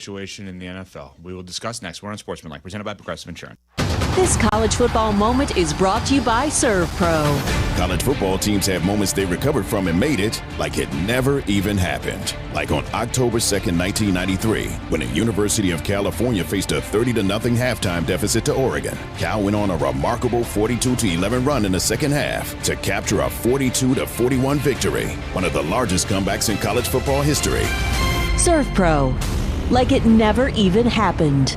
Situation in the NFL. We will discuss next. We're on Sportsmanlike, presented by Progressive Insurance. This college football moment is brought to you by ServPro. College football teams have moments they recovered from and made it like it never even happened. Like on October 2nd, 1993, when the University of California faced a 30-0 halftime deficit to Oregon. Cal went on a remarkable 42-11 run in the second half to capture a 42-41 victory, one of the largest comebacks in college football history. ServPro. Like it never even happened.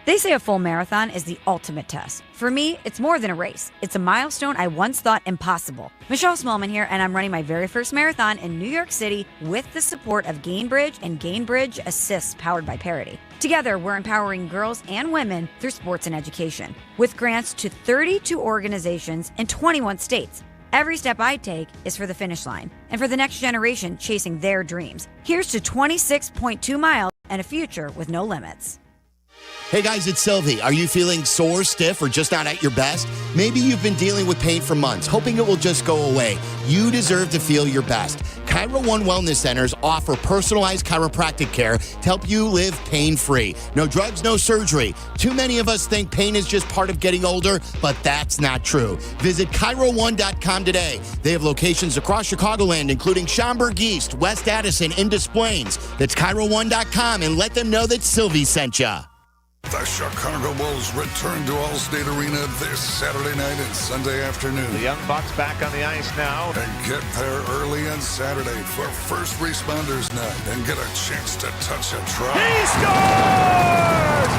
They say a full marathon is the ultimate test. For me, it's more than a race. It's a milestone I once thought impossible. Michelle Smallman here, and I'm running my very first marathon in New York City with the support of Gainbridge and Gainbridge Assists powered by Parity. Together, we're empowering girls and women through sports and education, with grants to 32 organizations in 21 states. Every step I take is for the finish line and for the next generation chasing their dreams. Here's to 26.2 miles and a future with no limits. Hey guys, it's Silvy. Are you feeling sore, stiff, or just not at your best? Maybe you've been dealing with pain for months, hoping it will just go away. You deserve to feel your best. Chiro One Wellness Centers offer personalized chiropractic care to help you live pain-free. No drugs, no surgery. Too many of us think pain is just part of getting older, but that's not true. Visit Chiro1.com today. They have locations across Chicagoland, including Schaumburg East, West Addison, and Des Plaines. That's Chiro1.com, and let them know that Silvy sent you. The Chicago Bulls return to Allstate Arena this Saturday night and Sunday afternoon. The Young Bucks back on the ice now. And get there early on Saturday for First Responders Night and get a chance to touch a truck. He scores!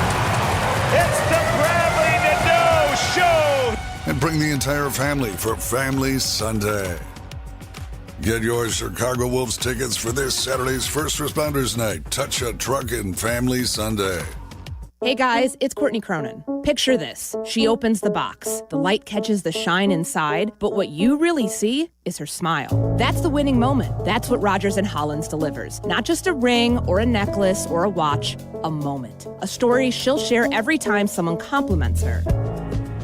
It's the Bradley Nadeau Show! And bring the entire family for Family Sunday. Get your Chicago Wolves tickets for this Saturday's First Responders Night. Touch a Truck and Family Sunday. Hey guys, it's Courtney Cronin. Picture this. She opens the box. The light catches the shine inside, but what you really see is her smile. That's the winning moment. That's what Rogers & Hollins delivers. Not just a ring or a necklace or a watch, a moment. A story she'll share every time someone compliments her.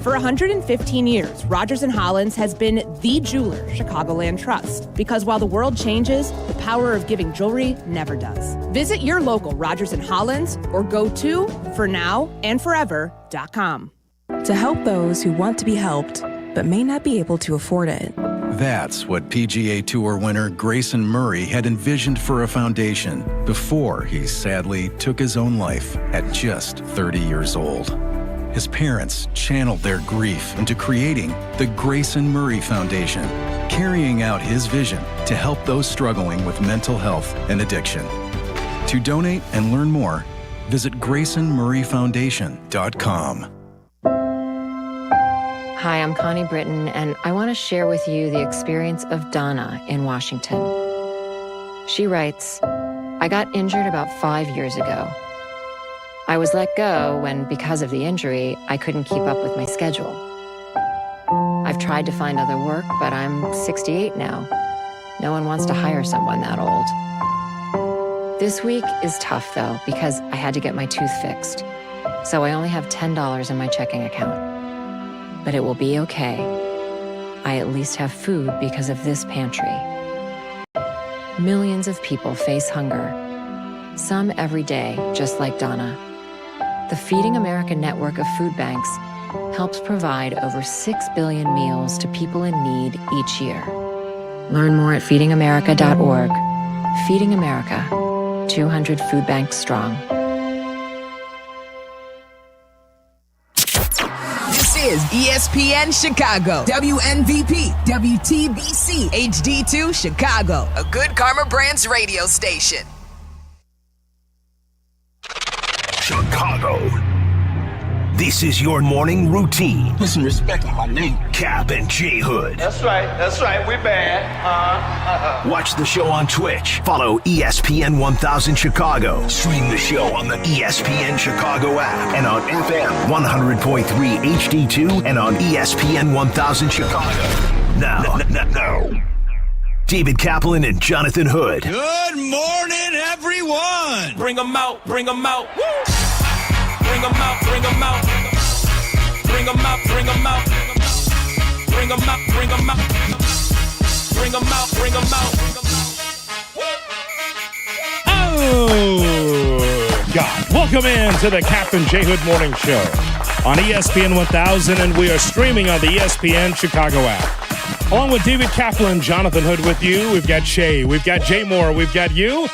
For 115 years, Rogers & Hollins has been the jeweler Chicagoland trusts. Because while the world changes, the power of giving jewelry never does. Visit your local Rogers & Hollins or go to fornowandforever.com. To help those who want to be helped, but may not be able to afford it. That's what PGA Tour winner Grayson Murray had envisioned for a foundation before he sadly took his own life at just 30 years old. His parents channeled their grief into creating the Grayson Murray Foundation, carrying out his vision to help those struggling with mental health and addiction. To donate and learn more, visit GraysonMurrayFoundation.com. Hi, I'm Connie Britton, and I want to share with you the experience of Donna in Washington. She writes, I got injured about 5 years ago. I was let go when, because of the injury, I couldn't keep up with my schedule. I've tried to find other work, but I'm 68 now. No one wants to hire someone that old. This week is tough, though, because I had to get my tooth fixed. So I only have $10 in my checking account. But it will be okay. I at least have food because of this pantry. Millions of people face hunger. Some every day, just like Donna. The Feeding America network of food banks helps provide over 6 billion meals to people in need each year. Learn more at feedingamerica.org. Feeding America, 200 food banks strong. This is ESPN Chicago, WNVP, WTBC, HD2 Chicago, a Good Karma Brands radio station. Chicago. This is your morning routine. Put some respect on my name. Kap and J Hood. That's right, we bad. Watch the show on Twitch. Follow ESPN 1000 Chicago. Stream the show on the ESPN Chicago app and on FM 100.3 HD2 and on ESPN 1000 Chicago. Now, David Kaplan and Jonathan Hood. Good morning, everyone. Bring them out. Woo! Bring them out. Bring them out. Bring them out. Bring them out. Bring them out. Bring them out. Bring them out. Bring them out. Oh! God. Welcome in to the Kap J Hood Morning Show on ESPN 1000, and we are streaming on the ESPN Chicago app. Along with David Kaplan, Jonathan Hood with you. We've got Shay, we've got Jay Moore, we've got you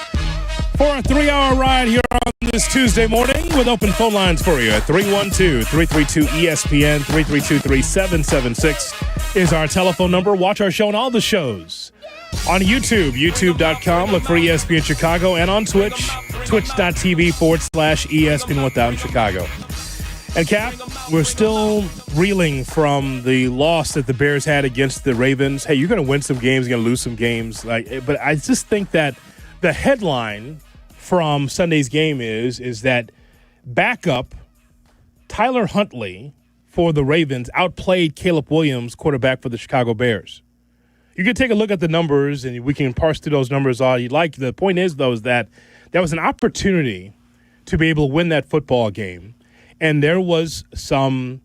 for a 3-hour ride here on this Tuesday morning with open phone lines for you at 312-332-ESPN, 332-3776 is our telephone number. Watch our show and all the shows on YouTube, youtube.com, look for ESPN Chicago, and on Twitch, twitch.tv/ESPN 1000 Chicago. And Cap, we're still reeling from the loss that the Bears had against the Ravens. Hey, you're going to win some games, you're going to lose some games. But I just think that the headline from Sunday's game is that backup Tyler Huntley for the Ravens outplayed Caleb Williams, quarterback for the Chicago Bears. You can take a look at the numbers, and we can parse through those numbers all you like. The point is, though, is that there was an opportunity to be able to win that football game, and there was some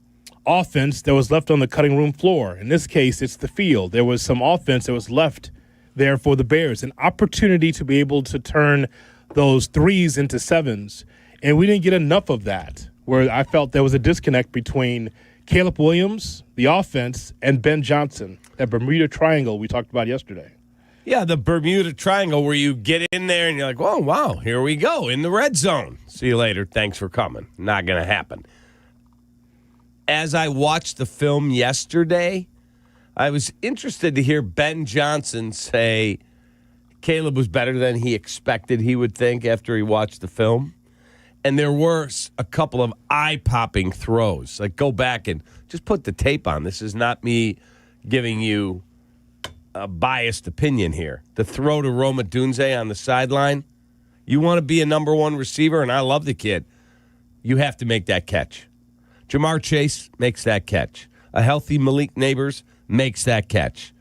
offense that was left on the cutting room floor. In this case, it's the field. There was some offense that was left there for the Bears, an opportunity to be able to turn those threes into sevens, and we didn't get enough of that, where I felt there was a disconnect between Caleb Williams, the offense, and Ben Johnson, that Bermuda Triangle we talked about yesterday. Yeah, the Bermuda Triangle where you get in there and you're like, oh, wow, here we go in the red zone. See you later. Thanks for coming. Not going to happen. As I watched the film yesterday, I was interested to hear Ben Johnson say Caleb was better than he expected he would think after he watched the film. And there were a couple of eye-popping throws. Like, go back and just put the tape on. This is not me giving you a biased opinion here. The throw to Roma Dunze on the sideline. You want to be a number one receiver, and I love the kid. You have to make that catch. Jamar Chase makes that catch. A healthy Malik Neighbors makes that catch.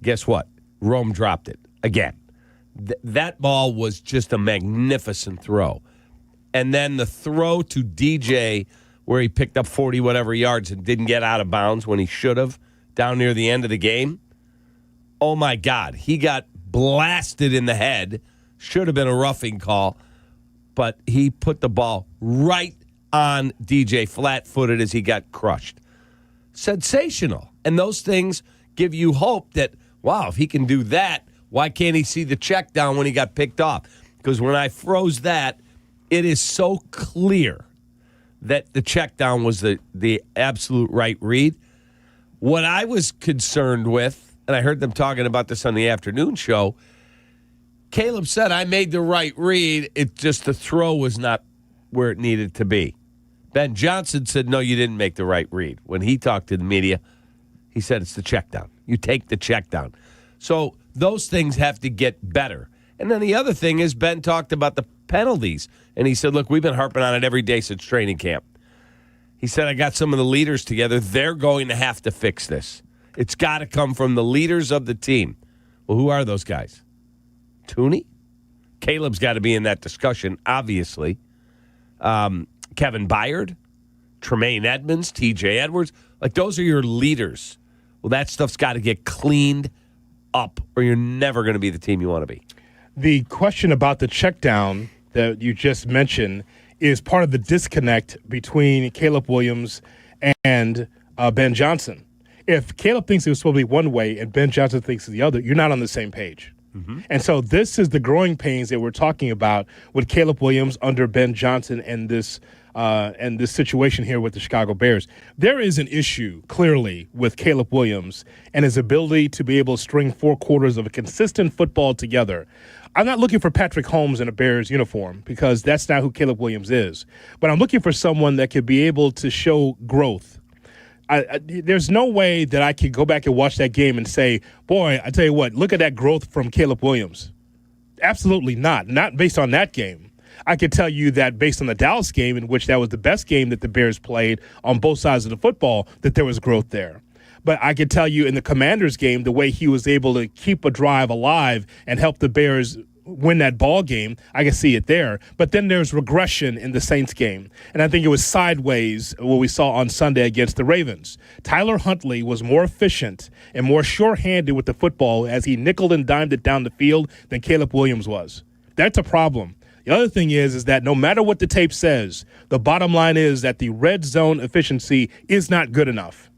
Guess what? Rome dropped it again. That ball was just a magnificent throw. And then the throw to DJ where he picked up 40-whatever yards and didn't get out of bounds when he should have down near the end of the game. Oh, my God. He got blasted in the head. Should have been a roughing call. But he put the ball right on DJ, flat-footed, as he got crushed. Sensational. And those things give you hope that, wow, if he can do that, why can't he see the check down when he got picked off? Because when I froze that, it is so clear that the check down was the absolute right read. What I was concerned with, and I heard them talking about this on the afternoon show, Caleb said, I made the right read. It just the throw was not where it needed to be. Ben Johnson said, no, you didn't make the right read. When he talked to the media, he said it's the check down. You take the check down. So those things have to get better. And then the other thing is Ben talked about the penalties. And he said, look, we've been harping on it every day since training camp. He said, I got some of the leaders together. They're going to have to fix this. It's got to come from the leaders of the team. Well, who are those guys? Tooney? Caleb's got to be in that discussion, obviously. Kevin Byard, Tremaine Edmonds, TJ Edwards. Like, those are your leaders. Well, that stuff's got to get cleaned up or you're never going to be the team you want to be. The question about the check down that you just mentioned is part of the disconnect between Caleb Williams and Ben Johnson. If Caleb thinks it was supposed to be one way and Ben Johnson thinks it's the other, you're not on the same page. Mm-hmm. And so this is the growing pains that we're talking about with Caleb Williams under Ben Johnson and this situation here with the Chicago Bears. There is an issue, clearly, with Caleb Williams and his ability to be able to string 4 quarters of a consistent football together. I'm not looking for Patrick Holmes in a Bears uniform because that's not who Caleb Williams is. But I'm looking for someone that could be able to show growth. There's no way that I could go back and watch that game and say, boy, I tell you what, look at that growth from Caleb Williams. Absolutely not. Not based on that game. I could tell you that based on the Dallas game, in which that was the best game that the Bears played on both sides of the football, that there was growth there. But I could tell you in the Commanders game, the way he was able to keep a drive alive and help the Bears win that ball game, I can see it there. But then there's regression in the Saints game. And I think it was sideways what we saw on Sunday against the Ravens. Tyler Huntley was more efficient and more sure-handed with the football as he nickeled and dimed it down the field than Caleb Williams was. That's a problem. The other thing is that no matter what the tape says, the bottom line is that the red zone efficiency is not good enough.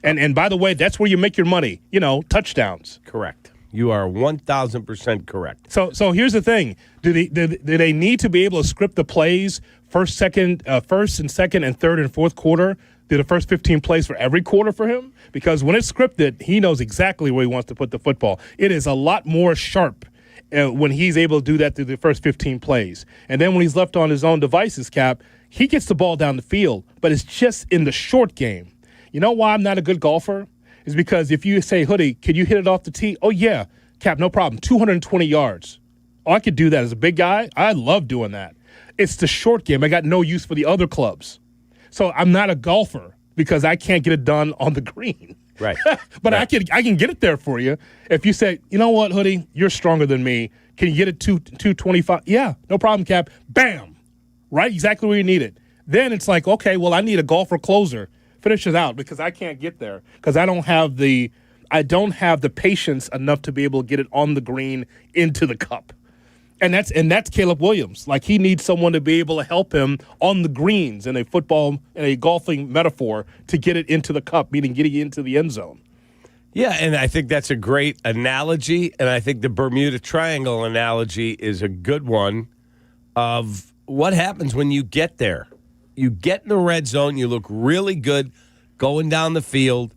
And by the way, that's where you make your money, touchdowns. Correct. You are 1,000% correct. So here's the thing. Do they need to be able to script the plays first and second and third and fourth quarter? Do the first 15 plays for every quarter for him? Because when it's scripted, he knows exactly where he wants to put the football. It is a lot more sharp when he's able to do that through the first 15 plays. And then when he's left on his own devices, Cap, he gets the ball down the field, but it's just in the short game. You know why I'm not a good golfer? Is because if you say, Hoodie, could you hit it off the tee? Oh, yeah, Cap, no problem. 220 yards. Oh, I could do that as a big guy. I love doing that. It's the short game. I got no use for the other clubs. So I'm not a golfer because I can't get it done on the green. Right. But right. I can get it there for you. If you say, you know what, Hoodie, you're stronger than me. Can you get it 225? Yeah, no problem, Cap. Bam. Right, exactly where you need it. Then it's like, okay, well, I need a golfer closer. Finish it out because I can't get there because I don't have the patience enough to be able to get it on the green into the cup. And that's Caleb Williams. Like, he needs someone to be able to help him on the greens in a golfing metaphor to get it into the cup, meaning getting into the end zone. Yeah, and I think that's a great analogy, and I think the Bermuda Triangle analogy is a good one of what happens when you get there. You get in the red zone, you look really good going down the field,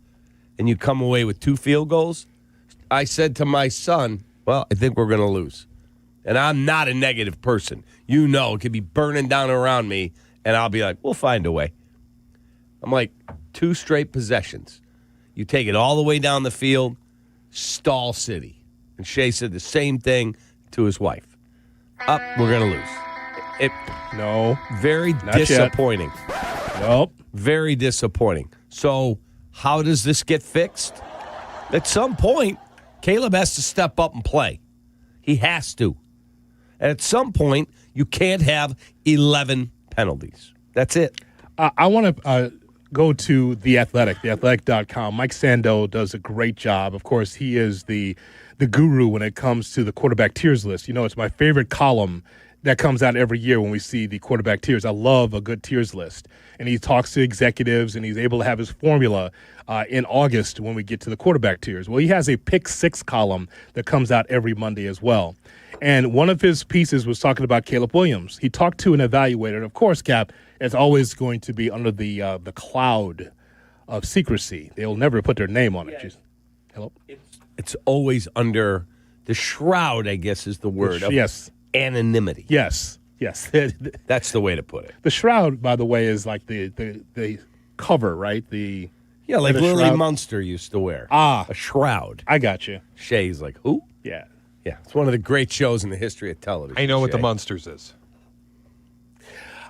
and you come away with 2 field goals. I said to my son, well, I think we're going to lose. And I'm not a negative person. It could be burning down around me, and I'll be like, we'll find a way. I'm like, 2 straight possessions. You take it all the way down the field, stall city. And Shea said the same thing to his wife. We're going to lose. No. Very disappointing. Nope. Very disappointing. So how does this get fixed? At some point, Caleb has to step up and play. He has to. And at some point, you can't have 11 penalties. That's it. I want to go to The Athletic, theathletic.com. Mike Sando does a great job. Of course, he is the guru when it comes to the quarterback tiers list. It's my favorite column that comes out every year when we see the quarterback tiers. I love a good tiers list. And he talks to executives, and he's able to have his formula in August when we get to the quarterback tiers. Well, he has a pick 6 column that comes out every Monday as well. And one of his pieces was talking about Caleb Williams. He talked to an evaluator. And, of course, Cap, it's always going to be under the cloud of secrecy. They'll never put their name on it. Hello? It's always under the shroud, I guess is the word. Yes. Anonymity. Yes. That's the way to put it. The shroud, by the way, is like the cover, right? Like Lily Munster used to wear. A shroud. I got you. Shay's like, who? Yeah. Yeah, it's one of the great shows in the history of television. I know what the Munsters is.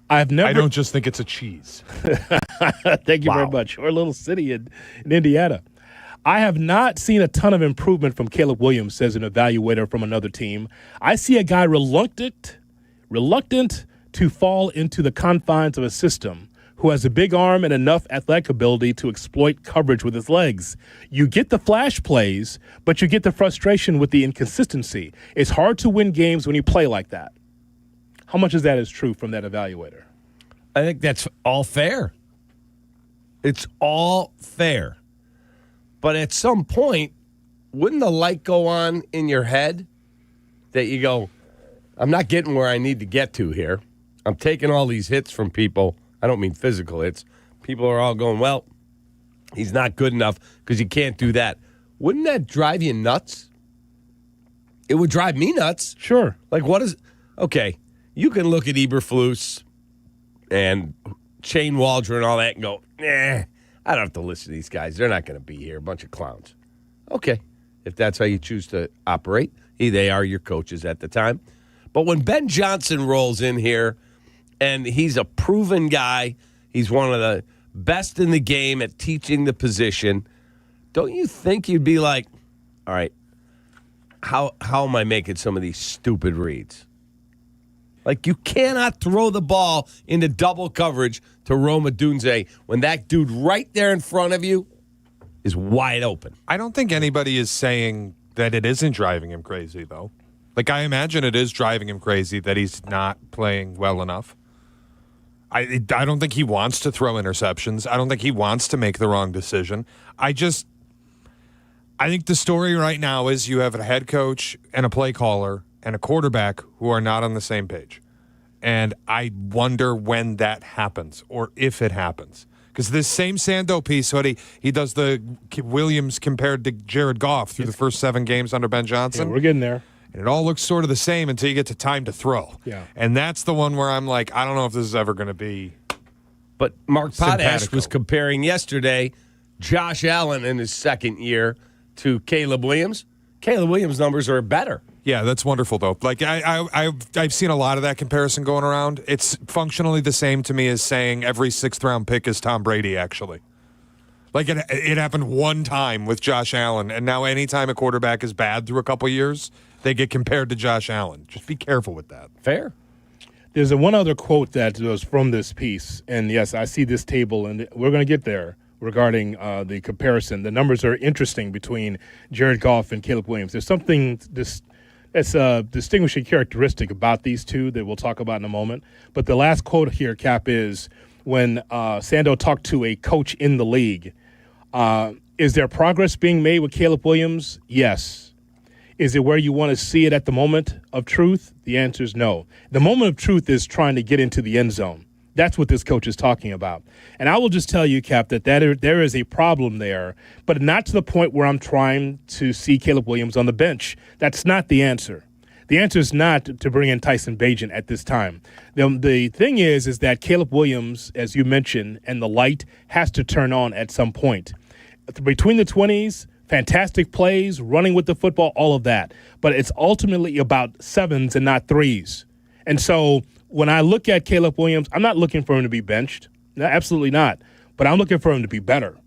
I don't just think it's a cheese. Thank you very much. Or a little city in Indiana. I have not seen a ton of improvement from Caleb Williams, says an evaluator from another team. I see a guy reluctant to fall into the confines of a system, who has a big arm and enough athletic ability to exploit coverage with his legs. You get the flash plays, but you get the frustration with the inconsistency. It's hard to win games when you play like that. How much of that is true from that evaluator? I think that's all fair. It's all fair. But at some point, wouldn't the light go on in your head that you go, I'm not getting where I need to get to here. I'm taking all these hits from people. I don't mean physical hits. People are all going, well, he's not good enough because he can't do that. Wouldn't that drive you nuts? It would drive me nuts. Sure. Like, what is... Okay, you can look at Eberflus and Shane Waldron and all that and go, I don't have to listen to these guys. They're not going to be here. A bunch of clowns. Okay, if that's how you choose to operate, they are your coaches at the time. But when Ben Johnson rolls in here, and he's a proven guy, he's one of the best in the game at teaching the position, don't you think you'd be like, all right, how am I making some of these stupid reads? Like, you cannot throw the ball into double coverage to Rome Odunze when that dude right there in front of you is wide open. I don't think anybody is saying that it isn't driving him crazy, though. Like, I imagine it is driving him crazy that he's not playing well enough. I don't think he wants to throw interceptions. I don't think he wants to make the wrong decision. I think the story right now is you have a head coach and a play caller and a quarterback who are not on the same page. And I wonder when that happens or if it happens. Because this same Sando piece, Hoodie, he does the Williams compared to Jared Goff through the first 7 games under Ben Johnson. Yeah, we're getting there. And it all looks sort of the same until you get to time to throw. Yeah. And that's the one where I'm like, I don't know if this is ever going to be. But Mark Potash simpatico. was comparing yesterday Josh Allen in his second year to Caleb Williams. Caleb Williams' numbers are better. Yeah, that's wonderful, though. Like, I've seen a lot of that comparison going around. It's functionally the same to me as saying every 6th-round pick is Tom Brady, actually. Like, it happened one time with Josh Allen, and now anytime a quarterback is bad through a couple years, they get compared to Josh Allen. Just be careful with that. Fair. There's one other quote that was from this piece, and yes, I see this table, and we're going to get there regarding the comparison. The numbers are interesting between Jared Goff and Caleb Williams. There's something that's a distinguishing characteristic about these two that we'll talk about in a moment. But the last quote here, Cap, is when Sando talked to a coach in the league. Is there progress being made with Caleb Williams? Yes. Is it where you want to see it at the moment of truth? The answer is no. The moment of truth is trying to get into the end zone. That's what this coach is talking about. And I will just tell you, Cap, that there is a problem there, but not to the point where I'm trying to see Caleb Williams on the bench. That's not the answer. The answer is not to bring in Tyson Bagent at this time. The thing is that Caleb Williams, as you mentioned, and the light has to turn on at some point. Between the 20s, fantastic plays, running with the football, all of that. But it's ultimately about 7s and not 3s. And so when I look at Caleb Williams, I'm not looking for him to be benched. No, absolutely not. But I'm looking for him to be better.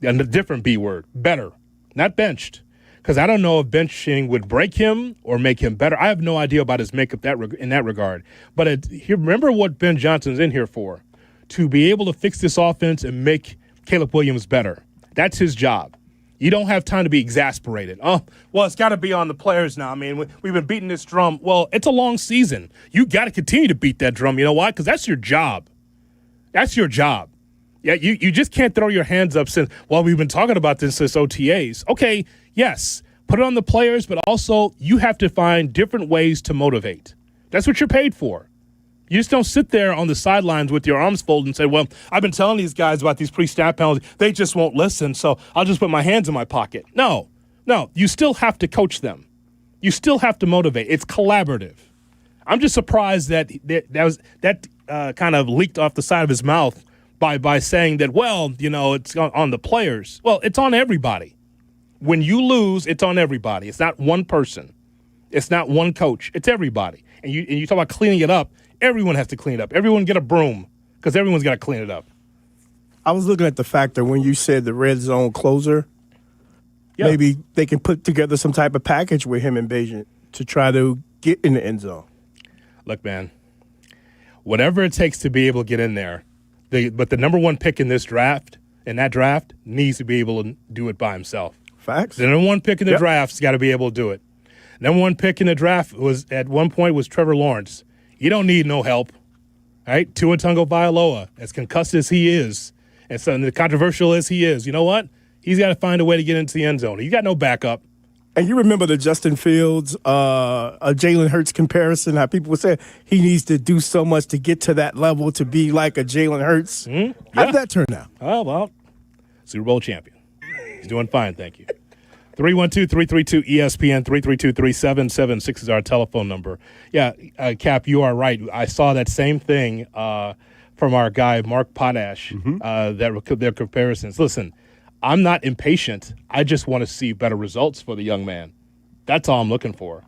And a different B word, better, not benched. Because I don't know if benching would break him or make him better. I have no idea about his makeup in that regard. But remember what Ben Johnson's in here for, to be able to fix this offense and make Caleb Williams better. That's his job. You don't have time to be exasperated. Oh, well, it's got to be on the players now. I mean, we've been beating this drum. Well, it's a long season. You got to continue to beat that drum. You know why? Because that's your job. That's your job. Yeah, you just can't throw your hands up since, well, we've been talking about this since OTAs. Okay, yes, put it on the players, but also you have to find different ways to motivate. That's what you're paid for. You just don't sit there on the sidelines with your arms folded and say, well, I've been telling these guys about these pre-snap penalties. They just won't listen, so I'll just put my hands in my pocket. No, you still have to coach them. You still have to motivate. It's collaborative. I'm just surprised that kind of leaked off the side of his mouth by saying that, well, it's on the players. Well, it's on everybody. When you lose, it's on everybody. It's not one person. It's not one coach. It's everybody. And you talk about cleaning it up. Everyone has to clean it up. Everyone get a broom because everyone's got to clean it up. I was looking at the fact that when you said the red zone closer, maybe they can put together some type of package with him and Bagent to try to get in the end zone. Look, man, whatever it takes to be able to get in there, but the number one pick in that draft, needs to be able to do it by himself. Facts. The number one pick in the draft's got to be able to do it. Number one pick in the draft was at one point was Trevor Lawrence. You don't need no help, right? Tua Tagovailoa, as concussed as he is, and so controversial as he is, you know what? He's got to find a way to get into the end zone. He's got no backup. And you remember the Justin Fields, Jalen Hurts comparison, how people would say he needs to do so much to get to that level to be like a Jalen Hurts. How did that turn out? Oh, well, Super Bowl champion. He's doing fine, thank you. 312-332-ESPN, 332-3776 is our telephone number. Yeah, Cap, you are right. I saw that same thing from our guy, Mark Potash, their comparisons. Listen, I'm not impatient. I just want to see better results for the young man. That's all I'm looking for.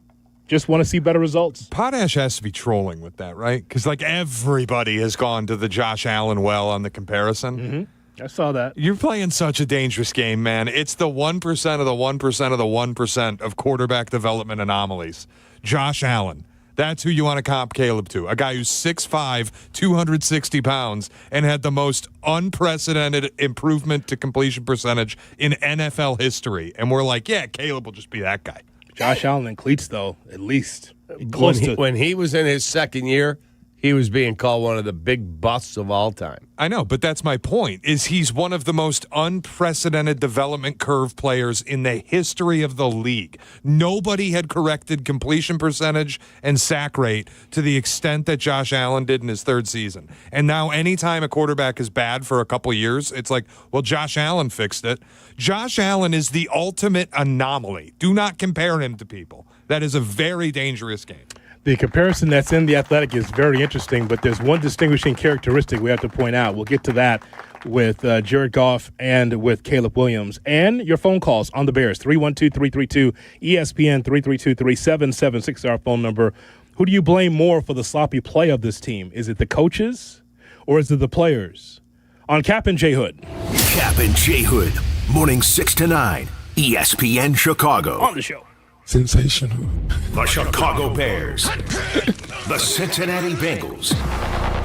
Just want to see better results. Potash has to be trolling with that, right? Because, everybody has gone to the Josh Allen well on the comparison. Mm-hmm. I saw that. You're playing such a dangerous game, man. It's the 1% of the 1% of the 1% of quarterback development anomalies. Josh Allen. That's who you want to comp Caleb to. A guy who's 6'5", 260 pounds, and had the most unprecedented improvement to completion percentage in NFL history. And we're like, yeah, Caleb will just be that guy. Josh Allen in cleats, though, at least. Close to. When he was in his second year, he was being called one of the big busts of all time. I know, but that's my point, is he's one of the most unprecedented development curve players in the history of the league. Nobody had corrected completion percentage and sack rate to the extent that Josh Allen did in his third season. And now anytime a quarterback is bad for a couple years, it's like, well, Josh Allen fixed it. Josh Allen is the ultimate anomaly. Do not compare him to people. That is a very dangerous game. The comparison that's in The Athletic is very interesting, but there's one distinguishing characteristic we have to point out. We'll get to that with Jared Goff and with Caleb Williams. And your phone calls on the Bears, 312-332-ESPN, 332-3776, our phone number. Who do you blame more for the sloppy play of this team? Is it the coaches or is it the players? On Kap and J Hood. Kap and J Hood, morning 6 to 9, ESPN Chicago. On the show. Sensational. The Chicago Bears. The Cincinnati Bengals.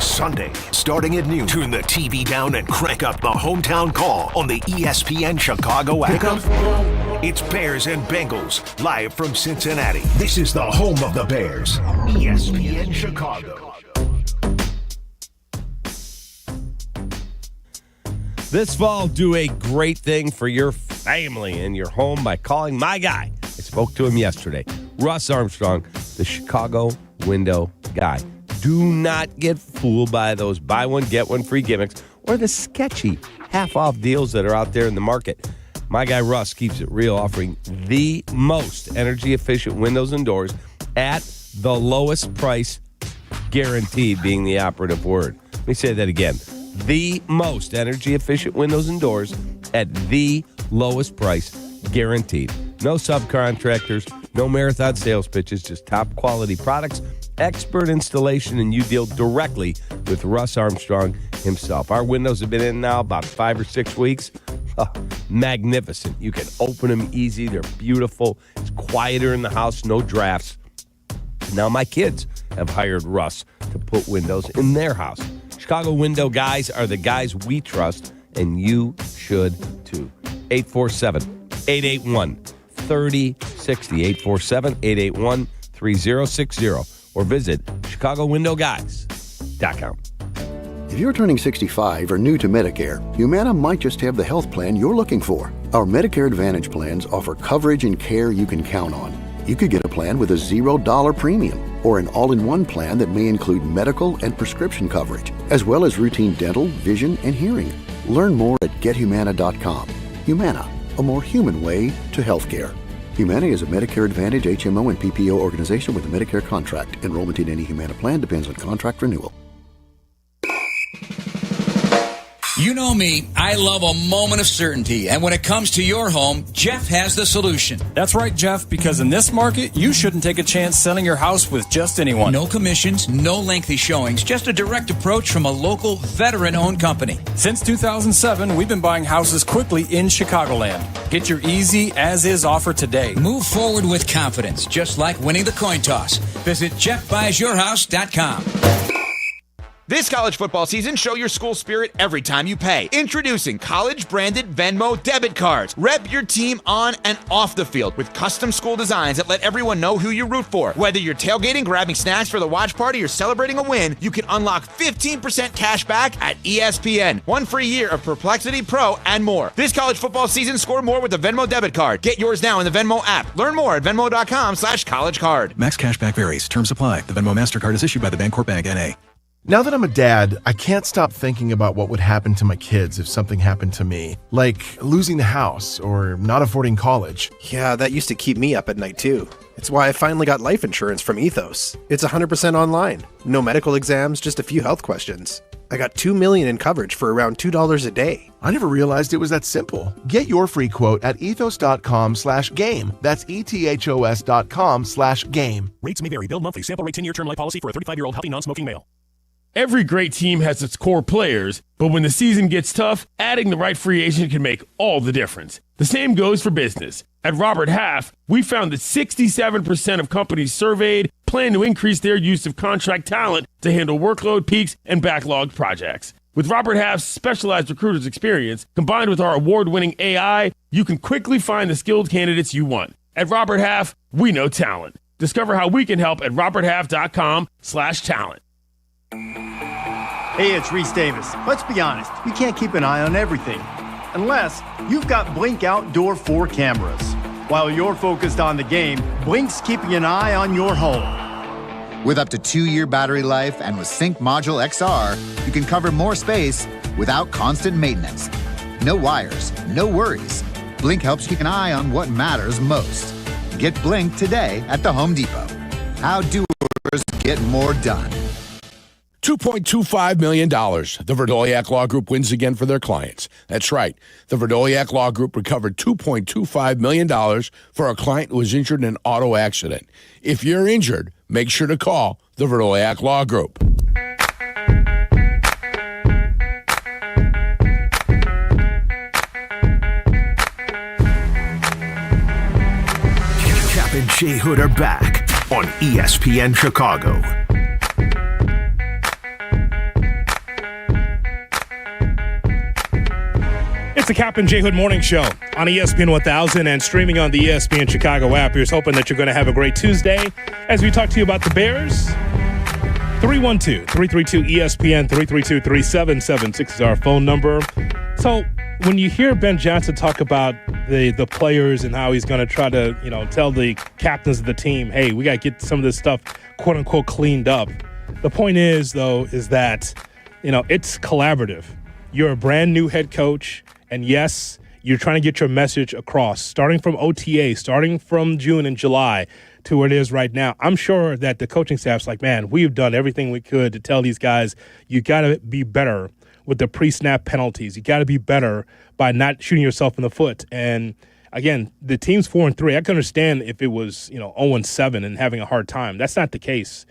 Sunday, starting at noon. Turn the TV down and crank up the hometown call on the ESPN Chicago app. It's Bears and Bengals, live from Cincinnati. This is the home of the Bears. ESPN Chicago. This fall, do a great thing for your family and your home by calling my guy. I spoke to him yesterday. Russ Armstrong, the Chicago window guy. Do not get fooled by those buy one, get one free gimmicks or the sketchy half-off deals that are out there in the market. My guy Russ keeps it real, offering the most energy-efficient windows and doors at the lowest price, guaranteed being the operative word. Let me say that again. The most energy-efficient windows and doors at the lowest price, guaranteed. No subcontractors, no marathon sales pitches, just top-quality products, expert installation, and you deal directly with Russ Armstrong himself. Our windows have been in now about 5 or 6 weeks. Oh, magnificent. You can open them easy. They're beautiful. It's quieter in the house, no drafts. Now my kids have hired Russ to put windows in their house. Chicago window guys are the guys we trust, and you should too. 847-881-3060. 847-881-3060. Or visit ChicagoWindowGuys.com. If you're turning 65 or new to Medicare, Humana might just have the health plan you're looking for. Our Medicare Advantage plans offer coverage and care you can count on. You could get a plan with a $0 premium or an all-in-one plan that may include medical and prescription coverage, as well as routine dental, vision, and hearing. Learn more at GetHumana.com. Humana, a more human way to healthcare. Humana is a Medicare Advantage HMO and PPO organization with a Medicare contract. Enrollment in any Humana plan depends on contract renewal. You know me, I love a moment of certainty. And when it comes to your home, Jeff has the solution. That's right, Jeff, because in this market, you shouldn't take a chance selling your house with just anyone. No commissions, no lengthy showings, just a direct approach from a local veteran-owned company. Since 2007, we've been buying houses quickly in Chicagoland. Get your easy as-is offer today. Move forward with confidence, just like winning the coin toss. Visit JeffBuysYourHouse.com. This college football season, show your school spirit every time you pay. Introducing college-branded Venmo debit cards. Rep your team on and off the field with custom school designs that let everyone know who you root for. Whether you're tailgating, grabbing snacks for the watch party, or celebrating a win, you can unlock 15% cash back at ESPN. 1 free year of Perplexity Pro and more. This college football season, score more with the Venmo debit card. Get yours now in the Venmo app. Learn more at Venmo.com/collegecard. Max cashback varies. Terms apply. The Venmo MasterCard is issued by the Bancorp Bank, N.A. Now that I'm a dad, I can't stop thinking about what would happen to my kids if something happened to me, like losing the house or not affording college. Yeah, that used to keep me up at night too. It's why I finally got life insurance from Ethos. It's 100% online. No medical exams, just a few health questions. I got $2 million in coverage for around $2 a day. I never realized it was that simple. Get your free quote at ethos.com/game. That's ethos.com/game. Rates may vary. Bill monthly. Sample rate 10-year term life policy for a 35-year-old healthy non-smoking male. Every great team has its core players, but when the season gets tough, adding the right free agent can make all the difference. The same goes for business. At Robert Half, we found that 67% of companies surveyed plan to increase their use of contract talent to handle workload peaks and backlogged projects. With Robert Half's specialized recruiters experience, combined with our award-winning AI, you can quickly find the skilled candidates you want. At Robert Half, we know talent. Discover how we can help at roberthalf.com/talent. Hey, it's Reese Davis. Let's be honest, we can't keep an eye on everything. Unless you've got Blink Outdoor 4 cameras. While you're focused on the game, Blink's keeping an eye on your home. With up to 2-year battery life and with Sync Module XR, you can cover more space without constant maintenance. No wires, no worries. Blink helps keep an eye on what matters most. Get Blink today at the Home Depot. How doers get more done. $2.25 million. The Verdoliak Law Group wins again for their clients. That's right. The Verdoliak Law Group recovered $2.25 million for a client who was injured in an auto accident. If you're injured, make sure to call the Verdoliak Law Group. Kap and J Hood are back on ESPN Chicago. It's the Kap and J Hood Morning Show on ESPN 1000 and streaming on the ESPN Chicago app. Here's hoping that you're going to have a great Tuesday as we talk to you about the Bears. 312-332-ESPN, 332-3776 is our phone number. So when you hear Ben Johnson talk about the players and how he's going to try to, tell the captains of the team, hey, we got to get some of this stuff, quote unquote, cleaned up. The point is, though, is that, it's collaborative. You're a brand new head coach. And yes, you're trying to get your message across, starting from OTA, starting from June and July to where it is right now. I'm sure that the coaching staff's like, man, we've done everything we could to tell these guys, you got to be better with the pre-snap penalties. You got to be better by not shooting yourself in the foot. And again, the team's 4-3. I can understand if it was, 0-7 and having a hard time. That's not the case.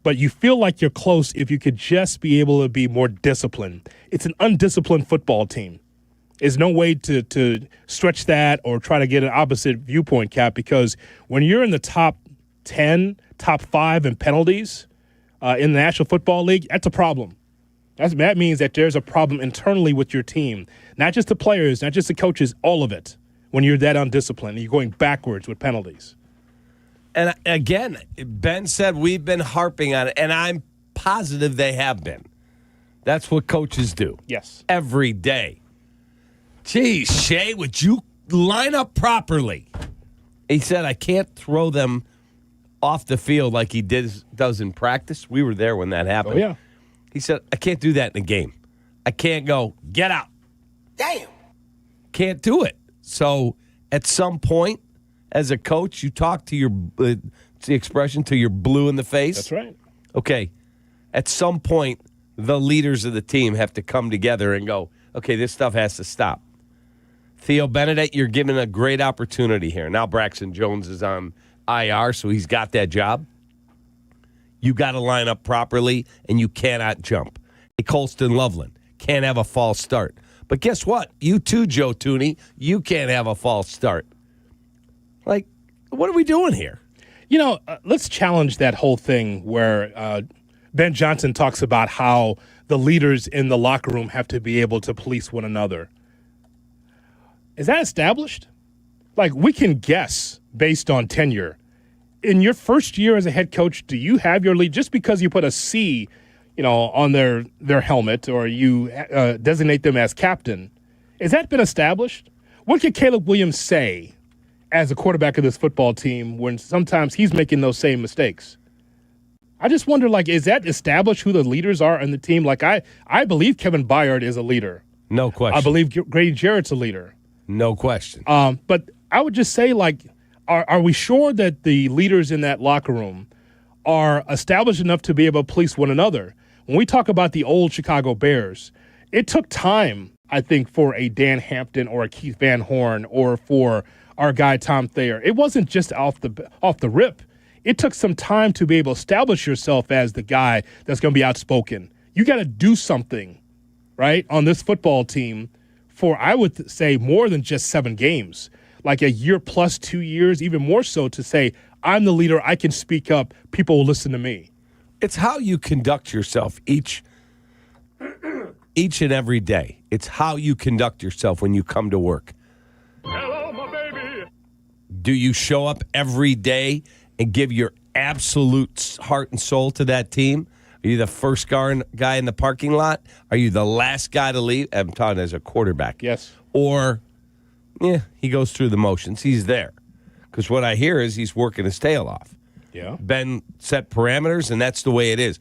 But you feel like you're close if you could just be able to be more disciplined. It's an undisciplined football team. There's no way to stretch that or try to get an opposite viewpoint, Cap, because when you're in the top 10, top 5 in penalties in the National Football League, that's a problem. That means that there's a problem internally with your team, not just the players, not just the coaches, all of it, when you're that undisciplined and you're going backwards with penalties. And again, Ben said we've been harping on it, and I'm positive they have been. That's what coaches do. Yes. Every day. Geez, Shay, would you line up properly? He said, I can't throw them off the field like he does in practice. We were there when that happened. Oh, yeah. He said, I can't do that in a game. I can't go, get out. Damn. Can't do it. So at some point, as a coach, you talk to your, it's the expression, to your blue in the face. That's right. Okay. At some point, the leaders of the team have to come together and go, okay, this stuff has to stop. Theo Benedict, you're given a great opportunity here. Now Braxton Jones is on IR, so he's got that job. You got to line up properly, and you cannot jump. Hey, Colston Loveland can't have a false start. But guess what? You too, Joe Tooney, you can't have a false start. Like, what are we doing here? Let's challenge that whole thing where Ben Johnson talks about how the leaders in the locker room have to be able to police one another. Is that established? Like, we can guess based on tenure. In your first year as a head coach, do you have your lead just because you put a C, on their helmet or you designate them as captain? Has that been established? What could Caleb Williams say as a quarterback of this football team when sometimes he's making those same mistakes? I just wonder, is that established who the leaders are on the team? I believe Kevin Byard is a leader. No question. I believe Grady Jarrett's a leader. No question. But I would just say, are we sure that the leaders in that locker room are established enough to be able to police one another? When we talk about the old Chicago Bears, it took time, I think, for a Dan Hampton or a Keith Van Horn or for our guy Tom Thayer. It wasn't just off the rip. It took some time to be able to establish yourself as the guy that's going to be outspoken. You got to do something, right, on this football team for, I would say, more than just 7 games, like a year plus 2 years, even more so, to say, I'm the leader, I can speak up, people will listen to me. It's how you conduct yourself each and every day. It's how you conduct yourself when you come to work. Hello, my baby. Do you show up every day and give your absolute heart and soul to that team? Are you the first guy in the parking lot? Are you the last guy to leave? I'm talking as a quarterback. Yes. Or, he goes through the motions. He's there. Because what I hear is he's working his tail off. Yeah. Ben set parameters, and that's the way it is.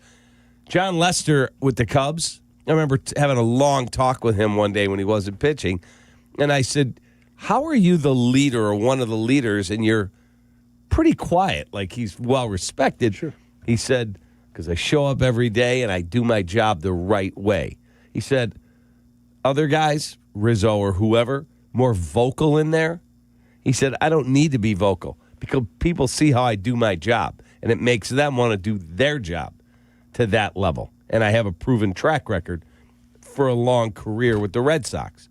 John Lester with the Cubs, I remember having a long talk with him one day when he wasn't pitching, and I said, how are you the leader or one of the leaders, and you're pretty quiet, like he's well-respected? Sure. He said, because I show up every day and I do my job the right way. He said, other guys, Rizzo or whoever, more vocal in there. He said, I don't need to be vocal because people see how I do my job, and it makes them want to do their job to that level. And I have a proven track record for a long career with the Red Sox.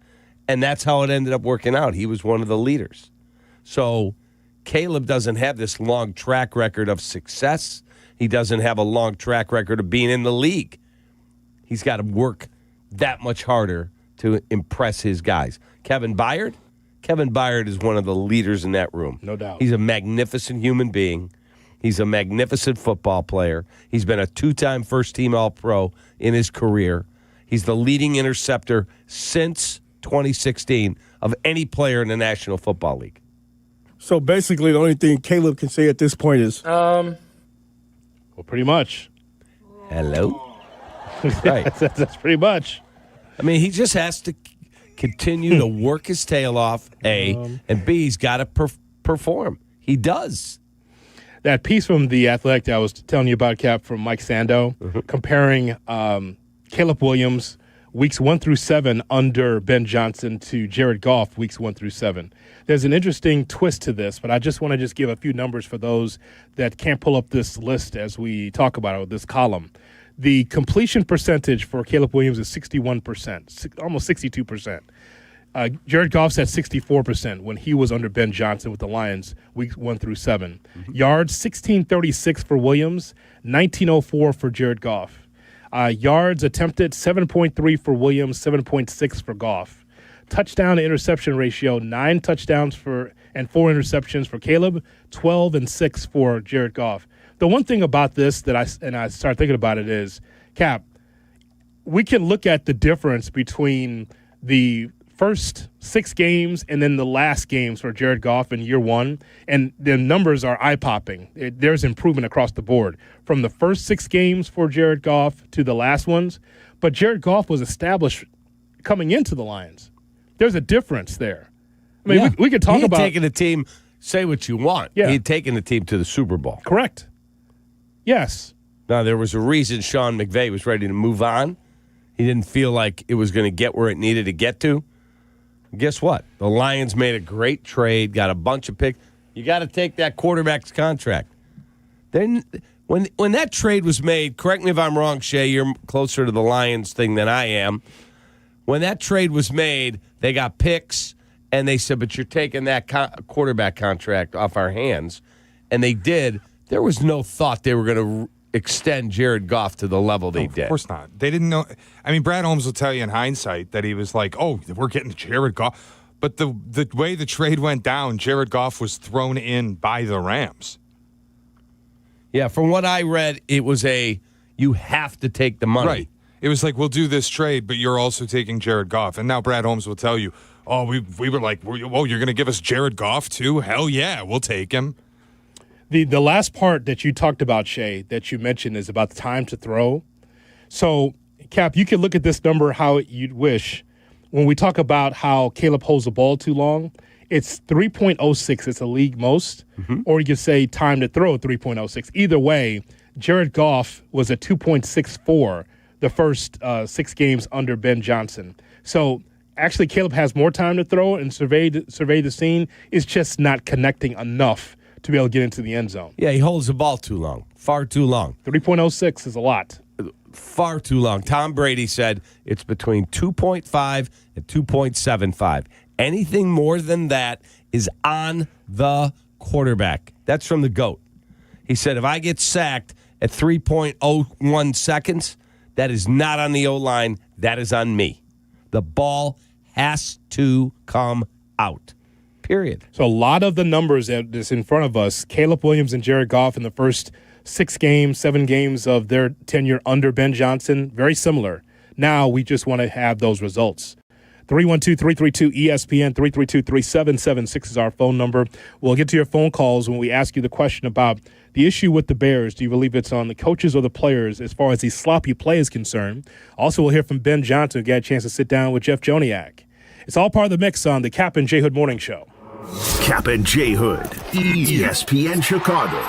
And that's how it ended up working out. He was one of the leaders. So Caleb doesn't have this long track record of success. He doesn't have a long track record of being in the league. He's got to work that much harder to impress his guys. Kevin Byard is one of the leaders in that room. No doubt. He's a magnificent human being. He's a magnificent football player. He's been a 2-time first-team All-Pro in his career. He's the leading interceptor since 2016 of any player in the National Football League. So basically, the only thing Caleb can say at this point is, well, pretty much. Hello? Right. That's pretty much. I mean, he just has to continue to work his tail off, A, and B, he's got to perform. He does. That piece from The Athletic that I was telling you about, Cap, from Mike Sando, comparing Caleb Williams weeks 1 through 7 under Ben Johnson to Jared Goff weeks 1 through 7. There's an interesting twist to this, but I just want to give a few numbers for those that can't pull up this list as we talk about it, this column. The completion percentage for Caleb Williams is 61%, almost 62%. Jared Goff's at 64% when he was under Ben Johnson with the Lions weeks 1 through 7. Yards, 1636 for Williams, 1904 for Jared Goff. Yards attempted, 7.3 for Williams, 7.6 for Goff. Touchdown to interception ratio, 9 touchdowns and 4 interceptions for Caleb, 12 and 6 for Jared Goff. The one thing about this that I started thinking about it is, Cap, we can look at the difference between the first 6 games and then the last games for Jared Goff in year 1, and the numbers are eye-popping. There's improvement across the board from the first 6 games for Jared Goff to the last ones, but Jared Goff was established coming into the Lions. There's a difference there. I mean, we could talk about taking the team, say what you want. Yeah. He had taken the team to the Super Bowl. Correct. Yes. Now, there was a reason Sean McVay was ready to move on. He didn't feel like it was going to get where it needed to get to. Guess what? The Lions made a great trade, got a bunch of picks. You got to take that quarterback's contract. Then, when that trade was made, correct me if I'm wrong, Shay, you're closer to the Lions thing than I am. When that trade was made, they got picks, and they said, but you're taking that quarterback contract off our hands. And they did. There was no thought they were going to extend Jared Goff to the level they did. Of course not. They didn't know. I mean, Brad Holmes will tell you in hindsight that he was like, oh, we're getting Jared Goff. But the way the trade went down, Jared Goff was thrown in by the Rams. Yeah, from what I read, it was you have to take the money. Right. It was like, we'll do this trade, but you're also taking Jared Goff. And now Brad Holmes will tell you, oh, we were like, oh, you're going to give us Jared Goff too? Hell yeah, we'll take him. The last part that you talked about, Shay, that you mentioned is about the time to throw. So, Cap, you can look at this number how you'd wish. When we talk about how Caleb holds the ball too long, it's 3.06. It's a league most. Or you could say time to throw 3.06. Either way, Jared Goff was at 2.64 the first 6 games under Ben Johnson. So, actually, Caleb has more time to throw and survey the scene. It's just not connecting enough to be able to get into the end zone. Yeah, he holds the ball too long, far too long. 3.06 is a lot. Far too long. Tom Brady said it's between 2.5 and 2.75. Anything more than that is on the quarterback. That's from the GOAT. He said, if I get sacked at 3.01 seconds, that is not on the O-line. That is on me. The ball has to come out. period. So a lot of the numbers that's in front of us, Caleb Williams and Jared Goff in the first 7 games of their tenure under Ben Johnson, very similar. Now we just want to have those results. 312-332-ESPN, 332-3776 is our phone number. We'll get to your phone calls when we ask you the question about the issue with the Bears. Do you believe it's on the coaches or the players as far as the sloppy play is concerned? Also, we'll hear from Ben Johnson, who got a chance to sit down with Jeff Joniak. It's all part of the mix on the Kap and J Hood Morning Show. Kap and J Hood, ESPN Chicago.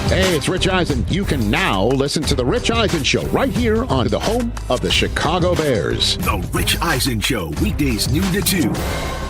Hey, it's Rich Eisen. You can now listen to The Rich Eisen Show right here on the home of the Chicago Bears. The Rich Eisen Show, weekdays noon to 2.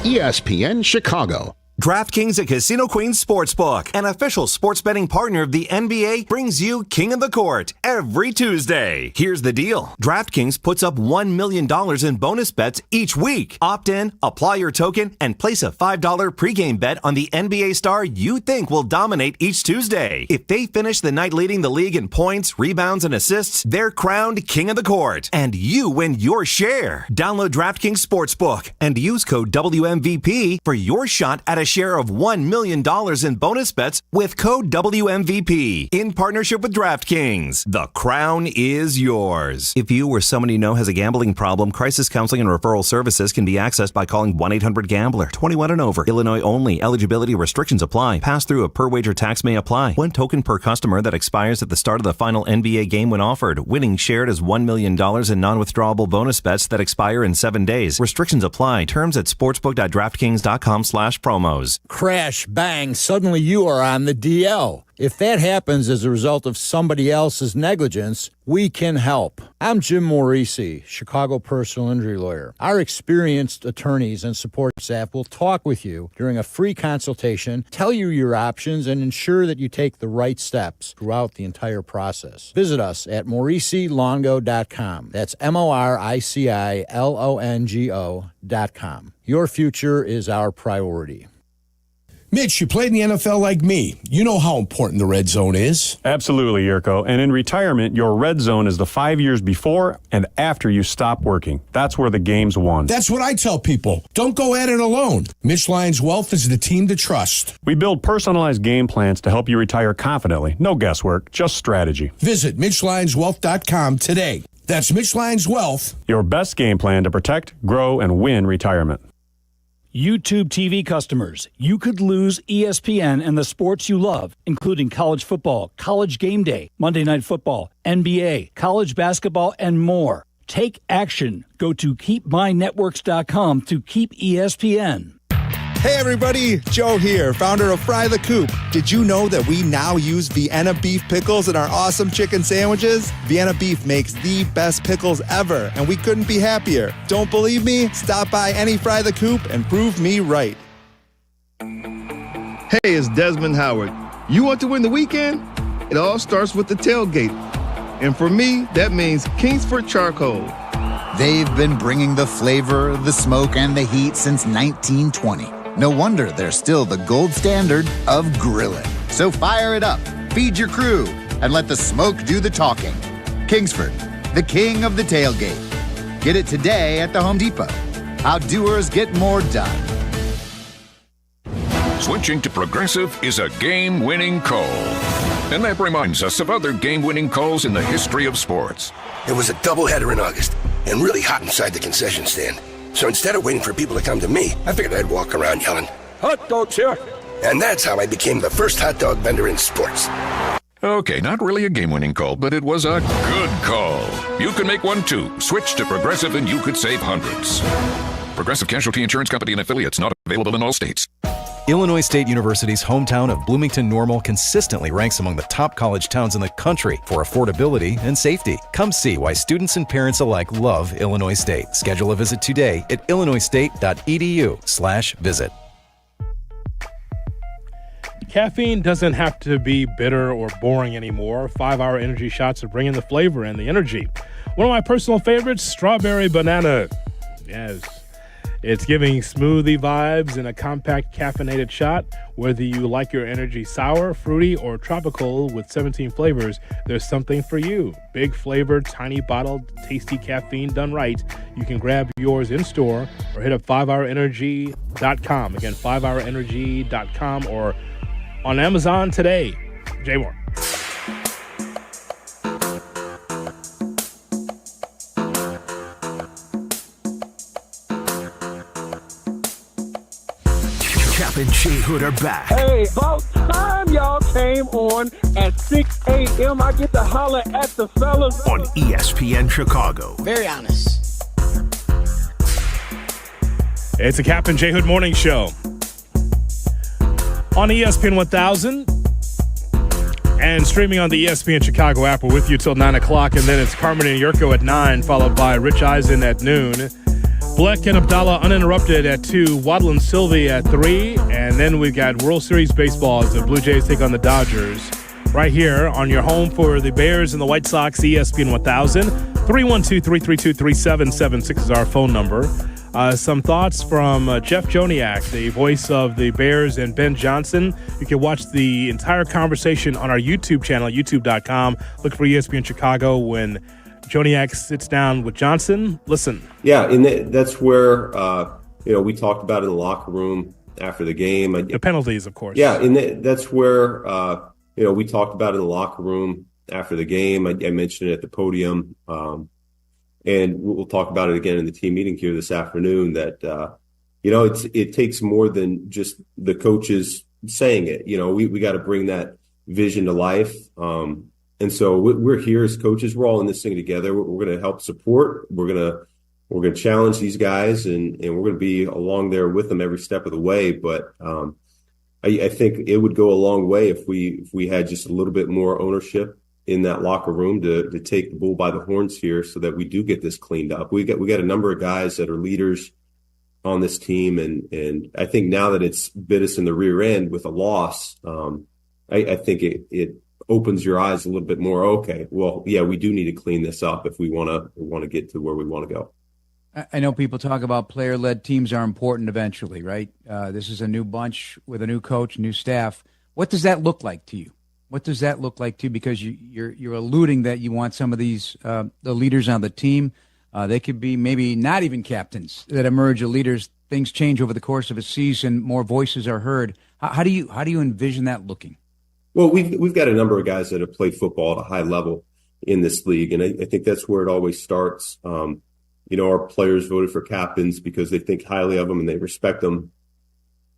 ESPN Chicago. DraftKings at Casino Queens Sportsbook, an official sports betting partner of the NBA, brings you King of the Court every Tuesday. Here's the deal. DraftKings puts up $1 million in bonus bets each week. Opt in, apply your token, and place a $5 pregame bet on the NBA star you think will dominate each Tuesday. If they finish the night leading the league in points, rebounds, and assists, they're crowned King of the Court, and you win your share. Download DraftKings Sportsbook and use code WMVP for your shot at a share of $1 million in bonus bets with code WMVP in partnership with DraftKings. The crown is yours. If you or someone you know has a gambling problem, crisis counseling and referral services can be accessed by calling 1-800-GAMBLER. 21 and over. Illinois only. Eligibility restrictions apply. Pass-through of per-wager tax may apply. 1 token per customer that expires at the start of the final NBA game when offered. Winning shared as $1 million in non-withdrawable bonus bets that expire in 7 days. Restrictions apply. Terms at sportsbook.draftkings.com/promos. Crash, bang, suddenly you are on the DL. If that happens as a result of somebody else's negligence, we can help. I'm Jim Morisi, Chicago personal injury lawyer. Our experienced attorneys and support staff will talk with you during a free consultation, tell you your options, and ensure that you take the right steps throughout the entire process. Visit us at MorisiLongo.com. That's MoriciLongo.com. Your future is our priority. Mitch, you played in the NFL like me. You know how important the red zone is. Absolutely, Yurko. And in retirement, your red zone is the 5 years before and after you stop working. That's where the game's won. That's what I tell people. Don't go at it alone. Mitch Lyons Wealth is the team to trust. We build personalized game plans to help you retire confidently. No guesswork, just strategy. Visit MitchLyonsWealth.com today. That's Mitch Lyons Wealth. Your best game plan to protect, grow, and win retirement. YouTube TV customers, you could lose ESPN and the sports you love, including college football, college game day, Monday Night Football, NBA, college basketball, and more. Take action. Go to keepmynetworks.com to keep ESPN. Hey everybody, Joe here, founder of Fry the Coop. Did you know that we now use Vienna beef pickles in our awesome chicken sandwiches? Vienna beef makes the best pickles ever, and we couldn't be happier. Don't believe me? Stop by any Fry the Coop and prove me right. Hey, it's Desmond Howard. You want to win the weekend? It all starts with the tailgate. And for me, that means Kingsford Charcoal. They've been bringing the flavor, the smoke, and the heat since 1920. No wonder they're still the gold standard of grilling. So fire it up, feed your crew, and let the smoke do the talking. Kingsford, the king of the tailgate. Get it today at the Home Depot. How doers get more done. Switching to Progressive is a game-winning call. And that reminds us of other game-winning calls in the history of sports. It was a doubleheader in August and really hot inside the concession stand. So instead of waiting for people to come to me, I figured I'd walk around yelling, "Hot dogs here!" And that's how I became the first hot dog vendor in sports. Okay, not really a game-winning call, but it was a good call. You can make one too. Switch to Progressive and you could save hundreds. Progressive Casualty Insurance Company and affiliates, not available in all states. Illinois State University's hometown of Bloomington-Normal consistently ranks among the top college towns in the country for affordability and safety. Come see why students and parents alike love Illinois State. Schedule a visit today at illinoisstate.edu/visit. Caffeine doesn't have to be bitter or boring anymore. 5-hour energy shots are bringing the flavor and the energy. One of my personal favorites, strawberry banana. Yes. It's giving smoothie vibes in a compact caffeinated shot. Whether you like your energy sour, fruity, or tropical with 17 flavors, there's something for you. Big flavor, tiny bottled, tasty caffeine done right. You can grab yours in store or hit up 5hourenergy.com. Again, 5hourenergy.com or on Amazon today. Jay Moore. Kap and J Hood are back. Hey, about time y'all came on at 6 a.m. I get to holler at the fellas. On ESPN Chicago. Very honest. It's a Kap and J Hood morning show on ESPN 1000 and streaming on the ESPN Chicago app. We're with you till 9 o'clock, and then it's Carmen and Jurko at 9, followed by Rich Eisen at noon. Bleck Abdalla uninterrupted at 2, Waddle Silvy at 3, and then we've got World Series baseball as the Blue Jays take on the Dodgers. Right here on your home for the Bears and the White Sox, ESPN 1000. 312-332-3776 is our phone number. Some thoughts from Jeff Joniak, the voice of the Bears, and Ben Johnson. You can watch the entire conversation on our YouTube channel, youtube.com. Look for ESPN Chicago when Joniak sits down with Johnson. Listen. Yeah, and that's where, we talked about in the locker room after the game. The penalties, of course. Yeah, and that's where, we talked about in the locker room after the game. I mentioned it at the podium. And we'll talk about it again in the team meeting here this afternoon that, it takes more than just the coaches saying it. We got to bring that vision to life. And so we're here as coaches. We're all in this thing together. We're going to help support. We're going to challenge these guys, and we're going to be along there with them every step of the way. But I think it would go a long way if we had just a little bit more ownership in that locker room to take the bull by the horns here, so that we do get this cleaned up. We got a number of guys that are leaders on this team, and I think now that it's bit us in the rear end with a loss, I think it opens your eyes a little bit more. Okay, well, yeah, we do need to clean this up if we want to get to where we want to go. I know people talk about player-led teams are important eventually, right? This is a new bunch with a new coach, new staff. What does that look like to you? What does that look like to you? Because you're alluding that you want some of these the leaders on the team. They could be maybe not even captains that emerge as leaders. Things change over the course of a season. More voices are heard. How do you envision that looking? Well, we've got a number of guys that have played football at a high level in this league, and I think that's where it always starts. Our players voted for captains because they think highly of them and they respect them.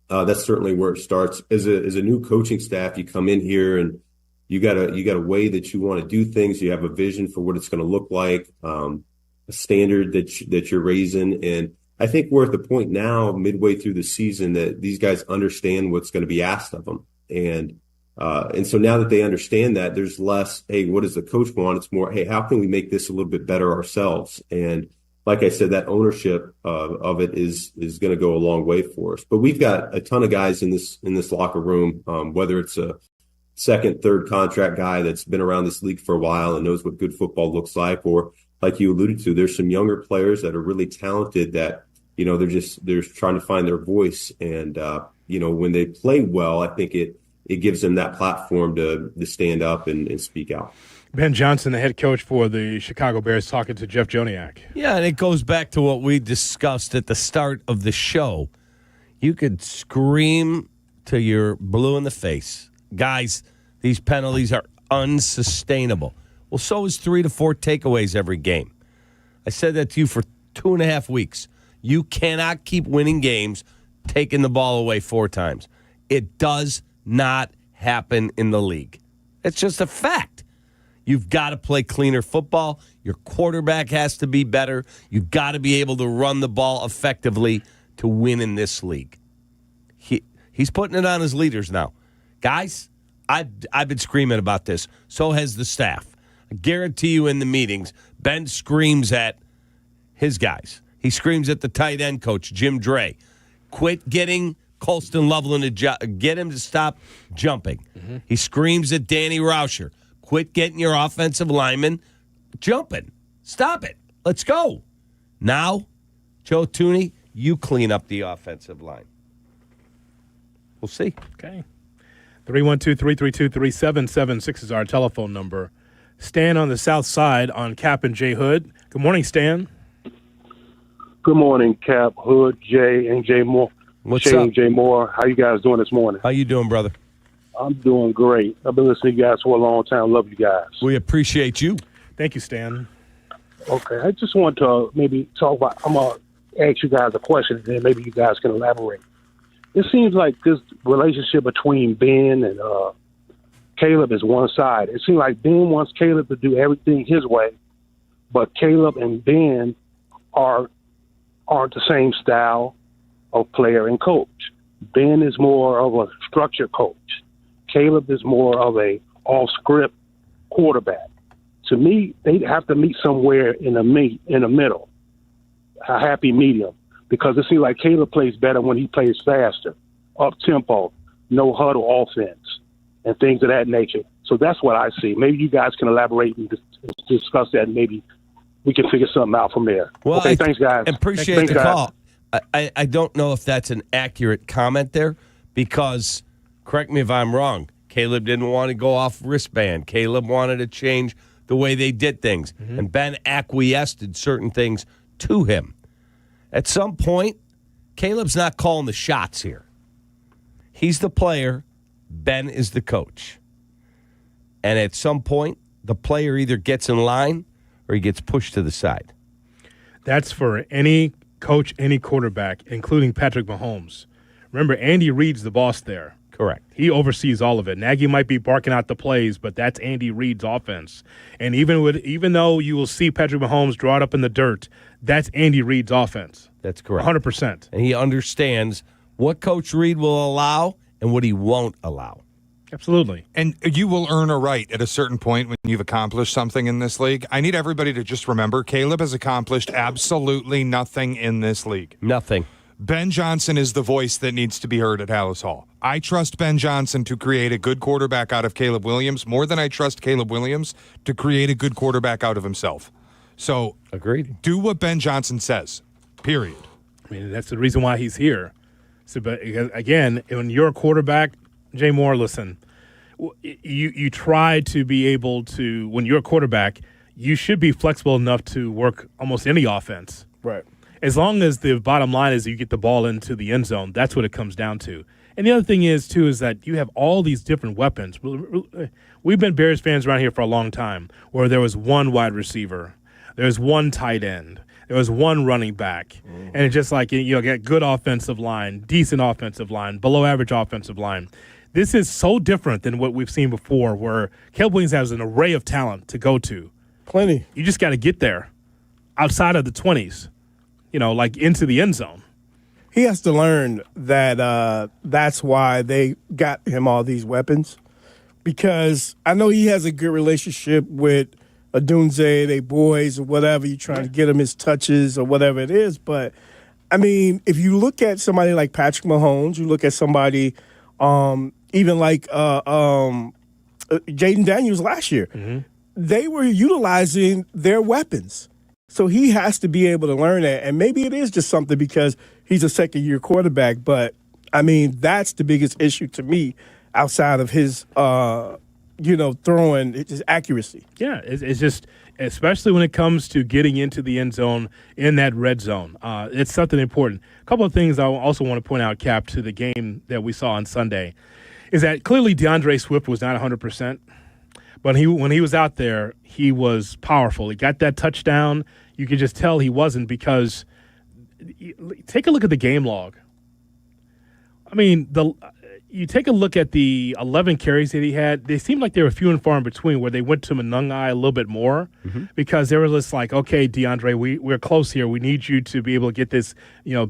That's certainly where it starts. As a new coaching staff, you come in here and you got a way that you want to do things. You have a vision for what it's going to look like, a standard that you're raising. And I think we're at the point now, midway through the season, that these guys understand what's going to be asked of them. And so now that they understand that, there's less, hey, what does the coach want? It's more, hey, how can we make this a little bit better ourselves? And like I said, that ownership of it is going to go a long way for us. But we've got a ton of guys in this locker room, whether it's a second, third contract guy that's been around this league for a while and knows what good football looks like, or like you alluded to, there's some younger players that are really talented that, they're trying to find their voice. And, when they play well, I think it gives them that platform to stand up and speak out. Ben Johnson, the head coach for the Chicago Bears, talking to Jeff Joniak. Yeah, and it goes back to what we discussed at the start of the show. You could scream till you're blue in the face. Guys, these penalties are unsustainable. Well, so is 3 to 4 takeaways every game. I said that to you for 2.5 weeks. You cannot keep winning games taking the ball away 4 times. It does not happen in the league. It's just a fact. You've got to play cleaner football. Your quarterback has to be better. You've got to be able to run the ball effectively to win in this league. He's putting it on his leaders now. Guys, I've been screaming about this. So has the staff. I guarantee you in the meetings, Ben screams at his guys. He screams at the tight end coach, Jim Dre. Quit getting Colston Loveland to get him to stop jumping. Mm-hmm. He screams at Danny Rauscher. Quit getting your offensive lineman jumping. Stop it. Let's go. Now, Joe Thuney, You clean up the offensive line. We'll see. Okay. 312-332-3776 is our telephone number. Stan on the south side on Kap and J Hood. Good morning, Stan. Good morning, Kap, Hood, Jay, and Jay Moore. What's Jay up? and Jay Moore. How you guys doing this morning? How you doing, brother? I'm doing great. I've been listening to you guys for a long time. Love you guys. We appreciate you. Thank you, Stan. Okay, I just want to maybe talk about, I'm going to ask you guys a question, and then maybe you guys can elaborate. It seems like this relationship between Ben and Caleb is one side. It seems like Ben wants Caleb to do everything his way, but Caleb and Ben aren't the same style of player and coach. Ben is more of a structured coach. Caleb is more of a off-script quarterback. To me, they have to meet somewhere in the middle, a happy medium, because it seems like Caleb plays better when he plays faster, up-tempo, no huddle offense, and things of that nature. So that's what I see. Maybe you guys can elaborate and discuss that, and maybe we can figure something out from there. Well, okay, thanks, guys. Appreciate thanks, the guys. call. I don't know if that's an accurate comment there because, correct me if I'm wrong, Caleb didn't want to go off wristband. Caleb wanted to change the way they did things. And Ben acquiesced in certain things to him. At some point, Caleb's not calling the shots here. He's the player. Ben is the coach. And at some point, the player either gets in line or he gets pushed to the side. That's for any coach, any quarterback, including Patrick Mahomes. Remember, Andy Reid's the boss there. Correct. He oversees all of it. Nagy might be barking out the plays, but that's Andy Reid's offense. And even though you will see Patrick Mahomes draw it up in the dirt, that's Andy Reid's offense. That's correct. 100%. And he understands what Coach Reid will allow and what he won't allow. Absolutely. And you will earn a right at a certain point when you've accomplished something in this league. I need everybody to just remember, Caleb has accomplished absolutely nothing in this league. Nothing. Ben Johnson is the voice that needs to be heard at Hallis Hall. I trust Ben Johnson to create a good quarterback out of Caleb Williams more than I trust Caleb Williams to create a good quarterback out of himself. So, agreed. Do what Ben Johnson says, period. I mean, that's the reason why he's here. So, but again, when you're a quarterback, Jay Moore, listen, you try to be able to, when you're a quarterback, you should be flexible enough to work almost any offense. Right. As long as the bottom line is you get the ball into the end zone, that's what it comes down to. And the other thing is, too, is that you have all these different weapons. We've been Bears fans around here for a long time where there was one wide receiver, there was one tight end, there was one running back. And it's just like, get good offensive line, decent offensive line, below average offensive line. This is so different than what we've seen before where Caleb Williams has an array of talent to go to. Plenty. You just got to get there outside of the 20s. Like into the end zone. He has to learn that that's why they got him all these weapons, because I know he has a good relationship with Adunze, they boys or whatever. You're trying to get him his touches or whatever it is. But, I mean, if you look at somebody like Patrick Mahomes, you look at somebody even like Jaden Daniels last year, they were utilizing their weapons. So he has to be able to learn that. And maybe it is just something because he's a second-year quarterback. But, I mean, that's the biggest issue to me outside of his, throwing, his accuracy. Yeah, it's just, especially when it comes to getting into the end zone in that red zone. It's something important. A couple of things I also want to point out, Cap, to the game that we saw on Sunday is that clearly DeAndre Swift was not 100%. But when he was out there, he was powerful. He got that touchdown. You could just tell he wasn't because take a look at the game log. I mean, you take a look at the 11 carries that he had. They seemed like they were few and far in between where they went to Manungai a little bit more because they were just like, okay, DeAndre, we're close here. We need you to be able to get this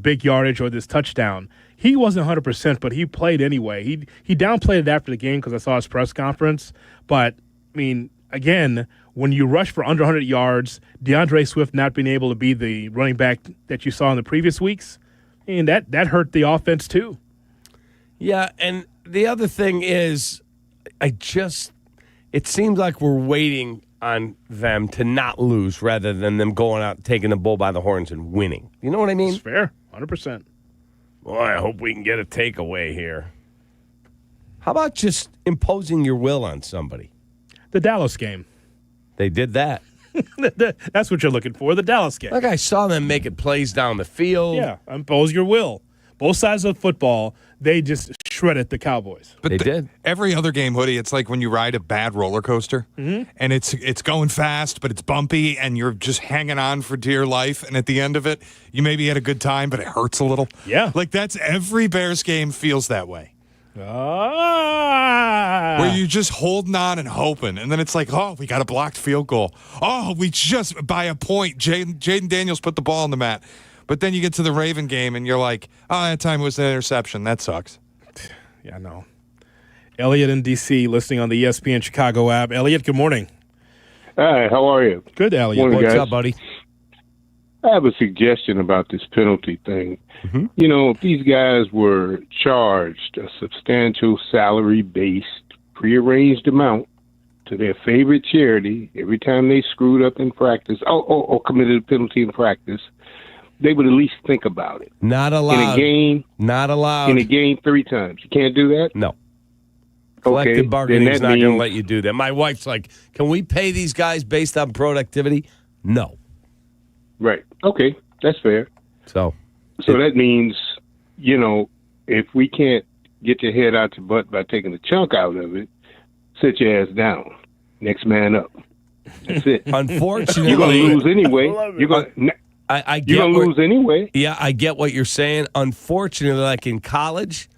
big yardage or this touchdown. He wasn't 100%, but he played anyway. He downplayed it after the game because I saw his press conference. But, I mean, again, when you rush for under 100 yards, DeAndre Swift not being able to be the running back that you saw in the previous weeks, and that hurt the offense too. Yeah, and the other thing is it seems like we're waiting on them to not lose rather than them going out and taking the bull by the horns and winning. You know what I mean? It's fair. 100%. Boy, I hope we can get a takeaway here. How about just imposing your will on somebody? The Dallas game. They did that. That's what you're looking for, the Dallas game. Like I saw them making plays down the field. Yeah, impose your will. Both sides of football, they just shredded the Cowboys. But they did. Every other game, Hoodie, it's like when you ride a bad roller coaster, and it's going fast, but it's bumpy, and you're just hanging on for dear life. And at the end of it, you maybe had a good time, but it hurts a little. Yeah. Like that's every Bears game feels that way. Where you're just holding on and hoping. And then it's like, oh, we got a blocked field goal. Oh, we just, by a point, Jaden Daniels put the ball on the mat. But then you get to the Raven game, and you're like, oh, that time it was an interception. That sucks. Yeah, I know. Elliot in D.C. listening on the ESPN Chicago app. Elliot, good morning. Hi, how are you? Good, Elliot. Morning, What's guys. up, buddy? I have a suggestion about this penalty thing. You know, if these guys were charged a substantial salary-based, prearranged amount to their favorite charity every time they screwed up in practice or committed a penalty in practice, they would at least think about it. Not allowed. In a game. Not allowed. In a game 3 times. You can't do that? No. Collective bargaining then is that not going to means- let you do that. My wife's like, can we pay these guys based on productivity? No. Right. Okay. That's fair. So that means, you know, if we can't get your head out your butt by taking the chunk out of it, sit your ass down. Next man up. That's it. Unfortunately, you're going to lose anyway. You're going I get you're going to what- lose anyway. Yeah, I get what you're saying. Unfortunately, like in college,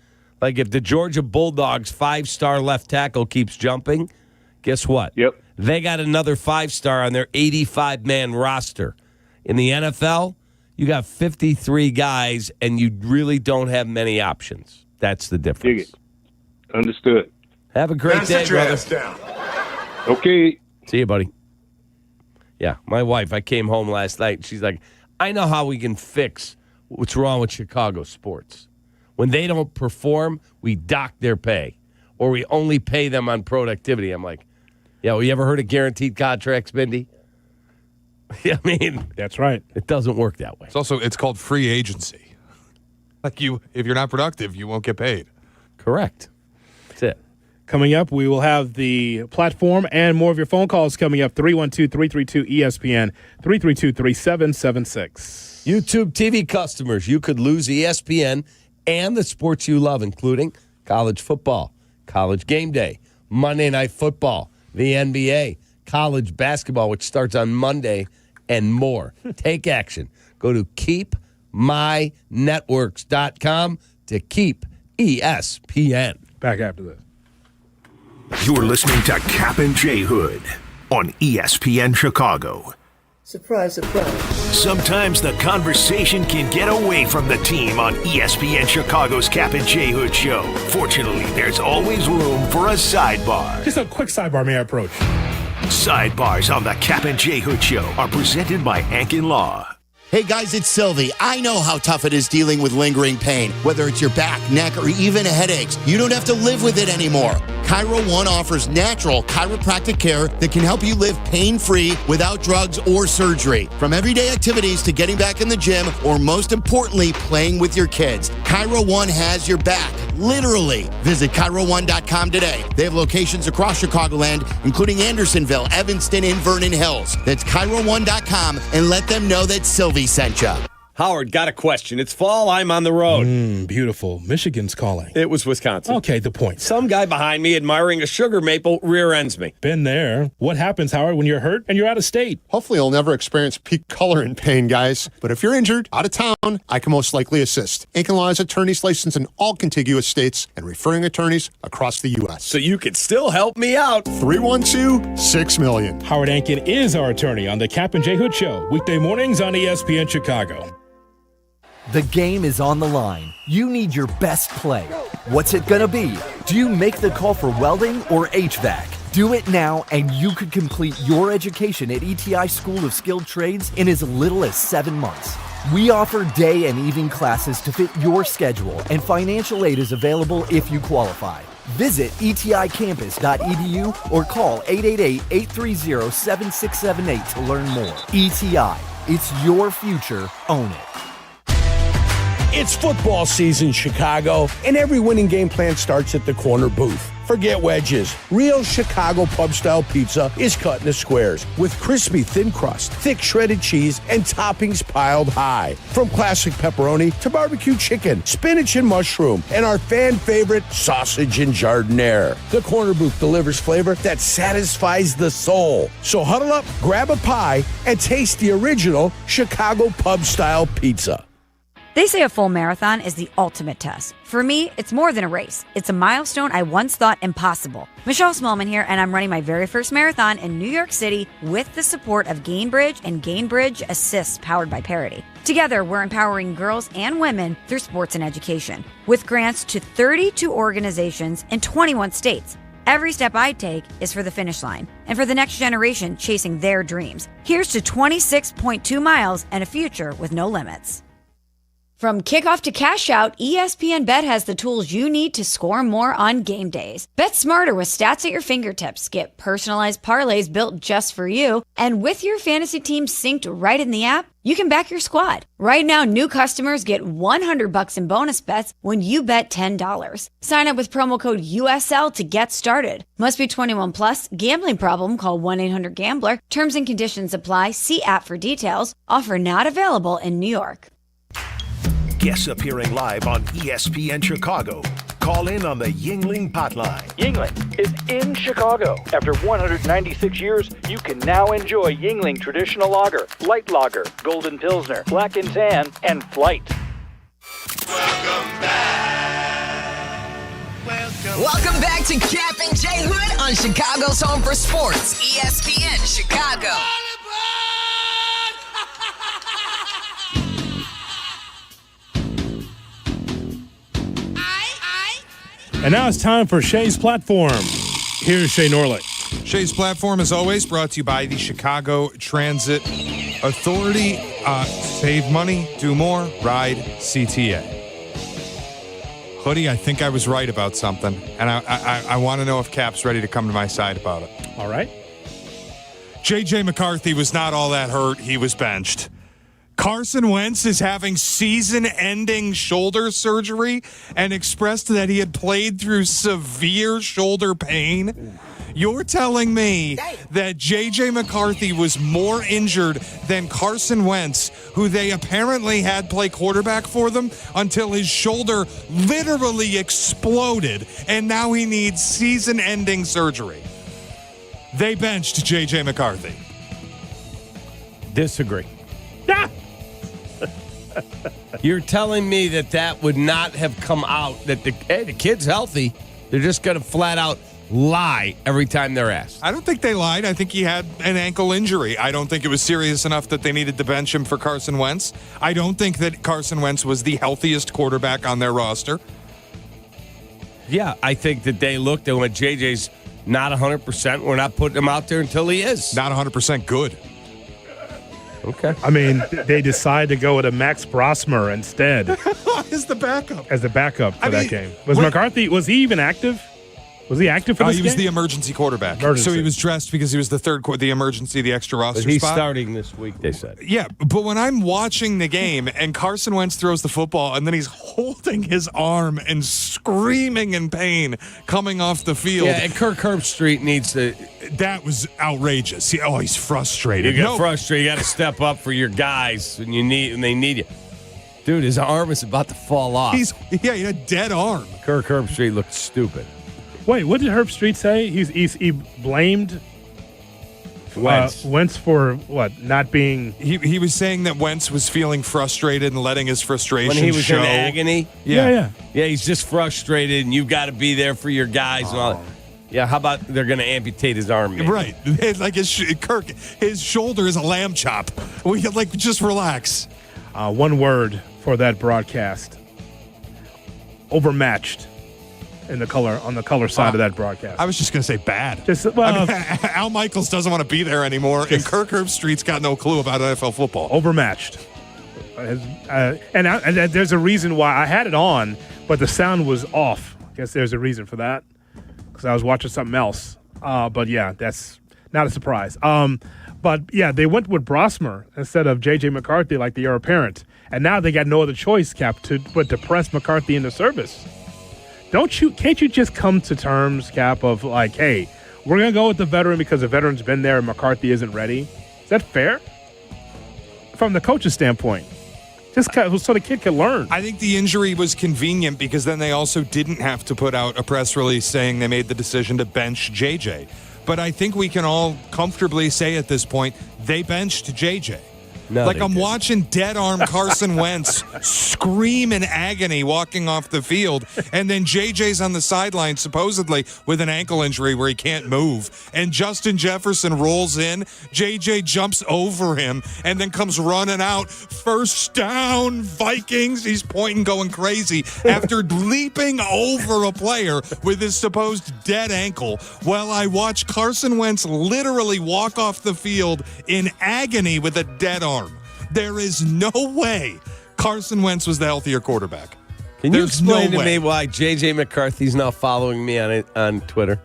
like if the Georgia Bulldogs 5-star left tackle keeps jumping, guess what? Yep. They got another 5-star on their 85-man roster. In the NFL, you got 53 guys, and you really don't have many options. That's the difference. Dig it. Understood. Have a great day, brother. Okay. See you, buddy. Yeah, my wife, I came home last night, and she's like, I know how we can fix what's wrong with Chicago sports. When they don't perform, we dock their pay, or we only pay them on productivity. I'm like, yeah, well, you ever heard of guaranteed contracts, Mindy? I mean, that's right. It doesn't work that way. It's called free agency. Like if you're not productive, you won't get paid. Correct. That's it. Coming up, we will have the platform and more of your phone calls coming up. 312-332-ESPN, 332-3776. YouTube TV customers, you could lose ESPN and the sports you love, including college football, college game day, Monday Night Football, the NBA, college basketball, which starts on Monday, and more. Take action. Go to keepmynetworks.com to keep ESPN. Back after this. You're listening to Kap and J Hood on ESPN Chicago. Surprise, surprise. Sometimes the conversation can get away from the team on ESPN Chicago's Kap and J Hood show. Fortunately, there's always room for a sidebar. Just a quick sidebar, may I approach? Sidebars on the Kap and J Hood show are presented by Ankin Law. Hey guys, it's Silvy. I know how tough it is dealing with lingering pain, whether it's your back, neck, or even headaches. You don't have to live with it anymore. Chiro One offers natural chiropractic care that can help you live pain-free without drugs or surgery. From everyday activities to getting back in the gym, or most importantly, playing with your kids. Chiro One has your back, literally. Visit ChiroOne.com today. They have locations across Chicagoland, including Andersonville, Evanston, and Vernon Hills. That's ChiroOne.com, and let them know that Silvy sent you. Howard, got a question. It's fall. I'm on the road. Beautiful. Michigan's calling. It was Wisconsin. Okay, the point. Some guy behind me admiring a sugar maple rear ends me. Been there. What happens, Howard, when you're hurt and you're out of state? Hopefully you'll never experience peak color and pain, guys. But if you're injured, out of town, I can most likely assist. Ankin Law has attorneys licensed in all contiguous states and referring attorneys across the U.S. So you could still help me out. 312-6-million. Howard Ankin is our attorney on the Kap and J Hood Show, weekday mornings on ESPN Chicago. The game is on the line. You need your best play. What's it gonna be? Do you make the call for welding or HVAC? Do it now and you could complete your education at ETI School of Skilled Trades in as little as 7 months. We offer day and evening classes to fit your schedule, and financial aid is available if you qualify. Visit eticampus.edu or call 888-830-7678 to learn more. ETI, it's your future. Own it. It's football season, Chicago, and every winning game plan starts at the corner booth. Forget wedges. Real Chicago pub-style pizza is cut into squares with crispy thin crust, thick shredded cheese, and toppings piled high. From classic pepperoni to barbecue chicken, spinach and mushroom, and our fan favorite sausage and jardiniere. The corner booth delivers flavor that satisfies the soul. So huddle up, grab a pie, and taste the original Chicago pub-style pizza. They say a full marathon is the ultimate test. For me, it's more than a race. It's a milestone I once thought impossible. Michelle Smallman here, and I'm running my very first marathon in New York City with the support of Gainbridge and Gainbridge Assist, powered by Parity. Together, we're empowering girls and women through sports and education, with grants to 32 organizations in 21 states. Every step I take is for the finish line and for the next generation chasing their dreams. Here's to 26.2 miles and a future with no limits. From kickoff to cash out, ESPN Bet has the tools you need to score more on game days. Bet smarter with stats at your fingertips. Get personalized parlays built just for you. And with your fantasy team synced right in the app, you can back your squad. Right now, new customers get $100 in bonus bets when you bet $10. Sign up with promo code USL to get started. Must be 21 plus. Gambling problem? Call 1-800-GAMBLER. Terms and conditions apply. See app for details. Offer not available in New York. Guests appearing live on ESPN Chicago. Call in on the Yuengling hotline. Yuengling is in Chicago. After 196 years, you can now enjoy Yuengling Traditional Lager, Light Lager, Golden Pilsner, Black and Tan, and Flight. Welcome back to Kap and J Hood on Chicago's Home for Sports, ESPN Chicago. And now it's time for Shay's Platform. Here's Shay Norlick. Shay's Platform, as always, brought to you by the Chicago Transit Authority. Save money, do more, ride CTA. Hoodie, I think I was right about something, and I want to know if Cap's ready to come to my side about it. All right. J.J. McCarthy was not all that hurt. He was benched. Carson Wentz is having season-ending shoulder surgery and expressed that he had played through severe shoulder pain. You're telling me that J.J. McCarthy was more injured than Carson Wentz, who they apparently had play quarterback for them until his shoulder literally exploded, and now he needs season-ending surgery. They benched J.J. McCarthy. Disagree. You're telling me that would not have come out, that the kid's healthy. They're just going to flat out lie every time they're asked. I don't think they lied. I think he had an ankle injury. I don't think it was serious enough that they needed to bench him for Carson Wentz. I don't think that Carson Wentz was the healthiest quarterback on their roster. Yeah, I think that they looked and went, JJ's not 100%. We're not putting him out there until he is. Not 100% good. Okay. I mean, they decided to go with a Max Brosmer instead. As the backup. As the backup for that game. McCarthy, was he even active? Was he active for this game? He was the emergency quarterback. So he was dressed because he was the the extra roster but he's spot. Starting this week, they said. Yeah, but when I'm watching the game and Carson Wentz throws the football and then he's holding his arm and screaming in pain coming off the field. Yeah, and Kirk Herbstreit needs to. That was outrageous. He's frustrated. You get frustrated. You got to step up for your guys when they need you. Dude, his arm is about to fall off. He had a dead arm. Kirk Herbstreit looked stupid. Wait, what did Herbstreit say? He blamed Wentz for what? Not being. He was saying that Wentz was feeling frustrated and letting his frustration when he was show. in agony. Yeah. He's just frustrated, and you've got to be there for your guys. And all that. Yeah, how about they're going to amputate his arm? Maybe? Right, like his shoulder is a lamb chop. Just relax. One word for that broadcast: overmatched. On the color side of that broadcast. I was just going to say bad. Al Michaels doesn't want to be there anymore, and Kirk Herbstreit's got no clue about NFL football. Overmatched. And there's a reason why I had it on, but the sound was off. I guess there's a reason for that, because I was watching something else. But yeah, that's not a surprise. But, yeah, they went with Brosmer instead of J.J. McCarthy like the heir apparent. And now they got no other choice, Cap, but to press McCarthy into service. Can't you just come to terms, Cap, of like, hey, we're going to go with the veteran because the veteran's been there and McCarthy isn't ready? Is that fair? From the coach's standpoint. Just so the kid can learn. I think the injury was convenient because then they also didn't have to put out a press release saying they made the decision to bench JJ. But I think we can all comfortably say at this point, they benched JJ. No, like I'm watching dead arm Carson Wentz scream in agony walking off the field, and then JJ's on the sideline supposedly with an ankle injury where he can't move, and Justin Jefferson rolls in, JJ jumps over him, and then comes running out. First down, Vikings. He's pointing, going crazy after leaping over a player with his supposed dead ankle while I watch Carson Wentz literally walk off the field in agony with a dead arm. There is no way Carson Wentz was the healthier quarterback. Can you explain to me why J.J. McCarthy's now following me on Twitter?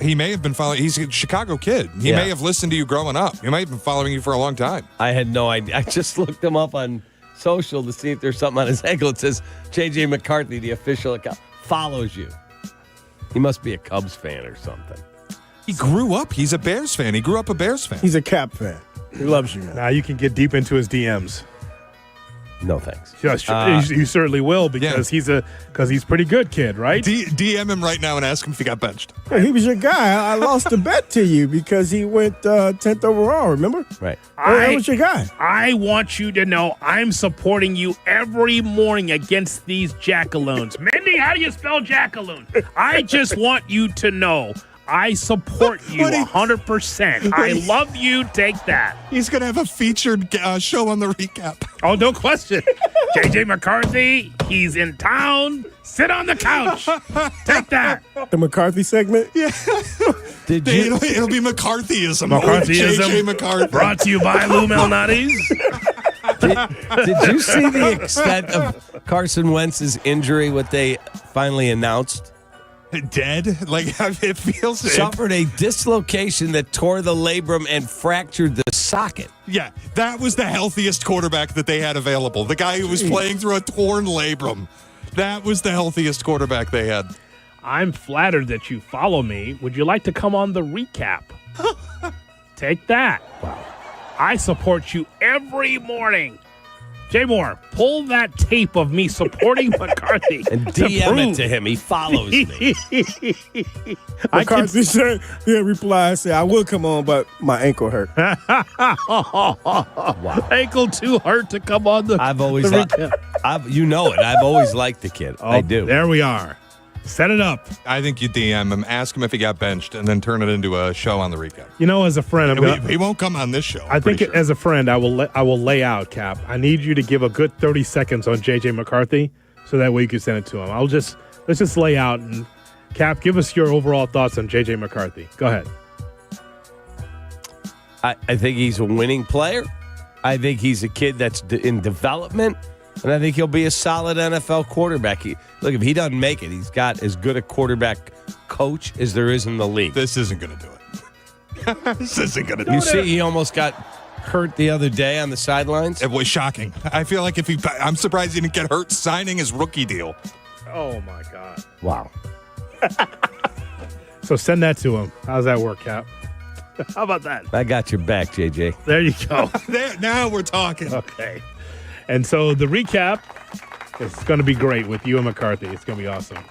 He may have been following. He's a Chicago kid. He may have listened to you growing up. He might have been following you for a long time. I had no idea. I just looked him up on social to see if there's something on his ankle. It says J.J. McCarthy, the official account, follows you. He must be a Cubs fan or something. He grew up. He's a Bears fan. He grew up a Bears fan. He's a Cap fan. He loves you, man. Now you can get deep into his DMs. No thanks. Yes, you certainly will because he's pretty good kid, right? DM him right now and ask him if he got benched. Yeah, he was your guy. I lost a bet to you because he went 10th overall, remember? Right. That was your guy. I want you to know I'm supporting you every morning against these jackaloons. Mindy, how do you spell jackaloon? I just want you to know I support you 100%. I love you. Take that. He's going to have a featured show on the recap. Oh, no question. J.J. McCarthy, he's in town. Sit on the couch. Take that. The McCarthy segment? Yeah. It'll be McCarthyism. McCarthyism. J.J. McCarthy. Brought to you by Lou Malnati's. Did you see the extent of Carson Wentz's injury, what they finally announced? Dead? Like, it feels... Suffered a dislocation that tore the labrum and fractured the socket. Yeah, that was the healthiest quarterback that they had available. The guy who was playing through a torn labrum. That was the healthiest quarterback they had. I'm flattered that you follow me. Would you like to come on the recap? Take that. Wow. I support you every morning. Jay Moore, pull that tape of me supporting McCarthy. And DM it to him. He follows me. McCarthy said, he'll reply, say, I will come on, but my ankle hurt. Wow. Ankle too hurt to come on the I've always you know it. I've always liked the kid. Oh, I do. There we are. Set it up. I think you DM him, ask him if he got benched, and then turn it into a show on the recap. You know, as a friend, he won't come on this show. I think as a friend, I will lay out, Cap. I need you to give a good 30 seconds on J.J. McCarthy, so that way you can send it to him. Let's just lay out and Cap, give us your overall thoughts on J.J. McCarthy. Go ahead. I think he's a winning player. I think he's a kid that's in development. And I think he'll be a solid NFL quarterback. Look, if he doesn't make it, he's got as good a quarterback coach as there is in the league. This isn't going to do it. This isn't going to do it. You see, he almost got hurt the other day on the sidelines. It was shocking. I feel like I'm surprised he didn't get hurt signing his rookie deal. Oh, my God. Wow. So send that to him. How's that work, Cap? How about that? I got your back, JJ. There you go. Now we're talking. Okay. And so the recap is going to be great with you and McCarthy. It's going to be awesome.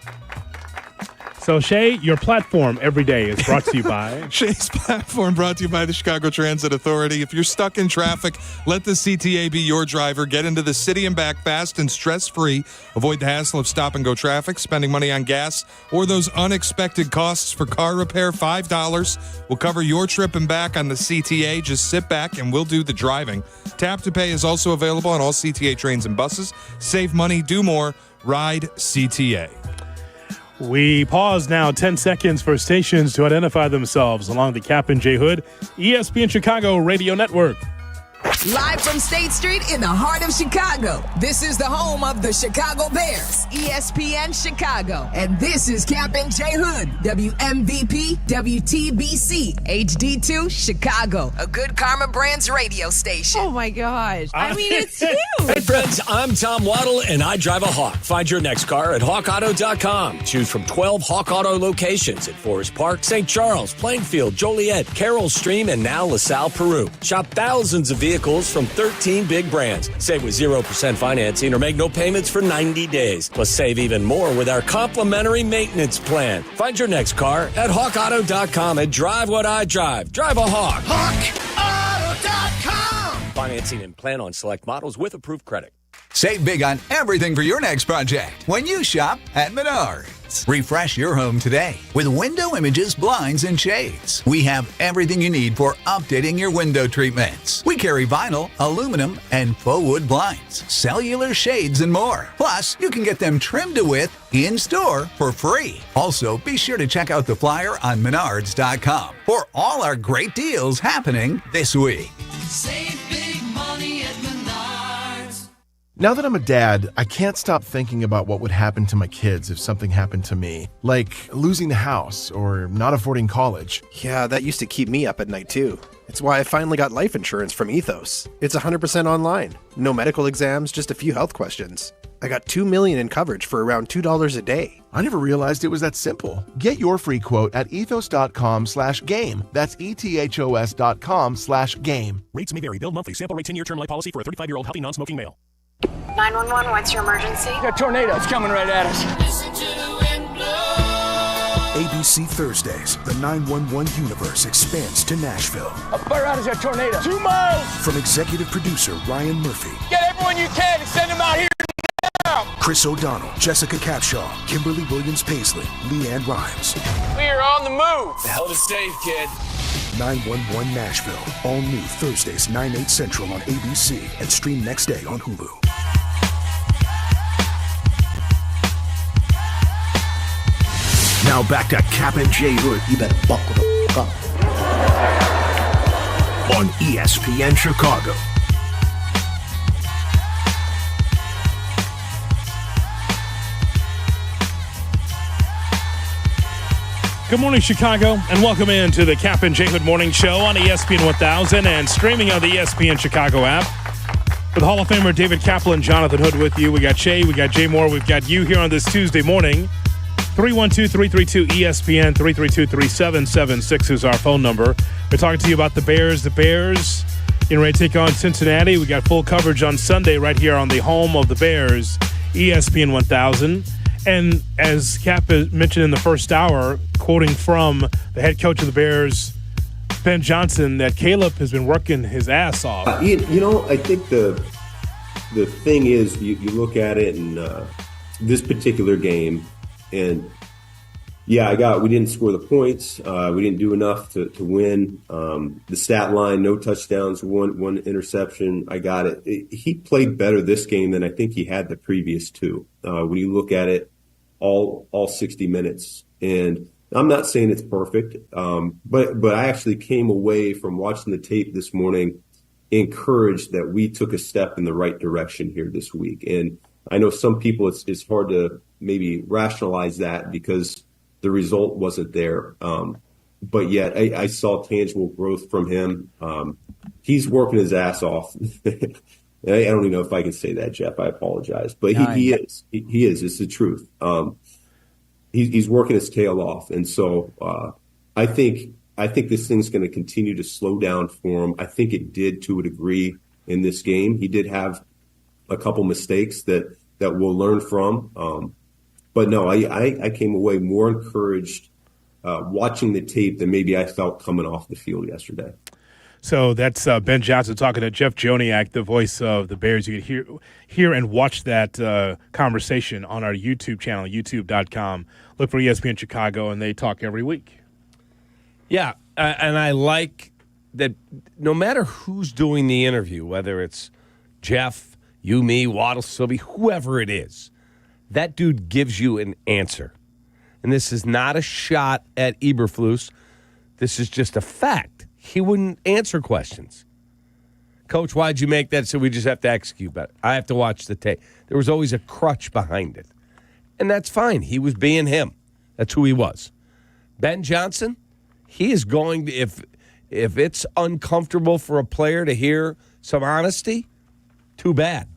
So, Shay, your platform every day is brought to you by... Shay's platform brought to you by the Chicago Transit Authority. If you're stuck in traffic, let the CTA be your driver. Get into the city and back fast and stress-free. Avoid the hassle of stop-and-go traffic, spending money on gas, or those unexpected costs for car repair. $5 will cover your trip and back on the CTA. Just sit back and we'll do the driving. Tap to Pay is also available on all CTA trains and buses. Save money, do more, ride CTA. We pause now 10 seconds for stations to identify themselves along the Kap J Hood ESPN Chicago Radio Network. Live from State Street in the heart of Chicago, this is the home of the Chicago Bears, ESPN Chicago. And this is Kap J Hood, WMVP, WTBC, HD2, Chicago, a good Karma Brands radio station. Oh my gosh. I mean, it's huge. Hey friends, I'm Tom Waddle and I drive a Hawk. Find your next car at hawkauto.com. Choose from 12 Hawk Auto locations at Forest Park, St. Charles, Plainfield, Joliet, Carroll Stream, and now LaSalle, Peru. Shop thousands of vehicles from 13 big brands. Save with 0% financing or make no payments for 90 days. Plus save even more with our complimentary maintenance plan. Find your next car at hawkauto.com and drive what I drive. Drive a Hawk. HawkAuto.com. Financing and plan on select models with approved credit. Save big on everything for your next project when you shop at Menards. Refresh your home today with window images, blinds, and shades. We have everything you need for updating your window treatments. We carry vinyl, aluminum, and faux wood blinds, cellular shades, and more. Plus, you can get them trimmed to width in-store for free. Also, be sure to check out the flyer on Menards.com for all our great deals happening this week. Save big money at Menards. Now that I'm a dad, I can't stop thinking about what would happen to my kids if something happened to me, like losing the house or not affording college. Yeah, that used to keep me up at night too. It's why I finally got life insurance from Ethos. It's 100% online. No medical exams, just a few health questions. I got $2 million in coverage for around $2 a day. I never realized it was that simple. Get your free quote at ethos.com/game. That's ethos.com/game. Rates may vary. Bill monthly. Sample rate 10-year term life policy for a 35-year-old healthy non-smoking male. 911, what's your emergency? A tornado. It's coming right at us. Listen to the wind blow. ABC Thursdays, the 911 universe expands to Nashville. How far out is that tornado? 2 miles. From executive producer Ryan Murphy. Get everyone you can and send them out here now. Chris O'Donnell, Jessica Capshaw, Kimberly Williams-Paisley, Leanne Rhymes. We are on the move. Held it safe, kid. 911 Nashville. All new Thursdays, 9/8 Central on ABC and stream next day on Hulu. Now back to Kap J Hood. You better buckle the f*** up. On ESPN Chicago. Good morning, Chicago, and welcome in to the Kap J Hood Morning Show on ESPN 1000 and streaming on the ESPN Chicago app. With Hall of Famer David Kaplan, Jonathan Hood with you. We got Shay, we got Jay Moore, we've got you here on this Tuesday morning. 312-332-ESPN, 332-3776 is our phone number. We're talking to you about the Bears. The Bears getting ready to take on Cincinnati. We got full coverage on Sunday right here on the home of the Bears, ESPN 1000. And as Kap mentioned in the first hour, quoting from the head coach of the Bears, Ben Johnson, that Caleb has been working his ass off. I think the thing is, you look at it in this particular game, and we didn't score the points. We didn't do enough to win. The stat line, no touchdowns, one interception. I got it. He played better this game than I think he had the previous two. When you look at it, all 60 minutes. And I'm not saying it's perfect, but I actually came away from watching the tape this morning encouraged that we took a step in the right direction here this week. And I know some people, it's hard to maybe rationalize that because the result wasn't there. But yet I saw tangible growth from him. He's working his ass off. I don't even know if I can say that, Jeff. I apologize. But he is. He is. It's the truth. He's working his tail off. And so I think this thing's going to continue to slow down for him. I think it did to a degree in this game. He did have a couple mistakes that we'll learn from. But no, I came away more encouraged watching the tape than maybe I felt coming off the field yesterday. So that's Ben Johnson talking to Jeff Joniak, the voice of the Bears. You can hear and watch that conversation on our YouTube channel, youtube.com. Look for ESPN Chicago, and they talk every week. Yeah, and I like that no matter who's doing the interview, whether it's Jeff, you, me, Waddle Silvy, whoever it is, that dude gives you an answer. And this is not a shot at Eberflus. This is just a fact. He wouldn't answer questions Coach, why'd you make that? So we just have to execute better. I have to watch the tape. There was always a crutch behind it. And that's fine. He was being him. That's who he was. Ben Johnson, he is going to, if it's uncomfortable for a player to hear some honesty, too bad.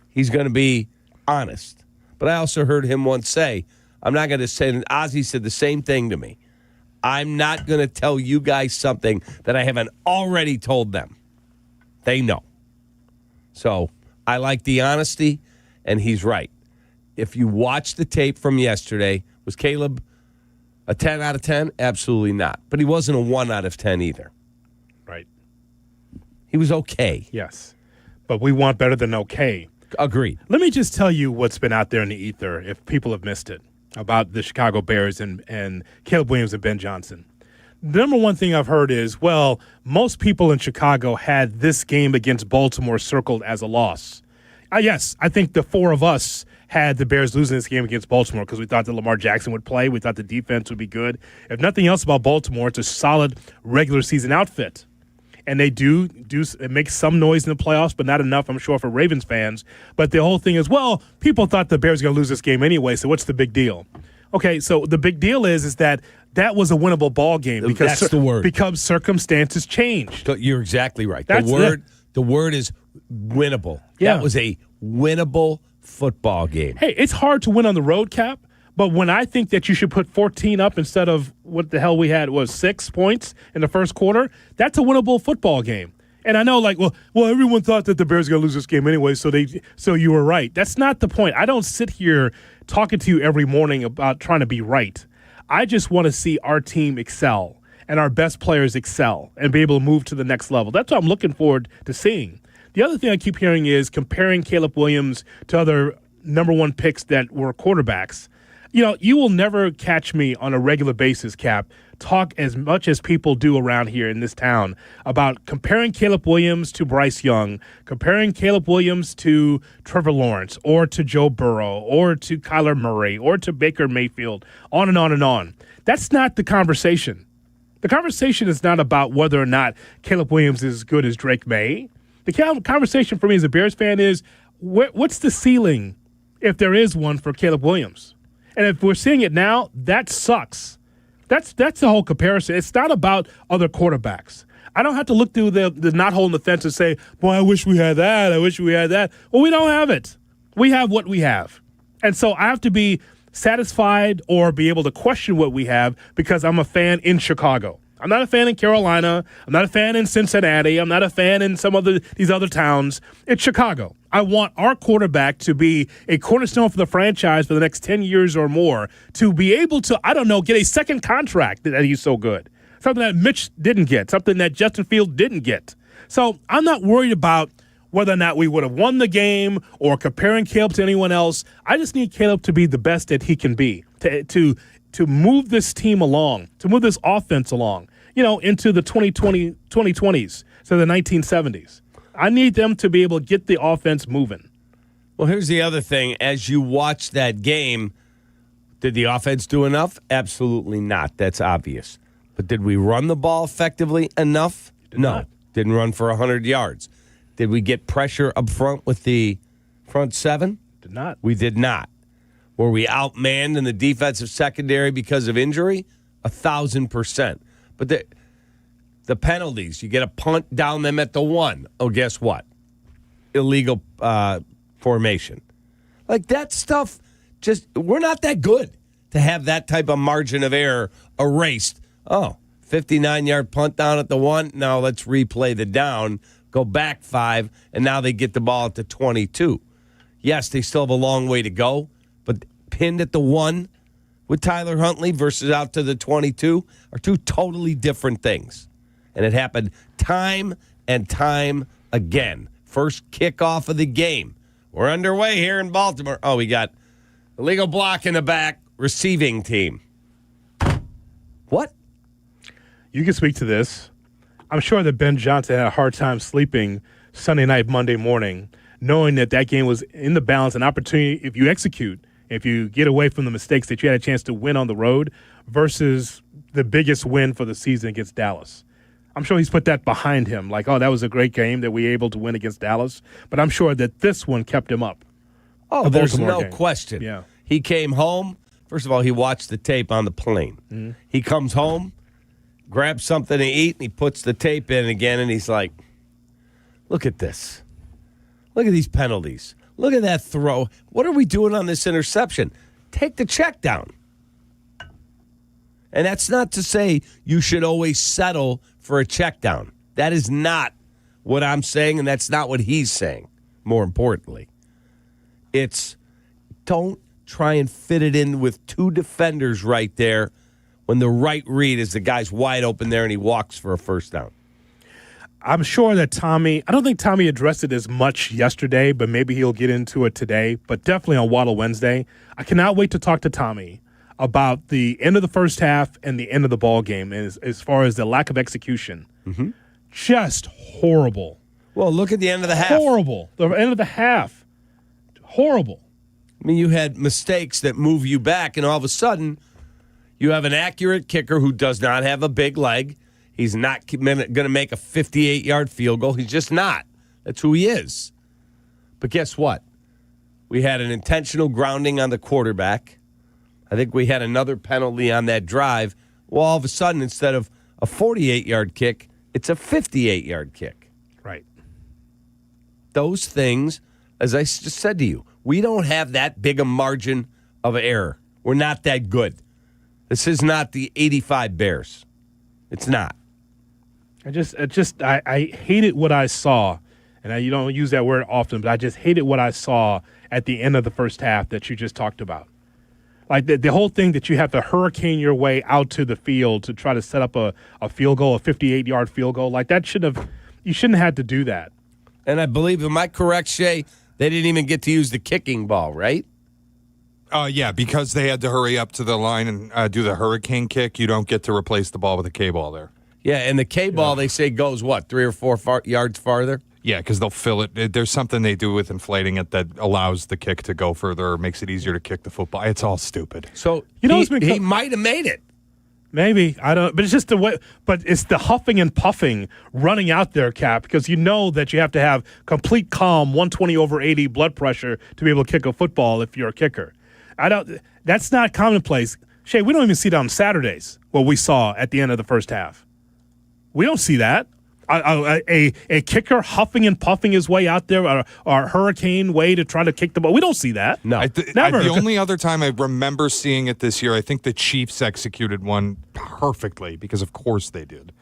He's going to be honest. But I also heard him once say, I'm not going to say, and Ozzie said the same thing to me. I'm not going to tell you guys something that I haven't already told them. They know. So I like the honesty, and he's right. If you watch the tape from yesterday, was Caleb a 10 out of 10? Absolutely not. But he wasn't a 1 out of 10 either. Right. He was okay. Yes. But we want better than okay. Agreed. Let me just tell you what's been out there in the ether, if people have missed it, about the Chicago Bears and Caleb Williams and Ben Johnson. The number one thing I've heard is, well, most people in Chicago had this game against Baltimore circled as a loss. Yes, I think the four of us had the Bears losing this game against Baltimore because we thought that Lamar Jackson would play. We thought the defense would be good. If nothing else about Baltimore, it's a solid regular season outfit. And they do make some noise in the playoffs, but not enough, I'm sure, for Ravens fans. But the whole thing is, well, people thought the Bears were going to lose this game anyway, so what's the big deal? Okay, so the big deal is that was a winnable ball game because that's the word. Because circumstances changed. You're exactly right. That's the word is winnable. Yeah. That was a winnable football game. Hey, it's hard to win on the road, Cap, but when I think that you should put 14 up instead of what the hell we had was 6 points in the first quarter, that's a winnable football game. And I know, well, everyone thought that the Bears were going to lose this game anyway, so you were right. That's not the point. I don't sit here talking to you every morning about trying to be right. I just want to see our team excel and our best players excel and be able to move to the next level. That's what I'm looking forward to seeing. The other thing I keep hearing is comparing Caleb Williams to other number one picks that were quarterbacks. You will never catch me on a regular basis, Cap, talk as much as people do around here in this town about comparing Caleb Williams to Bryce Young, comparing Caleb Williams to Trevor Lawrence or to Joe Burrow or to Kyler Murray or to Baker Mayfield, on and on and on. That's not the conversation. The conversation is not about whether or not Caleb Williams is as good as Drake May. The conversation for me as a Bears fan is, what's the ceiling, if there is one, for Caleb Williams? And if we're seeing it now, that sucks. That's the whole comparison. It's not about other quarterbacks. I don't have to look through the knot hole in the fence and say, boy, I wish we had that. I wish we had that. Well, we don't have it. We have what we have. And so I have to be satisfied or be able to question what we have because I'm a fan in Chicago. I'm not a fan in Carolina. I'm not a fan in Cincinnati. I'm not a fan in some of these other towns. It's Chicago. I want our quarterback to be a cornerstone for the franchise for the next 10 years or more, to be able to, get a second contract that he's so good. Something that Mitch didn't get, something that Justin Fields didn't get. So I'm not worried about whether or not we would have won the game or comparing Caleb to anyone else. I just need Caleb to be the best that he can be, to move this team along, to move this offense along, into the 2020s, so the 1970s. I need them to be able to get the offense moving. Well, here's the other thing. As you watch that game, did the offense do enough? Absolutely not. That's obvious. But did we run the ball effectively enough? No. Didn't run for 100 yards. Did we get pressure up front with the front seven? Did not. We did not. Were we outmanned in the defensive secondary because of injury? 1,000%. But the penalties, you get a punt down them at the 1. Oh, guess what? Illegal formation. Like that stuff, we're not that good to have that type of margin of error erased. Oh, 59-yard punt down at the 1. Now let's replay the down, go back 5, and now they get the ball at the 22. Yes, they still have a long way to go, but pinned at the 1 with Tyler Huntley versus out to the 22 are two totally different things. And it happened time and time again. First kickoff of the game. We're underway here in Baltimore. Oh, we got illegal block in the back, receiving team. What? You can speak to this. I'm sure that Ben Johnson had a hard time sleeping Sunday night, Monday morning, knowing that game was in the balance, an opportunity if you execute, if you get away from the mistakes that you had a chance to win on the road versus the biggest win for the season against Dallas. I'm sure he's put that behind him. Like, oh, that was a great game that we were able to win against Dallas. But I'm sure that this one kept him up. Oh, there's no question. Yeah. He came home. First of all, he watched the tape on the plane. Mm-hmm. He comes home, grabs something to eat, and he puts the tape in again, and he's like, look at this. Look at these penalties. Look at that throw. What are we doing on this interception? Take the check down. And that's not to say you should always settle for a check down. That is not what I'm saying, and that's not what he's saying, more importantly. It's don't try and fit it in with two defenders right there when the right read is the guy's wide open there and he walks for a first down. I'm sure that I don't think Tommy addressed it as much yesterday, but maybe he'll get into it today, but definitely on Waddle Wednesday. I cannot wait to talk to Tommy about the end of the first half and the end of the ball game as far as the lack of execution. Mm-hmm. Just horrible. Well, look at the end of the half. Horrible. The end of the half. Horrible. I mean, you had mistakes that move you back, and all of a sudden, you have an accurate kicker who does not have a big leg. He's not going to make a 58-yard field goal. He's just not. That's who he is. But guess what? We had an intentional grounding on the quarterback. I think we had another penalty on that drive. Well, all of a sudden, instead of a 48-yard kick, it's a 58-yard kick. Right. Those things, as I just said to you, we don't have that big a margin of error. We're not that good. This is not the 85 Bears. It's not. I hated what I saw, and you don't use that word often, but I just hated what I saw at the end of the first half that you just talked about. Like the whole thing that you have to hurricane your way out to the field to try to set up a field goal, a 58-yard field goal. Like you shouldn't have had to do that. And I believe, am I correct, Shay? They didn't even get to use the kicking ball, right? Yeah, because they had to hurry up to the line and do the hurricane kick. You don't get to replace the ball with a K-ball there. Yeah, and the K-ball, they say, goes, what, 3 or 4 yards farther? Yeah, because they'll fill it. There's something they do with inflating it that allows the kick to go further or makes it easier to kick the football. It's all stupid. So he might have made it. Maybe. I don't. But it's just the way. But it's the huffing and puffing running out there, Cap, because you know that you have to have complete calm, 120/80 blood pressure to be able to kick a football if you're a kicker. That's not commonplace. Shay, we don't even see that on Saturdays, what we saw at the end of the first half. We don't see that. A kicker huffing and puffing his way out there, or a hurricane way to try to kick the ball. We don't see that. No. Never. The only other time I remember seeing it this year, I think the Chiefs executed one perfectly, because of course they did.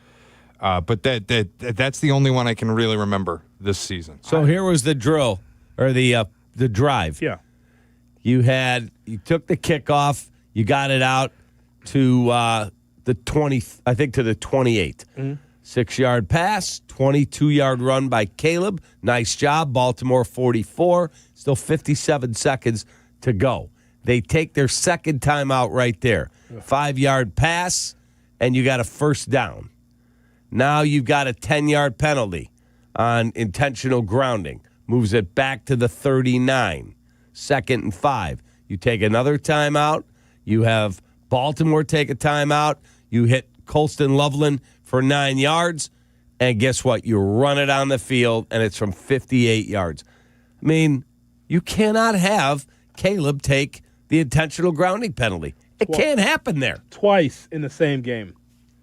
But that's the only one I can really remember this season. So here was the drill, or the drive. Yeah. You took the kickoff, you got it out to the 20, I think to the 28. Mm-hmm. 6-yard pass, 22-yard run by Caleb. Nice job. Baltimore 44. Still 57 seconds to go. They take their second timeout right there. 5-yard pass, and you got a first down. Now you've got a 10-yard penalty on intentional grounding. Moves it back to the 39. 2nd and 5. You take another timeout. You have Baltimore take a timeout. You hit Colston Loveland for 9 yards, and guess what? You run it on the field, and it's from 58 yards. I mean, you cannot have Caleb take the intentional grounding penalty. It can't happen there. Twice in the same game.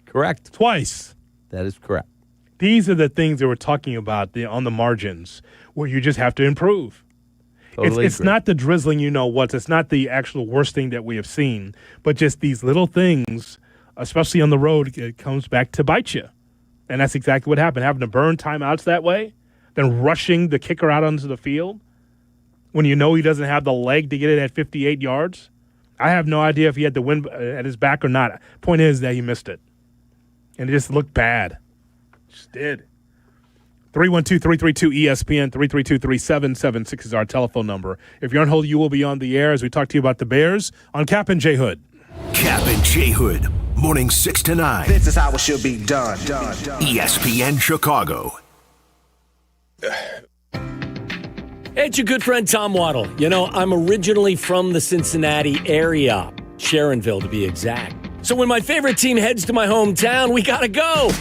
Correct. Twice. That is correct. These are the things that we're talking about on the margins where you just have to improve. Totally it's not the drizzling, it's not the actual worst thing that we have seen, but just these little things, especially on the road, it comes back to bite you. And that's exactly what happened. Having to burn timeouts that way, then rushing the kicker out onto the field when you know he doesn't have the leg to get it at 58 yards. I have no idea if he had the wind at his back or not. Point is that he missed it. And it just looked bad. Just did. 312-332-ESPN, 332-3776 is our telephone number. If you're on hold, you will be on the air as we talk to you about the Bears on Kap and J Hood. Kap and J Hood, morning 6 to 9. This is how it should be done. ESPN Chicago. Hey, it's your good friend Tom Waddle. I'm originally from the Cincinnati area, Sharonville to be exact. So when my favorite team heads to my hometown, we gotta go.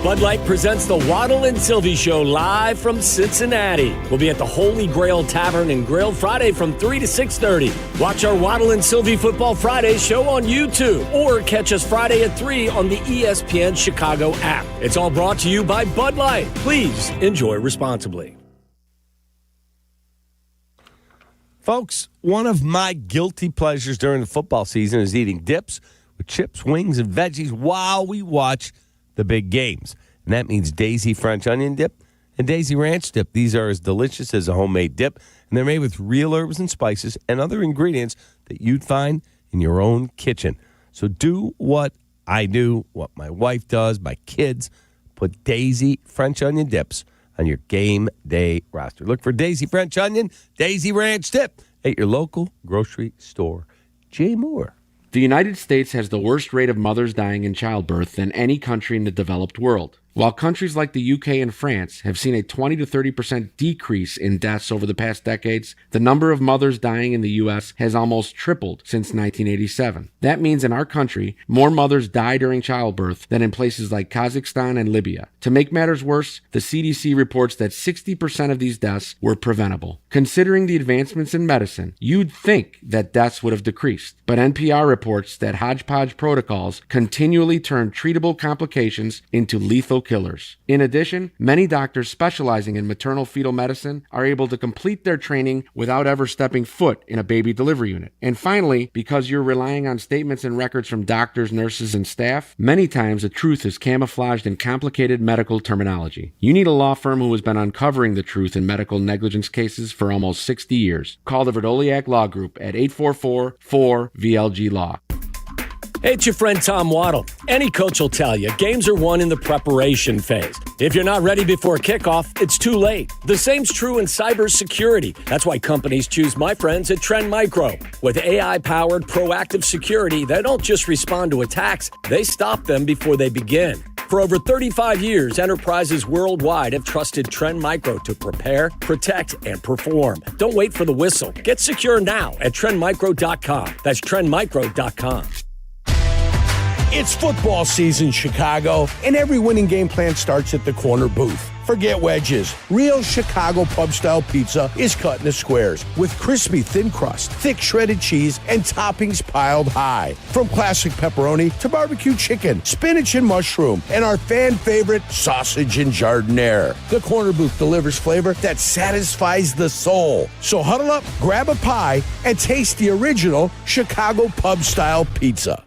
Bud Light presents the Waddle and Silvy Show live from Cincinnati. We'll be at the Holy Grail Tavern and Grill Friday from 3 to 6:30. Watch our Waddle and Silvy Football Friday show on YouTube or catch us Friday at 3 on the ESPN Chicago app. It's all brought to you by Bud Light. Please enjoy responsibly. Folks, one of my guilty pleasures during the football season is eating dips with chips, wings, and veggies while we watch the big games. And that means Daisy French onion dip and Daisy ranch dip. These are as delicious as a homemade dip, and they're made with real herbs and spices and other ingredients that you'd find in your own kitchen. So do what I do, what my wife does, my kids. Put Daisy French onion dips on your game day roster. Look for Daisy French onion, Daisy ranch dip at your local grocery store. Jay Moore. The United States has the worst rate of mothers dying in childbirth than any country in the developed world. While countries like the UK and France have seen a 20 to 30% decrease in deaths over the past decades, the number of mothers dying in the U.S. has almost tripled since 1987. That means in our country, more mothers die during childbirth than in places like Kazakhstan and Libya. To make matters worse, the CDC reports that 60% of these deaths were preventable. Considering the advancements in medicine, you'd think that deaths would have decreased. But NPR reports that hodgepodge protocols continually turn treatable complications into lethal killers. In addition, many doctors specializing in maternal fetal medicine are able to complete their training without ever stepping foot in a baby delivery unit. And finally, because you're relying on statements and records from doctors, nurses, and staff, many times the truth is camouflaged in complicated medical terminology. You need a law firm who has been uncovering the truth in medical negligence cases for almost 60 years. Call the Verdoliak Law Group at 844-4VLG-LAW. Hey, it's your friend Tom Waddle. Any coach will tell you games are won in the preparation phase. If you're not ready before kickoff, it's too late. The same's true in cybersecurity. That's why companies choose my friends at Trend Micro. With AI-powered proactive security, they don't just respond to attacks, they stop them before they begin. For over 35 years, enterprises worldwide have trusted Trend Micro to prepare, protect, and perform. Don't wait for the whistle. Get secure now at trendmicro.com. That's trendmicro.com. It's football season, Chicago, and every winning game plan starts at the corner booth. Forget wedges. Real Chicago pub-style pizza is cut into squares with crispy thin crust, thick shredded cheese, and toppings piled high. From classic pepperoni to barbecue chicken, spinach and mushroom, and our fan favorite sausage and jardiniere. The corner booth delivers flavor that satisfies the soul. So huddle up, grab a pie, and taste the original Chicago pub-style pizza.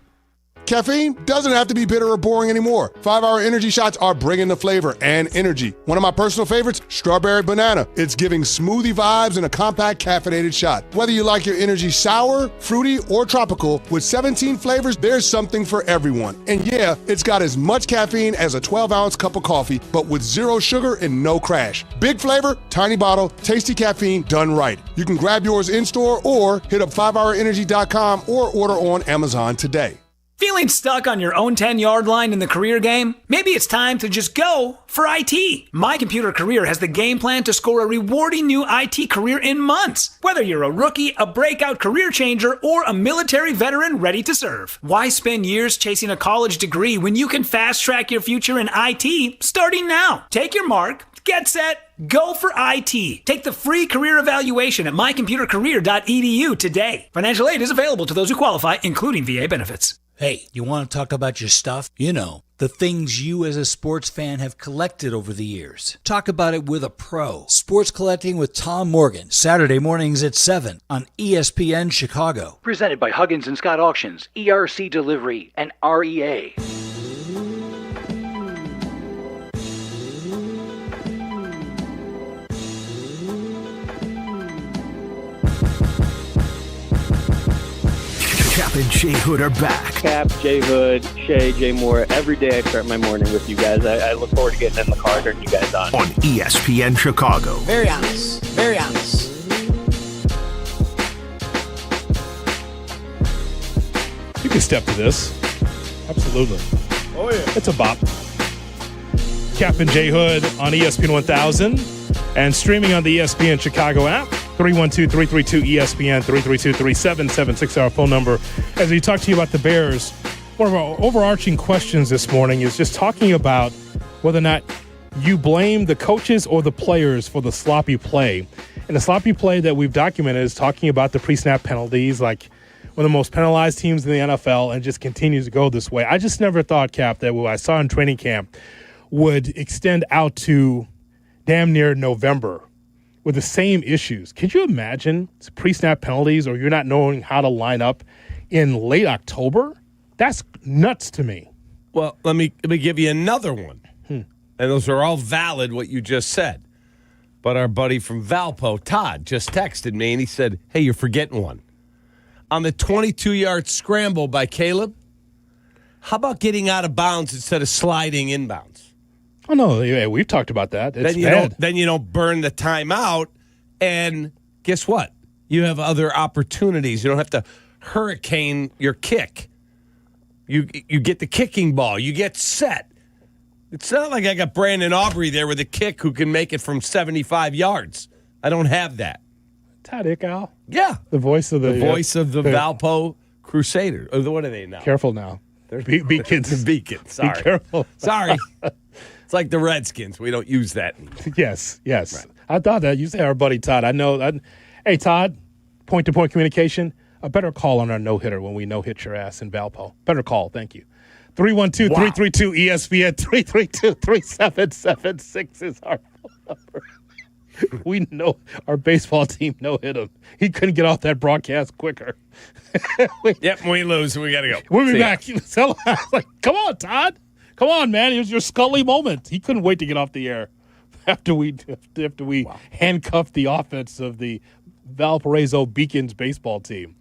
Caffeine doesn't have to be bitter or boring anymore. 5-Hour Energy shots are bringing the flavor and energy. One of my personal favorites, Strawberry Banana. It's giving smoothie vibes in a compact caffeinated shot. Whether you like your energy sour, fruity, or tropical, with 17 flavors, there's something for everyone. And yeah, it's got as much caffeine as a 12-ounce cup of coffee, but with zero sugar and no crash. Big flavor, tiny bottle, tasty caffeine done right. You can grab yours in-store or hit up 5hourenergy.com or order on Amazon today. Feeling stuck on your own 10-yard line in the career game? Maybe it's time to just go for IT. My Computer Career has the game plan to score a rewarding new IT career in months. Whether you're a rookie, a breakout career changer, or a military veteran ready to serve. Why spend years chasing a college degree when you can fast-track your future in IT starting now? Take your mark, get set, go for IT. Take the free career evaluation at mycomputercareer.edu today. Financial aid is available to those who qualify, including VA benefits. Hey, you want to talk about your stuff? You know, the things you as a sports fan have collected over the years. Talk about it with a pro. Sports Collecting with Tom Morgan. Saturday mornings at 7 on ESPN Chicago. Presented by Huggins & Scott Auctions, ERC Delivery, and REA. Kap and J Hood are back. Kap, J Hood, Jay Moore. Every day I start my morning with you guys. I look forward to getting in the car and turning you guys on. On ESPN Chicago. Very honest. Very honest. You can step to this. Absolutely. Oh, yeah. It's a bop. Kap and J Hood on ESPN 1000 and streaming on the ESPN Chicago app. 312-332-ESPN, 332-3776, our phone number. As we talk to you about the Bears, one of our overarching questions this morning is just talking about whether or not you blame the coaches or the players for the sloppy play. And the sloppy play that we've documented is talking about the pre-snap penalties, like one of the most penalized teams in the NFL, and just continues to go this way. I just never thought, Cap, that what I saw in training camp would extend out to damn near November with the same issues. Could you imagine pre-snap penalties or you're not knowing how to line up in late October? That's nuts to me. Well, let me give you another one. And those are all valid, what you just said. But our buddy from Valpo, Todd, just texted me, and he said, hey, you're forgetting one. On the 22-yard scramble by Caleb, how about getting out of bounds instead of sliding inbounds? Oh, no, yeah, we've talked about that. It's then you don't burn the timeout, and guess what? You have other opportunities. You don't have to hurricane your kick. You get the kicking ball. You get set. It's not like I got Brandon Aubrey there with a kick who can make it from 75 yards. I don't have that. Todd Ickal? Yeah. The voice of the Valpo Crusader. What are they now? Careful now. They're Beacons. Beacons. Sorry. Be careful. Sorry. It's like the Redskins. We don't use that anymore. Yes. Right. I thought that. You say our buddy Todd. I know. Hey, Todd, point-to-point communication. A better call on our no-hitter when we no-hit your ass in Valpo. Better call. Thank you. 312-332-ESPN, 332-3776 is our phone number. We know our baseball team no-hit him. He couldn't get off that broadcast quicker. Yep, we lose. We got to go. We'll be back. Like, come on, Todd. Come on, man. It was your Scully moment. He couldn't wait to get off the air after we handcuffed the offense of the Valparaiso Beacons baseball team.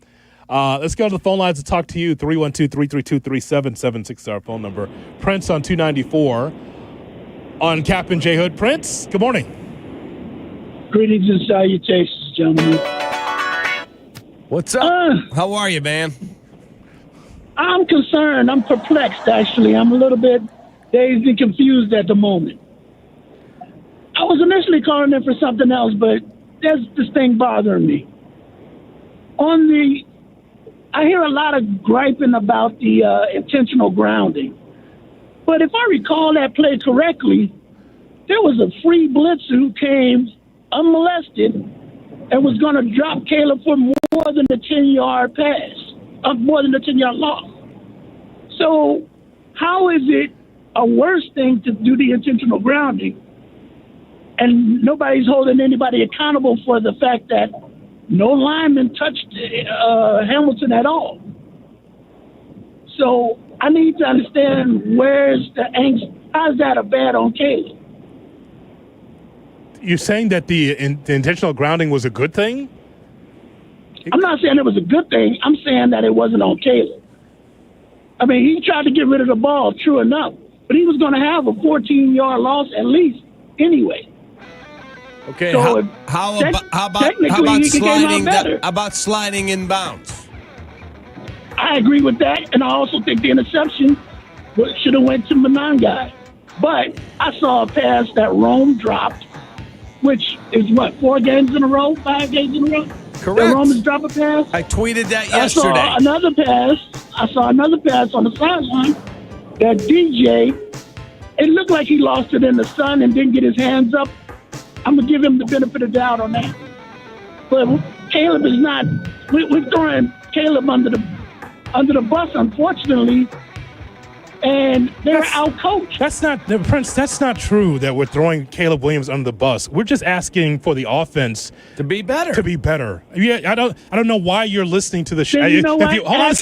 Let's go to the phone lines to talk to you. 312-332-3776 is our phone number. Prince on 294 on Kap and J Hood. Prince, good morning. Greetings and salutations, gentlemen. What's up? How are you, man? I'm concerned. I'm perplexed, actually. I'm a little bit dazed and confused at the moment. I was initially calling in for something else, but there's this thing bothering me. I hear a lot of griping about the intentional grounding. But if I recall that play correctly, there was a free blitzer who came unmolested and was going to drop Caleb for more than a 10-yard pass, more than a 10-yard loss. So how is it a worse thing to do the intentional grounding and nobody's holding anybody accountable for the fact that no lineman touched Hamilton at all? So I need to understand where's the angst. How's that a bad on Caleb? You're saying that the intentional grounding was a good thing? I'm not saying it was a good thing. I'm saying that it wasn't on Caleb. I mean, he tried to get rid of the ball, true enough, but he was going to have a 14-yard loss at least anyway. Okay, So how about technically, he came out sliding? better. How about sliding in bounds? I agree with that, and I also think the interception should have went to Monangai. But I saw a pass that Rome dropped, which is what, 4 games in a row, 5 games in a row? Correct. That Rome has dropped a pass. I tweeted that I yesterday. saw another pass on the sideline that DJ, it looked like he lost it in the sun and didn't get his hands up. I'm going to give him the benefit of the doubt on that. But Caleb is not, we're throwing Caleb under the bus, unfortunately, and they're out-coached. Prince, that's not true that we're throwing Caleb Williams under the bus. We're just asking for the offense to be better. Yeah, I don't know why you're listening to the show. You know what? Hold on a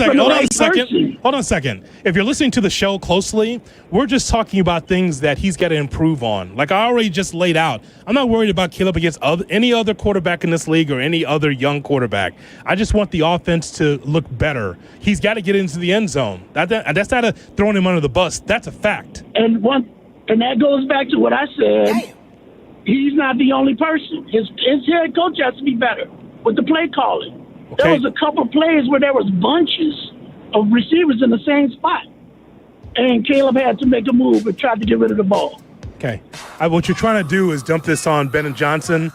second. If you're listening to the show closely, we're just talking about things that he's got to improve on. Like I already just laid out. I'm not worried about Caleb against any other quarterback in this league or any other young quarterback. I just want the offense to look better. He's got to get into the end zone. That's not throwing him under the bus. That's a fact. And that goes back to what I said. Damn. He's not the only person. His head coach has to be better with the play calling. Okay. There was a couple of plays where there was bunches of receivers in the same spot, and Caleb had to make a move and try to get rid of the ball. Okay. What you're trying to do is dump this on Ben and Johnson.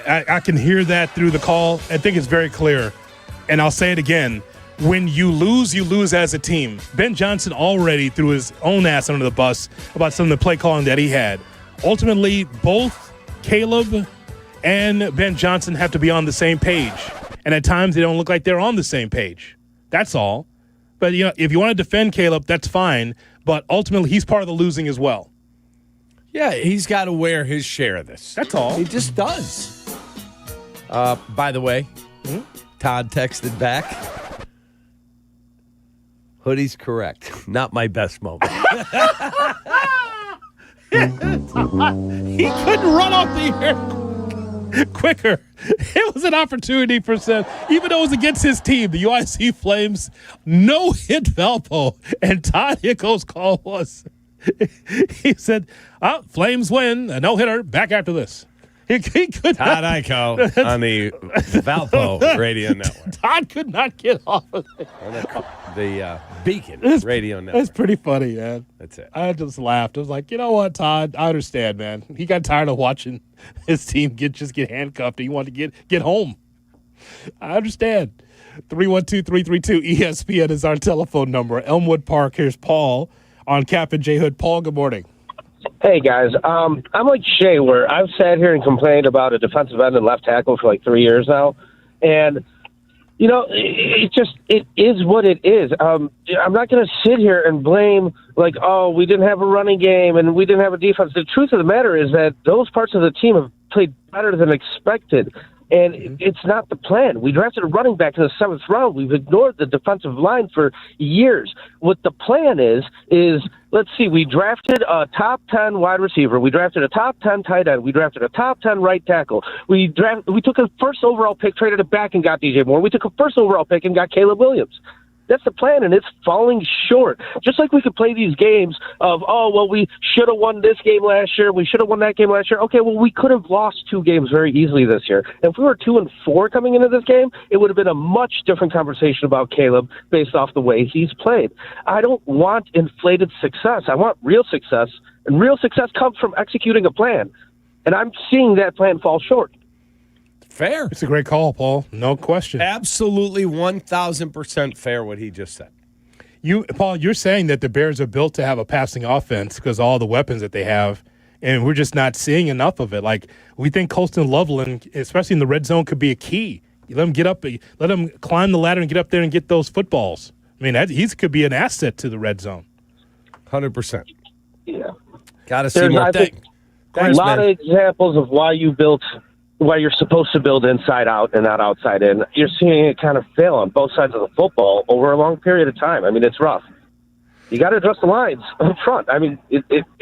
I can hear that through the call. I think it's very clear. And I'll say it again. when you lose as a team. Ben Johnson already threw his own ass under the bus about some of the play calling that he had. Ultimately, both Caleb and Ben Johnson have to be on the same page. And at times, they don't look like they're on the same page. That's all. But, if you want to defend Caleb, that's fine. But ultimately, he's part of the losing as well. Yeah, he's got to wear his share of this. That's all. He just does. By the way, Todd texted back. Hoodie's correct. Not my best moment. He couldn't run off the air quicker. It was an opportunity for Seth. Even though it was against his team, the UIC Flames, no hit Valpo. And Todd Hicko's call was, he said, Flames win, a no-hitter, back after this. He could Todd Ico on the Valpo radio network. Todd could not get off of it. The Beacon radio network. That's pretty funny, man. That's it. I just laughed. I was like, you know what, Todd? I understand, man. He got tired of watching his team get handcuffed, and he wanted to get home. I understand. 312-332-ESPN is our telephone number. Elmwood Park. Here's Paul on Kap J Hood. Paul, good morning. Hey, guys. I'm like Shay, where I've sat here and complained about a defensive end and left tackle for like 3 years now. And, it is what it is. I'm not going to sit here and blame, like, we didn't have a running game and we didn't have a defense. The truth of the matter is that those parts of the team have played better than expected. And it's not the plan. We drafted a running back in the 7th round. We've ignored the defensive line for years. What the plan is let's see, we drafted a top 10 wide receiver. We drafted a top 10 tight end. We drafted a top 10 right tackle. We took a first overall pick, traded it back, and got DJ Moore. We took a first overall pick and got Caleb Williams. That's the plan, and it's falling short. Just like we could play these games of, we should have won this game last year, we should have won that game last year. Okay, well, we could have lost 2 games very easily this year. And if we were 2-4 coming into this game, it would have been a much different conversation about Caleb based off the way he's played. I don't want inflated success. I want real success, and real success comes from executing a plan. And I'm seeing that plan fall short. Fair. It's a great call, Paul. No question. Absolutely 1,000% fair what he just said. Paul, you're saying that the Bears are built to have a passing offense because of all the weapons that they have, and we're just not seeing enough of it. Like, we think Colston Loveland, especially in the red zone, could be a key. You let him get up, let him climb the ladder and get up there and get those footballs. I mean, he could be an asset to the red zone. 100%. Yeah. Got to see more things. A lot of examples of why you're supposed to build inside out and not outside in. You're seeing it kind of fail on both sides of the football over a long period of time. I mean, it's rough. You got to address the lines up front. I mean, you can't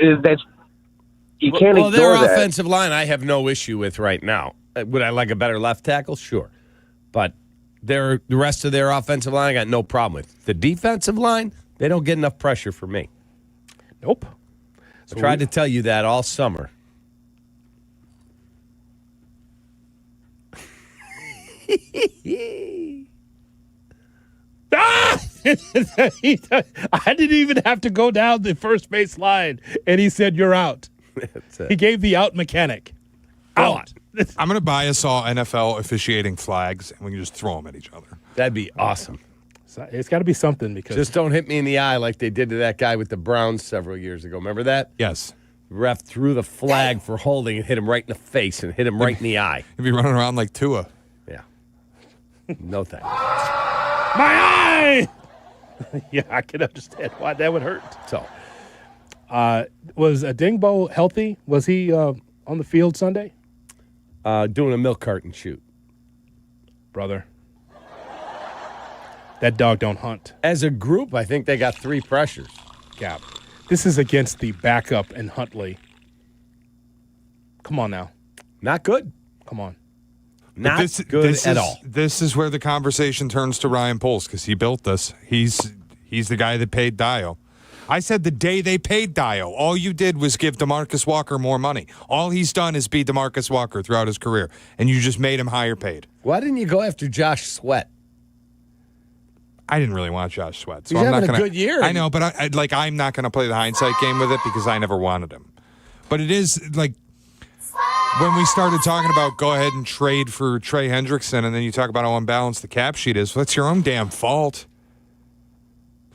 ignore that. Their offensive line I have no issue with right now. Would I like a better left tackle? Sure. But the rest of their offensive line I got no problem with. The defensive line, they don't get enough pressure for me. Nope. I tried to tell you that all summer. I didn't even have to go down the first base line, and he said, "You're out." He gave the out mechanic. Out. I'm going to buy us all NFL officiating flags, and we can just throw them at each other. That'd be awesome. It's got to be something because just don't hit me in the eye like they did to that guy with the Browns several years ago. Remember that? Yes. The ref threw the flag for holding and hit him right in the face and hit him right in the eye. He'd be running around like Tua. Yeah. No thanks. My eye! Yeah, I can understand why that would hurt. So, was Dingbo healthy? Was he on the field Sunday? Doing a milk carton shoot. Brother. That dog don't hunt. As a group, I think they got 3 pressures. Gap. This is against the backup and Huntley. Come on now. Not good. Come on. Not good at all. This is where the conversation turns to Ryan Poles because he built this. He's the guy that paid Dio. I said the day they paid Dio, all you did was give DeMarcus Walker more money. All he's done is be DeMarcus Walker throughout his career, and you just made him higher paid. Why didn't you go after Josh Sweat? I didn't really want Josh Sweat. So He's I'm having not gonna, a good year. I know, but I'm not going to play the hindsight game with it because I never wanted him. But it is like when we started talking about go ahead and trade for Trey Hendrickson, and then you talk about how unbalanced the cap sheet is, well, that's your own damn fault.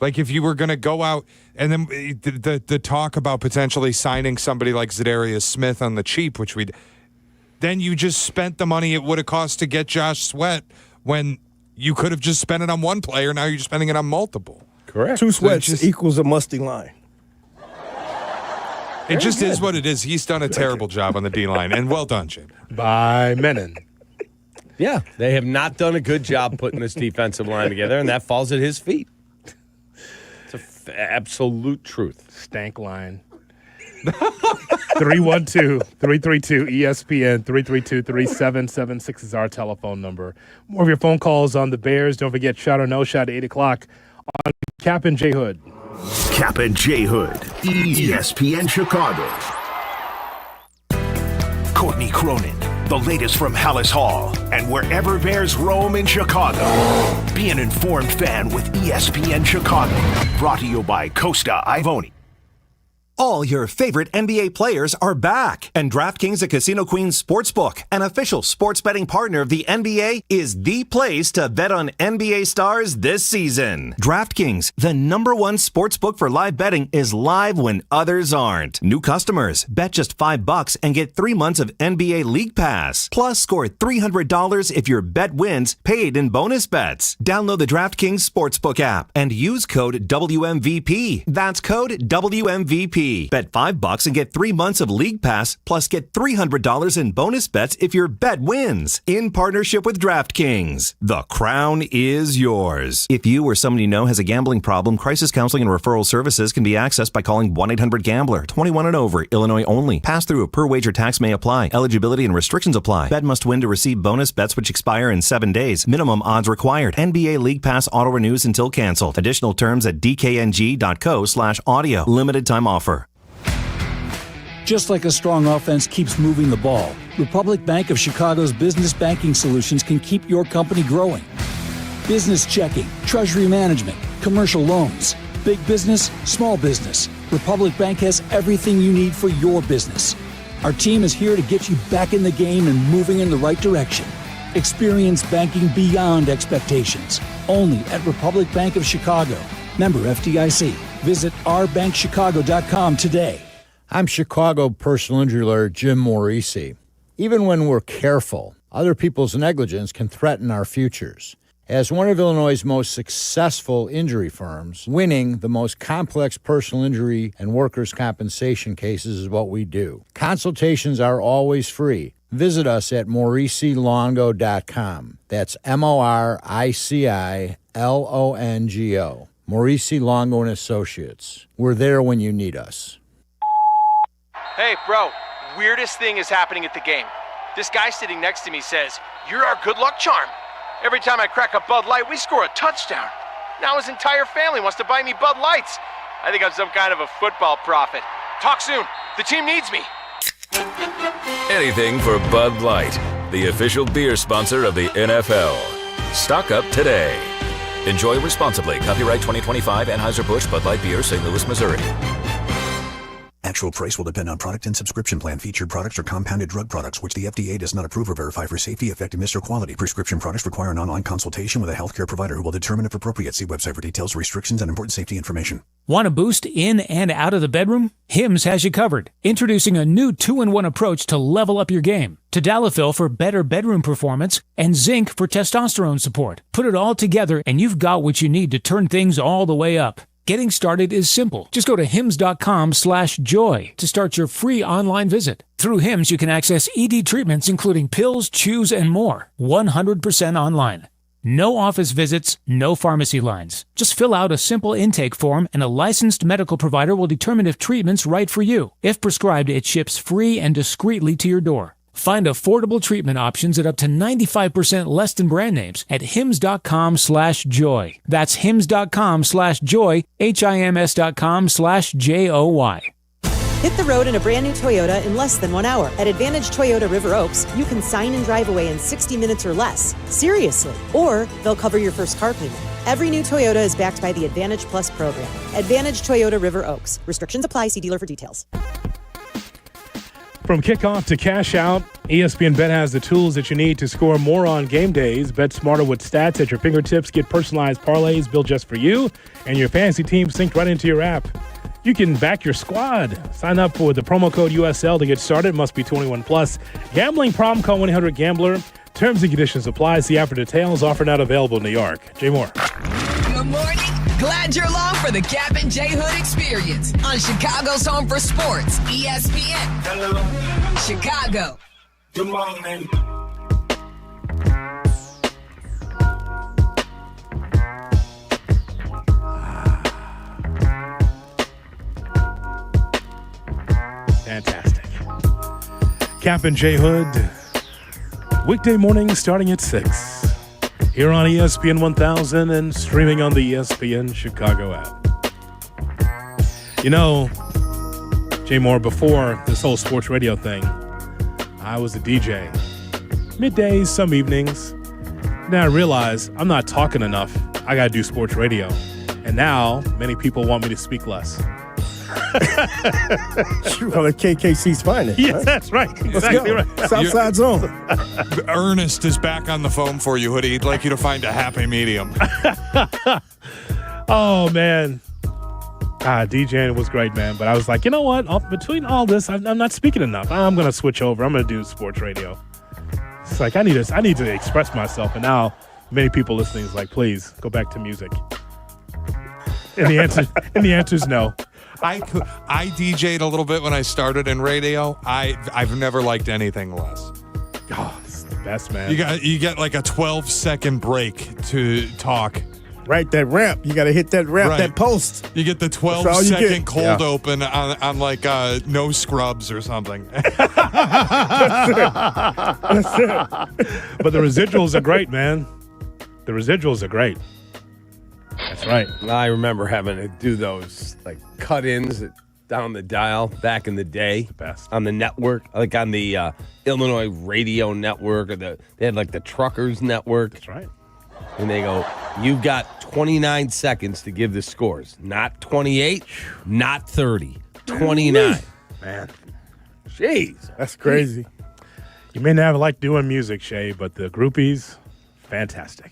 Like, if you were going to go out, and then the talk about potentially signing somebody like Zadarius Smith on the cheap, then you just spent the money it would have cost to get Josh Sweat when you could have just spent it on one player. Now you're spending it on multiple. Correct. 2 Sweats equals a musty line. It just is what it is. He's done a terrible job on the D-line, and well done, Jim. By Menon. Yeah, they have not done a good job putting this defensive line together, and that falls at his feet. It's an absolute truth. Stank line. 312-332-ESPN, 332-3776 is our telephone number. More of your phone calls on the Bears. Don't forget, Shot or No Shot, 8 o'clock on Kap and J Hood. Kap and J Hood, ESPN Chicago. Courtney Cronin, the latest from Hallis Hall and wherever Bears roam in Chicago. Be an informed fan with ESPN Chicago. Brought to you by Costa Ivoni. All your favorite NBA players are back, and DraftKings, a Casino Queen sportsbook, an official sports betting partner of the NBA, is the place to bet on NBA stars this season. DraftKings, the #1 sportsbook for live betting, is live when others aren't. New customers, bet just $5 and get 3 months of NBA League Pass. Plus, score $300 if your bet wins, paid in bonus bets. Download the DraftKings Sportsbook app and use code WMVP. That's code WMVP. Bet $5 and get 3 months of League Pass, plus get $300 in bonus bets if your bet wins. In partnership with DraftKings, the crown is yours. If you or someone you know has a gambling problem, crisis counseling and referral services can be accessed by calling 1-800-GAMBLER. 21 and over, Illinois only. Pass through a per wager tax may apply. Eligibility and restrictions apply. Bet must win to receive bonus bets which expire in 7 days. Minimum odds required. NBA League Pass auto renews until canceled. Additional terms at dkng.co/audio. Limited time offer. Just like a strong offense keeps moving the ball, Republic Bank of Chicago's business banking solutions can keep your company growing. Business checking, treasury management, commercial loans, big business, small business. Republic Bank has everything you need for your business. Our team is here to get you back in the game and moving in the right direction. Experience banking beyond expectations. Only at Republic Bank of Chicago. Member FDIC. Visit ourbankchicago.com today. I'm Chicago personal injury lawyer Jim Morisi. Even when we're careful, other people's negligence can threaten our futures. As one of Illinois' most successful injury firms, winning the most complex personal injury and workers' compensation cases is what we do. Consultations are always free. Visit us at MorisiLongo.com. That's MoriciLongo. Morisi Longo & Associates. We're there when you need us. Hey, bro, weirdest thing is happening at the game. This guy sitting next to me says, "You're our good luck charm." Every time I crack a Bud Light, we score a touchdown. Now his entire family wants to buy me Bud Lights. I think I'm some kind of a football prophet. Talk soon. The team needs me. Anything for Bud Light, the official beer sponsor of the NFL. Stock up today. Enjoy responsibly. Copyright 2025 Anheuser-Busch Bud Light Beer, St. Louis, Missouri. Actual price will depend on product and subscription plan. Featured products are compounded drug products, which the FDA does not approve or verify for safety, effectiveness, or quality. Prescription products require an online consultation with a healthcare provider who will determine if appropriate. See website for details, restrictions, and important safety information. Want a boost in and out of the bedroom? Hims has you covered. Introducing a new 2-in-1 approach to level up your game. Tadalafil for better bedroom performance and zinc for testosterone support. Put it all together and you've got what you need to turn things all the way up. Getting started is simple. Just go to hims.com/joy to start your free online visit. Through Hims, you can access ED treatments including pills, chews, and more. 100% online. No office visits, no pharmacy lines. Just fill out a simple intake form and a licensed medical provider will determine if treatment's right for you. If prescribed, it ships free and discreetly to your door. Find affordable treatment options at up to 95% less than brand names at hims.com/joy. That's hims.com/joy, hims.com/joy. Hit the road in a brand new Toyota in less than 1 hour. At Advantage Toyota River Oaks, you can sign and drive away in 60 minutes or less. Seriously. Or they'll cover your first car payment. Every new Toyota is backed by the Advantage Plus program. Advantage Toyota River Oaks. Restrictions apply. See dealer for details. From kickoff to cash out, ESPN Bet has the tools that you need to score more on game days. Bet smarter with stats at your fingertips. Get personalized parlays built just for you and your fantasy team synced right into your app. You can back your squad. Sign up with the promo code USL to get started. Must be 21 plus. Gambling problem? Call 1-800-GAMBLER. Terms and conditions apply. See app for details. Offer not available in New York. Jay Moore. Good morning. Glad you're along for the Kap and J Hood experience on Chicago's home for sports, ESPN. Hello. Chicago. Good morning. Fantastic. Kap and J Hood. Weekday mornings starting at 6. Here on ESPN 1000 and streaming on the ESPN Chicago app. You know, Jay Moore, before this whole sports radio thing, I was a DJ. Middays, some evenings. Then I realized I'm not talking enough. I got to do sports radio. And now many people want me to speak less. Well, the KKC's finest. Yes, right? That's right. Exactly right. Southside Zone. Ernest is back on the phone for you, Hoodie. He'd like you to find a happy medium. Oh, man. DJing was great, man. But I was like, you know what? Between all this, I'm not speaking enough. I'm going to switch over. I'm going to do sports radio. It's like I need to express myself. And now many people listening is like, please go back to music. And the answer is no. I DJ'd a little bit when I started in radio. I've never liked anything less. Oh, it's the best, man. You get like a 12-second break to talk. Right, that ramp. You got to hit that ramp, Right. that post. You get the 12-second cold open on like no scrubs or something. That's it. But the residuals are great, man. The residuals are great. That's right. I remember having to do those like cut-ins down the dial back in the day. The best. On the network, like on the Illinois Radio Network, or they had like the Truckers Network. That's right. And they go, you've got 29 seconds to give the scores. Not 28, not 30, 29. Man. Jeez. That's crazy. You may not like doing music, Shay, but the groupies, fantastic.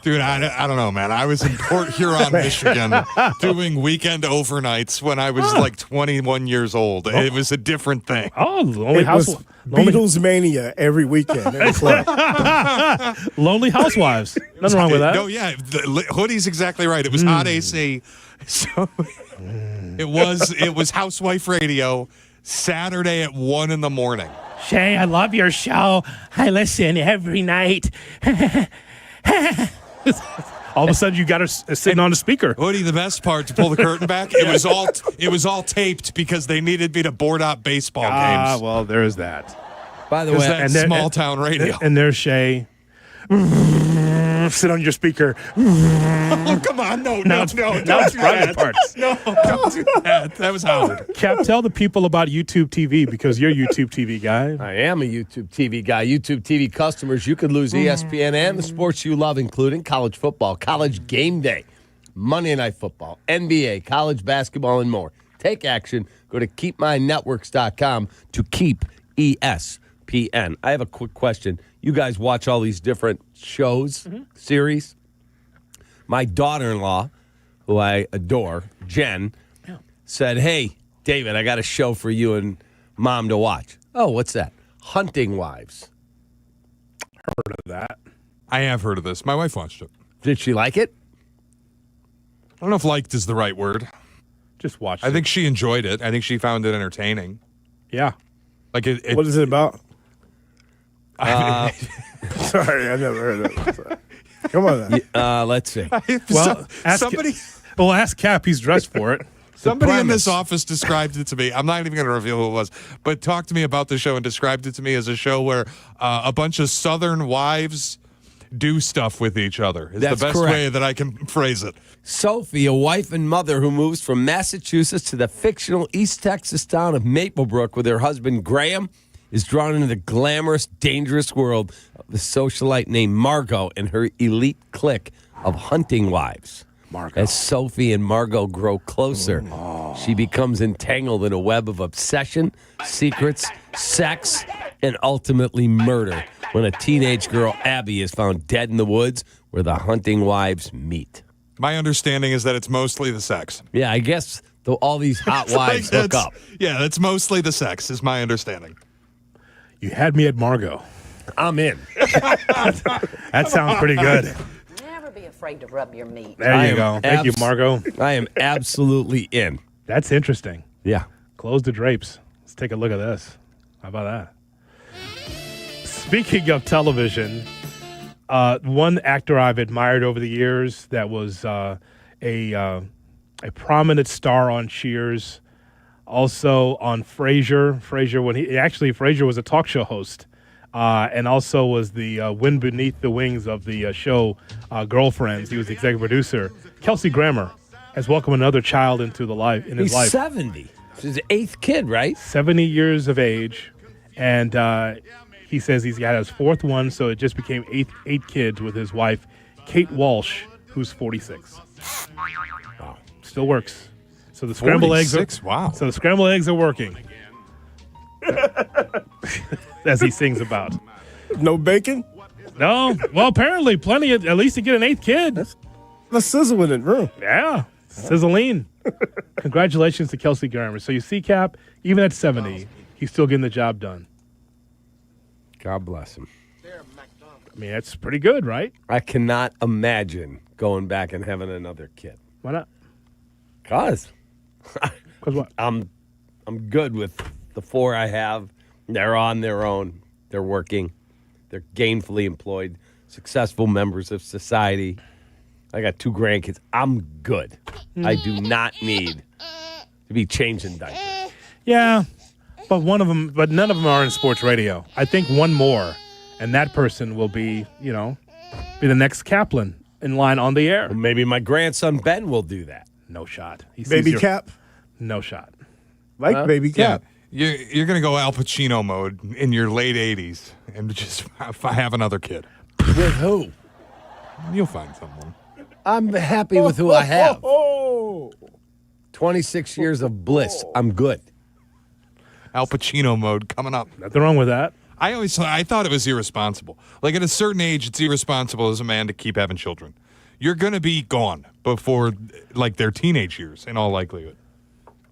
Dude, I don't know, man. I was in Port Huron, Michigan, doing weekend overnights when I was like 21 years old. It was a different thing. Oh, It was Beatles mania every weekend in the club. Lonely Housewives. Nothing wrong with that. No, yeah. Hoodie's exactly right. It was hot AC. So it was Housewife Radio Saturday at 1 a.m. Shay, I love your show. I listen every night. All of a sudden, you got her sitting on the speaker. Hoodie, the best part, to pull the curtain back, it was all taped because they needed me to board out baseball games. Ah, well, there is that. By the way, that's small town radio. And there's Shay. Sit on your speaker. Oh, come on. No, now it's private parts. No, don't do that. That was Howard. Cap, tell the people about YouTube TV because you're a YouTube TV guy. I am a YouTube TV guy. YouTube TV customers, you could lose ESPN and the sports you love, including college football, college game day, Monday Night Football, NBA, college basketball, and more. Take action. Go to keepmynetworks.com to keep ESPN. I have a quick question. You guys watch all these different shows, series. My daughter-in-law, who I adore, Jen, said, hey, David, I got a show for you and Mom to watch. Oh, what's that? Hunting Wives. Heard of that. I have heard of this. My wife watched it. Did she like it? I don't know if liked is the right word. Just watched it. I think she enjoyed it. I think she found it entertaining. Yeah. Like it What is it about? Sorry, I never heard of it. Come on. Let's see. Well, ask Cap. He's dressed for it. Somebody in this office described it to me. I'm not even going to reveal who it was, but talked to me about the show and described it to me as a show where a bunch of Southern wives do stuff with each other. Is That's the best correct. way that I can phrase it. Sophie, a wife and mother who moves from Massachusetts to the fictional East Texas town of Maplebrook with her husband Graham, is drawn into the glamorous, dangerous world of the socialite named Margot and her elite clique of hunting wives. As Sophie and Margot grow closer, she becomes entangled in a web of obsession, secrets, sex, and ultimately murder when a teenage girl, Abby, is found dead in the woods where the hunting wives meet. My understanding is that it's mostly the sex. Yeah, I guess all these hot wives hook up. Yeah, that's mostly the sex, is my understanding. You had me at Margot. I'm in. That sounds pretty good. Never be afraid to rub your meat. There you go. Thank you, Margot. I am absolutely in. That's interesting. Yeah. Close the drapes. Let's take a look at this. How about that? Speaking of television, one actor I've admired over the years that was a prominent star on Cheers, also on Frasier. Frasier was a talk show host, and also was the wind beneath the wings of the show Girlfriends. He was the executive producer. Kelsey Grammer has welcomed another child into his life. He's 70. It's his 8th kid, right? 70 years of age, and he says he's got his 4th one, so it just became eight kids with his wife, Kate Walsh, who's 46. Wow, still works. So the scrambled eggs So the scrambled eggs are working, as he sings about. No bacon? No. Well, apparently, plenty at least to get an 8th kid. That's sizzling in it, bro. Yeah, sizzling. Congratulations to Kelsey Grammer. So you see, Cap, even at 70, he's still getting the job done. God bless him. I mean, that's pretty good, right? I cannot imagine going back and having another kid. Why not? Because what? I'm good with the 4 I have. They're on their own. They're working. They're gainfully employed, successful members of society. I got 2 grandkids. I'm good. I do not need to be changing diapers. Yeah. But none of them are in sports radio. I think one more, and that person will be the next Kaplan in line on the air. Well, maybe my grandson Ben will do that. No shot. Baby Cap? No shot. Like Baby Cap. You're going to go Al Pacino mode in your late 80s and just have another kid. With who? You'll find someone. I'm happy with who I have. 26 years of bliss. I'm good. Al Pacino mode coming up. Nothing wrong with that. I thought it was irresponsible. Like at a certain age, it's irresponsible as a man to keep having children. You're going to be gone before like their teenage years in all likelihood.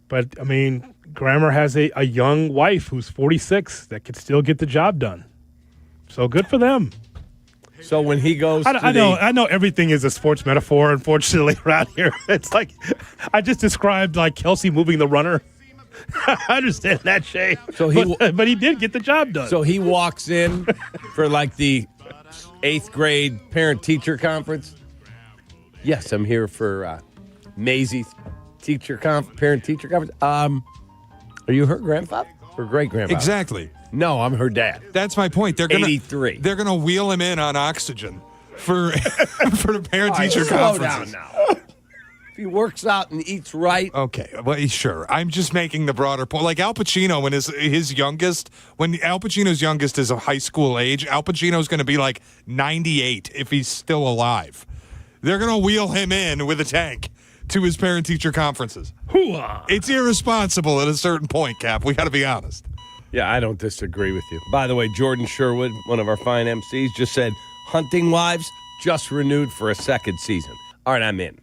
But I mean, Grammer has a young wife who's 46 that could still get the job done. So good for them. So when he goes, I know everything is a sports metaphor. Unfortunately, around here, it's like I just described like Kelsey moving the runner. I understand that, Shay. But he did get the job done. So he walks in for like the 8th grade parent-teacher conference. Yes, I'm here for Maisie's parent-teacher conference. Are you her grandfather or great-grandfather? Exactly. No, I'm her dad. That's my point. They're gonna 83. They're gonna wheel him in on oxygen for for the parent-teacher conferences. Slow down now. He works out and eats right. Okay, well, sure. I'm just making the broader point. Like Al Pacino, when his youngest, when Al Pacino's youngest is a high school age, Al Pacino's going to be like 98 if he's still alive. They're going to wheel him in with a tank to his parent-teacher conferences. Hoo-ah. It's irresponsible at a certain point, Cap. We got to be honest. Yeah, I don't disagree with you. By the way, Jordan Sherwood, one of our fine MCs, just said, Hunting Wives just renewed for a 2nd season. All right, I'm in.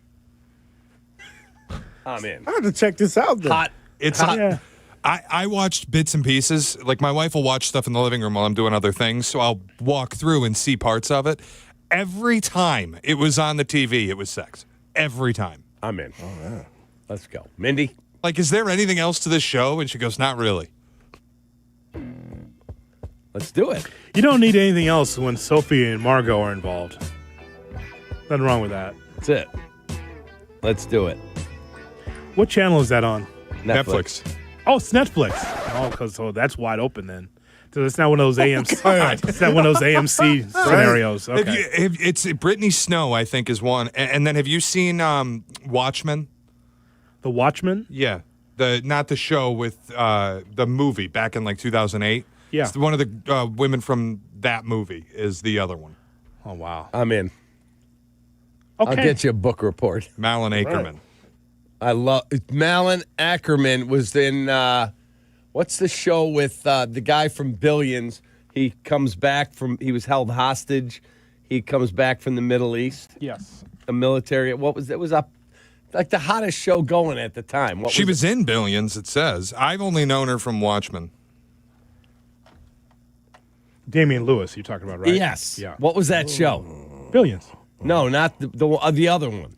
I'm in. I have to check this out then. Hot. It's hot. Yeah. I watched bits and pieces. Like my wife will watch stuff in the living room while I'm doing other things, so I'll walk through and see parts of it. Every time it was on the TV, it was sex. Every time. I'm in. Oh, yeah. Let's go. Mindy? Like, is there anything else to this show? And she goes, not really. Let's do it. You don't need anything else when Sophie and Margot are involved. Nothing wrong with that. That's it. Let's do it. What channel is that on? Netflix. Oh, it's Netflix. Oh, because that's wide open then. So it's not one of those AMC. It's not one of those AMC scenarios. Okay. It's Brittany Snow, I think, is one. And then have you seen Watchmen? The Watchmen? Yeah, not the show with the movie back in like 2008. Yeah, it's one of the women from that movie is the other one. Oh wow, I'm in. I'll get you a book report. Malin Ackerman. I love Malin Ackerman was in what's the show with the guy from Billions? He comes back he was held hostage. He comes back from the Middle East. Yes. A military. What was it? Was up like the hottest show going at the time. She was in Billions, it says. I've only known her from Watchmen. Damian Lewis, you're talking about, right? Yes. Yeah. What was that show? Billions. No, not the other one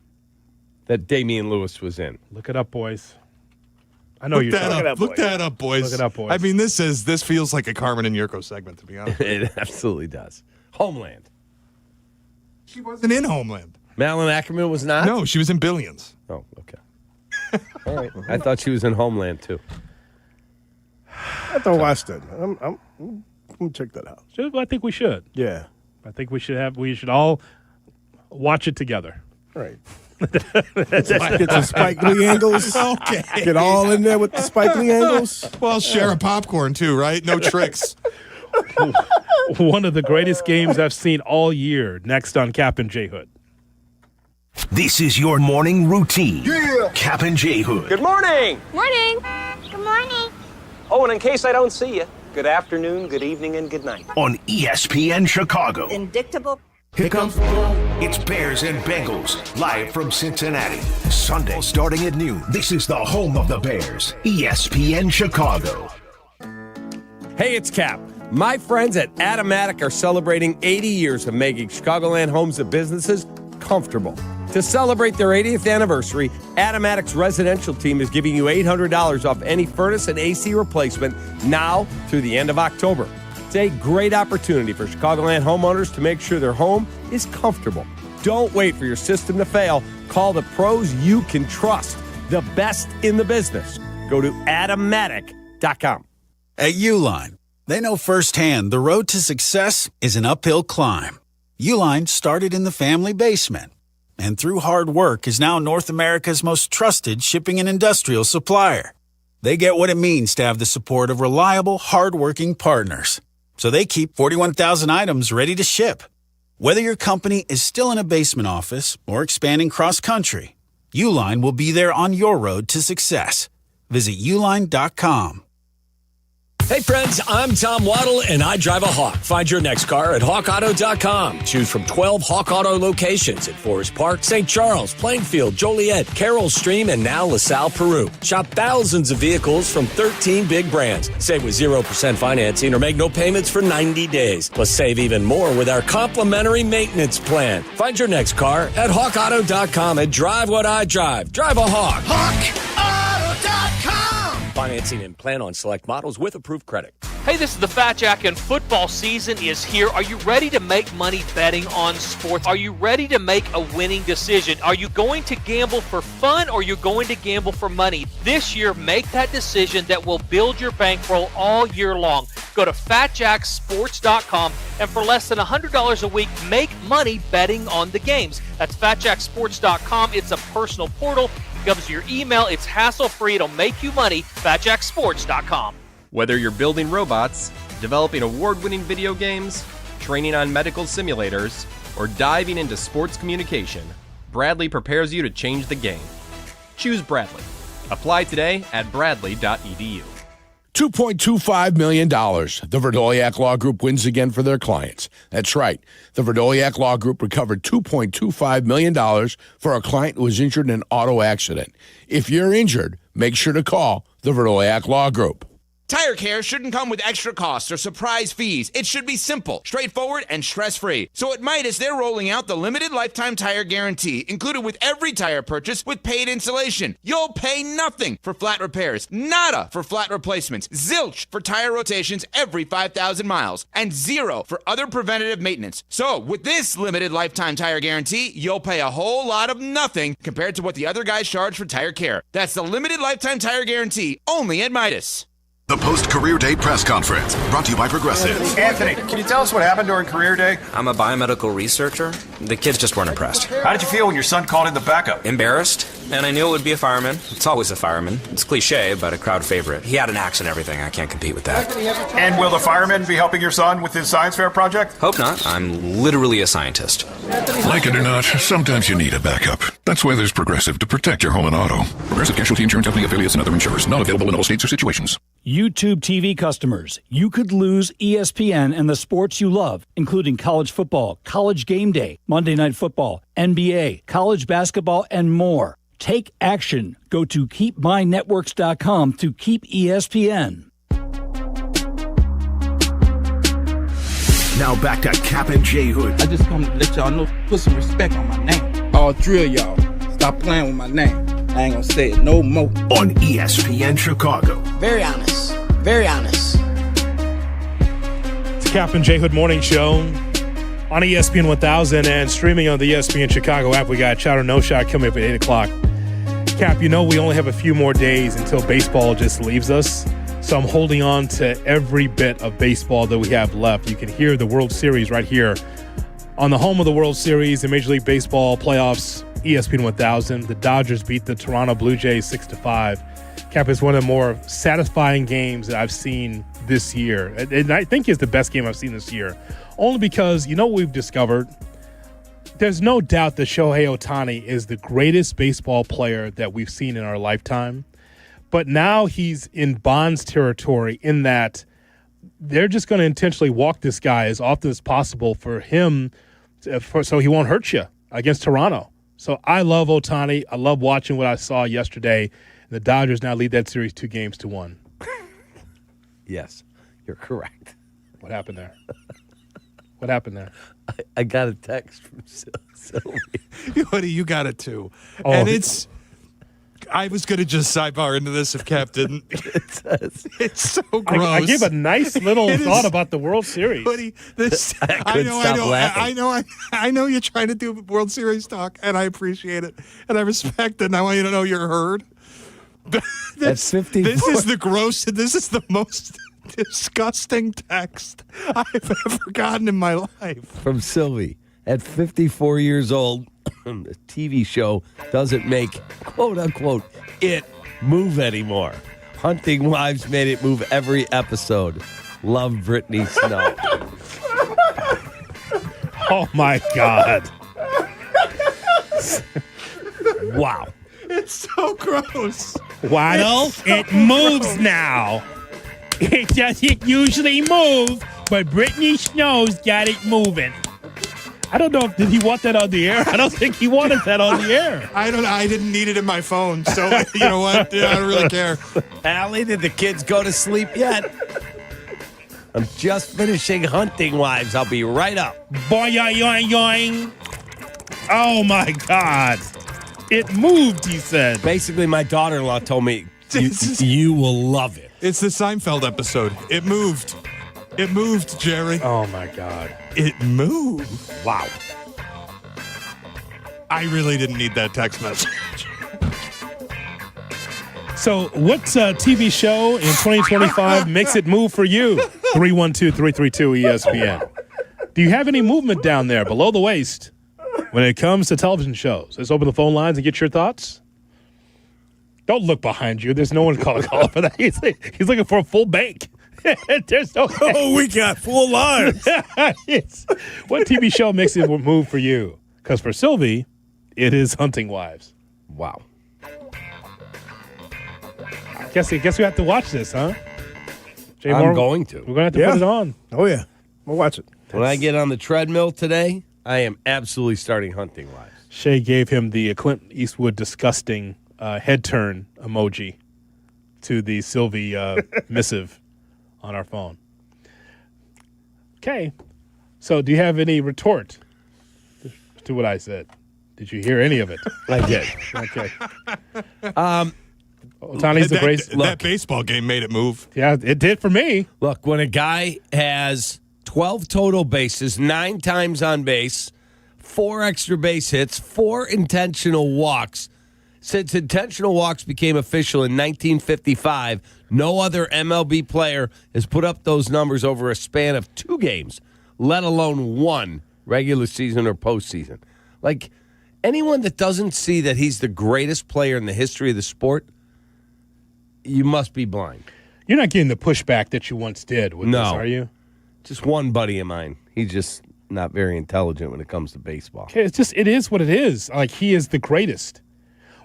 that Damian Lewis was in. Look it up, boys. I know Look you're that talking up. Look that up, boys. Look it up, boys. I mean, this feels like a Carmen and Jurko segment, to be honest. It absolutely does. Homeland. She wasn't in Homeland. Malin Ackerman was not? No, she was in Billions. Oh, okay. All right. I thought she was in Homeland, too. I have to watch that. I'm gonna check that out. I think we should. Yeah. I think we should all watch it together. Right. Get some Spike Lee angles. Okay. Get all in there with the Spike Lee angles. Well, share a popcorn, too, right? No tricks. One of the greatest games I've seen all year. Next on Kap J Hood. This is your morning routine. Yeah. Kap J Hood. Good morning. Morning. Good morning. Oh, and in case I don't see you, good afternoon, good evening, and good night. On ESPN Chicago. Indictable. Here comes it's Bears and Bengals, live from Cincinnati. Sunday, starting at noon. This is the home of the Bears, ESPN Chicago. Hey, it's Cap. My friends at Automatic are celebrating 80 years of making Chicagoland homes and businesses comfortable. To celebrate their 80th anniversary, Automatic's residential team is giving you $800 off any furnace and AC replacement now through the end of October. It's a great opportunity for Chicagoland homeowners to make sure their home is comfortable. Don't wait for your system to fail. Call the pros you can trust, the best in the business. Go to Automatic.com. At Uline, they know firsthand the road to success is an uphill climb. Uline started in the family basement, and through hard work is now North America's most trusted shipping and industrial supplier. They get what it means to have the support of reliable, hardworking partners. So they keep 41,000 items ready to ship. Whether your company is still in a basement office or expanding cross-country, Uline will be there on your road to success. Visit uline.com. Hey friends, I'm Tom Waddle and I drive a Hawk. Find your next car at hawkauto.com. Choose from 12 Hawk Auto locations at Forest Park, St. Charles, Plainfield, Joliet, Carroll Stream, and now LaSalle, Peru. Shop thousands of vehicles from 13 big brands. Save with 0% financing or make no payments for 90 days. Plus save even more with our complimentary maintenance plan. Find your next car at hawkauto.com and drive what I drive. Drive a Hawk. HawkAuto.com. Financing and plan on select models with approved credit. Hey, this is the Fat Jack, and football season is here. Are you ready to make money betting on sports? Are you ready to make a winning decision? Are you going to gamble for fun, or are you going to gamble for money? This year, make that decision that will build your bankroll all year long. Go to FatJackSports.com, and for less than $100 a week, make money betting on the games. That's FatJackSports.com. It's a personal portal. It comes to your email. It's hassle-free. It'll make you money. FatJackSports.com. Whether you're building robots, developing award-winning video games, training on medical simulators, or diving into sports communication, Bradley prepares you to change the game. Choose Bradley. Apply today at bradley.edu. $2.25 million. The Verdoliak Law Group wins again for their clients. That's right. The Verdoliak Law Group recovered $2.25 million for a client who was injured in an auto accident. If you're injured, make sure to call the Verdoliak Law Group. Tire care shouldn't come with extra costs or surprise fees. It should be simple, straightforward, and stress-free. So at Midas, they're rolling out the limited lifetime tire guarantee, included with every tire purchase with paid installation. You'll pay nothing for flat repairs, nada for flat replacements, zilch for tire rotations every 5,000 miles, and zero for other preventative maintenance. So with this limited lifetime tire guarantee, you'll pay a whole lot of nothing compared to what the other guys charge for tire care. That's the limited lifetime tire guarantee, only at Midas. The post-career day press conference, brought to you by Progressive. Anthony, can you tell us what happened during career day? I'm a biomedical researcher. The kids just weren't impressed. How did you feel when your son called in the backup? Embarrassed, and I knew it would be a fireman. It's always a fireman. It's cliche, but a crowd favorite. He had an axe and everything. I can't compete with that. And will the fireman be helping your son with his science fair project? Hope not. I'm literally a scientist. Like it or not, sometimes you need a backup. That's why there's Progressive to protect your home and auto. Progressive Casualty Insurance Company affiliates and other insurers. Not available in all states or situations. YouTube TV customers, you could lose ESPN and the sports you love, including college football, college game day, Monday Night Football, NBA, college basketball, and more. Take action. Go to keepmynetworks.com to keep ESPN. Now back to Kap and J Hood. I just want to let y'all know, put some respect on my name. All three of y'all, stop playing with my name. I ain't gonna say it no more. On ESPN Chicago. Very honest. Very honest. It's Kap and J Hood Morning Show on ESPN 1000 and streaming on the ESPN Chicago app. We got Shot or No Shot coming up at 8 o'clock. Cap, you know we only have a few more days until baseball just leaves us. So I'm holding on to every bit of baseball that we have left. You can hear the World Series right here on the home of the World Series, the Major League Baseball playoffs, ESPN 1000. The Dodgers beat the Toronto Blue Jays 6-5. Cap, is one of the more satisfying games that I've seen this year. And I think it's the best game I've seen this year. Only because, you know what we've discovered? There's no doubt that Shohei Ohtani is the greatest baseball player that we've seen in our lifetime. But now he's in Bonds territory in that they're just going to intentionally walk this guy as often as possible for him, so he won't hurt you against Toronto. So I love Ohtani. I love watching what I saw yesterday. The Dodgers now lead that series 2-1. Yes, you're correct. What happened there? What happened there? I got a text from Sylvie. Buddy, you got it too. Oh, and it's... I was going to just sidebar into this if Cap didn't. It's so gross. I gave a nice little thought about the World Series. Buddy, I know you're trying to do World Series talk, and I appreciate it, and I respect it, and I want you to know you're heard. That's 50. This is the most disgusting text I've ever gotten in my life. From Sylvie. At 54 years old, the TV show doesn't make, quote unquote, it move anymore. Hunting Wives made it move every episode. Love Brittany Snow. Oh my God. Wow. It's so gross. Waddle, it moves now. It doesn't usually move, but Brittany Snow's got it moving. I don't know did he want that on the air? I don't think he wanted that on the air. I don't know. I didn't need it in my phone, so you know what? I don't really care. Allie, did the kids go to sleep yet? I'm just finishing Hunting Wives. I'll be right up. Boing, yoing, yoing. Oh, my God. It moved, he said. Basically, my daughter-in-law told me, you will love it. It's the Seinfeld episode. It moved. It moved, Jerry. Oh, my God. It moved. Wow. I really didn't need that text message. So what's a TV show in 2025 makes it move for you? 312-332-ESPN. Do you have any movement down there below the waist when it comes to television shows? Let's open the phone lines and get your thoughts. Don't look behind you. There's no one calling for that. He's looking for a full bank. There's no. Oh, we got full lines. What TV show makes it move for you? Because for Sylvie, it is Hunting Wives. Wow. I guess we have to watch this, huh? Jay I'm Moore, going to. We're going to have to put it on. Oh, yeah. We'll watch it. When I get on the treadmill today, I am absolutely starting Hunting Wives. Shay gave him the Clint Eastwood disgusting head turn emoji to the Sylvie missive on our phone. Okay. So do you have any retort to what I said? Did you hear any of it? I did. Okay. Ohtani's the greatest. That baseball game made it move. Yeah, it did for me. Look, when a guy has 12 total bases, 9 times on base, 4 extra base hits, 4 intentional walks, Since intentional walks became official in 1955, no other MLB player has put up those numbers over a span of 2 games, let alone 1 regular season or postseason. Like, anyone that doesn't see that he's the greatest player in the history of the sport, you must be blind. You're not getting the pushback that you once did with this, are you? Just one buddy of mine. He's just not very intelligent when it comes to baseball. Okay, it is what it is. Like, he is the greatest.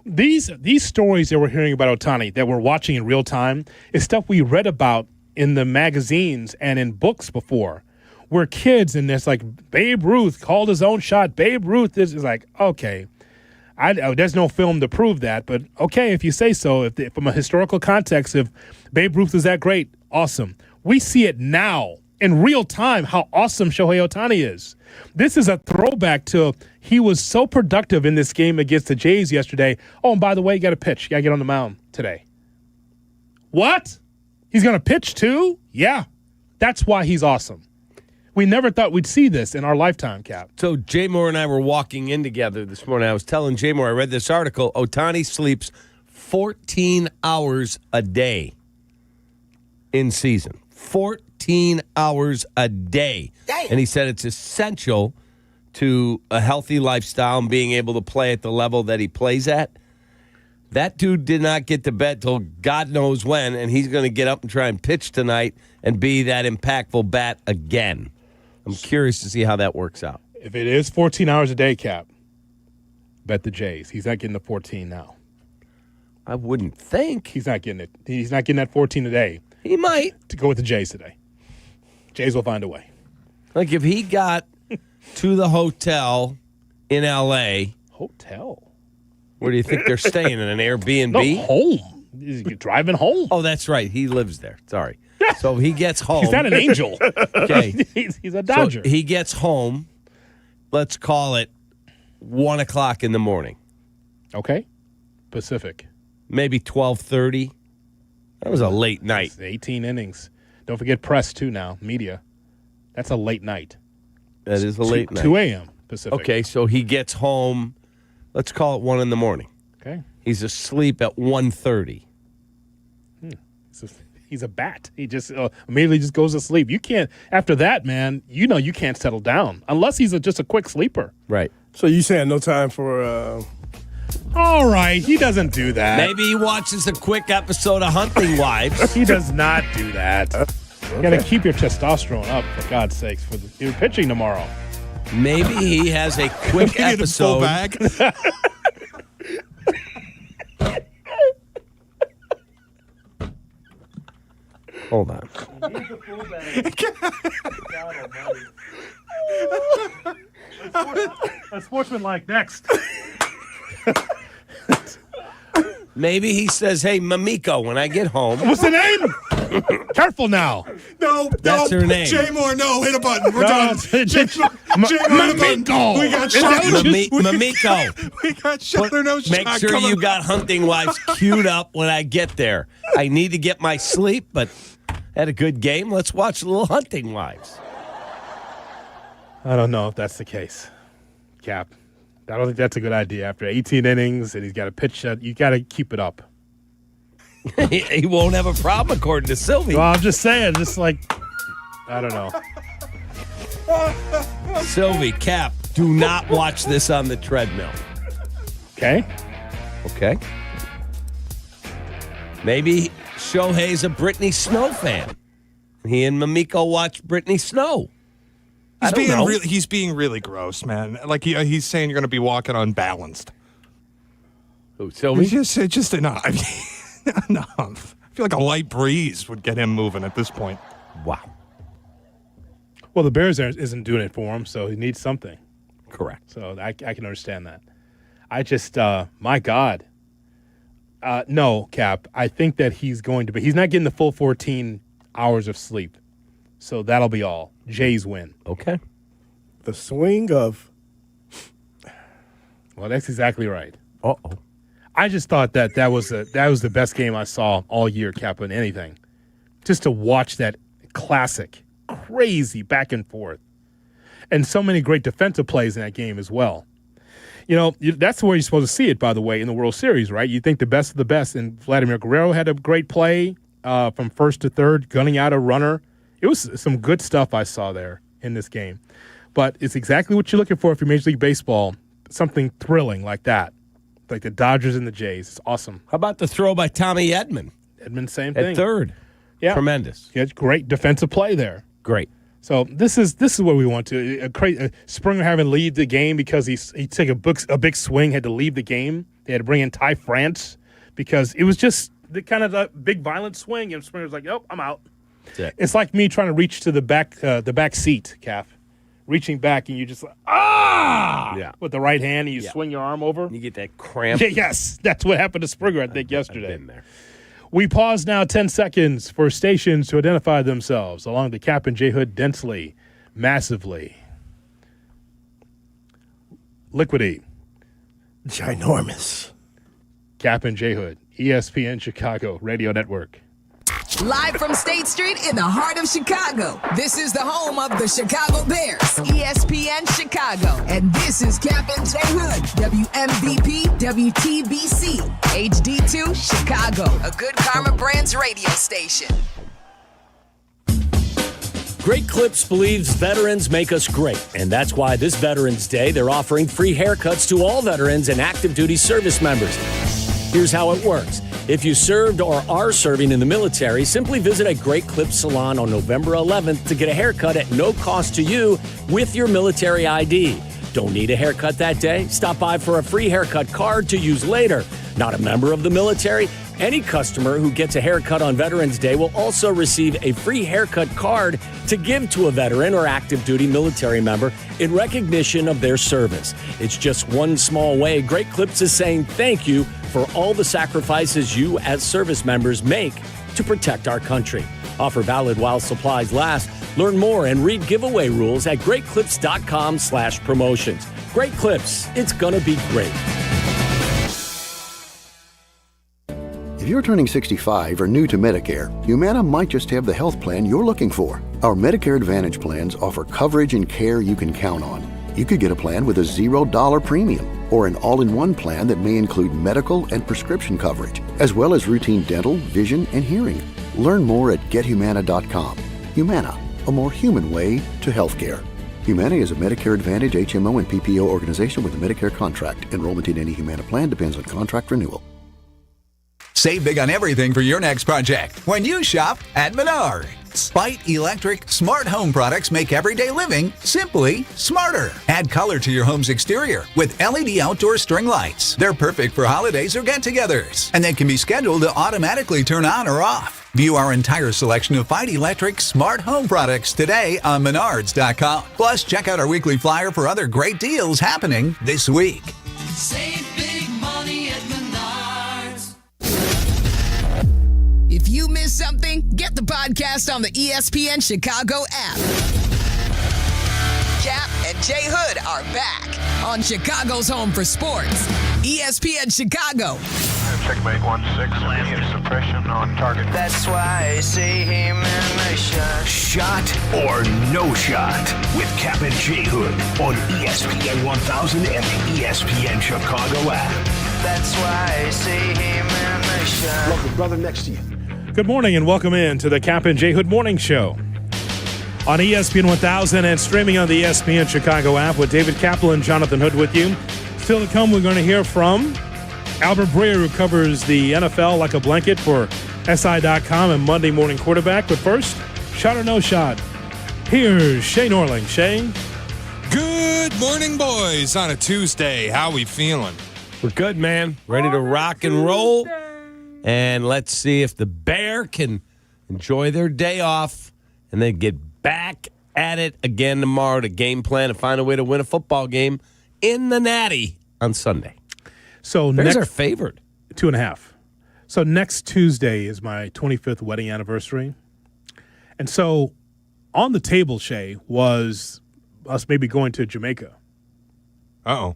These stories that we're hearing about Ohtani that we're watching in real time is stuff we read about in the magazines and in books before. We're kids, and it's like Babe Ruth called his own shot. Babe Ruth is like, okay, there's no film to prove that, but okay, if you say so. From a historical context, if Babe Ruth is that great, awesome. We see it now in real time how awesome Shohei Ohtani is. This is a throwback to he was so productive in this game against the Jays yesterday. Oh, and by the way, you got to pitch. You got to get on the mound today. What? He's going to pitch too? Yeah. That's why he's awesome. We never thought we'd see this in our lifetime, Cap. So Jay Moore and I were walking in together this morning. I was telling Jay Moore, I read this article, Ohtani sleeps 14 hours a day in season. 14 hours a day. Damn. And he said it's essential to a healthy lifestyle and being able to play at the level that he plays at. That dude did not get to bed till God knows when, and he's going to get up and try and pitch tonight and be that impactful bat again. I'm curious to see how that works out. If it is 14 hours a day, Cap, bet the Jays. He's not getting the 14 now. I wouldn't think. He's not getting it. He's not getting that 14 a day. He might. To go with the Jays today. Jays will find a way. Like if he got to the hotel in L.A. Hotel? Where do you think they're staying? In an Airbnb? No, home. He's driving home. Oh, that's right. He lives there. Sorry. So he gets home. He's not an angel. Okay. He's a Dodger. So he gets home. Let's call it 1 o'clock in the morning. Okay. Pacific. Maybe 12:30. That was a late night. That's 18 innings. Don't forget press, too, now. Media. That's a late night. That is a late night. 2 a.m. Pacific. Okay, so he gets home. Let's call it 1 in the morning. Okay. He's asleep at 1:30. He's a bat. He just immediately just goes to sleep. You can't, after that, man, you can't settle down unless he's just a quick sleeper. Right. So you saying no time for all right, he doesn't do that. Maybe he watches a quick episode of Hunting Wives. He does not do that. You got to keep your testosterone up, for God's sakes, for you're pitching tomorrow. Maybe he has a quick episode. Back. Hold on. A sportsman-like next. Maybe he says, hey, Mamiko, when I get home. What's the name? Careful now. No, that's her name. Jay Moore, no, hit a button. We're done. Jay Moore, hit a button. We got shot. Mamiko. We got shot or no shot. Make sure you got Hunting Wives queued up when I get there. I need to get my sleep, but had a good game. Let's watch a little Hunting Wives. I don't know if that's the case, Cap. I don't think that's a good idea. After 18 innings and he's got a pitch, you got to keep it up. He won't have a problem, according to Silvy. Well, I'm just saying, I don't know. Silvy, Cap, do not watch this on the treadmill. Okay. Okay. Maybe Shohei's a Brittany Snow fan. He and Mamiko watch Brittany Snow. He's being really gross, man. Like he's saying you're going to be walking unbalanced. Who, Silvy? Just enough. I mean, enough. I feel like a light breeze would get him moving at this point. Wow. Well, the Bears isn't doing it for him, so he needs something. Correct. So I can understand that. I just, my God. No, Cap. I think that he's not getting the full 14 hours of sleep. So that'll be all. Jays win. Okay. The swing of. Well, that's exactly right. Uh-oh. I just thought that was the best game I saw all year, Cap, in anything. Just to watch that classic, crazy back and forth. And so many great defensive plays in that game as well. That's where you're supposed to see it, by the way, in the World Series, right? You think the best of the best. And Vladimir Guerrero had a great play from first to third, gunning out a runner. It was some good stuff I saw there in this game. But it's exactly what you're looking for if you're Major League Baseball, something thrilling like that, like the Dodgers and the Jays. It's awesome. How about the throw by Tommy Edman? Edman, same thing. At third. Yeah. Tremendous. Yeah, great defensive play there. Great. So this is what we want to. Springer having to leave the game because he took a big swing, had to leave the game. They had to bring in Ty France because it was just the kind of the big violent swing, and Springer's like, "Oh, I'm out." It's like me trying to reach to the back seat, Cap, reaching back, and you just with the right hand, and you swing your arm over. You get that cramp. Yeah, yes, that's what happened to Springer, I think, yesterday. I've been there. We pause now 10 seconds for stations to identify themselves along the Kap and J Hood densely, massively, liquidy, ginormous. Kap and J Hood, ESPN Chicago Radio Network. Live from State Street in the heart of Chicago, this is the home of the Chicago Bears, ESPN Chicago. And this is Kap and J Hood, WMVP, WTBC, HD2, Chicago, a good Karma Brands radio station. Great Clips believes veterans make us great, and that's why this Veterans Day, they're offering free haircuts to all veterans and active duty service members. Here's how it works. If you served or are serving in the military, simply visit a Great Clips salon on November 11th to get a haircut at no cost to you with your military ID. Don't need a haircut that day? Stop by for a free haircut card to use later. Not a member of the military? Any customer who gets a haircut on Veterans Day will also receive a free haircut card to give to a veteran or active duty military member in recognition of their service. It's just one small way Great Clips is saying thank you for all the sacrifices you as service members make to protect our country. Offer valid while supplies last. Learn more and read giveaway rules at greatclips.com/promotions. Great Clips, it's gonna be great. If you're turning 65 or new to Medicare, Humana might just have the health plan you're looking for. Our Medicare Advantage plans offer coverage and care you can count on. You could get a plan with a $0 premium or an all-in-one plan that may include medical and prescription coverage, as well as routine dental, vision, and hearing. Learn more at gethumana.com. Humana, a more human way to healthcare. Humana is a Medicare Advantage HMO and PPO organization with a Medicare contract. Enrollment in any Humana plan depends on contract renewal. Save big on everything for your next project when you shop at Menards. Spite Electric smart home products make everyday living simply smarter. Add color to your home's exterior with LED outdoor string lights. They're perfect for holidays or get-togethers, and they can be scheduled to automatically turn on or off. View our entire selection of Spite Electric smart home products today on Menards.com. Plus, check out our weekly flyer for other great deals happening this week. Save big money at Menards. If you missed something, get the podcast on the ESPN Chicago app. Kap and J Hood are back on Chicago's home for sports, ESPN Chicago. Checkmate 1-6, immediate suppression on target. That's why I see him in my shot. Shot or no shot with Kap and J Hood on ESPN 1000 and the ESPN Chicago app. That's why I see him in my shot. Look, the brother next to you. Good morning and welcome in to the Kap and J Hood Morning Show on ESPN 1000 and streaming on the ESPN Chicago app with David Kaplan, Jonathan Hood with you. Still to come, we're going to hear from Albert Breer, who covers the NFL like a blanket for SI.com and Monday Morning Quarterback. But first, shot or no shot. Here's Shay Norling. Shay? Good morning, boys, on a Tuesday. How we feeling? We're good, man. Ready to rock and roll. And let's see if the Bear can enjoy their day off and then get back at it again tomorrow to game plan and find a way to win a football game in the Natty on Sunday. So Bears are favored. 2.5. So next Tuesday is my 25th wedding anniversary. And so on the table, Shay, was us maybe going to Jamaica. Uh-oh.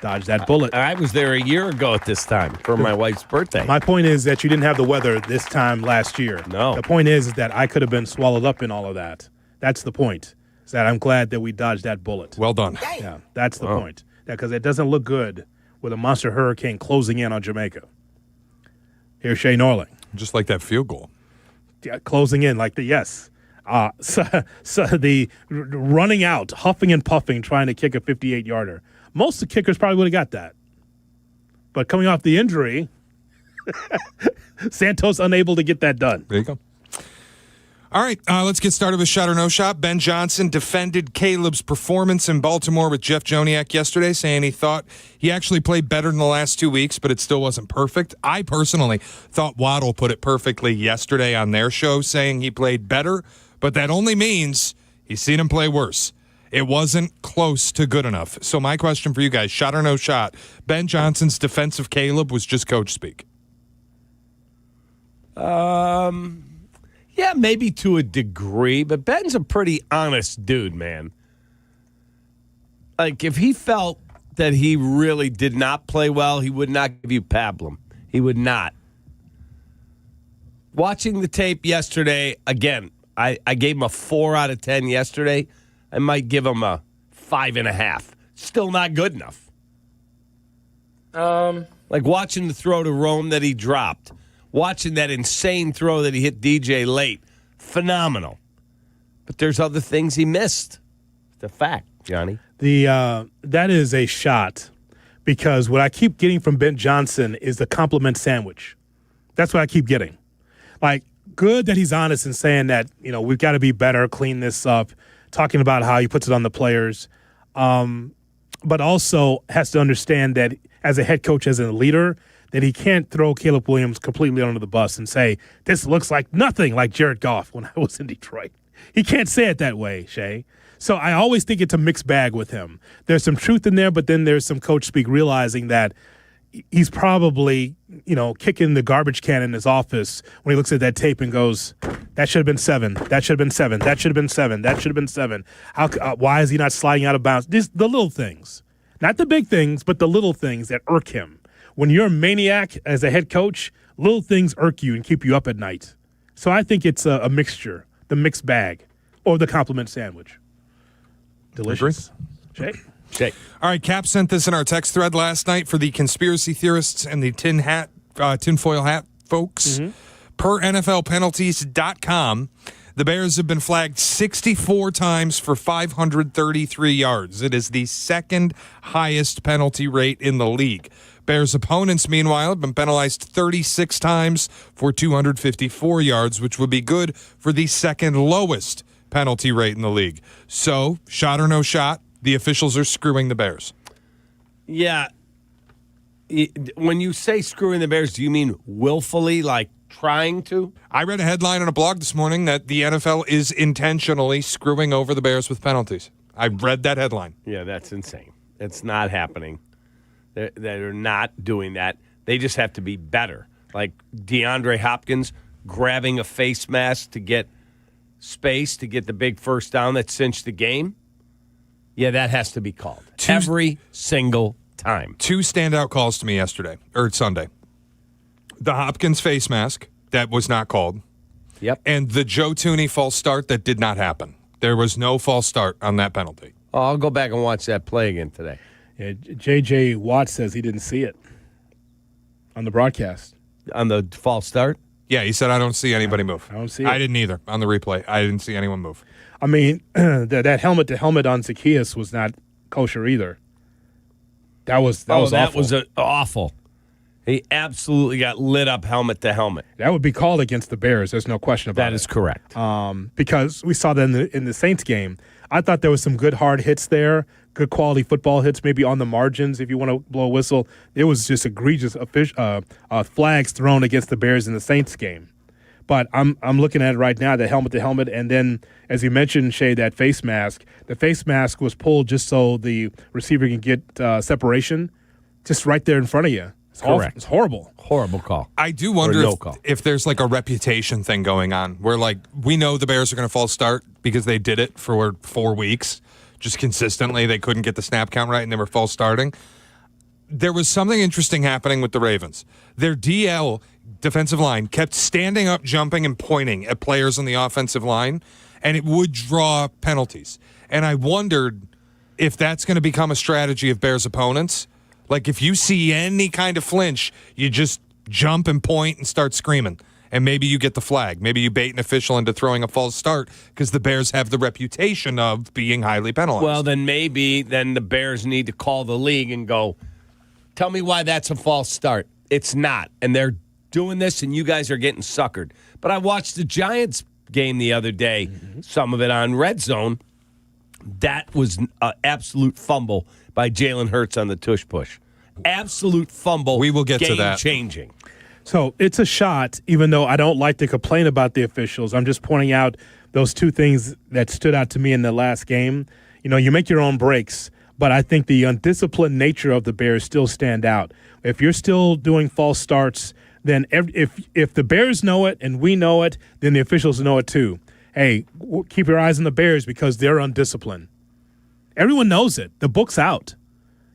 Dodge that bullet. I was there a year ago at this time for my wife's birthday. My point is that you didn't have the weather this time last year. No. The point is that I could have been swallowed up in all of that. That's the point. Is that I'm glad that we dodged that bullet. Well done. Yeah, that's the point. because it doesn't look good with a monster hurricane closing in on Jamaica. Here's Shay Norling. Just like that field goal. Yeah, closing in like the yes. So the running out, huffing and puffing, trying to kick a 58-yarder. Most of the kickers probably would have got that. But coming off the injury, Santos unable to get that done. There you go. All right, let's get started with Shot or No Shot. Ben Johnson defended Caleb's performance in Baltimore with Jeff Joniak yesterday, saying he thought he actually played better than the last 2 weeks, but it still wasn't perfect. I personally thought Waddle put it perfectly yesterday on their show, saying he played better, but that only means he's seen him play worse. It wasn't close to good enough. So my question for you guys, shot or no shot, Ben Johnson's defense of Caleb was just coach speak. Yeah, maybe to a degree, but Ben's a pretty honest dude, man. Like, if he felt that he really did not play well, he would not give you pablum. He would not. Watching the tape yesterday, again, I gave him a 4 out of 10 yesterday. I might give him a 5.5. Still not good enough. Like watching the throw to Rome that he dropped. Watching that insane throw that he hit DJ late. Phenomenal. But there's other things he missed. It's a fact, Johnny. That is a shot because what I keep getting from Ben Johnson is the compliment sandwich. That's what I keep getting. Like, good that he's honest and saying that, we've got to be better, clean this up, talking about how he puts it on the players, but also has to understand that as a head coach, as a leader, that he can't throw Caleb Williams completely under the bus and say, this looks like nothing like Jared Goff when I was in Detroit. He can't say it that way, Shay. So I always think it's a mixed bag with him. There's some truth in there, but then there's some coach speak realizing that he's probably, kicking the garbage can in his office when he looks at that tape and goes, that should have been 7. That should have been 7. That should have been 7. That should have been 7. Why is he not sliding out of bounds? The little things. Not the big things, but the little things that irk him. When you're a maniac as a head coach, little things irk you and keep you up at night. So I think it's a mixture, the mixed bag, or the compliment sandwich. Delicious. Shay? All right, Cap sent this in our text thread last night for the conspiracy theorists and the tinfoil hat folks. Mm-hmm. Per NFLpenalties.com, the Bears have been flagged 64 times for 533 yards. It is the second highest penalty rate in the league. Bears opponents, meanwhile, have been penalized 36 times for 254 yards, which would be good for the second lowest penalty rate in the league. So, shot or no shot, the officials are screwing the Bears. Yeah. When you say screwing the Bears, do you mean willfully, like trying to? I read a headline on a blog this morning that the NFL is intentionally screwing over the Bears with penalties. I read that headline. Yeah, that's insane. It's not happening. They're not doing that. They just have to be better. Like DeAndre Hopkins grabbing a face mask to get space to get the big first down that cinched the game. Yeah, that has to be called. Every single time. 2 standout calls to me Sunday. The Hopkins face mask, that was not called. Yep. And the Joe Thuney false start, that did not happen. There was no false start on that penalty. Oh, I'll go back and watch that play again today. Yeah, J.J. Watt says he didn't see it on the broadcast. On the false start? Yeah, he said, I don't see anybody move. I don't see it. I didn't either on the replay. I didn't see anyone move. I mean, that helmet-to-helmet on Zacchaeus was not kosher either. That was awful. That was awful. He absolutely got lit up helmet to helmet. That would be called against the Bears. There's no question about it. That is correct. Because we saw that in the Saints game. I thought there was some good hard hits there, good quality football hits, maybe on the margins if you want to blow a whistle. It was just egregious flags thrown against the Bears in the Saints game. But I'm looking at it right now, the helmet to helmet, and then as you mentioned, Shay, that face mask. The face mask was pulled just so the receiver can get separation, just right there in front of you. It's correct. Awful. It's horrible. Horrible call. I do wonder if there's like a reputation thing going on where like we know the Bears are going to false start because they did it for 4 weeks, just consistently. They couldn't get the snap count right and they were false starting. There was something interesting happening with the Ravens. Their DL defensive line kept standing up, jumping, and pointing at players on the offensive line, and it would draw penalties. And I wondered, if that's going to become a strategy of Bears opponents, like if you see any kind of flinch, you just jump and point and start screaming. And maybe you get the flag. Maybe you bait an official into throwing a false start because the Bears have the reputation of being highly penalized. Well, then maybe the Bears need to call the league and go, tell me why that's a false start. It's not. And they're doing this, and you guys are getting suckered. But I watched the Giants game the other day, some of it on Red Zone. That was an absolute fumble by Jalen Hurts on the tush push. Absolute fumble. We will get to that. Game-changing. So it's a shot, even though I don't like to complain about the officials. I'm just pointing out those two things that stood out to me in the last game. You know, you make your own breaks, but I think the undisciplined nature of the Bears still stand out. If you're still doing false starts, then if the Bears know it and we know it, then the officials know it too. Hey, keep your eyes on the Bears because they're undisciplined. Everyone knows it. The book's out.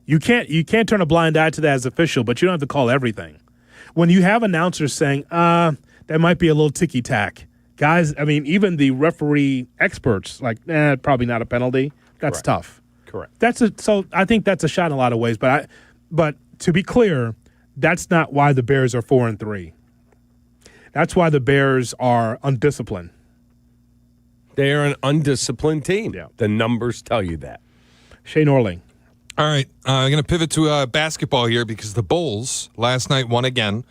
You can't turn a blind eye to that as official, but you don't have to call everything. When you have announcers saying, that might be a little ticky-tack. Guys, I mean, even the referee experts, like, probably not a penalty. That's Correct. tough. Correct. So I think that's a shot in a lot of ways. But to be clear, that's not why the Bears are 4-3. That's why the Bears are undisciplined. They are an undisciplined team. Yeah. The numbers tell you that. Shane Orling. All right, I'm going to pivot to basketball here because the Bulls last night won again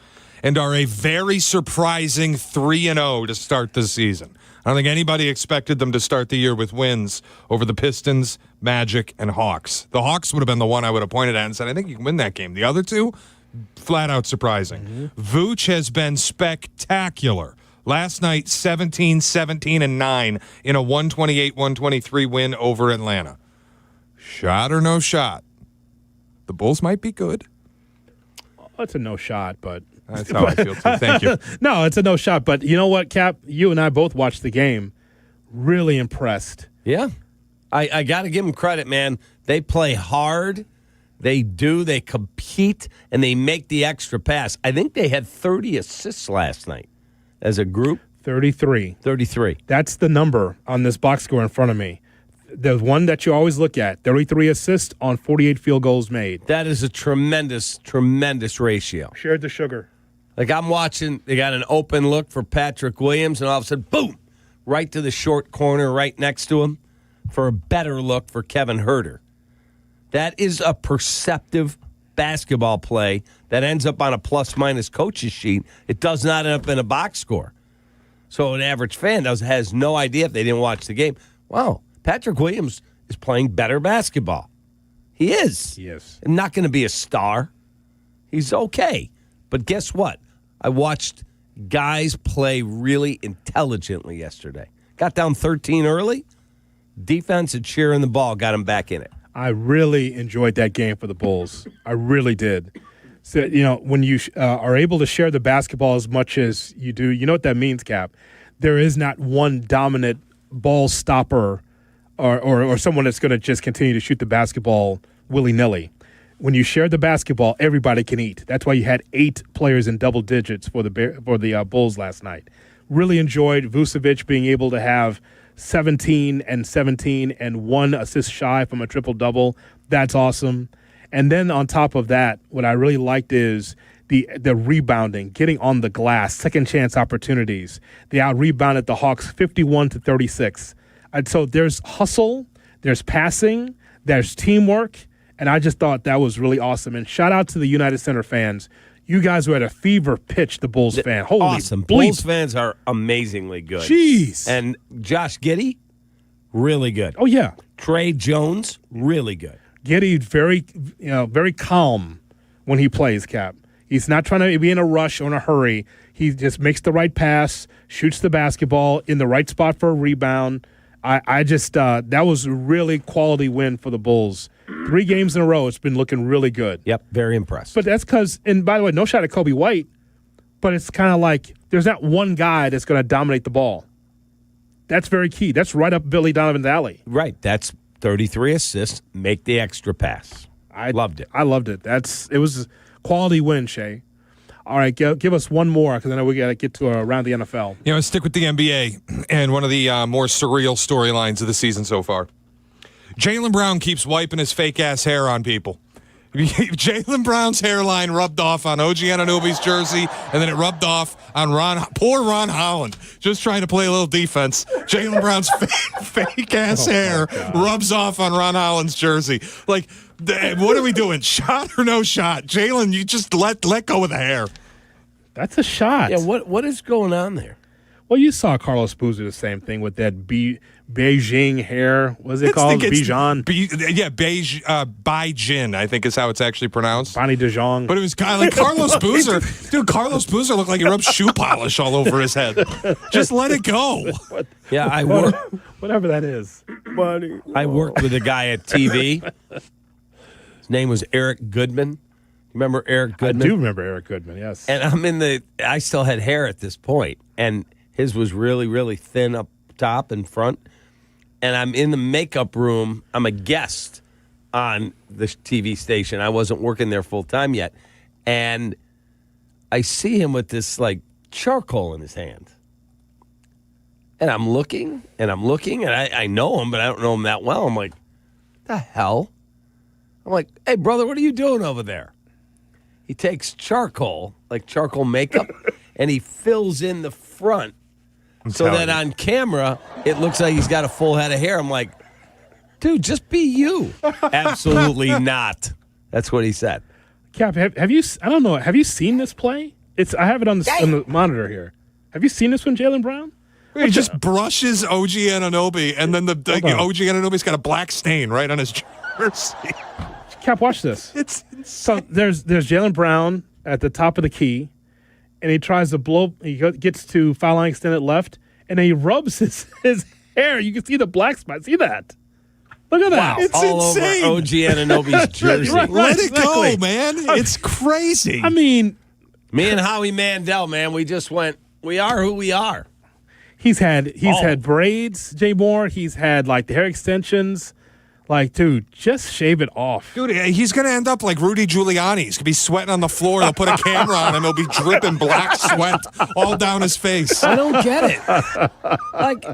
and are a very surprising 3-0 to start the season. I don't think anybody expected them to start the year with wins over the Pistons, Magic, and Hawks. The Hawks would have been the one I would have pointed at and said, I think you can win that game. The other two, flat out surprising. Vooch has been spectacular. Last night, 17, 17, and 9 in a 128-123 win over Atlanta. Shot or no shot? The Bulls might be good. It's a no shot, but that's how I feel too. Thank you. No, it's a no shot. But you know what, Cap? You and I both watched the game. Really impressed. Yeah. I got to give them credit, man. They play hard. They do. They compete, and they make the extra pass. I think they had 30 assists last night as a group. 33. 33. That's the number on this box score in front of me. The one that you always look at, 33 assists on 48 field goals made. That is a tremendous, tremendous ratio. Shared the sugar. Like I'm watching, they got an open look for Patrick Williams, and all of a sudden, boom, right to the short corner right next to him for a better look for Kevin Huerter. That is a perceptive basketball play that ends up on a plus-minus coach's sheet. It does not end up in a box score. So an average fan has no idea if they didn't watch the game. Wow. Patrick Williams is playing better basketball. He is. Yes. Not going to be a star. He's okay. But guess what? I watched guys play really intelligently yesterday. Got down 13 early. Defense and sharing the ball got him back in it. I really enjoyed that game for the Bulls. I really did. So, you know, when you are able to share the basketball as much as you do, you know what that means, Cap? There is not one dominant ball stopper or someone that's going to just continue to shoot the basketball willy-nilly. When you share the basketball, everybody can eat. That's why you had 8 players in double digits for the Bulls last night. Really enjoyed Vucevic being able to have 17 and 1 assist shy from a triple-double. That's awesome. And then on top of that, what I really liked is the rebounding, getting on the glass, second chance opportunities. They out-rebounded the Hawks 51-36. And so there's hustle, there's passing, there's teamwork, and I just thought that was really awesome. And shout out to the United Center fans. You guys were at a fever pitch, the Bulls fan. Holy awesome. bleep. Bulls fans are amazingly good. Jeez. And Josh Giddey, really good. Oh, yeah. Trey Jones, really good. Giddey, very calm when he plays, Cap. He's not trying to be in a rush or in a hurry. He just makes the right pass, shoots the basketball in the right spot for a rebound. I just that was a really quality win for the Bulls. 3 games in a row, it's been looking really good. Yep, very impressed. But that's because, and by the way, no shot at Kobe White, but it's kind of like there's not one guy that's going to dominate the ball. That's very key. That's right up Billy Donovan's alley. Right. That's 33 assists. Make the extra pass. I loved it. I loved it. It was a quality win, Shay. All right, give us one more because I know we got to get to around the NFL. Stick with the NBA and one of the more surreal storylines of the season so far. Jaylen Brown keeps wiping his fake-ass hair on people. Jaylen Brown's hairline rubbed off on OG Anunoby's jersey, and then it rubbed off on poor Ron Holland, just trying to play a little defense. Jaylen Brown's fake-ass hair rubs off on Ron Holland's jersey. Like, what are we doing? Shot or no shot? Jaylen, you just let go of the hair. That's a shot. Yeah, what is going on there? Well, you saw Carlos Boozer the same thing with that Beijing hair. What's it called? Bijan? Beijing, I think is how it's actually pronounced. Bonnie DeJong. But it was kind of like Carlos Boozer. Dude, Carlos Boozer looked like he rubbed shoe polish all over his head. Just let it go. Yeah, I worked. Whatever that is. Bonnie. I worked with a guy at TV. His name was Eric Goodman. Remember Eric Goodman? I do remember Eric Goodman, yes. And I still had hair at this point, and his was really, really thin up top and front. And I'm in the makeup room. I'm a guest on the TV station. I wasn't working there full time yet. And I see him with this, like, charcoal in his hand. And I'm looking, and I know him, but I don't know him that well. I'm like, the hell? I'm like, hey, brother, what are you doing over there? He takes charcoal, like charcoal makeup, and he fills in the front so that on camera, it looks like he's got a full head of hair. I'm like, dude, just be you. Absolutely not. That's what he said. Cap, have you? I don't know. Have you seen this play? I have it on the monitor here. Have you seen this one, Jaylen Brown? He just brushes OG Anunoby, and then the OG Anunoby's got a black stain right on his jersey. Cap, watch this. It's insane. So there's Jaylen Brown at the top of the key, and he tries to blow. He gets to foul line extended left, and then he rubs his hair. You can see the black spot. See that? Look at that. It's all insane. Over OG Anunoby's jersey. Let it go, man. It's crazy. I mean, me and Howie Mandel, man, we just went, we are who we are. He's had braids, Jay Moore. He's had, like, the hair extensions. Like, dude, just shave it off. Dude, he's going to end up like Rudy Giuliani. He's going to be sweating on the floor. They'll put a camera on him. He'll be dripping black sweat all down his face. I don't get it.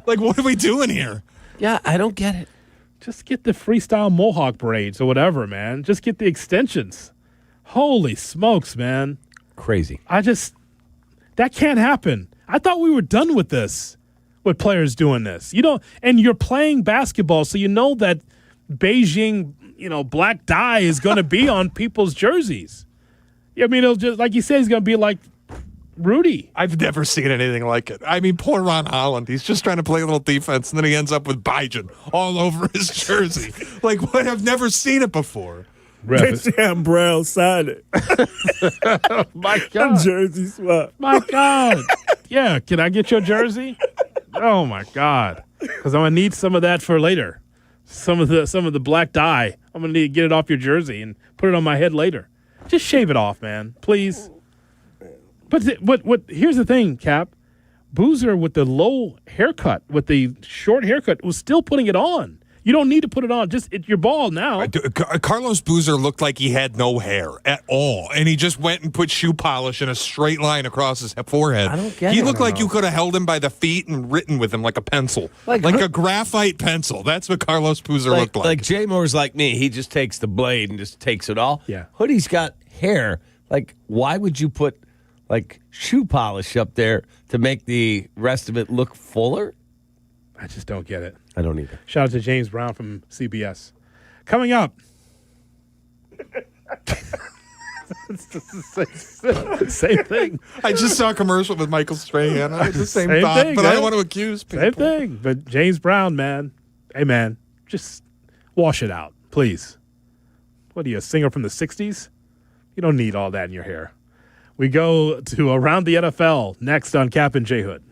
Like, what are we doing here? Yeah, I don't get it. Just get the freestyle mohawk braids or whatever, man. Just get the extensions. Holy smokes, man. Crazy. That can't happen. I thought we were done with this, with players doing this. And you're playing basketball, so you know that Beijing, black dye is going to be on people's jerseys. I mean, it'll just, like you said, he's going to be like Rudy. I've never seen anything like it. I mean, poor Ron Holland. He's just trying to play a little defense, and then he ends up with Beijing all over his jersey. Like, what? I've never seen it before. Damn Brown signed it. My God. Jersey swap. My God. Yeah, can I get your jersey? Oh, my God. Because I'm going to need some of that for later. Some of the black dye. I'm going to need to get it off your jersey and put it on my head later. Just shave it off, man. Please. But here's the thing, Cap. Boozer with the low haircut, with the short haircut, was still putting it on. You don't need to put it on. Just you're bald now. Carlos Boozer looked like he had no hair at all, and he just went and put shoe polish in a straight line across his forehead. I don't get it. He looked like you could have held him by the feet and written with him like a pencil, like a graphite pencil. That's what Carlos Boozer looked like. Like Jay Moore's like me. He just takes the blade and just takes it all. Yeah. Hoodie's got hair. Like, why would you put like shoe polish up there to make the rest of it look fuller? I just don't get it. I don't either. Shout out to James Brown from CBS. Coming up. It's the same thing. I just saw a commercial with Michael Strahan. I had the same thought, thing, but man. I don't want to accuse people. Same thing. But James Brown, man. Hey, man, just wash it out, please. What are you, a singer from the 60s? You don't need all that in your hair. We go to Around the NFL next on Kap and J Hood.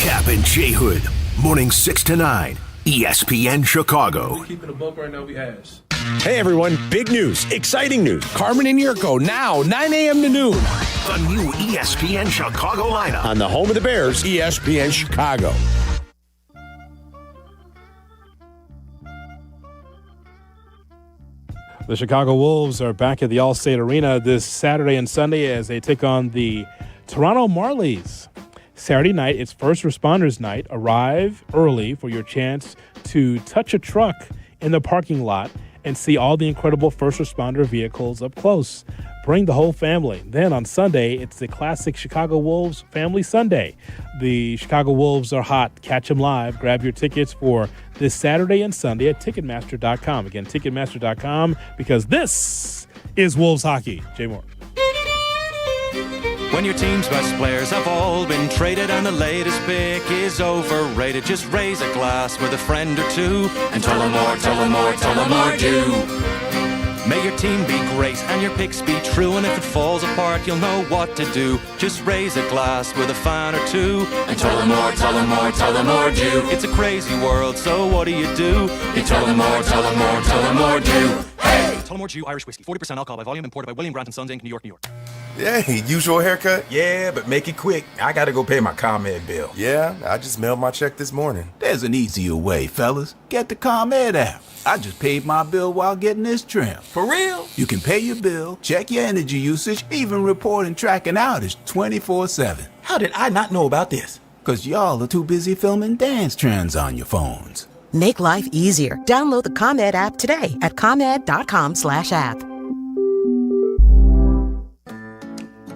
Kap and J Hood, morning 6 to 9, ESPN Chicago. We're keeping a book right now, we has. Hey everyone, big news, exciting news. Carmen and Jurko now, 9 a.m. to noon. The new ESPN Chicago lineup. On the home of the Bears, ESPN Chicago. The Chicago Wolves are back at the Allstate Arena this Saturday and Sunday as they take on the Toronto Marlies. Saturday night, it's First Responders Night. Arrive early for your chance to touch a truck in the parking lot and see all the incredible first responder vehicles up close. Bring the whole family. Then on Sunday, it's the classic Chicago Wolves Family Sunday. The Chicago Wolves are hot. Catch them live. Grab your tickets for this Saturday and Sunday at Ticketmaster.com. Again, Ticketmaster.com, because this is Wolves hockey. Jay Moore. When your team's best players have all been traded and the latest pick is overrated, just raise a glass with a friend or two and tell them more, tell them more, tell them more, do. May your team be great and your picks be true, and if it falls apart, you'll know what to do. Just raise a glass with a fan or two and tell them more, tell them more, tell them more, do. It's a crazy world, so what do? You tell them more, tell them more, tell them more, do. Hey! Tullamore Dew Irish Whiskey, 40% alcohol by volume, imported by William Grant & Sons Inc., New York, New York. Hey, usual haircut? Yeah, but make it quick. I gotta go pay my ComEd bill. Yeah, I just mailed my check this morning. There's an easier way, fellas. Get the ComEd app. I just paid my bill while getting this trim. For real? You can pay your bill, check your energy usage, even report and track an outage 24/7. How did I not know about this? 'Cause y'all are too busy filming dance trends on your phones. Make life easier. Download the ComEd app today at ComEd.com/app.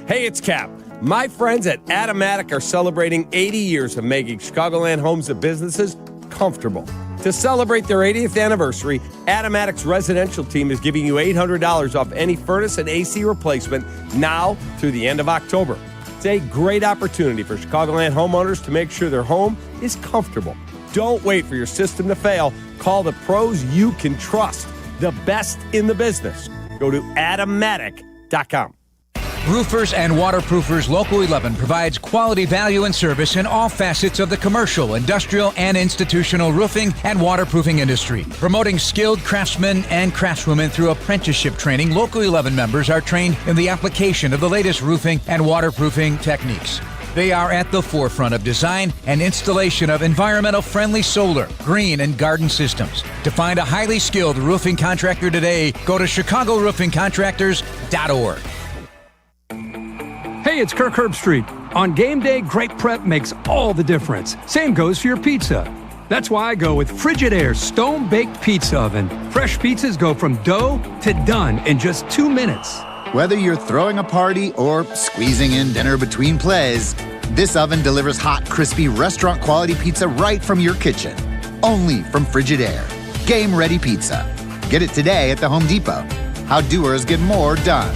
Hey, it's Cap. My friends at Automatic are celebrating 80 years of making Chicagoland homes and businesses comfortable. To celebrate their 80th anniversary, Automatic's residential team is giving you $800 off any furnace and AC replacement now through the end of October. It's a great opportunity for Chicagoland homeowners to make sure their home is comfortable. Don't wait for your system to fail. Call the pros you can trust, the best in the business. Go to Automatic.com. Roofers and Waterproofers Local 11 provides quality value and service in all facets of the commercial, industrial, and institutional roofing and waterproofing industry. Promoting skilled craftsmen and craftswomen through apprenticeship training, Local 11 members are trained in the application of the latest roofing and waterproofing techniques. They are at the forefront of design and installation of environmental-friendly solar, green, and garden systems. To find a highly skilled roofing contractor today, go to ChicagoRoofingContractors.org. Hey, it's Kirk Herbstreit. On game day, great prep makes all the difference. Same goes for your pizza. That's why I go with Frigidaire's Stone-Baked Pizza Oven. Fresh pizzas go from dough to done in just 2 minutes. Whether you're throwing a party or squeezing in dinner between plays, this oven delivers hot, crispy, restaurant-quality pizza right from your kitchen. Only from Frigidaire. Game-ready pizza. Get it today at the Home Depot. How doers get more done.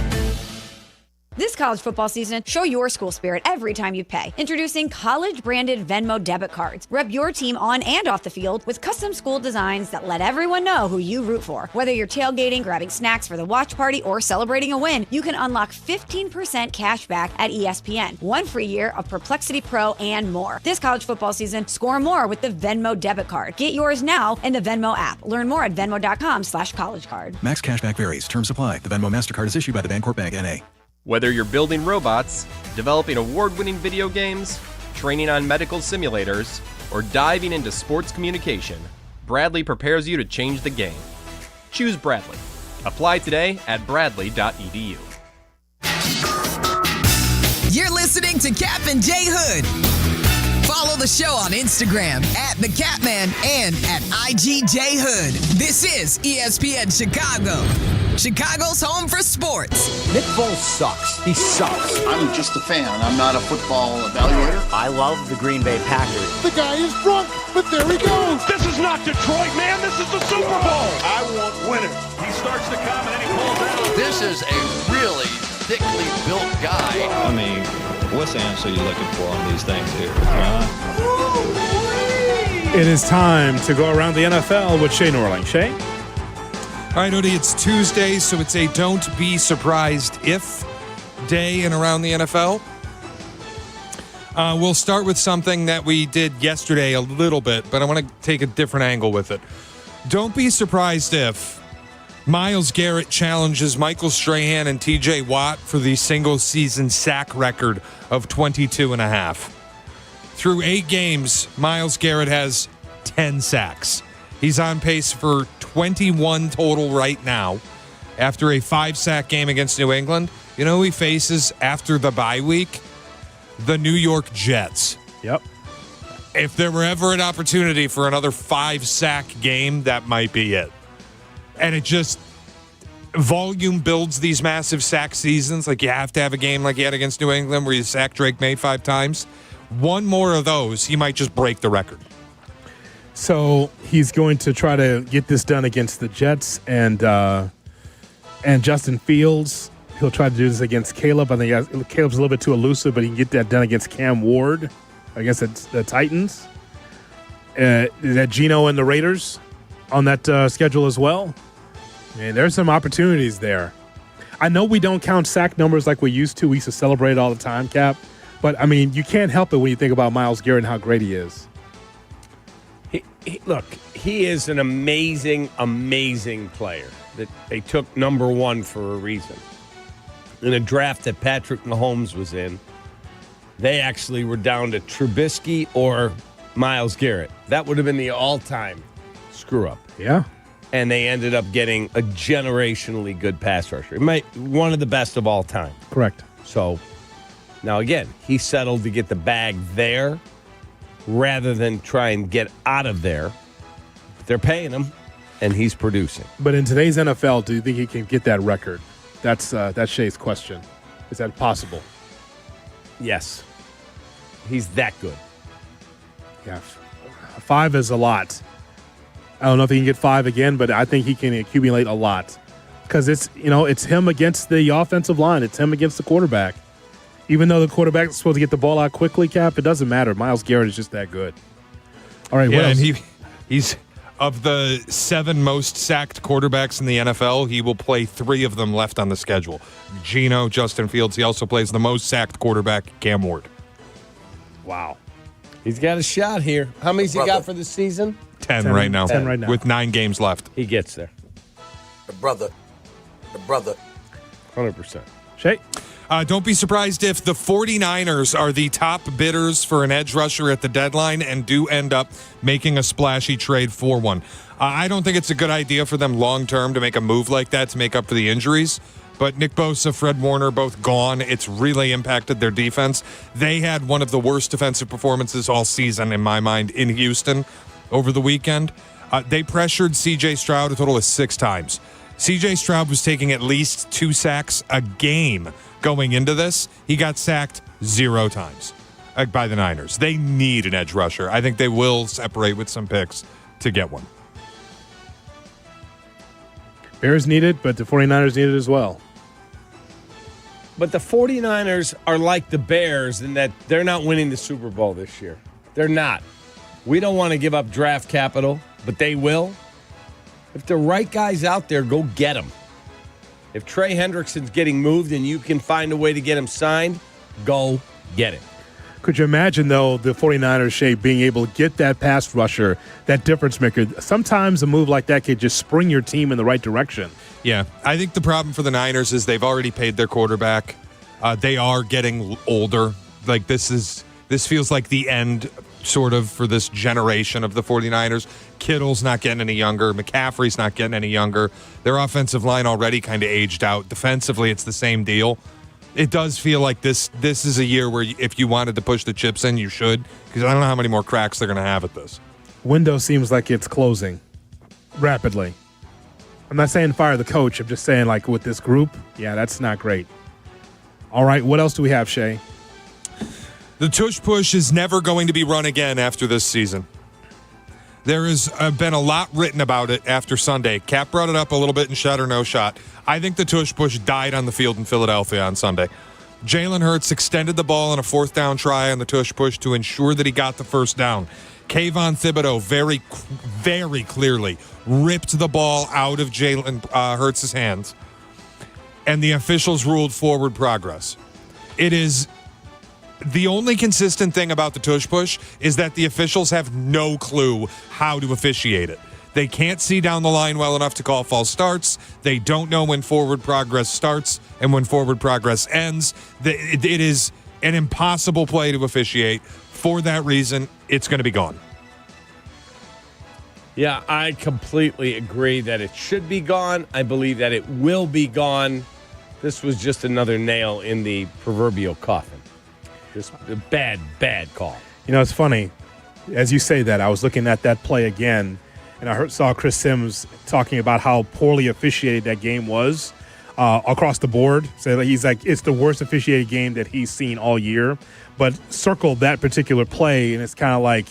This college football season, show your school spirit every time you pay. Introducing college-branded Venmo debit cards. Rep your team on and off the field with custom school designs that let everyone know who you root for. Whether you're tailgating, grabbing snacks for the watch party, or celebrating a win, you can unlock 15% cash back at ESPN, 1 free year of Perplexity Pro, and more. This college football season, score more with the Venmo debit card. Get yours now in the Venmo app. Learn more at venmo.com/collegecard. Max cashback varies. Terms apply. The Venmo MasterCard is issued by the Bancorp Bank, N.A. Whether you're building robots, developing award-winning video games, training on medical simulators, or diving into sports communication, Bradley prepares you to change the game. Choose Bradley. Apply today at bradley.edu. You're listening to Kap J Hood. Follow the show on Instagram at The Catman and at IGJ Hood. This is ESPN Chicago, Chicago's home for sports. Nick Foles sucks. He sucks. I'm just a fan. I'm not a football evaluator. I love the Green Bay Packers. The guy is drunk, but there he goes. This is not Detroit, man. This is the Super Bowl. I want winners. He starts to come and then he pulls out. This is a really thickly built guy. I mean, what's the answer you're looking for on these things here? It is time to go around the NFL with Shay Norling. Shay? All right, Odie, it's Tuesday, so it's a don't be surprised if day in around the NFL. We'll start with something that we did yesterday a little bit, but I want to take a different angle with it. Don't be surprised if Myles Garrett challenges Michael Strahan and TJ Watt for the single-season sack record of 22.5. Through 8 games, Myles Garrett has 10 sacks. He's on pace for 21 total right now after a 5-sack game against New England. You know who he faces after the bye week? the New York Jets. Yep. If there were ever an opportunity for another 5-sack game, that might be it. And it just, volume builds these massive sack seasons. Like, you have to have a game like you had against New England where you sacked Drake May 5 times. One more of those, he might just break the record. So he's going to try to get this done against the Jets and Justin Fields. He'll try to do this against Caleb. I think Caleb's a little bit too elusive, but he can get that done against Cam Ward against the Titans. Is that Geno and the Raiders on that schedule as well? I mean, there's some opportunities there. I know we don't count sack numbers like we used to. We used to celebrate it all the time, Cap. But, I mean, you can't help it when you think about Myles Garrett and how great he is. Look, he is an amazing, amazing player that they took number one for a reason. In a draft that Patrick Mahomes was in, they actually were down to Trubisky or Myles Garrett. That would have been the all-time screw-up. Yeah. And they ended up getting a generationally good pass rusher. One of the best of all time. Correct. So, now again, he settled to get the bag there rather than try and get out of there. They're paying him, and he's producing. But in today's NFL, do you think he can get that record? That's Shay's question. Is that possible? Yes. He's that good. Yeah. 5 is a lot. I don't know if he can get 5 again, but I think he can accumulate a lot. Because it's him against the offensive line. It's him against the quarterback. Even though the quarterback is supposed to get the ball out quickly, Cap, it doesn't matter. Myles Garrett is just that good. All right, what else? And he's of the 7 most sacked quarterbacks in the NFL, he will play 3 of them left on the schedule. Geno, Justin Fields. He also plays the most sacked quarterback, Cam Ward. Wow. He's got a shot here. How many's he got for the season? 10 right now. 10 right now. With 9 games left. He gets there. The brother. 100%. Shay? Don't be surprised if the 49ers are the top bidders for an edge rusher at the deadline and do end up making a splashy trade for one. I don't think it's a good idea for them long-term to make a move like that to make up for the injuries. But Nick Bosa, Fred Warner, both gone. It's really impacted their defense. They had one of the worst defensive performances all season, in my mind, in Houston over the weekend. They pressured C.J. Stroud a total of 6 times. C.J. Stroud was taking at least 2 sacks a game going into this. He got sacked 0 times by the Niners. They need an edge rusher. I think they will separate with some picks to get one. Bears need it, but the 49ers need it as well. But the 49ers are like the Bears in that they're not winning the Super Bowl this year. They're not. We don't want to give up draft capital, but they will. If the right guy's out there, go get him. If Trey Hendrickson's getting moved and you can find a way to get him signed, go get it. Could you imagine, though, the 49ers, Shay, being able to get that pass rusher, that difference maker? Sometimes a move like that could just spring your team in the right direction. Yeah, I think the problem for the Niners is they've already paid their quarterback. They are getting older. Like, this feels like the end sort of for this generation of the 49ers. Kittle's not getting any younger. McCaffrey's not getting any younger. Their offensive line already kind of aged out. Defensively, it's the same deal. It does feel like this is a year where if you wanted to push the chips in, you should, because I don't know how many more cracks they're going to have at this. Window seems like it's closing rapidly. I'm not saying fire the coach. I'm just saying, like, with this group, yeah, that's not great. All right, what else do we have, Shay? The tush push is never going to be run again after this season. There has been a lot written about it after Sunday. Cap brought it up a little bit in Shot or No Shot. I think the tush push died on the field in Philadelphia on Sunday. Jalen Hurts extended the ball on a 4th down try on the tush push to ensure that he got the 1st down. Kayvon Thibodeau very, very clearly ripped the ball out of Jalen Hurts' hands, and the officials ruled forward progress. It is the only consistent thing about the tush push is that the officials have no clue how to officiate it. They can't see down the line well enough to call false starts. They don't know when forward progress starts and when forward progress ends. It is an impossible play to officiate. For that reason, it's going to be gone. Yeah, I completely agree that it should be gone. I believe that it will be gone. This was just another nail in the proverbial coffin. Just a bad call. It's funny. As you say that, I was looking at that play again, and I saw Chris Sims talking about how poorly officiated that game was across the board. So he's like, it's the worst officiated game that he's seen all year. But circle that particular play, and it's kind of like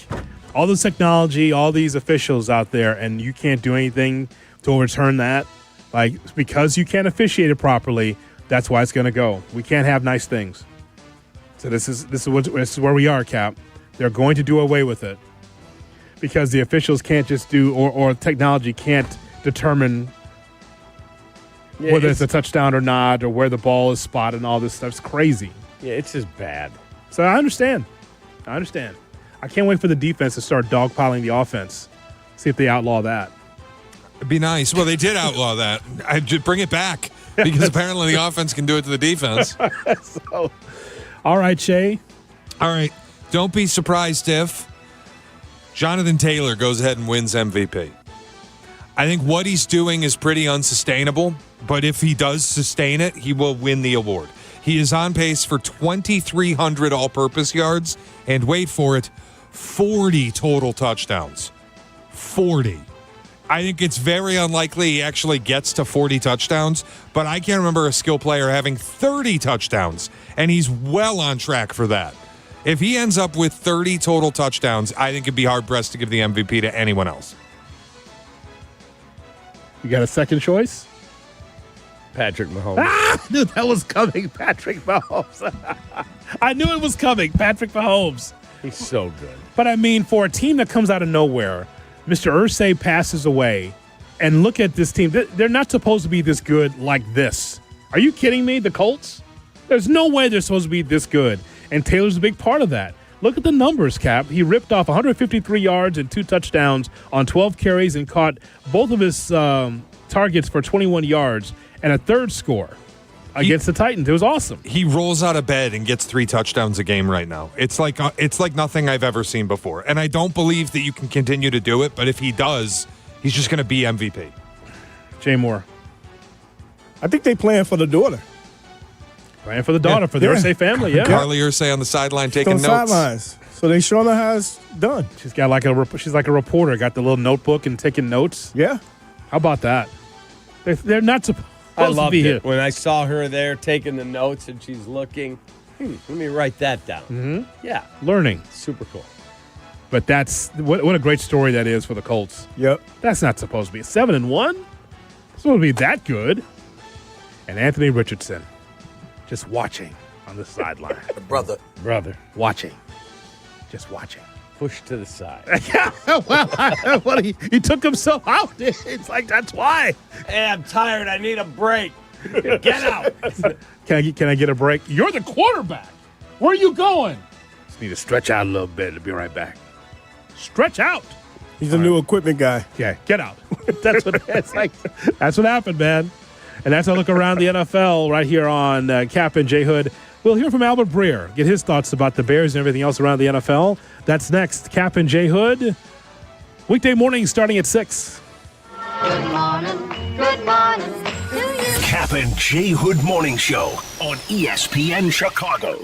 all this technology, all these officials out there, and you can't do anything to overturn that. Like, because you can't officiate it properly, that's why it's going to go. We can't have nice things. So this is where we are, Cap. They're going to do away with it because the officials can't just do, or technology can't determine whether it's a touchdown or not, or where the ball is spotted and all this stuff. It's crazy. Yeah, it's just bad. So I understand. I can't wait for the defense to start dogpiling the offense. See if they outlaw that. It'd be nice. Well, they did outlaw that. I'd just bring it back because apparently the offense can do it to the defense. All right, Shay. All right. Don't be surprised if Jonathan Taylor goes ahead and wins MVP. I think what he's doing is pretty unsustainable, but if he does sustain it, he will win the award. He is on pace for 2,300 all-purpose yards, and wait for it, 40 total touchdowns. 40. I think it's very unlikely he actually gets to 40 touchdowns, but I can't remember a skill player having 30 touchdowns, and he's well on track for that. If he ends up with 30 total touchdowns, I think it'd be hard-pressed to give the MVP to anyone else. You got a second choice? Patrick Mahomes. I knew that was coming, Patrick Mahomes. I knew it was coming, Patrick Mahomes. He's so good. But I mean, for a team that comes out of nowhere, Mr. Irsay passes away, and look at this team. They're not supposed to be this good like this. Are you kidding me? The Colts? There's no way they're supposed to be this good. And Taylor's a big part of that. Look at the numbers, Cap. He ripped off 153 yards and 2 touchdowns on 12 carries and caught both of his targets for 21 yards and a third score against the Titans. It was awesome. He rolls out of bed and gets 3 touchdowns a game right now. It's like nothing I've ever seen before. And I don't believe that you can continue to do it, but if he does, he's just going to be MVP. Jay Moore. I think they playing for the daughter. Praying for the daughter, for the Irsay family, yeah. Carly Irsay on the sideline taking notes. Sidelines. So they showing her how it's done. She's like a reporter, got the little notebook and taking notes. Yeah. How about that? They're not supposed I to loved be it here. when I saw her there taking the notes and she's looking. Let me write that down. Mm-hmm. Yeah. Learning. Super cool. But that's what a great story that is for the Colts. Yep. That's not supposed to be 7-1. It's supposed to be that good. And Anthony Richardson just watching on the sideline. Brother. Watching. Just watching. Push to the side. Well, he took himself out. It's like, that's why. Hey, I'm tired. I need a break. Get out. Can I get a break? You're the quarterback. Where are you going? Just need to stretch out a little bit. I'll be right back. Stretch out. He's a new equipment guy. Yeah, get out. That's what it's like. That's what happened, man. And that's a look around the NFL right here on Kap and J Hood. We'll hear from Albert Breer, get his thoughts about the Bears and everything else around the NFL. That's next. Kap and J Hood, weekday morning starting at 6. Good morning. Good morning to you. Kap and J Hood Morning Show on ESPN Chicago.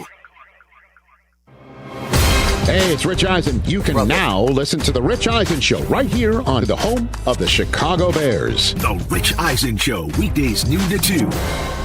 Hey, it's Rich Eisen. You can now listen to The Rich Eisen Show right here on the home of the Chicago Bears. The Rich Eisen Show, weekdays noon to 2.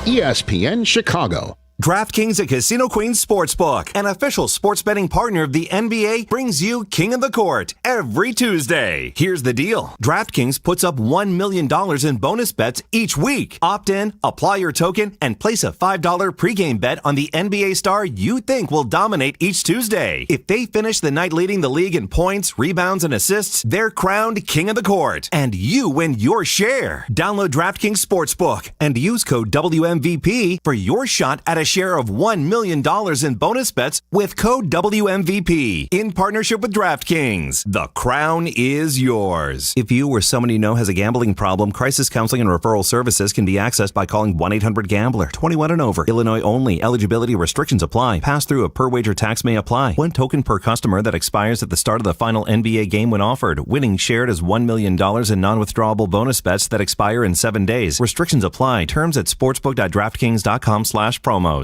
ESPN Chicago. DraftKings at Casino Queen Sportsbook, an official sports betting partner of the NBA, brings you King of the Court every Tuesday. Here's the deal. DraftKings puts up $1 million in bonus bets each week. Opt in, apply your token, and place a $5 pregame bet on the NBA star you think will dominate each Tuesday. If they finish the night leading the league in points, rebounds, and assists, they're crowned King of the Court, and you win your share. Download DraftKings Sportsbook and use code WMVP for your shot at a share of $1 million in bonus bets with code WMVP in partnership with DraftKings. The crown is yours. If you or someone you know has a gambling problem, crisis counseling and referral services can be accessed by calling 1-800-GAMBLER. 21 and over. Illinois only. Eligibility restrictions apply. Pass-through of per-wager tax may apply. 1 token per customer that expires at the start of the final NBA game when offered. Winning shared as $1 million in non-withdrawable bonus bets that expire in 7 days. Restrictions apply. Terms at sportsbook.draftkings.com/promos.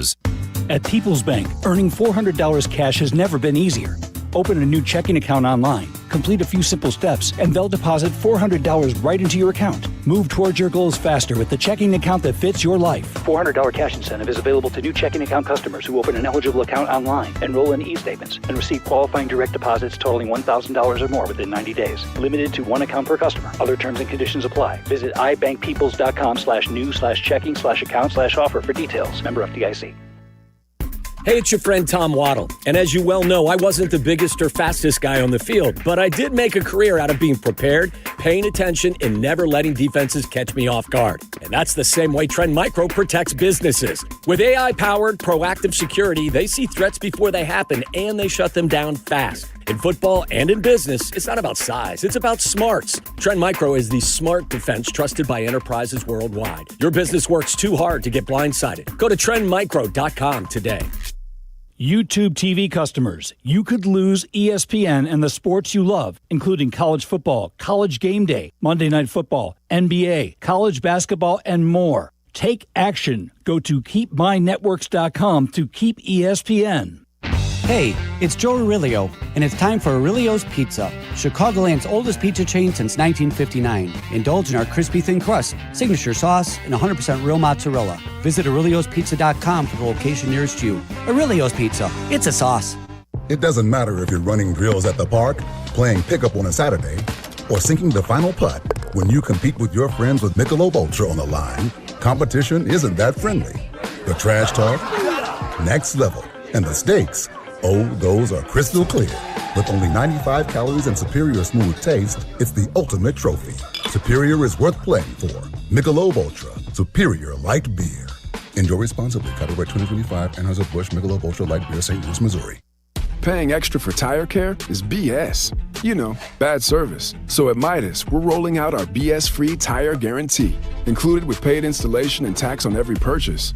At People's Bank, earning $400 cash has never been easier. Open a new checking account online, complete a few simple steps, and they'll deposit $400 right into your account. Move towards your goals faster with the checking account that fits your life. $400 cash incentive is available to new checking account customers who open an eligible account online, enroll in e-statements, and receive qualifying direct deposits totaling $1,000 or more within 90 days. Limited to one account per customer. Other terms and conditions apply. Visit ibankpeoples.com/new/checking/account/offer for details. Member FDIC. Hey, it's your friend Tom Waddle. And as you well know, I wasn't the biggest or fastest guy on the field, but I did make a career out of being prepared, paying attention, and never letting defenses catch me off guard. And that's the same way Trend Micro protects businesses. With AI-powered proactive security, they see threats before they happen, and they shut them down fast. In football and in business, it's not about size, it's about smarts. Trend Micro is the smart defense trusted by enterprises worldwide. Your business works too hard to get blindsided. Go to trendmicro.com today. YouTube TV customers, you could lose ESPN and the sports you love, including college football, college game day, Monday Night Football, NBA, college basketball, and more. Take action. Go to keepmynetworks.com to keep ESPN. Hey, it's Joe Aurelio, and it's time for Aurelio's Pizza, Chicagoland's oldest pizza chain since 1959. Indulge in our crispy thin crust, signature sauce, and 100% real mozzarella. Visit Aurelio'sPizza.com for the location nearest you. Aurelio's Pizza, it's a sauce. It doesn't matter if you're running drills at the park, playing pickup on a Saturday, or sinking the final putt. When you compete with your friends with Michelob Ultra on the line, competition isn't that friendly. The trash talk, next level, and the stakes, oh, those are crystal clear. With only 95 calories and superior smooth taste, it's the ultimate trophy. Superior is worth playing for. Michelob Ultra, superior light beer. Enjoy responsibly. Copyright 2025, Anheuser-Busch Michelob Ultra Light Beer, St. Louis, Missouri. Paying extra for tire care is BS. You know, bad service. So at Midas, we're rolling out our BS-free tire guarantee, included with paid installation and tax on every purchase.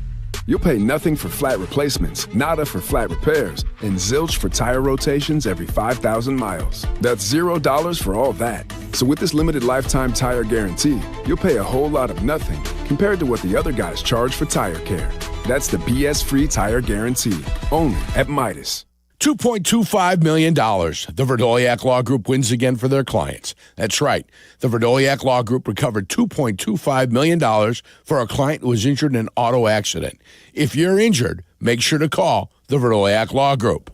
You'll pay nothing for flat replacements, nada for flat repairs, and zilch for tire rotations every 5,000 miles. That's $0 for all that. So with this limited lifetime tire guarantee, you'll pay a whole lot of nothing compared to what the other guys charge for tire care. That's the BS-free tire guarantee, only at Midas. $2.25 million. The Verdoliak Law Group wins again for their clients. That's right. The Verdoliak Law Group recovered $2.25 million for a client who was injured in an auto accident. If you're injured, make sure to call the Verdoliak Law Group.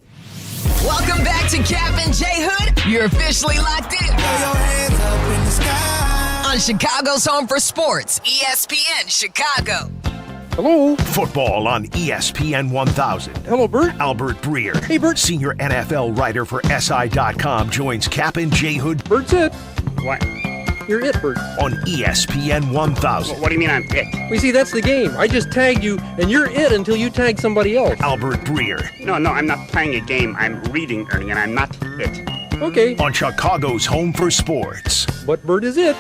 Welcome back to Kap and J Hood. You're officially locked in. On Chicago's Home for Sports, ESPN Chicago. Hello. Football on ESPN 1000. Hello, Bert. Albert Breer. Hey, Bert. Senior NFL writer for SI.com joins Kap and J Hood. Bert's it. What? You're it, Bert. On ESPN 1000. What do you mean I'm it? Well, you see, that's the game. I just tagged you, and you're it until you tag somebody else. Albert Breer. No, I'm not playing a game. I'm reading, Ernie, and I'm not it. Okay. On Chicago's Home for Sports. But Bert is it.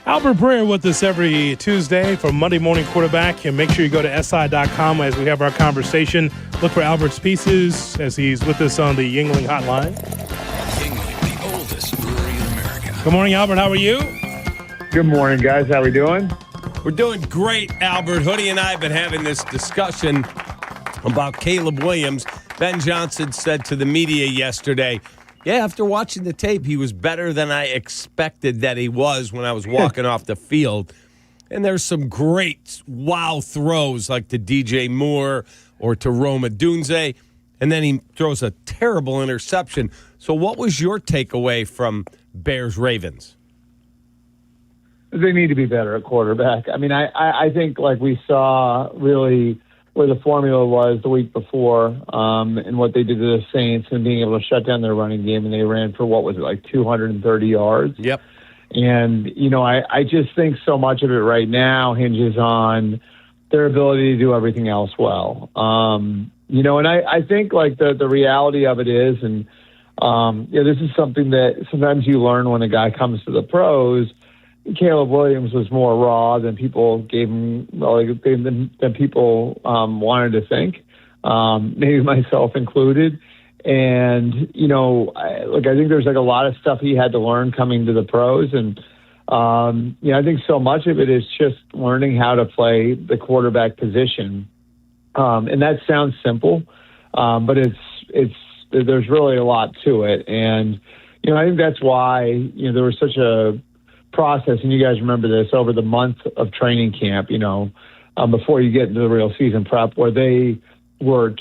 Albert Breer with us every Tuesday for Monday Morning Quarterback. And make sure you go to SI.com as we have our conversation. Look for Albert's pieces as he's with us on the Yuengling hotline. Yuengling, the oldest brewery in America. Good morning, Albert. How are you? Good morning, guys. How we doing? We're doing great, Albert. Hoodie and I have been having this discussion about Caleb Williams. Ben Johnson said to the media yesterday, yeah, after watching the tape, he was better than I expected that he was when I was walking off the field. And there's some great wow throws like to DJ Moore or to Rome Odunze. And then he throws a terrible interception. So what was your takeaway from Bears-Ravens? They need to be better at quarterback. I mean, I think like we saw really where the formula was the week before and what they did to the Saints and being able to shut down their running game, and they ran for, what was it, like 230 yards? Yep. And, you know, I just think so much of it right now hinges on their ability to do everything else well. You know, and I think, like, the reality of it is, and, this is something that sometimes you learn when a guy comes to the pros. Caleb Williams was more raw than people gave him, than people wanted to think, maybe myself included. And, you know, I think there's like a lot of stuff he had to learn coming to the pros. And, I think so much of it is just learning how to play the quarterback position And that sounds simple, but there's really a lot to it. And, I think that's why, there was such a process, and you guys remember this, over the month of training camp, before you get into the real season prep, where they were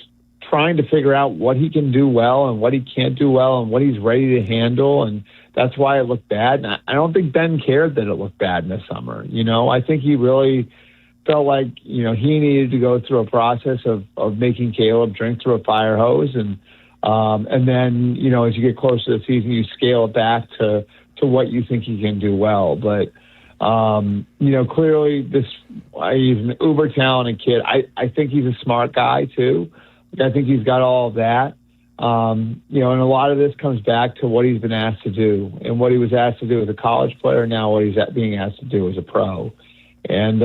trying to figure out what he can do well and what he can't do well and what he's ready to handle. And that's why it looked bad. And I don't think Ben cared that it looked bad in the summer. I think he really felt like, he needed to go through a process of making Caleb drink through a fire hose. And then, as you get closer to the season, you scale it back to what you think he can do well. But, clearly he's an uber talented kid. I think he's a smart guy too. I think he's got all of that. And a lot of this comes back to what he's been asked to do and what he was asked to do as a college player. Now what he's being asked to do as a pro. And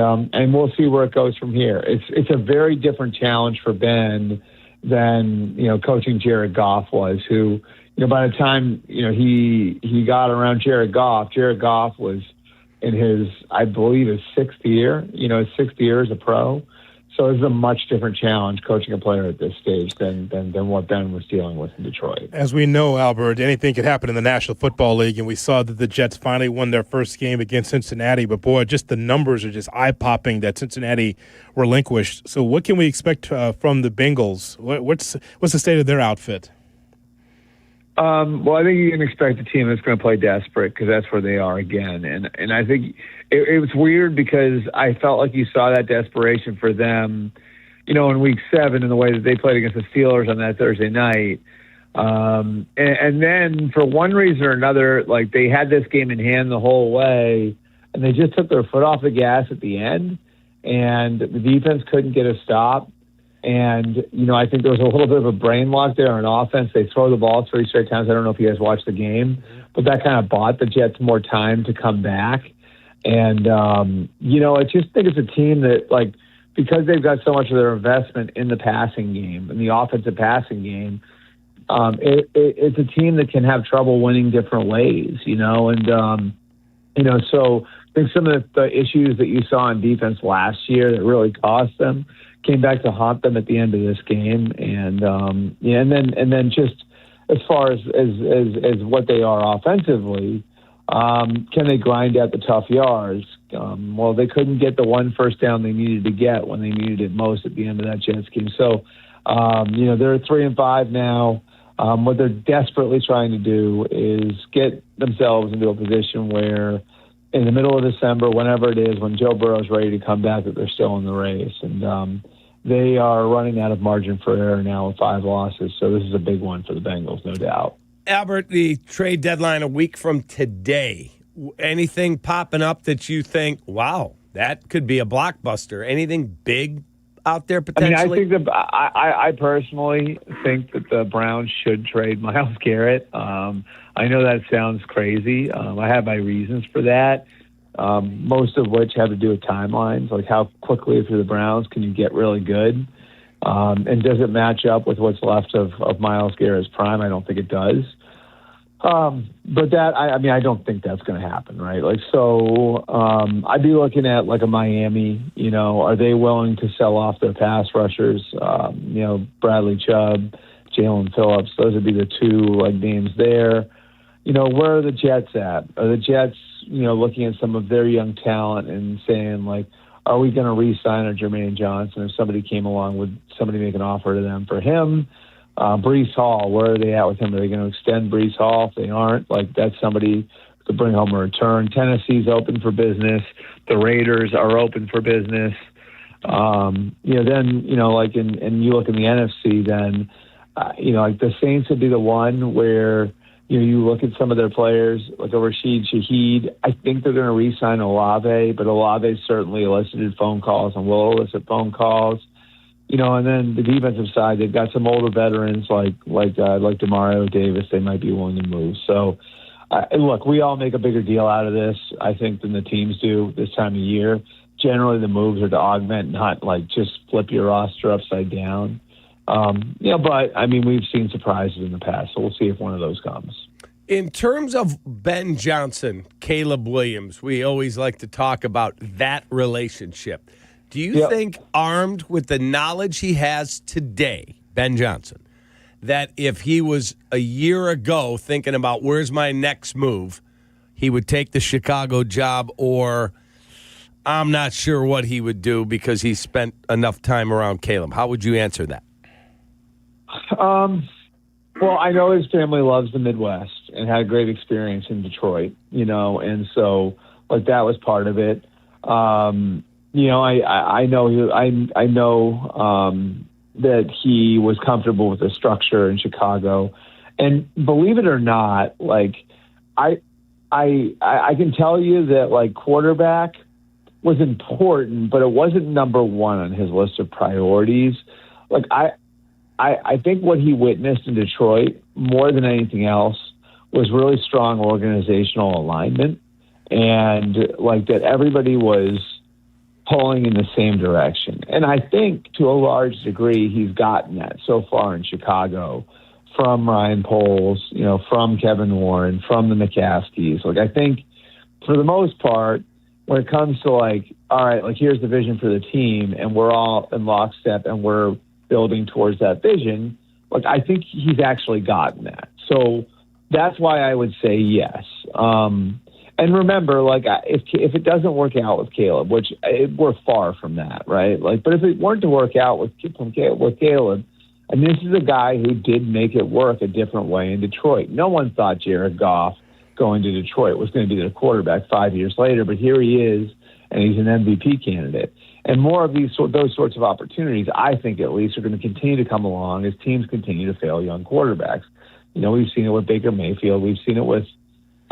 we'll see where it goes from here. It's a very different challenge for Ben than, coaching Jared Goff was, who, by the time, he got around Jared Goff was in his, I believe, his sixth year, his sixth year as a pro. So it's a much different challenge coaching a player at this stage than what Ben was dealing with in Detroit. As we know, Albert, anything could happen in the National Football League, and we saw that the Jets finally won their first game against Cincinnati. But, boy, just the numbers are just eye-popping that Cincinnati relinquished. So what can we expect from the Bengals? What's the state of their outfit? Well, I think you can expect a team that's going to play desperate because that's where they are again. And I think it was weird because I felt like you saw that desperation for them, in week 7 in the way that they played against the Steelers on that Thursday night. And then for one reason or another, like they had this game in hand the whole way and they just took their foot off the gas at the end and the defense couldn't get a stop. And, I think there was a little bit of a brain lock there on offense. They throw the ball 3 straight times. I don't know if you guys watched the game, but that kind of bought the Jets more time to come back. And, I just think it's a team that, like, because they've got so much of their investment in the passing game, in the offensive passing game, it's a team that can have trouble winning different ways, and, so I think some of the issues that you saw on defense last year that really cost them came back to haunt them at the end of this game. And, and then just as far as what they are offensively, can they grind out the tough yards? Well, they couldn't get the one first down they needed to get when they needed it most at the end of that Jets game. So, they're 3-5 now. What they're desperately trying to do is get themselves into a position where in the middle of December, whenever it is, when Joe Burrow's ready to come back, that they're still in the race. And they are running out of margin for error now with 5 losses. So this is a big one for the Bengals, no doubt. Albert, the trade deadline a week from today. Anything popping up that you think, wow, that could be a blockbuster? Anything big out there potentially? I personally think that the Browns should trade Myles Garrett. I know that sounds crazy. I have my reasons for that, most of which have to do with timelines, like how quickly for the Browns can you get really good? And does it match up with what's left of Myles Garrett's prime? I don't think it does. But that, I don't think that's going to happen, right? Like, so I'd be looking at like a Miami, are they willing to sell off their pass rushers? Bradley Chubb, Jalen Phillips, those would be the 2 names there. Where are the Jets at? Are the Jets, looking at some of their young talent and saying like, are we going to re-sign a Jermaine Johnson if somebody came along with somebody make an offer to them for him? Breece Hall, where are they at with him? Are they going to extend Breece Hall? If they aren't, that's somebody to bring home a return. Tennessee's open for business. The Raiders are open for business. And you look in the NFC, then, the Saints would be the one where, you look at some of their players, like a Rashid Shaheed. I think they're going to re-sign Olave, but Olave certainly elicited phone calls and will elicit phone calls. And then the defensive side, they've got some older veterans like Demario Davis. They might be willing to move. So, look, we all make a bigger deal out of this, I think, than the teams do this time of year. Generally, the moves are to augment, not just flip your roster upside down. But we've seen surprises in the past, so we'll see if one of those comes. In terms of Ben Johnson, Caleb Williams, we always like to talk about that relationship. Do you think, armed with the knowledge he has today, Ben Johnson, that if he was a year ago thinking about where's my next move, he would take the Chicago job, or I'm not sure what he would do because he spent enough time around Caleb? How would you answer that? Well, I know his family loves the Midwest and had a great experience in Detroit, and so that was part of it. I know that he was comfortable with the structure in Chicago, and believe it or not, I can tell you that quarterback was important, but it wasn't number one on his list of priorities. I think what he witnessed in Detroit more than anything else was really strong organizational alignment, and that everybody was pulling in the same direction. And I think to a large degree he's gotten that so far in Chicago from Ryan Poles, from Kevin Warren, from the McCaskies. I think for the most part, when it comes to all right, here's the vision for the team and we're all in lockstep and we're building towards that vision, I think he's actually gotten that. So that's why I would say yes. And remember, if it doesn't work out with Caleb, which we're far from that, right? But if it weren't to work out with Caleb, and this is a guy who did make it work a different way in Detroit. No one thought Jared Goff going to Detroit was going to be the quarterback 5 years later, but here he is, and he's an MVP candidate. And more of those sorts of opportunities, I think at least, are going to continue to come along as teams continue to fail young quarterbacks. We've seen it with Baker Mayfield. We've seen it with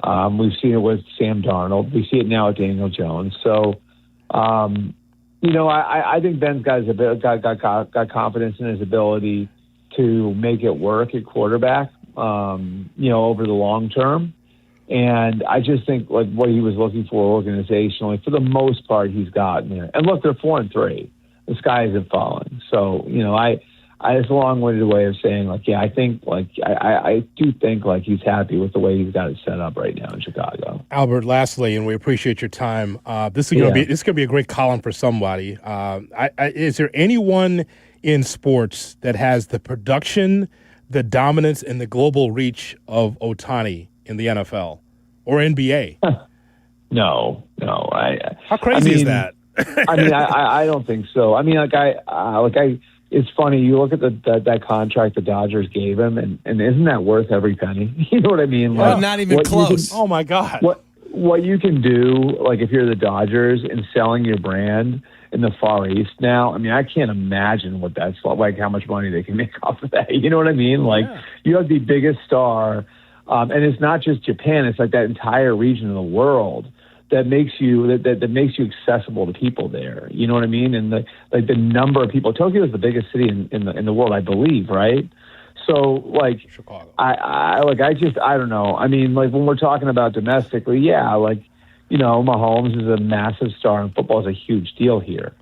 Sam Darnold. We see it now with Daniel Jones. So, I think Ben's got confidence in his ability to make it work at quarterback, over the long term. And I just think what he was looking for organizationally, for the most part, he's gotten there. And look, they're 4-3. The sky isn't falling. So, it's a long-winded way of saying, I think, I do think, he's happy with the way he's got it set up right now in Chicago. Albert, lastly, and we appreciate your time. This is going to be a great column for somebody. Is there anyone in sports that has the production, the dominance, and the global reach of Ohtani in the NFL or NBA? No. How crazy is that? I don't think so. It's funny. You look at that contract the Dodgers gave him, and isn't that worth every penny? You know what I mean? Not even close. Oh my God! What you can do, if you're the Dodgers, in selling your brand in the Far East now. I can't imagine what that's like. How much money they can make off of that? You know what I mean? You have the biggest star, and it's not just Japan. It's that entire region of the world that makes you accessible to people there. You know what I mean? And the number of people. Tokyo is the biggest city in the world, I believe, right? So Chicago. I don't know. When we're talking about domestically, Mahomes is a massive star, and football is a huge deal here.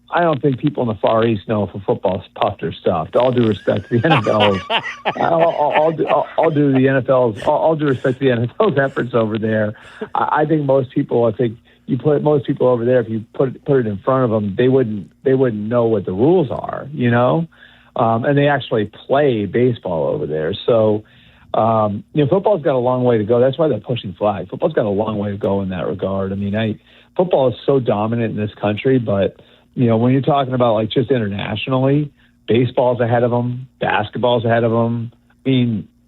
I don't think people in the Far East know if football's puffed or stuffed. All due respect to the NFL, all due respect to the NFL's efforts over there. I think most people. You put most people over there. If you put it in front of them, they wouldn't know what the rules are. And they actually play baseball over there. So. Football's got a long way to go. That's why they're pushing flag. Football's got a long way to go in that regard. Football is so dominant in this country, but when you're talking about just internationally, baseball's ahead of them, basketball's ahead of them.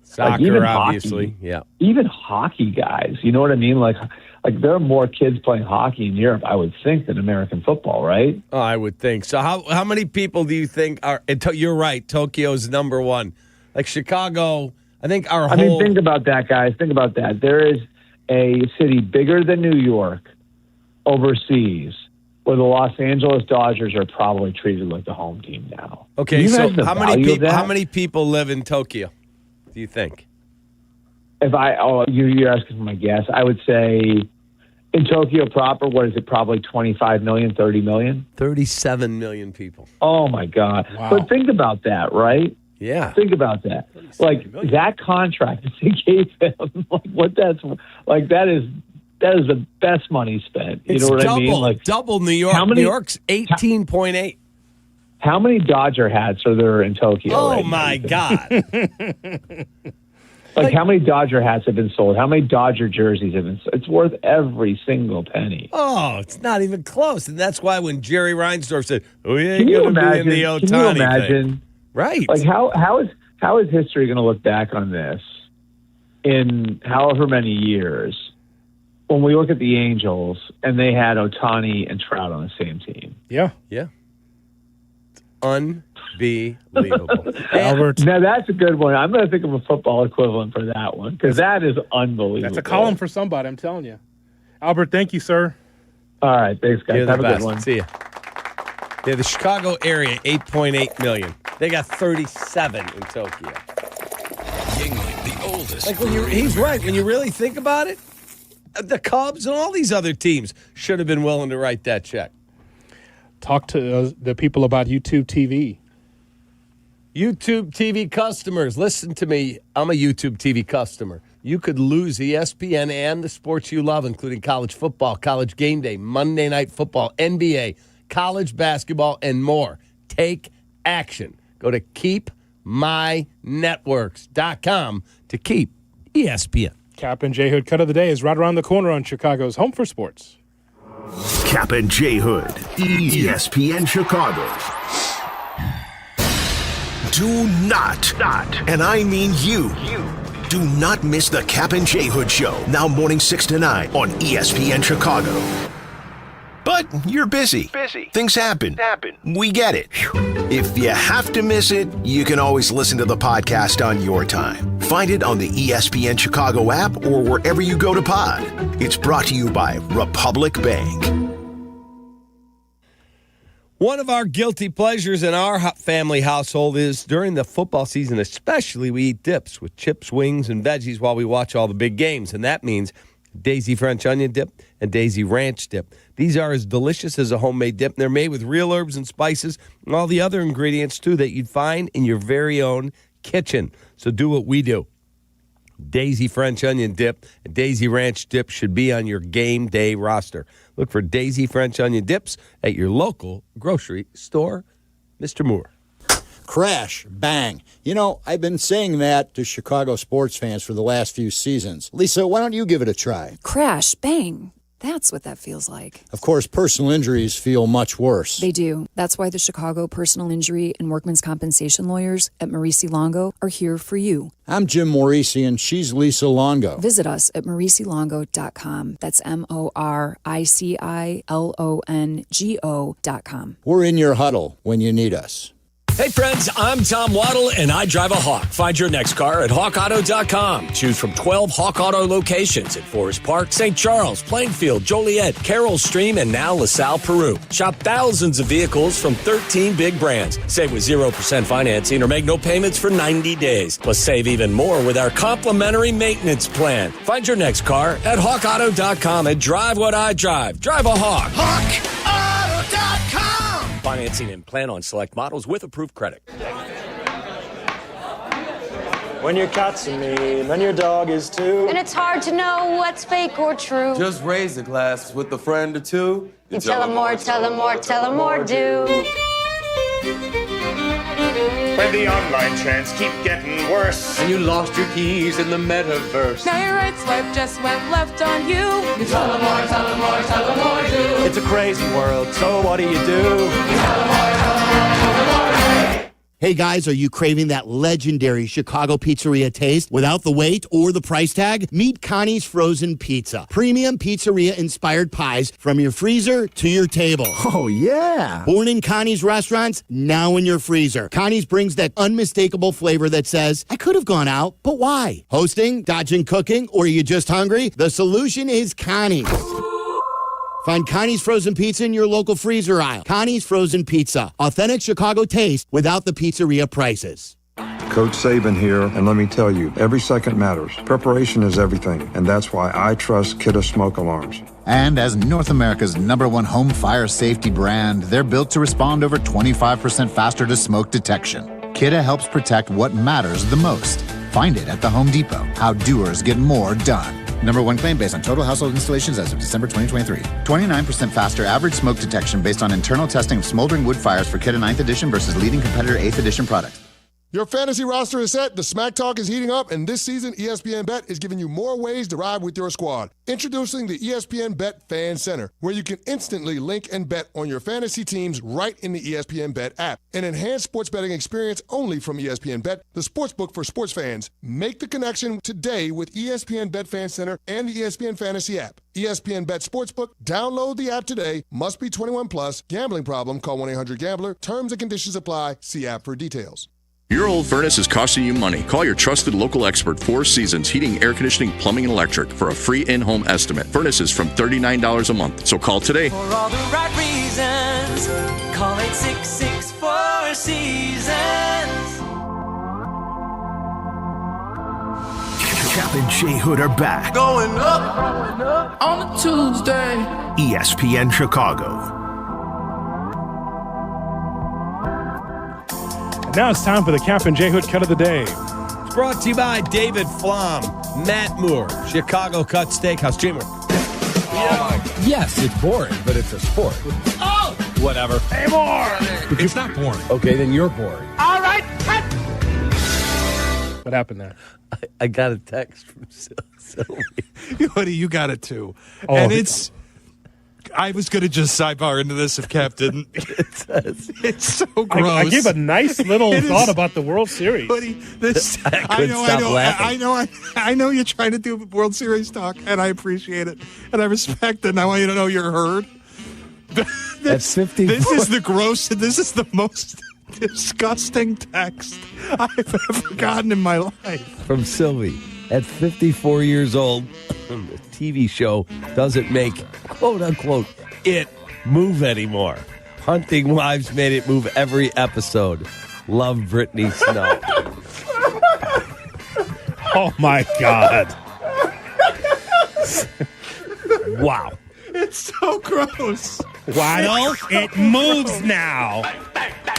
Soccer, even obviously, hockey, even hockey guys. You know what I mean? There are more kids playing hockey in Europe, I would think, than American football, right? Oh, I would think so. How many people do you think are? You're right. Tokyo's number one. Chicago. I think think about that, guys. Think about that. There is a city bigger than New York overseas where the Los Angeles Dodgers are probably treated like the home team now. Okay, so how many people live in Tokyo, do you think? You're asking for my guess. I would say in Tokyo proper, what is it, probably 25 million, 30 million? 37 million people. Oh, my God. Wow. But think about that, right? Yeah. Think about that. That contract that they gave him, that is that is the best money spent. You It's know what double, I mean? Like double New York. New York's 18.8. How many Dodger hats are there in Tokyo? Oh, right my now? God. Like, how many Dodger hats have been sold? How many Dodger jerseys have been sold? It's worth every single penny. Oh, it's not even close. And that's why when Jerry Reinsdorf said, we ain't Can you going to be imagine? in the Can you Ohtani imagine? thing. Right. Like, how is history going to look back on this in however many years when we look at the Angels and they had Ohtani and Trout on the same team? Yeah. Yeah. Unbelievable. Albert. Now, that's a good one. I'm going to think of a football equivalent for that one because that is unbelievable. That's a column for somebody, I'm telling you. Albert, thank you, sir. All right. Thanks, guys. You're the Have a best. good one. See ya. Yeah, the Chicago area, 8.8 million. They got 37 in Tokyo. Yuengling, the oldest. Like he's right. When you really think about it, the Cubs and all these other teams should have been willing to write that check. Talk to the people about YouTube TV. YouTube TV customers, listen to me. I'm a YouTube TV customer. You could lose ESPN and the sports you love, including college football, college game day, Monday night football, NBA, college basketball, and more. Take action. Go to keepmynetworks.com to keep ESPN. Kap and J Hood cut of the day is right around the corner on Chicago's Home for Sports. Kap and J Hood, ESPN Chicago. Do not, and I mean you, do not miss the Kap and J Hood Show, now morning 6 to 9 on ESPN Chicago. But you're busy. Things happen. We get it. If you have to miss it, you can always listen to the podcast on your time. Find it on the ESPN Chicago app or wherever you go to pod. It's brought to you by Republic Bank. One of our guilty pleasures in our family household is during the football season especially, we eat dips with chips, wings, and veggies while we watch all the big games. And that means Daisy French onion dip and Daisy ranch dip. These are as delicious as a homemade dip. They're made with real herbs and spices and all the other ingredients, too, that you'd find in your very own kitchen. So do what we do. Daisy French onion dip and Daisy ranch dip should be on your game day roster. Look for Daisy French onion dips at your local grocery store. Mr. Moore. Crash, bang. You know, I've been saying that to Chicago sports fans for the last few seasons. Lisa, why don't you give it a try? Crash, bang. That's what that feels like. Of course, personal injuries feel much worse. They do. That's why the Chicago Personal Injury and Workmen's Compensation lawyers at Maurici Longo are here for you. I'm Jim Maurici, and she's Lisa Longo. Visit us at mauricilongo.com. That's MORICILONGO.com. We're in your huddle when you need us. Hey friends, I'm Tom Waddle and I drive a Hawk. Find your next car at hawkauto.com. Choose from 12 Hawk Auto locations in Forest Park, St. Charles, Plainfield, Joliet, Carroll Stream, and now LaSalle, Peru. Shop thousands of vehicles from 13 big brands. Save with 0% financing or make no payments for 90 days. Plus save even more with our complimentary maintenance plan. Find your next car at hawkauto.com and drive what I drive. Drive a Hawk. HawkAuto.com. Financing and plan on select models with approved credit. When your cat's a me, then your dog is too. And it's hard to know what's fake or true. Just raise a glass with a friend or two. You tell them more, tell them more, tell them more, do. When the online trends keep getting worse. And you lost your keys in the metaverse. Now your right swipe just went left on you. You tell them more, tell them more, tell them more, do. It's a crazy world, so what do? You tell them more, tell them more, tell them more, do. Hey guys, are you craving that legendary Chicago pizzeria taste without the wait or the price tag? Meet Connie's Frozen Pizza. Premium pizzeria-inspired pies from your freezer to your table. Oh, yeah. Born in Connie's restaurants, now in your freezer. Connie's brings that unmistakable flavor that says, I could have gone out, but why? Hosting, dodging cooking, or are you just hungry? The solution is Connie's. Find Connie's Frozen Pizza in your local freezer aisle. Connie's Frozen Pizza. Authentic Chicago taste without the pizzeria prices. Coach Saban here, and let me tell you, every second matters. Preparation is everything, and that's why I trust Kidde Smoke Alarms. And as North America's #1 home fire safety brand, they're built to respond over 25% faster to smoke detection. Kidde helps protect what matters the most. Find it at the Home Depot. How doers get more done. Number one claim based on total household installations as of December 2023. 29% faster average smoke detection based on internal testing of smoldering wood fires for Kidda 9th edition versus leading competitor 8th edition products. Your fantasy roster is set, the smack talk is heating up, and this season, ESPN Bet is giving you more ways to ride with your squad. Introducing the ESPN Bet Fan Center, where you can instantly link and bet on your fantasy teams right in the ESPN Bet app. An enhanced sports betting experience only from ESPN Bet, the sportsbook for sports fans. Make the connection today with ESPN Bet Fan Center and the ESPN Fantasy app. ESPN Bet Sportsbook, download the app today. Must be 21 plus. Gambling problem, call 1-800-GAMBLER. Terms and conditions apply. See app for details. Your old furnace is costing you money. Call your trusted local expert, Four Seasons Heating, Air Conditioning, Plumbing, and Electric for a free in-home estimate. Furnaces from $39 a month. So call today. For all the right reasons, call 866-4 Seasons. Kap and J Hood are back. Going up on a Tuesday. ESPN Chicago. Now it's time for the Kap and J Hood Cut of the Day. It's brought to you by David Flom, Matt Moore, Chicago Cut Steakhouse. Jimmer. Yes, it's boring, but it's a sport. Oh! Whatever. Hey, Moore! It's not boring. Okay, then you're boring. All right, cut! What happened there? I got a text from Sylvie. Hoodie, you got it too. Oh, and it's... I was going to just sidebar into this if Cap didn't. It's so gross. I gave a nice little thought about the World Series. Hoodie, this, I know you're trying to do World Series talk, and I appreciate it, and I respect it, and I want you to know you're heard. This is the gross, this is the most disgusting text I've ever gotten in my life. From Sylvie. At 54 years old, the TV show doesn't make, quote unquote, it move anymore. Hunting Wives made it move every episode. Love Brittany Snow. Oh my God. Wow. It's so gross. Waddle, it moves now.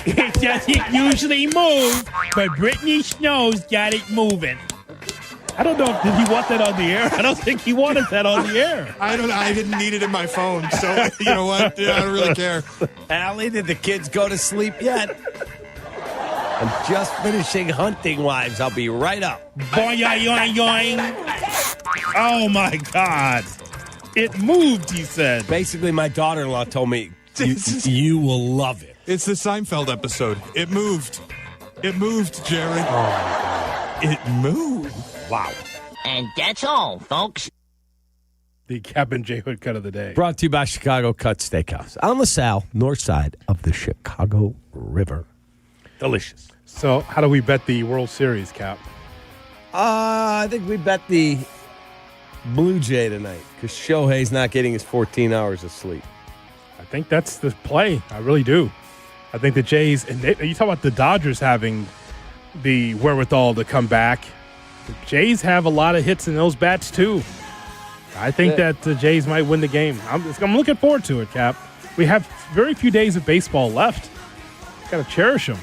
It doesn't usually move, but Brittany Snow's got it moving. I don't know. Did he want that on the air? I don't think he wanted that on the air. I didn't need it in my phone, so you know what? I don't really care. Allie, did the kids go to sleep yet? I'm just finishing Hunting Wives. I'll be right up. Boing, yoing, yoing. Oh, my God. It moved, he said. Basically, my daughter-in-law told me, you will love it. It's the Seinfeld episode. It moved. It moved, Jerry. Oh, my God. It moved. Wow. And that's all, folks. The Kap and J Hood Cut of the Day. Brought to you by Chicago Cut Steakhouse. On LaSalle, north side of the Chicago River. Delicious. So, how do we bet the World Series, Cap? I think we bet the Blue Jay tonight because Shohei's not getting his 14 hours of sleep. I think that's the play. I really do. I think the Jays, and you talk about the Dodgers having the wherewithal to come back. The Jays have a lot of hits in those bats, too. I think that the Jays might win the game. I'm looking forward to it, Cap. We have very few days of baseball left. Got to cherish them.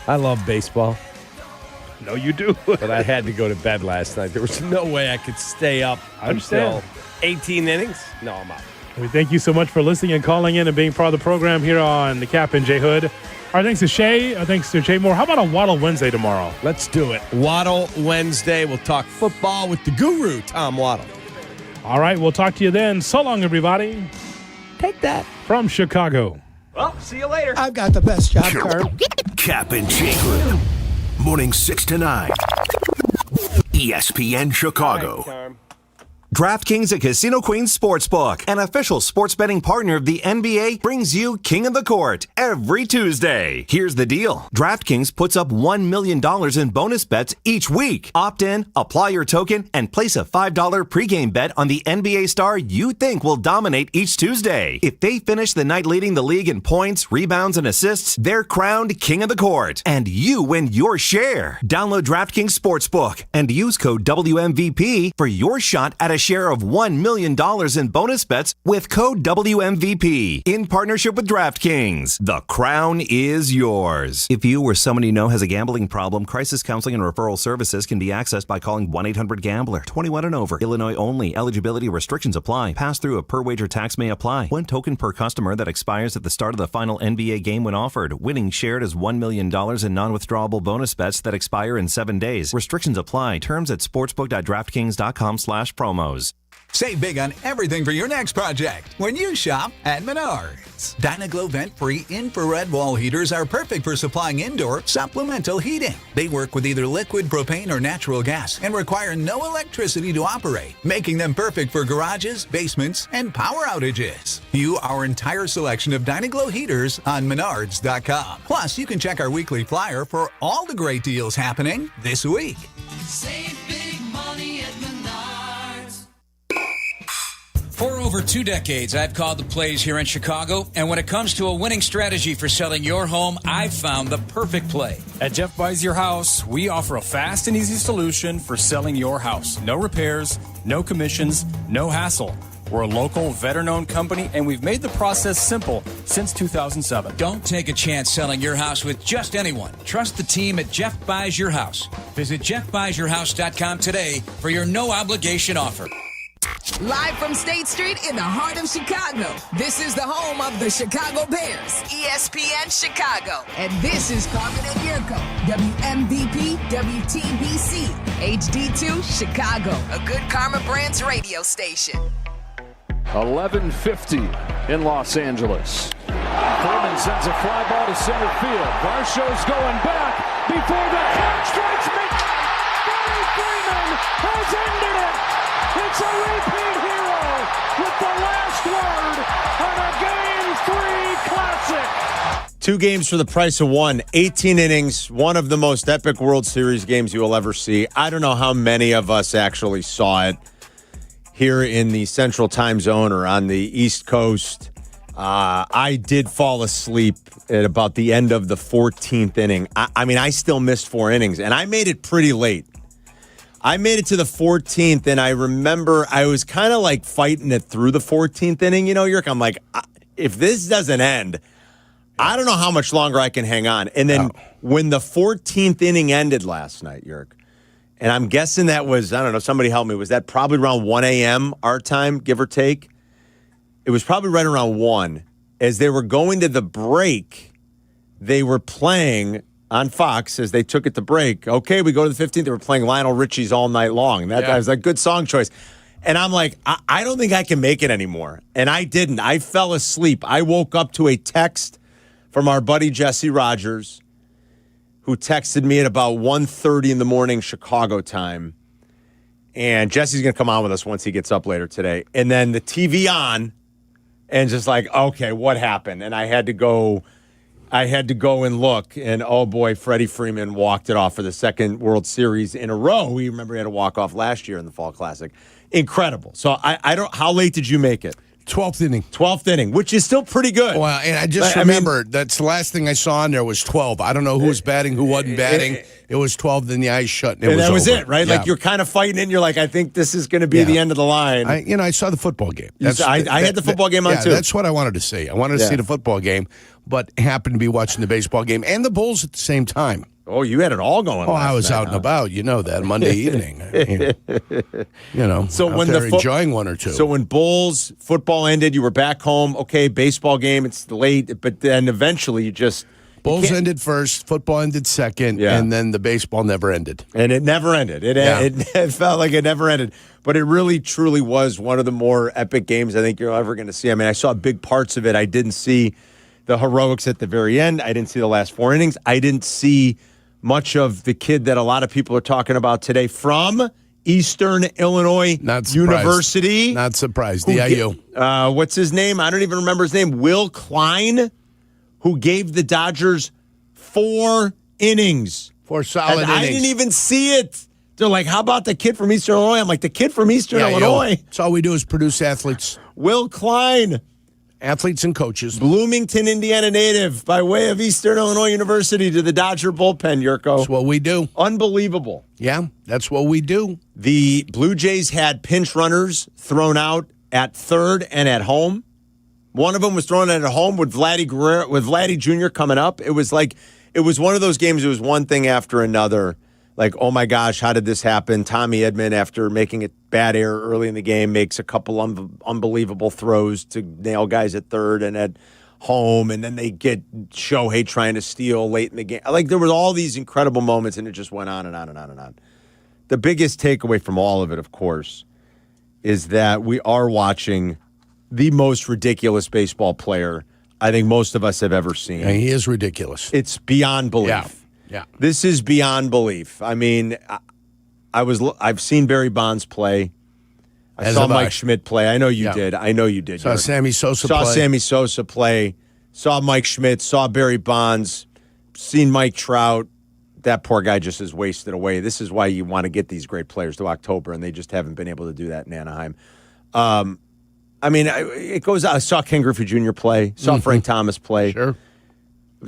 I love baseball. No, you do. But I had to go to bed last night. There was no way I could stay up until 18 innings. No, I'm out. We thank you so much for listening and calling in and being part of the program here on the Kap and J Hood. Our thanks to Shay. Our thanks to Jay Moore. How about a Waddle Wednesday tomorrow? Let's do it. Waddle Wednesday. We'll talk football with the guru, Tom Waddle. All right. We'll talk to you then. So long, everybody. Take that. From Chicago. Well, see you later. I've got the best job, Carm. Kap and J Hood. Morning 6 to 9. ESPN Chicago. DraftKings at Casino Queen Sportsbook, an official sports betting partner of the NBA, brings you King of the Court every Tuesday. Here's the deal. DraftKings puts up $1 million in bonus bets each week. Opt in, apply your token, and place a $5 pregame bet on the NBA star you think will dominate each Tuesday. If they finish the night leading the league in points, rebounds, and assists, they're crowned King of the Court, and you win your share. Download DraftKings Sportsbook and use code WMVP for your shot at a share of $1 million in bonus bets with code WMVP in partnership with DraftKings. The crown is yours. If you or someone you know has a gambling problem, crisis counseling and referral services can be accessed by calling 1-800-GAMBLER. 21 and over. Illinois only. Eligibility restrictions apply. Pass-through of per-wager tax may apply. 1 token per customer that expires at the start of the final NBA game when offered. Winnings shared as $1 million in non-withdrawable bonus bets that expire in 7 days. Restrictions apply. Terms at sportsbook.draftkings.com/promos. Save big on everything for your next project when you shop at Menards. Dynaglow vent-free infrared wall heaters are perfect for supplying indoor supplemental heating. They work with either liquid propane or natural gas and require no electricity to operate, making them perfect for garages, basements, and power outages. View our entire selection of Dynaglow heaters on Menards.com. Plus, you can check our weekly flyer for all the great deals happening this week. Save big money at Menards. For over 2 decades, I've called the plays here in Chicago, and when it comes to a winning strategy for selling your home, I've found the perfect play. At Jeff Buys Your House, we offer a fast and easy solution for selling your house. No repairs, no commissions, no hassle. We're a local, veteran-owned company, and we've made the process simple since 2007. Don't take a chance selling your house with just anyone. Trust the team at Jeff Buys Your House. Visit jeffbuysyourhouse.com today for your no-obligation offer. Live from State Street in the heart of Chicago, this is the home of the Chicago Bears, ESPN Chicago. And this is Carmen Jurko, WMVP, WTBC, HD2, Chicago, a good Karma Brands radio station. 11:50 in Los Angeles. Foreman sends a fly ball to center field. Varsho's going back before the clock strikes midnight. Freddie Freeman has ended it. It's a repeat hero with the last word on a Game 3 classic. 2 games for the price of 1. 18 innings, one of the most epic World Series games you will ever see. I don't know how many of us actually saw it here in the Central Time Zone or on the East Coast. I did fall asleep at about the end of the 14th inning. I mean, I still missed 4 innings, and I made it pretty late. I made it to the 14th, and I remember I was kind of like fighting it through the 14th inning. You know, Yerk, I'm like, if this doesn't end, I don't know how much longer I can hang on. And then when the 14th inning ended last night, Yerk, and I'm guessing that was, I don't know, somebody help me, was that probably around 1 a.m. our time, give or take? It was probably right around 1. As they were going to the break, they were playing on Fox as they took it to break. Okay, we go to the 15th. They were playing Lionel Richie's All Night Long. And that was a good song choice. And I'm like, I don't think I can make it anymore. And I didn't. I fell asleep. I woke up to a text from our buddy Jesse Rogers, who texted me at about 1:30 in the morning Chicago time. And Jesse's going to come on with us once he gets up later today. And then the TV on and just like, okay, what happened? And I had to go and look, and oh boy, Freddie Freeman walked it off for the second World Series in a row. We remember he had a walk-off last year in the Fall Classic. Incredible. So I don't. How late did you make it? 12th inning. 12th inning, which is still pretty good. Well, and I just remember that's the last thing I saw on there was 12. I don't know who was batting, who wasn't batting. It was 12, then the eyes shut, and that was over. it, right? Yeah. Like you're kind of fighting it, and you're like, I think this is going to be the end of the line. I saw the football game. I had the football game on, too. That's what I wanted to see. I wanted to see the football game, but happened to be watching the baseball game and the Bulls at the same time. Oh, you had it all going on. Oh, I was out and about. You know that, Monday evening. I mean, you know, so when enjoying one or two. So when Bulls football ended, you were back home. Okay, baseball game, it's late, but then eventually you just... Bulls ended first, football ended second, and then the baseball never ended. And it never ended. It felt like it never ended. But it really, truly was one of the more epic games I think you're ever going to see. I mean, I saw big parts of it. I didn't see the heroics at the very end. I didn't see the last 4 innings. I didn't see much of the kid that a lot of people are talking about today from Eastern Illinois University. Not surprised. The IU. What's his name? I don't even remember his name. Will Klein, who gave the Dodgers 4 innings. 4 solid innings. I didn't even see it. They're like, how about the kid from Eastern Illinois? I'm like, the kid from Eastern Illinois? That's all we do is produce athletes. Will Klein. Athletes and coaches. Bloomington, Indiana native by way of Eastern Illinois University to the Dodger bullpen, Yurko. That's what we do. Unbelievable. Yeah, that's what we do. The Blue Jays had pinch runners thrown out at third and at home. One of them was thrown out at home with Vladdy Jr. coming up. It was one of those games. It was one thing after another. Like, oh my gosh, how did this happen? Tommy Edman, after making a bad error early in the game, makes a couple unbelievable throws to nail guys at third and at home, and then they get Shohei trying to steal late in the game. Like, there was all these incredible moments, and it just went on and on and on and on. The biggest takeaway from all of it, of course, is that we are watching the most ridiculous baseball player I think most of us have ever seen. Yeah, he is ridiculous. It's beyond belief. Yeah. This is beyond belief. I mean, I've seen Barry Bonds play. I saw Mike Schmidt play. I know you did. I know you did. Saw Sammy Sosa play. Saw Sammy Sosa play. Saw Mike Schmidt. Saw Barry Bonds. Seen Mike Trout. That poor guy just is wasted away. This is why you want to get these great players to October, and they just haven't been able to do that in Anaheim. I mean, it goes out. I saw Ken Griffey Jr. play. Saw Frank Thomas play. Sure.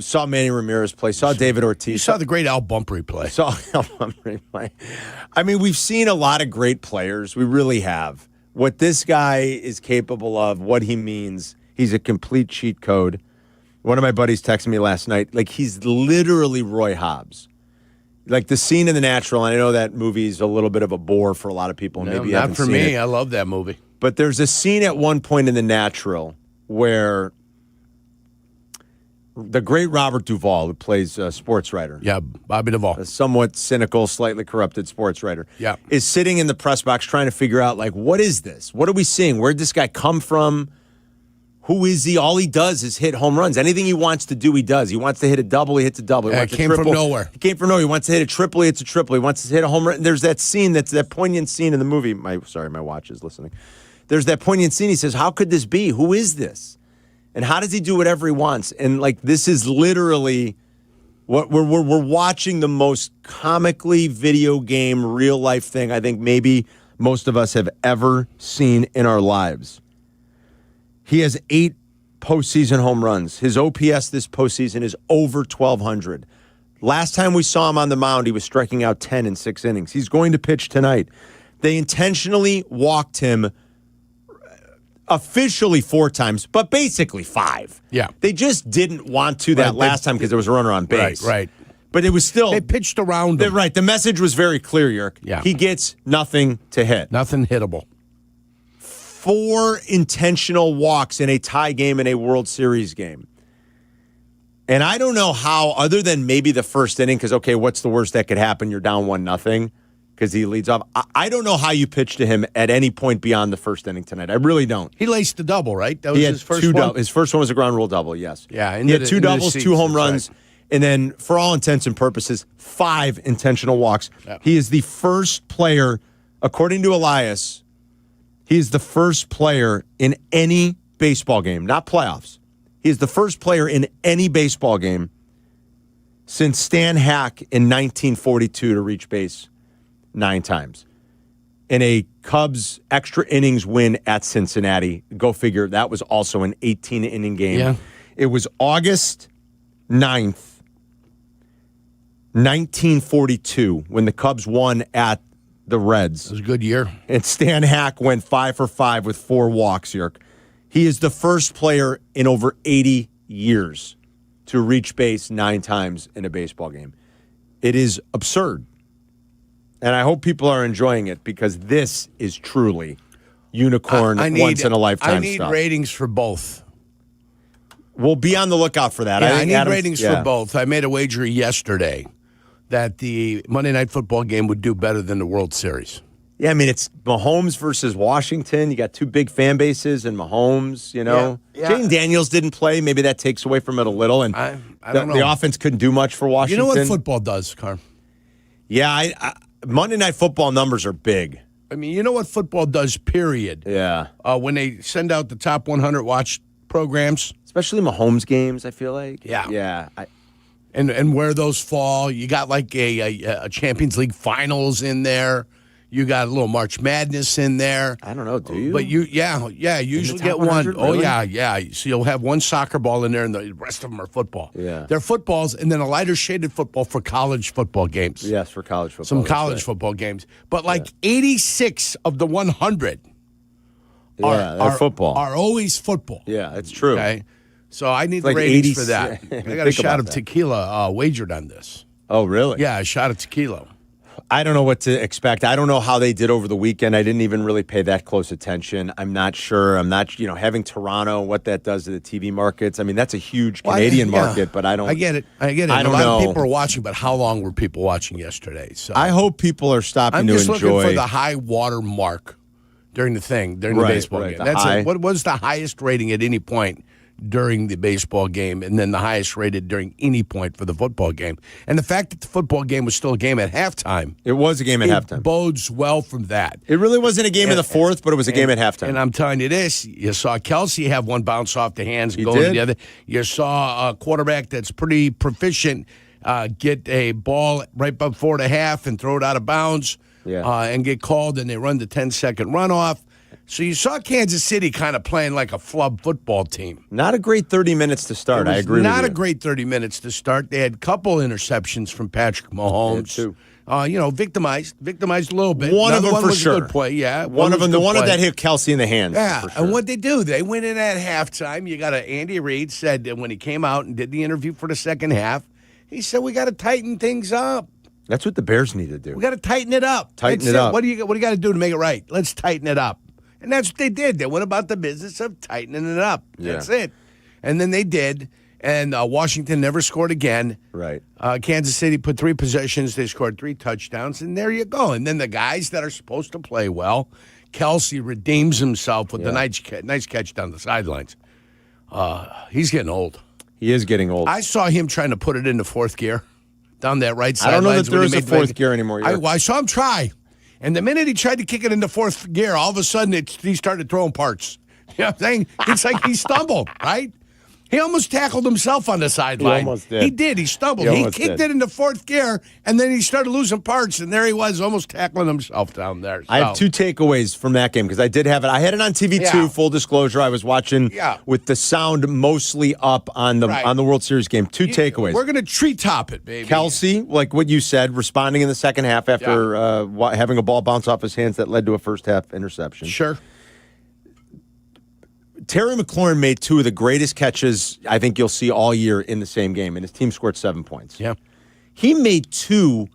Saw Manny Ramirez play. Saw David Ortiz. You saw the great Al Bumpry play. Saw Al Bumpry play. I mean, we've seen a lot of great players. We really have. What this guy is capable of, what he means, he's a complete cheat code. One of my buddies texted me last night. Like, he's literally Roy Hobbs. Like, the scene in The Natural, and I know that movie's a little bit of a bore for a lot of people. No, maybe not for me. I love that movie. But there's a scene at one point in The Natural where the great Robert Duvall, who plays a sports writer. Yeah, Bobby Duvall. A somewhat cynical, slightly corrupted sports writer. Yeah. Is sitting in the press box trying to figure out, like, what is this? What are we seeing? Where'd this guy come from? Who is he? All he does is hit home runs. Anything he wants to do, he does. He wants to hit a double, he hits a double. He Yeah, wants it came a from triple. nowhere. He came from nowhere. He wants to hit a triple, he hits a triple. He wants to hit a home run. And there's that scene, that poignant scene in the movie. My watch is listening. There's that poignant scene. He says, how could this be? Who is this? And how does he do whatever he wants? And, like, this is literally what we're watching, the most comically video game, real life thing I think maybe most of us have ever seen in our lives. He has 8 postseason home runs. His OPS this postseason is over 1,200. Last time we saw him on the mound, he was striking out 10 in 6 innings. He's going to pitch tonight. They intentionally walked him officially 4 times, but basically 5. Yeah. They just didn't want to that last time because there was a runner on base. Right. But it was still... They pitched around him. Right. The message was very clear, Yerk. Yeah. He gets nothing to hit. Nothing hittable. 4 intentional walks in a tie game in a World Series game. And I don't know how, other than maybe the first inning, because, okay, what's the worst that could happen? You're down 1-0 because he leads off. I don't know how you pitch to him at any point beyond the first inning tonight. I really don't. He laced the double, right? That was He had his first 2 one? His first one was a ground rule double, yes. Yeah. He had 2 doubles, 2 home runs, and then, for all intents and purposes, 5 intentional walks. Yeah. He is the first player, according to Elias, he is the first player in any baseball game, not playoffs. He is the first player in any baseball game since Stan Hack in 1942 to reach base 9 times. In a Cubs extra innings win at Cincinnati. Go figure, that was also an 18-inning game. Yeah. It was August 9th, 1942, when the Cubs won at the Reds. It was a good year. And Stan Hack went 5 for 5 with 4 walks, Yerk. He is the first player in over 80 years to reach base 9 times in a baseball game. It is absurd. And I hope people are enjoying it because this is truly unicorn once-in-a-lifetime I need stuff. ratings for both. We'll be on the lookout for that. Yeah, I need ratings for both. I made a wager yesterday that the Monday Night Football game would do better than the World Series. Yeah, I mean, it's Mahomes versus Washington. You got 2 big fan bases and Mahomes, you know. Yeah. Jaden Daniels didn't play. Maybe that takes away from it a little. And I don't know. The offense couldn't do much for Washington. You know what football does, Carm? Yeah, Monday Night Football numbers are big. I mean, you know what football does, period? Yeah. When they send out the top 100 watched programs. Especially Mahomes games, I feel like. Yeah. Yeah. And where those fall, you got like a Champions League finals in there. You got a little March Madness in there. I don't know, do you? But you usually get one. Really? Oh, yeah. So you'll have one soccer ball in there, and the rest of them are football. Yeah. They're footballs, and then a lighter shaded football for college football games. Yes, for college football. Some college football games. But 86 of the 100 are football. Are always football. Yeah, that's true. Okay. So I need Like the ratings 80, for that. I got a shot of tequila wagered on this. Oh, really? Yeah, a shot of tequila. I don't know what to expect. I don't know how they did over the weekend. I didn't even really pay that close attention. I'm not sure. I'm not, having Toronto, what that does to the TV markets. I mean, that's a huge Canadian market, but I don't. I get it. I don't know. A lot of people are watching, but how long were people watching yesterday? So I hope people are stopping to enjoy. I'm just looking for the high water mark during the baseball game. That's it. What was the highest rating at any point during the baseball game, and then the highest rated during any point for the football game? And the fact that the football game was still a game at halftime. It was a game at halftime. Bodes well from that. It really wasn't a game in the fourth, but it was a game at halftime. And I'm telling you this, you saw Kelsey have one bounce off the hands and go to the other. You saw a quarterback that's pretty proficient get a ball right before the half and throw it out of bounds and get called, and they run the 10-second runoff. So you saw Kansas City kind of playing like a flub football team. Not a great 30 minutes to start. I agree with you. Not a great 30 minutes to start. They had a couple interceptions from Patrick Mahomes. Victimized a little bit. One of them for sure. A good play, yeah. One of them, the one that hit Kelsey in the hands. Yeah, for sure. And what they do, they went in at halftime. You got Andy Reid said that when he came out and did the interview for the second half, he said, we got to tighten things up. That's what the Bears need to do. We got to tighten it up. Tighten it up. What do you got to do to make it right? Let's tighten it up. And that's what they did. They went about the business of tightening it up. That's it. And then they did. And Washington never scored again. Right. Kansas City put 3 possessions. They scored 3 touchdowns. And there you go. And then the guys that are supposed to play well, Kelsey redeems himself with the nice catch down the sidelines. He's getting old. He is getting old. I saw him trying to put it into fourth gear down that right side. I don't know that there is a fourth gear anymore. I saw him try. And the minute he tried to kick it into fourth gear, all of a sudden he started throwing parts. You know what I'm saying? It's like he stumbled, right? He almost tackled himself on the sideline. He almost did. He did. He stumbled. He kicked it into fourth gear, and then he started losing parts, and there he was almost tackling himself down there. So. I have 2 takeaways from that game because I did have it. I had it on TV too, full disclosure. I was watching with the sound mostly up on the World Series game. 2 takeaways. We're going to treetop it, baby. Kelsey, like what you said, responding in the second half after having a ball bounce off his hands that led to a first-half interception. Sure. Terry McLaurin made 2 of the greatest catches I think you'll see all year in the same game, and his team scored 7 points. Yeah. He made 2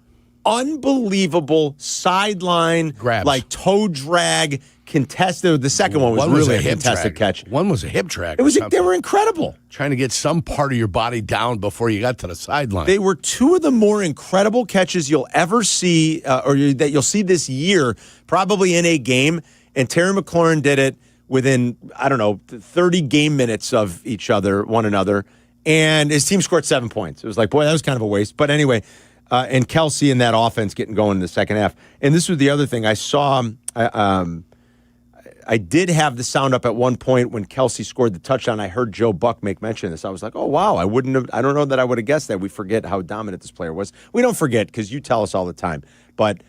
unbelievable sideline grabs, like toe drag, contested. The second one was really a contested catch. One was a hip drag. They were incredible. Trying to get some part of your body down before you got to the sideline. They were 2 of the more incredible catches you'll ever see, or that you'll see this year, probably in a game, and Terry McLaurin did it within, 30 game minutes of one another, and his team scored 7 points. It was like, boy, that was kind of a waste. But anyway, and Kelsey and that offense getting going in the second half. And this was the other thing. I saw, I did have the sound up at one point when Kelsey scored the touchdown. I heard Joe Buck make mention of this. I was like, oh, wow, I don't know that I would have guessed that. We forget how dominant this player was. We don't forget because you tell us all the time. But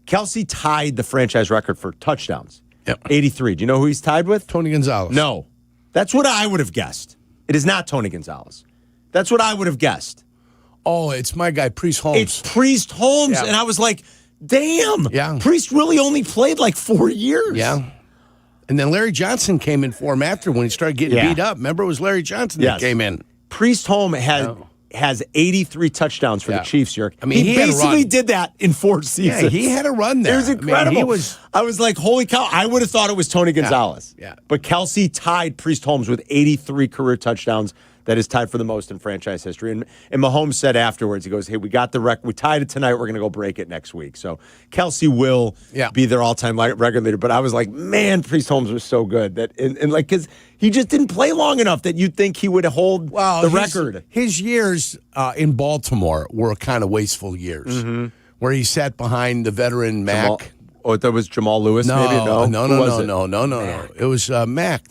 Kelsey tied the franchise record for touchdowns. Yep. 83. Do you know who he's tied with? Tony Gonzalez. No. That's what I would have guessed. It is not Tony Gonzalez. That's what I would have guessed. Oh, it's my guy, Priest Holmes. It's Priest Holmes. Yeah. And I was like, damn. Yeah. Priest really only played like 4 years. Yeah. And then Larry Johnson came in for him after when he started getting beat up. Remember, it was Larry Johnson that came in. Priest Holmes has 83 touchdowns for the Chiefs, Yerk. I mean, he basically did that in 4 seasons. Yeah, he had a run there. It was incredible. I was like, holy cow. I would have thought it was Tony Gonzalez. Yeah. But Kelsey tied Priest Holmes with 83 career touchdowns. That is tied for the most in franchise history. And Mahomes said afterwards, he goes, hey, we got the record. We tied it tonight. We're going to go break it next week. So Kelsey will be their all-time record leader. But I was like, man, Priest Holmes was so good. Because he just didn't play long enough that you'd think he would hold the record. His years in Baltimore were kind of wasteful years, where he sat behind the veteran Mack. That was Jamal Lewis, maybe? No. It was Mack,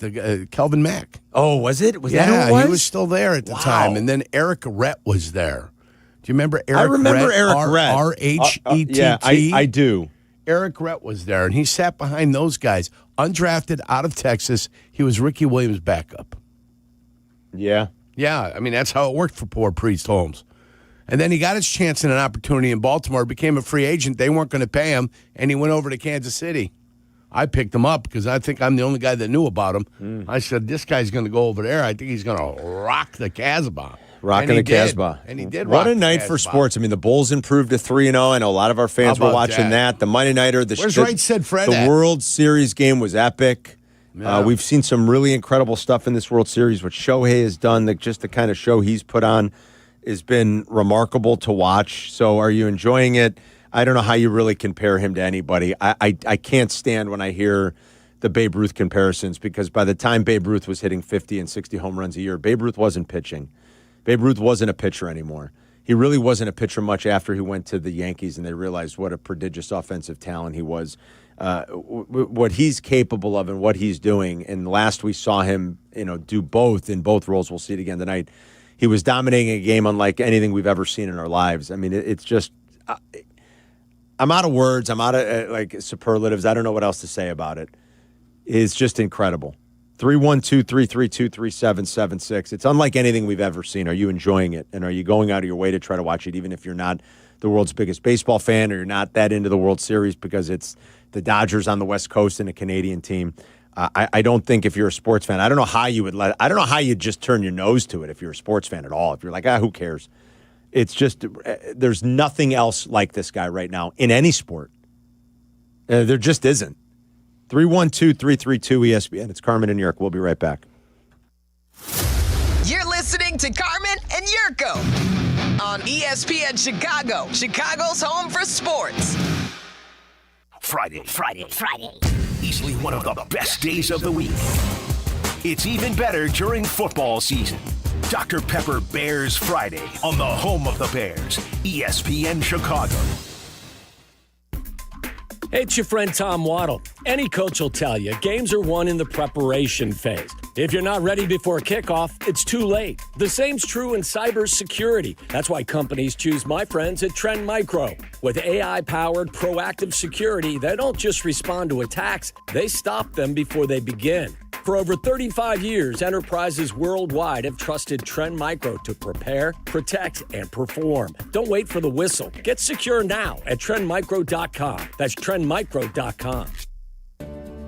Kelvin Mack. Oh, was it? Was that who it was? He was still there at the time. And then Eric Rhett was there. Do you remember Eric Rhett? I remember Eric Rhett. R-H-E-T-T? Yeah, I do. Eric Rett was there, and he sat behind those guys. Undrafted, out of Texas. He was Ricky Williams' backup. Yeah. Yeah, I mean, that's how it worked for poor Priest Holmes. And then he got his chance and an opportunity in Baltimore, became a free agent. They weren't going to pay him, and he went over to Kansas City. I picked him up because I think I'm the only guy that knew about him. I said, this guy's going to go over there. I think he's going to rock the Casbah. Rocking the Casbah. And he did What rock a night the for Casbah. sports. I mean, the Bulls improved to 3-0. I know a lot of our fans were watching that. The Monday Nighter. Where's Right Said Fred The at? World Series game was epic. Yeah. We've seen some really incredible stuff in this World Series. What Shohei has done, just the kind of show he's put on, has been remarkable to watch. So are you enjoying it? I don't know how you really compare him to anybody. I can't stand when I hear the Babe Ruth comparisons, because by the time Babe Ruth was hitting 50 and 60 home runs a year, Babe Ruth wasn't pitching. Babe Ruth wasn't a pitcher anymore. He really wasn't a pitcher much after he went to the Yankees and they realized what a prodigious offensive talent he was, what he's capable of and what he's doing. And last we saw him, do both in both roles. We'll see it again tonight. He was dominating a game unlike anything we've ever seen in our lives. I mean, it's just, I'm out of words. I'm out of superlatives. I don't know what else to say about it. It's just incredible. 312-332-3776. It's unlike anything we've ever seen. Are you enjoying it? And are you going out of your way to try to watch it, even if you're not the world's biggest baseball fan or you're not that into the World Series because it's the Dodgers on the West Coast and a Canadian team? I don't think if you're a sports fan, I don't know how you'd just turn your nose to it if you're a sports fan at all. If you're like, who cares? It's just, there's nothing else like this guy right now in any sport. There just isn't. 312-332-ESPN. It's Carmen and Jurko. We'll be right back. You're listening to Carmen and Jurko on ESPN Chicago, Chicago's home for sports. Friday. Easily one of the best days of the week. It's even better during football season. Dr. Pepper Bears Friday on the home of the Bears, ESPN Chicago. Hey, it's your friend Tom Waddle. Any coach will tell you games are won in the preparation phase. If you're not ready before kickoff, it's too late. The same's true in cybersecurity. That's why companies choose my friends at Trend Micro. With AI-powered proactive security, they don't just respond to attacks, they stop them before they begin. For over 35 years, enterprises worldwide have trusted Trend Micro to prepare, protect, and perform. Don't wait for the whistle. Get secure now at trendmicro.com. That's trendmicro.com.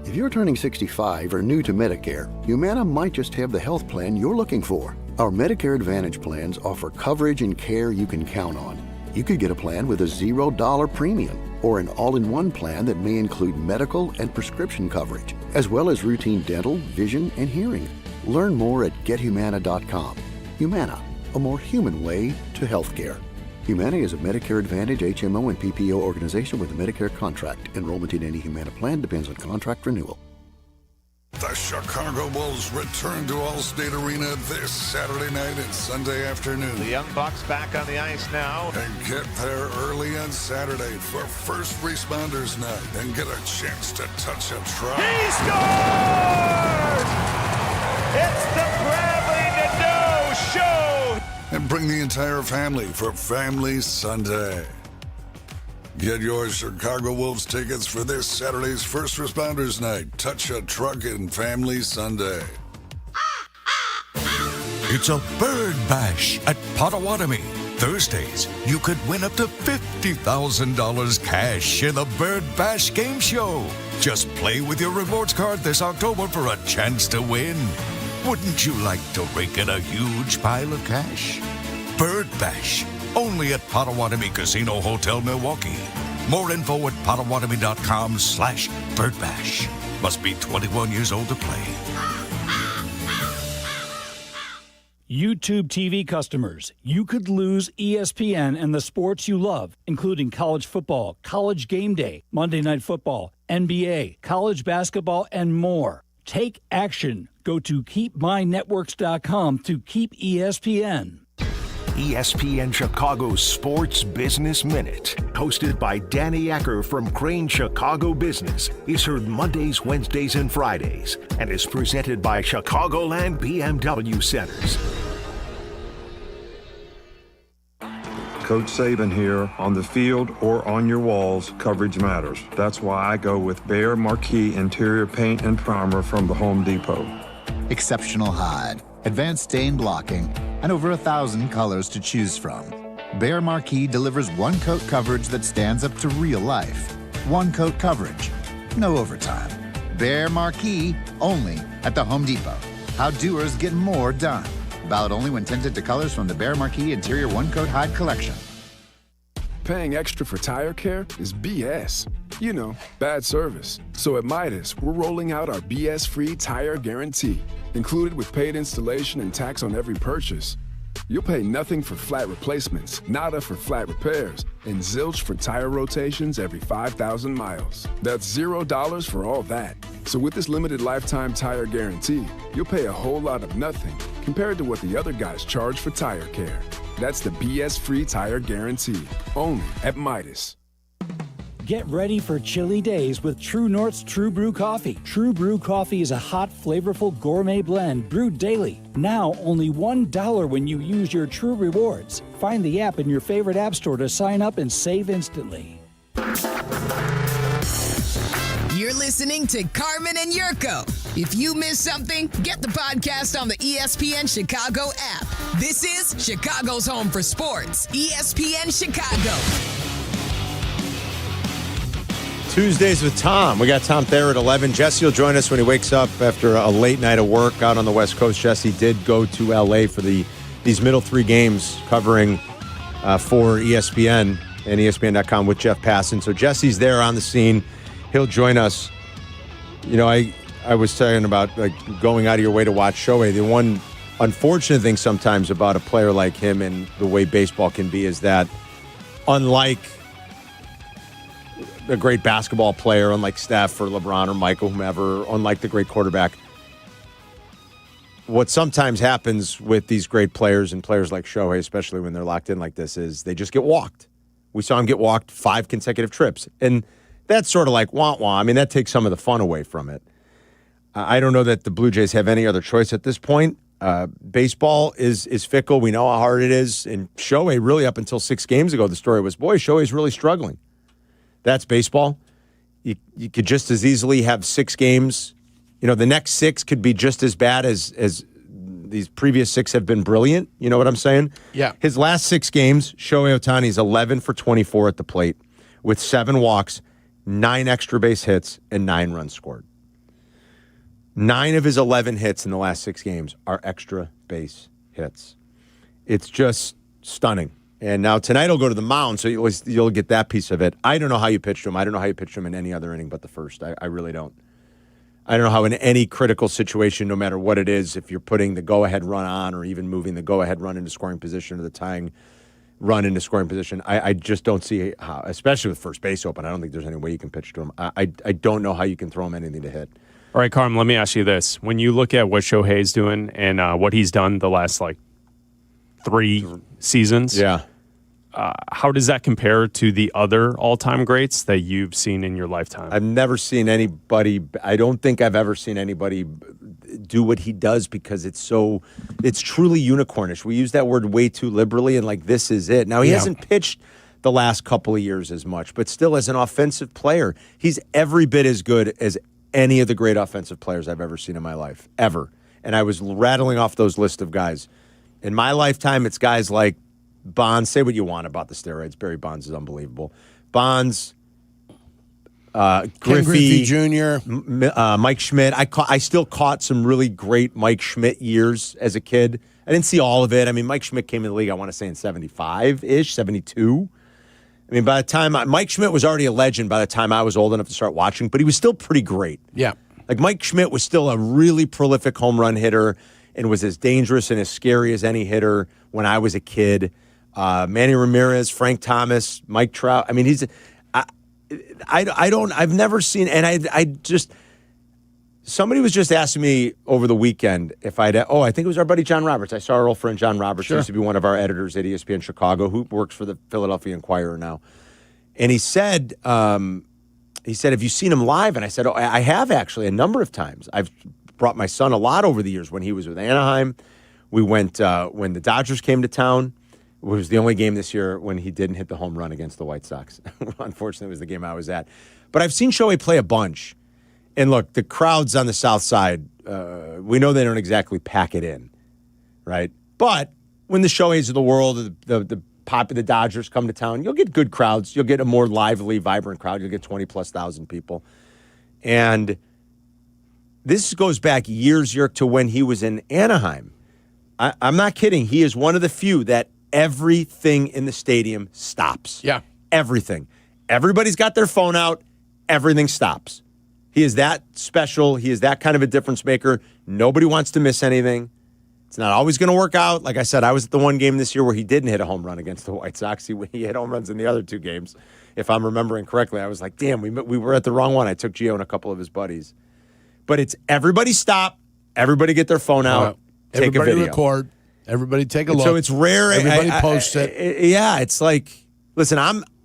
If you're turning 65 or new to Medicare, Humana might just have the health plan you're looking for. Our Medicare Advantage plans offer coverage and care you can count on. You could get a plan with a $0 premium or an all-in-one plan that may include medical and prescription coverage, as well as routine dental, vision, and hearing. Learn more at gethumana.com. Humana, a more human way to healthcare. Humana is a Medicare Advantage HMO and PPO organization with a Medicare contract. Enrollment in any Humana plan depends on contract renewal. The Chicago Bulls return to Allstate Arena this Saturday night and Sunday afternoon. The Young Bucks back on the ice now. And get there early on Saturday for First Responders Night and get a chance to touch a truck. He scores! It's the Bradley Nadeau Show! And bring the entire family for Family Sunday. Get your Chicago Wolves tickets for this Saturday's First Responders Night. Touch a Truck and Family Sunday. It's a bird bash at Potawatomi. Thursdays, you could win up to $50,000 cash in the Bird Bash Game Show. Just play with your rewards card this October for a chance to win. Wouldn't you like to rake in a huge pile of cash? Bird Bash. Only at Potawatomi Casino Hotel, Milwaukee. More info at Potawatomi.com/birdbash. Must be 21 years old to play. YouTube TV customers, you could lose ESPN and the sports you love, including college football, college game day, Monday Night Football, NBA, college basketball, and more. Take action. Go to keepmynetworks.com to keep ESPN. ESPN Chicago's Sports Business Minute, hosted by Danny Acker from Crane Chicago Business, is heard Mondays, Wednesdays, and Fridays, and is presented by Chicagoland BMW Centers. Coach Saban here, on the field or on your walls, coverage matters. That's why I go with Behr Marquee Interior Paint and Primer from the Home Depot. Exceptional hide, advanced stain blocking, and over 1,000 colors to choose from. Behr Marquee delivers one-coat coverage that stands up to real life. One-coat coverage, no overtime. Behr Marquee, only at the Home Depot. How doers get more done. Valid only when tinted to colors from the Behr Marquee Interior One-Coat Hide Collection. Paying extra for tire care is BS. You know, bad service. So at Midas, we're rolling out our BS-free tire guarantee. Included with paid installation and tax on every purchase. You'll pay nothing for flat replacements, nada for flat repairs, and zilch for tire rotations every 5,000 miles. That's $0 for all that. So with this limited lifetime tire guarantee, you'll pay a whole lot of nothing compared to what the other guys charge for tire care. That's the BS-free tire guarantee, only at Midas. Get ready for chilly days with True North's True Brew Coffee. True Brew Coffee is a hot, flavorful gourmet blend brewed daily. Now only $1 when you use your True Rewards. Find the app in your favorite app store to sign up and save instantly. You're listening to Carmen and Jurko. If you missed something, get the podcast on the ESPN Chicago app. This is Chicago's home for sports, ESPN Chicago. Tuesdays with Tom. We got Tom Thayer at 11. Jesse will join us when he wakes up after a late night of work out on the West Coast. Jesse did go to L.A. for these middle three games covering for ESPN and ESPN.com with Jeff Passan. So Jesse's there on the scene. He'll join us. You know, I was talking about like going out of your way to watch Shohei. The one unfortunate thing sometimes about a player like him and the way baseball can be is that unlike a great basketball player, unlike Steph or LeBron or Michael, whomever, unlike the great quarterback, what sometimes happens with these great players and players like Shohei, especially when they're locked in like this, is they just get walked. We saw him get walked 5 consecutive trips. And that's sort of like wah-wah. I mean, that takes some of the fun away from it. I don't know that the Blue Jays have any other choice at this point. Baseball is fickle. We know how hard it is. And Shohei, really up until 6 games ago, the story was, boy, Shohei's really struggling. That's baseball. You could just as easily have 6 games. You know, the next 6 could be just as bad as these previous 6 have been brilliant. You know what I'm saying? Yeah. His last 6 games, Shohei Ohtani's 11 for 24 at the plate with 7 walks, 9 extra base hits, and 9 runs scored. 9 of his 11 hits in the last 6 games are extra base hits. It's just stunning. And now tonight he'll go to the mound, so you'll get that piece of it. I don't know how you pitched him. I don't know how you pitched him in any other inning but the first. I really don't. I don't know how in any critical situation, no matter what it is, if you're putting the go-ahead run on or even moving the go-ahead run into scoring position or the tying run into scoring position, I just don't see how, especially with first base open, I don't think there's any way you can pitch to him. I don't know how you can throw him anything to hit. All right, Carm, let me ask you this. When you look at what Shohei's doing and what he's done the last, 3 seasons, yeah, how does that compare to the other all-time greats that you've seen in your lifetime? I've never seen anybody, I don't think I've ever seen anybody do what he does because it's truly unicornish. We use that word way too liberally and this is it. Now, he hasn't pitched the last couple of years as much, but still as an offensive player, he's every bit as good as any of the great offensive players I've ever seen in my life, ever. And I was rattling off those list of guys. In my lifetime, it's guys like Bonds. Say what you want about the steroids. Barry Bonds is unbelievable. Bonds, Griffey Jr., Mike Schmidt. I still caught some really great Mike Schmidt years as a kid. I didn't see all of it. I mean, Mike Schmidt came in the league, I want to say, in 75-ish, 72. I mean, by the time Mike Schmidt was already a legend by the time I was old enough to start watching, but he was still pretty great. Yeah. Mike Schmidt was still a really prolific home run hitter and was as dangerous and as scary as any hitter when I was a kid. Manny Ramirez, Frank Thomas, Mike Trout. I mean, I've never seen, and I just, somebody was just asking me over the weekend if I think it was our buddy John Roberts. I saw our old friend John Roberts, who used to be one of our editors at ESPN Chicago, who works for the Philadelphia Inquirer now. And he said, have you seen him live? And I said, I have actually a number of times. I've brought my son a lot over the years when he was with Anaheim. We went when the Dodgers came to town. was the only game this year when he didn't hit the home run against the White Sox. Unfortunately, it was the game I was at. But I've seen Shohei play a bunch. And look, the crowds on the south side, we know they don't exactly pack it in, right? But when the Shoheis of the world, the Dodgers come to town, you'll get good crowds. You'll get a more lively, vibrant crowd. You'll get 20,000+ people. And this goes back years, Yerk, to when he was in Anaheim. I'm not kidding. He is one of the few that everything in the stadium stops. Yeah. Everything. Everybody's got their phone out. Everything stops. He is that special. He is that kind of a difference maker. Nobody wants to miss anything. It's not always going to work out. Like I said, I was at the one game this year where he didn't hit a home run against the White Sox. He hit home runs in the other two games. If I'm remembering correctly, I was like, damn, we were at the wrong one. I took Gio and a couple of his buddies. But it's everybody stop. Everybody get their phone out. Take everybody a video. Record. Everybody take a look. So it's rare. Everybody post it. Yeah, it's like, listen,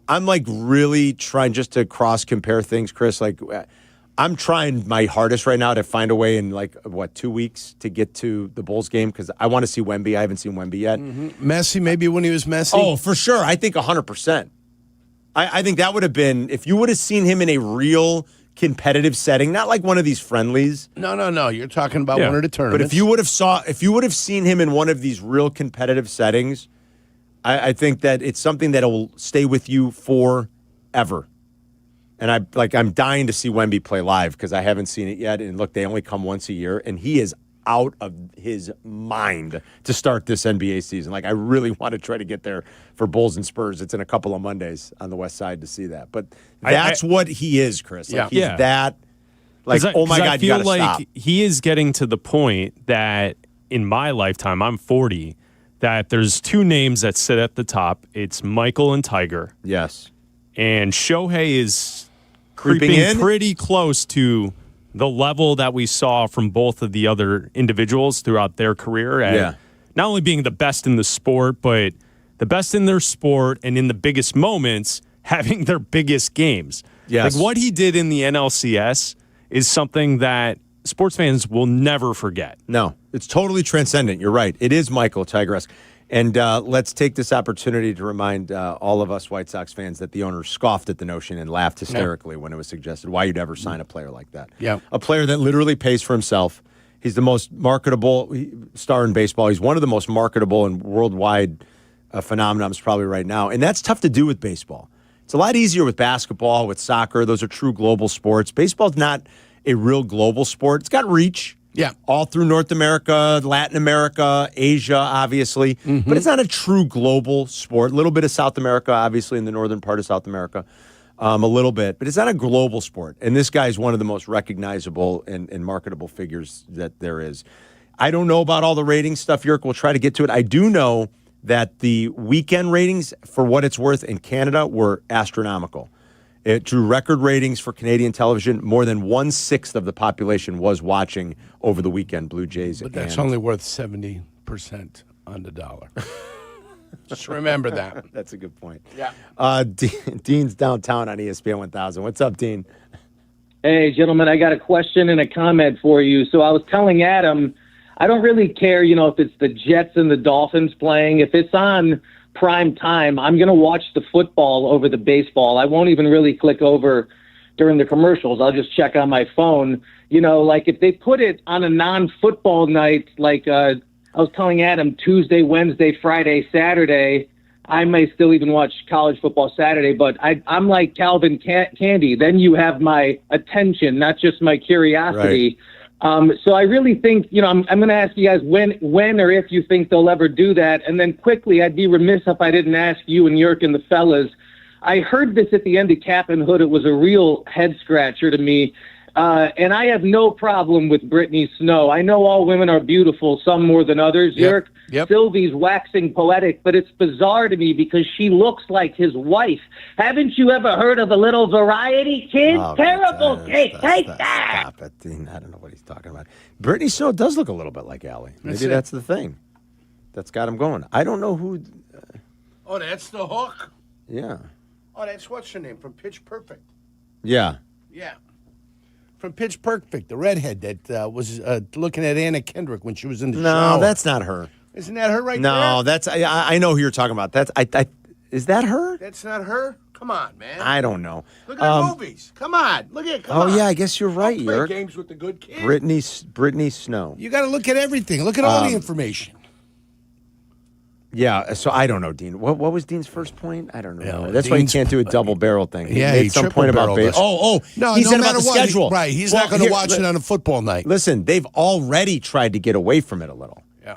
I'm like really trying just to cross compare things, Chris. Like, I'm trying my hardest right now to find a way in 2 weeks to get to the Bulls game because I want to see Wemby. I haven't seen Wemby yet. Mm-hmm. Messi, maybe when he was Messi. Oh, for sure. I think 100%. I think that would have been, if you would have seen him in a real competitive setting, not like one of these friendlies. No. You're talking about one of the tournaments. But if you would have seen him in one of these real competitive settings, I think that it's something that will stay with you forever. And I'm dying to see Wemby play live because I haven't seen it yet. And look, they only come once a year, and he is out of his mind to start this NBA season. Like, I really want to try to get there for Bulls and Spurs. It's in a couple of Mondays on the West Side to see that. But that's what he is, Chris. Like, he's that. Like, oh my God, you got to stop. He is getting to the point that in my lifetime, I'm 40, that there's two names that sit at the top. It's Michael and Tiger. Yes. And Shohei is creeping pretty close to the level that we saw from both of the other individuals throughout their career. And not only being the best in the sport, but the best in their sport and in the biggest moments, having their biggest games. Yes. Like what he did in the NLCS is something that sports fans will never forget. No, it's totally transcendent. You're right. It is Michael Tiger-esque. And let's take this opportunity to remind all of us White Sox fans that the owner scoffed at the notion and laughed hysterically when it was suggested why you'd ever sign a player like that. Yeah. A player that literally pays for himself. He's the most marketable star in baseball. He's one of the most marketable and worldwide phenomenons probably right now. And that's tough to do with baseball. It's a lot easier with basketball, with soccer. Those are true global sports. Baseball's not a real global sport. It's got reach. Yeah. All through North America, Latin America, Asia, obviously. Mm-hmm. But it's not a true global sport. A little bit of South America, obviously, in the northern part of South America. A little bit. But it's not a global sport. And this guy is one of the most recognizable and marketable figures that there is. I don't know about all the ratings stuff, Yerk. We'll try to get to it. I do know that the weekend ratings, for what it's worth, in Canada were astronomical. It drew record ratings for Canadian television. More than 1/6 of the population was watching over the weekend Blue Jays. But that's only worth 70% on the dollar. Just remember that. That's a good point. Yeah. Dean's downtown on ESPN 1000. What's up, Dean? Hey, gentlemen, I got a question and a comment for you. So I was telling Adam, I don't really care, if it's the Jets and the Dolphins playing. If it's on prime time, I'm going to watch the football over the baseball. I won't even really click over during the commercials. I'll just check on my phone. Like if they put it on a non-football night, like I was telling Adam, Tuesday, Wednesday, Friday, Saturday, I may still even watch college football Saturday, but I'm like Calvin Candy. Then you have my attention, not just my curiosity. Right. So I really think, I'm going to ask you guys when or if you think they'll ever do that. And then quickly, I'd be remiss if I didn't ask you and Yerk and the fellas. I heard this at the end of Kap and Hood. It was a real head scratcher to me. And I have no problem with Brittany Snow. I know all women are beautiful, some more than others. Yerk, Sylvie's waxing poetic, but it's bizarre to me because she looks like his wife. Haven't you ever heard of a little variety, kid? Terrible cake. Take that. Stop it, Dean. I don't know what he's talking about. Brittany Snow does look a little bit like Allie. Maybe that's the thing. That's got him going. I don't know who. Oh, that's the hook? Yeah. Oh, that's what's her name from Pitch Perfect. Yeah. Yeah. From Pitch Perfect, the redhead that was looking at Anna Kendrick when she was in the shower. No, that's not her. Isn't that her right there? No, that's I know who you're talking about. Is that her? That's not her? Come on, man. I don't know. Look at the movies. Come on. Come on. Oh, yeah, I guess you're right, Don't play Yerk. games with the good kid. Brittany Snow. You got to look at everything. Look at all the information. Yeah, so I don't know, Dean. What was Dean's first point? I don't know. Yeah, That's why he Dean's- can't do a double barrel thing. He Yeah, made he some triple point about barreled baseball. us. No, he no said matter about the what, schedule. right, he's not going to watch it on a football night. Listen, they've already tried to get away from it a little. Yeah.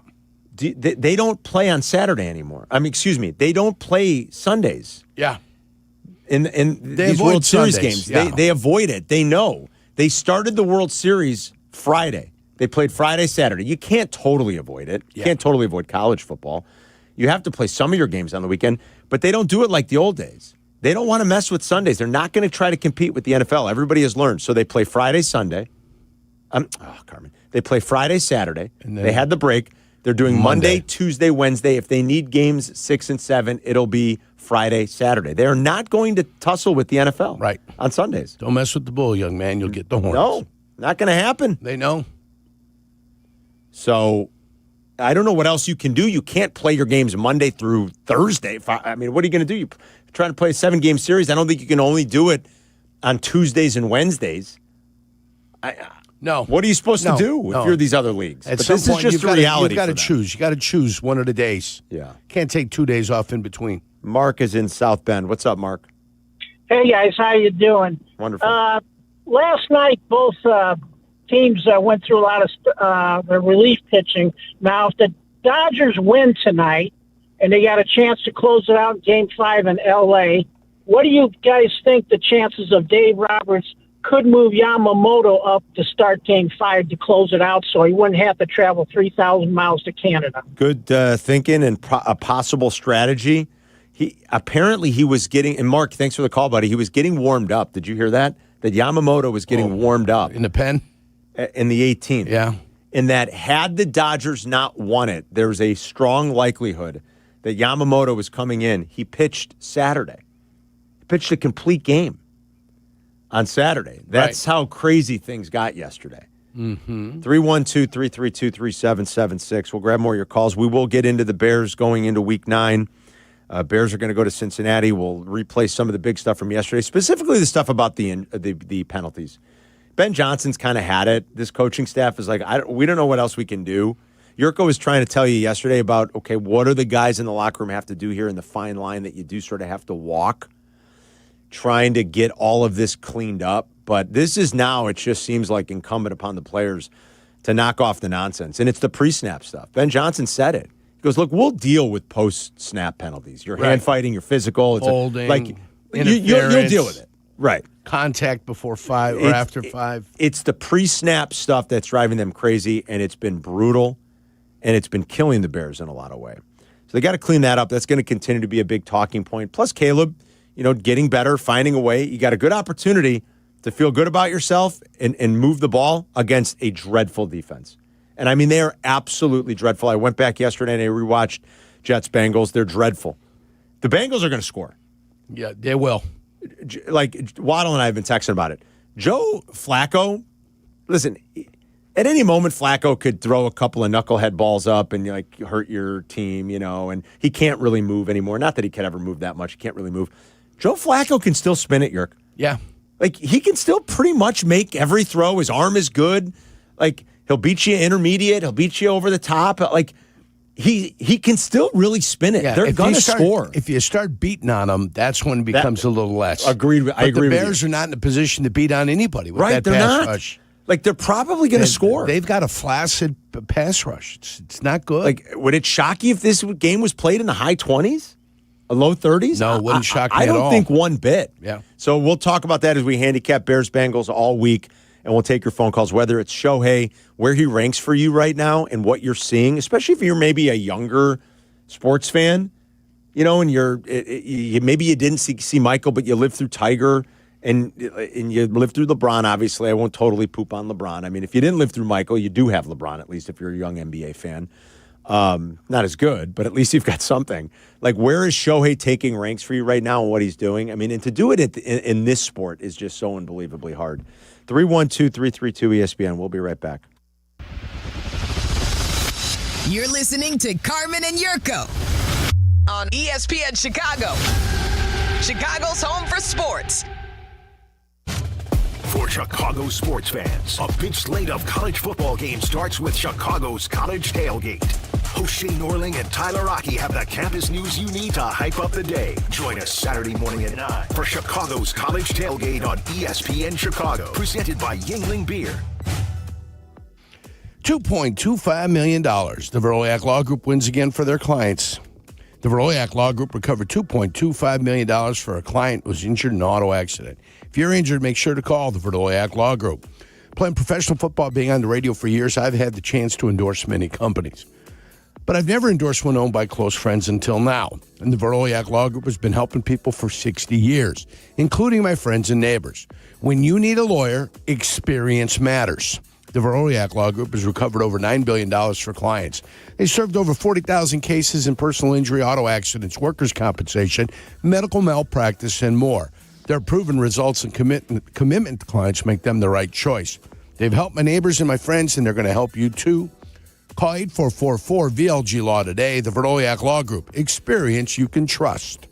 They don't play on Saturday anymore. I mean, excuse me, they don't play Sundays. Yeah. In these avoid World Series Sundays, games. yeah. They avoid it. They know. They started the World Series Friday. They played Friday, Saturday. You can't totally avoid it. You can't totally avoid college football. You have to play some of your games on the weekend, but they don't do it like the old days. They don't want to mess with Sundays. They're not going to try to compete with the NFL. Everybody has learned. So they play Friday, Sunday. Carmen. They play Friday, Saturday. And then they had the break. They're doing Monday, Tuesday, Wednesday. If they need games 6 and 7, it'll be Friday, Saturday. They are not going to tussle with the NFL on Sundays. Don't mess with the bull, young man. You'll get the horns. No, not going to happen. They know. So I don't know what else you can do. You can't play your games Monday through Thursday. I mean, what are you going to do? You're trying to play a 7-game series. I don't think you can only do it on Tuesdays and Wednesdays. No. What are you supposed to do if you're these other leagues? At But some this point, is just you've the gotta- reality. You've got to for them. choose. You got to choose one of the days. Yeah. Can't take 2 days off in between. Mark is in South Bend. What's up, Mark? Hey guys, how you doing? Wonderful. Last night, both teams went through a lot of the relief pitching. Now, if the Dodgers win tonight and they got a chance to close it out in Game 5 in L.A., what do you guys think the chances of Dave Roberts could move Yamamoto up to start Game 5 to close it out so he wouldn't have to travel 3,000 miles to Canada? Good thinking and a possible strategy. He was getting, and Mark, thanks for the call, buddy. He was getting warmed up. Did you hear that? That Yamamoto was getting warmed up. In the pen? In the 18th. Yeah. And that had the Dodgers not won it, there's a strong likelihood that Yamamoto was coming in. He pitched Saturday. He pitched a complete game on Saturday. That's how crazy things got yesterday. 312-332-3776. We'll grab more of your calls. We will get into the Bears going into Week 9. Bears are going to go to Cincinnati. We'll replay some of the big stuff from yesterday, specifically the stuff about the penalties. Ben Johnson's kind of had it. This coaching staff is like, we don't know what else we can do. Yurko was trying to tell you yesterday about, okay, what do the guys in the locker room have to do here in the fine line that you do sort of have to walk, trying to get all of this cleaned up. But this is now, it just seems like incumbent upon the players to knock off the nonsense. And it's the pre-snap stuff. Ben Johnson said it. He goes, look, we'll deal with post-snap penalties. You're hand fighting, you're physical. It's holding, you'll deal with it. Right. Contact before 5 or after 5. It's the pre-snap stuff that's driving them crazy, and it's been brutal, and it's been killing the Bears in a lot of ways. So they got to clean that up. That's going to continue to be a big talking point. Plus, Caleb, getting better, finding a way. You got a good opportunity to feel good about yourself and move the ball against a dreadful defense. And, I mean, they are absolutely dreadful. I went back yesterday and I rewatched Jets-Bengals. They're dreadful. The Bengals are going to score. Yeah, they will. Like, Waddle and I have been texting about it. Joe Flacco, listen, at any moment, Flacco could throw a couple of knucklehead balls up and, hurt your team, and he can't really move anymore. Not that he could ever move that much. He can't really move. Joe Flacco can still spin it, Yerk. Yeah. Like, he can still pretty much make every throw. His arm is good. Like, he'll beat you intermediate. He'll beat you over the top. Like, he can still really spin it. Yeah, They're going to score. If you start beating on them, that's when it becomes a little less. Agreed. I agree with you. The Bears are not in a position to beat on anybody with that they're pass not. rush. Like, they're probably going to score. They've got a flaccid pass rush. It's not good. Like, would it shock you if this game was played in the high 20s? Low 30s? No, it wouldn't shock me I at all. don't think one bit. Yeah. So we'll talk about that as we handicap Bears-Bengals all week, and we'll take your phone calls, whether it's Shohei, where he ranks for you right now, and what you're seeing, especially if you're maybe a younger sports fan, and maybe you didn't see Michael, but you lived through Tiger, and you lived through LeBron, obviously. I won't totally poop on LeBron. I mean, if you didn't live through Michael, you do have LeBron, at least if you're a young NBA fan. Not as good, but at least you've got something. Like, where is Shohei taking ranks for you right now and what he's doing? I mean, and to do it in this sport is just so unbelievably hard. 312-332-ESPN. We'll be right back. You're listening to Carmen and Jurko on ESPN Chicago, Chicago's home for sports. For Chicago sports fans, a big slate of college football games starts with Chicago's College Tailgate. Host Shane Orling and Tyler Rocky have the campus news you need to hype up the day. Join us Saturday morning at 9 for Chicago's College Tailgate on ESPN Chicago, presented by Yuengling Beer. $2.25 million. The Veroliak Law Group wins again for their clients. The Veroliak Law Group recovered $2.25 million for a client who was injured in an auto accident. If you're injured, make sure to call the Veroliak Law Group. Playing professional football, being on the radio for years, I've had the chance to endorse many companies. But I've never endorsed one owned by close friends until now. And the Veroliak Law Group has been helping people for 60 years, including my friends and neighbors. When you need a lawyer, experience matters. The Veroliak Law Group has recovered over $9 billion for clients. They served over 40,000 cases in personal injury, auto accidents, workers' compensation, medical malpractice, and more. Their proven results and commitment to clients make them the right choice. They've helped my neighbors and my friends, and they're going to help you too. Call 8444-VLG-LAW today. The Veroliak Law Group. Experience you can trust.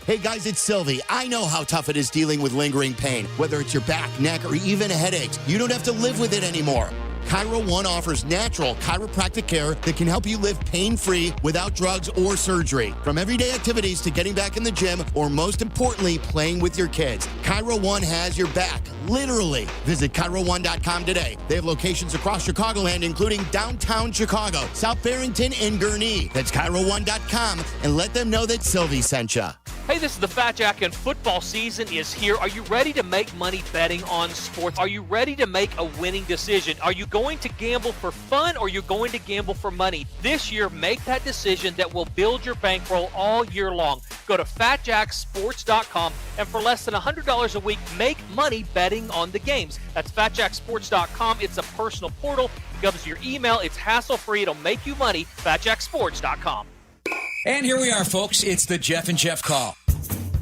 Hey guys, it's Silvy. I know how tough it is dealing with lingering pain, whether it's your back, neck, or even headaches. You don't have to live with it anymore. Chiro One offers natural chiropractic care that can help you live pain-free without drugs or surgery. From everyday activities to getting back in the gym, or most importantly, playing with your kids. Chiro One has your back, literally. Visit ChiroOne.com today. They have locations across Chicagoland, including downtown Chicago, South Barrington, and Gurnee. That's ChiroOne.com, and let them know that Silvy sent you. Hey, this is the Fat Jack, and football season is here. Are you ready to make money betting on sports? Are you ready to make a winning decision? Are you going to gamble for fun, or are you going to gamble for money? This year, make that decision that will build your bankroll all year long. Go to FatJackSports.com, and for less than $100 a week, make money betting on the games. That's FatJackSports.com. It's a personal portal. It comes to your email. It's hassle-free. It'll make you money. FatJackSports.com. And here we are, folks. It's the Jeff and Jeff Call.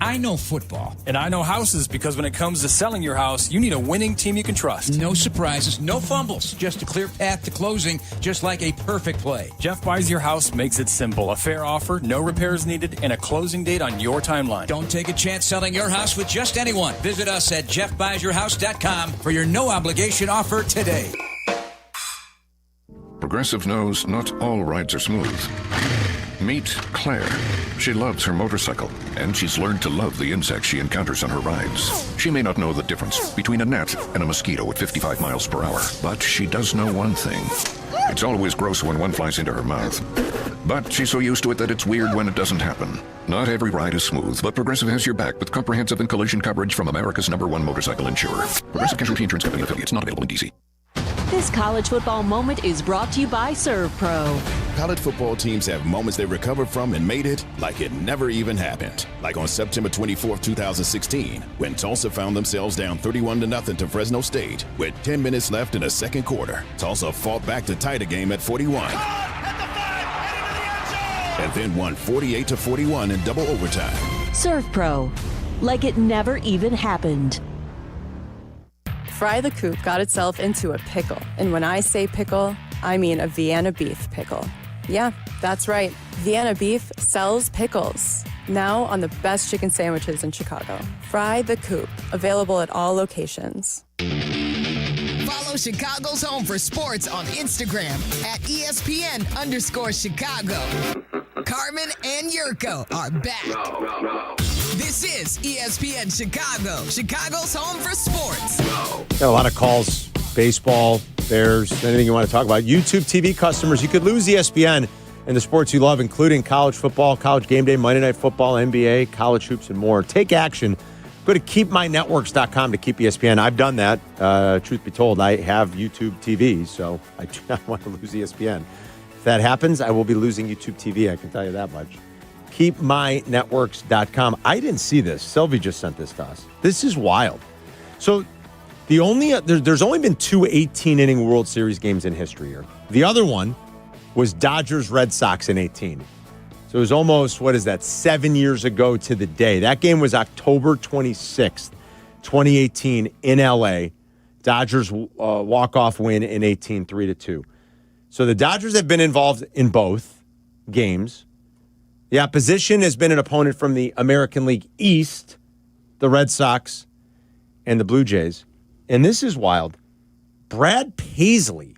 I know football. And I know houses, because when it comes to selling your house, you need a winning team you can trust. No surprises, no fumbles, just a clear path to closing, just like a perfect play. Jeff Buys Your House makes it simple. A fair offer, no repairs needed, and a closing date on your timeline. Don't take a chance selling your house with just anyone. Visit us at jeffbuysyourhouse.com for your no-obligation offer today. Progressive knows not all rides are smooth. Meet Claire. She loves her motorcycle, and she's learned to love the insects she encounters on her rides. She may not know the difference between a gnat and a mosquito at 55 miles per hour, but she does know one thing. It's always gross when one flies into her mouth. But she's so used to it that it's weird when it doesn't happen. Not every ride is smooth, but Progressive has your back with comprehensive and collision coverage from America's #1 motorcycle insurer. Progressive Casualty Insurance Company affiliates, not available in D.C. This college football moment is brought to you by ServPro. College football teams have moments they recovered from and made it like it never even happened. Like on September 24th, 2016, when Tulsa found themselves down 31-0 to Fresno State with 10 minutes left in the second quarter. Tulsa fought back to tie the game at 41. And then won 48-41 in double overtime. ServPro, like it never even happened. Fry the Coop got itself into a pickle. And when I say pickle, I mean a Vienna beef pickle. Yeah, that's right. Vienna beef sells pickles. Now on the best chicken sandwiches in Chicago. Fry the Coop. Available at all locations. Follow Chicago's Home for Sports on Instagram at ESPN_Chicago. Carmen and Jurko are back. This is ESPN Chicago, Chicago's home for sports. Got a lot of calls, baseball, Bears, anything you want to talk about. YouTube TV customers, you could lose ESPN and the sports you love, including college football, college game day, Monday Night Football, NBA, college hoops, and more. Take action. Go to keepmynetworks.com to keep ESPN. I've done that. Truth be told, I have YouTube TV, so I do not want to lose ESPN. If that happens, I will be losing YouTube TV. I can tell you that much. KeepMyNetworks.com. I didn't see this. Silvy just sent this to us. This is wild. So there's only been 2 18-inning World Series games in history here. The other one was Dodgers-Red Sox in 18. So it was almost, 7 years ago to the day. That game was October 26th, 2018 in L.A. Dodgers walk-off win in 18, 3-2. So the Dodgers have been involved in both games. The opposition has been an opponent from the American League East, the Red Sox and the Blue Jays. And this is wild. Brad Paisley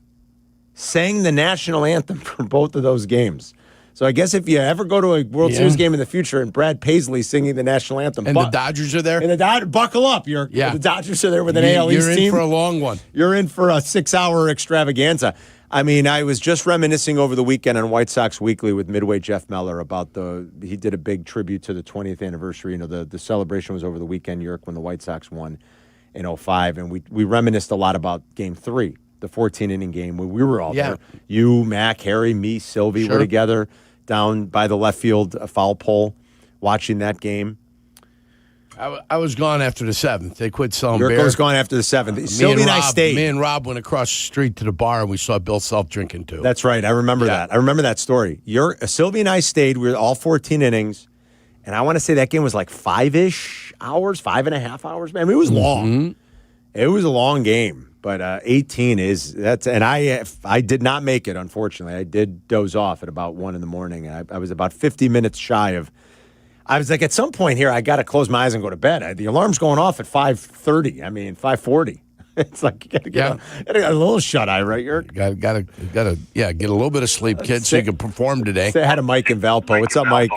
sang the national anthem for both of those games. So I guess if you ever go to a World Series game in the future and Brad Paisley singing the national anthem. And the Dodgers are there? And buckle up. The Dodgers are there with an AL East team. You're in for a long one. You're in for a 6-hour extravaganza. I mean, I was just reminiscing over the weekend on White Sox Weekly with Midway Jeff Meller about he did a big tribute to the 20th anniversary. You know, the celebration was over the weekend, York, when the White Sox won in 2005. And we reminisced a lot about Game 3, the 14-inning game where we were all there. You, Mac, Harry, me, Silvy were together down by the left field foul pole watching that game. I was gone after the 7th. They quit selling beer. Yurko was gone after the 7th. Silvy and I stayed. Me and Rob went across the street to the bar, and we saw Bill Self drinking, too. That's right. I remember that. I remember that story. Silvy and I stayed. We were all 14 innings, and I want to say that game was like 5-ish hours, 5.5 hours. Man, I mean, it was long. It was a long game, but 18 is – and I did not make it, unfortunately. I did doze off at about 1 in the morning, and I was about 50 minutes shy of – I was like, at some point here, I got to close my eyes and go to bed. The alarm's going off at 5:30. I mean, 5:40. It's like you got to get a little shut eye, right? You're got to get a little bit of sleep, kid, so you can perform today. Say hi to Mike and Valpo. What's up, Mike?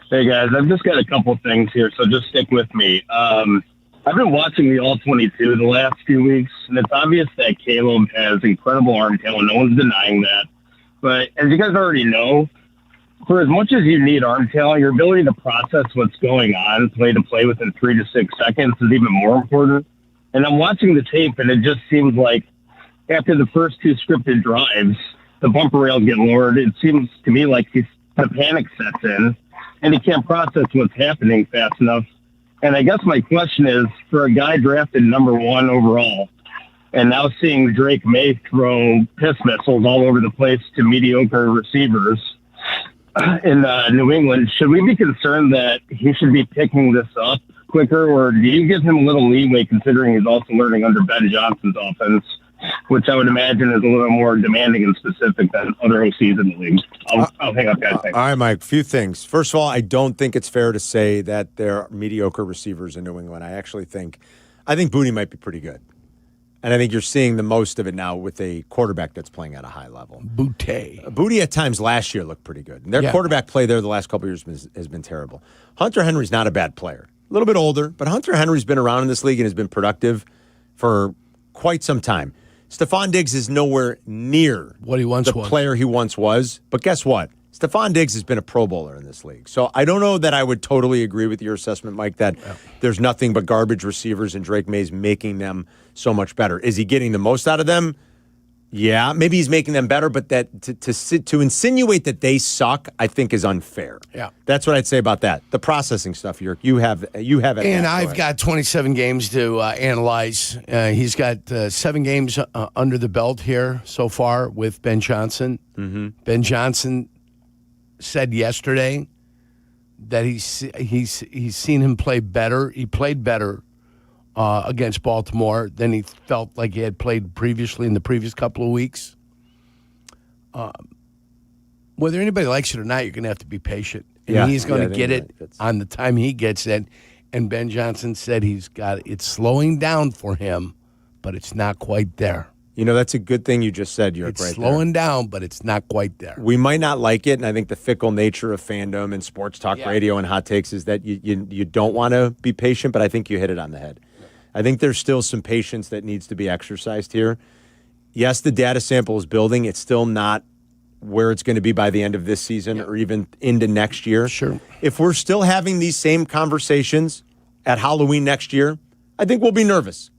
Hey guys, I've just got a couple things here, so just stick with me. I've been watching the All 22 the last few weeks, and it's obvious that Caleb has incredible arm talent. No one's denying that. But as you guys already know, for as much as you need arm talent, your ability to process what's going on, play to play within 3 to 6 seconds is even more important. And I'm watching the tape, and it just seems like after the first 2 scripted drives, the bumper rails get lowered. It seems to me like the panic sets in, and he can't process what's happening fast enough. And I guess my question is, for a guy drafted number 1 overall, and now seeing Drake May throw piss missiles all over the place to mediocre receivers in New England, should we be concerned that he should be picking this up quicker, or do you give him a little leeway considering he's also learning under Ben Johnson's offense, which I would imagine is a little more demanding and specific than other OCs in the league? I'll hang up, guys. Thanks. All right, Mike, a few things. First of all, I don't think it's fair to say that there are mediocre receivers in New England. I think Booty might be pretty good. And I think you're seeing the most of it now with a quarterback that's playing at a high level. Booty at times last year looked pretty good. And their quarterback play there the last couple of years has been terrible. Hunter Henry's not a bad player. A little bit older, but Hunter Henry's been around in this league and has been productive for quite some time. Stephon Diggs is nowhere near what he once was. Player he once was. But guess what? Stephon Diggs has been a Pro Bowler in this league. So I don't know that I would totally agree with your assessment, Mike, that there's nothing but garbage receivers and Drake May's making them so much better. Is he getting the most out of them? Yeah, maybe he's making them better, but that to insinuate that they suck, I think is unfair. Yeah. That's what I'd say about that. The processing stuff, Yerk, you have it. And I've got 27 games to analyze. He's got 7 games under the belt here so far with Ben Johnson. Mm-hmm. Ben Johnson said yesterday that he's seen him play better. He played better against Baltimore than he felt like he had played previously in the previous couple of weeks. Whether anybody likes it or not, you're going to have to be patient. And he's going to get it on the time he gets it. And Ben Johnson said it's slowing down for him, but it's not quite there. You know, that's a good thing you just said, Yerk, It's slowing down, but it's not quite there. We might not like it, and I think the fickle nature of fandom and sports talk radio and hot takes is that you don't want to be patient, but I think you hit it on the head. I think there's still some patience that needs to be exercised here. Yes, the data sample is building. It's still not where it's going to be by the end of this season or even into next year. Sure. If we're still having these same conversations at Halloween next year, I think we'll be nervous.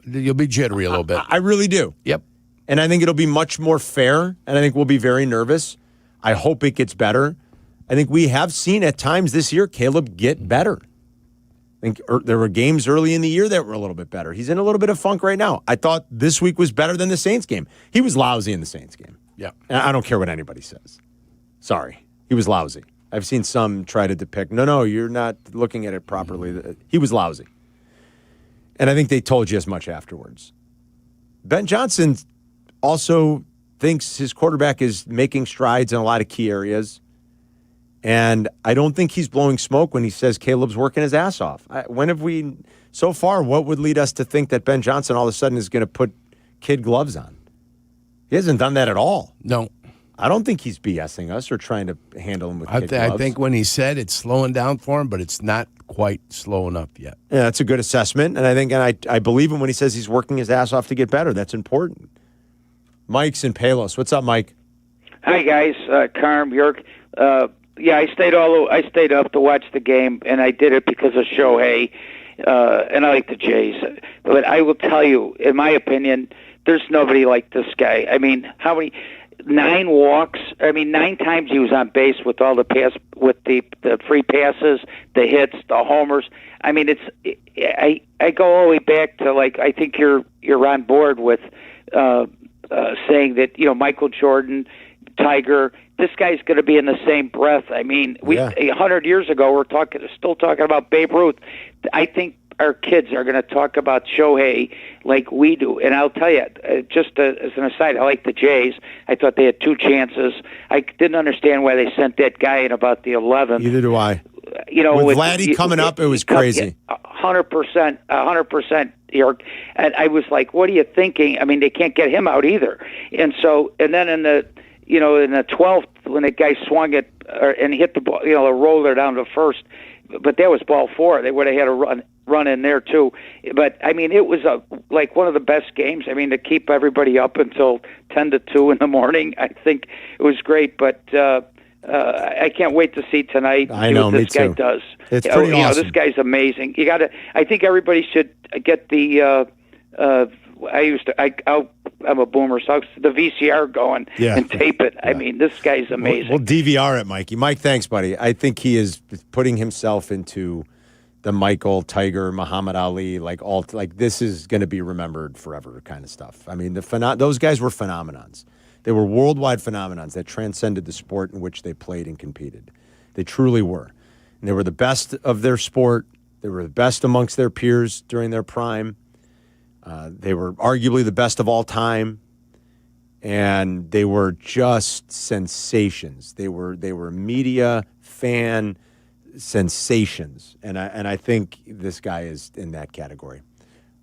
You'll be jittery a little bit. I really do. Yep. And I think it'll be much more fair, and I think we'll be very nervous. I hope it gets better. I think we have seen at times this year Caleb get better. I think there were games early in the year that were a little bit better. He's in a little bit of funk right now. I thought this week was better than the Saints game. He was lousy in the Saints game. Yeah. And I don't care what anybody says. Sorry. He was lousy. I've seen some try to depict, no, you're not looking at it properly. He was lousy. And I think they told you as much afterwards. Ben Johnson also thinks his quarterback is making strides in a lot of key areas. And I don't think he's blowing smoke when he says Caleb's working his ass off. So far, what would lead us to think that Ben Johnson all of a sudden is going to put kid gloves on? He hasn't done that at all. No. I don't think he's BSing us or trying to handle him with kid gloves. I think when he said it's slowing down for him, but it's not quite slow enough yet. Yeah, that's a good assessment. And I believe him when he says he's working his ass off to get better. That's important. Mike's in Palos. What's up, Mike? Hi, guys. Carm, Jurk. I stayed up to watch the game, and I did it because of Shohei, and I like the Jays. But I will tell you, in my opinion, there's nobody like this guy. I mean, how many? 9 walks. I mean, 9 times he was on base with all the the free passes, the hits, the homers. I mean, I go all the way back to, like, I think you're on board with saying that, Michael Jordan, Tiger, this guy's going to be in the same breath. I mean, 100 years ago, we're still talking about Babe Ruth. I think our kids are going to talk about Shohei like we do. And I'll tell you, just as an aside, I like the Jays. I thought they had 2 chances. I didn't understand why they sent that guy in about the 11th. Neither do I. With Vladdy coming up, it was crazy. 100%, York. And I was like, what are you thinking? I mean, they can't get him out either. And then in the 12th, when the guy swung it and hit the ball, a roller down to first, but that was ball 4. They would have had a run in there too. But I mean, it was like one of the best games. I mean, to keep everybody up until 10 to 2 in the morning, I think it was great. But I can't wait to see tonight. I know, what this guy does. It's pretty awesome. This guy's amazing. I think everybody should get the. I'm a boomer, so the VCR going and tape it. I mean, this guy's amazing. We'll DVR it, Mikey. Mike, thanks, buddy. I think he is putting himself into the Michael, Tiger, Muhammad Ali, this is going to be remembered forever kind of stuff. I mean, those guys were phenomenons. They were worldwide phenomenons that transcended the sport in which they played and competed. They truly were. And they were the best of their sport. They were the best amongst their peers during their prime. They were arguably the best of all time, and they were just sensations. They were media fan sensations, and I think this guy is in that category.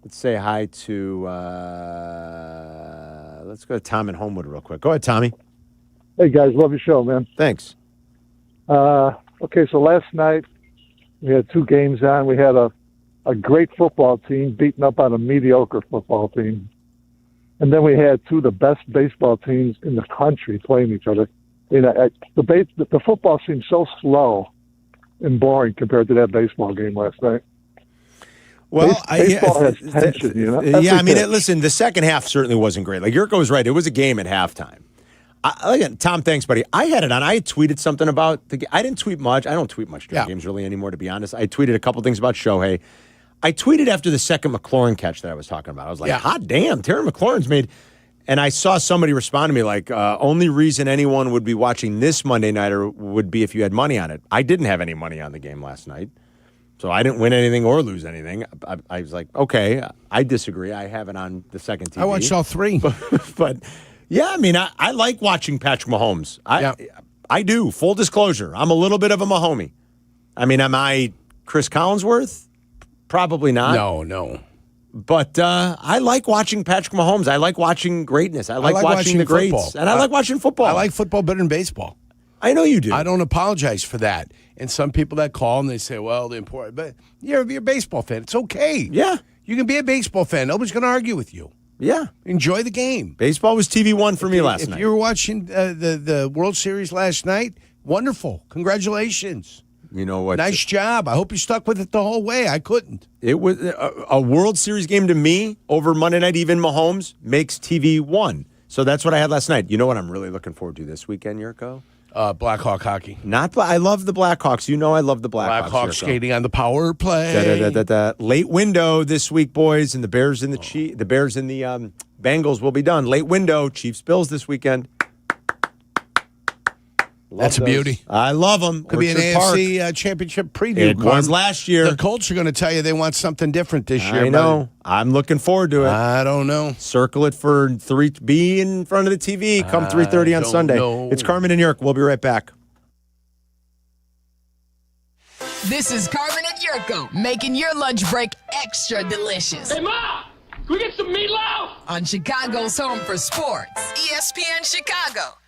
Let's say hi to let's go to Tom in Homewood real quick. Go ahead, Tommy. Hey guys, love your show, man. Thanks. Okay, so last night we had 2 games on. We had a great football team beating up on a mediocre football team. And then we had 2 of the best baseball teams in the country playing each other. The football seemed so slow and boring compared to that baseball game last night. Well, baseball has tension, Yeah, I mean, listen, the second half certainly wasn't great. Like, Jurko was right. It was a game at halftime. Tom, thanks, buddy. I had it on. I had tweeted something about the game. I didn't tweet much. I don't tweet much during games really anymore, to be honest. I tweeted a couple things about Shohei. I tweeted after the second McLaurin catch that I was talking about. I was like, hot damn, Terry McLaurin's made. And I saw somebody respond to me like, only reason anyone would be watching this Monday nighter would be if you had money on it. I didn't have any money on the game last night. So I didn't win anything or lose anything. I was like, okay, I disagree. I have it on the second TV. I watched all 3. But yeah, I mean, I like watching Patrick Mahomes. I do. Full disclosure. I'm a little bit of a Mahomie. I mean, am I Chris Collinsworth? Probably not. No. But I like watching Patrick Mahomes. I like watching greatness. I like watching the greats. Football. And I like watching football. I like football better than baseball. I know you do. I don't apologize for that. And some people that call and they say, well, they're important. But you're a baseball fan. It's okay. Yeah. You can be a baseball fan. Nobody's going to argue with you. Yeah. Enjoy the game. Baseball was TV1 for me last night. If you were watching the World Series last night, wonderful. Congratulations. You know what? Nice job. I hope you stuck with it the whole way. I couldn't. It was a World Series game to me over Monday night, even Mahomes, makes TV1. So that's what I had last night. You know what I'm really looking forward to this weekend, Jurko? Blackhawk hockey. I love the Blackhawks. You know I love the Blackhawks. Blackhawks skating on the power play. Late window this week, boys, and the Bears and the Bengals will be done. Late window, Chiefs Bills this weekend. That's a beauty. I love them. Could be an AFC championship preview. It was last year. The Colts are going to tell you they want something different this year. I know. I'm looking forward to it. I don't know. Circle it for 3B in front of the TV come 3:30 on Sunday. It's Carmen and Jurko. We'll be right back. This is Carmen and Jurko, making your lunch break extra delicious. Hey, Ma! Can we get some meatloaf? On Chicago's home for sports, ESPN Chicago.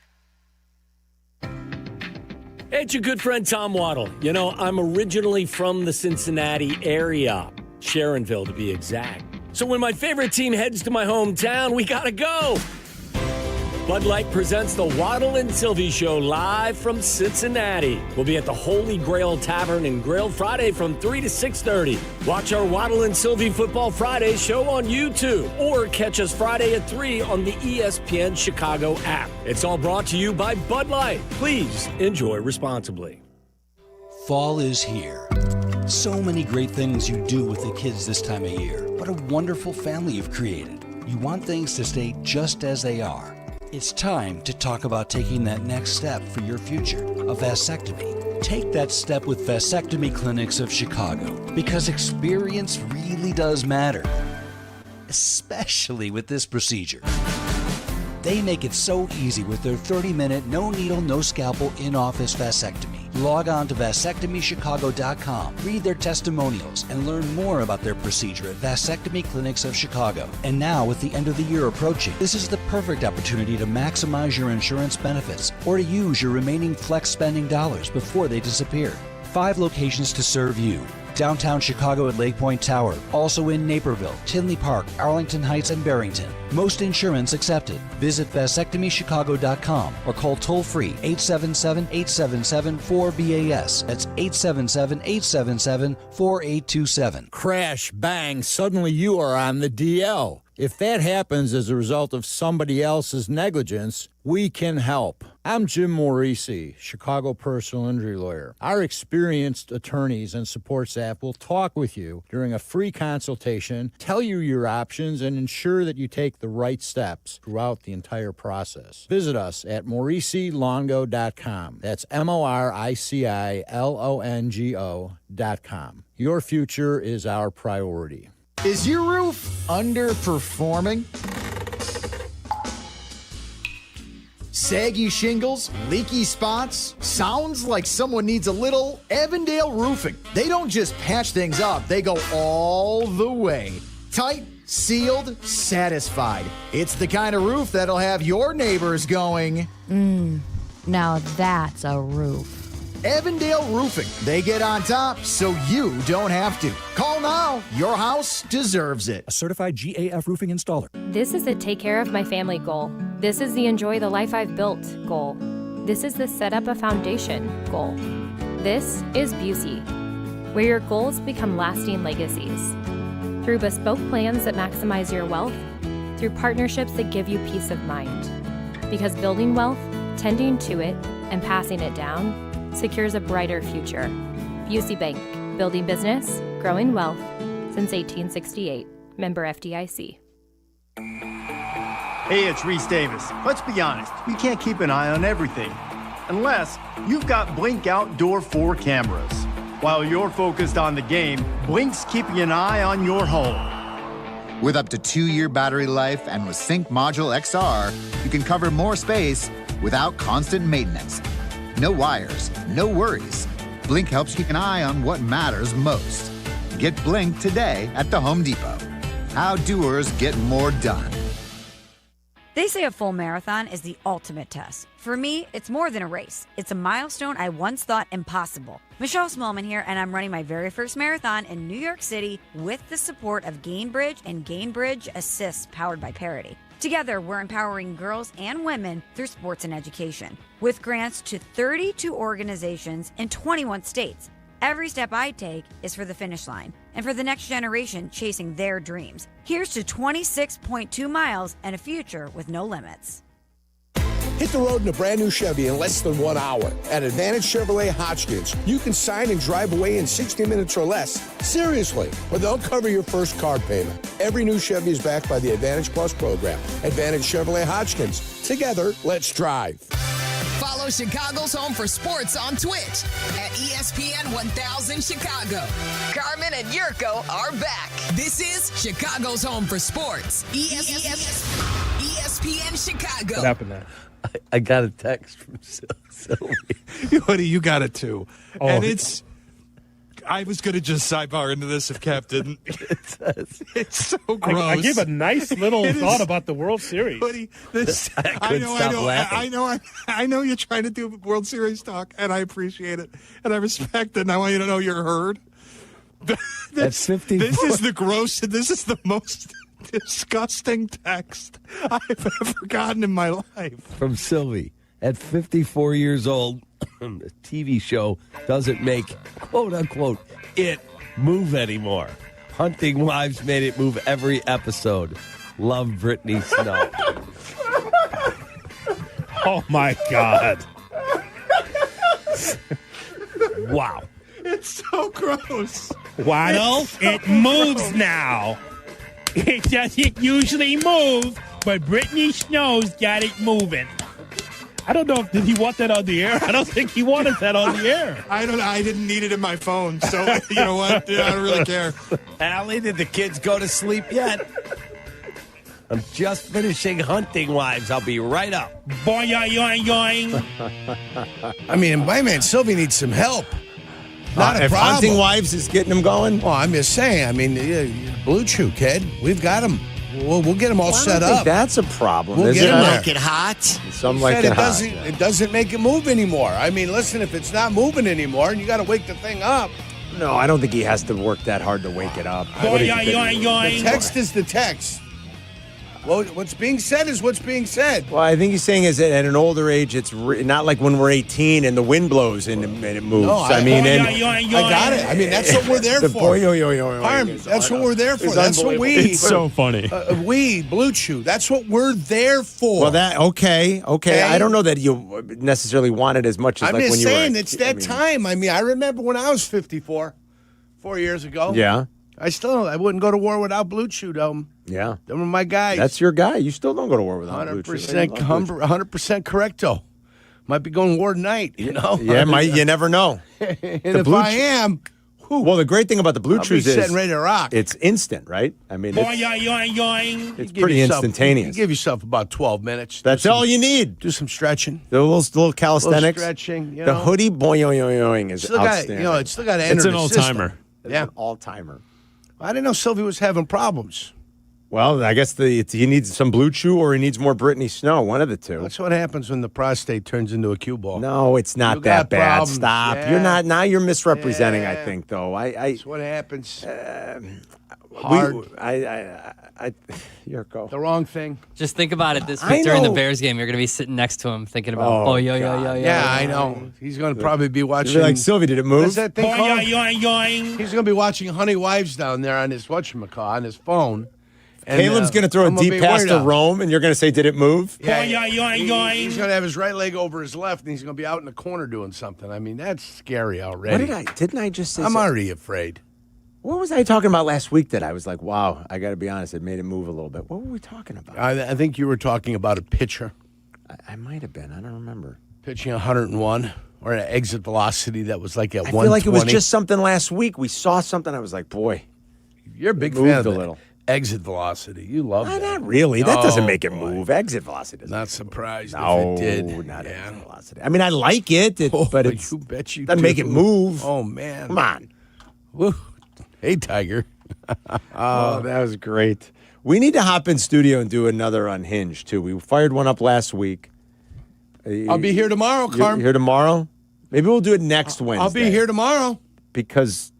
Hey, it's your good friend Tom Waddle. You know, I'm originally from the Cincinnati area, Sharonville to be exact. So when my favorite team heads to my hometown, we gotta go. Bud Light presents the Waddle and Silvy Show live from Cincinnati. We'll be at the Holy Grail Tavern and Grill Friday from 3 to 6:30. Watch our Waddle and Silvy Football Friday show on YouTube or catch us Friday at 3 on the ESPN Chicago app. It's all brought to you by Bud Light. Please enjoy responsibly. Fall is here. So many great things you do with the kids this time of year. What a wonderful family you've created. You want things to stay just as they are. It's time to talk about taking that next step for your future, a vasectomy. Take that step with Vasectomy Clinics of Chicago, because experience really does matter, especially with this procedure. They make it so easy with their 30-minute, no-needle, no-scalpel, in-office vasectomy. Log on to vasectomychicago.com, read their testimonials, and learn more about their procedure at Vasectomy Clinics of Chicago. And now, with the end of the year approaching, this is the perfect opportunity to maximize your insurance benefits or to use your remaining flex spending dollars before they disappear. 5 locations to serve you. Downtown Chicago at Lake Point Tower, also in Naperville, Tinley Park, Arlington Heights, and Barrington. Most insurance accepted. Visit vasectomychicago.com or call toll-free 877-877-4BAS. That's 877-877-4827. Crash, bang, suddenly you are on the DL. If that happens as a result of somebody else's negligence, we can help. I'm Jim Morisi, Chicago personal injury lawyer. Our experienced attorneys and support staff will talk with you during a free consultation, tell you your options, and ensure that you take the right steps throughout the entire process. Visit us at MorisiLongo.com. That's MoriciLongo.com. Your future is our priority. Is your roof underperforming? Saggy shingles, leaky spots? Sounds like someone needs a little Avondale Roofing. They don't just patch things up, they go all the way. Tight, sealed, satisfied. It's the kind of roof that'll have your neighbors going, now that's a roof. Avondale Roofing. They get on top so you don't have to. Call now. Your house deserves it. A certified GAF roofing installer. This is the take care of my family goal. This is the enjoy the life I've built goal. This is the set up a foundation goal. This is Busey, where your goals become lasting legacies. Through bespoke plans that maximize your wealth, through partnerships that give you peace of mind. Because building wealth, tending to it, and passing it down secures a brighter future. Busey Bank, building business, growing wealth since 1868. Member FDIC. Hey, it's Reese Davis. Let's be honest, you can't keep an eye on everything unless you've got Blink Outdoor 4 cameras. While you're focused on the game, Blink's keeping an eye on your home. With up to 2-year battery life and with Sync Module XR, you can cover more space without constant maintenance. No wires, no worries. Blink helps keep an eye on what matters most. Get Blink today at the Home Depot. How doers get more done. They say a full marathon is the ultimate test. For me, it's more than a race. It's a milestone I once thought impossible. Michelle Smallman here, and I'm running my very first marathon in New York City with the support of Gainbridge and Gainbridge Assist, powered by Parity. Together, we're empowering girls and women through sports and education. With grants to 32 organizations in 21 states, every step I take is for the finish line and for the next generation chasing their dreams. Here's to 26.2 miles and a future with no limits. Hit the road in a brand new Chevy in less than 1 hour. At Advantage Chevrolet Hotchkiss, you can sign and drive away in 60 minutes or less. Seriously, but they'll cover your first car payment. Every new Chevy is backed by the Advantage Plus program. Advantage Chevrolet Hotchkiss. Together, let's drive. Follow Follow Chicago's Home for Sports on Twitch at ESPN 1000 Chicago. Carmen and Yurko are back. This is Chicago's Home for Sports. ESPN Chicago. What happened there? I got a text from Sylvie. Buddy, you got it too. Oh. And I was going to just sidebar into this if Cap didn't. It's so gross. I gave a nice little thought about the World Series. Buddy, I know you're trying to do World Series talk, and I appreciate it, and I respect it, and I want you to know you're heard. This is the gross, this is the most disgusting text I've ever gotten in my life. From Sylvie. At 54 years old, the TV show doesn't make, quote unquote, it move anymore. Hunting Wives made it move every episode. Love Brittany Snow. Oh, my God. Wow. It's so gross. Waddle, it moves now. It doesn't usually move, but Brittany Snow's got it moving. I don't know did he want that on the air? I don't think he wanted that on the air. I didn't need it in my phone, so you know what? I don't really care. Allie, did the kids go to sleep yet? I'm just finishing Hunting Wives. I'll be right up. Boing, yoing, yoing. I mean, my man Sylvie needs some help. Not a if problem. Hunting Wives is getting him going? Well, I'm just saying. I mean, Blue Chew, kid. We've got him. We'll get them all set I don't think up. that's a problem. We'll get them there. Like it hot. Some like it hot. It doesn't make it move anymore. I mean, listen, if it's not moving anymore, and you got to wake the thing up. No, I don't think he has to work that hard to wake it up. The text is the text. Well, what's being said is what's being said. Well, I think he's saying is that at an older age, it's not like when we're 18 and the wind blows and it moves. No, I got it. I mean, that's what we're there for. That's what we're there for. That's what we. It's so funny. We, Blue Chew, that's what we're there for. Well, okay. I don't know that you necessarily want it as much as I'm like just when you were. saying, it's that time. I mean, I remember when I was 54, 4 years ago. Yeah. I wouldn't go to war without Blue Chew, though. Yeah. Them are my guys. That's your guy. You still don't go to war without Blue Chew. 100% correcto. Might be going to war tonight, you know? Yeah, you never know. And if I am, well, the great thing about the Blue Chews is sitting ready to rock. It's instant, right? I mean, it's pretty yourself, instantaneous. You give yourself about 12 minutes. That's all you need. Do some stretching. The little calisthenics. Stretching. The hoodie boing is outstanding. It's still got to enter It's an the all-timer. system. It's an all-timer. I didn't know Sylvie was having problems. Well, I guess he needs some Blue Chew or he needs more Brittany Snow. One of the two. That's what happens when the prostate turns into a cue ball. No, it's not that bad. Problems. Stop. Yeah. You're not. Now you're misrepresenting. I think, though. That's what happens. Hard. Yurko. The wrong thing. Just think about it this week during the Bears game. You're going to be sitting next to him thinking about, Yeah, I know. He's going to probably be watching. You're like, Sylvie, did it move? What's that thing called? He's going to be watching Honey Wives down there on his whatchamacallit, on his phone. And, Caleb's going to throw a deep pass to Rome, and you're going to say, did it move? Yeah, he's going to have his right leg over his left, and he's going to be out in the corner doing something. I mean, that's scary already. Didn't I just say I'm already afraid. What was I talking about last week that I was like, wow, I got to be honest, it made it move a little bit. What were we talking about? I think you were talking about a pitcher. I might have been. I don't remember. Pitching 101 or an exit velocity that was like at 120. I feel like it was just something last week. We saw something. I was like, boy. You're a big fan of a little. Exit velocity. You love that. Not really. That doesn't make it move. Exit velocity doesn't. Not surprised if it did. Not exit velocity. I mean, I like it, but it's, you bet you doesn't make it move. Oh, man. Come on. Woo. Hey, Tiger. Oh, that was great. We need to hop in studio and do another Unhinged, too. We fired one up last week. I'll be here tomorrow, Carm. You're here tomorrow? Maybe we'll do it next Wednesday. I'll be here tomorrow. Because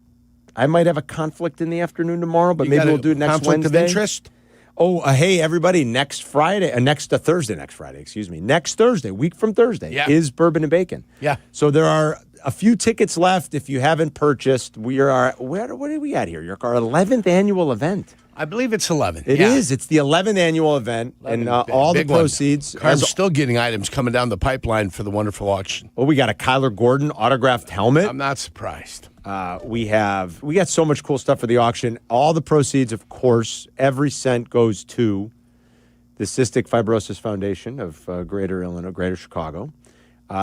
I might have a conflict in the afternoon tomorrow, but maybe we'll do it next Wednesday. Conflict of interest? Oh, hey, everybody, next Thursday, next Thursday, week from Thursday, is Bourbon and Bacon. Yeah. So there are a few tickets left. If you haven't purchased, we are, what are we at here? Our 11th annual event. I believe it's 11. It is. It's the 11th annual event, and all the proceeds. I'm still getting items coming down the pipeline for the wonderful auction. Well, we got a Kyler Gordon autographed helmet. I'm not surprised. We got so much cool stuff for the auction. All the proceeds, of course, every cent goes to the Cystic Fibrosis Foundation of Greater Chicago.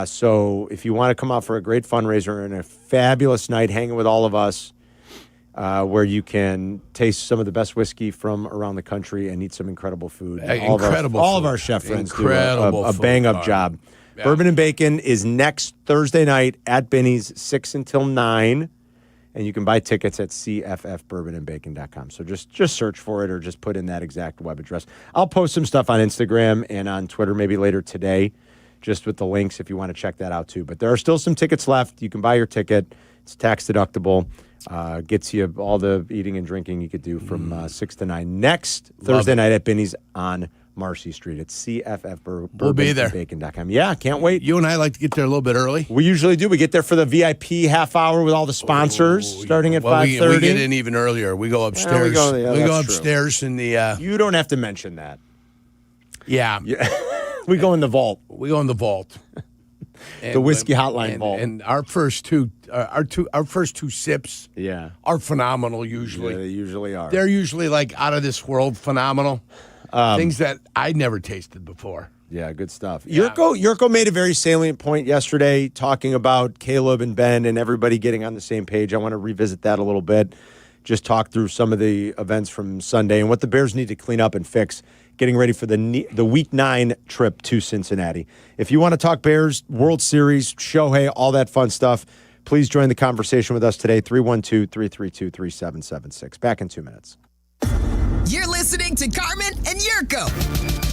So if you want to come out for a great fundraiser and a fabulous night hanging with all of us, where you can taste some of the best whiskey from around the country and eat some incredible food. All of our chef friends do a bang-up job. Yeah. Bourbon and Bacon is next Thursday night at Binny's, 6 until 9. And you can buy tickets at cffbourbonandbacon.com. So just search for it or just put in that exact web address. I'll post some stuff on Instagram and on Twitter maybe later today, just with the links if you want to check that out too. But there are still some tickets left. You can buy your ticket. It's tax deductible. Gets you all the eating and drinking you could do from 6 to 9. Next Thursday night at Binny's on Marcy Street. It's cffbourbonandbacon.com. Yeah, can't wait. You and I like to get there a little bit early. We usually do. We get there for the VIP half hour with all the sponsors starting at 5:30. We get in even earlier. We go upstairs. We go upstairs in the... You don't have to mention that. Yeah. We go in the vault. We go in the vault. The whiskey hotline vault. And our first two sips are phenomenal usually. Yeah, they usually are. They're usually like out of this world phenomenal. Things that I never tasted before. Yeah, good stuff. Yeah. Yurko made a very salient point yesterday talking about Caleb and Ben and everybody getting on the same page. I want to revisit that a little bit. Just talk through some of the events from Sunday and what the Bears need to clean up and fix getting ready for the Week 9 trip to Cincinnati. If you want to talk Bears, World Series, Shohei, all that fun stuff, please join the conversation with us today, 312-332-3776. Back in 2 minutes. You're listening to Carmen and Yurko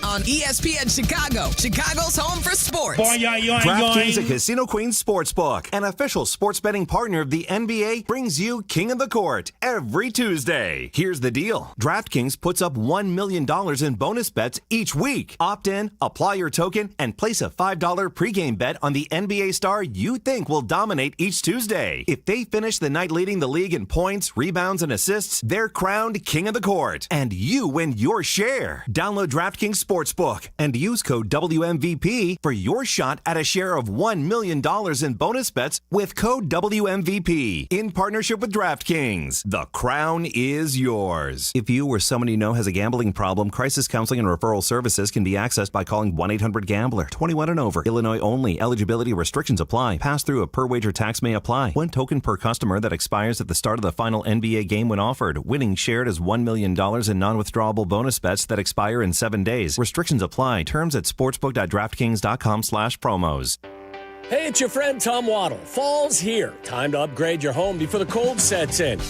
on ESPN Chicago, Chicago's home for sports. DraftKings, a Casino Queen sportsbook, an official sports betting partner of the NBA, brings you King of the Court every Tuesday. Here's the deal. DraftKings puts up $1 million in bonus bets each week. Opt in, apply your token, and place a $5 pregame bet on the NBA star you think will dominate each Tuesday. If they finish the night leading the league in points, rebounds, and assists, they're crowned King of the Court. And you win your share. Download DraftKings Sportsbook and use code WMVP for your shot at a share of $1 million in bonus bets with code WMVP in partnership with DraftKings. The crown is yours. If you or someone you know has a gambling problem, crisis counseling and referral services can be accessed by calling 1-800-GAMBLER. 21 and over. Illinois only. Eligibility restrictions apply. Pass-through of per-wager tax may apply. One token per customer that expires at the start of the final NBA game when offered. Winning shared as $1 million in non-withdrawable bonus bets that expire in 7 days. Restrictions apply. Terms at sportsbook.draftkings.com/promos. Hey, it's your friend Tom Waddle. Fall's here. Time to upgrade your home before the cold sets in.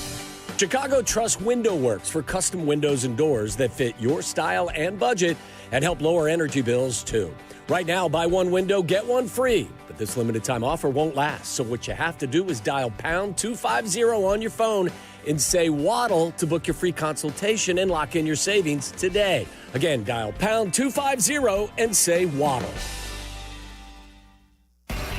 Chicago Trust Window Works for custom windows and doors that fit your style and budget and help lower energy bills, too. Right now, buy one window, get one free. But this limited time offer won't last. So what you have to do is dial pound 250 on your phone and say Waddle to book your free consultation and lock in your savings today. Again, dial pound 250 and say Waddle.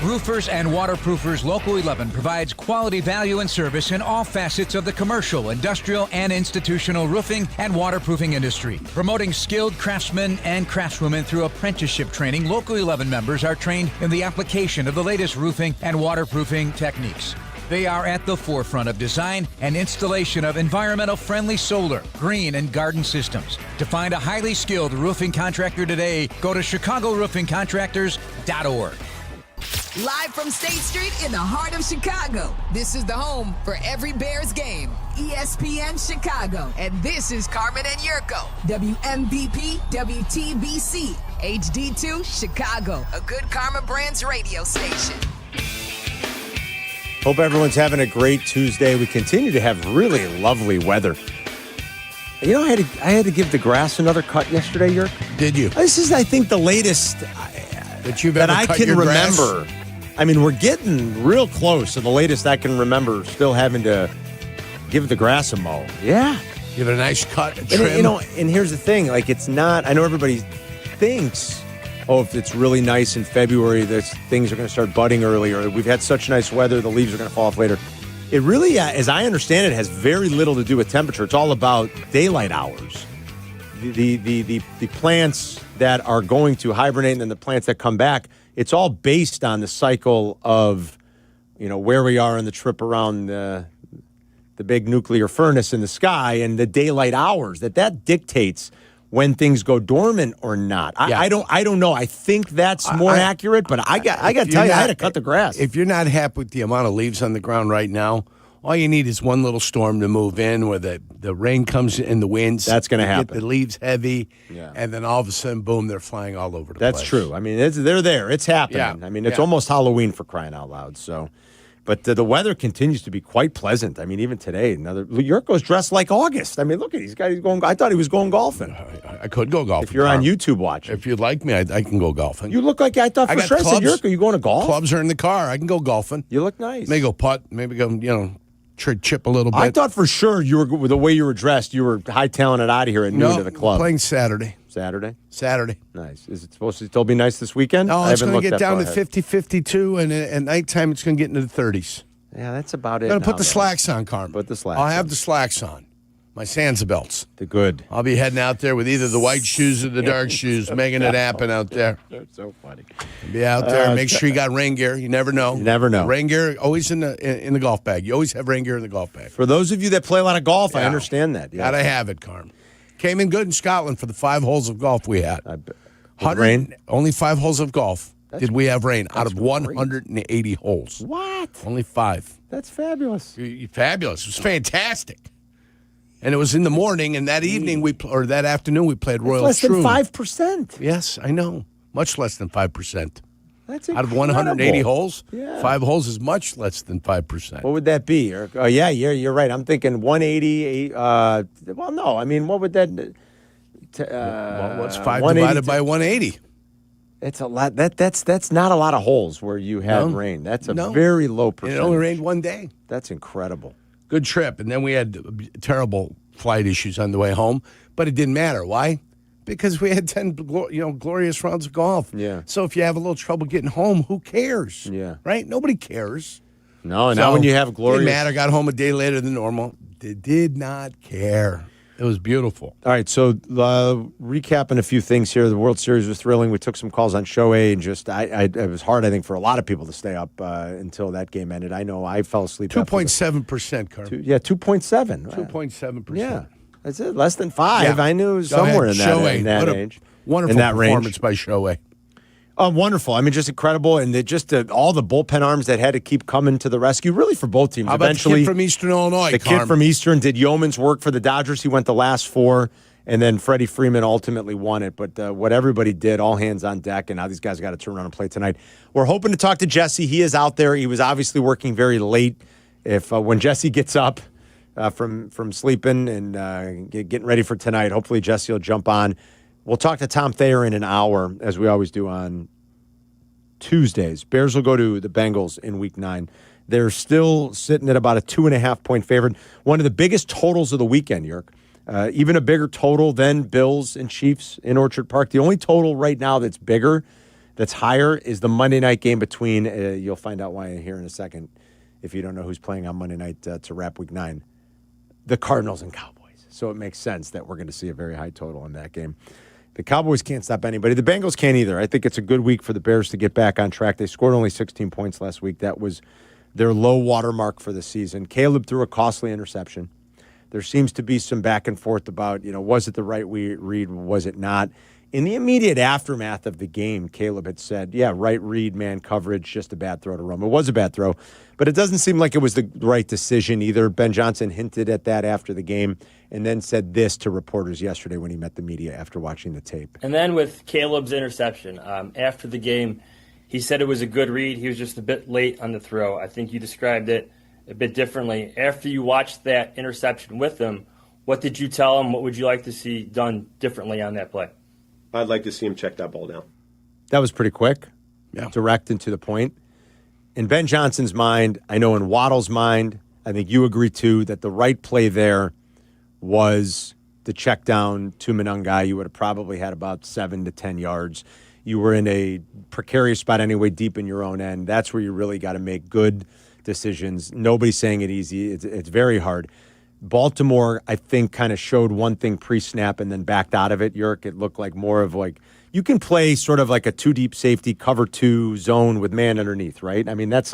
Roofers and Waterproofers Local 11 provides quality value and service in all facets of the commercial, industrial, and institutional roofing and waterproofing industry. Promoting skilled craftsmen and craftswomen through apprenticeship training, Local 11 members are trained in the application of the latest roofing and waterproofing techniques. They are at the forefront of design and installation of environmental-friendly solar, green, and garden systems. To find a highly skilled roofing contractor today, go to ChicagoRoofingContractors.org. Live from State Street in the heart of Chicago, this is the home for every Bears game, ESPN Chicago. And this is Carmen and Yurko, WMVP, WTBC, HD2, Chicago, a good Karma Brands radio station. Hope everyone's having a great Tuesday. We continue to have really lovely weather. You know, I had to give the grass another cut yesterday, Yerk. Did you? This is, I think, the latest that I can remember. I mean, we're getting real close to the latest I can remember still having to give the grass a mow. Yeah. Give it a nice cut, a trim. And, you know, and here's the thing. Like, it's not, I know everybody thinks, oh, if it's really nice in February, things are going to start budding earlier. We've had such nice weather, the leaves are going to fall off later. It really, as I understand it, has very little to do with temperature. It's all about daylight hours. The plants that are going to hibernate and then the plants that come back, it's all based on the cycle of, you know, where we are in the trip around the big nuclear furnace in the sky and the daylight hours. That dictates when things go dormant or not. I don't know. I think that's more accurate, but I got to tell you, I had to cut the grass. If you're not happy with the amount of leaves on the ground right now, all you need is one little storm to move in where the rain comes in, the winds. That's going to happen. Get the leaves heavy, and then all of a sudden, boom, they're flying all over the place. That's true. I mean, they're there. It's happening. Yeah. I mean, it's almost Halloween for crying out loud. So, but the weather continues to be quite pleasant. I mean, even today, Yurko's dressed like August. I mean, look at he's going. I thought he was going golfing. I could go golfing. If you're on YouTube watching. If you'd like me, I can go golfing. You look like I thought for sure. I said, Yurko, you going to golf? Clubs are in the car. I can go golfing. You look nice. Maybe go putt. Maybe go, chip a little bit. I thought for sure you were the way you were dressed. You were hightailing it out of here at noon to the club. Playing Saturday. Saturday. Nice. Is it supposed to still be nice this weekend? No, it's going to get down to 50, 52, and at nighttime it's going to get into the 30s. Yeah, that's about it. I'm going to put the slacks on, Carmen. Put the slacks. I'll have the slacks on. My Sansa belts. The good. I'll be heading out there with either the white shoes or the dark shoes, making it happen out there. That's so funny. Be out there. Make sure you got rain gear. You never know. You never know. Rain gear always in the golf bag. You always have rain gear in the golf bag. For those of you that play a lot of golf, I understand that. Yeah. Gotta have it, Carm. Came in good in Scotland for the 5 holes of golf we had. Rain? Only 5 holes of golf. That's did we have rain out of great. 180 holes. What? Only 5. That's fabulous. Fabulous. It was fantastic. And it was in the morning, and that evening or that afternoon we played Royal less Troon. than 5%. Yes, I know. Much less than 5%. That's out of 180 holes. Yeah. 5 holes is much less than 5%. What would that be? Oh, yeah, you're right. I'm thinking 180. Well, no. I mean, what would that? What's 5 divided by 180? It's a lot. That's not a lot of holes where you have rain. That's a very low percentage. It only rained one day. That's incredible. Good trip. And then we had terrible flight issues on the way home, but it didn't matter. Why? Because we had 10 glorious rounds of golf. Yeah. So if you have a little trouble getting home, who cares? Yeah. Right? Nobody cares. No, now when you have glorious... Didn't matter. Got home a day later than normal. They did not care. It was beautiful. All right, so recapping a few things here. The World Series was thrilling. We took some calls on Shohei, and just it was hard, I think, for a lot of people to stay up until that game ended. I know I fell asleep. 2.7%, Carmen. 2.7. 2.7%. Yeah, that's it. Less than 5. Yeah. I knew it was somewhere in that range. Wonderful performance by Shohei. Oh, wonderful. I mean, just incredible. And all the bullpen arms that had to keep coming to the rescue, really for both teams. How about the kid from Eastern Illinois, The kid from Eastern did yeoman's work for the Dodgers. He went the last 4, and then Freddie Freeman ultimately won it. But what everybody did, all hands on deck, and now these guys got to turn around and play tonight. We're hoping to talk to Jesse. He is out there. He was obviously working very late. When Jesse gets up from sleeping and getting ready for tonight, hopefully Jesse will jump on. We'll talk to Tom Thayer in an hour, as we always do on Tuesdays. Bears will go to the Bengals in Week 9. They're still sitting at about a 2.5-point favorite. One of the biggest totals of the weekend, Yerk. Even a bigger total than Bills and Chiefs in Orchard Park. The only total right now that's bigger, that's higher, is the Monday night game between, you'll find out why here in a second, if you don't know who's playing on Monday night to wrap Week 9, the Cardinals and Cowboys. So it makes sense that we're going to see a very high total in that game. The Cowboys can't stop anybody. The Bengals can't either. I think it's a good week for the Bears to get back on track. They scored only 16 points last week. That was their low water mark for the season. Caleb threw a costly interception. There seems to be some back and forth about, was it the right read, was it not? In the immediate aftermath of the game, Caleb had said, right read, man coverage, just a bad throw to Rome. It was a bad throw, but it doesn't seem like it was the right decision either. Ben Johnson hinted at that after the game and then said this to reporters yesterday when he met the media after watching the tape. And then with Caleb's interception, after the game, he said it was a good read. He was just a bit late on the throw. I think you described it a bit differently. After you watched that interception with him, what did you tell him? What would you like to see done differently on that play? I'd like to see him check that ball down. That was pretty quick, direct and to the point. In Ben Johnson's mind, I know in Waddle's mind, I think you agree too, that the right play there was the check down to Monangai. You would have probably had about 7 to 10 yards. You were in a precarious spot anyway, deep in your own end. That's where you really got to make good decisions. Nobody's saying it easy. It's very hard. Baltimore, I think, kind of showed one thing pre-snap and then backed out of it, Yerk. It looked like more of you can play sort of like a 2-deep safety, cover 2 zone with man underneath, right? I mean, that's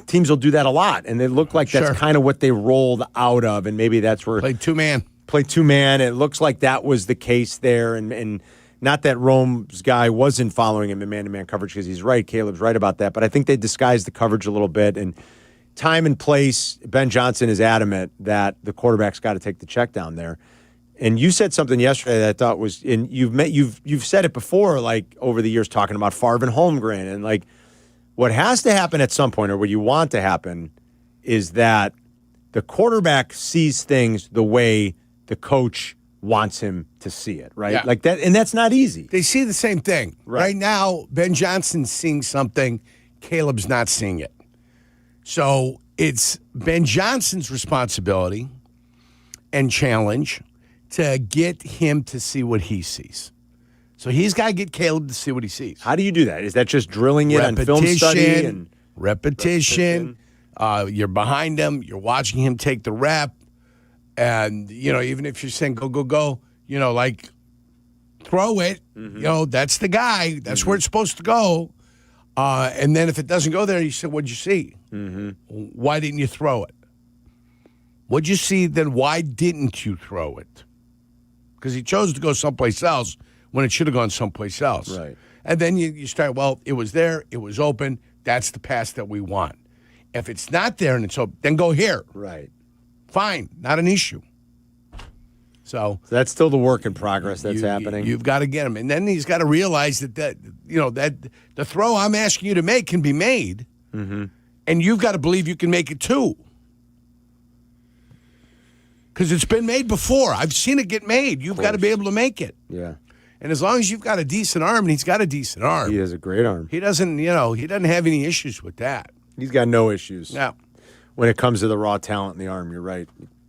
teams will do that a lot, and it looked like that's kind of what they rolled out of, and maybe that's where... Played 2-man. play two-man. It looks like that was the case there, and not that Rome's guy wasn't following him in man-to-man coverage, because he's right. Caleb's right about that. But I think they disguised the coverage a little bit. And time and place, Ben Johnson is adamant that the quarterback's got to take the check down there. And you said something yesterday that I thought was, and you've said it before, like over the years, talking about Favre and Holmgren, and like what has to happen at some point, or what you want to happen, is that the quarterback sees things the way the coach wants him to see it, right? Yeah. Like that, and that's not easy. They see the same thing. Right now, Ben Johnson's seeing something, Caleb's not seeing it. So it's Ben Johnson's responsibility and challenge to get him to see what he sees. So he's got to get Caleb to see what he sees. How do you do that? Is that just drilling it on film study? And repetition. You're behind him. You're watching him take the rep. And, even if you're saying, go, like, throw it, that's the guy. That's where it's supposed to go. And then if it doesn't go there, you say, what'd you see? Why didn't you throw it? What'd you see? Then why didn't you throw it? Because he chose to go someplace else when it should have gone someplace else. Right. And then you start, well, it was there. It was open. That's the pass that we want. If it's not there and it's open, then go here. Right. Fine. Not an issue. So that's still the work in progress that's happening. You've got to get him. And then he's got to realize that the throw I'm asking you to make can be made. And you've got to believe you can make it too. Because it's been made before. I've seen it get made. You've got to be able to make it. Yeah. And as long as you've got a decent arm, and he's got a decent arm. He has a great arm. He doesn't have any issues with that. He's got no issues. No. When it comes to the raw talent in the arm, you're right.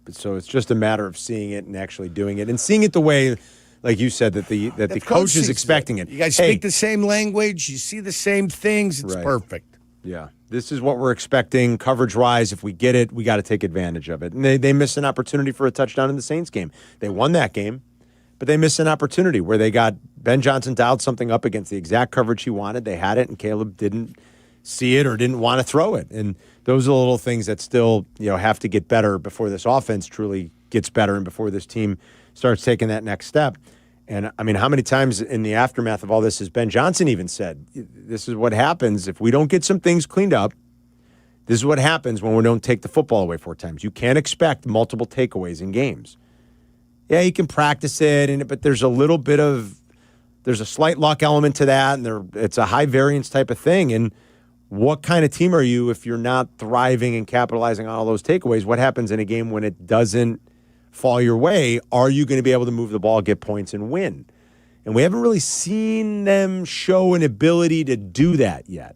So it's just a matter of seeing it and actually doing it, and seeing it the way, like you said, that the coach is expecting it. You guys speak the same language. You see the same things. It's perfect. Yeah. This is what we're expecting coverage-wise. If we get it, we got to take advantage of it. And they missed an opportunity for a touchdown in the Saints game. They won that game, but they missed an opportunity where they got Ben Johnson dialed something up against the exact coverage he wanted. They had it, and Caleb didn't see it or didn't want to throw it. And those are the little things that still have to get better before this offense truly gets better and before this team starts taking that next step. And, I mean, how many times in the aftermath of all this has Ben Johnson even said, this is what happens if we don't get some things cleaned up. This is what happens when we don't take the football away 4 times. You can't expect multiple takeaways in games. Yeah, you can practice it, but there's a slight luck element to that, and it's a high variance type of thing. And what kind of team are you if you're not thriving and capitalizing on all those takeaways? What happens in a game when it doesn't fall your way? Are you going to be able to move the ball, get points, and win? And we haven't really seen them show an ability to do that yet.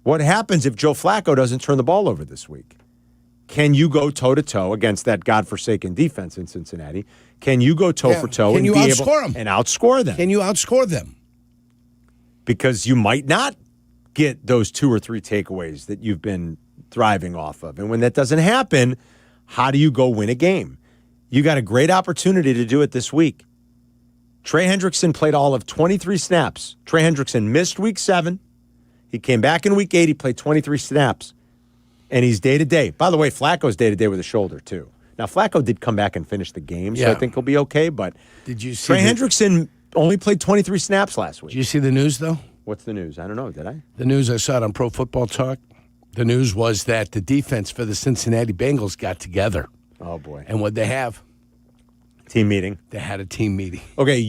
What happens if Joe Flacco doesn't turn the ball over this week? Can you go toe-to-toe against that godforsaken defense in Cincinnati? Can you go toe-for-toe and outscore them? Can you outscore them? Because you might not get those 2 or 3 takeaways that you've been thriving off of. And when that doesn't happen, how do you go win a game? You got a great opportunity to do it this week. Trey Hendrickson played all of 23 snaps. Trey Hendrickson missed week 7. He came back in week 8. He played 23 snaps. And he's day-to-day. By the way, Flacco's day-to-day with a shoulder, too. Now, Flacco did come back and finish the game, so I think he'll be okay. But did you see Trey Hendrickson only played 23 snaps last week. Did you see the news, though? What's the news? I don't know. Did I? The news, I saw it on Pro Football Talk. The news was that the defense for the Cincinnati Bengals got together. Oh, boy. And what'd they have? Team meeting. They had a team meeting. Okay,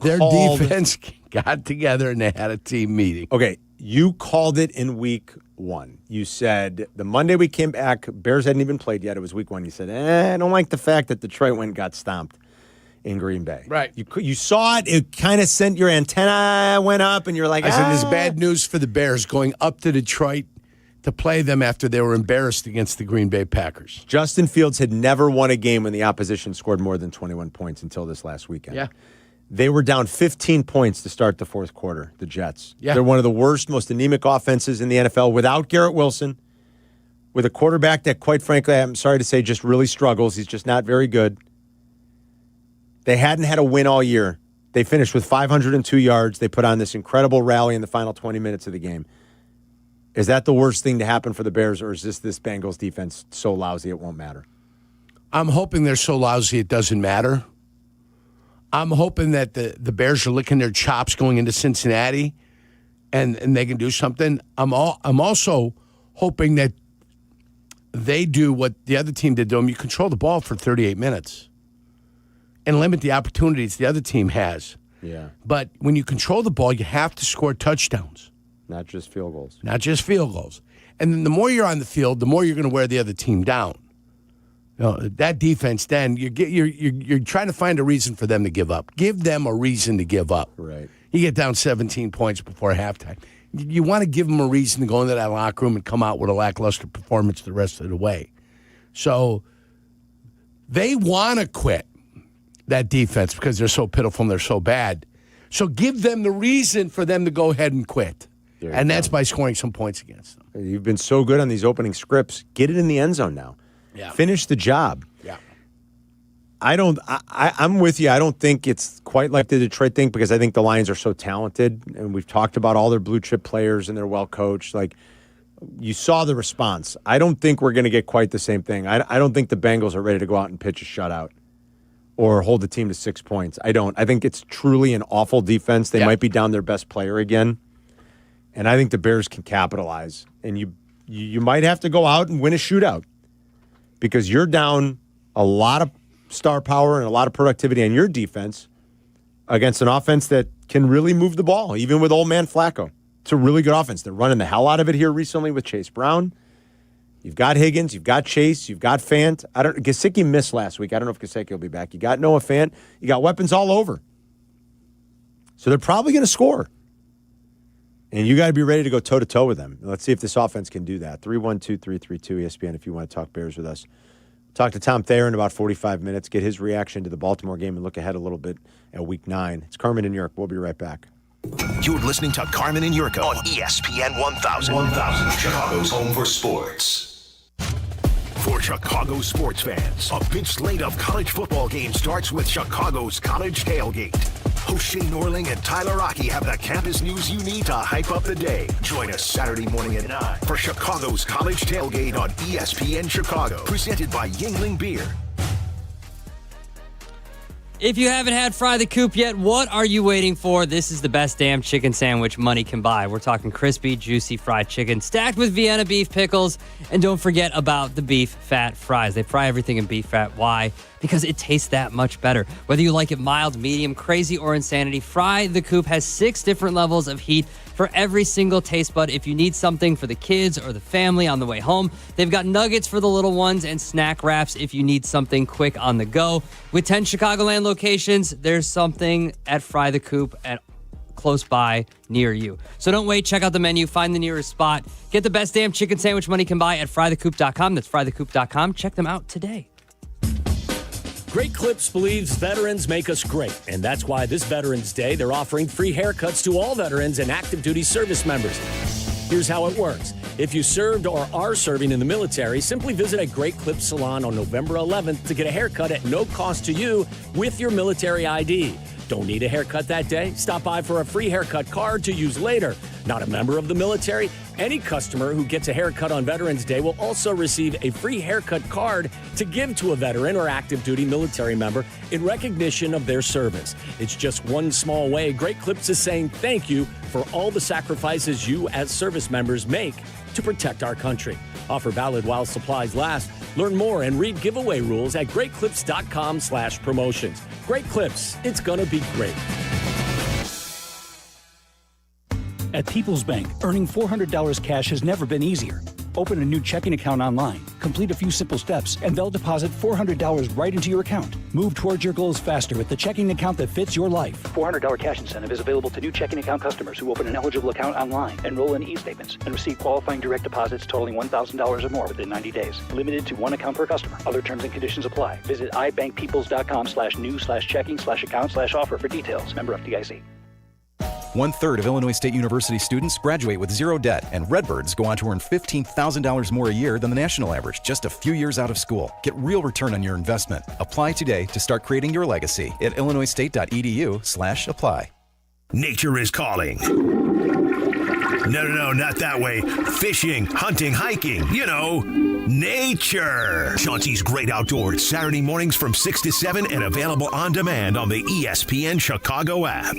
Their defense got together and they had a team meeting. Okay, you called it in week 1. You said the Monday we came back, Bears hadn't even played yet. It was week 1. You said, I don't like the fact that Detroit went and got stomped in Green Bay. Right. You saw it. It kind of sent your antenna went up, and you're like, I said, there's bad news for the Bears going up to Detroit to play them after they were embarrassed against the Green Bay Packers. Justin Fields had never won a game when the opposition scored more than 21 points until this last weekend. Yeah. They were down 15 points to start the 4th quarter, the Jets. Yeah. They're one of the worst, most anemic offenses in the NFL without Garrett Wilson, with a quarterback that, quite frankly, I'm sorry to say, just really struggles. He's just not very good. They hadn't had a win all year. They finished with 502 yards. They put on this incredible rally in the final 20 minutes of the game. Is that the worst thing to happen for the Bears, or is this Bengals defense so lousy it won't matter? I'm hoping they're so lousy it doesn't matter. I'm hoping that the Bears are licking their chops going into Cincinnati and they can do something. I'm also hoping that they do what the other team did to them. You control the ball for 38 minutes and limit the opportunities the other team has. Yeah. But when you control the ball, you have to score touchdowns. Not just field goals. Not just field goals. And then the more you're on the field, the more you're going to wear the other team down. That defense, then you're trying to find a reason for them to give up. Give them a reason to give up. Right. You get down 17 points before halftime. You want to give them a reason to go into that locker room and come out with a lackluster performance the rest of the way. So they want to quit that defense because they're so pitiful and they're so bad. So give them the reason for them to go ahead and quit. And that's by scoring some points against them. You've been so good on these opening scripts. Get it in the end zone now. Yeah. Finish the job. Yeah. I'm with you. I don't think it's quite like the Detroit thing because I think the Lions are so talented, and we've talked about all their blue chip players and they're well coached. Like, you saw the response. I don't think we're going to get quite the same thing. I don't think the Bengals are ready to go out and pitch a shutout or hold the team to 6 points. I don't. I think it's truly an awful defense. They might be down their best player again, and I think the Bears can capitalize. And you might have to go out and win a shootout because you're down a lot of star power and a lot of productivity on your defense against an offense that can really move the ball, even with old man Flacco. It's a really good offense. They're running the hell out of it here recently with Chase Brown. You've got Higgins, you've got Chase, you've got Fant. Gesicki missed last week. I don't know if Gesicki will be back. You got Noah Fant. You got weapons all over. So they're probably going to score. And you got to be ready to go toe-to-toe with them. Let's see if this offense can do that. 312-332 ESPN if you want to talk Bears with us. Talk to Tom Thayer in about 45 minutes, get his reaction to the Baltimore game, and look ahead a little bit at Week 9. It's Carmen and Jurko. We'll be right back. You're listening to Carmen and Jurko on ESPN 1000. 1000, Chicago's home for sports. For Chicago sports fans, a big slate of college football games starts with Chicago's College Tailgate. Host Shane Norling and Tyler Rocky have the campus news you need to hype up the day. Join us Saturday morning at 9 for Chicago's College Tailgate on ESPN Chicago. Presented by Yuengling Beer. If you haven't had Fry the Coop yet, what are you waiting for? This is the best damn chicken sandwich money can buy. We're talking crispy, juicy fried chicken stacked with Vienna beef pickles. And don't forget about the beef fat fries. They fry everything in beef fat. Why? Because it tastes that much better. Whether you like it mild, medium, crazy, or insanity, Fry the Coop has 6 different levels of heat for every single taste bud. If you need something for the kids or the family on the way home, they've got nuggets for the little ones and snack wraps if you need something quick on the go. With 10 Chicagoland locations, there's something at Fry the Coop at close by near you. So don't wait. Check out the menu. Find the nearest spot. Get the best damn chicken sandwich money can buy at frythecoop.com. That's frythecoop.com. Check them out today. Great Clips believes veterans make us great, and that's why this Veterans Day, they're offering free haircuts to all veterans and active duty service members. Here's how it works. If you served or are serving in the military, simply visit a Great Clips salon on November 11th to get a haircut at no cost to you with your military ID. Don't need a haircut that day? Stop by for a free haircut card to use later. Not a member of the military? Any customer who gets a haircut on Veterans Day will also receive a free haircut card to give to a veteran or active duty military member in recognition of their service. It's just one small way Great Clips is saying thank you for all the sacrifices you as service members make to protect our country. Offer valid while supplies last. Learn more and read giveaway rules at greatclips.com/promotions. Great Clips, it's gonna be great. At People's Bank, earning $400 cash has never been easier. Open a new checking account online, complete a few simple steps, and they'll deposit $400 right into your account. Move towards your goals faster with the checking account that fits your life. $400 cash incentive is available to new checking account customers who open an eligible account online, enroll in e-statements, and receive qualifying direct deposits totaling $1,000 or more within 90 days. Limited to one account per customer. Other terms and conditions apply. Visit ibankpeoples.com/new/checking/account/offer for details. Member FDIC. 1/3 of Illinois State University students graduate with zero debt, and Redbirds go on to earn $15,000 more a year than the national average just a few years out of school. Get real return on your investment. Apply today to start creating your legacy at illinoisstate.edu/apply. Nature is calling. No, not that way. Fishing, hunting, hiking, nature. Chauncey's Great Outdoors, Saturday mornings from 6 to 7 and available on demand on the ESPN Chicago app.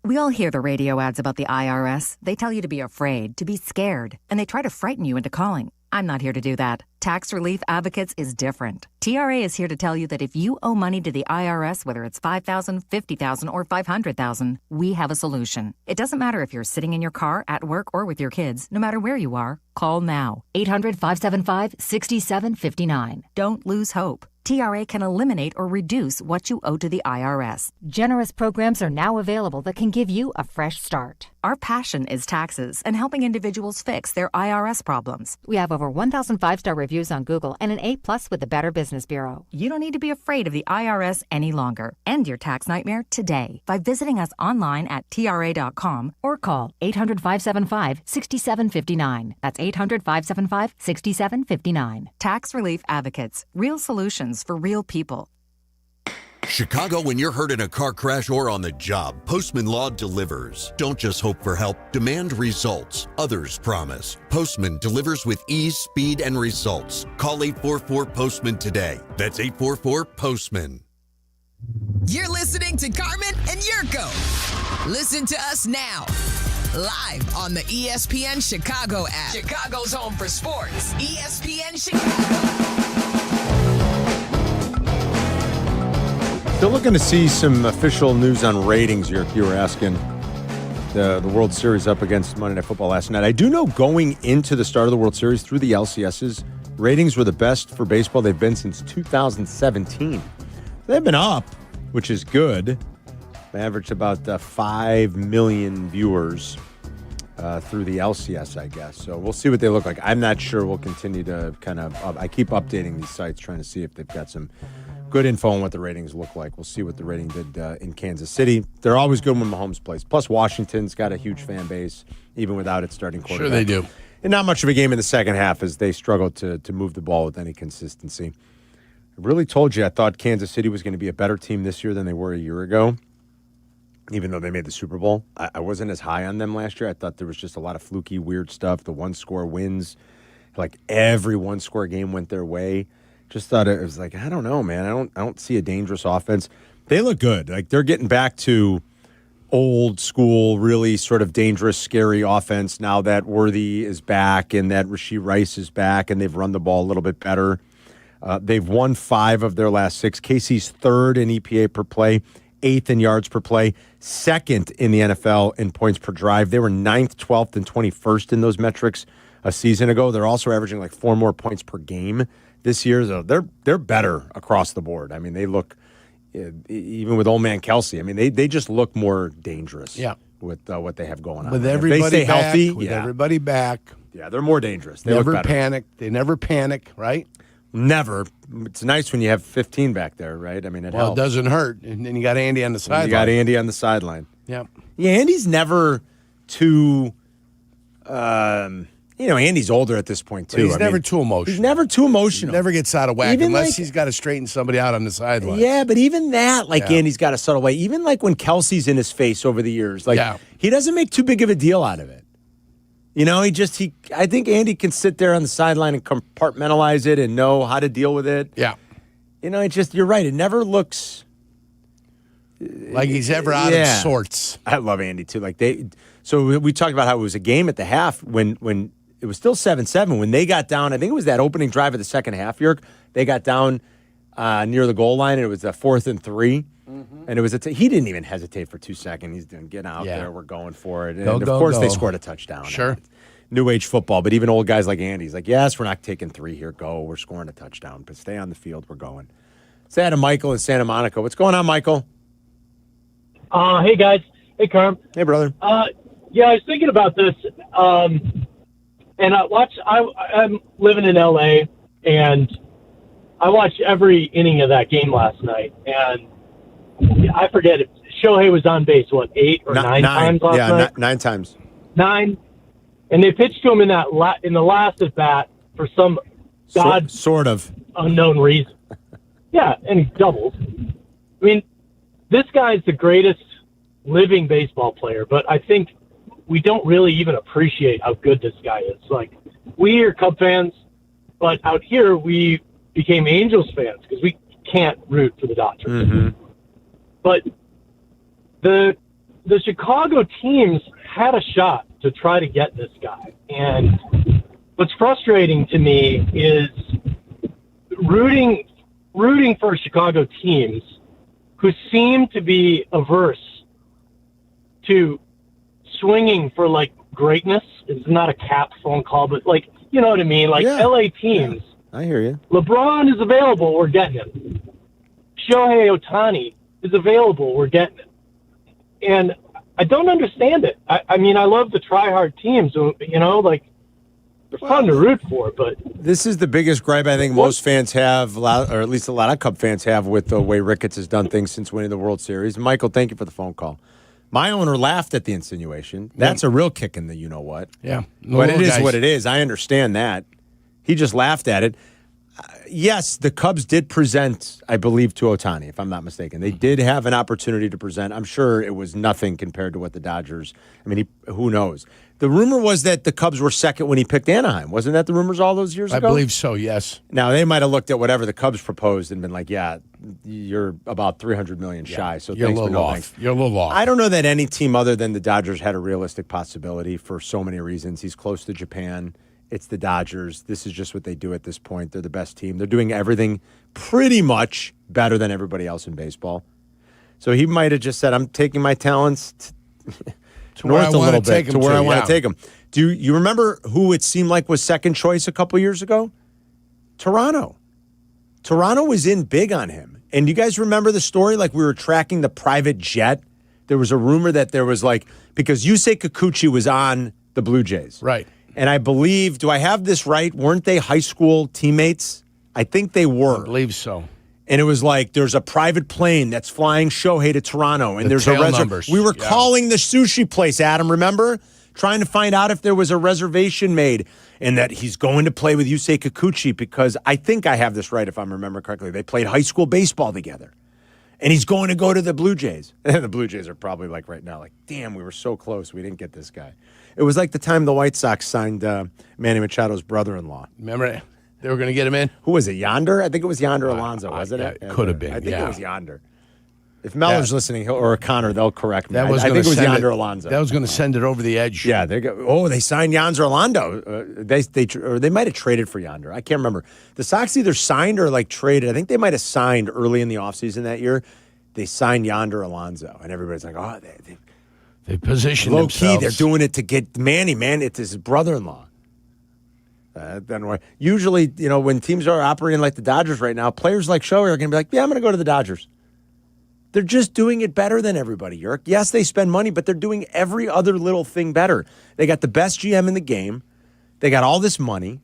We all hear the radio ads about the IRS. They tell you to be afraid, to be scared, and they try to frighten you into calling. I'm not here to do that. Tax Relief Advocates is different. TRA is here to tell you that if you owe money to the IRS, whether it's $5,000, $50,000, or $500,000, we have a solution. It doesn't matter if you're sitting in your car, at work, or with your kids. No matter where you are, call now. 800-575-6759. Don't lose hope. TRA can eliminate or reduce what you owe to the IRS. Generous programs are now available that can give you a fresh start. Our passion is taxes and helping individuals fix their IRS problems. We have over 1,000 five-star reviews on Google and an A+ with the Better Business Bureau. You don't need to be afraid of the IRS any longer. End your tax nightmare today by visiting us online at TRA.com or call 800-575-6759. That's 800-575-6759. Tax Relief Advocates. Real solutions for real people. Chicago, when you're hurt in a car crash or on the job, Postman Law delivers. Don't just hope for help, demand results. Others promise. Postman delivers with ease, speed, and results. Call 844-POSTMAN today. That's 844-POSTMAN. You're listening to Carmen and Jurko. Listen to us now. Live on the ESPN Chicago app. Chicago's home for sports. ESPN Chicago. Still looking to see some official news on ratings, Yerk. You were asking the World Series up against Monday Night Football last night. I do know going into the start of the World Series through the LCSs, ratings were the best for baseball they've been since 2017. They've been up, which is good. They averaged about 5 million viewers through the LCS, I guess. So we'll see what they look like. I'm not sure. We'll continue to I keep updating these sites, trying to see if they've got some good info on what the ratings look like. We'll see what the rating did in Kansas City. They're always good when Mahomes plays. Plus, Washington's got a huge fan base, even without its starting quarterback. Sure they do. And not much of a game in the second half as they struggle to move the ball with any consistency. I really told you I thought Kansas City was going to be a better team this year than they were a year ago, even though they made the Super Bowl. I wasn't as high on them last year. I thought there was just a lot of fluky, weird stuff. The one-score wins, like every one-score game went their way. Just thought it was like, I don't know, man. I don't see a dangerous offense. They look good. Like they're getting back to old school, really sort of dangerous, scary offense now that Worthy is back and that Rashee Rice is back and they've run the ball a little bit better. They've won 5 of their last 6. KC's 3rd in EPA per play, 8th in yards per play, 2nd in the NFL in points per drive. They were 9th, 12th, and 21st in those metrics a season ago. They're also averaging like 4 more points per game this year. So they're better across the board. I mean, they look, even with old man Kelsey, I mean, they just look more dangerous with what they have going on. With everybody if they stay back, healthy, with everybody back. Yeah, they're more dangerous. They never look better. panic. They never panic, right? Never. It's nice when you have 15 back there, right? I mean, it helps. It doesn't hurt. And then you got Andy on the sideline. You got Andy on the sideline. Yep. Yeah, Andy's never too... Andy's older at this point, too. But he's never too emotional. He's never too emotional. He never gets out of whack even unless he's got to straighten somebody out on the sideline. Yeah, but even that, Andy's got a subtle way. Even like when Kelsey's in his face over the years, he doesn't make too big of a deal out of it. I think Andy can sit there on the sideline and compartmentalize it and know how to deal with it. Yeah. You're right. It never looks like he's ever out of sorts. I love Andy, too. So we talked about how it was a game at the half when it was still 7-7. When they got down, I think it was that opening drive of the second half, Yerk. They got down near the goal line, and it was a 4th and 3. Mm-hmm. And it was he didn't even hesitate for 2 seconds. He's doing, get out there, we're going for it. And of course they scored a touchdown. Sure. New age football, but even old guys like Andy's like, yes, we're not taking 3 here. Go, we're scoring a touchdown, but stay on the field. We're going. Say hi to Michael in Santa Monica. What's going on, Michael? Hey guys. Hey Carm. Hey brother. I was thinking about this, and I'm living in LA, and I watched every inning of that game last night, and I forget if Shohei was on base, 8 or 9 times last night? 9 times. 9, and they pitched to him in the last at bat for some sort of unknown reason. Yeah, and he doubled. I mean, this guy's the greatest living baseball player, but I think we don't really even appreciate how good this guy is. Like, we are Cub fans, but out here we became Angels fans because we can't root for the Dodgers. Mm-hmm. But the Chicago teams had a shot to try to get this guy. And what's frustrating to me is rooting for Chicago teams who seem to be averse to swinging for, like, greatness. It's not a Cap phone call, but, like, you know what I mean? Like, LA teams. Yeah, I hear you. LeBron is available, we're getting him. Shohei Ohtani is available, we're getting him. And I don't understand it. I mean, I love the try-hard teams, you know, like, they're fun to root for, but... This is the biggest gripe I think most fans have, or at least a lot of Cub fans have, with the way Ricketts has done things since winning the World Series. Michael, thank you for the phone call. My owner laughed at the insinuation. That's a real kick in the you-know-what. Yeah. But it is what it is. I understand that. He just laughed at it. Yes, the Cubs did present, I believe, to Ohtani, if I'm not mistaken. They did have an opportunity to present. I'm sure it was nothing compared to what the Dodgers. I mean, who knows? The rumor was that the Cubs were second when he picked Anaheim. Wasn't that the rumors all those years ago? I believe so, yes. Now, they might have looked at whatever the Cubs proposed and been like, yeah, you're about $300 million shy, so you're thanks, a but little no off. thanks. You're a little off. I don't know that any team other than the Dodgers had a realistic possibility for so many reasons. He's close to Japan. It's the Dodgers. This is just what they do at this point. They're the best team. They're doing everything pretty much better than everybody else in baseball. So he might have just said, I'm taking my talents to where north I a little want to bit, take to them where to, I want yeah. to take them. Do you remember who it seemed like was second choice a couple years ago? Toronto. Toronto was in big on him. And you guys remember the story? Like, we were tracking the private jet. There was a rumor that there was, like, because Yusei Kikuchi was on the Blue Jays. Right. And I believe, do I have this right? Weren't they high school teammates? I think they were. I believe so. And it was like, there's a private plane that's flying Shohei to Toronto. And there's a reservation. We were calling the sushi place, Adam, remember? Trying to find out if there was a reservation made and that he's going to play with Yusei Kikuchi because I think I have this right if I'm remembering correctly. They played high school baseball together. And he's going to go to the Blue Jays. And the Blue Jays are probably like right now, like, damn, we were so close. We didn't get this guy. It was like the time the White Sox signed Manny Machado's brother-in-law. Remember they were going to get him in? Who was it, Yonder? I think it was Yonder Alonso, wasn't it? Could have been, I think it was Yonder. If Meller's listening, or Connor, they'll correct me. I think it was Yonder Alonso. That was going to send it over the edge. Yeah, they signed Yonder Alonso. They might have traded for Yonder. I can't remember. The Sox either signed or like traded. I think they might have signed early in the offseason that year. They signed Yonder Alonso, and everybody's like, oh, they positioned low themselves. key. They're doing it to get Manny. Man, it's his brother-in-law. Usually, when teams are operating like the Dodgers right now, players like Shohei are going to be like, yeah, I'm going to go to the Dodgers. They're just doing it better than everybody, Yerk. Yes, they spend money, but they're doing every other little thing better. They got the best GM in the game. They got all this money.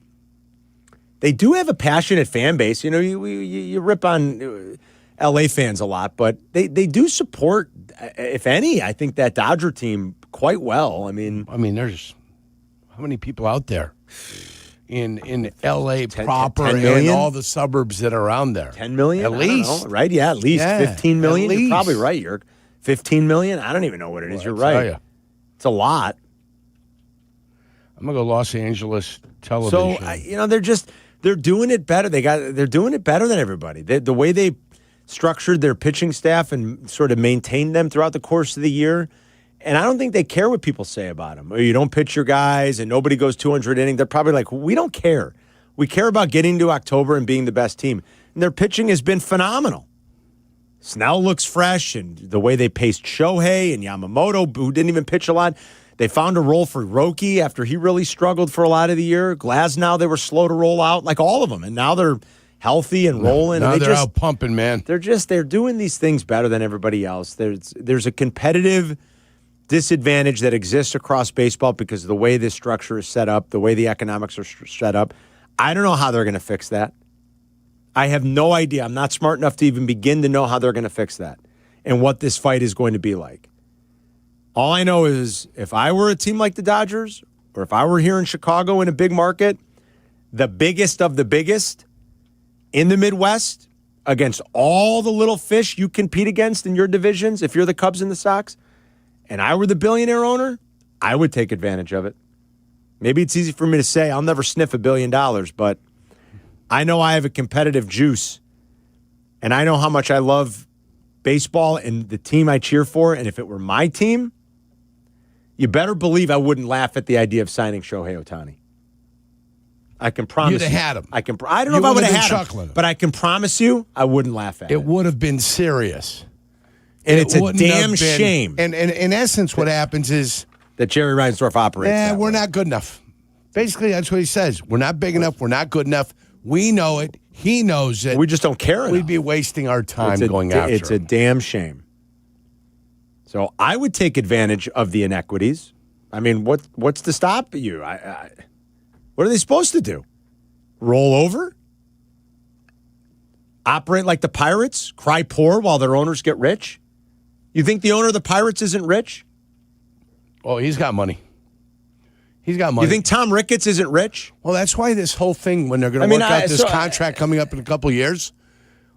They do have a passionate fan base. You rip on LA fans a lot, but they do support, if any, I think that Dodger team quite well. I mean, there's how many people out there in LA 10 proper 10 million? and all the suburbs that are around there? 10 million? At least. Know, right? Yeah, at least 15 million. At You're least. probably right, Yerk. 15 million? I don't even know what it is. You're right. It's a lot. I'm going to go Los Angeles television. So, they're doing it better. They're doing it better than everybody. The way they structured their pitching staff and sort of maintained them throughout the course of the year. And I don't think they care what people say about them. Or you don't pitch your guys and nobody goes 200 innings. They're probably like, we don't care. We care about getting to October and being the best team. And their pitching has been phenomenal. Snell looks fresh, and the way they paced Shohei and Yamamoto, who didn't even pitch a lot. They found a role for Roki after he really struggled for a lot of the year. Glasnow, they were slow to roll out, like all of them. And now they're healthy and rolling. Now and they're out pumping, man. They're doing these things better than everybody else. There's a competitive disadvantage that exists across baseball because of the way this structure is set up, the way the economics are set up. I don't know how they're going to fix that. I have no idea. I'm not smart enough to even begin to know how they're going to fix that and what this fight is going to be like. All I know is if I were a team like the Dodgers, or if I were here in Chicago in a big market, the biggest of the biggest in the Midwest, against all the little fish you compete against in your divisions, if you're the Cubs and the Sox, and I were the billionaire owner, I would take advantage of it. Maybe it's easy for me to say. I'll never sniff $1 billion, but I know I have a competitive juice, and I know how much I love baseball and the team I cheer for, and if it were my team, you better believe I wouldn't laugh at the idea of signing Shohei Ohtani. I can promise You'd have you. had him. I don't know if I would have had him, but I can promise you I wouldn't laugh at it. It would have been serious. And it's a damn shame. And in essence, what happens is that Jerry Reinsdorf operates. We're not good enough. Basically, that's what he says. We're not big enough. We're not good enough. We know it. He knows it. We just don't care enough. We'd be wasting our time going after It's a damn shame. So I would take advantage of the inequities. I mean, what's to stop you? What are they supposed to do? Roll over? Operate like the Pirates? Cry poor while their owners get rich? You think the owner of the Pirates isn't rich? Oh, he's got money. He's got money. You think Tom Ricketts isn't rich? Well, that's why this whole thing, when they're going to work out this contract coming up in a couple of years,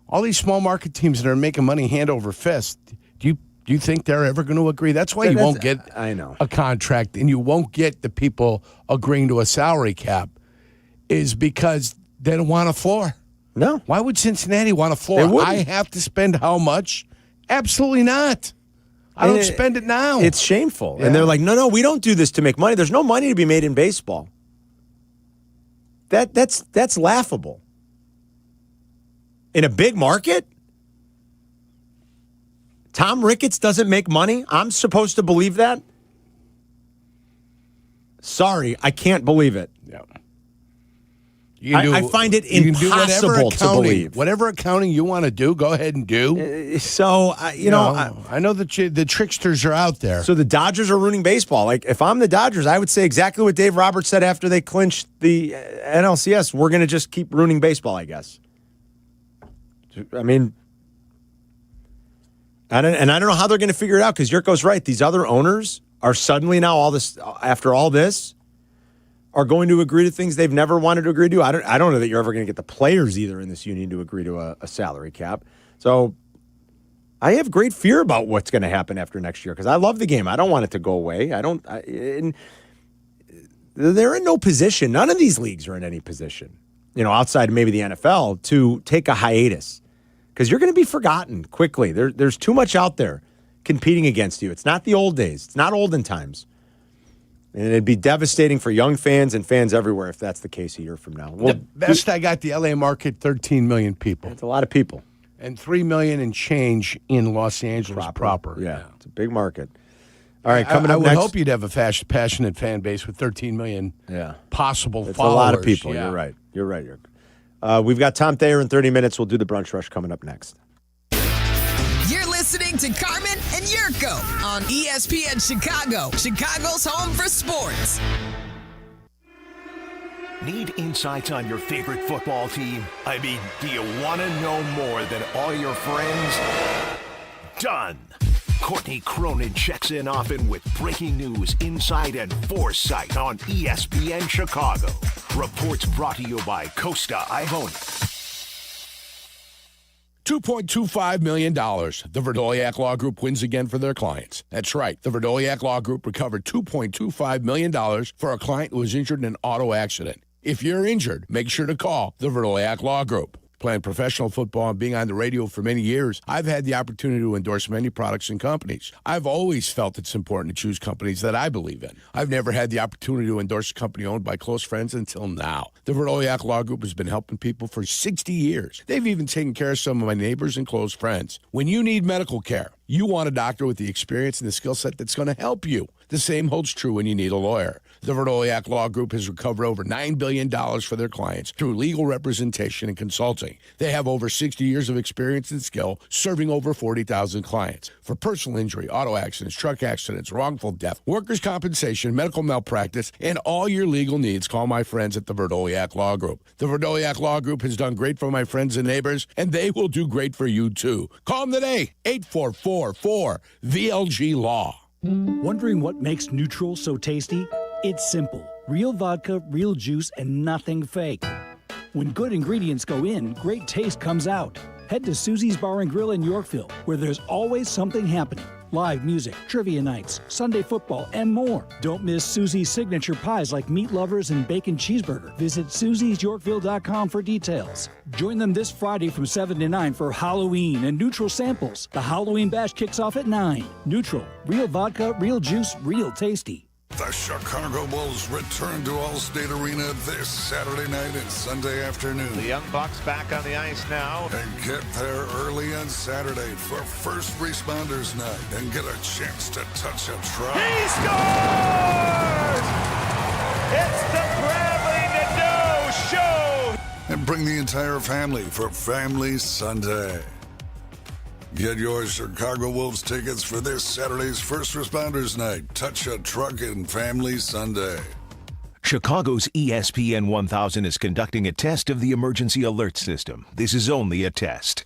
all these small market teams that are making money hand over fist, do you think they're ever going to agree? That's why you won't get a contract, and you won't get the people agreeing to a salary cap, is because they don't want a floor. No. Why would Cincinnati want a floor? I have to spend how much? Absolutely not. I don't spend it now. It's shameful. Yeah. And they're like, no, we don't do this to make money. There's no money to be made in baseball. That's laughable. In a big market? Tom Ricketts doesn't make money? I'm supposed to believe that? Sorry, I can't believe it. Yeah. I find it impossible to believe. Whatever accounting you want to do, go ahead and do. I know the tricksters are out there. So the Dodgers are ruining baseball. Like, if I'm the Dodgers, I would say exactly what Dave Roberts said after they clinched the NLCS. We're going to just keep ruining baseball, I guess. I mean, I don't know how they're going to figure it out, because Yurko's right. These other owners are suddenly now, after all this, are going to agree to things they've never wanted to agree to. I don't know that you're ever going to get the players either in this union to agree to a salary cap. So I have great fear about what's going to happen after next year, because I love the game. I don't want it to go away. They're in no position. None of these leagues are in any position, outside maybe the NFL, to take a hiatus, because you're going to be forgotten quickly. There's too much out there competing against you. It's not the old days. It's not olden times. And it'd be devastating for young fans and fans everywhere if that's the case a year from now. Well, the best I got, the LA market, 13 million people. It's a lot of people. And 3 million and change in Los Angeles proper. Yeah, it's a big market. All right, coming up next. I would hope you'd have a passionate fan base with 13 million possible followers. It's a lot of people. Yeah. You're right. We've got Tom Thayer in 30 minutes. We'll do the Brunch Rush coming up next. You're listening to Carmen and Jurko on ESPN Chicago, Chicago's home for sports. Need insights on your favorite football team? I mean, do you want to know more than all your friends? Done. Courtney Cronin checks in often with breaking news, insight, and foresight on ESPN Chicago. Reports brought to you by Costa Ivory. $2.25 million. The Verdoliak Law Group wins again for their clients. That's right. The Verdoliak Law Group recovered $2.25 million for a client who was injured in an auto accident. If you're injured, make sure to call the Verdoliak Law Group. Playing professional football and being on the radio for many years, I've had the opportunity to endorse many products and companies. I've always felt it's important to choose companies that I believe in. I've never had the opportunity to endorse a company owned by close friends until now. The Verdoliak Law Group has been helping people for 60 years. They've even taken care of some of my neighbors and close friends. When you need medical care, you want a doctor with the experience and the skill set that's going to help you. The same holds true when you need a lawyer. The Verdoliak Law Group has recovered over $9 billion for their clients through legal representation and consulting. They have over 60 years of experience and skill, serving over 40,000 clients. For personal injury, auto accidents, truck accidents, wrongful death, workers' compensation, medical malpractice, and all your legal needs, call my friends at the Verdoliak Law Group. The Verdoliak Law Group has done great for my friends and neighbors, and they will do great for you, too. Call them today, 844-4VLG-LAW. Wondering what makes Neutral so tasty? It's simple. Real vodka, real juice, and nothing fake. When good ingredients go in, great taste comes out. Head to Susie's Bar and Grill in Yorkville, where there's always something happening. live music, trivia nights, Sunday football, and more. Don't miss Susie's signature pies like meat lovers and bacon cheeseburger. Visit SusiesYorkville.com for details. Join them this Friday from 7 to 9 for Halloween and Neutral samples. The Halloween bash kicks off at 9. Neutral, real vodka, real juice, real tasty. The Chicago Bulls return to Allstate Arena this Saturday night and Sunday afternoon. The Young Bucks back on the ice now. And get there early on Saturday for First Responders Night and get a chance to touch a truck. He scores! It's the Bradley Nadeau Show! And bring the entire family for Family Sunday. Get your Chicago Wolves tickets for this Saturday's First Responders Night, Touch a Truck and Family Sunday. Chicago's ESPN 1000 is conducting a test of the emergency alert system. This is only a test.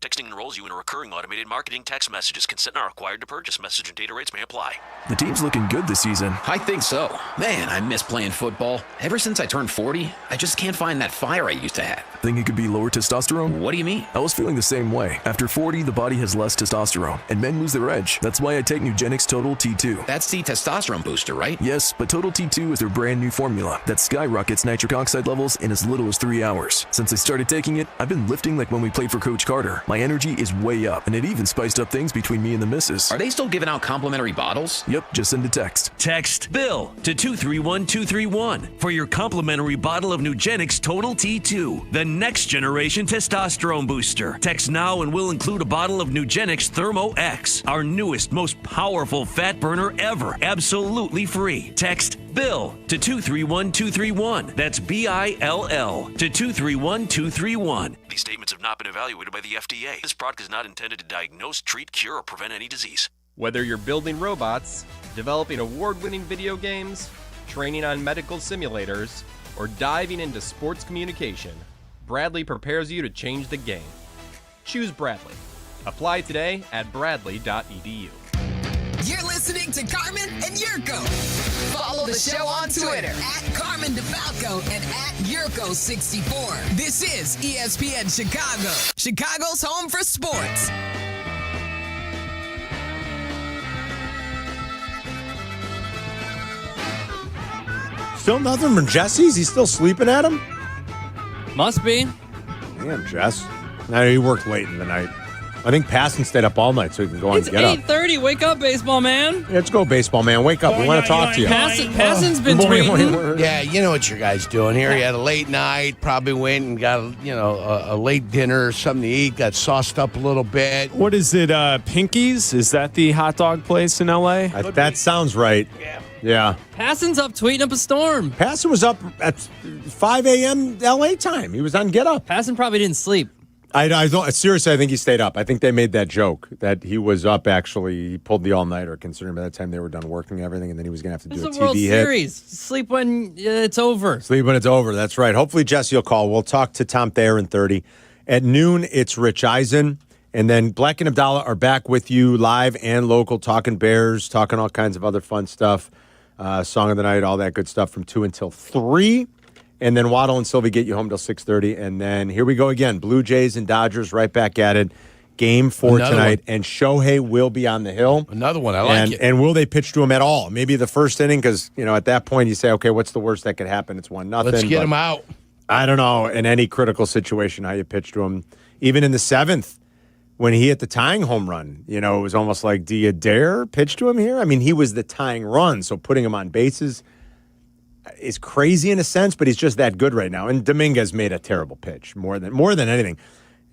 Texting enrolls you in a recurring automated marketing text messages. Consent not required to purchase. Message and data rates may apply. The team's looking good this season. I think so. Man, I miss playing football. Ever since I turned 40, I just can't find that fire I used to have. Think it could be lower testosterone? What do you mean? I was feeling the same way. After 40, the body has less testosterone, and men lose their edge. That's why I take Nugenix Total T2. That's the testosterone booster, right? Yes, but Total T2 is their brand new formula that skyrockets nitric oxide levels in as little as 3 hours. Since I started taking it, I've been lifting like when we played for Coach Carter. My energy is way up, and it even spiced up things between me and the missus. Are they still giving out complimentary bottles? Yep, just send a text. Text BILL to 231231 for your complimentary bottle of Nugenix Total T2, the next generation testosterone booster. Text now and we'll include a bottle of Nugenix Thermo X, our newest, most powerful fat burner ever, absolutely free. Text BILL to 231231. That's BILL to 231231. These statements have not been evaluated by the FDA. This product is not intended to diagnose, treat, cure, or prevent any disease. Whether you're building robots, developing award-winning video games, training on medical simulators, or diving into sports communication, Bradley prepares you to change the game. Choose Bradley. Apply today at bradley.edu. You're listening to Carmen and Jurko. Follow the show on Twitter at Carmen DeFalco and at Jurko64. This is ESPN Chicago, Chicago's home for sports. Still nothing from Jesse's? He's still sleeping at him? Must be. Damn, Jess. No, he worked late in the night. I think Passon stayed up all night so he can go on and get up. It's 8:30. Wake up, baseball man. Let's go, baseball man. Wake up. We want to talk to you. Passon's been tweeting. Yeah, you know what your guy's doing here. He had a late night, probably went and got a late dinner, something to eat, got sauced up a little bit. What is it, Pinky's? Is that the hot dog place in L.A.? That sounds right. Yeah. Passon's up tweeting up a storm. Passon was up at 5 a.m. L.A. time. He was on Get Up. Passon probably didn't sleep. I don't, seriously, I think he stayed up. I think they made that joke that he was up, actually. He pulled the all-nighter, considering by that time they were done working and everything, and then he was going to have to do a TV World hit. Series. Sleep when it's over. Sleep when it's over. That's right. Hopefully Jesse will call. We'll talk to Tom Thayer in 30. At noon, it's Rich Eisen. And then Bleck and Abdalla are back with you live and local, talking Bears, talking all kinds of other fun stuff. Song of the night, all that good stuff from 2 until 3. And then Waddle and Silvy get you home till 6:30. And then here we go again. Blue Jays and Dodgers right back at it. Game 4 tonight. And Shohei will be on the hill. Another one. I like it. And will they pitch to him at all? Maybe the first inning, because, at that point you say, okay, what's the worst that could happen? It's 1-0. Let's get him out. I don't know, in any critical situation, how you pitch to him. Even in the 7th, when he hit the tying home run, it was almost like, do you dare pitch to him here? I mean, he was the tying run, so putting him on bases is crazy in a sense, but he's just that good right now. And Dominguez made a terrible pitch, more than anything.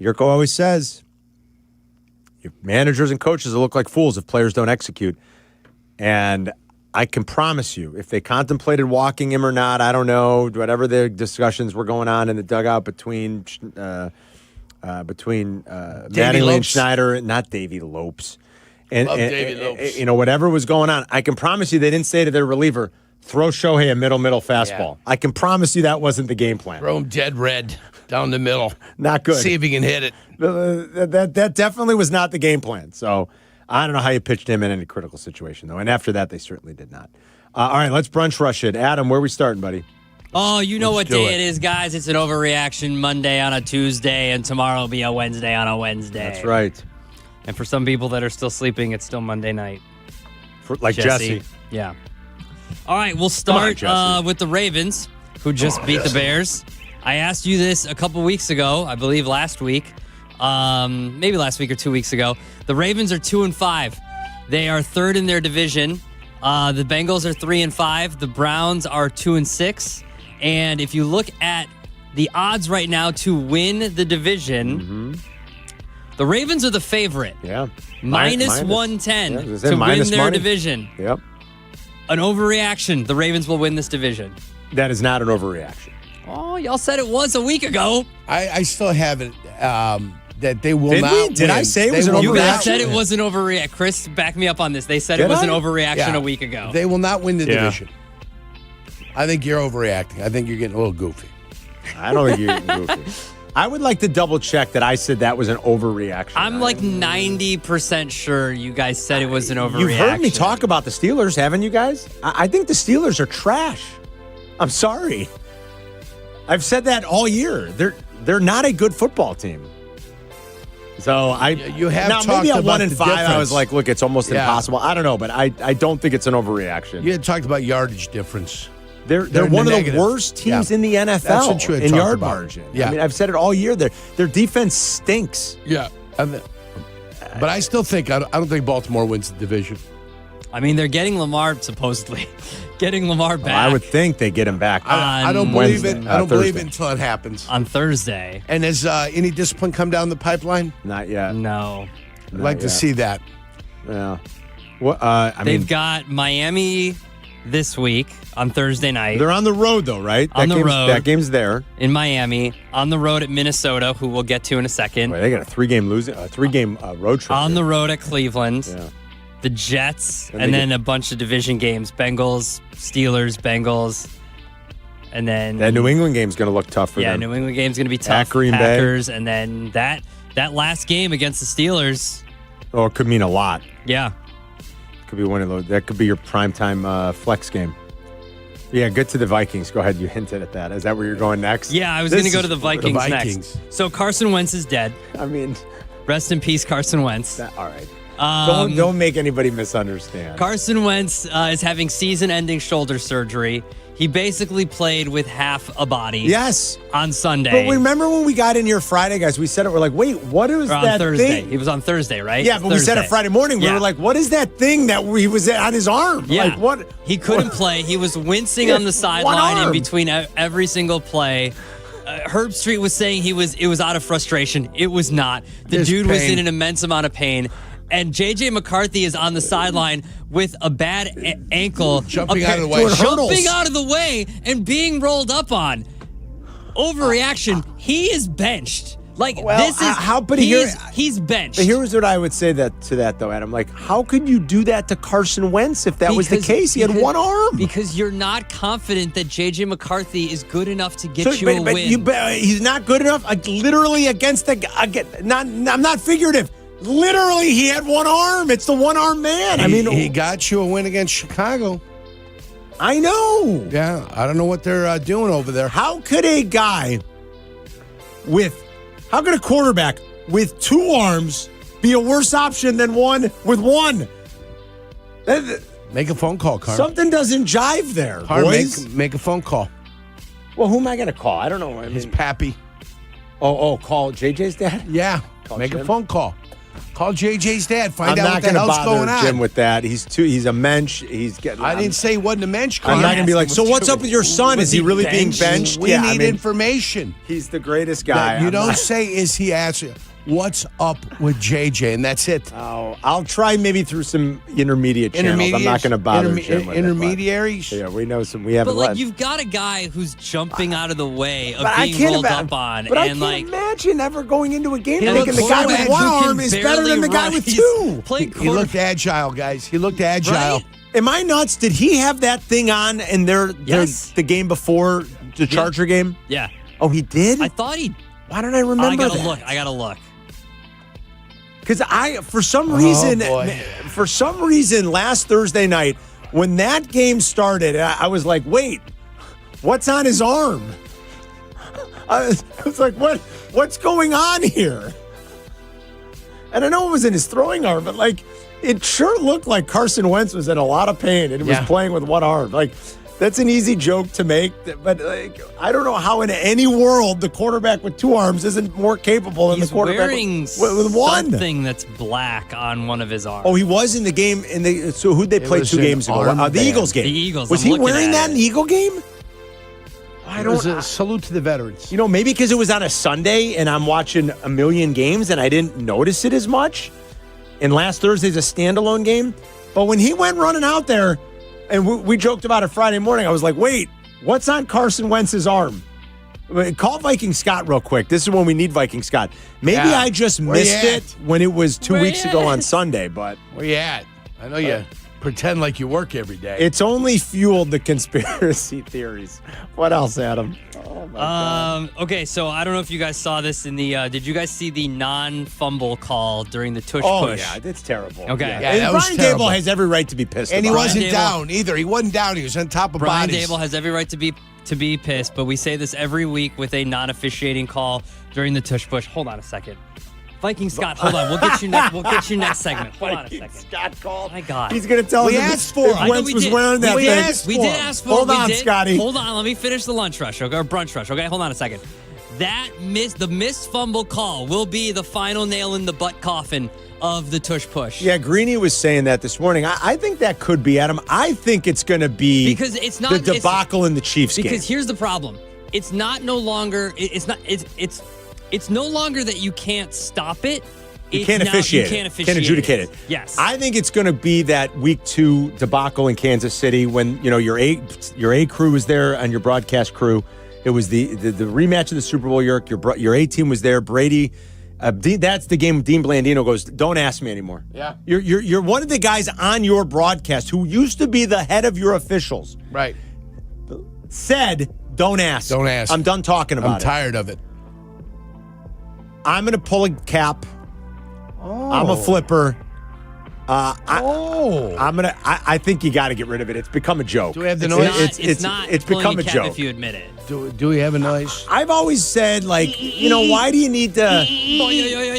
Jurko always says, your managers and coaches will look like fools if players don't execute. And I can promise you, if they contemplated walking him or not, I don't know, whatever the discussions were going on in the dugout between Mattingly and Schneider, not Davey Lopes. And Davey Lopes. Whatever was going on, I can promise you they didn't say to their reliever, throw Shohei a middle fastball. Yeah. I can promise you that wasn't the game plan. Throw him dead red down the middle. Not good. See if he can hit it. That definitely was not the game plan. So I don't know how you pitched him in any critical situation, though. And after that, they certainly did not. All right, let's brunch rush it. Adam, where are we starting, buddy? Oh, you know Let's what do day it is, guys. It's an overreaction Monday on a Tuesday, and tomorrow will be a Wednesday on a Wednesday. That's right. And for some people that are still sleeping, it's still Monday night. Like Jesse. Yeah. All right, we'll start with the Ravens, who just beat the Bears. I asked you this a couple weeks ago, I believe last week, maybe last week or 2 weeks ago. The Ravens are 2-5. They are third in their division. The Bengals are 3-5. The Browns are 2-6. And if you look at the odds right now to win the division, the Ravens are the favorite. Yeah. Minus 110 to win their division. Yep. An overreaction. The Ravens will win this division. That is not an overreaction. Oh, y'all said it was a week ago. I still haven't. That they will Did not we? Did win. I say it was an overreaction? You guys said it was an overreaction. Chris, back me up on this. They said it was an overreaction a week ago. They will not win the division. I think you're overreacting. I think you're getting a little goofy. I don't think you're getting goofy. I would like to double check that I said that was an overreaction. I'm like 90% sure you guys said it was an overreaction. You've heard me talk about the Steelers, haven't you guys? I think the Steelers are trash. I'm sorry. I've said that all year. They're not a good football team. So you have now talked maybe at about 1-5. the I was like, look, it's almost impossible. I don't know, but I don't think it's an overreaction. You had talked about yardage difference. They're one of the worst teams in the NFL That's what you had in talked yard about. margin. Yeah. I mean, I've said it all year. Their defense stinks. Yeah. But I still think I don't think Baltimore wins the division. I mean, they're getting Lamar, supposedly. Getting Lamar back. I would think they get him back. I don't believe Wednesday, it. I don't believe Thursday. it until it happens. On Thursday. And has any discipline come down the pipeline? Not yet. No. I'd like to see that. Yeah. Well, They've got Miami this week on Thursday night. They're on the road, though, right? On the road. That game's there. In Miami. On the road at Minnesota, who we'll get to in a second. Wait, they got a three-game road trip. On the road at Cleveland. Yeah. The Jets, And and they then a bunch of division games. Bengals, Steelers, Bengals. And then That New England game's going to look tough for them. New England game's going to be tough. At Green Bay. Packers, and then that last game against the Steelers. Oh, it could mean a lot. Yeah. Could be one of those. That could be your primetime flex game. Yeah, get to the Vikings. Go ahead. You hinted at that. Is that where you're going next? Yeah, I was going to go to the Vikings, next. So Carson Wentz is dead. I mean, rest in peace, Carson Wentz. All right. Don't make anybody misunderstand. Carson Wentz is having season-ending shoulder surgery. He basically played with half a body. Yes. On Sunday. But remember when we got in here Friday, guys? We said it. We're like, wait, what is Or on that Thursday. thing? He was on Thursday, right? Yeah, but we said it Friday morning. We were like, what is that thing that he was on his arm? Yeah. Like, what? He couldn't play. He was wincing on the sideline in between every single play. Herb Street was saying it was out of frustration. It was not. The dude was in an immense amount of pain. And J.J. McCarthy is on the sideline with a bad ankle. Jumping out of the way. Jumping out of the way and being rolled up on. Overreaction. He is benched. Like, this is he's benched. But here's what I would say to that, though, Adam. Like, how could you do that to Carson Wentz if that was the case? He had one arm. Because you're not confident that J.J. McCarthy is good enough to get you a win. He's not good enough. Literally against I'm not figurative. Literally, he had one arm. It's the one-arm man. He got you a win against Chicago. I know. Yeah, I don't know what they're doing over there. How could a quarterback with two arms be a worse option than one with one? Make a phone call, Carl. Something doesn't jive there, boys. Make a phone call. Well, who am I going to call? I don't know. His pappy. Oh, call JJ's dad? Yeah. Make a phone call. Call JJ's dad. Find out what the hell's bother going on. Jim with that. He's a mensch. I didn't say he wasn't a mensch. I'm not going to be like, so what's up with your son? Is he really being benched? We need information. He's the greatest guy. You don't say, is he asking, what's up with JJ? And that's it. Oh, I'll try maybe through some intermediate channels. I'm not going to bother Jim with intermediaries? Yeah, we know some. We haven't. But you've got a guy who's jumping out of the way of but being rolled up on, but and I can't imagine ever going into a game He thinking the guy with one arm is better than the guy with two. He looked agile, guys. He looked agile. Right? Am I nuts? Did he have that thing on in the game before the Charger game? Yeah. Oh, he did? I thought he. Why don't I remember I gotta that? look. I gotta look. Because for some reason, last Thursday night, when that game started, I was like, wait, what's on his arm? I was like, what's going on here? And I know it was in his throwing arm, but like, it sure looked like Carson Wentz was in a lot of pain and he was playing with one arm. Like, that's an easy joke to make, but like, I don't know how in any world the quarterback with two arms isn't more capable than the quarterback with one. Something that's black on one of his arms. Oh, he was in the game. So who'd they play 2 games ago? The Eagles game. The Eagles. Was he wearing that in the Eagle game? It was a salute to the veterans. Maybe because it was on a Sunday and I'm watching a million games and I didn't notice it as much. And last Thursday's a standalone game. But when he went running out there, and we joked about it Friday morning, I was like, wait, what's on Carson Wentz's arm? Call Viking Scott real quick. This is when we need Viking Scott. Maybe I just missed it when it was 2 weeks ago on Sunday, but... Where you at? I know you pretend like you work every day. It's only fueled the conspiracy theories. What else, Adam? Oh, my God. Okay, so I don't know if you guys saw this in the... did you guys see the non-fumble call during the tush push? Oh, yeah, it's terrible. Okay. Yeah, and Brian Dable has every right to be pissed and about he wasn't Dable, down either. He wasn't down. He was on top of Brian bodies. Dable has every right to be pissed, but we say this every week with a non-officiating call during the tush push. Hold on a second. Viking Scott, hold on. We'll get you next segment. Hold on a second. Scott called. My God. He's going to tell us asked for if Wentz was wearing that thing. We did ask for it. Hold on, Scotty. Hold on. Let me finish the lunch rush, okay, or brunch rush, okay? Hold on a second. The missed fumble call will be the final nail in the butt coffin of the tush push. Yeah, Greeny was saying that this morning. I think that could be, Adam. I think it's going to be because it's not the debacle in the Chiefs game. Because here's the problem. It's no longer that you can't stop it. You can't officiate it. You can't adjudicate it. Yes. I think it's going to be that week 2 debacle in Kansas City when, your A crew was there and your broadcast crew. It was the rematch of the Super Bowl. Your A team was there. Brady. That's the game. Dean Blandino goes, "Don't ask me anymore." Yeah. You're one of the guys on your broadcast who used to be the head of your officials. Right. Said, "Don't ask. Don't ask. I'm done talking about it. I'm tired of it. I'm going to pull a cap. I'm a flipper. I think you got to get rid of it. It's become a joke. Do we have the noise? It's become a joke if you admit it. Do we have a noise? I've always said, why do you need to?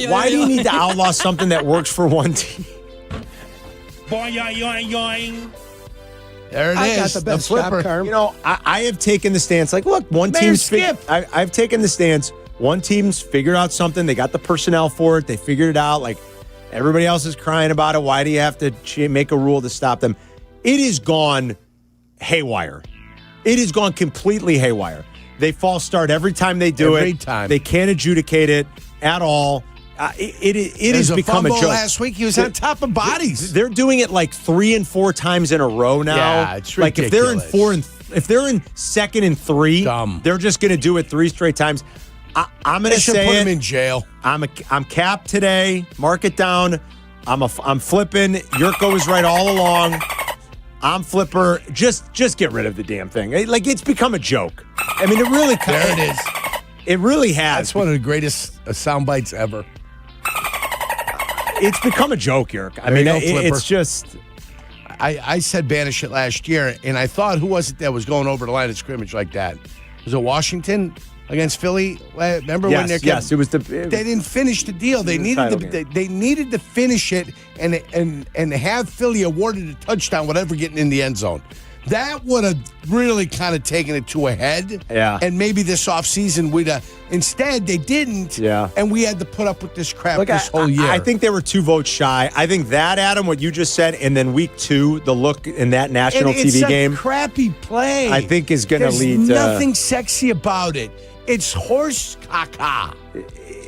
Why do you need to outlaw something that works for one team? There it I is. got the best flipper. I have taken the stance. Look, one team's I've taken the stance. One team's figured out something. They got the personnel for it. They figured it out. Everybody else is crying about it. Why do you have to make a rule to stop them? It has gone haywire. It has gone completely haywire. They false start every time they do it. Every time. They can't adjudicate it at all. It has become a joke. Last week, he was on top of bodies. They're doing it 3 and 4 times in a row now. Yeah, it's ridiculous. If they're in 2nd and 3, they're just going to do it 3 straight times. I'm going to say put it. him in jail. I'm Cap today. Mark it down. I'm flipping. Yurko was right all along. I'm flipper. Just get rid of the damn thing. It's become a joke. I mean, it really. There it is. It really has. That's one of the greatest sound bites ever. It's become a joke, Yerk. It's just. I said banish it last year, and I thought, who was it that was going over the line of scrimmage like that? Was it Washington against Philly? Remember when they yes, it was they didn't finish the deal. They needed to finish it and have Philly awarded a touchdown, whatever, getting in the end zone. That would have really kind of taken it to a head. Yeah. And maybe this offseason we'd have. Instead, they didn't. Yeah. And we had to put up with this crap this whole year. I think they were 2 votes shy. I think that, Adam, what you just said, and then week 2, the look in that national TV game. It's a crappy play. I think is going to lead to. There's nothing sexy about it. It's horse caca.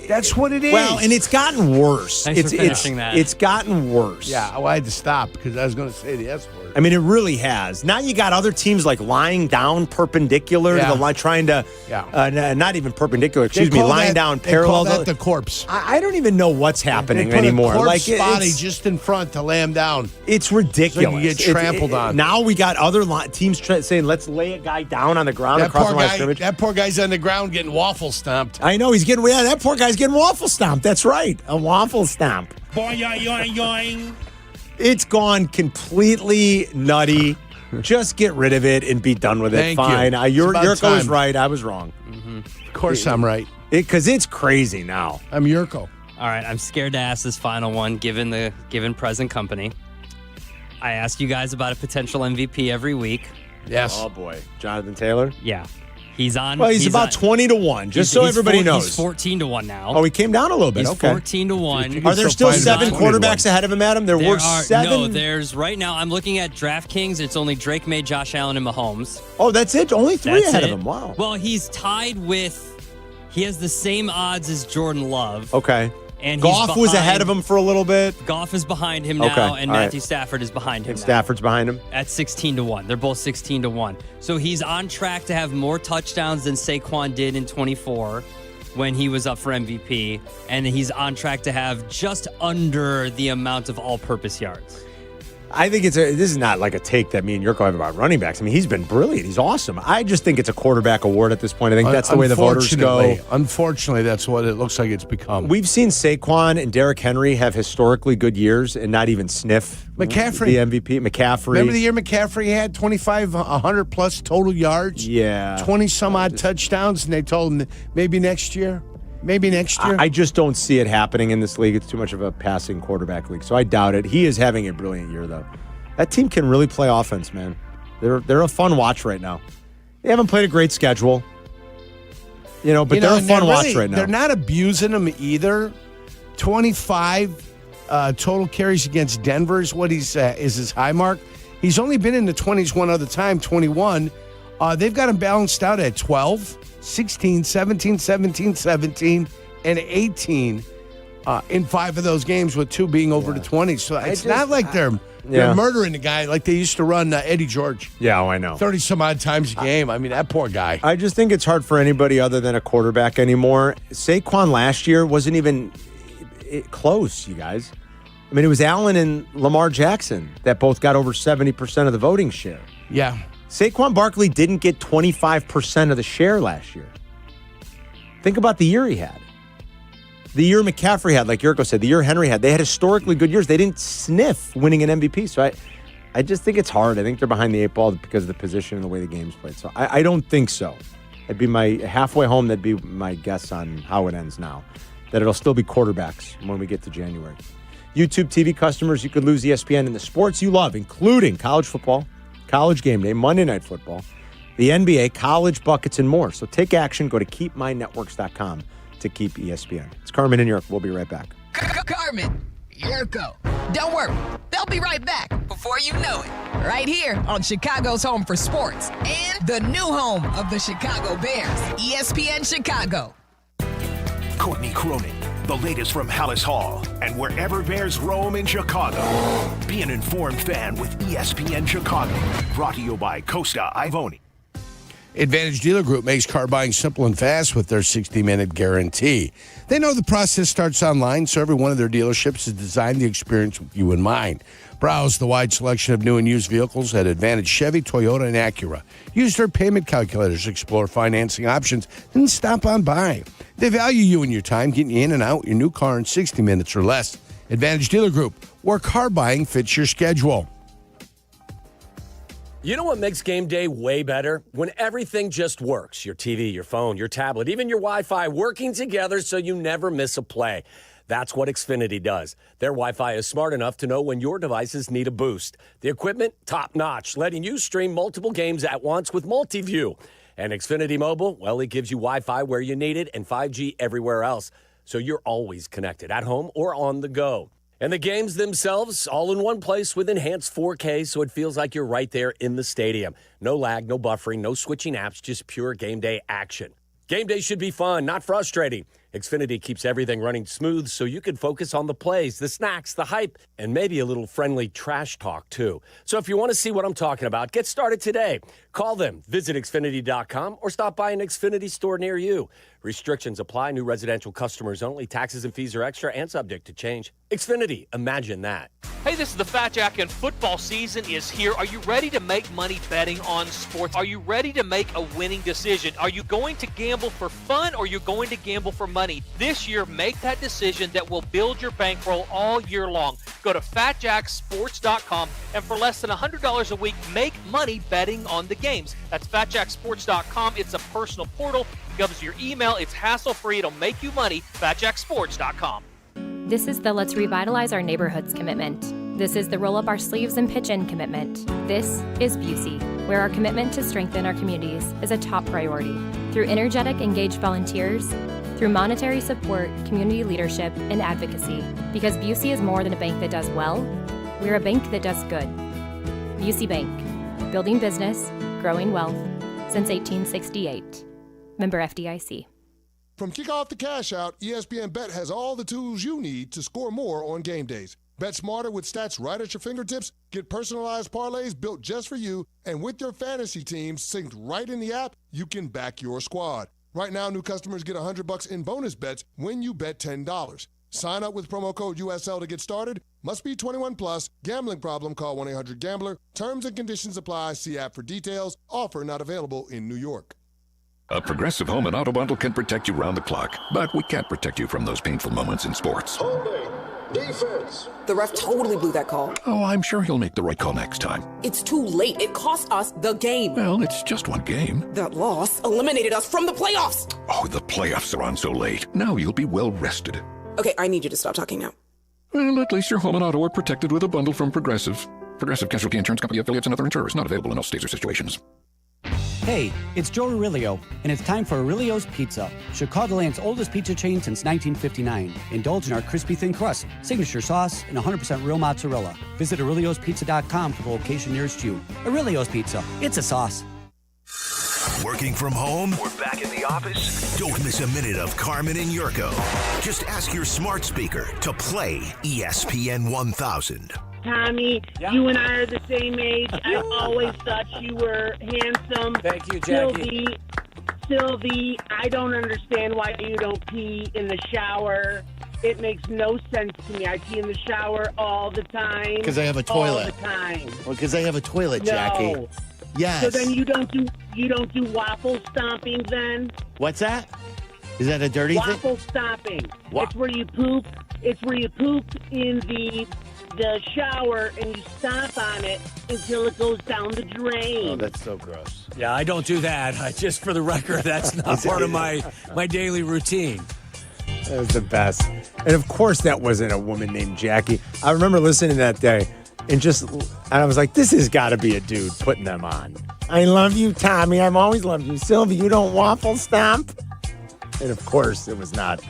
That's what it is. Well, and it's gotten worse. Thanks for finishing that. It's gotten worse. Yeah, I had to stop because I was going to say the S word. I mean, it really has. Now you got other teams lying down perpendicular to the line, trying to, not even perpendicular, lying down parallel. They call that the corpse. I don't even know what's happening they put anymore. A corpse body just in front to lay him down. It's ridiculous. So you get trampled on. Now we got other teams saying, let's lay a guy down on the ground across the line of scrimmage. That poor guy's on the ground getting waffle stomped. I know. That poor guy's getting waffle stomped. That's right. A waffle stomp. Boing, yoing, yoing. It's gone completely nutty. Just get rid of it and be done with it. Thank Fine. you. Yurko was right. I was wrong. Of course I'm right. Because it's crazy now. I'm Yurko. All right, I'm scared to ask this final one given present company. I ask you guys about a potential MVP every week. Yes. Oh, boy. Jonathan Taylor? Yeah. He's on. Well, he's about 20-1, just so everybody knows. He's 14-1 now. Oh, he came down a little bit. He's Okay. 14-1. Are there still 7 quarterbacks ahead of him, Adam? There were 7. No, there's right now. I'm looking at DraftKings. It's only Drake May, Josh Allen, and Mahomes. Oh, that's it? Only 3 That's ahead it. of him. Wow. Well, he's tied with. He has the same odds as Jordan Love. Okay. And Goff was ahead of him for a little bit. Goff is behind him now, Okay, and all Matthew right. Stafford is behind him And now. Stafford's behind him. At 16-1. They're both 16-1. So he's on track to have more touchdowns than Saquon did in 24 when he was up for MVP. And he's on track to have just under the amount of all-purpose yards. I think this is not like a take that me and Yurko have about running backs. I mean, he's been brilliant. He's awesome. I just think it's a quarterback award at this point. I think that's the way the voters go. Unfortunately, that's what it looks like it's become. We've seen Saquon and Derrick Henry have historically good years and not even sniff McCaffrey. the MVP. McCaffrey. Remember the year McCaffrey had 100 plus total yards? Yeah. 20 some odd touchdowns, and they told him maybe next year. Maybe next year. I just don't see it happening in this league. It's too much of a passing quarterback league, so I doubt it. He is having a brilliant year, though. That team can really play offense, man. They're a fun watch right now. They haven't played a great schedule, but they're a fun watch right now. They're not abusing them either. 25 total carries against Denver is what is his high mark. He's only been in the 20s one other time, 21. They've got him balanced out at 12. 16, 17, 17, 17, and 18 in 5 of those games, with 2 being over the 20s. So it's not like they're murdering the guy like they used to run Eddie George. Yeah, I know. 30 some odd times a game. I mean, that poor guy. I just think it's hard for anybody other than a quarterback anymore. Saquon last year wasn't even close, you guys. I mean, it was Allen and Lamar Jackson that both got over 70% of the voting share. Yeah. Saquon Barkley didn't get 25% of the share last year. Think about the year he had. The year McCaffrey had, like Yurko said, the year Henry had. They had historically good years. They didn't sniff winning an MVP. So I just think it's hard. I think they're behind the 8 ball because of the position and the way the game's played. So I don't think so. It'd be my halfway home. That'd be my guess on how it ends now. That it'll still be quarterbacks when we get to January. YouTube TV customers, you could lose ESPN and the sports you love, including college football, College Game Day, Monday Night Football, the NBA, college buckets, and more. So take action. Go to keepmynetworks.com to keep ESPN. It's Carmen and Yurko. We'll be right back. Carmen, Jurko. Don't worry. They'll be right back before you know it. Right here on Chicago's home for sports and the new home of the Chicago Bears, ESPN Chicago. Courtney Cronin, the latest from Hallis Hall and wherever Bears roam in Chicago. Be an informed fan with ESPN Chicago. Brought to you by Costa Ivoni. Advantage Dealer Group makes car buying simple and fast with their 60-minute guarantee. They know the process starts online, so every one of their dealerships has designed the experience with you in mind. Browse the wide selection of new and used vehicles at Advantage Chevy, Toyota, and Acura. Use their payment calculators, explore financing options, and stop on by. They value you and your time, getting you in and out your new car in 60 minutes or less. Advantage Dealer Group, where car buying fits your schedule. You know what makes game day way better? When everything just works. Your TV, your phone, your tablet, even your Wi-Fi working together so you never miss a play. That's what Xfinity does. Their Wi-Fi is smart enough to know when your devices need a boost. The equipment, top-notch, letting you stream multiple games at once with multi-view. And Xfinity Mobile, well, it gives you Wi-Fi where you need it and 5G everywhere else. So you're always connected at home or on the go. And the games themselves, all in one place with enhanced 4K, so it feels like you're right there in the stadium. No lag, no buffering, no switching apps, just pure game day action. Game day should be fun, not frustrating. Xfinity keeps everything running smooth so you can focus on the plays, the snacks, the hype, and maybe a little friendly trash talk, too. So if you want to see what I'm talking about, get started today. Call them, visit Xfinity.com, or stop by an Xfinity store near you. Restrictions apply. New residential customers only. Taxes and fees are extra and subject to change. Xfinity, imagine that. Hey, this is the Fat Jack, and football season is here. Are you ready to make money betting on sports? Are you ready to make a winning decision? Are you going to gamble for fun, or are you going to gamble for money? money. This year, make that decision that will build your bankroll all year long. Go to FatJackSports.com, and for less than $100 a week, make money betting on the games. That's FatJackSports.com. It's a personal portal. It comes to your email. It's hassle-free. It'll make you money. FatJackSports.com. This is the Let's Revitalize Our Neighborhoods commitment. This is the Roll Up Our Sleeves and Pitch In commitment. This is Busey, where our commitment to strengthen our communities is a top priority. Through energetic, engaged volunteers, through monetary support, community leadership, and advocacy. Because Busey is more than a bank that does well, we're a bank that does good. Busey Bank, building business, growing wealth, since 1868. Member FDIC. From kickoff to cash out, ESPN Bet has all the tools you need to score more on game days. Bet smarter with stats right at your fingertips. Get personalized parlays built just for you. And with your fantasy teams synced right in the app, you can back your squad. Right now, new customers get $100 in bonus bets when you bet $10. Sign up with promo code USL to get started. Must be 21 plus. Gambling problem? Call 1-800-GAMBLER. Terms and conditions apply. See app for details. Offer not available in New York. A Progressive Home and Auto Bundle can protect you round the clock, but we can't protect you from those painful moments in sports. Holding. Defense. The ref totally blew that call. Oh, I'm sure he'll make the right call next time. It's too late. It cost us the game. Well, it's just one game. That loss eliminated us from the playoffs. Oh, the playoffs are on so late. Now you'll be well rested. Okay, I need you to stop talking now. Well, at least your home and auto are protected with a bundle from Progressive. Progressive Casualty Insurance Company affiliates and other insurers. Not available in all states or situations. Hey, it's Joe Aurelio, and it's time for Aurelio's Pizza, Chicagoland's oldest pizza chain since 1959. Indulge in our crispy thin crust, signature sauce, and 100% real mozzarella. Visit Aurelio'sPizza.com for the location nearest you. Aurelio's Pizza, it's a sauce. Working from home? We're back in the office? Don't miss a minute of Carmen and Yurko. Just ask your smart speaker to play ESPN 1000. Tommy, you and I are the same age. I always thought you were handsome. Thank you, Jackie. Sylvie, I don't understand why you don't pee in the shower. It makes no sense to me. I pee in the shower all the time. Because I have a toilet. All the time. Well, because I have a toilet, No. Jackie. Yes. So then you don't do waffle stomping then? What's that? Is that a dirty thing? Waffle stomping. Wa- It's where you poop. It's where you poop in the shower and you stomp on it until it goes down the drain. Oh, that's so gross. Yeah, I don't do that. Just for the record, that's not part of my daily routine. That was the best. And of course, that wasn't a woman named Jackie. I remember listening that day and I was like, this has got to be a dude putting them on. I love you, Tommy. I've always loved you. Sylvie, you don't waffle stomp? And of course, it was not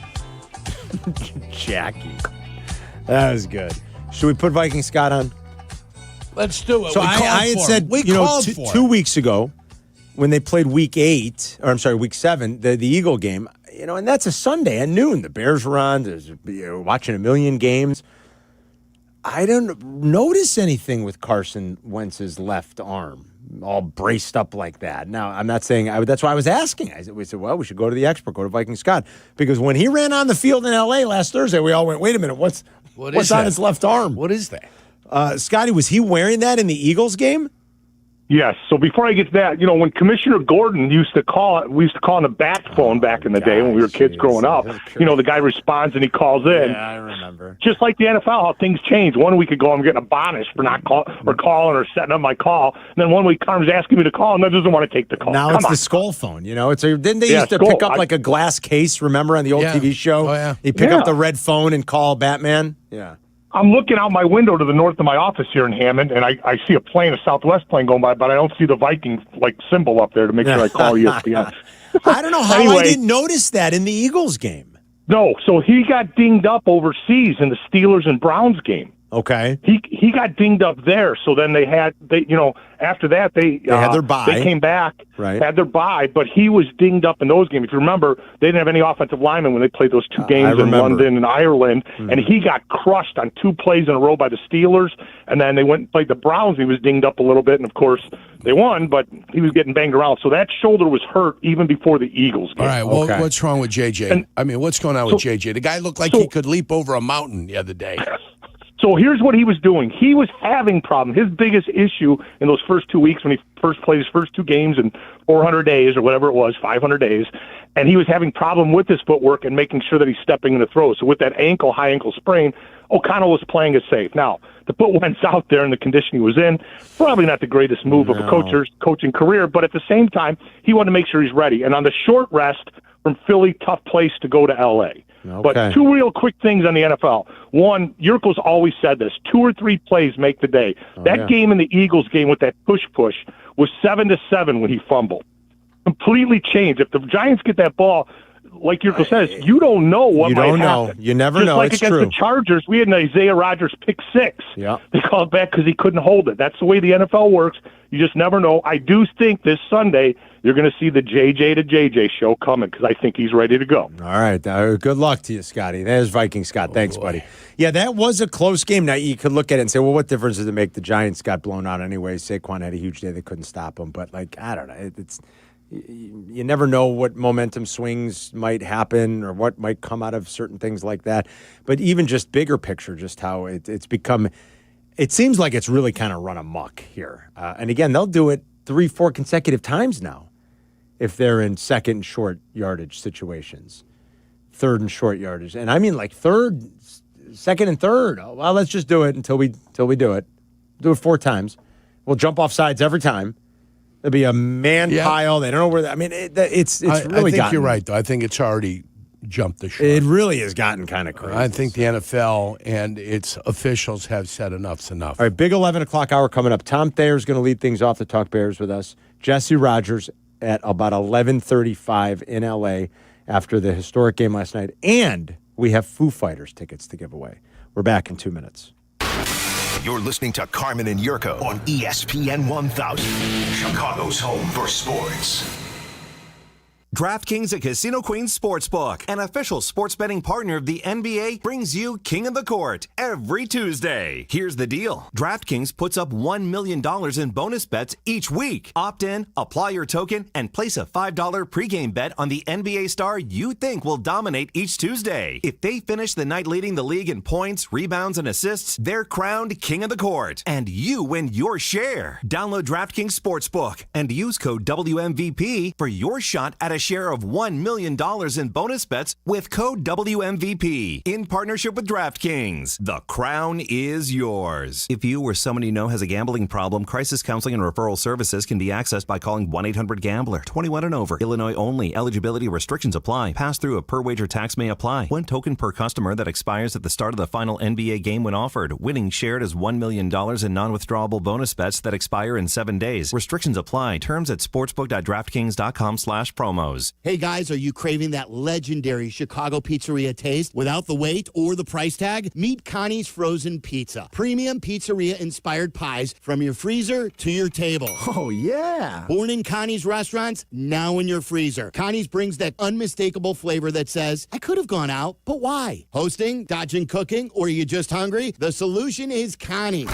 Jackie. That was good. Should we put Viking Scott on? Let's do it. So I had said, two weeks ago when they played week 7, the Eagle game, and that's a Sunday at noon. The Bears were on. There's watching a million games. I didn't notice anything with Carson Wentz's left arm all braced up like that. Now, I'm not saying that's why I was asking. We said, well, we should go to the expert, go to Viking Scott, because when he ran on the field in L.A. last Thursday, we all went, wait a minute, what's on his left arm? What is that? Scotty, was he wearing that in the Eagles game? Yes. So before I get to that, when Commissioner Gordon we used to call on the bat phone back in the day when we were kids growing up. The guy responds and he calls in. Yeah, I remember. Just like the NFL, how things change. 1 week ago, I'm getting admonished for not calling or setting up my call. And then 1 week, Carmen's asking me to call and then doesn't want to take the call. Now it's the skull phone. Didn't they used to pick up like a glass case? Remember on the old TV show? Oh, yeah. He'd pick up the red phone and call Batman. Yeah. I'm looking out my window to the north of my office here in Hammond, and I see a Southwest plane going by, but I don't see the Viking symbol up there to make sure I call ESPN. I don't know how I didn't notice that in the Eagles game. No, so he got dinged up overseas in the Steelers and Browns game. Okay. He got dinged up there, so then after that they had their bye. They came back, right. Had their bye, but he was dinged up in those games. If you remember, they didn't have any offensive linemen when they played those two games in London and Ireland, and he got crushed on 2 plays in a row by the Steelers, and then they went and played the Browns. He was dinged up a little bit, and of course they won, but he was getting banged around. So that shoulder was hurt even before the Eagles game. All right, well, what's wrong with JJ? What's going on with JJ? The guy looked like he could leap over a mountain the other day. So here's what he was doing. He was having problems. His biggest issue in those first 2 weeks when he first played his first 2 games in 400 days or whatever it was, 500 days, and he was having problem with his footwork and making sure that he's stepping in the throw. So with that high ankle sprain, O'Connell was playing it safe. Now, to put Wentz out there in the condition he was in, probably not the greatest move of a coach's coaching career, but at the same time, he wanted to make sure he's ready. And on the short rest from Philly, tough place to go to L.A. Okay. But 2 real quick things on the NFL. One, Yurko's always said this, 2 or 3 plays make the day. That game in the Eagles game with that push was 7-7 when he fumbled. Completely changed. If the Giants get that ball, like Yurko says, you don't know what might happen. You don't know. You never Just know. like It's against true. the Chargers, we had an Isaiah Rodgers pick 6. Yeah. They called back because he couldn't hold it. That's the way the NFL works. You just never know. I do think this Sunday you're going to see the JJ to JJ show coming because I think he's ready to go. All right. Good luck to you, Scotty. There's Viking Scott. Thanks, buddy. Yeah, that was a close game. Now, you could look at it and say, well, what difference does it make? The Giants got blown out anyway. Saquon had a huge day. They couldn't stop him. But, I don't know. You never know what momentum swings might happen or what might come out of certain things like that. But even just bigger picture, just how it's become, it seems like it's really kind of run amok here. And again, they'll do it 3-4 consecutive times now if they're in second and short yardage situations, third and short yardage. And I mean second and third. Oh, well, let's just do it until we do it. Do it 4 times. We'll jump off sides every time. There'll be a man pile. They don't know where. It's really. I think you're right, though. I think it's already jumped the shark. It really has gotten kind of crazy. I think the NFL and its officials have said enough's enough. All right, big 11 o'clock hour coming up. Tom Thayer's going to lead things off to talk Bears with us. Jesse Rogers at about 11:35 in L.A. after the historic game last night, and we have Foo Fighters tickets to give away. We're back in 2 minutes. You're listening to Carmen and Yurko on ESPN 1000, Chicago's home for sports. DraftKings at Casino Queen Sportsbook, an official sports betting partner of the NBA, brings you King of the Court every Tuesday. Here's the deal. DraftKings puts up $1 million in bonus bets each week. Opt in, apply your token, and place a $5 pregame bet on the NBA star you think will dominate each Tuesday. If they finish the night leading the league in points, rebounds, and assists, they're crowned King of the Court, and you win your share. Download DraftKings Sportsbook and use code WMVP for your shot at a share of $1 million in bonus bets with code WMVP in partnership with DraftKings. The crown is yours. If you or someone you know has a gambling problem, crisis counseling and referral services can be accessed by calling 1-800-GAMBLER. 21 and over. Illinois only. Eligibility restrictions apply. Pass-through of per-wager tax may apply. 1 token per customer that expires at the start of the final NBA game when offered. Winning shared as $1 million in non-withdrawable bonus bets that expire in 7 days. Restrictions apply. Terms at sportsbook.draftkings.com/promos. Hey guys, are you craving that legendary Chicago pizzeria taste without the wait or the price tag? Meet Connie's Frozen Pizza. Premium pizzeria-inspired pies from your freezer to your table. Oh, yeah. Born in Connie's restaurants, now in your freezer. Connie's brings that unmistakable flavor that says, I could have gone out, but why? Hosting, dodging cooking, or are you just hungry? The solution is Connie's.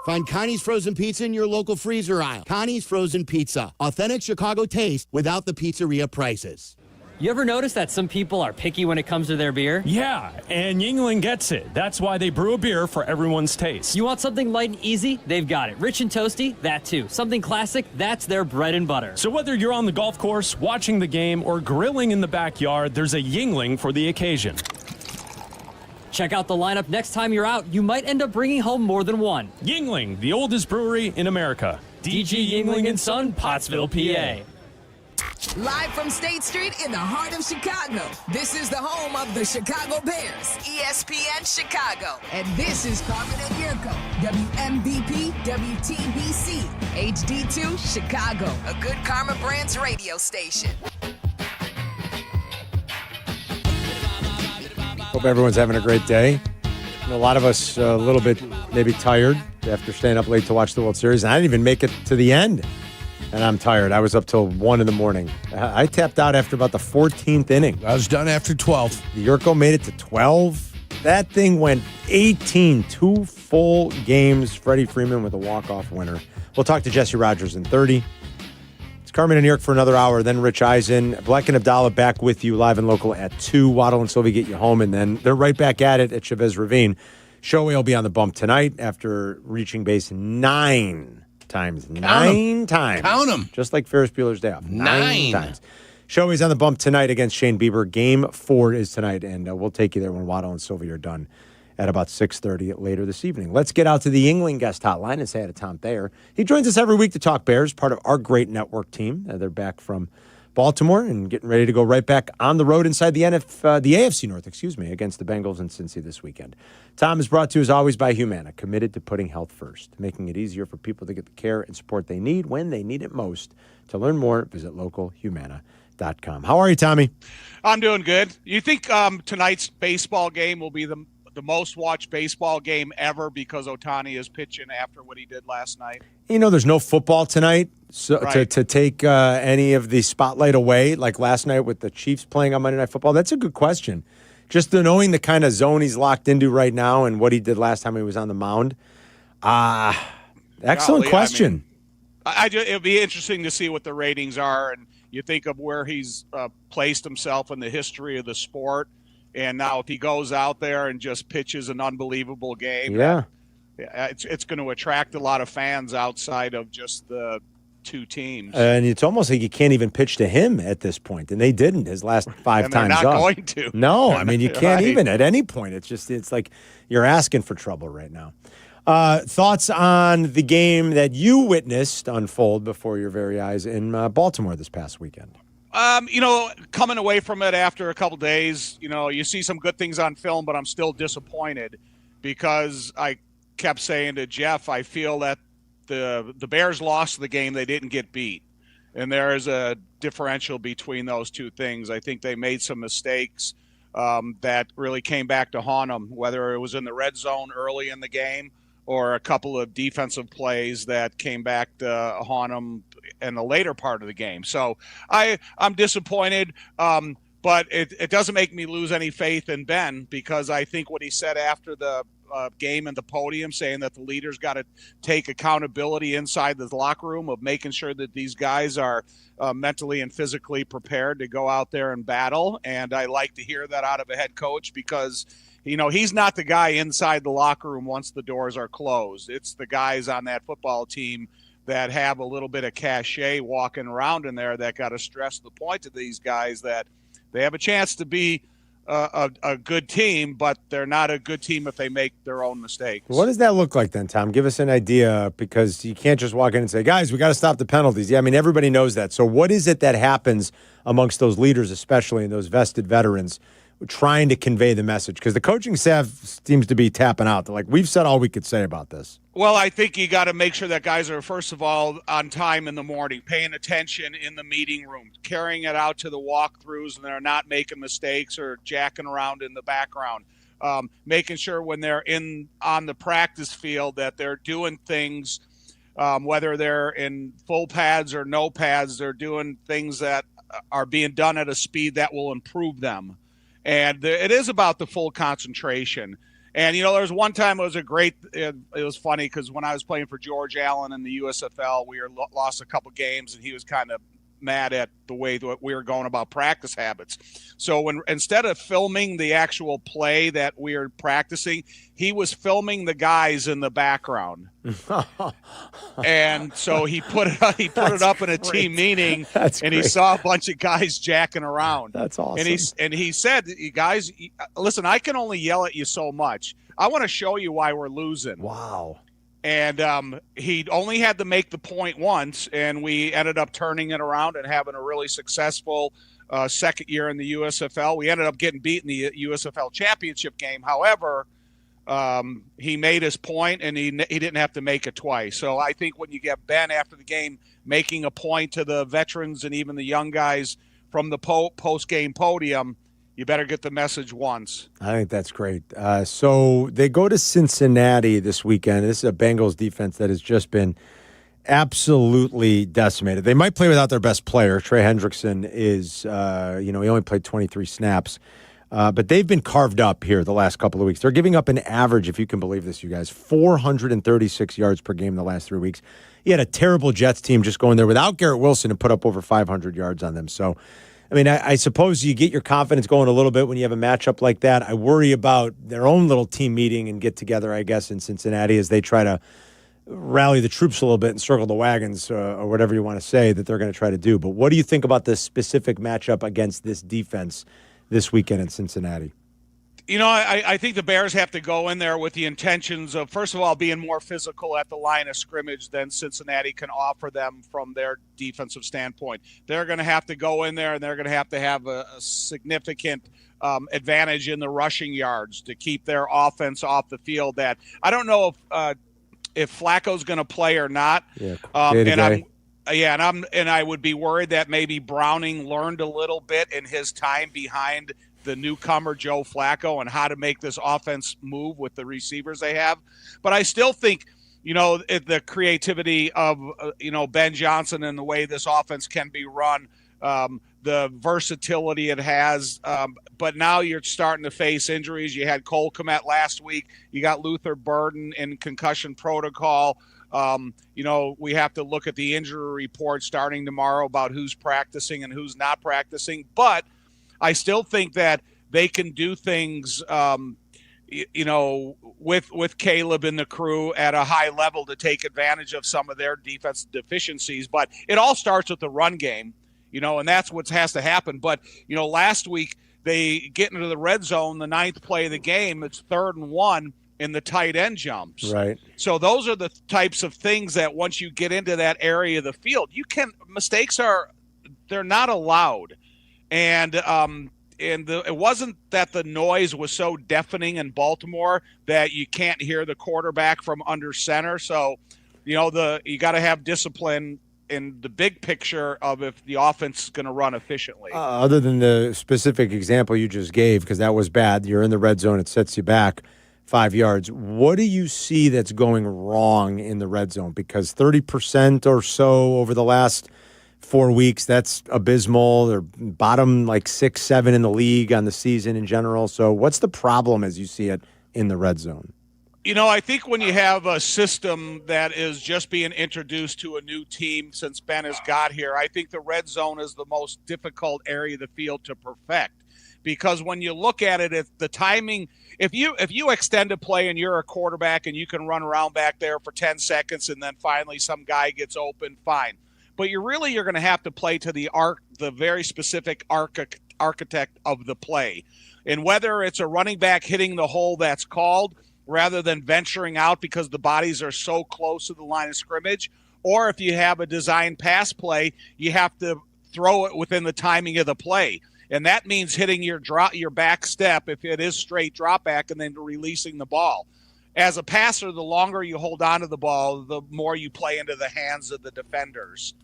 Find Connie's Frozen Pizza in your local freezer aisle. Connie's Frozen Pizza. Authentic Chicago taste without the pizzeria prices. You ever notice that some people are picky when it comes to their beer? Yeah, and Yuengling gets it. That's why they brew a beer for everyone's taste. You want something light and easy? They've got it. Rich and toasty? That too. Something classic? That's their bread and butter. So whether you're on the golf course, watching the game, or grilling in the backyard, there's a Yuengling for the occasion. Check out the lineup next time you're out. You might end up bringing home more than one. Yuengling, the oldest brewery in America. DG Yuengling & Son, Pottsville, PA. Live from State Street in the heart of Chicago, this is the home of the Chicago Bears, ESPN Chicago. And this is Carmen and Yurko, WMVP, WTBC, HD2, Chicago, a good Karma Brands radio station. Hope everyone's having a great day. A lot of us a little bit maybe tired after staying up late to watch the World Series. And I didn't even make it to the end. And I'm tired. I was up till 1 in the morning. I tapped out after about the 14th inning. I was done after 12. Yurko made it to 12. That thing went 18, 2 full games. Freddie Freeman with a walk-off winner. We'll talk to Jesse Rogers in 30. Carmen and Yurko for another hour, then Rich Eisen. Bleck and Abdalla back with you live and local at 2. Waddle and Silvy get you home, and then they're right back at it at Chavez Ravine. Shohei will be on the bump tonight after reaching base 9 times. Nine times. Count them. Just like Ferris Bueller's Day Off. 9 times. Shohei's on the bump tonight against Shane Bieber. Game 4 is tonight, and we'll take you there when Waddle and Silvy are done at about 6:30 later this evening. Let's get out to the Yuengling guest hotline and say hi to Tom Thayer. He joins us every week to talk Bears, part of our great network team. They're back from Baltimore and getting ready to go right back on the road inside the AFC North, against the Bengals in Cincy this weekend. Tom is brought to you, as always, by Humana, committed to putting health first, making it easier for people to get the care and support they need when they need it most. To learn more, visit localhumana.com. How are you, Tommy? I'm doing good. You think tonight's baseball game will be the most watched baseball game ever because Ohtani is pitching after what he did last night? There's no football tonight, so Right. to take any of the spotlight away, like last night with the Chiefs playing on Monday Night Football, that's a good question. Just knowing the kind of zone he's locked into right now and what he did last time he was on the mound. Excellent question. It'll be interesting to see what the ratings are, and you think of where he's placed himself in the history of the sport. And now if he goes out there and just pitches an unbelievable game, it's going to attract a lot of fans outside of just the two teams. And it's almost like you can't even pitch to him at this point, and they didn't his last 5 and times they're not up. going to. No, I mean, you can't Right. even at any point. It's like you're asking for trouble right now. Thoughts on the game that you witnessed unfold before your very eyes in Baltimore this past weekend? Coming away from it after a couple days, you see some good things on film, but I'm still disappointed because I kept saying to Jeff, I feel that the Bears lost the game. They didn't get beat. And there is a differential between those two things. I think they made some mistakes that really came back to haunt them, whether it was in the red zone early in the game or a couple of defensive plays that came back to haunt them in the later part of the game. So I'm disappointed, but it doesn't make me lose any faith in Ben, because I think what he said after the game in the podium, saying that the leaders got to take accountability inside the locker room of making sure that these guys are mentally and physically prepared to go out there and battle. And I like to hear that out of a head coach, because he's not the guy inside the locker room once the doors are closed. It's the guys on that football team that have a little bit of cachet walking around in there that got to stress the point to these guys that they have a chance to be a good team, but they're not a good team if they make their own mistakes. What does that look like then, Tom? Give us an idea, because you can't just walk in and say, guys, we got to stop the penalties. Yeah, I mean, everybody knows that. So what is it that happens amongst those leaders, especially, and those vested veterans, trying to convey the message? Because the coaching staff seems to be tapping out. They're like, we've said all we could say about this. Well, I think you got to make sure that guys are, first of all, on time in the morning, paying attention in the meeting room, carrying it out to the walkthroughs, and they're not making mistakes or jacking around in the background. Making sure when they're on the practice field that they're doing things, whether they're in full pads or no pads, they're doing things that are being done at a speed that will improve them. And it is about the full concentration. And, there was one time it was funny because when I was playing for George Allen in the USFL, we lost a couple games, and he was kind of mad at the way that we were going about practice habits. So instead of filming the actual play that we were practicing, he was filming the guys in the background. And so he put it up in a team meeting, and he saw a bunch of guys jacking around. That's awesome. And he said, "You guys, listen, I can only yell at you so much. I want to show you why we're losing." Wow. And he only had to make the point once, and we ended up turning it around and having a really successful second year in the USFL. We ended up getting beat in the USFL championship game. However, he made his point, and he didn't have to make it twice. So I think when you get Ben after the game making a point to the veterans and even the young guys from the post-game podium, you better get the message once. I think that's great. So they go to Cincinnati this weekend. This is a Bengals defense that has just been absolutely decimated. They might play without their best player. Trey Hendrickson is, he only played 23 snaps. But they've been carved up here the last couple of weeks. They're giving up an average, if you can believe this, you guys, 436 yards per game the last 3 weeks. You had a terrible Jets team just going there without Garrett Wilson and put up over 500 yards on them. So I mean, I suppose you get your confidence going a little bit when you have a matchup like that. I worry about their own little team meeting and get together, I guess, in Cincinnati as they try to rally the troops a little bit and circle the wagons or whatever you want to say that they're going to try to do. But what do you think about this specific matchup against this defense this weekend in Cincinnati? I think the Bears have to go in there with the intentions of, first of all, being more physical at the line of scrimmage than Cincinnati can offer them from their defensive standpoint. They're going to have to go in there, and they're going to have a significant advantage in the rushing yards to keep their offense off the field. That I don't know if Flacco's going to play or not. Yeah, and I would be worried that maybe Browning learned a little bit in his time behind the newcomer Joe Flacco and how to make this offense move with the receivers they have. But I still think, the creativity of, Ben Johnson and the way this offense can be run, the versatility it has. But now you're starting to face injuries. You had Cole Kmet last week. You got Luther Burden in concussion protocol. We have to look at the injury report starting tomorrow about who's practicing and who's not practicing. But I still think that they can do things, with Caleb and the crew at a high level to take advantage of some of their defensive deficiencies. But it all starts with the run game, and that's what has to happen. But, last week they get into the red zone, the ninth play of the game, it's 3rd and 1, and the tight end jumps. Right. So those are the types of things that once you get into that area of the field, mistakes they're not allowed. And it wasn't that the noise was so deafening in Baltimore that you can't hear the quarterback from under center. So, you got to have discipline in the big picture of if the offense is going to run efficiently. Other than the specific example you just gave, because that was bad, you're in the red zone, it sets you back 5 yards. What do you see that's going wrong in the red zone? Because 30% or so over the last 4 weeks, that's abysmal. They're bottom 6, 7 in the league on the season in general. So what's the problem as you see it in the red zone? I think when you have a system that is just being introduced to a new team since Ben has got here, I think the red zone is the most difficult area of the field to perfect. Because when you look at it, if the timing, if you extend a play and you're a quarterback and you can run around back there for 10 seconds and then finally some guy gets open, fine. But you're going to have to play to the very specific architect of the play. And whether it's a running back hitting the hole that's called rather than venturing out because the bodies are so close to the line of scrimmage, or if you have a design pass play, you have to throw it within the timing of the play. And that means hitting your back step if it is straight drop back and then releasing the ball. As a passer, the longer you hold on to the ball, the more you play into the hands of the defenders.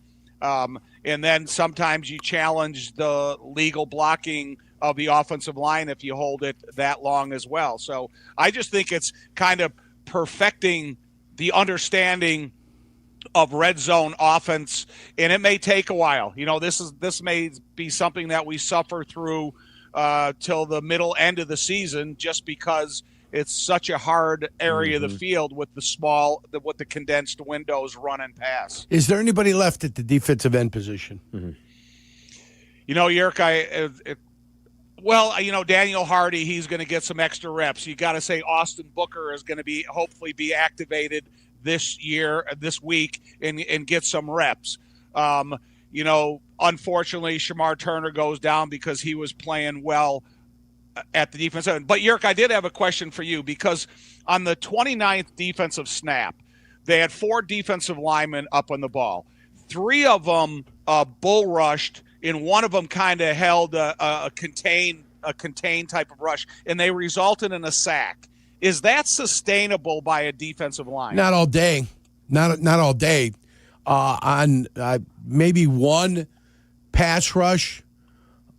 And then sometimes you challenge the legal blocking of the offensive line if you hold it that long as well. So I just think it's kind of perfecting the understanding of red zone offense, and it may take a while. This may be something that we suffer through till the middle end of the season just because it's such a hard area of the field with the condensed windows run and pass. Is there anybody left at the defensive end position? Mm-hmm. Yerk, Daniel Hardy, he's going to get some extra reps. You got to say Austin Booker is going to hopefully be activated this week, and get some reps. Unfortunately, Shamar Turner goes down because he was playing well at the defensive end. But, Yerk, I did have a question for you because on the 29th defensive snap, they had 4 defensive linemen up on the ball. 3 of them bull rushed, and one of them kind of held a contained type of rush, and they resulted in a sack. Is that sustainable by a defensive line? Not all day. Not all day. On maybe one pass rush,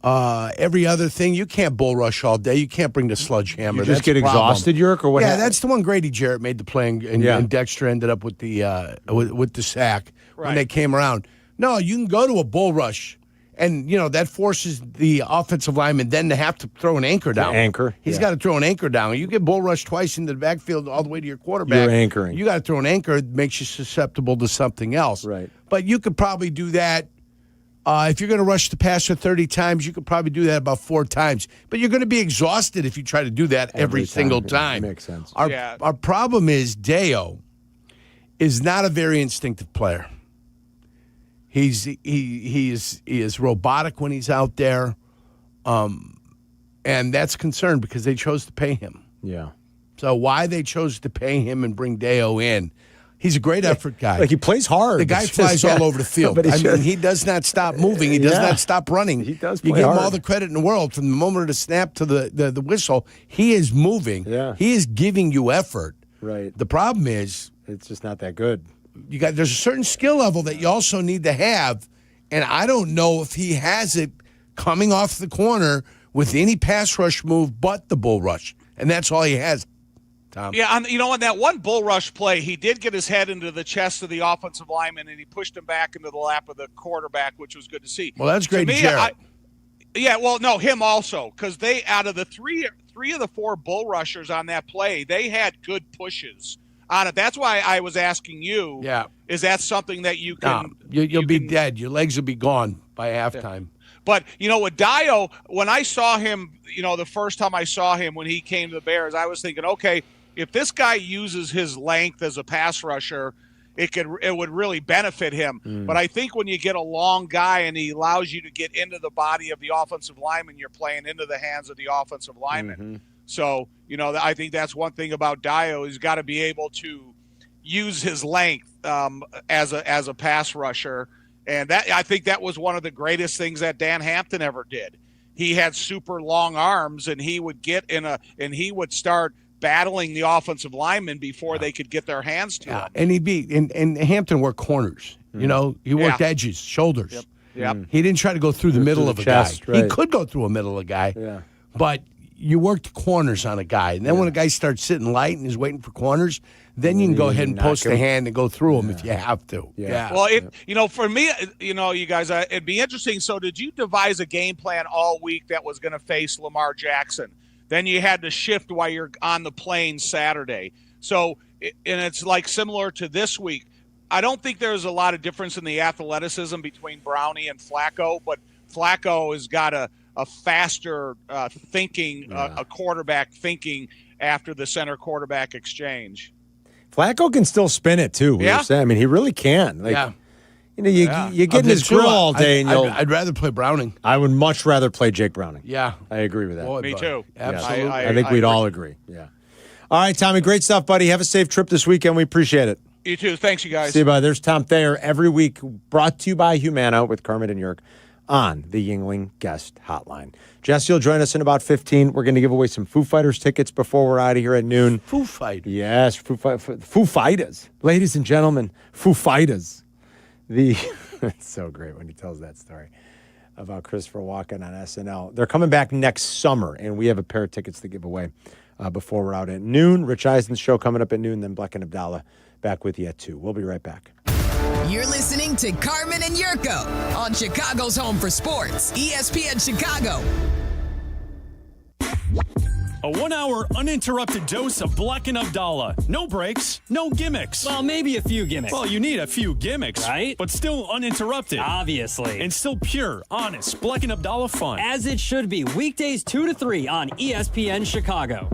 every other thing, you can't bull rush all day. You can't bring the sledgehammer. You just get exhausted, Yerk, or what? Yeah, that's the one Grady Jarrett made the play, and Dexter ended up with the sack when they came around. No, you can go to a bull rush. And, that forces the offensive lineman then to have to throw an anchor down. He's got to throw an anchor down. You get bull rushed twice into the backfield all the way to your quarterback. You're anchoring. You got to throw an anchor that makes you susceptible to something else. Right. But you could probably do that If you're going to rush the passer 30 times, you could probably do that about 4 times. But you're going to be exhausted if you try to do that every single time. That makes sense. Our problem is Deo is not a very instinctive player. He is robotic when he's out there, and that's a concern because they chose to pay him. Yeah. So why they chose to pay him and bring Deo in? He's a great effort guy. Like, he plays hard. The guy flies all over the field. But he does not stop moving. He does not stop running. He does You play give him hard. all the credit in the world from the moment of the snap to the whistle. He is moving. Yeah. He is giving you effort. Right. The problem is it's just not that good. There's a certain skill level that you also need to have, and I don't know if he has it coming off the corner with any pass rush move but the bull rush, and that's all he has. Tom. Yeah, on that one bull rush play, he did get his head into the chest of the offensive lineman, and he pushed him back into the lap of the quarterback, which was good to see. Well, that's great, Jarrett. Him also, because they, out of the three of the 4 bull rushers on that play, they had good pushes on it. That's why I was asking you. Yeah. Is that something that you can? You'll be dead. Your legs will be gone by halftime. But, with Dio, when I saw him, the first time I saw him when he came to the Bears, I was thinking, okay, if this guy uses his length as a pass rusher, it would really benefit him. But I think when you get a long guy and he allows you to get into the body of the offensive lineman, you're playing into the hands of the offensive lineman. Mm-hmm. So, I think that's one thing about Dio. He's got to be able to use his length as a pass rusher. And I think that was one of the greatest things that Dan Hampton ever did. He had super long arms, and he would and he would start battling the offensive linemen before they could get their hands to him. And and Hampton worked corners. He worked edges, shoulders. Yep. He didn't try to go through the middle of a chest, guy. right. He could go through a middle of a guy. Yeah. But you worked corners on a guy. And then when a guy starts sitting light and is waiting for corners, then you can go ahead and post a hand and go through him if you have to. Yeah. Well, for me, you guys, it'd be interesting. So did you devise a game plan all week that was going to face Lamar Jackson? Then you had to shift while you're on the plane Saturday. So, and it's like similar to this week. I don't think there's a lot of difference in the athleticism between Brownie and Flacco, but Flacco has got a faster thinking, a quarterback thinking after the center quarterback exchange. Flacco can still spin it too. I mean, he really can. You get in his grill all day, and I'd rather play Browning. I would much rather play Jake Browning. Yeah, I agree with that. Me too. Absolutely. I think we'd all agree. Yeah. All right, Tommy, great stuff, buddy. Have a safe trip this weekend. We appreciate it. You too. Thanks, you guys. See you, bye. There's Tom Thayer every week, brought to you by Humana with Carmen and Jurko on the Yuengling Guest Hotline. Jesse will join us in about 15. We're going to give away some Foo Fighters tickets before we're out of here at noon. Foo Fighters. Yes, Foo Fighters. Ladies and gentlemen, Foo Fighters. It's so great when he tells that story about Christopher Walken on SNL. They're coming back next summer, and we have a pair of tickets to give away before we're out at noon. Rich Eisen's show coming up at noon, then Bleck Abdalla back with you at 2. We'll be right back. You're listening to Carmen and Jurko on Chicago's Home for Sports, ESPN Chicago. A 1-hour uninterrupted dose of Bleck Abdalla. No breaks, no gimmicks. Well, maybe a few gimmicks. Well, you need a few gimmicks, right? But still uninterrupted. Obviously. And still pure, honest Bleck Abdalla fun. As it should be. Weekdays 2 to 3 on ESPN Chicago.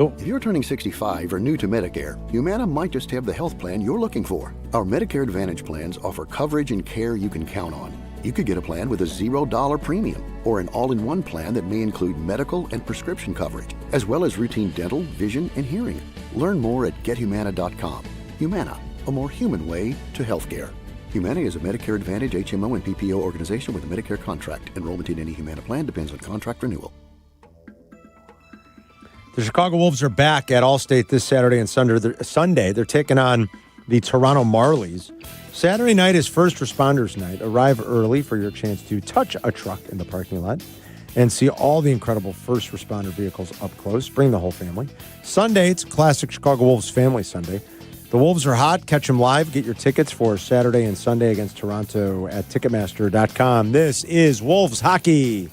If you're turning 65 or new to Medicare, Humana might just have the health plan you're looking for. Our Medicare Advantage plans offer coverage and care you can count on. You could get a plan with a $0 premium or an all-in-one plan that may include medical and prescription coverage, as well as routine dental, vision, and hearing. Learn more at gethumana.com. Humana, a more human way to healthcare. Humana is a Medicare Advantage HMO and PPO organization with a Medicare contract. Enrollment in any Humana plan depends on contract renewal. The Chicago Wolves are back at Allstate this Saturday and Sunday. They're taking on the Toronto Marlies. Saturday night is First Responders Night. Arrive early for your chance to touch a truck in the parking lot and see all the incredible first responder vehicles up close. Bring the whole family. Sunday, it's classic Chicago Wolves Family Sunday. The Wolves are hot. Catch them live. Get your tickets for Saturday and Sunday against Toronto at Ticketmaster.com. This is Wolves Hockey.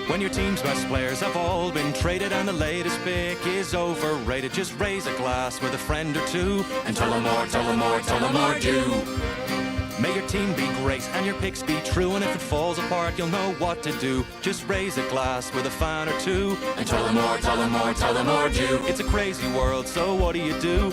When your team's best players have all been traded and the latest pick is overrated, just raise a glass with a friend or two and tell them more do. May your team be great and your picks be true. And if it falls apart, you'll know what to do. Just raise a glass with a fan or two. And tell them more, tell them more, tell them more, do. It's a crazy world, so what do? You tell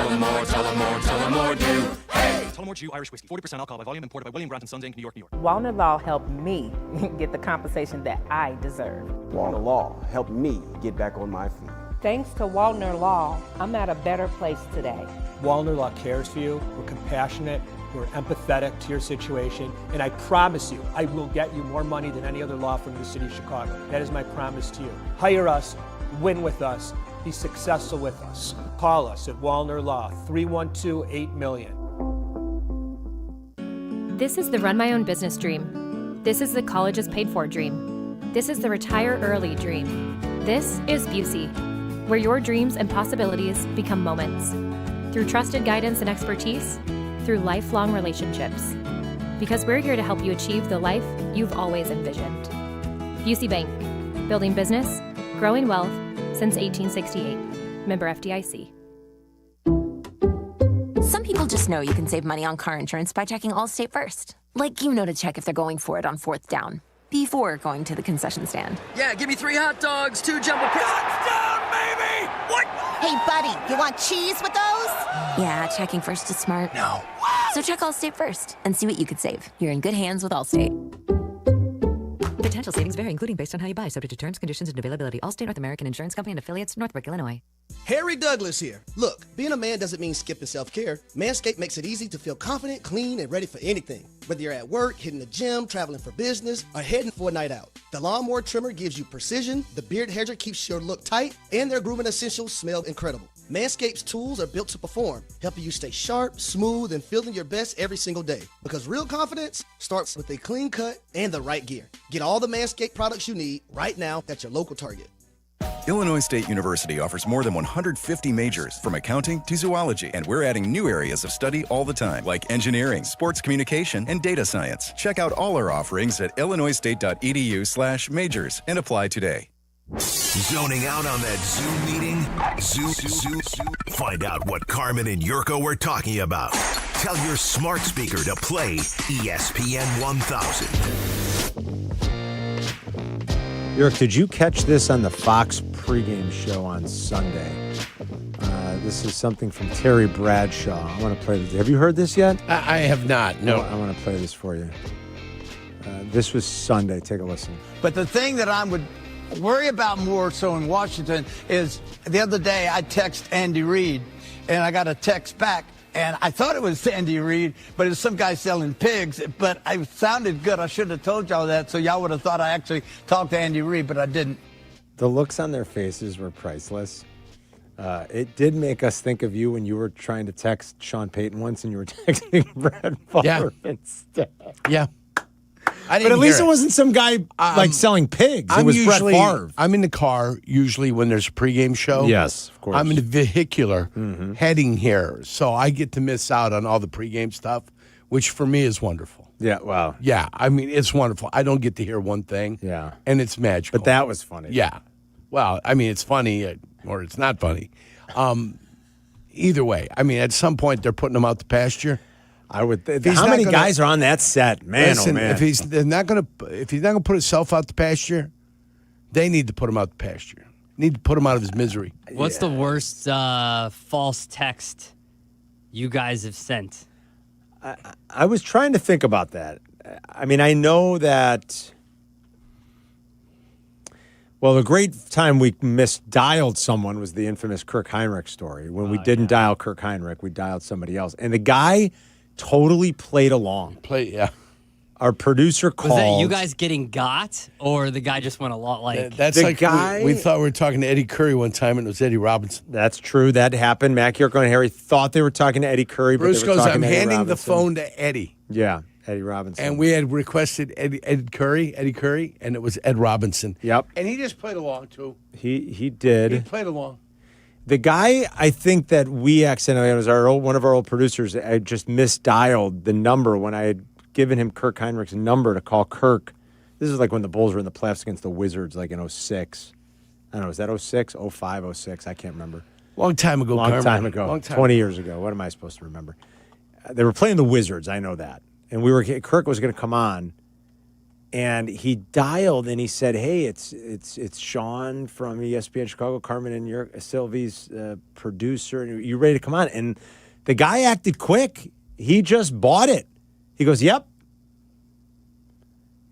them more, tell them more, tell them more, do. Hey! Tullamore Dew Irish Whiskey, 40% alcohol by volume, imported by William Grant & Sons Inc., New York, New York. Wallner Law helped me get the compensation that I deserve. Wallner Law helped me get back on my feet. Thanks to Wallner Law, I'm at a better place today. Wallner Law cares for you. We're compassionate. We're empathetic to your situation. And I promise you, I will get you more money than any other law firm in the city of Chicago. That is my promise to you. Hire us, win with us, be successful with us. Call us at Wallner Law, 312-8-million. This is the run my own business dream. This is the college is paid for dream. This is the retire early dream. This is Busey, where your dreams and possibilities become moments. Through trusted guidance and expertise, through lifelong relationships. Because we're here to help you achieve the life you've always envisioned. Busey Bank, building business, growing wealth since 1868. Member FDIC. Some people just know you can save money on car insurance by checking Allstate first. Like you know to check if they're going for it on 4th down, before going to the concession stand. Yeah, give me 3 hot dogs, 2 jumbo touchdown, baby! What? Hey, buddy, you want cheese with those? Yeah, checking first is smart. No. So check Allstate first and see what you could save. You're in good hands with Allstate. Potential savings vary, including based on how you buy, subject to terms, conditions, and availability. Allstate North American Insurance Company and affiliates, Northbrook, Illinois. Harry Douglas here. Look, being a man doesn't mean skipping self-care. Manscaped makes it easy to feel confident, clean, and ready for anything. Whether you're at work, hitting the gym, traveling for business, or heading for a night out. The Lawnmower Trimmer gives you precision, the Beard Hedger keeps your look tight, and their grooming essentials smell incredible. Manscaped's tools are built to perform, helping you stay sharp, smooth, and feeling your best every single day. Because real confidence starts with a clean cut and the right gear. Get all the Manscaped products you need right now at your local Target. Illinois State University offers more than 150 majors, from accounting to zoology, and we're adding new areas of study all the time, like engineering, sports communication, and data science. Check out all our offerings at illinoisstate.edu/majors and apply today. Zoning out on that Zoom meeting? Zoom. Find out what Carmen and Jurko were talking about. Tell your smart speaker to play ESPN 1000. Jurk, did you catch this on the Fox pregame show on Sunday? This is something from Terry Bradshaw. I want to play this. Have you heard this yet? I have not, no. I want to play this for you. This was Sunday. Take a listen. But the thing that I would worry about more so in Washington is the other day I text Andy Reid, and I got a text back, and I thought it was Andy Reid, but it was some guy selling pigs, but it sounded good. I should have told y'all that, so y'all would have thought I actually talked to Andy Reid, but I didn't. The looks on their faces were priceless. It did make us think of you when you were trying to text Sean Payton once, and you were texting Brad Favre instead. Yeah. But at least it wasn't some guy like selling pigs. It was Brett Favre. I'm in the car usually when there's a pregame show. Yes, of course. I'm in the vehicular heading here, so I get to miss out on all the pregame stuff, which for me is wonderful. Yeah, wow. Yeah, I mean, it's wonderful. I don't get to hear one thing. Yeah. And it's magical. But that was funny. Yeah. Well, I mean, it's funny or it's not funny. Either way, I mean, at some point they're putting him out to pasture. I would. How many guys are on that set, man? Listen, oh man! If he's not going to put himself out to pasture, they need to put him out to pasture. Need to put him out of his misery. What's the worst false text you guys have sent? I was trying to think about that. I mean, I know that. Well, the great time we misdialed someone was the infamous Kirk Heinrich story. When we didn't dial Kirk Heinrich, we dialed somebody else, and the guy totally played along. Yeah. Our producer called. Was that you guys getting got, or the guy just went a lot like That's the like guy? We thought we were talking to Eddie Curry one time, and it was Eddie Robinson. That's true. That happened. Mac Jurko and Harry thought they were talking to Eddie Curry, Bruce but they were goes, talking I'm to Eddie handing Robinson. the phone to Eddie. Yeah, Eddie Robinson. And we had requested Eddie Curry, and it was Ed Robinson. Yep. And he just played along, too. He did. He played along. The guy, I think that we accidentally, it was one of our old producers, I just misdialed the number when I had given him Kirk Heinrich's number to call Kirk. This is like when the Bulls were in the playoffs against the Wizards, like in 06. I don't know, was that 06, 05, 06? I can't remember. Long time ago, Long Carmen. time ago. Long time 20 years ago. What am I supposed to remember? They were playing the Wizards. I know that. and Kirk was going to come on, and he dialed and he said, "Hey, it's Sean from ESPN Chicago, Carmen and Silvy's producer. And you ready to come on?" And the guy acted quick. He just bought it. He goes, "Yep."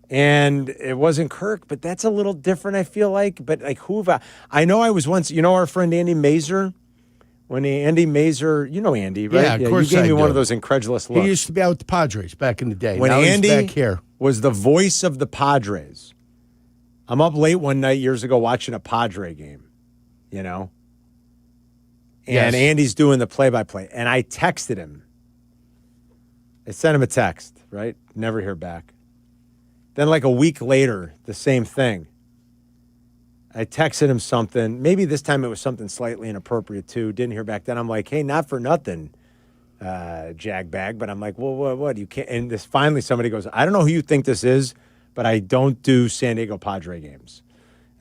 And it wasn't Kirk, but that's a little different, I feel like. But like I know I was once, our friend Andy Mazer. Andy Mazer, you know Andy, right? Yeah, of course you gave me do. one of those incredulous looks. He used to be out with the Padres back in the day. When now Andy he's back here. was the voice of the Padres, I'm up late one night years ago watching a Padre game, And Yes. Andy's doing the play-by-play. And I texted him. I sent him a text, right? Never hear back. Then like a week later, the same thing. I texted him something. Maybe this time it was something slightly inappropriate too. Didn't hear back then. I'm like, hey, not for nothing, jagbag. But I'm like, well, what? You can't. And finally somebody goes, I don't know who you think this is, but I don't do San Diego Padre games.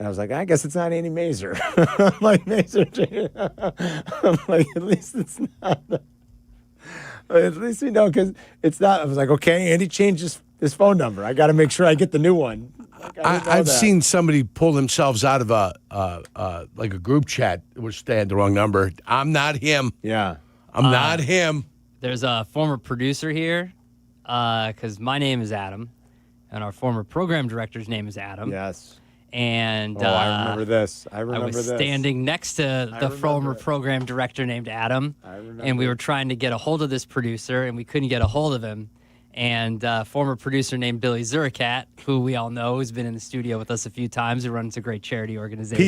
And I was like, I guess it's not Andy Mazer. I'm like, Mazer. I'm like, at least it's not. At least we know because it's not. I was like, okay, Andy changed his phone number. I got to make sure I get the new one. I've seen somebody pull themselves out of a group chat, which they had the wrong number. I'm not him. Yeah. I'm not him. There's a former producer here, because my name is Adam, and our former program director's name is Adam. Yes. And I remember this. I was standing next to the former program director named Adam, and we were trying to get a hold of this producer, and we couldn't get a hold of him. And former producer named Billy Zuricat, who we all know, who's been in the studio with us a few times, who runs a great charity organization.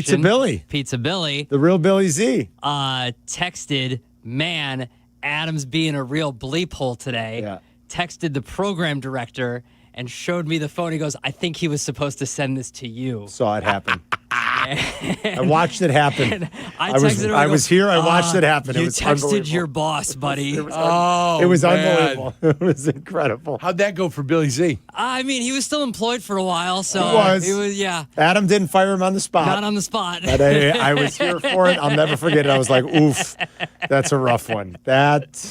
Pizza Billy. The real Billy Z. Texted, man, Adam's being a real bleep hole today. Yeah. Texted the program director and showed me the phone. He goes, I think he was supposed to send this to you. Saw it happen. I watched it happen. I texted him. I was here. I watched it happen. You It was texted your boss, buddy. It was unbelievable. It was incredible. How'd that go for Billy Z? I mean, he was still employed for a while, so He was. yeah. Adam didn't fire him on the spot. Not on the spot. But I was here for it. I'll never forget it. I was like, oof, that's a rough one. That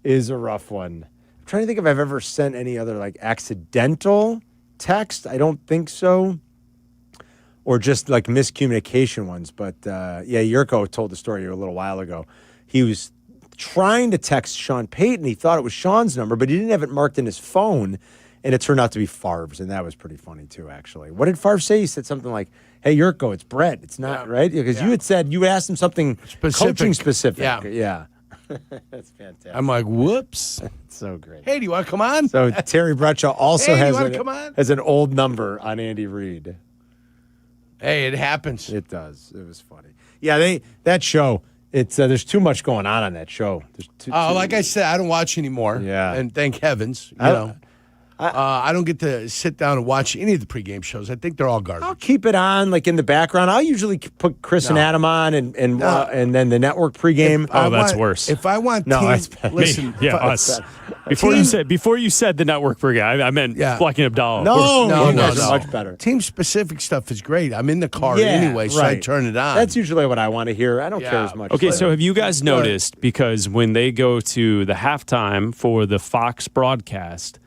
is a rough one. I'm trying to think if I've ever sent any other like accidental text. I don't think so. Or just like miscommunication ones. But Jurko told the story a little while ago. He was trying to text Sean Payton. He thought it was Sean's number, but he didn't have it marked in his phone. And it turned out to be Favre's. And that was pretty funny too, actually. What did Favre say? He said something like, hey, Jurko, it's Brett. It's not, right? Because you had said, you asked him something coaching specific. Yeah. That's fantastic. I'm like, whoops. So great. Hey, do you want to come on? So Terry Bradshaw also come has an old number on Andy Reid. Hey, it happens. It does. It was funny. Yeah, that show. It's there's too much going on that show. There's too like I said, I don't watch anymore. Yeah, and thank heavens, I don't get to sit down and watch any of the pregame shows. I think they're all garbage. I'll keep it on like in the background. I'll usually put Chris and Adam on and then the network pregame. That's worse. If I want, that's bad. Listen, us. Before you said the network pregame, I meant Bleck Abdalla. No, much better. Team specific stuff is great. I'm in the car anyway, so I turn it on. That's usually what I want to hear. I don't care as much. Okay, so have you guys noticed, because when they go to the halftime for the Fox broadcast,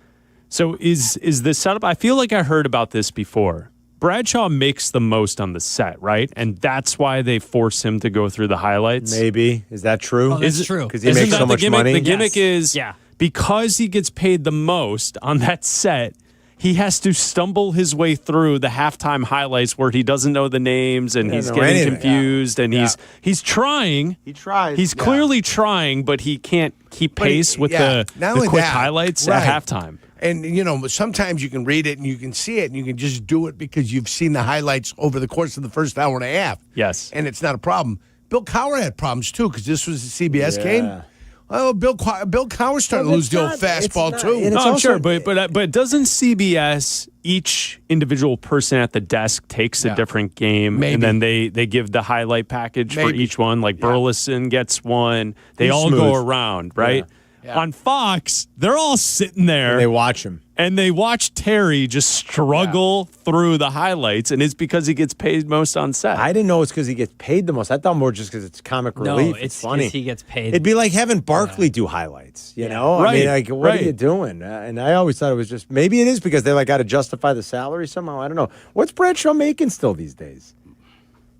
so is the setup, I feel like I heard about this before. Bradshaw makes the most on the set, right? And that's why they force him to go through the highlights? Maybe. Is that true? Oh, that's true. Because he makes so much money? The gimmick is because he gets paid the most on that set, he has to stumble his way through the halftime highlights where he doesn't know the names and he's getting confused and he's trying. He tries. He's clearly trying, but he can't keep pace with the quick highlights at halftime. And, sometimes you can read it and you can see it and you can just do it because you've seen the highlights over the course of the first hour and a half. Yes. And it's not a problem. Bill Cowher had problems, too, because this was a CBS game. Well, Bill Cowher's starting to lose the old fastball, too. No, I'm sure, but doesn't CBS, each individual person at the desk takes a different game, and then they give the highlight package for each one, like Burleson gets one. They all go around, right? On Fox, they're all sitting there. And they watch him. And they watch Terry just struggle through the highlights, and it's because he gets paid most on set. I didn't know it's because he gets paid the most. I thought more just because it's comic relief. No, it's funny. 'cause he gets paid. It'd be like having Barkley do highlights, you know? Right, I mean, like, what are you doing? And I always thought it was just, maybe it is because they got to justify the salary somehow. I don't know. What's Bradshaw making still these days?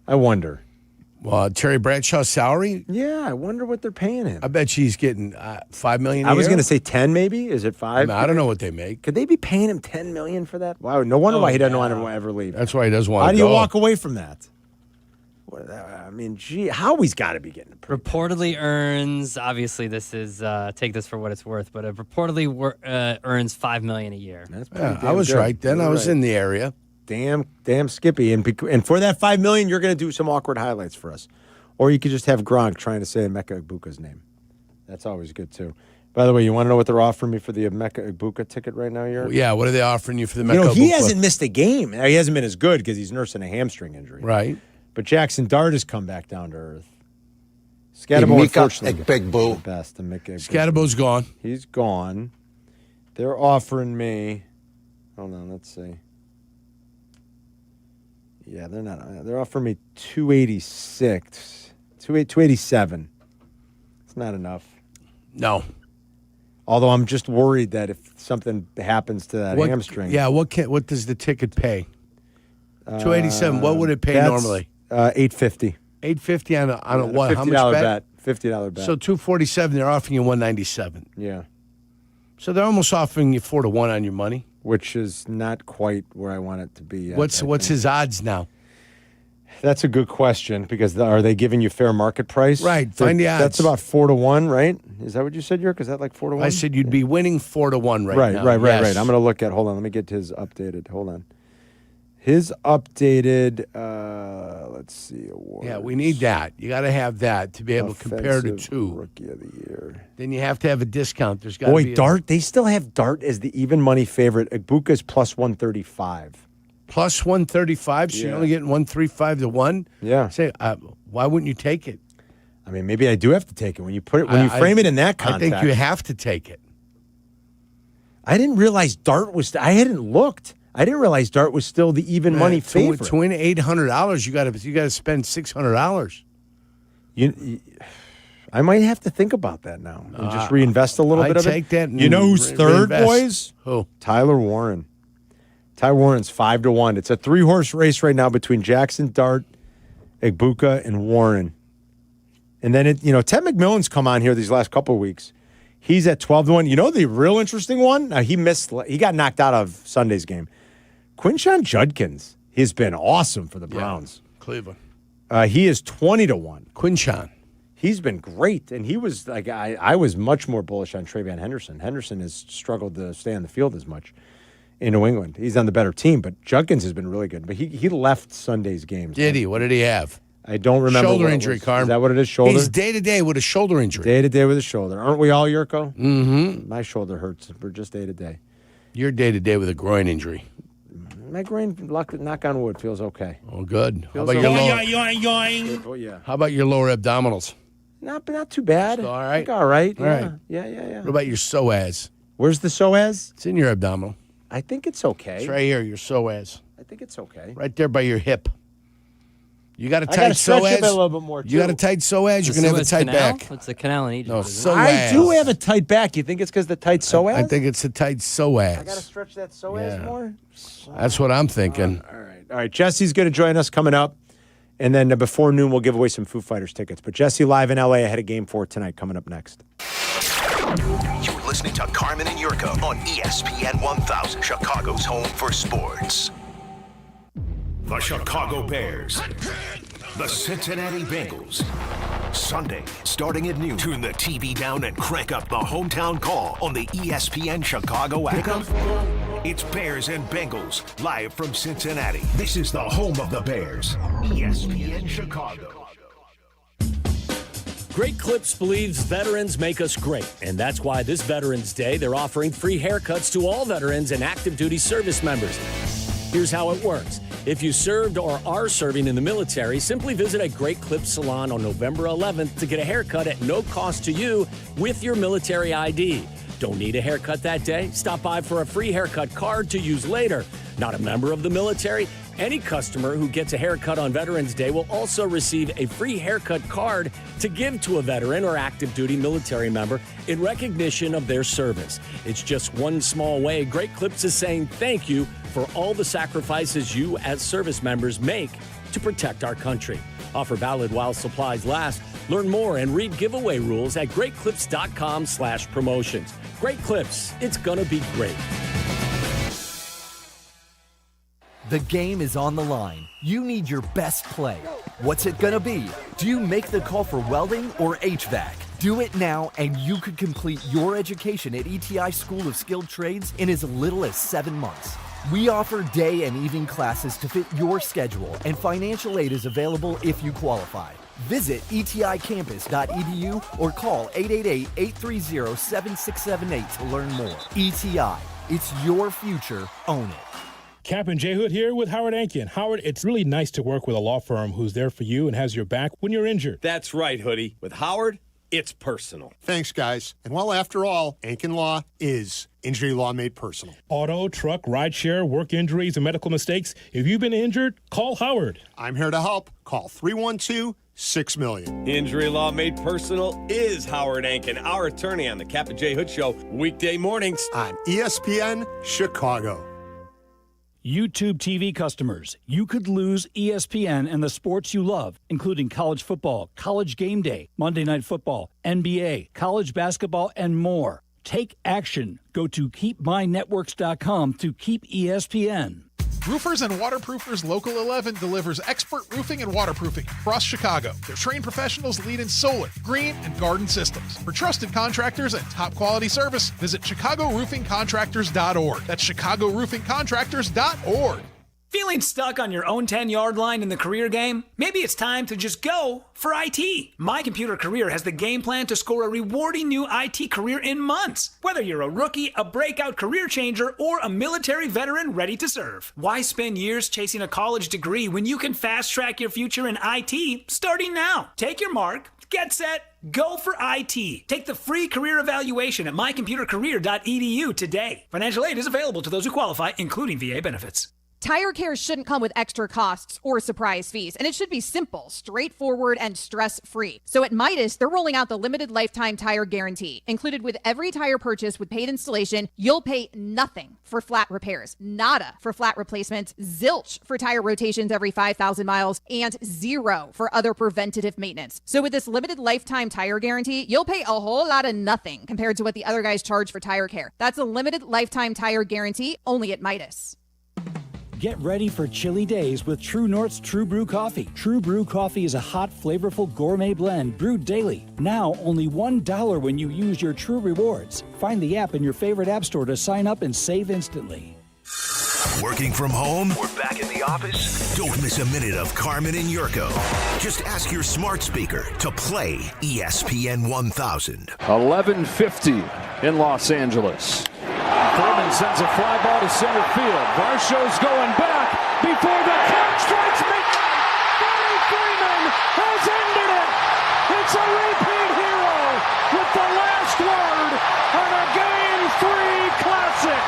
I wonder. Well, Terry Bradshaw's salary? Yeah, I wonder what they're paying him. I bet she's getting $5 million. I was going to say 10 maybe. Is it 5? I don't know what they make. Could they be paying him $10 million for that? Wow, no wonder why he doesn't want to ever leave. That's why he doesn't want to How do go. you walk away from that? I mean, gee, Howie's got to be getting reportedly earns, obviously this is, take this for what it's worth, but it reportedly earns $5 million a year. That's I was right then. I was in the area. Damn Skippy. And for that $5 million, you're going to do some awkward highlights for us. Or you could just have Gronk trying to say Emeka Egbuka's name. That's always good, too. By the way, you want to know what they're offering me for the Emeka Egbuka ticket right now, Yuri? Yeah, what are they offering you for the Emeka Egbuka? He hasn't missed a game. Now, he hasn't been as good because he's nursing a hamstring injury. Right. But Jackson Dart has come back down to earth. Scatterbo, unfortunately, Egbuka. the best. Scatterbo's gone. He's gone. They're offering me, hold on, let's see. Yeah, they're not. They're offering me 286, 287. It's not enough. No. Although I'm just worried that if something happens to that hamstring. Yeah, what does the ticket pay? 287. What would it pay normally? $850. $850 on a what? How much bet? $50 bet. So 247. They're offering you 197. Yeah. So they're almost offering you 4-1 on your money, which is not quite where I want it to be yet. What's his odds now? That's a good question because are they giving you fair market price? Right. Find the odds. That's about 4-1, right? Is that what you said, Yerk? Is that like 4-1? I said you'd be winning 4-1 right now. Right. I'm going to look at. Hold on. Let me get his updated. Hold on. His updated. Let's see. Awards. Yeah, we need that. You got to have that to be able to compare the two. Rookie of the year. Then you have to have a discount. There's got to be Dart. They still have Dart as the even money favorite. Egbuka's plus 135. Plus 135, so you're only getting 135 to 1? Yeah. Say, why wouldn't you take it? I mean, maybe I do have to take it. When you put it, when you frame it in that context. I think you have to take it. I didn't realize Dart was, I hadn't looked. I didn't realize Dart was still the even money favorite. To win $800, you got to spend $600. I might have to think about that now and just reinvest a little bit of it. Take that. You know who's third, boys? Who? Tyler Warren. Ty Warren's 5-1. It's a 3-horse race right now between Jackson Dart, Egbuka, and Warren. And then Ted McMillan's come on here these last couple of weeks. He's at 12-1. You know the real interesting one? Now, he got knocked out of Sunday's game. Quinshon Judkins has been awesome for the Browns. Cleveland. He is 20-1. Quinshon. He's been great, and he was like I was much more bullish on Travion Henderson. Henderson has struggled to stay on the field as much in New England. He's on the better team, but Judkins has been really good. But he left Sunday's games. Did he? What did he have? I don't remember. Shoulder injury, Carm. Is that what it is? Shoulder? He's day-to-day with a shoulder injury. Day-to-day with a shoulder. Aren't we all, Yurko? Mm-hmm. My shoulder hurts. We're just day-to-day. You're day-to-day with a groin injury. My groin, knock on wood, feels okay. Oh, good. How about your lower abdominals? Not too bad. Still all right? All right. All right. Yeah. What about your psoas? Where's the psoas? It's in your abdominal. I think it's okay. It's right here, your psoas. I think it's okay. Right there by your hip. You got a I tight gotta stretch psoas? it a little bit more, You got a too. tight psoas? You're going to have a tight back. It's a canal in Egypt. No, isn't it? psoas. I do have a tight back. You think it's because the tight psoas? I think it's a tight psoas. I got to stretch that psoas more? That's what I'm thinking. All right. Jesse's going to join us coming up. And then before noon, we'll give away some Foo Fighters tickets. But Jesse live in L.A. ahead of Game 4 tonight coming up next. You're listening to Carmen and Yurko on ESPN 1000, Chicago's home for sports. The Chicago Bears. The Cincinnati Bengals. Sunday, starting at noon. Turn the TV down and crank up the hometown call on the ESPN Chicago app. It's Bears and Bengals, live from Cincinnati. This is the home of the Bears. ESPN Chicago. Great Clips believes veterans make us great, and that's why this Veterans Day, they're offering free haircuts to all veterans and active duty service members. Here's how it works. If you served or are serving in the military, simply visit a Great Clips salon on November 11th to get a haircut at no cost to you with your military ID. Don't need a haircut that day? Stop by for a free haircut card to use later. Not a member of the military? Any customer who gets a haircut on Veterans Day will also receive a free haircut card to give to a veteran or active duty military member in recognition of their service. It's just one small way Great Clips is saying thank you for all the sacrifices you as service members make to protect our country. Offer valid while supplies last. Learn more and read giveaway rules at greatclips.com/promotions. Great Clips, it's gonna be great. The game is on the line. You need your best play. What's it gonna be? Do you make the call for welding or HVAC? Do it now and you could complete your education at ETI School of Skilled Trades in as little as 7 months. We offer day and evening classes to fit your schedule, and financial aid is available if you qualify. Visit eticampus.edu or call 888-830-7678 to learn more. ETI, it's your future. Own it. Kap J Hood here with Howard Ankin. Howard, it's really nice to work with a law firm who's there for you and has your back when you're injured. That's right, Hoodie. With Howard, it's personal. Thanks, guys. And well, after all, Ankin Law is injury law made personal. Auto, truck, rideshare, work injuries, and medical mistakes. If you've been injured, call Howard. I'm here to help. Call 312-6-million. Injury law made personal is Howard Ankin, our attorney on the Kap J Hood Show, weekday mornings on ESPN Chicago. YouTube TV customers, you could lose ESPN and the sports you love, including college football, college game day, Monday Night Football, NBA, college basketball, and more. Take action. Go to keepmynetworks.com to keep ESPN. Roofers and Waterproofers Local 11 delivers expert roofing and waterproofing across Chicago. Their trained professionals lead in solar, green, and garden systems. For trusted contractors and top quality service, visit ChicagoRoofingContractors.org. That's ChicagoRoofingContractors.org. Feeling stuck on your own 10-yard line in the career game? Maybe it's time to just go for IT. My Computer Career has the game plan to score a rewarding new IT career in months. Whether you're a rookie, a breakout career changer, or a military veteran ready to serve. Why spend years chasing a college degree when you can fast-track your future in IT starting now? Take your mark, get set, go for IT. Take the free career evaluation at mycomputercareer.edu today. Financial aid is available to those who qualify, including VA benefits. Tire care shouldn't come with extra costs or surprise fees, and it should be simple, straightforward, and stress-free. So at Midas, they're rolling out the limited lifetime tire guarantee. Included with every tire purchase with paid installation, you'll pay nothing for flat repairs, nada for flat replacements, zilch for tire rotations every 5,000 miles, and zero for other preventative maintenance. So with this limited lifetime tire guarantee, you'll pay a whole lot of nothing compared to what the other guys charge for tire care. That's a limited lifetime tire guarantee only at Midas. Get ready for chilly days with True North's True Brew Coffee. True Brew Coffee is a hot, flavorful gourmet blend brewed daily. Now only $1 when you use your True Rewards. Find the app in your favorite app store to sign up and save instantly. Working from home or back in the office? Don't miss a minute of Carmen and Jurko. Just ask your smart speaker to play ESPN 1000. 11:50 in Los Angeles. Thurman sends a fly ball to center field. Varsho's going back before the catch strikes midnight. Freddie Freeman has ended it. It's a repeat hero with the last word on a Game 3 classic.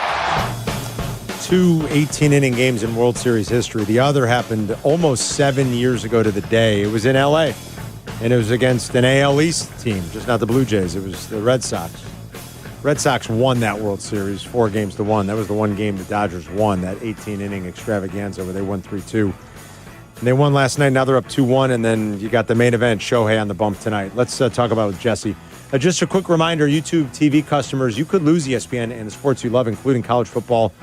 2 18-inning games in World Series history. The other happened almost 7 years ago to the day. It was in L.A., and it was against an AL East team, just not the Blue Jays. It was the Red Sox. Red Sox won that World Series 4-1. That was the one game the Dodgers won, that 18-inning extravaganza where they won 3-2. And they won last night. Now they're up 2-1, and then you got the main event, Shohei on the bump tonight. Let's talk about it with Jesse. Just a quick reminder, YouTube TV customers, you could lose ESPN and the sports you love, including college football,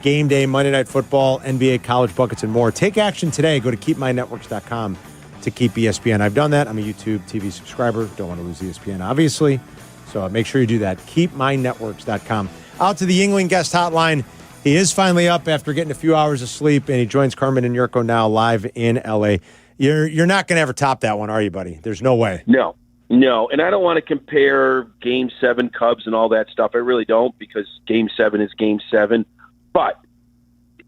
game day, Monday Night Football, NBA, college buckets, and more. Take action today. Go to keepmynetworks.com to keep ESPN. I've done that. I'm a YouTube TV subscriber. Don't want to lose ESPN, obviously. So make sure you do that. KeepMyNetworks.com. Out to the Yuengling guest hotline. He is finally up after getting a few hours of sleep, and he joins Carmen and Jurko now live in L.A. You're not going to ever top that one, are you, buddy? There's no way. No. And I don't want to compare Game 7 Cubs and all that stuff. I really don't, because Game 7 is Game 7. But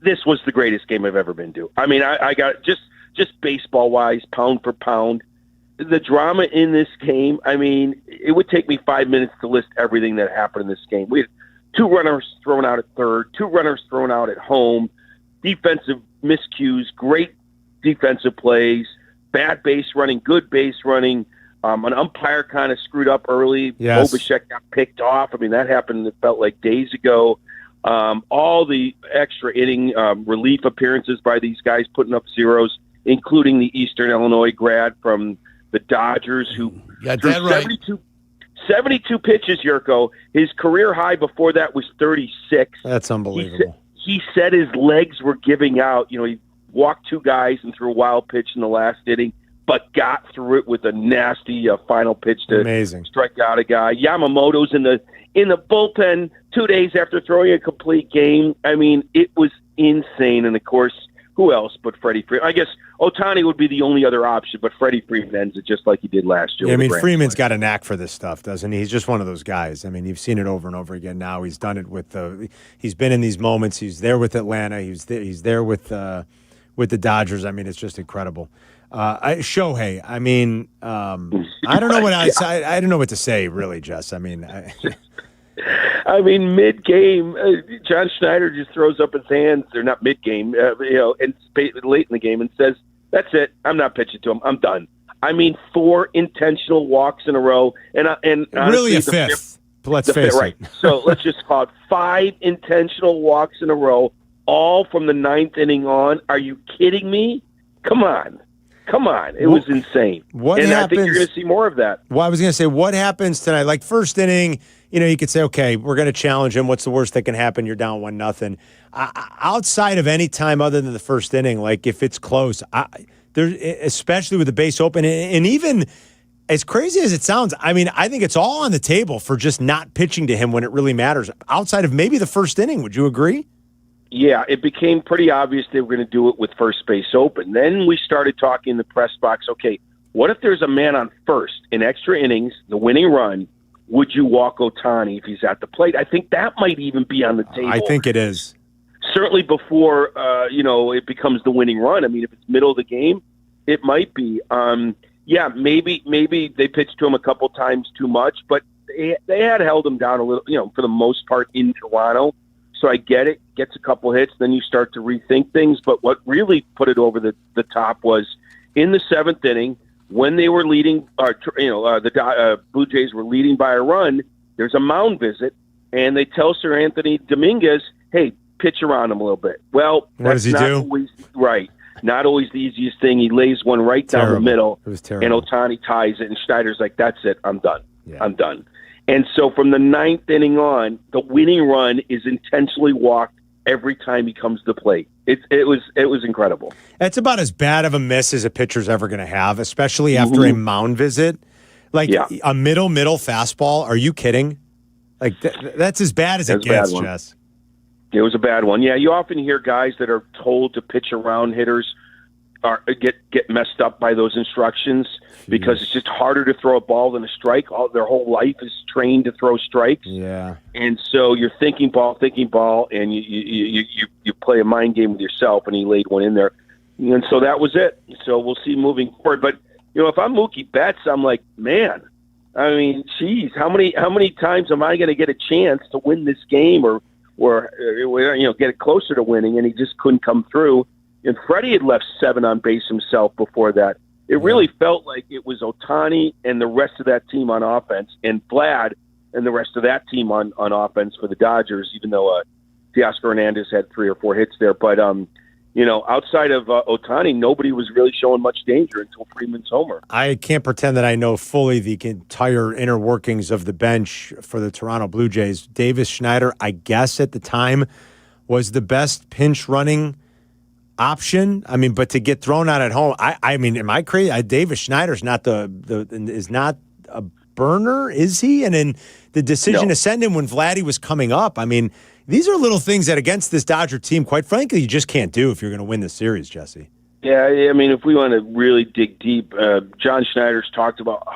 this was the greatest game I've ever been to. I mean, I got just baseball-wise, pound for pound. The drama in this game, I mean, it would take me 5 minutes to list everything that happened in this game. We had 2 runners thrown out at third, 2 runners thrown out at home, defensive miscues, great defensive plays, bad base running, good base running. An umpire kind of screwed up early. Yes. Bobachek got picked off. I mean, that happened, it felt like days ago. All the extra inning relief appearances by these guys putting up zeros, including the Eastern Illinois grad from the Dodgers who threw 72 pitches, Yurko. His career high before that was 36. That's unbelievable. He said his legs were giving out. You know, he walked 2 guys and threw a wild pitch in the last inning, but got through it with a nasty final pitch to strike out a guy. Yamamoto's in the bullpen 2 days after throwing a complete game. I mean, it was insane. And, of course, who else but Freddie Freeman? I guess Ohtani would be the only other option, but Freddie Freeman ends it just like he did last year. Yeah, I mean, Freeman's got a knack for this stuff, doesn't he? He's just one of those guys. I mean, you've seen it over and over again now. He's done it with he's been in these moments. He's there with Atlanta. He's there with the Dodgers. I mean, it's just incredible. Shohei, I mean, I don't know what I don't know what to say, really, Jess. I mean, I mean, mid-game, John Schneider just throws up his hands. They're not mid-game, and late in the game, and says, "That's it. I'm not pitching to him. I'm done." I mean, 4 intentional walks in a row, and really honestly, a fifth. Let's face it. So let's just call it 5 intentional walks in a row, all from the 9th inning on. Are you kidding me? Come on. It was insane. I think you're going to see more of that. Well, I was going to say, what happens tonight? Like, first inning, you could say, okay, we're going to challenge him. What's the worst that can happen? You're down 1-0. Outside of any time other than the first inning, like if it's close, especially with the base open, and even as crazy as it sounds, I mean, I think it's all on the table for just not pitching to him when it really matters. Outside of maybe the first inning, would you agree? Yeah, it became pretty obvious they were going to do it with first base open. Then we started talking in the press box, okay, what if there's a man on first in extra innings, the winning run? Would you walk Ohtani if he's at the plate? I think that might even be on the table. I think it is. Certainly before, it becomes the winning run. I mean, if it's middle of the game, it might be. Maybe they pitched to him a couple times too much, but they had held him down a little, for the most part in Toronto. So I get it. Gets a couple hits, then you start to rethink things. But what really put it over the top was in the 7th inning when they were leading. The Blue Jays were leading by a run. There's a mound visit, and they tell Sir Anthony Dominguez, "Hey, pitch around him a little bit." Well, what does he do? Not always the easiest thing. He lays one right down the middle, it was terrible. And Ohtani ties it, and Schneider's like, "That's it. I'm done. Yeah. I'm done." And so from the 9th inning on, the winning run is intentionally walked every time he comes to the plate. It was incredible. That's about as bad of a miss as a pitcher's ever going to have, especially after a mound visit. Like a middle fastball. Are you kidding? Like that's as bad as it gets, Jess. It was a bad one. Yeah, you often hear guys that are told to pitch around hitters get messed up by those instructions because it's just harder to throw a ball than a strike. Their whole life is trained to throw strikes. Yeah. And so you're thinking ball, and you play a mind game with yourself, and he laid one in there. And so that was it. So we'll see moving forward. But, if I'm Mookie Betts, I'm like, man, I mean, geez, how many times am I going to get a chance to win this game or get it closer to winning? And he just couldn't come through. And Freddie had left 7 on base himself before that. It really felt like it was Ohtani and the rest of that team on offense, and Vlad and the rest of that team on offense for the Dodgers, even though Teoscar Hernandez had 3 or 4 hits there. But, outside of Ohtani, nobody was really showing much danger until Freeman's homer. I can't pretend that I know fully the entire inner workings of the bench for the Toronto Blue Jays. Davis Schneider, I guess at the time, was the best pinch running option. I mean, but to get thrown out at home, I mean, am I crazy? Davis Schneider's not is not a burner, is he? And then the decision to send him when Vladdy was coming up. I mean, these are little things that against this Dodger team, quite frankly, you just can't do if you're going to win the series, Jesse. Yeah, I mean, if we want to really dig deep, John Schneider's talked about,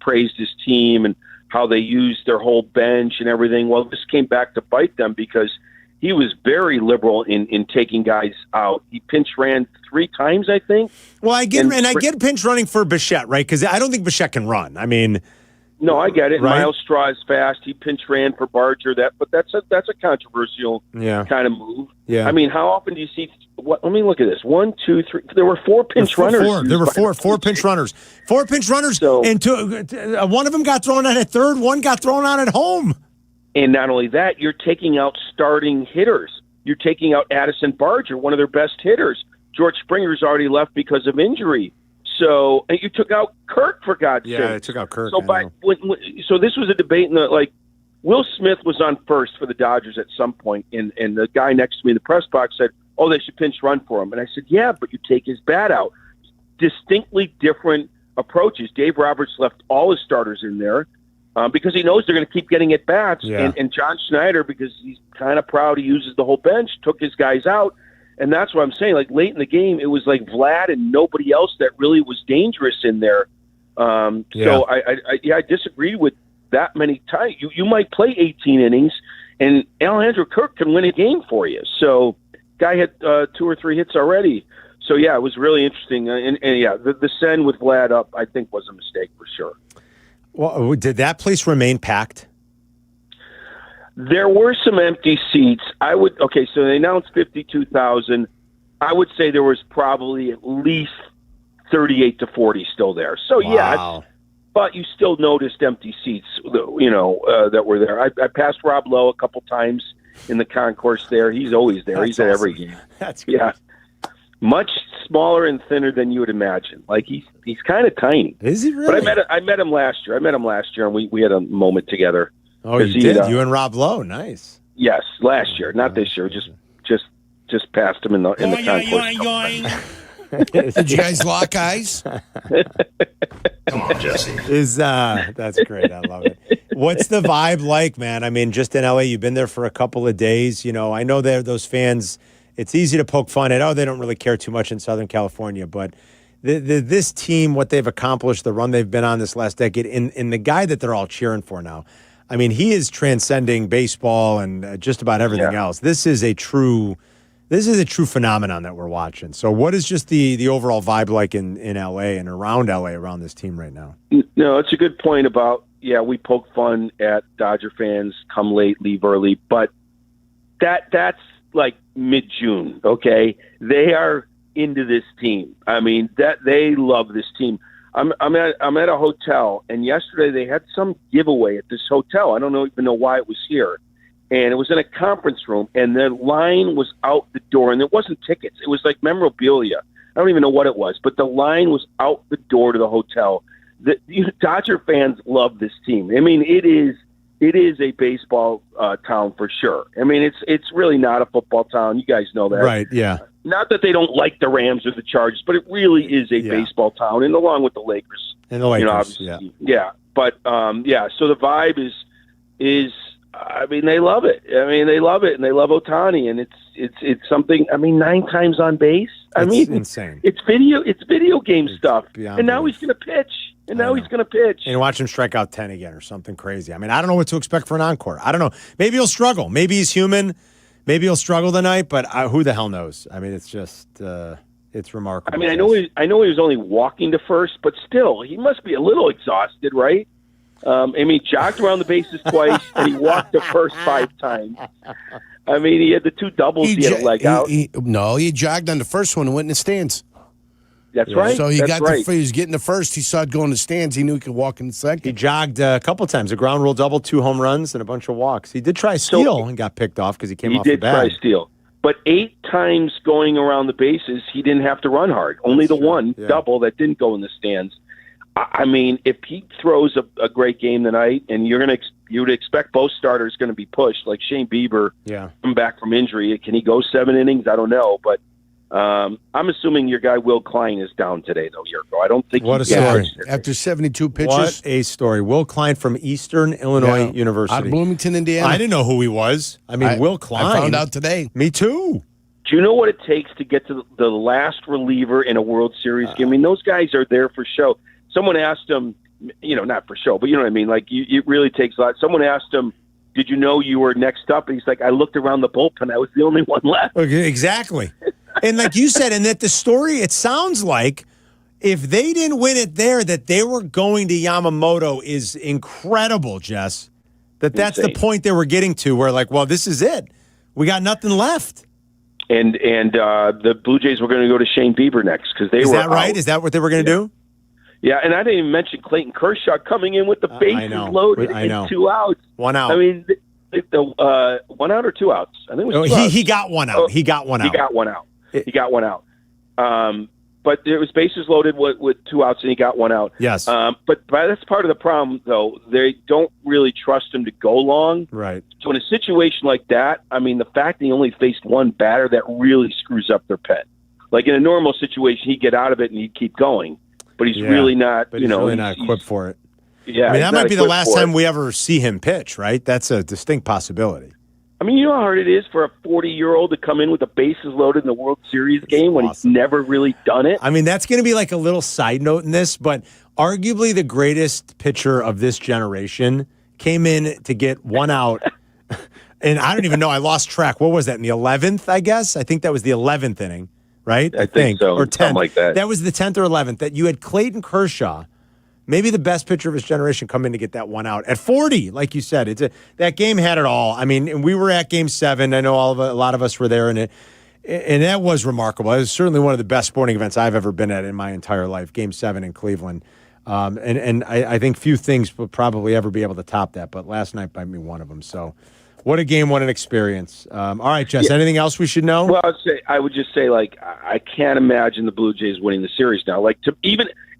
praised his team and how they used their whole bench and everything. Well, this came back to bite them because he was very liberal in taking guys out. He pinch ran 3 times, I think. Well, I get pinch running for Bichette, right? Because I don't think Bichette can run. I mean, no, I get it. Right? Miles Straw is fast. He pinch ran for Barger. But that's a controversial kind of move. Yeah. I mean, how often do you see? Let me look at this. 1, 2, 3. There were 4 pinch runners. There were four pinch runners. 4 pinch runners, and one of them got thrown out at third. One got thrown out at home. And not only that, you're taking out starting hitters. You're taking out Addison Barger, one of their best hitters. George Springer's already left because of injury. So and you took out Kirk, for God's sake. Yeah, I took out Kirk. So so this was a debate in Will Smith was on first for the Dodgers at some point, and the guy next to me in the press box said, "Oh, they should pinch run for him." And I said, "Yeah, but you take his bat out." Distinctly different approaches. Dave Roberts left all his starters in there. Because he knows they're going to keep getting at bats, and John Schneider, because he's kind of proud he uses the whole bench, took his guys out, and that's what I'm saying. Like late in the game, it was like Vlad and nobody else that really was dangerous in there. So I disagree with that many times. You might play 18 innings, and Alejandro Kirk can win a game for you. So guy had 2 or 3 hits already. So yeah, it was really interesting, and the send with Vlad up, I think, was a mistake for sure. Well, did that place remain packed? There were some empty seats. So they announced 52,000. I would say there was probably at least 38 to 40 still there. So, but you still noticed empty seats, that were there. I passed Rob Lowe a couple times in the concourse there. He's always there. He's at every game. That's great. Yeah. Much smaller and thinner than you would imagine. Like he's kind of tiny. Is he really? But I met him last year. And we had a moment together. Oh, you did? You and Rob Lowe, nice. Yes, last year, not this year. Just passed him in the concourse. Did you guys lock eyes? Come on, Jesse. That's great. I love it. What's the vibe like, man? I mean, just in LA, you've been there for a couple of days. I know those fans. It's easy to poke fun at, they don't really care too much in Southern California, but this team, what they've accomplished, the run they've been on this last decade, and the guy that they're all cheering for now, I mean, he is transcending baseball and just about everything else. This is a true phenomenon that we're watching. So what is just the overall vibe like in LA and around LA, around this team right now? No, it's a good point about, we poke fun at Dodger fans, come late, leave early, but that's like mid-June, okay? They are into this team. I mean, that they love this team. I'm at a hotel, and yesterday they had some giveaway at this hotel. I don't even know why it was here. And it was in a conference room, and the line was out the door, and it wasn't tickets. It was like memorabilia. I don't even know what it was, but the line was out the door to the hotel. The Dodger fans love this team. I mean, it is a baseball town for sure. I mean, it's really not a football town. You guys know that. Right, yeah. Not that they don't like the Rams or the Chargers, but it really is a baseball town, and along with the Lakers. And the Lakers, obviously. Yeah. But, so the vibe is I mean, they love it. I mean, they love it, and they love Ohtani, and it's something. I mean, 9 times on base. It's insane. It's video game stuff. And now he's going to pitch. And watch him strike out 10 again or something crazy. I mean, I don't know what to expect for an encore. I don't know. Maybe he'll struggle. Maybe he's human. Maybe he'll struggle tonight. But who the hell knows? I mean, it's just it's remarkable. I mean, I know he was only walking to first, but still, he must be a little exhausted, right? I mean, he jogged around the bases twice, and he walked the first 5 times. I mean, he had the 2 doubles. He had a leg out. He jogged on the first one and went in the stands. That's right. So he was getting the first. He saw it go in the stands. He knew he could walk in the second. He jogged a couple times. A ground rule double, 2 home runs, and a bunch of walks. He did try steal and got picked off because he came off the bat. He did try steal. But 8 times going around the bases, he didn't have to run hard. Only the one double that didn't go in the stands. I mean, if he throws a great game tonight, and you would expect both starters going to be pushed, like Shane Bieber, come back from injury. Can he go 7 innings? I don't know, but I'm assuming your guy Will Klein is down today, though, Yurko. I don't think. What a story! After 72 pitches, what a story! Will Klein from Eastern Illinois University, out of Bloomington, Indiana. I didn't know who he was. I mean, Will Klein. I found out today. Me too. Do you know what it takes to get to the last reliever in a World Series game? I mean, those guys are there for show. Someone asked him, not for show, but you know what I mean? Like, it really takes a lot. Someone asked him, did you know you were next up? And he's like, I looked around the bullpen. I was the only one left. Okay, exactly. And like you said, and that the story, it sounds like if they didn't win it there, that they were going to Yamamoto is incredible, Jess. That's Insane. the point they were getting to where like, well, this is it. We got nothing left. And the Blue Jays were going to go to Shane Bieber next because they were. Is that right? out. Is that what they were going to do? Yeah, and I didn't even mention Clayton Kershaw coming in with the bases loaded and 2 outs. 1 out. I mean, the 1 out or 2 outs? I think it was 2 outs. He got 1 out. He got 1 out. He got 1 out. He got 1 out. But it was bases loaded with 2 outs, and he got 1 out. Yes. But that's part of the problem, though. They don't really trust him to go long. Right. So in a situation like that, I mean, the fact that he only faced one batter, that really screws up their pen. Like in a normal situation, he'd get out of it and he'd keep going. But he's really not, But he's really not equipped for it. Yeah. I mean, that he's might not be the equipped last for time it. we ever see him pitch, right? That's a distinct possibility. I mean, you know how hard it is for a 40-year-old to come in with the bases loaded in the World Series game when he's never really done it? I mean, that's going to be like a little side note in this, but arguably the greatest pitcher of this generation came in to get 1 out. And I don't even know. I lost track. What was that, in the 11th, I guess? I think that was the 11th inning, right? I think so. Or 10th. Something like that. That was the 10th or 11th, that you had Clayton Kershaw, maybe the best pitcher of his generation, come in to get that 1 out at 40. Like you said, that game had it all. I mean, and we were at Game 7. I know a lot of us were there, and that was remarkable. It was certainly one of the best sporting events I've ever been at in my entire life. Game 7 in Cleveland, and I think few things will probably ever be able to top that. But last night might be one of them. So, what a game! What an experience! All right, Jess. Anything else we should know? Well, I would just say, like, I can't imagine the Blue Jays winning the series now. Like,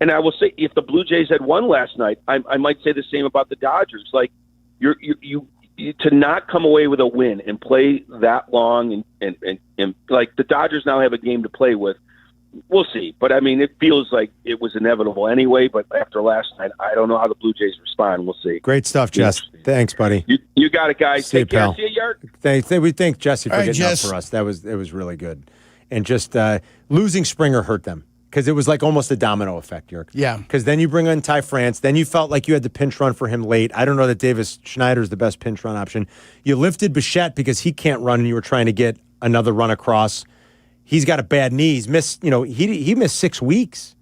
and I will say, if the Blue Jays had won last night, I might say the same about the Dodgers. Like, you to not come away with a win and play that long, and like the Dodgers now have a game to play with. We'll see, but I mean, it feels like it was inevitable anyway. But after last night, I don't know how the Blue Jays respond. We'll see. Great stuff, Jess. Thanks, buddy. You got it, guys. See you, Take care. pal. See you, Yark. We thank Jesse for All right, getting up Jess. for us. It was really good, and just losing Springer hurt them because it was like almost a domino effect, Yerk. Yeah. Because then you bring in Ty France, then you felt like you had the pinch run for him late. I don't know that Davis Schneider is the best pinch run option. You lifted Bichette because he can't run, and you were trying to get another run across. He's got a bad knee. He's missed, he missed 6 weeks,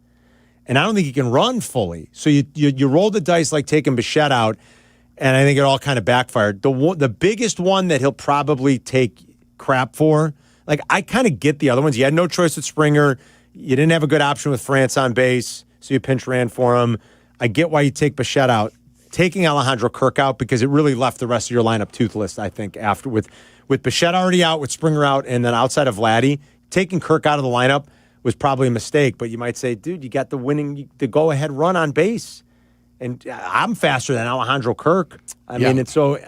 and I don't think he can run fully. So you roll the dice like taking Bichette out, and I think it all kind of backfired. The biggest one that he'll probably take crap for, like I kind of get the other ones. You had no choice with Springer. You didn't have a good option with France on base, so you pinch ran for him. I get why you take Bichette out. Taking Alejandro Kirk out because it really left the rest of your lineup toothless, I think, after with Bichette already out, with Springer out, and then outside of Vladdy, taking Kirk out of the lineup was probably a mistake. But you might say, dude, you got the go-ahead run on base. And I'm faster than Alejandro Kirk. I mean, it's so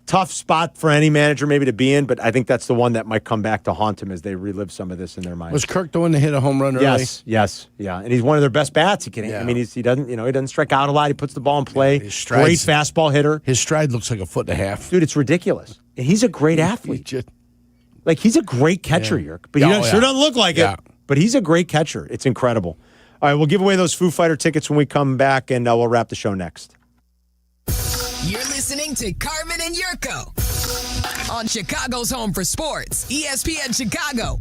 tough spot for any manager maybe to be in, but I think that's the one that might come back to haunt him as they relive some of this in their minds. Was Kirk the one to hit a home run early? Yes, yeah. And he's one of their best bats. I mean, he doesn't strike out a lot. He puts the ball in play. Great fastball hitter. His stride looks like 1.5 feet. Dude, it's ridiculous. And he's a great athlete. He's a great catcher, Yerk. But he sure doesn't look like it. But he's a great catcher. It's incredible. All right, we'll give away those Foo Fighter tickets when we come back, and we'll wrap the show next. You're listening to Carmen and Jurko on Chicago's Home for Sports, ESPN Chicago.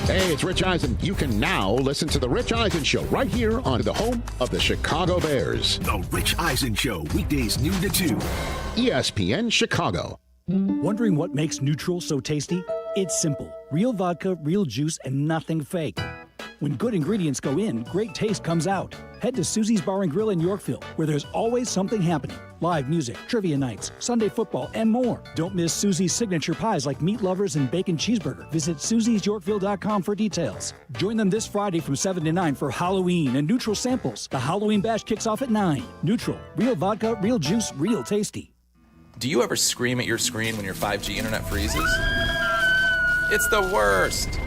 Hey, it's Rich Eisen. You can now listen to The Rich Eisen Show right here on the home of the Chicago Bears. The Rich Eisen Show, weekdays noon to 2. ESPN Chicago. Wondering what makes Neutral so tasty? It's simple. Real vodka, real juice, and nothing fake. When good ingredients go in, great taste comes out. Head to Susie's Bar and Grill in Yorkville, where there's always something happening. Live music, trivia nights, Sunday football, and more. Don't miss Susie's signature pies like meat lovers and bacon cheeseburger. Visit SusiesYorkville.com for details. Join them this Friday from 7 to 9 for Halloween and Neutral samples. The Halloween bash kicks off at 9. Neutral, real vodka, real juice, real tasty. Do you ever scream at your screen when your 5G internet freezes? It's the worst.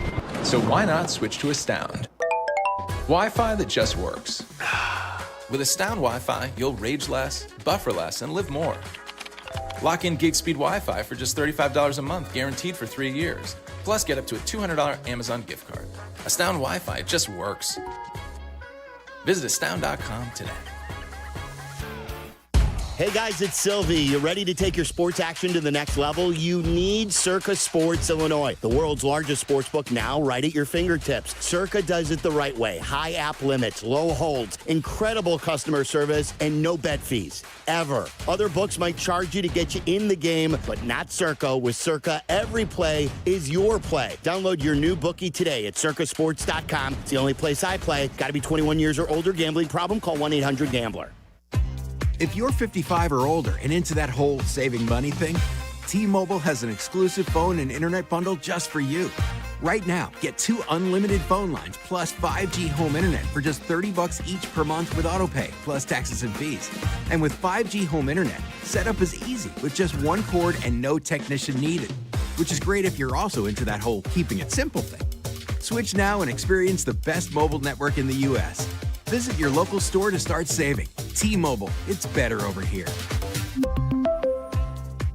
So why not switch to Astound? Wi-Fi that just works. With Astound Wi-Fi, you'll rage less, buffer less, and live more. Lock in gig speed Wi-Fi for just $35 a month, guaranteed for 3 years. Plus, get up to a $200 Amazon gift card. Astound Wi-Fi just works. Visit astound.com today. Hey guys, it's Silvy. You ready to take your sports action to the next level? You need Circa Sports Illinois, the world's largest sportsbook, now right at your fingertips. Circa does it the right way. High app limits, low holds, incredible customer service, and no bet fees. Ever. Other books might charge you to get you in the game, but not Circa. With Circa, every play is your play. Download your new bookie today at circasports.com. It's the only place I play. Got to be 21 years or older. Gambling problem? Call 1-800-GAMBLER. If you're 55 or older and into that whole saving money thing, T-Mobile has an exclusive phone and internet bundle just for you. Right now, get 2 unlimited phone lines plus 5G home internet for just $30 each per month with autopay, plus taxes and fees. And with 5G home internet, setup is easy with just one cord and no technician needed, which is great if you're also into that whole keeping it simple thing. Switch now and experience the best mobile network in the U.S. Visit your local store to start saving. T-Mobile, it's better over here.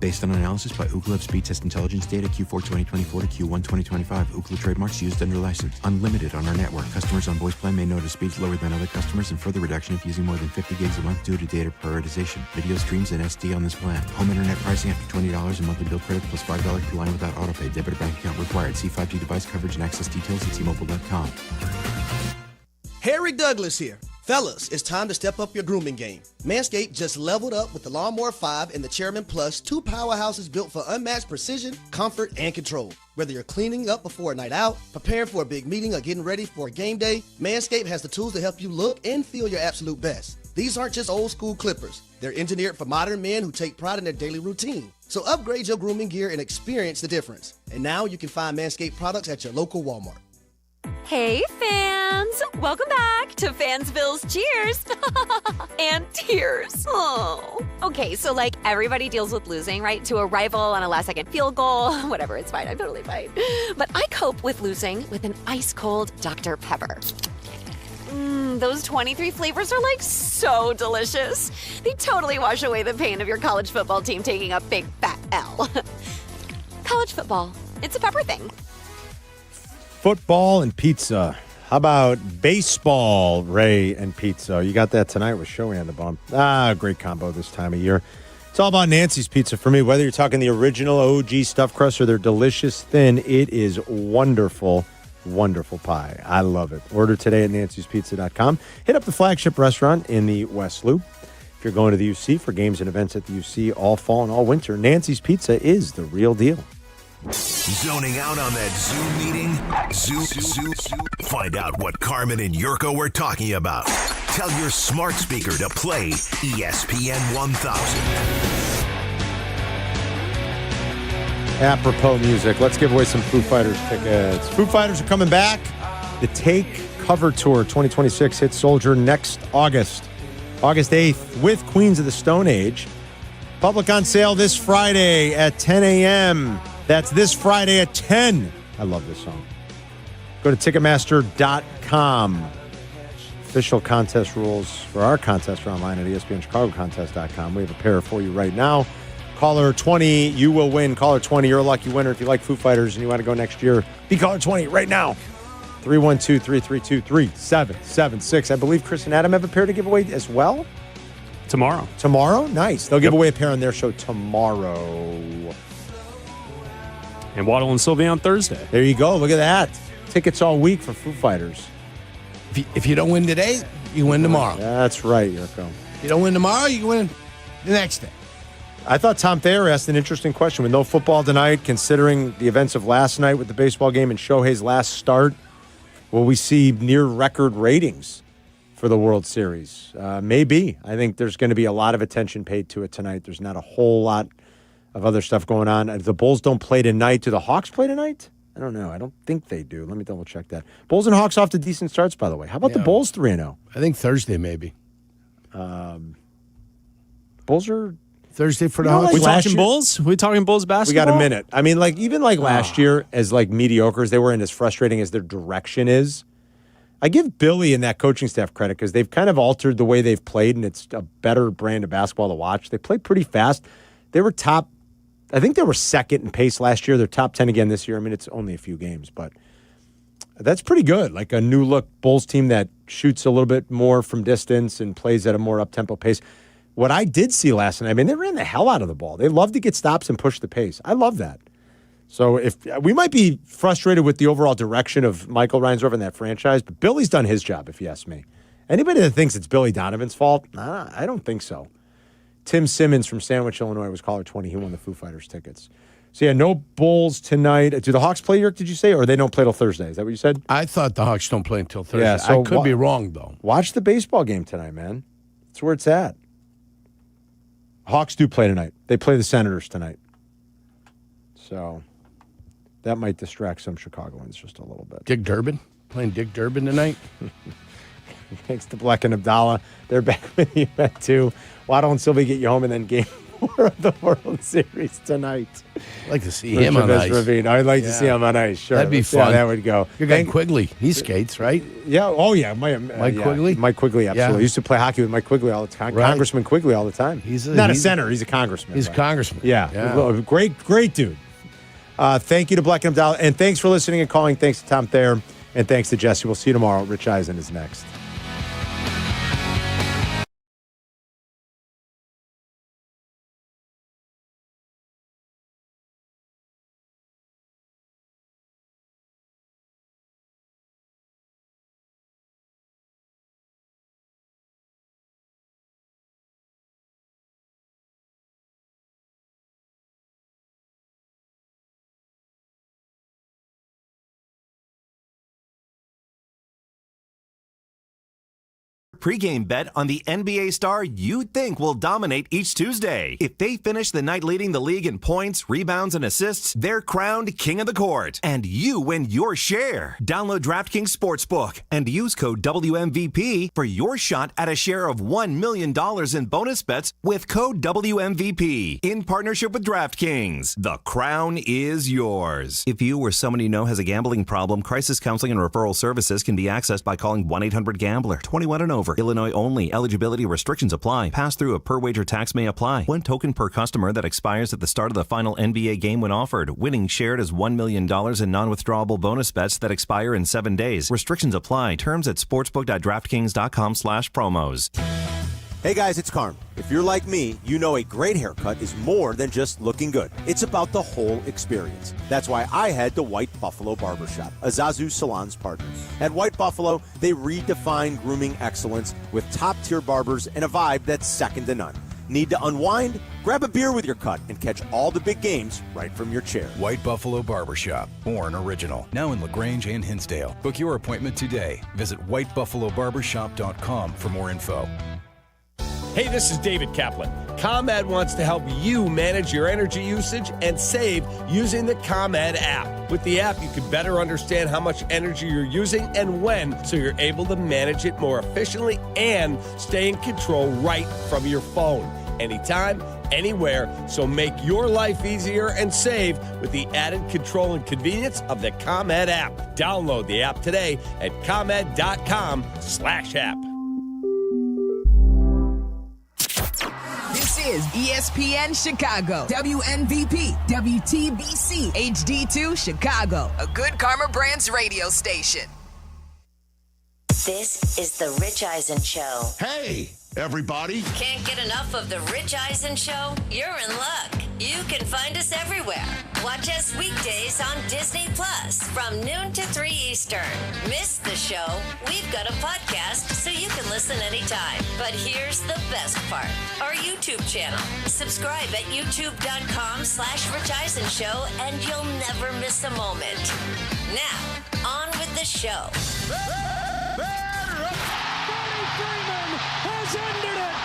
Based on analysis by Ookla of Speed Test Intelligence data Q4 2024 to Q1 2025. Ookla trademarks used under license. Unlimited on our network. Customers on voice plan may notice speeds lower than other customers and further reduction if using more than 50 gigs a month due to data prioritization. Video streams and SD on this plan. Home internet pricing after $20 and monthly bill credit plus $5 per line without autopay. Debit or bank account required. See 5G device coverage and access details at T-Mobile.com. Harry Douglas here. Fellas, it's time to step up your grooming game. Manscaped just leveled up with the Lawnmower 5 and the Chairman Plus, 2 powerhouses built for unmatched precision, comfort, and control. Whether you're cleaning up before a night out, preparing for a big meeting, or getting ready for a game day, Manscaped has the tools to help you look and feel your absolute best. These aren't just old school clippers. They're engineered for modern men who take pride in their daily routine. So upgrade your grooming gear and experience the difference. And now you can find Manscaped products at your local Walmart. Hey, fans! Welcome back to Fansville's Cheers and Tears. Oh. Okay, so like everybody deals with losing, right? To a rival on a last-second field goal. Whatever, it's fine. I'm totally fine. But I cope with losing with an ice-cold Dr. Pepper. Those 23 flavors are like so delicious. They totally wash away the pain of your college football team taking a big fat L. College football, it's a pepper thing. Football and pizza. How about baseball, Ray, and pizza? You got that tonight with Shoei on the bump. Great combo this time of year. It's all about Nancy's Pizza for me. Whether you're talking the original OG stuffed crust or their delicious thin, it is wonderful, wonderful pie. I love it. Order today at nancyspizza.com. Hit up the flagship restaurant in the West Loop. If you're going to the UC for games and events at the UC all fall and all winter, Nancy's Pizza is the real deal. Zoning out on that Zoom meeting? Zoom. Find out what Carmen and Jurko were talking about. Tell your smart speaker to play ESPN 1000. Apropos music, let's give away some Foo Fighters tickets. Foo Fighters are coming back. The Take Cover Tour 2026 hits Soldier next August 8th with Queens of the Stone Age. Public on sale this Friday at 10 a.m. That's this Friday at 10. I love this song. Go to Ticketmaster.com. Official contest rules for our contest are online at ESPNChicagoContest.com. We have a pair for you right now. Caller 20, you will win. Caller 20, you're a lucky winner. If you like Foo Fighters and you want to go next year, be caller 20 right now. 312-332-3776. I believe Chris and Adam have a pair to give away as well. Tomorrow. Tomorrow? Nice. They'll give away a pair on their show tomorrow. And Waddle and Silvy on Thursday. There you go. Look at that. Tickets all week for Foo Fighters. If you don't win today, you win tomorrow. That's right, Jurko. If you don't win tomorrow, you win the next day. I thought Tom Thayer asked an interesting question. With no football tonight, considering the events of last night with the baseball game and Shohei's last start, will we see near-record ratings for the World Series? Maybe. I think there's going to be a lot of attention paid to it tonight. There's not a whole lot of other stuff going on. The Bulls don't play tonight. Do the Hawks play tonight? I don't know. I don't think they do. Let me double-check that. Bulls and Hawks off to decent starts, by the way. How about the Bulls 3-0? I think Thursday, maybe. Bulls are... Thursday for the Hawks. We talking Bulls? We talking Bulls basketball? We got a minute. I mean, even last year, as mediocre as they were and as frustrating as their direction is, I give Billy and that coaching staff credit because they've kind of altered the way they've played, and it's a better brand of basketball to watch. They play pretty fast. They were top... I think they were second in pace last year. They're top 10 again this year. I mean, it's only a few games, but that's pretty good. Like a new-look Bulls team that shoots a little bit more from distance and plays at a more up-tempo pace. what I did see last night, I mean, they ran the hell out of the ball. They love to get stops and push the pace. I love that. So if we might be frustrated with the overall direction of Michael Reinsdorf and that franchise, but Billy's done his job, if you ask me. Anybody that thinks it's Billy Donovan's fault, I don't think so. Tim Simmons from Sandwich, Illinois was caller 20. He won the Foo Fighters tickets. So, yeah, no Bulls tonight. Do the Hawks play, York, did you say, or they don't play till Thursday? Is that what you said? I thought the Hawks don't play until Thursday. Yeah, so I could be wrong, though. Watch the baseball game tonight, man. That's where it's at. Hawks do play tonight. They play the Senators tonight. So that might distract some Chicagoans just a little bit. Dick Durbin? Playing Dick Durbin tonight? Thanks to Bleck and Abdalla. They're back with you at 2. Waddle and Silvy get you home, and then game 4 of the World Series tonight. I'd like to see him on ice. I'd like to see him on ice, sure. That'd be Let's see how fun. that would go. Your guy Quigley, he skates, right? Yeah, oh yeah. Mike Quigley? Mike Quigley, absolutely. Yeah. He used to play hockey with Mike Quigley all the time. Right. Congressman Quigley all the time. He's not a center, he's a congressman. He's a congressman. Yeah. Great dude. Thank you to Bleck and Abdalla, and thanks for listening and calling. Thanks to Tom Thayer, and thanks to Jesse. We'll see you tomorrow. Rich Eisen is next. Pre-game bet on the NBA star you think will dominate each Tuesday. If they finish the night leading the league in points, rebounds, and assists, they're crowned king of the court. And you win your share. Download DraftKings Sportsbook and use code WMVP for your shot at a share of $1 million in bonus bets with code WMVP. In partnership with DraftKings, the crown is yours. If you or someone you know has a gambling problem, crisis counseling and referral services can be accessed by calling 1-800-GAMBLER. 21 and over. Illinois only. Eligibility restrictions apply. Pass-through of per-wager tax may apply. 1 token per customer that expires at the start of the final NBA game when offered. Winning shared as $1 million in non-withdrawable bonus bets that expire in 7 days. Restrictions apply. Terms at sportsbook.draftkings.com/promos. Hey guys, it's Carm. If you're like me, you know a great haircut is more than just looking good. It's about the whole experience. That's why I head to White Buffalo Barbershop, Azazu Salon's partner. At White Buffalo, they redefine grooming excellence with top-tier barbers and a vibe that's second to none. Need to unwind? Grab a beer with your cut and catch all the big games right from your chair. White Buffalo Barbershop, born original. Now in LaGrange and Hinsdale. Book your appointment today. Visit whitebuffalobarbershop.com for more info. Hey, this is David Kaplan. ComEd wants to help you manage your energy usage and save using the ComEd app. With the app, you can better understand how much energy you're using and when, so you're able to manage it more efficiently and stay in control right from your phone. Anytime, anywhere, so make your life easier and save with the added control and convenience of the ComEd app. Download the app today at ComEd.com/app. This is ESPN Chicago, WNVP, WTBC, HD2 Chicago, a good Karma Brands radio station. This is the Rich Eisen Show. Hey, everybody. Can't get enough of the Rich Eisen Show? You're in luck. You can find us everywhere. Watch us weekdays on Disney Plus from noon to 3 Eastern. Miss the show? We've got a podcast so you can listen anytime. But here's the best part. Our YouTube channel. Subscribe at youtube.com/Rich Eisen Show and you'll never miss a moment. Now, on with the show.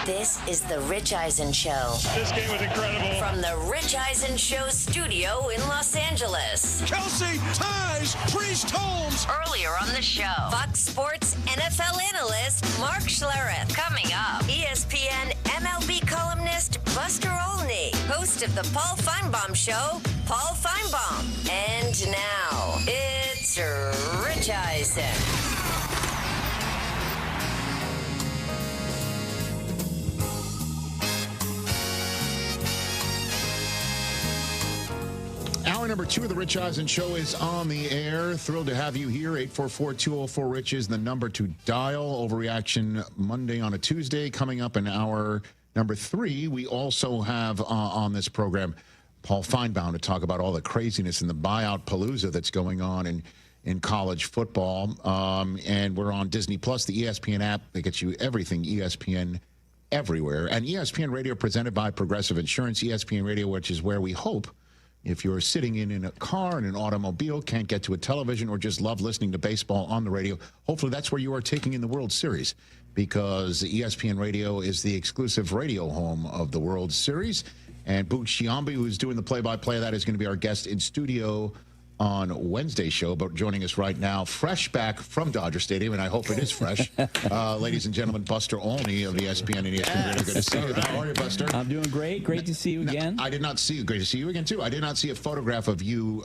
This is the Rich Eisen Show. This game was incredible. From the Rich Eisen Show studio in Los Angeles. Kelsey ties Priest Holmes. Earlier on the show, Fox Sports NFL analyst Mark Schlereth. Coming up, ESPN MLB columnist Buster Olney. Host of the Paul Feinbaum Show, Paul Feinbaum. And now, it's Rich Eisen. Hour number 2 of the Rich Eisen Show is on the air. Thrilled to have you here. 844-204-RICH is the number to dial. Overreaction Monday on a Tuesday. Coming up in hour Number 3, we also have on this program Paul Feinbaum to talk about all the craziness and the buyout palooza that's going on in college football. And we're on Disney Plus, the ESPN app that gets you everything ESPN everywhere. And ESPN Radio presented by Progressive Insurance. ESPN Radio, which is where we hope if you're sitting in a car, in an automobile, can't get to a television, or just love listening to baseball on the radio, hopefully that's where you are taking in the World Series, because ESPN Radio is the exclusive radio home of the World Series. And Boog Sciambi, who's doing the play-by-play of that, is going to be our guest in studio on Wednesday's show, but joining us right now, fresh back from Dodger Stadium, and I hope it is fresh, ladies and gentlemen, Buster Olney of ESPN and ESPN Radio. Good to see you. How are you, Buster? I'm doing great. Great to see you again. I did not see you. Great to see you again, too. I did not see a photograph of you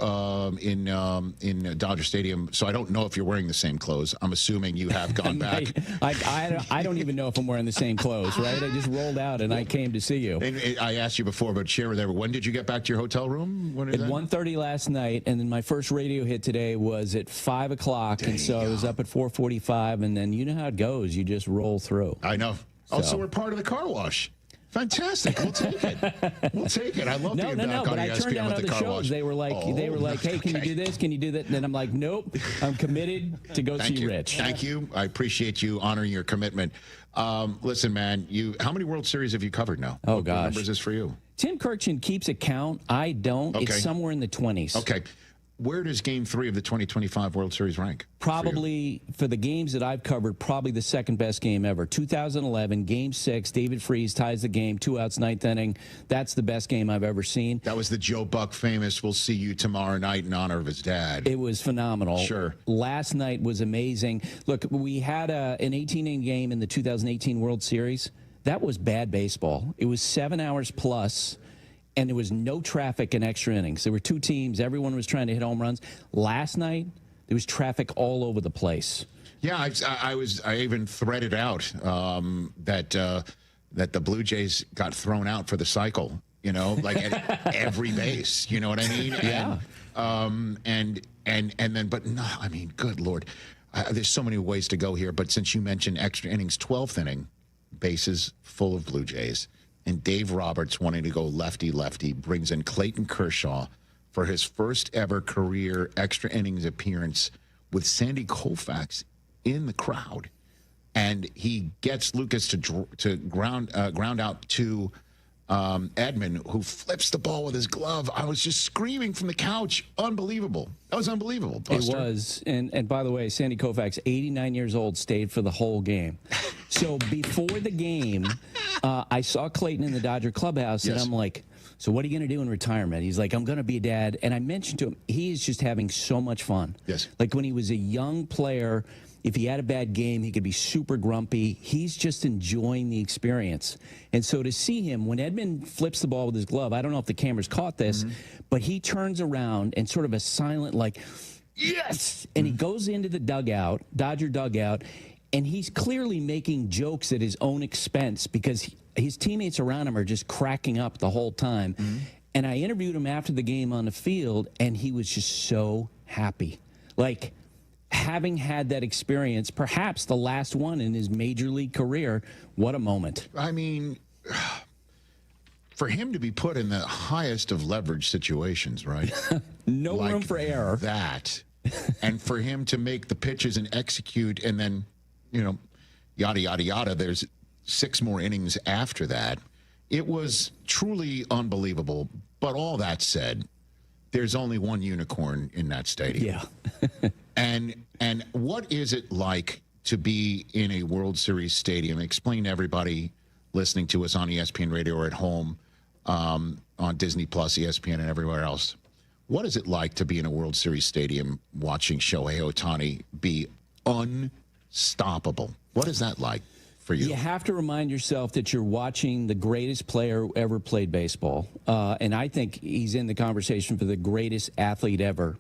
in Dodger Stadium, so I don't know if you're wearing the same clothes. I'm assuming you have gone back. I don't even know if I'm wearing the same clothes, right? I just rolled out, and I came to see you. And I asked you before, but share with everyone, when did you get back to your hotel room? At 1:30 last night, and then my first radio hit today was at 5 o'clock, and so I was up at 4:45, and then you know how it goes. You just roll through. I know. So we're part of the car wash. Fantastic. We'll take it. We'll take it. I love being back on but I turned ESPN down with the other car shows. wash. They were like, hey, can you do this? Can you do that? And then I'm like, nope. I'm committed to go see Rich. Thank you. I appreciate you honoring your commitment. Listen, man, how many World Series have you covered now? Oh, what gosh. What number is this for you? Tim Kirchin keeps a count. I don't. Okay. It's somewhere in the 20s. Okay. Where does Game 3 of the 2025 World Series rank? Probably, for the games that I've covered, probably the second best game ever. 2011, Game 6, David Freese ties the game, 2 outs, 9th inning. That's the best game I've ever seen. That was the Joe Buck famous, we'll see you tomorrow night in honor of his dad. It was phenomenal. Sure. Last night was amazing. Look, we had an 18-inning game in the 2018 World Series. That was bad baseball. It was 7 hours plus. And there was no traffic in extra innings. There were 2 teams. Everyone was trying to hit home runs. Last night, there was traffic all over the place. Yeah, I even threaded out that the Blue Jays got thrown out for the cycle. You know, like at every base. You know what I mean? Yeah. And then, but no, I mean, good Lord, there's so many ways to go here. But since you mentioned extra innings, 12th inning, bases full of Blue Jays. And Dave Roberts, wanting to go lefty-lefty, brings in Clayton Kershaw for his first ever career extra innings appearance with Sandy Koufax in the crowd. And he gets Lucas to ground out to Edman, who flips the ball with his glove. I was just screaming from the couch. Unbelievable. That was unbelievable, Buster. It was. And by the way, Sandy Koufax, 89 years old, stayed for the whole game. So before the game, I saw Clayton in the Dodger clubhouse, and I'm like, so what are you going to do in retirement? He's like, I'm going to be a dad. And I mentioned to him, he is just having so much fun. Yes. Like when he was a young player, if he had a bad game, he could be super grumpy. He's just enjoying the experience. And so to see him, when Edman flips the ball with his glove, I don't know if the cameras caught this, but he turns around and sort of a silent, like, yes! And he goes into the dugout, Dodger dugout, and he's clearly making jokes at his own expense because his teammates around him are just cracking up the whole time. And I interviewed him after the game on the field, and he was just so happy. Like, having had that experience, perhaps the last one in his major league career, what a moment. I mean, for him to be put in the highest of leverage situations, right? No room for error. That. And for him to make the pitches and execute and then, you know, yada, yada, yada, there's 6 more innings after that. It was truly unbelievable. But all that said, there's only one unicorn in that stadium. Yeah. And what is it like to be in a World Series stadium? Explain to everybody listening to us on ESPN Radio or at home on Disney Plus, ESPN, and everywhere else. What is it like to be in a World Series stadium watching Shohei Ohtani be unstoppable? What is that like for you? You have to remind yourself that you're watching the greatest player who ever played baseball. And I think he's in the conversation for the greatest athlete ever.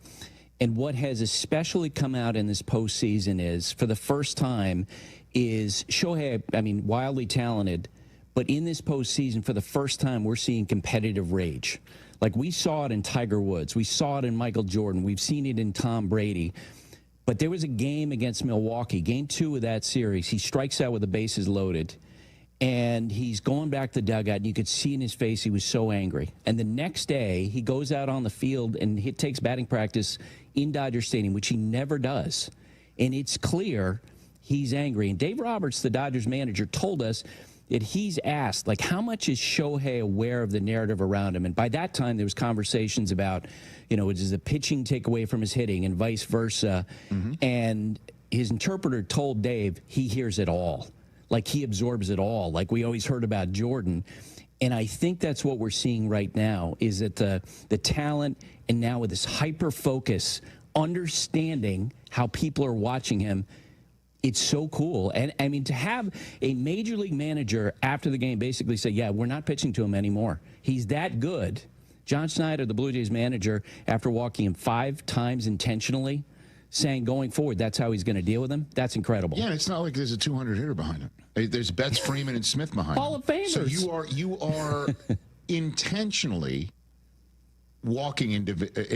And what has especially come out in this postseason is, for the first time, is Shohei, I mean, wildly talented, but in this postseason, for the first time, we're seeing competitive rage. Like, we saw it in Tiger Woods. We saw it in Michael Jordan. We've seen it in Tom Brady. But there was a game against Milwaukee, game 2 of that series. He strikes out with the bases loaded, And he's going back to the dugout, and you could see in his face he was so angry. And the next day, he goes out on the field and he takes batting practice in Dodger Stadium, which he never does. And it's clear he's angry. And Dave Roberts, the Dodgers manager, told us that he's asked, like, how much is Shohei aware of the narrative around him? And by that time, there was conversations about, does the pitching take away from his hitting and vice versa? And his interpreter told Dave he hears it all. Like, he absorbs it all, like we always heard about Jordan. And I think that's what we're seeing right now, is that the talent, and now with this hyper-focus, understanding how people are watching him, it's so cool. And, I mean, to have a major league manager after the game basically say, yeah, we're not pitching to him anymore. He's that good. John Schneider, the Blue Jays manager, after walking him 5 times intentionally, saying going forward that's how he's going to deal with him. That's incredible. Yeah, it's not like there's a 200 hitter behind him. There's Betts, Freeman, and Smith behind Hall him. of Famers. So you are intentionally walking an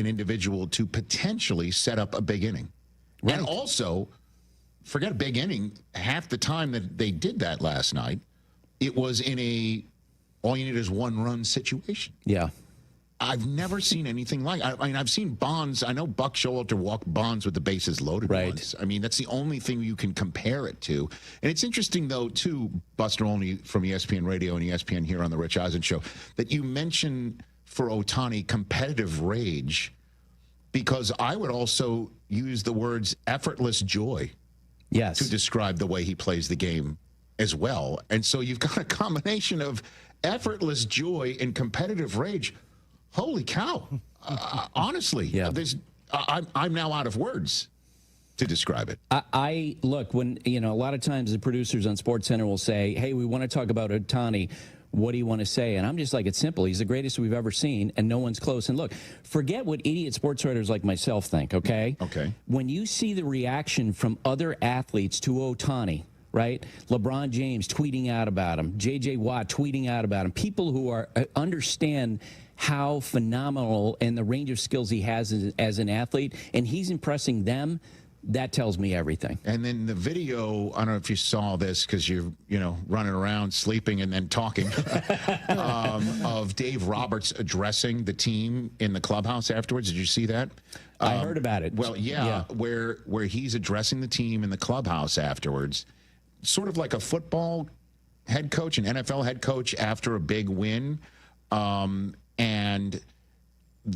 individual to potentially set up a big inning. Right. And also, forget a big inning, half the time that they did that last night, it was in all you need is 1-run situation. Yeah. I've never seen anything like it. I mean, I've seen Bonds. I know Buck Showalter walk Bonds with the bases loaded once. I mean, that's the only thing you can compare it to. And it's interesting, though, too, Buster Olney from ESPN Radio and ESPN here on the Rich Eisen Show, that you mentioned for Ohtani competitive rage, because I would also use the words effortless joy to describe the way he plays the game as well. And so you've got a combination of effortless joy and competitive rage. Holy cow. Honestly, I'm now out of words to describe it. I look, when, a lot of times the producers on SportsCenter will say, hey, we want to talk about Ohtani. What do you want to say? And I'm just like, it's simple. He's the greatest we've ever seen, and no one's close. And look, forget what idiot sports writers like myself think, okay? Okay. When you see the reaction from other athletes to Ohtani, right? LeBron James tweeting out about him, J.J. Watt tweeting out about him, people who are understand how phenomenal and the range of skills he has as an athlete, and he's impressing them, that tells me everything. And then the video, I don't know if you saw this because you're, running around, sleeping, and then talking, of Dave Roberts addressing the team in the clubhouse afterwards. Did you see that? I heard about it. Well, yeah. Where he's addressing the team in the clubhouse afterwards, sort of like a football head coach, an NFL head coach after a big win. And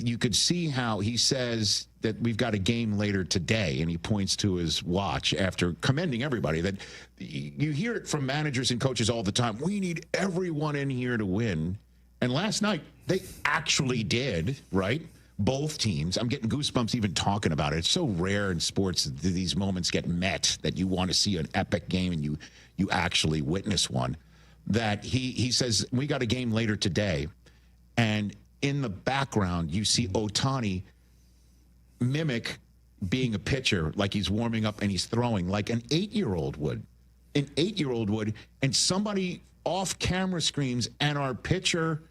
you could see how he says that we've got a game later today, and he points to his watch after commending everybody. That you hear it from managers and coaches all the time. We need everyone in here to win. And last night, they actually did, right? Both teams. I'm getting goosebumps even talking about it. It's so rare in sports that these moments get met, that you want to see an epic game and you actually witness one. That he says, we got a game later today. And in the background, you see Ohtani mimic being a pitcher, like he's warming up and he's throwing like an 8-year-old would. An 8-year-old would. And somebody off camera screams, and our pitcher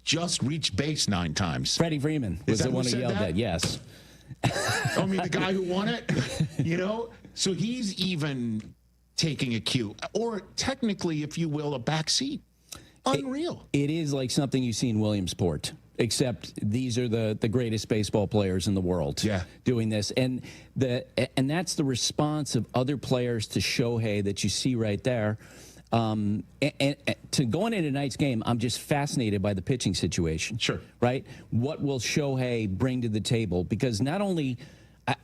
just reached base 9 times. Freddie Freeman was the one who yelled that, yes. I mean, the guy who won it, So he's even taking a cue, or technically, if you will, a back seat. Unreal. It is like something you see in Williamsport, except these are the greatest baseball players in the world doing this. And that's the response of other players to Shohei that you see right there. And to going into tonight's game, I'm just fascinated by the pitching situation. Sure. Right? What will Shohei bring to the table? Because not only,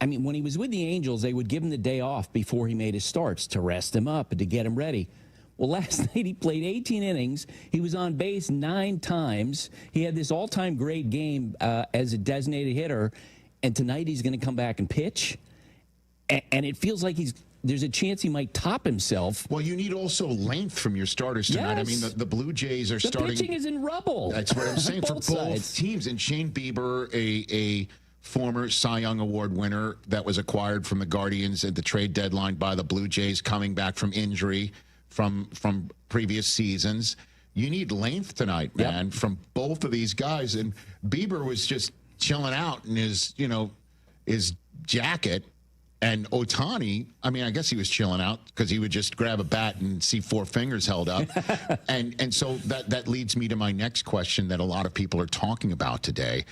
I mean, when he was with the Angels, they would give him the day off before he made his starts to rest him up and to get him ready. Well, last night he played 18 innings. He was on base 9 times. He had this all-time great game as a designated hitter. And tonight he's going to come back and pitch. And it feels like there's a chance he might top himself. Well, you need also length from your starters tonight. Yes. I mean, the Blue Jays are starting. The pitching is in rubble. That's what I'm saying for both sides. teams. And Shane Bieber, a former Cy Young Award winner that was acquired from the Guardians at the trade deadline by the Blue Jays, coming back from injury from previous seasons. You need length tonight, man, from both of these guys. And Bieber was just chilling out in his jacket And Ohtani, I mean, I guess he was chilling out because he would just grab a bat and see 4 fingers held up. and so that leads me to my next question that a lot of people are talking about today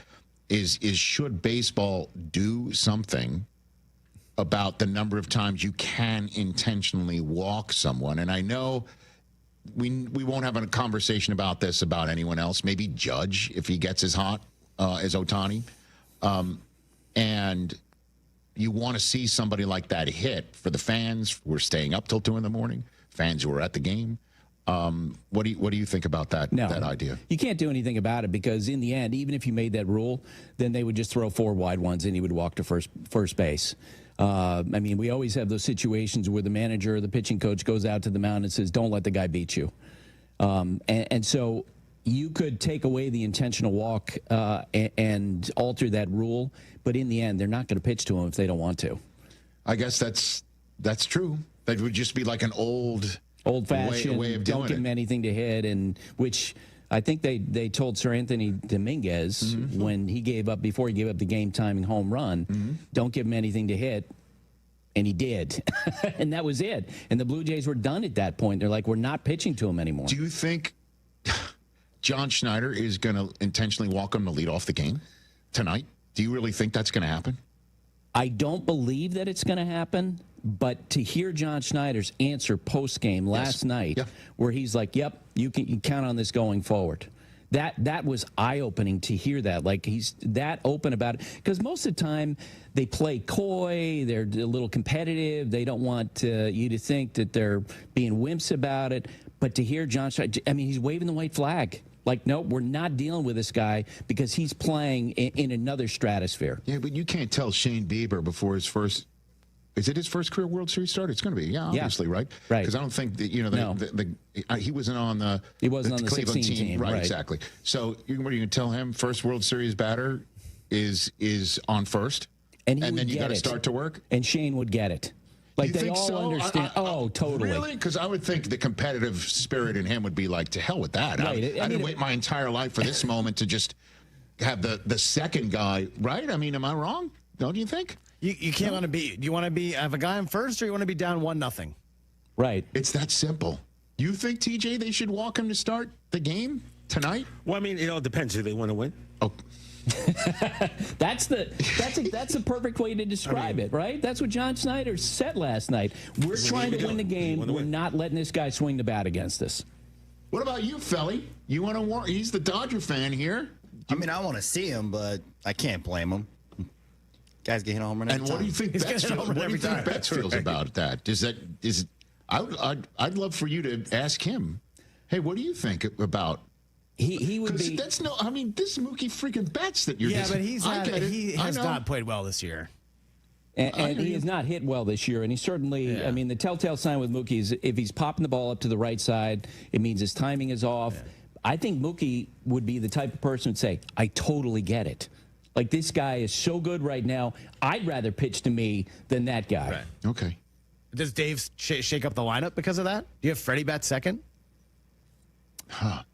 is should baseball do something about the number of times you can intentionally walk someone? And I know we won't have a conversation about this about anyone else. Maybe Judge, if he gets as hot as Ohtani. And you want to see somebody like that hit for the fans who are staying up till 2 in the morning, fans who are at the game. What do you think about that idea? You can't do anything about it because in the end, even if you made that rule, then they would just throw 4 wide ones and he would walk to first base. I mean, we always have those situations where the manager or the pitching coach goes out to the mound and says, don't let the guy beat you. And so you could take away the intentional walk and alter that rule, but in the end, they're not going to pitch to him if they don't want to. I guess that's true. That would just be like an old-fashioned way of doing don't give him anything to hit, and which I think they told Sir Anthony Dominguez when he gave up before he gave up the game-timing home run, don't give him anything to hit. And he did. And that was it. And the Blue Jays were done at that point. They're like, we're not pitching to him anymore. Do you think John Schneider is going to intentionally walk him to lead off the game tonight? Do you really think that's going to happen? I don't believe that it's going to happen, but to hear John Schneider's answer post-game last night where he's like, yep, you can count on this going forward. That was eye-opening to hear that. Like, he's that open about it. Because most of the time, they play coy. They're a little competitive. They don't want you to think that they're being wimps about it. But to hear John Schneider, I mean, he's waving the white flag. Like, nope, we're not dealing with this guy because he's playing in another stratosphere. Yeah, but you can't tell Shane Bieber before his first... Is it his first career World Series start? It's going to be, obviously, right? Right. Because I don't think that, he wasn't on the Cleveland team. Right, exactly. So what are you going to tell him? First World Series batter is on first, and then you got to start to work? And Shane would get it. Like, you they think all so? understand. Totally. Really? Because I would think the competitive spirit in him would be like, to hell with that. Right. I didn't wait my entire life for this moment to just have the second guy, right? I mean, am I wrong? Don't you think? You can't want to be. Do you want to have a guy on first, or you want to be down 1-0? Right. It's that simple. You think, TJ, they should walk him to start the game tonight? Well, I mean, it all depends who they want to win. Oh. That's the perfect way to describe it, right? That's what John Schneider said last night. We're trying to win the game. We're not letting this guy swing the bat against us. What about you, Felly? You want to? He's the Dodger fan here. I mean, I want to see him, but I can't blame him. Guys get hit home run every time. And what do you think Betts feels about that? I'd love for you to ask him. Hey, what do you think about? He would be. That's no. I mean, this Mookie freaking Betts that you're. Yeah, but he has not played well this year. And he has not hit well this year. And he certainly, I mean, the telltale sign with Mookie is if he's popping the ball up to the right side, it means his timing is off. Yeah. I think Mookie would be the type of person who'd say, I totally get it. Like, this guy is so good right now, I'd rather pitch to me than that guy. Right. Okay. Does Dave shake up the lineup because of that? Do you have Freddie bat second?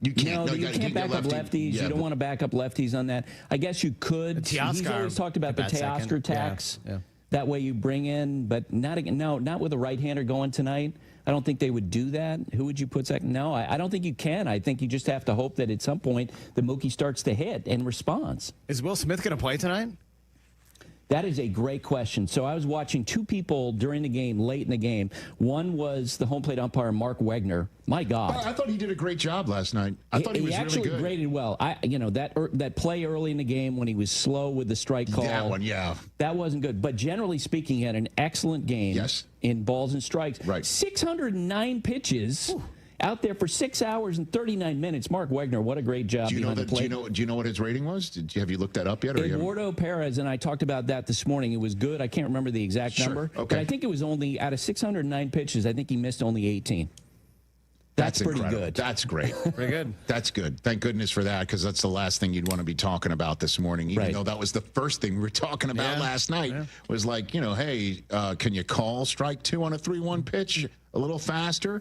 You can't. No, you can't back up lefties. Yeah, you don't want to back up lefties on that. I guess you could. He's always talked about the Teoscar tax. Yeah. That way you bring in, but not with a right-hander going tonight. I don't think they would do that. Who would you put second? No, I don't think you can. I think you just have to hope that at some point the Mookie starts to hit and responds. Is Will Smith going to play tonight? That is a great question. So I was watching two people during the game, late in the game. One was the home plate umpire, Mark Wegner. My God. I thought he did a great job last night. I thought he was actually really good. Graded well. That play early in the game when he was slow with the strike call. That one, yeah. That wasn't good. But generally speaking, he had an excellent game in balls and strikes. Right. 609 pitches. Whew. Out there for 6 hours and 39 minutes. Mark Wegner, what a great job behind the plate. Do you know what his rating was? Have you looked that up yet? Eduardo Perez and I talked about that this morning. It was good. I can't remember the exact number. Okay. But I think it was only, out of 609 pitches, I think he missed only 18. That's pretty incredible. good. That's great. Pretty good. That's good. Thank goodness for that, because that's the last thing you'd want to be talking about this morning, even though that was the first thing we were talking about last night. Yeah. Was like, hey, can you call strike 2 on a 3-1 pitch a little faster?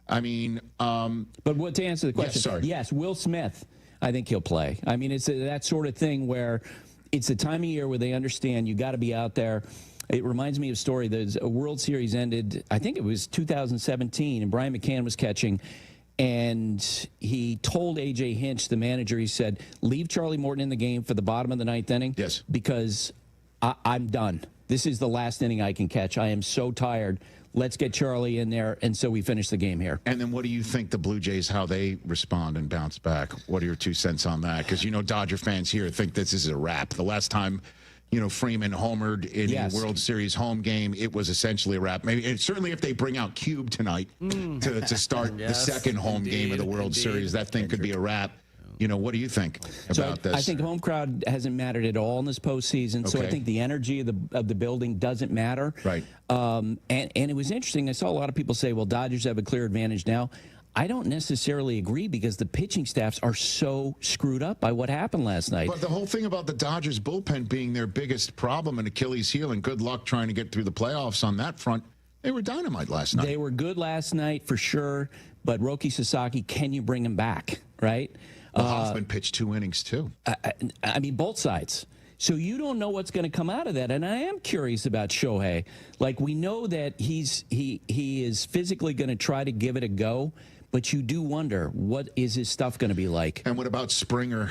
I mean, but to answer the question, yes, Will Smith, I think he'll play. I mean, it's that sort of thing where it's the time of year where they understand you got to be out there. It reminds me of a story. There's a World Series ended, I think it was 2017, and Brian McCann was catching. And he told A.J. Hinch, the manager, he said, leave Charlie Morton in the game for the bottom of the ninth inning. Yes. Because I'm done. This is the last inning I can catch. I am so tired. Let's get Charlie in there. And so we finished the game here. And then what do you think the Blue Jays, how they respond and bounce back? What are your 2 cents on that? Because, Dodger fans here think this is a wrap. The last time, Freeman homered in a World Series home game, it was essentially a wrap. Maybe, certainly if they bring out Cube tonight to start the second home game of the World Series, that thing could be a wrap. What do you think about this? I think home crowd hasn't mattered at all in this postseason. So I think the energy of the building doesn't matter. Right. And it was interesting. I saw a lot of people say, well, Dodgers have a clear advantage now. I don't necessarily agree because the pitching staffs are so screwed up by what happened last night. But the whole thing about the Dodgers bullpen being their biggest problem and Achilles heel, and good luck trying to get through the playoffs on that front, they were dynamite last night. They were good last night for sure, but Roki Sasaki, can you bring him back, right? Hoffman pitched 2 innings too. I mean, both sides. So you don't know what's going to come out of that. And I am curious about Shohei. Like, we know that he is physically going to try to give it a go, but you do wonder, what is his stuff going to be like? And what about Springer?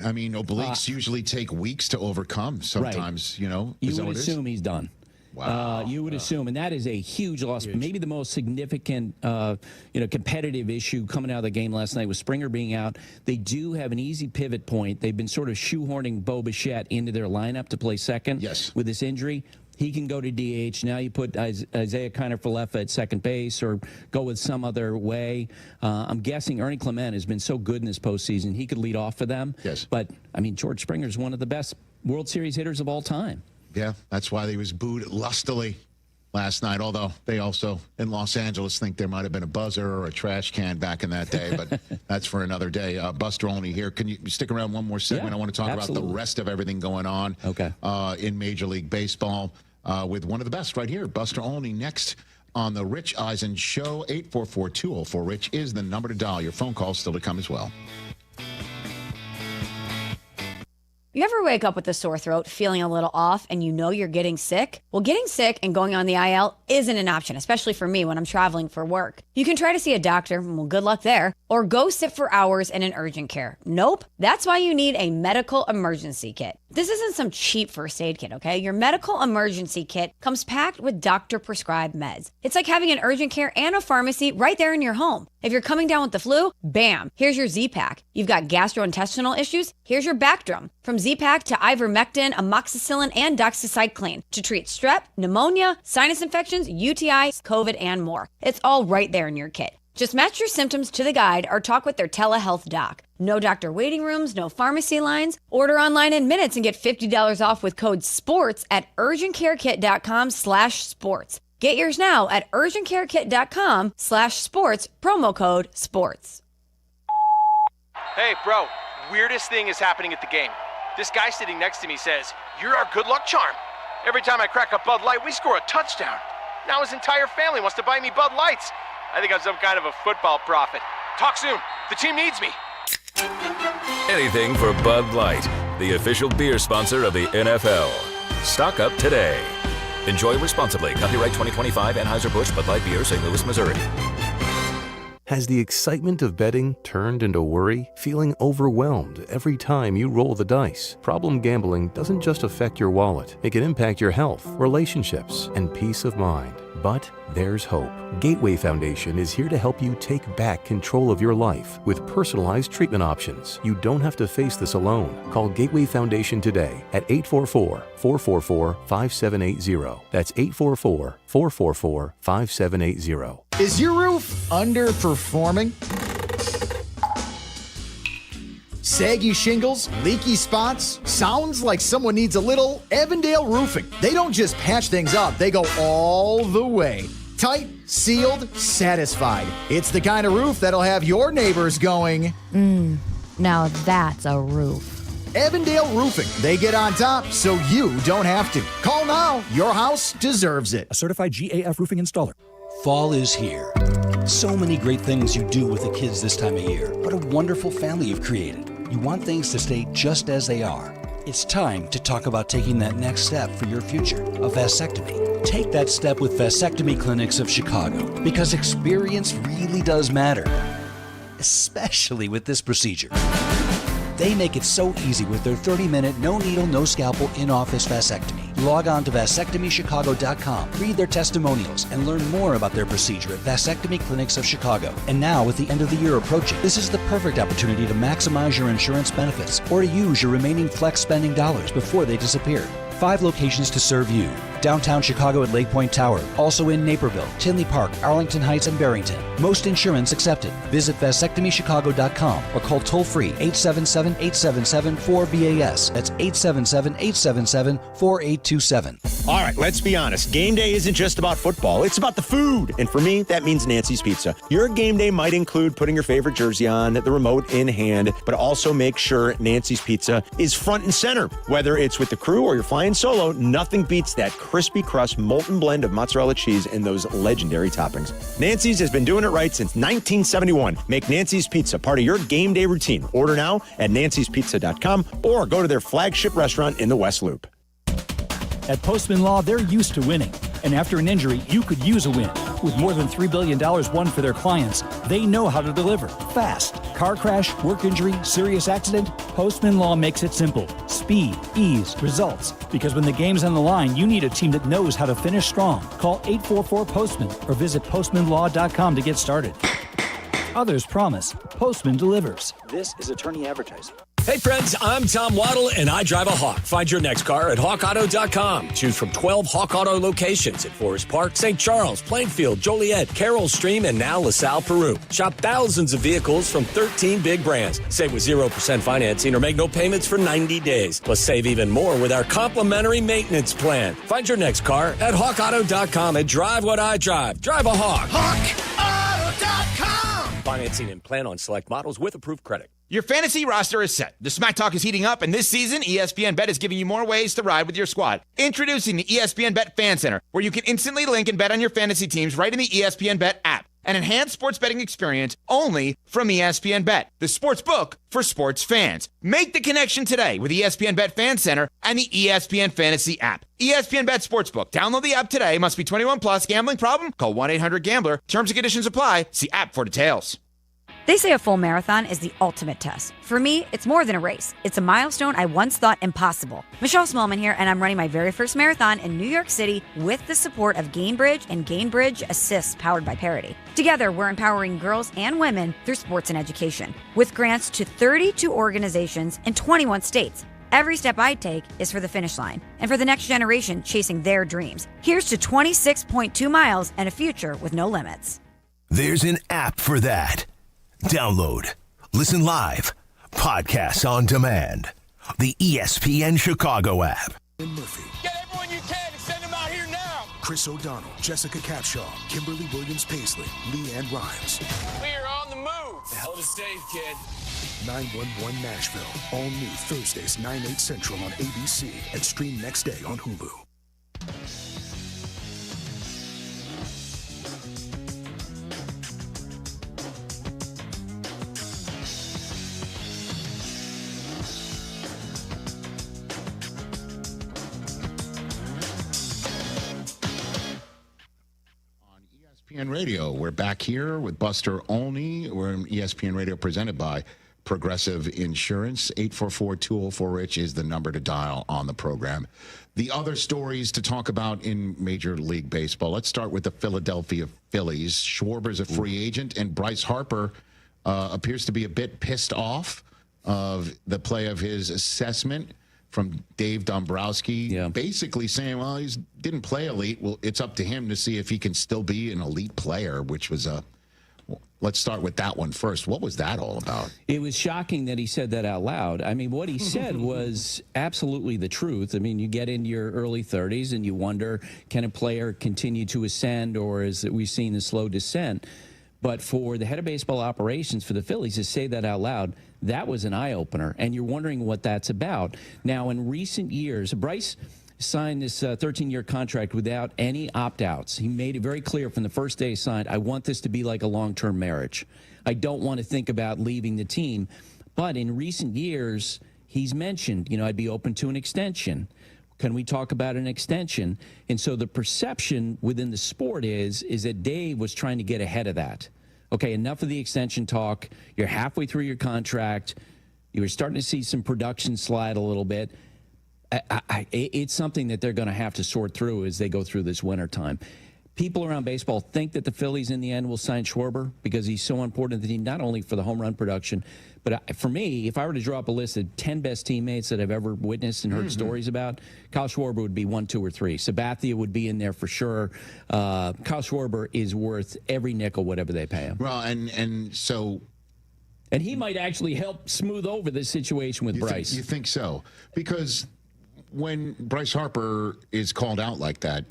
I mean, obliques usually take weeks to overcome sometimes, You would assume he's done. Wow. You would assume, and that is a huge loss. Maybe the most significant, competitive issue coming out of the game last night was Springer being out. They do have an easy pivot point. They've been sort of shoehorning Bo Bichette into their lineup to play second with this injury. He can go to DH. Now you put Isaiah Kiner-Falefa at second base or go with some other way. I'm guessing Ernie Clement has been so good in this postseason, he could lead off for them. Yes. But, I mean, George Springer is one of the best World Series hitters of all time. Yeah, that's why he was booed lustily last night, although they also in Los Angeles think there might have been a buzzer or a trash can back in that day, but that's for another day. Buster Olney here. Can you stick around one more segment? Yeah, I want to talk about the rest of everything going on in Major League Baseball with one of the best right here. Buster Olney next on the Rich Eisen Show. 844-204-RICH is the number to dial. Your phone call still to come as well. You ever wake up with a sore throat, feeling a little off, and you know you're getting sick? Well, getting sick and going on the IL isn't an option, especially for me when I'm traveling for work. You can try to see a doctor, well, good luck there, or go sit for hours in an urgent care. Nope, that's why you need a medical emergency kit. This isn't some cheap first aid kit, okay? Your medical emergency kit comes packed with doctor-prescribed meds. It's like having an urgent care and a pharmacy right there in your home. If you're coming down with the flu, bam, here's your Z-Pack. You've got gastrointestinal issues, here's your Bactrim. From Z-Pack to ivermectin, amoxicillin, and doxycycline to treat strep, pneumonia, sinus infections, UTIs, COVID, and more. It's all right there in your kit. Just match your symptoms to the guide or talk with their telehealth doc. No doctor waiting rooms, no pharmacy lines. Order online in minutes and get $50 off with code SPORTS at urgentcarekit.com/sports. Get yours now at urgentcarekit.com/sports, promo code SPORTS. Hey, bro, weirdest thing is happening at the game. This guy sitting next to me says, "You're our good luck charm." Every time I crack a Bud Light, we score a touchdown. Now his entire family wants to buy me Bud Lights. I think I'm some kind of a football prophet. Talk soon. The team needs me. Anything for Bud Light, the official beer sponsor of the NFL. Stock up today. Enjoy responsibly. Copyright 2025 Anheuser-Busch Bud Light Beer, St. Louis, Missouri. Has the excitement of betting turned into worry? Feeling overwhelmed every time you roll the dice? Problem gambling doesn't just affect your wallet. It can impact your health, relationships, and peace of mind. But there's hope. Gateway Foundation is here to help you take back control of your life with personalized treatment options. You don't have to face this alone. Call Gateway Foundation today at 844-444-5780. That's 844-444-5780. Is your roof underperforming? Saggy shingles, leaky spots? Sounds like someone needs a little Evandale roofing. They don't just patch things up, they go all the way. Tight, sealed, satisfied. It's the kind of roof that'll have your neighbors going, now that's a roof. Evandale Roofing. They get on top so you don't have to. Call now. Your house deserves it. A certified GAF roofing installer. Fall is here. So many great things you do with the kids this time of year. What a wonderful family you've created. You want things to stay just as they are. It's time to talk about taking that next step for your future, a vasectomy. Take that step with Vasectomy Clinics of Chicago, because experience really does matter, especially with this procedure. They make it so easy with their 30-minute, no-needle, no-scalpel, in-office vasectomy. Log on to vasectomychicago.com, read their testimonials, and learn more about their procedure at Vasectomy Clinics of Chicago. And now, with the end of the year approaching, this is the perfect opportunity to maximize your insurance benefits or to use your remaining flex spending dollars before they disappear. 5 locations to serve you. Downtown Chicago at Lake Point Tower, also in Naperville, Tinley Park, Arlington Heights, and Barrington. Most insurance accepted. Visit vasectomychicago.com or call toll-free 877-877-4VAS. That's 877-877-4827. All right, let's be honest. Game day isn't just about football. It's about the food. And for me, that means Nancy's Pizza. Your game day might include putting your favorite jersey on, the remote in hand, but also make sure Nancy's Pizza is front and center. Whether it's with the crew or you're flying solo, nothing beats that crispy crust molten blend of mozzarella cheese and those legendary toppings. Nancy's has been doing it right since 1971. Make Nancy's Pizza part of your game day routine. Order now at nancyspizza.com or go to their flagship restaurant in the West Loop. At Postman Law, they're used to winning. And after an injury, you could use a win. With more than $3 billion won for their clients, they know how to deliver. Fast. Car crash, work injury, serious accident. Postman Law makes it simple. Speed, ease, results. Because when the game's on the line, you need a team that knows how to finish strong. Call 844-POSTMAN or visit postmanlaw.com to get started. Others promise. Postman delivers. This is attorney advertising. Hey friends, I'm Tom Waddle and I drive a Hawk. Find your next car at hawkauto.com. Choose from 12 Hawk Auto locations at Forest Park, St. Charles, Plainfield, Joliet, Carroll Stream, and now LaSalle, Peru. Shop thousands of vehicles from 13 big brands. Save with 0% financing or make no payments for 90 days. Plus save even more with our complimentary maintenance plan. Find your next car at hawkauto.com and drive what I drive. Drive a Hawk. HawkAuto.com. Financing and plan on select models with approved credit. Your fantasy roster is set. The Smack Talk is heating up, and this season, ESPN Bet is giving you more ways to ride with your squad. Introducing the ESPN Bet Fan Center, where you can instantly link and bet on your fantasy teams right in the ESPN Bet app. An enhanced sports betting experience only from ESPN Bet, the sports book for sports fans. Make the connection today with ESPN Bet Fan Center and the ESPN Fantasy app. ESPN Bet Sportsbook. Download the app today. Must be 21 plus. Gambling problem? Call 1-800-GAMBLER. Terms and conditions apply. See app for details. They say a full marathon is the ultimate test. For me, it's more than a race. It's a milestone I once thought impossible. Michelle Smallman here, and I'm running my very first marathon in New York City with the support of Gainbridge and Gainbridge Assist, powered by Parity. Together, we're empowering girls and women through sports and education, with grants to 32 organizations in 21 states. Every step I take is for the finish line and for the next generation chasing their dreams. Here's to 26.2 miles and a future with no limits. There's an app for that. Download, listen live, podcasts on demand. The ESPN Chicago app. Murphy, Get everyone you can and send them out here now. Chris O'Donnell, Jessica Capshaw, Kimberly Williams-Paisley, Leanne Rhymes. We're on the move. The hell of a stage, kid. 911 Nashville. All new Thursdays, 9/8 Central on ABC and stream next day on Hulu. ESPN Radio. We're back here with Buster Olney. We're in ESPN Radio presented by Progressive Insurance. 844-204-RICH is the number to dial on the program. The other stories to talk about in Major League Baseball. Let's start with the Philadelphia Phillies. Schwarber's a free agent, and Bryce Harper appears to be a bit pissed off of the play of his assessment from Dave Dombrowski, basically saying, well, he didn't play elite. Well, it's up to him to see if he can still be an elite player, which was let's start with that one first. What was that all about? It was shocking that he said that out loud. I mean, what he said was absolutely the truth. I mean, you get into your early 30s and you wonder, can a player continue to ascend, or is it we've seen the slow descent? But for the head of baseball operations for the Phillies to say that out loud, that was an eye-opener, and you're wondering what that's about. Now, in recent years, Bryce signed this 13-year contract without any opt-outs. He made it very clear from the first day he signed, I want this to be like a long-term marriage. I don't want to think about leaving the team. But in recent years, he's mentioned, I'd be open to an extension. Can we talk about an extension? And so the perception within the sport is that Dave was trying to get ahead of that. Okay, enough of the extension talk. You're halfway through your contract. You were starting to see some production slide a little bit. It's something that they're going to have to sort through as they go through this wintertime. People around baseball think that the Phillies in the end will sign Schwarber because he's so important to the team, not only for the home run production, but for me, if I were to draw up a list of 10 best teammates that I've ever witnessed and heard stories about, Kyle Schwarber would be 1, 2, or 3. Sabathia would be in there for sure. Kyle Schwarber is worth every nickel, whatever they pay him. Well, and so... And he might actually help smooth over this situation with Bryce. You think so? Because when Bryce Harper is called out like that,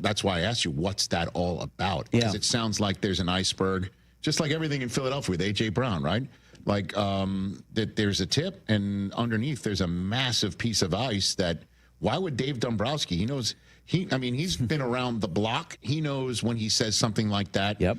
that's why I asked you, what's that all about? Because it sounds like there's an iceberg, just like everything in Philadelphia with A.J. Brown, right? Like that there's a tip, and underneath there's a massive piece of ice that, why would Dave Dombrowski, he's been around the block. He knows when he says something like that. Yep.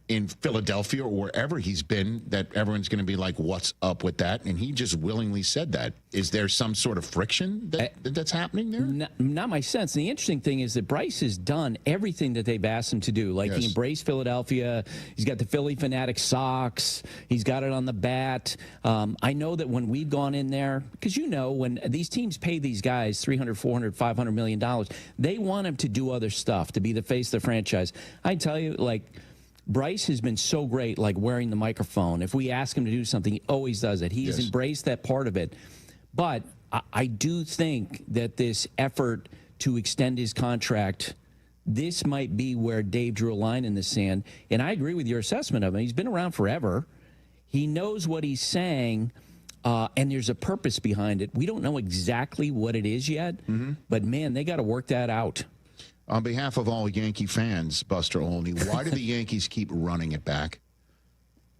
In Philadelphia or wherever he's been, that everyone's going to be like, what's up with that? And he just willingly said that. Is there some sort of friction that's happening there? Not my sense. And the interesting thing is that Bryce has done everything that they've asked him to do. Like he embraced Philadelphia. He's got the Philly Fanatic socks. He's got it on the bat. I know that when we've gone in there, because when these teams pay these guys $300, $400, $500 million, they want him to do other stuff, to be the face of the franchise. I tell you, Bryce has been so great, like wearing the microphone. If we ask him to do something, he always does it. He has embraced that part of it. But I do think that this effort to extend his contract, this might be where Dave drew a line in the sand. And I agree with your assessment of him. He's been around forever. He knows what he's saying, and there's a purpose behind it. We don't know exactly what it is yet, but, man, they got to work that out. On behalf of all Yankee fans, Buster Olney, why do the Yankees keep running it back?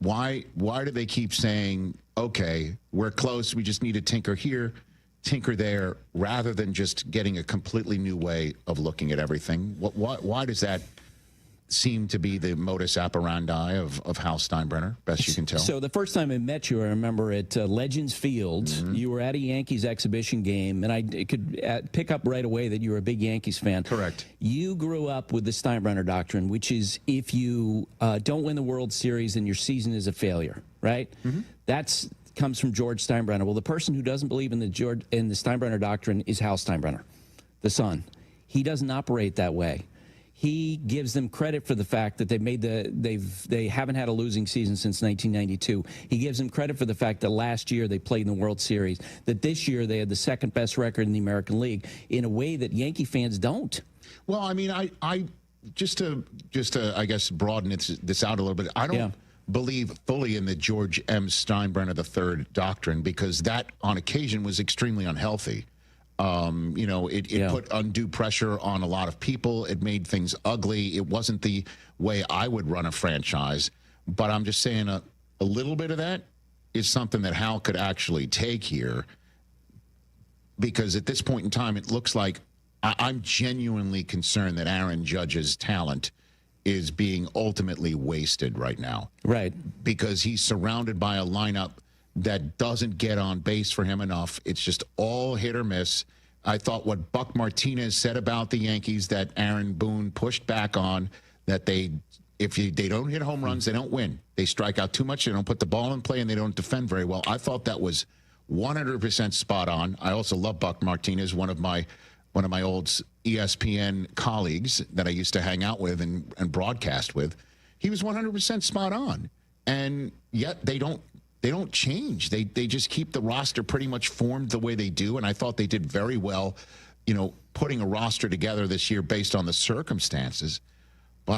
Why do they keep saying, okay, we're close, we just need to tinker here, tinker there, rather than just getting a completely new way of looking at everything? Why does that seem to be the modus operandi of Hal Steinbrenner, best you can tell? So the first time I met you, I remember at Legends Field, you were at a Yankees exhibition game, and I could pick up right away that you were a big Yankees fan. Correct. You grew up with the Steinbrenner doctrine, which is if you don't win the World Series, then your season is a failure, right? That comes from George Steinbrenner. Well, the person who doesn't believe in the Steinbrenner doctrine is Hal Steinbrenner, the son. He doesn't operate that way. He gives them credit for the fact that they haven't had a losing season since 1992. He gives them credit for the fact that last year they played in the World Series, that this year they had the second best record in the American League in a way that Yankee fans don't. Well, I mean, I just to I guess broaden this out a little bit. I don't believe fully in the George M. Steinbrenner III doctrine, because that on occasion was extremely unhealthy. It put undue pressure on a lot of people. It made things ugly. It wasn't the way I would run a franchise. But I'm just saying a little bit of that is something that Hal could actually take here, because at this point in time, it looks like I'm genuinely concerned that Aaron Judge's talent is being ultimately wasted right now. Right. Because he's surrounded by a lineup that doesn't get on base for him enough. It's just all hit or miss. I thought what Buck Martinez said about the Yankees that Aaron Boone pushed back on, that if they don't hit home runs, they don't win. They strike out too much, they don't put the ball in play, and they don't defend very well. I thought that was 100% spot on. I also love Buck Martinez, one of my old ESPN colleagues that I used to hang out with and broadcast with. He was 100% spot on. And yet they don't change. They just keep the roster pretty much formed the way they do, and I thought they did very well, putting a roster together this year based on the circumstances. But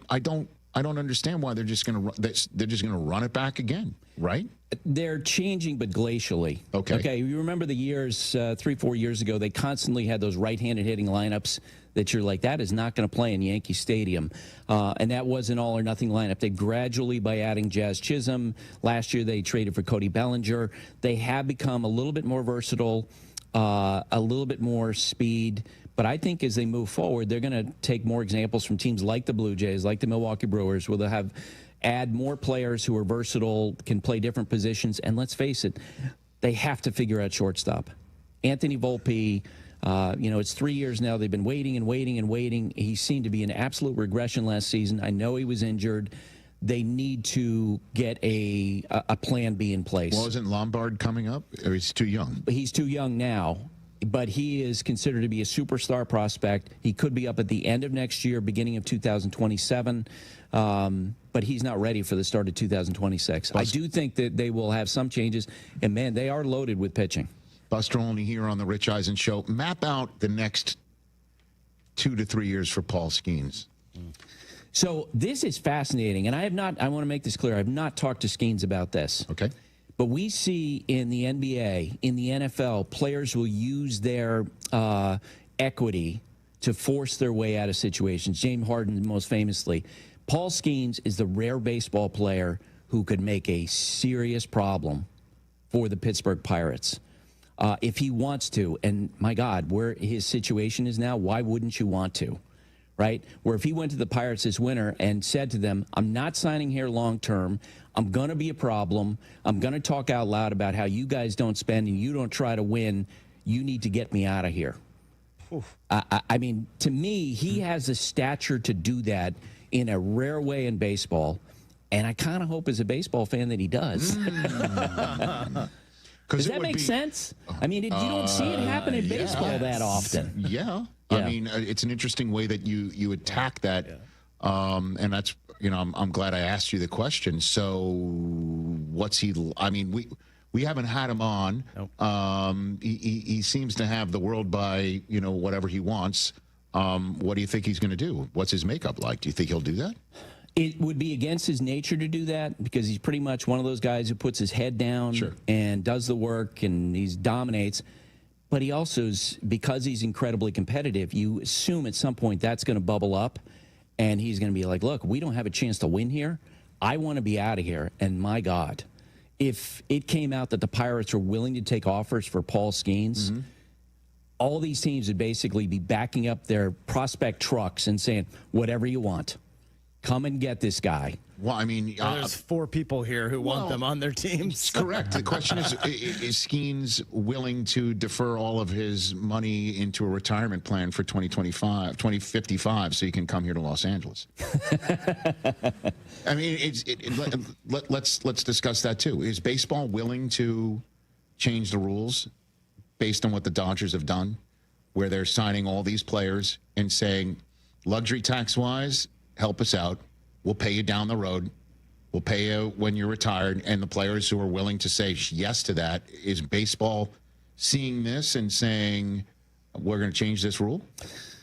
I don't understand why they're just going to run it back again, right? They're changing, but glacially. Okay. You remember the years 3-4 years ago? They constantly had those right-handed hitting lineups that you're like, that is not going to play in Yankee Stadium. And that was an all-or-nothing lineup. They gradually, by adding Jazz Chisholm, last year they traded for Cody Bellinger. They have become a little bit more versatile, a little bit more speed. But I think as they move forward, they're going to take more examples from teams like the Blue Jays, like the Milwaukee Brewers, where they'll add more players who are versatile, can play different positions. And let's face it, They have to figure out shortstop. Anthony Volpe, it's 3 years now. They've been waiting and waiting and waiting. He seemed to be an absolute regression last season. I know he was injured. They need to get a plan B in place. Well, isn't Lombard coming up? Or he's too young? He's too young now, but he is considered to be a superstar prospect. He could be up at the end of next year, beginning of 2027, but he's not ready for the start of 2026. I do think that they will have some changes, and, man, they are loaded with pitching. Buster Olney here on the Rich Eisen Show. Map out the next 2 to 3 years for Paul Skeens. So this is fascinating, and I want to make this clear, I have not talked to Skeens about this. Okay. But we see in the NBA, in the NFL, players will use their equity to force their way out of situations. James Harden, most famously. Paul Skeens is the rare baseball player who could make a serious problem for the Pittsburgh Pirates. If he wants to, and my God, where his situation is now, why wouldn't you want to, right? Where if he went to the Pirates this winter and said to them, I'm not signing here long term, I'm going to be a problem, I'm going to talk out loud about how you guys don't spend and you don't try to win, you need to get me out of here. I mean, to me, he has the stature to do that in a rare way in baseball, and I kind of hope as a baseball fan that he does. Does that make sense? I mean, you don't see it happen in baseball that often. Yeah. I mean, it's an interesting way that you attack that, and that's, I'm glad I asked you the question. So what's he, I mean, we haven't had him on. Nope. He seems to have the world by, whatever he wants. What do you think he's going to do? What's his makeup like? Do you think he'll do that? It would be against his nature to do that because he's pretty much one of those guys who puts his head down and does the work and he dominates. But he also is, because he's incredibly competitive, you assume at some point that's going to bubble up and he's going to be like, look, we don't have a chance to win here. I want to be out of here. And my God, if it came out that the Pirates are willing to take offers for Paul Skeens, all these teams would basically be backing up their prospect trucks and saying, whatever you want. Come and get this guy. Well, I mean, there's 4 people here who want them on their teams. Correct. The question is Skeens willing to defer all of his money into a retirement plan for 2055 so he can come here to Los Angeles? I mean, let's discuss that too. Is baseball willing to change the rules based on what the Dodgers have done, where they're signing all these players and saying, luxury tax-wise, help us out. We'll pay you down the road. We'll pay you when you're retired. And the players who are willing to say yes to that, is baseball seeing this and saying, we're going to change this rule?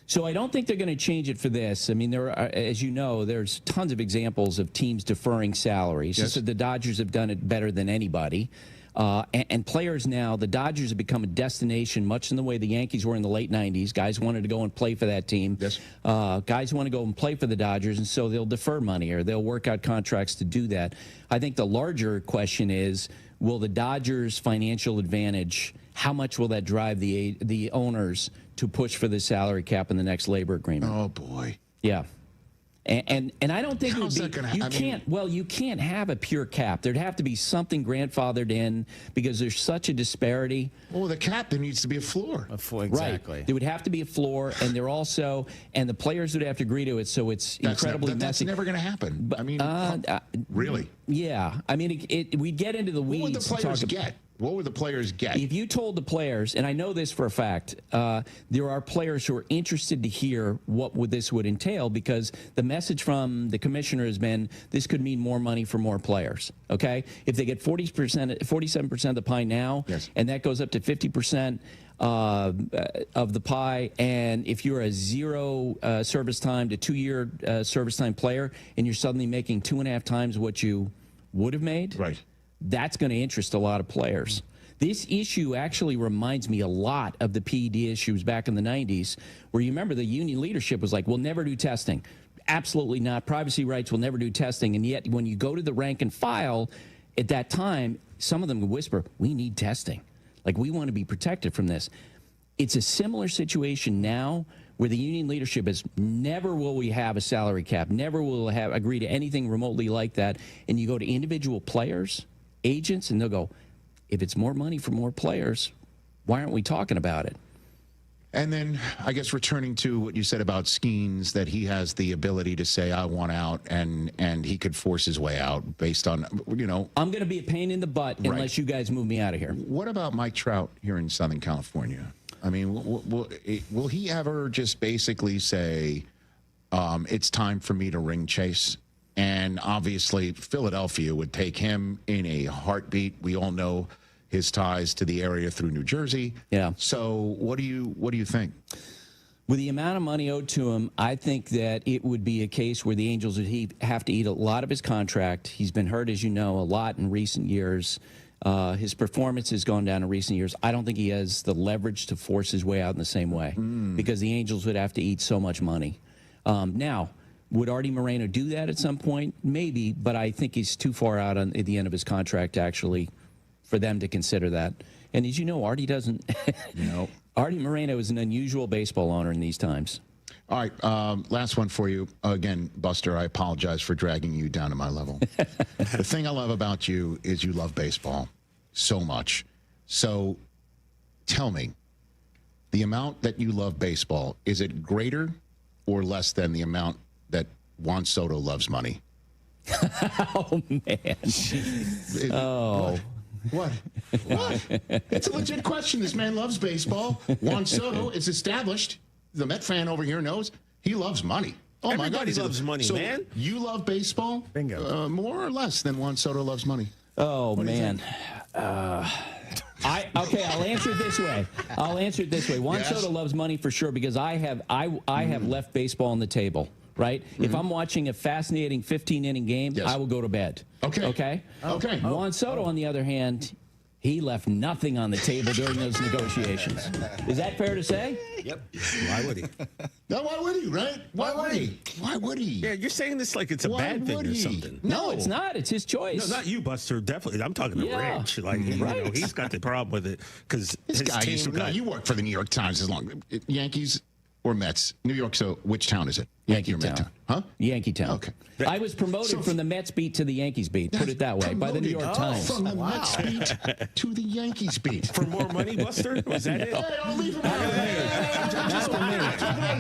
So I don't think they're going to change it for this. I mean, there are, as you know, there's tons of examples of teams deferring salaries. Yes. So the Dodgers have done it better than anybody. And players now, the Dodgers have become a destination, much in the way the Yankees were in the late 90s. Guys wanted to go and play for that team. Yes. Guys want to go and play for the Dodgers, and so they'll defer money or they'll work out contracts to do that. I think the larger question is, will the Dodgers' financial advantage, how much will that drive the owners to push for the salary cap in the next labor agreement? Oh, boy. Yeah. And I don't think How's it would that be, gonna, you can't have a pure cap. There'd have to be something grandfathered in because there's such a disparity. Well, the cap, there needs to be a floor. Exactly. Right. There would have to be a floor, and they're also, and the players would have to agree to it, so it's incredibly messy. That's never going to happen. But, I mean, really? Yeah. I mean, we'd get into the weeds. What would the players get? What would the players get? If you told the players, and I know this for a fact, there are players who are interested to hear what this would entail, because the message from the commissioner has been this could mean more money for more players. Okay, if they get 47% of the pie now, and that goes up to 50% of the pie, and if you're a 0 service time to 2-year service time player, and you're suddenly making 2.5 times what you would have made, right? That's going to interest a lot of players. This issue actually reminds me a lot of the PED issues back in the 90s, where you remember the union leadership was like, we'll never do testing. Absolutely not. Privacy rights will never do testing. And yet when you go to the rank and file at that time, some of them would whisper, we need testing. Like, we want to be protected from this. It's a similar situation now where the union leadership is, never will we have a salary cap, never will we agree to anything remotely like that. And you go to individual players, agents, and they'll go, if it's more money for more players, why aren't we talking about it? And then, I guess, returning to what you said about Skeens, that he has the ability to say, I want out, and he could force his way out based on, I'm going to be a pain in the butt unless you guys move me out of here. What about Mike Trout here in Southern California? I mean, will he ever just basically say, it's time for me to ring chase? And obviously, Philadelphia would take him in a heartbeat. We all know his ties to the area through New Jersey. Yeah. So what do you think? With the amount of money owed to him, I think that it would be a case where the Angels would have to eat a lot of his contract. He's been hurt, as you know, a lot in recent years. His performance has gone down in recent years. I don't think he has the leverage to force his way out in the same way because the Angels would have to eat so much money. Now, would Artie Moreno do that at some point? Maybe, but I think he's too far out at the end of his contract actually for them to consider that. And as you know, Artie doesn't. No. Artie Moreno is an unusual baseball owner in these times. All right, last one for you. Again, Buster, I apologize for dragging you down to my level. The thing I love about you is you love baseball so much. So tell me, the amount that you love baseball, is it greater or less than the amount that Juan Soto loves money? Oh, man. What? It's a legit question. This man loves baseball. Juan Soto is established. The Met fan over here knows he loves money. Oh, Everybody my God. loves money, so man. You love baseball? Bingo. More or less than Juan Soto loves money? Oh, man. I'll answer it this way. Juan Soto loves money for sure because I have left baseball on the table. Right? If I'm watching a fascinating 15-inning game, I will go to bed. Okay. Juan Soto, on the other hand, he left nothing on the table during those negotiations. Is that fair to say? Yep. Why would he? No, why would he, right? Why would he? Why would he? Yeah, you're saying this like it's a bad thing or something. No, it's not. It's his choice. No, not you, Buster. Definitely. I'm talking to Rich. Like, he's got the problem with it because This guy used to, you worked for the New York Times as long. Yankees or Mets? New York, so which town is it? Yankee or Met town? Huh? Yankee town. Okay. I was promoted from the Mets beat to the Yankees beat, put it that way, by the New York Times. From the Mets beat to the Yankees beat. For more money, Buster? Was that it? Hey, I'll leave him Buster's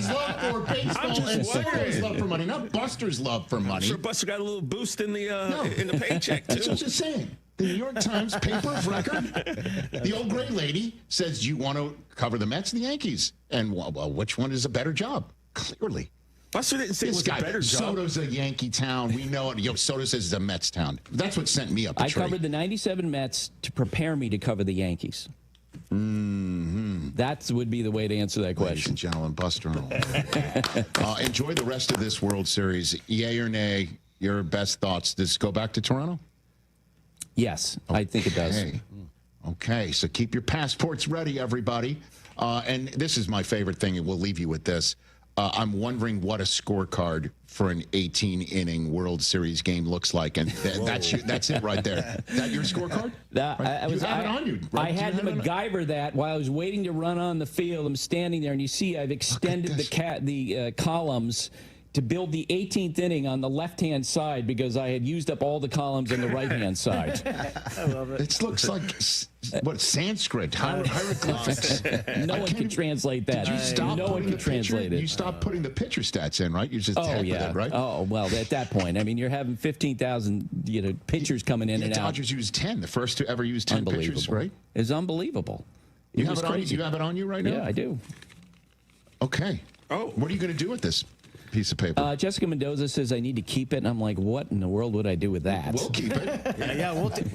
love for baseball and Soto's love for money, not Buster's love for money. I'm sure Buster got a little boost in the paycheck, too. That's what I'm just saying. The New York Times paper of record, the old gray lady says, you want to cover the Mets and the Yankees. And, well, which one is a better job? Clearly. Buster didn't say it was a better job. Soto's a Yankee town. We know it. Soto says it's a Mets town. That's what sent me up the tree. I covered the 97 Mets to prepare me to cover the Yankees. That would be the way to answer that question. Ladies and gentlemen, Buster. Enjoy the rest of this World Series. Yay or nay, your best thoughts. Does it go back to Toronto? Yes, I think it does. Okay, so keep your passports ready, everybody. And this is my favorite thing, and we'll leave you with this. I'm wondering what a scorecard for an 18-inning World Series game looks like, and that's it right there. That your scorecard? You have it on you. Right? I had to MacGyver that while I was waiting to run on the field. I'm standing there, and you see I've extended the columns to build the 18th inning on the left-hand side because I had used up all the columns on the right-hand side. I love it. It looks like, Sanskrit, hieroglyphics. No one can translate that. Did you stop no one can translate it. You stopped putting the pitcher stats in, right? You just with it, right? Oh, well, at that point, I mean, you're having 15,000 pitchers coming in and out. Dodgers used 10, the first to ever use 10 pitchers, right? It's unbelievable. You have it on you right now? Yeah, I do. Okay. What are you going to do with this piece of paper? Jessica Mendoza says I need to keep it, and I'm like, what in the world would I do with that? We'll keep it.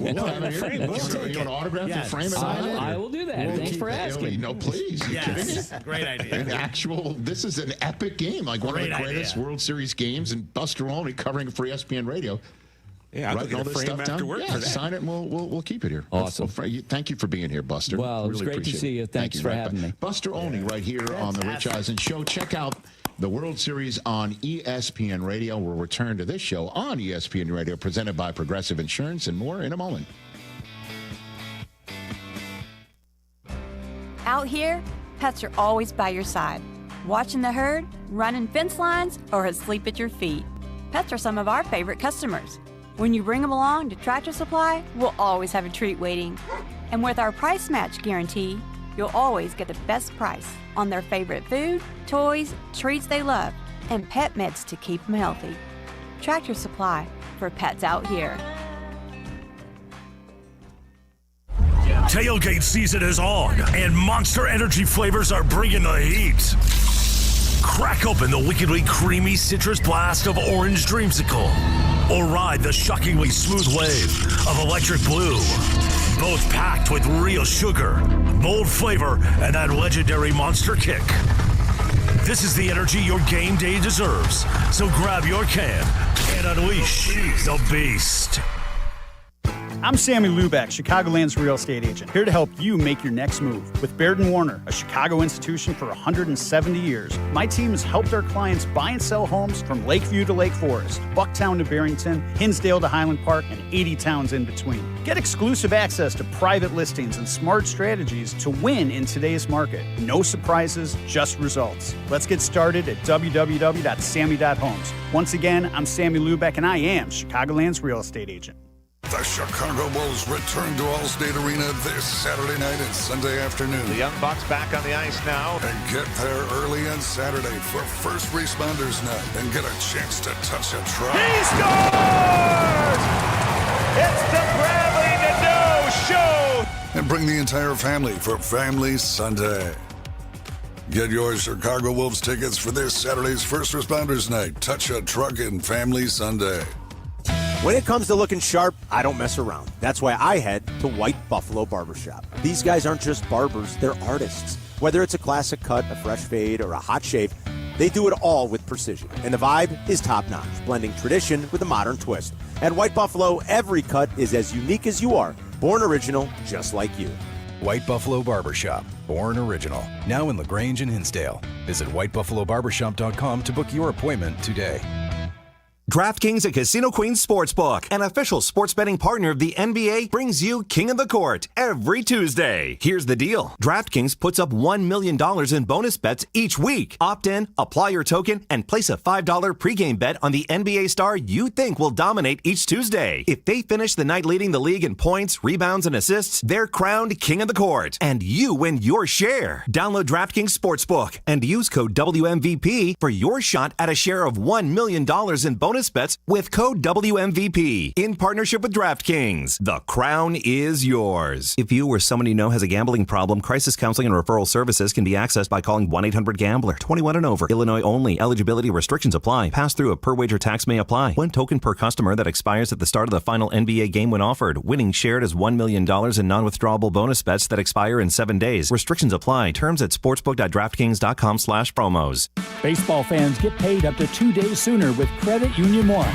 We'll have it here. You want to autograph and frame it? I will do that. Thanks for asking. No, please. Yes. Great idea. This is an epic game, like one of the greatest World Series games, and Buster Olney covering for ESPN Radio. Yeah, I'll get a frame after work for that. Sign it, and we'll keep it here. Awesome. Thank you for being here, Buster. Well, it was great to see you. Thanks for having me. Buster Olney right here on the Rich Eisen Show. Check out the World Series on ESPN Radio. We'll return to this show on ESPN Radio, presented by Progressive Insurance, and more in a moment. Out here, pets are always by your side, watching the herd, running fence lines, or asleep at your feet. Pets are some of our favorite customers. When you bring them along to Tractor Supply, we'll always have a treat waiting. And with our price match guarantee, you'll always get the best price on their favorite food, toys, treats they love, and pet meds to keep them healthy. Tractor Supply, for pets out here. Tailgate season is on, and Monster Energy flavors are bringing the heat. Crack open the wickedly creamy citrus blast of Orange Dreamsicle, or ride the shockingly smooth wave of Electric Blue. Both packed with real sugar, bold flavor, and that legendary monster kick. This is the energy your game day deserves. So grab your can and unleash the beast. I'm Sammy Luback, Chicagoland's real estate agent, here to help you make your next move. With Baird & Warner, a Chicago institution for 170 years, my team has helped our clients buy and sell homes from Lakeview to Lake Forest, Bucktown to Barrington, Hinsdale to Highland Park, and 80 towns in between. Get exclusive access to private listings and smart strategies to win in today's market. No surprises, just results. Let's get started at www.sammy.homes. Once again, I'm Sammy Luback, and I am Chicagoland's real estate agent. The Chicago Bulls return to Allstate Arena this Saturday night and Sunday afternoon. The Young Bucks back on the ice now. And get there early on Saturday for First Responders Night and get a chance to touch a truck. He scores! It's the Bradley Nadeau Show! And bring the entire family for Family Sunday. Get your Chicago Wolves tickets for this Saturday's First Responders Night, Touch a Truck, and Family Sunday. When it comes to looking sharp, I don't mess around. That's why I head to White Buffalo Barbershop. These guys aren't just barbers, they're artists. Whether it's a classic cut, a fresh fade, or a hot shave, they do it all with precision. And the vibe is top-notch, blending tradition with a modern twist. At White Buffalo, every cut is as unique as you are, born original, just like you. White Buffalo Barbershop, born original. Now in LaGrange and Hinsdale. Visit whitebuffalobarbershop.com to book your appointment today. DraftKings at Casino Queen Sportsbook, an official sports betting partner of the NBA, brings you King of the Court every Tuesday. Here's the deal. DraftKings puts up $1 million in bonus bets each week. Opt in, apply your token, and place a $5 pregame bet on the NBA star you think will dominate each Tuesday. If they finish the night leading the league in points, rebounds, and assists, they're crowned King of the Court, and you win your share. Download DraftKings Sportsbook and use code WMVP for your shot at a share of $1 million in bonus bets with code WMVP in partnership with DraftKings. The crown is yours. If you or someone you know has a gambling problem, crisis counseling and referral services can be accessed by calling 1-800-GAMBLER. 21 and over. Illinois only. Eligibility restrictions apply. Pass-through of per-wager tax may apply. 1 token per customer that expires at the start of the final NBA game when offered. Winning shared as $1 million in non-withdrawable bonus bets that expire in 7 days. Restrictions apply. Terms at sportsbook.draftkings.com/promos. Baseball fans get paid up to 2 days sooner with Credit Union One.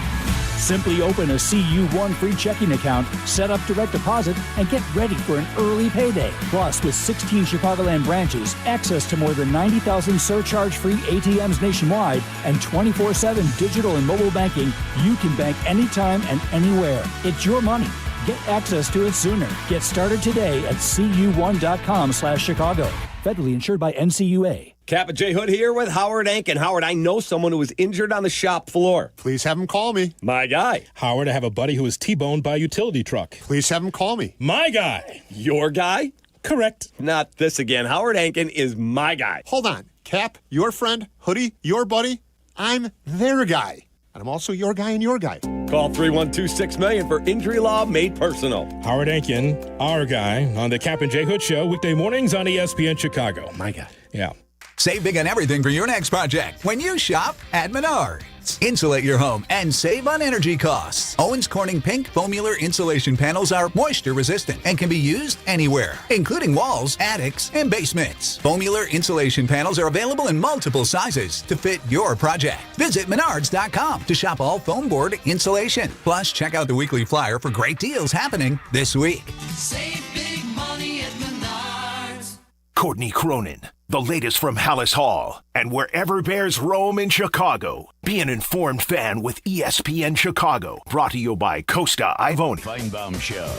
Simply open a CU1 free checking account, set up direct deposit, and get ready for an early payday. Plus, with 16 Chicagoland branches, access to more than 90,000 surcharge-free ATMs nationwide, and 24/7 digital and mobile banking, you can bank anytime and anywhere. It's your money. Get access to it sooner. Get started today at cu1.com/Chicago. Federally insured by NCUA. Kap J Hood here with Howard Ankin. Howard, I know someone who was injured on the shop floor. Please have him call me. My guy. Howard, I have a buddy who was T-boned by a utility truck. Please have him call me. My guy. Your guy? Correct. Not this again. Howard Ankin is my guy. Hold on. Kap, your friend, Hoodie, your buddy. I'm their guy. And I'm also your guy and your guy. Call 312-6million for injury law made personal. Howard Ankin, our guy, on the Kap and J Hood Show, weekday mornings on ESPN Chicago. My guy. Yeah. Save big on everything for your next project when you shop at Menards. Insulate your home and save on energy costs. Owens Corning Pink Foamular insulation panels are moisture resistant and can be used anywhere, including walls, attics, and basements. Foamular insulation panels are available in multiple sizes to fit your project. Visit Menards.com to shop all foam board insulation. Plus, check out the weekly flyer for great deals happening this week. Save big money at Menards. Courtney Cronin, the latest from Hallis Hall, and wherever Bears roam in Chicago. Be an informed fan with ESPN Chicago, brought to you by Costa Ivoni. Feinbaum Show,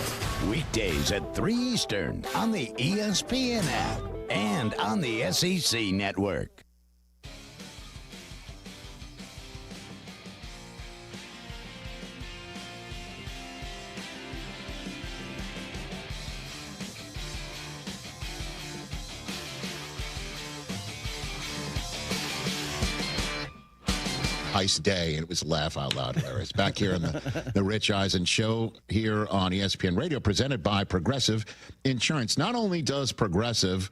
weekdays at 3 Eastern on the ESPN app and on the SEC network. ice day, and it was laugh out loud hilarious. Back here in the Rich Eisen Show here on ESPN Radio, presented by Progressive Insurance. Not only does Progressive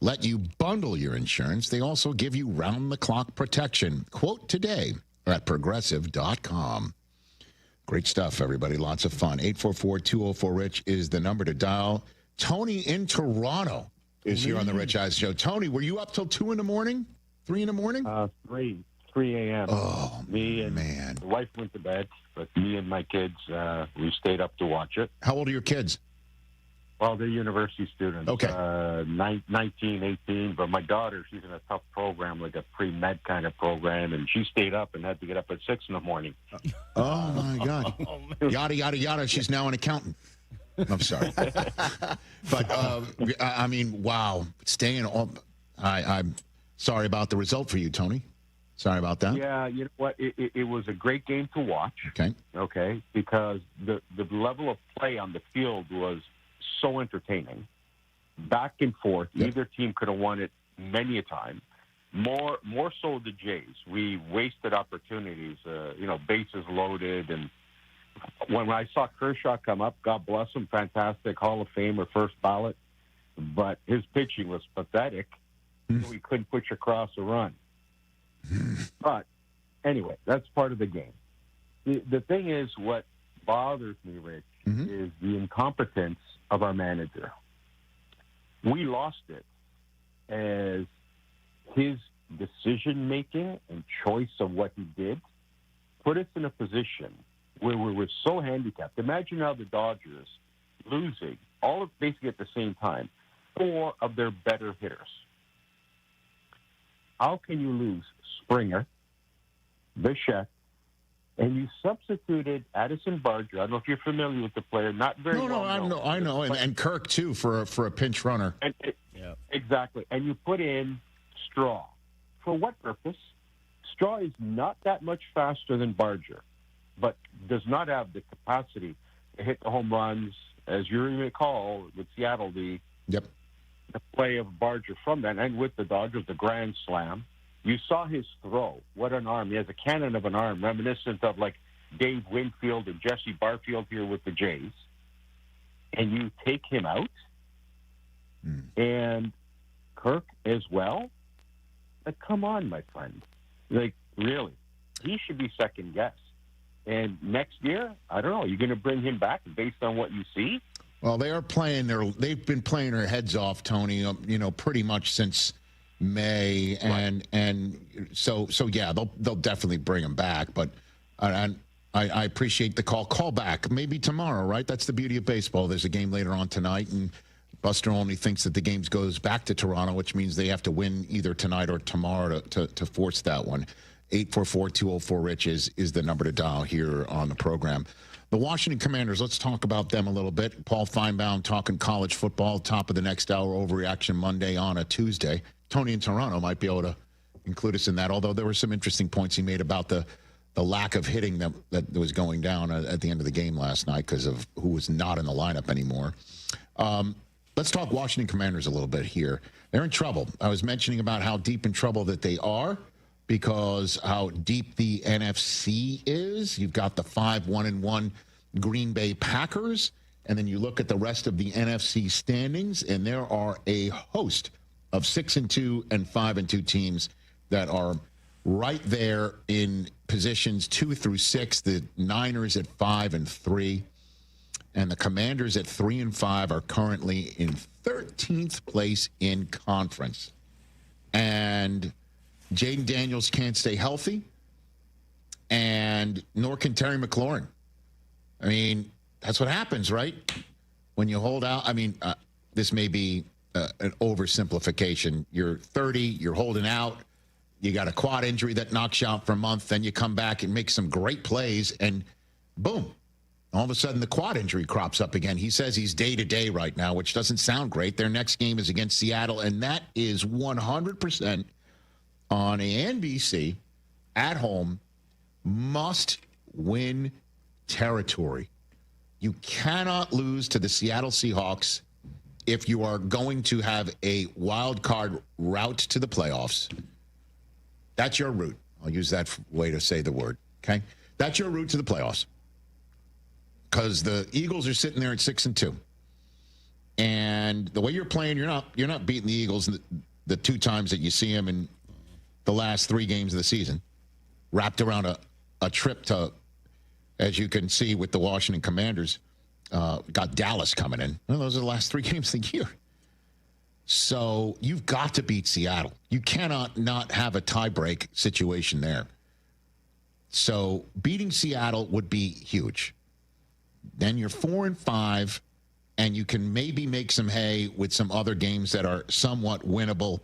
let you bundle your insurance, they also give you round-the-clock protection. Quote today at Progressive.com. Great stuff, everybody. Lots of fun. 844-204-RICH is the number to dial. Tony in Toronto is here on the Rich Eisen Show. Tony, were you up till 2 in the morning? 3 in the morning? 3 a.m. Oh, me and man. the wife went to bed, but me and my kids, we stayed up to watch it. How old are your kids? Well, they're university students. Okay. 19, 18. But my daughter, she's in a tough program, like a pre-med kind of program, and she stayed up and had to get up at 6 in the morning. Oh, my God. Yada, yada, yada. She's now an accountant. I'm sorry. But, I mean, wow. Staying up. I'm sorry about the result for you, Tony. Sorry about that. Yeah, you know what? It was a great game to watch. Okay. Because the level of play on the field was so entertaining. Back and forth. Yep. Either team could have won it many a time. More so the Jays. We wasted opportunities, bases loaded. And when I saw Kershaw come up, God bless him, fantastic Hall of Famer, first ballot. But his pitching was pathetic. We couldn't push across a run. But anyway, that's part of the game. The thing is, what bothers me, Rich, is the incompetence of our manager. We lost it as his decision-making and choice of what he did put us in a position where we were so handicapped. Imagine now the Dodgers losing, all of basically at the same time, 4 of their better hitters. How can you lose Springer, Bichette, and you substituted Addison Barger? I don't know if you're familiar with the player. Not very well. I know. And Kirk, too, for a pinch runner. Exactly. And you put in Straw. For what purpose? Straw is not that much faster than Barger, but does not have the capacity to hit the home runs. As you recall, with Seattle, the play of Barger from that, and with the Dodgers, the grand slam. You saw his throw. What an arm. He has a cannon of an arm, reminiscent of like Dave Winfield and Jesse Barfield here with the Jays. And you take him out, and Kirk as well. Like, come on, my friend. Like, really. He should be second guessed. And next year, I don't know, you're going to bring him back based on what you see? Well, they've been playing their heads off, Tony, pretty much since May, and so yeah, they'll definitely bring him back. But I appreciate the call. Call back maybe tomorrow, right? That's the beauty of baseball. There's a game later on tonight, and Buster only thinks that the game goes back to Toronto, which means they have to win either tonight or tomorrow to force that one. 844-204-RICH is the number to dial here on the program. The Washington Commanders, let's talk about them a little bit. Paul Feinbaum talking college football, top of the next hour, Overreaction Monday on a Tuesday. Tony in Toronto might be able to include us in that, although there were some interesting points he made about the lack of hitting that was going down at the end of the game last night because of who was not in the lineup anymore. Let's talk Washington Commanders a little bit here. They're in trouble. I was mentioning about how deep in trouble that they are because how deep the NFC is. You've got the 5-1-1 Green Bay Packers, and then you look at the rest of the NFC standings, and there are a host of 6-2 and 5-2 teams that are right there in positions 2 through 6. The Niners at 5-3, and the Commanders at 3-5 are currently in 13th place in conference. And Jaden Daniels can't stay healthy, and nor can Terry McLaurin. I mean, that's what happens, right? When you hold out. I mean, this may be an oversimplification. You're 30, you're holding out, you got a quad injury that knocks you out for a month, then you come back and make some great plays, and boom, all of a sudden the quad injury crops up again. He says he's day-to-day right now, which doesn't sound great. Their next game is against Seattle, and that is 100% on NBC at home, must-win territory. You cannot lose to the Seattle Seahawks if you are going to have a wild card route to the playoffs. That's your route. I'll use that way to say the word, okay? That's your route to the playoffs. Because the Eagles are sitting there at 6-2. And the way you're playing, you're not beating the Eagles the 2 times that you see them in the last 3 games of the season, wrapped around a trip to, as you can see with the Washington Commanders, got Dallas coming in. Well, those are the last 3 games of the year. So you've got to beat Seattle. You cannot not have a tiebreak situation there. So beating Seattle would be huge. Then you're 4-5, and you can maybe make some hay with some other games that are somewhat winnable.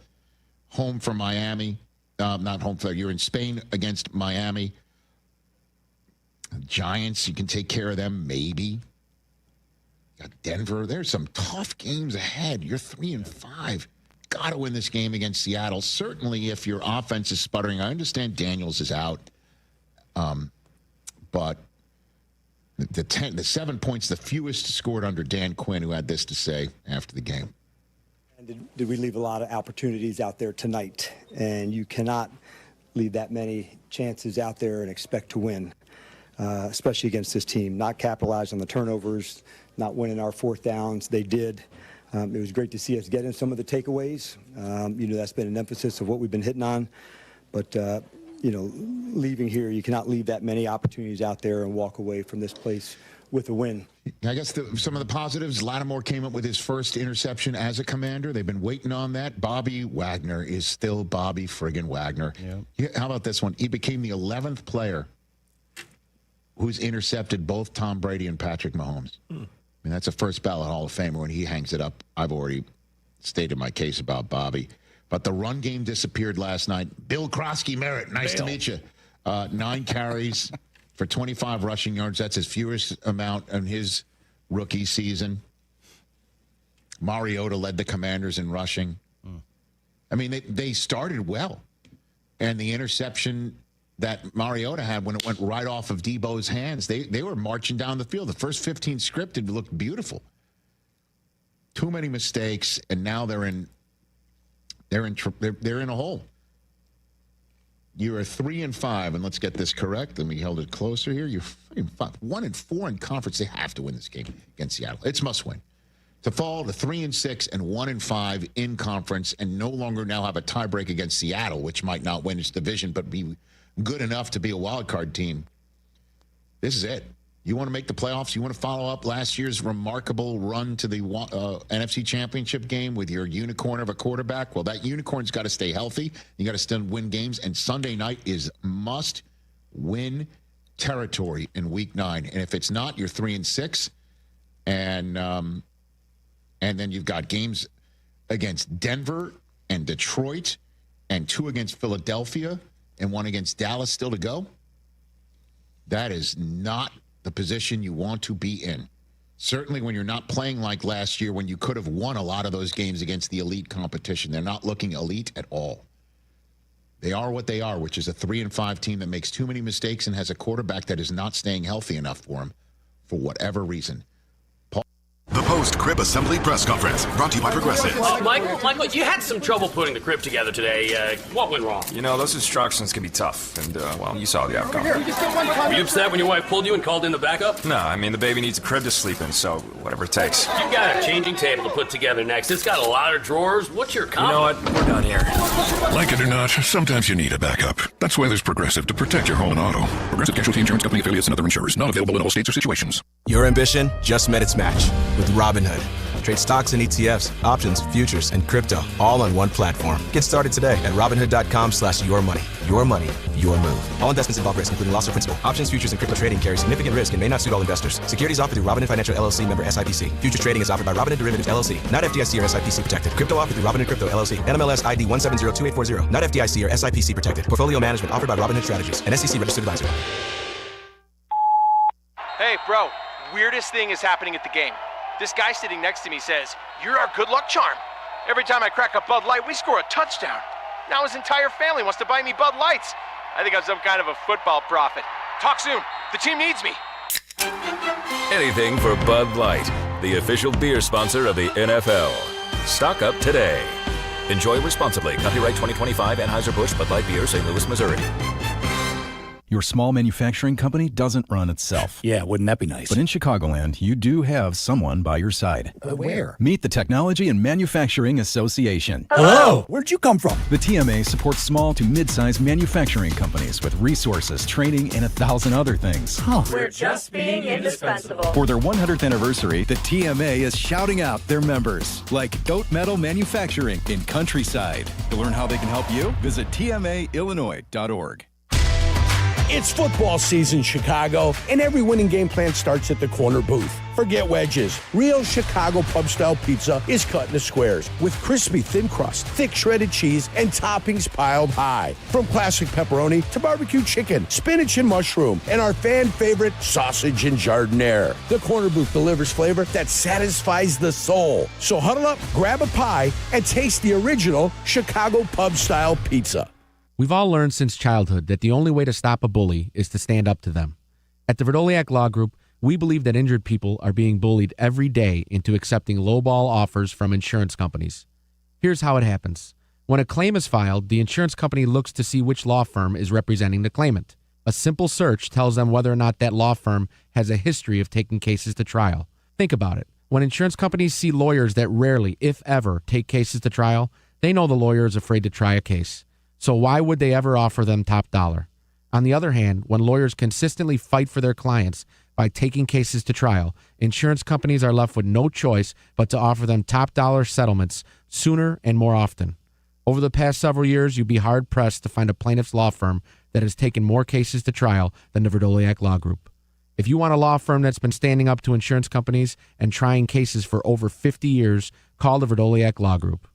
Home for Miami. Not home for, you're in Spain against Miami. Giants, you can take care of them, maybe. Got Denver. There's some tough games ahead. You're 3-5. Got to win this game against Seattle. Certainly if your offense is sputtering. I understand Daniels is out. But the 7 points, the fewest scored under Dan Quinn, who had this to say after the game. And did we leave a lot of opportunities out there tonight? And you cannot leave that many chances out there and expect to win, especially against this team. Not capitalize on the turnovers, not winning our 4th downs. They did. It was great to see us getting some of the takeaways. That's been an emphasis of what we've been hitting on. But, leaving here, you cannot leave that many opportunities out there and walk away from this place with a win. I guess some of the positives, Lattimore came up with his first interception as a Commander. They've been waiting on that. Bobby Wagner is still Bobby friggin' Wagner. Yeah. How about this one? He became the 11th player who's intercepted both Tom Brady and Patrick Mahomes. I mean, that's a first ballot Hall of Famer. When he hangs it up, I've already stated my case about Bobby. But the run game disappeared last night. Bill Krosky Merritt, nice to meet you. 9 carries for 25 rushing yards. That's his fewest amount in his rookie season. Mariota led the Commanders in rushing. I mean, they started well. And the interception that Mariota had when it went right off of Debo's hands, they were marching down the field. The first 15 scripted looked beautiful. Too many mistakes, and now they're in a hole. You are 3-5, and let's get this correct. And we held it closer here. You're 1-4 in conference. They have to win this game against Seattle. It's must win. To fall to 3-6 and 1-5 in conference, and no longer now have a tiebreak against Seattle, which might not win its division, but be good enough to be a wild card team. This is it. You want to make the playoffs? You want to follow up last year's remarkable run to the NFC Championship game with your unicorn of a quarterback? Well, that unicorn's got to stay healthy. You got to still win games. And Sunday night is must-win territory in Week 9. And if it's not, you're 3-6. And then you've got games against Denver and Detroit and 2 against Philadelphia and 1 against Dallas still to go. That is not the position you want to be in. Certainly when you're not playing like last year when you could have won a lot of those games against the elite competition. They're not looking elite at all. They are what they are, which is a 3-5 team that makes too many mistakes and has a quarterback that is not staying healthy enough for him for whatever reason. The post-crib assembly press conference brought to you by Progressive. Michael, you had some trouble putting the crib together today. What went wrong? You know, those instructions can be tough, and, well, you saw the outcome. Were you upset when your wife pulled you and called in the backup? No, I mean, the baby needs a crib to sleep in, so whatever it takes. You've got a changing table to put together next. It's got a lot of drawers. What's your comment? You know what? We're done here. Like it or not, sometimes you need a backup. That's why there's Progressive to protect your home and auto. Progressive Casualty Insurance Company affiliates and other insurers. Not available in all states or situations. Your ambition just met its match with Robinhood. Trade stocks and ETFs, options, futures, and crypto all on one platform. Get started today at Robinhood.com/yourmoney. Your money, your move. All investments involve risk, including loss of principal. Options, futures, and crypto trading carry significant risk and may not suit all investors. Securities offered through Robinhood Financial LLC, member SIPC. Futures trading is offered by Robinhood Derivatives LLC, not FDIC or SIPC protected. Crypto offered through Robinhood Crypto LLC, NMLS ID 1702840, not FDIC or SIPC protected. Portfolio management offered by Robinhood Strategies, an SEC registered advisor. Hey, bro, weirdest thing is happening at the game. This guy sitting next to me says, "You're our good luck charm. Every time I crack a Bud Light, we score a touchdown." Now his entire family wants to buy me Bud Lights. I think I'm some kind of a football prophet. Talk soon. The team needs me. Anything for Bud Light, the official beer sponsor of the NFL. Stock up today. Enjoy responsibly. Copyright 2025 Anheuser-Busch Bud Light Beer, St. Louis, Missouri. Your small manufacturing company doesn't run itself. Yeah, wouldn't that be nice? But in Chicagoland, you do have someone by your side. Where? Meet the Technology and Manufacturing Association. Hello! Where'd you come from? The TMA supports small to mid-sized manufacturing companies with resources, training, and 1,000 other things. We're just being indispensable. For their 100th anniversary, the TMA is shouting out their members, like Goat Metal Manufacturing in Countryside. To learn how they can help you, visit tmaillinois.org. It's football season, Chicago, and every winning game plan starts at the corner booth. Forget wedges. Real Chicago pub-style pizza is cut into squares with crispy thin crust, thick shredded cheese, and toppings piled high. From classic pepperoni to barbecue chicken, spinach and mushroom, and our fan favorite sausage and jardiniere. The corner booth delivers flavor that satisfies the soul. So huddle up, grab a pie, and taste the original Chicago pub-style pizza. We've all learned since childhood that the only way to stop a bully is to stand up to them. At the Verdoliak Law Group, we believe that injured people are being bullied every day into accepting lowball offers from insurance companies. Here's how it happens. When a claim is filed, the insurance company looks to see which law firm is representing the claimant. A simple search tells them whether or not that law firm has a history of taking cases to trial. Think about it. When insurance companies see lawyers that rarely, if ever, take cases to trial, they know the lawyer is afraid to try a case. So why would they ever offer them top dollar? On the other hand, when lawyers consistently fight for their clients by taking cases to trial, insurance companies are left with no choice but to offer them top dollar settlements sooner and more often. Over the past several years, you'd be hard-pressed to find a plaintiff's law firm that has taken more cases to trial than the Verdoliak Law Group. If you want a law firm that's been standing up to insurance companies and trying cases for over 50 years, call the Verdoliak Law Group.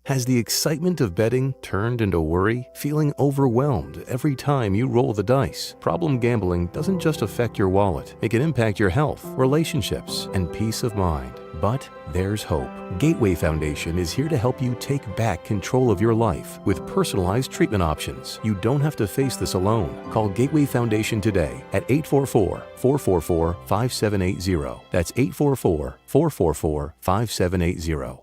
Has the excitement of betting turned into worry? Feeling overwhelmed every time you roll the dice? Problem gambling doesn't just affect your wallet. It can impact your health, relationships, and peace of mind. But there's hope. Gateway Foundation is here to help you take back control of your life with personalized treatment options. You don't have to face this alone. Call Gateway Foundation today at 844-444-5780. That's 844-444-5780.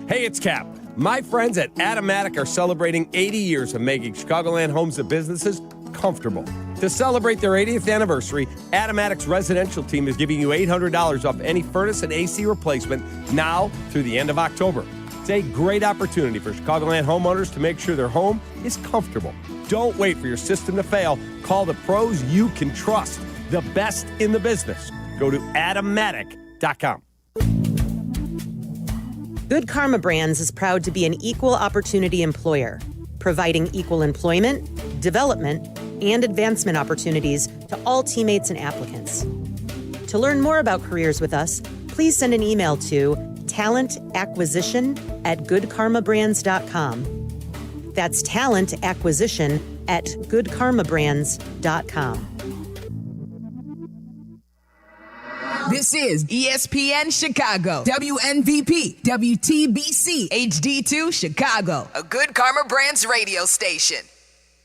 Hey, it's Kap. My friends at Automatic are celebrating 80 years of making Chicagoland homes and businesses comfortable. To celebrate their 80th anniversary, Automatic's residential team is giving you $800 off any furnace and AC replacement now through the end of October. It's a great opportunity for Chicagoland homeowners to make sure their home is comfortable. Don't wait for your system to fail. Call the pros you can trust, the best in the business. Go to Automatic.com. Good Karma Brands is proud to be an equal opportunity employer, providing equal employment, development, and advancement opportunities to all teammates and applicants. To learn more about careers with us, please send an email to talentacquisition@goodkarmabrands.com. That's talentacquisition@goodkarmabrands.com. This is ESPN Chicago, WNVP, WTBC, HD2 Chicago, a Good Karma Brands radio station.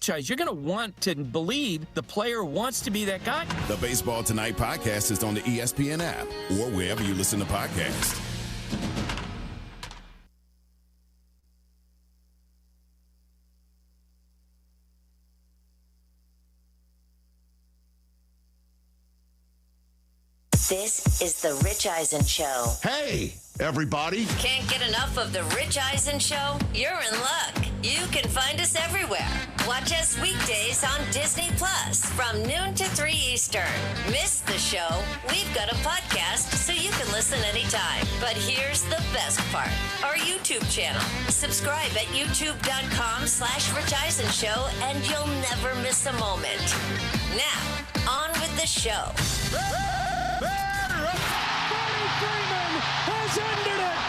You're going to want to believe the player wants to be that guy. The Baseball Tonight podcast is on the ESPN app or wherever you listen to podcasts. This is the Rich Eisen Show. Hey, everybody. Can't get enough of the Rich Eisen Show? You're in luck. You can find us everywhere. Watch us weekdays on Disney Plus from noon to 3 Eastern. Miss the show? We've got a podcast so you can listen anytime. But here's the best part. Our YouTube channel. Subscribe at youtube.com/Rich Eisen Show and you'll never miss a moment. Now, on with the show.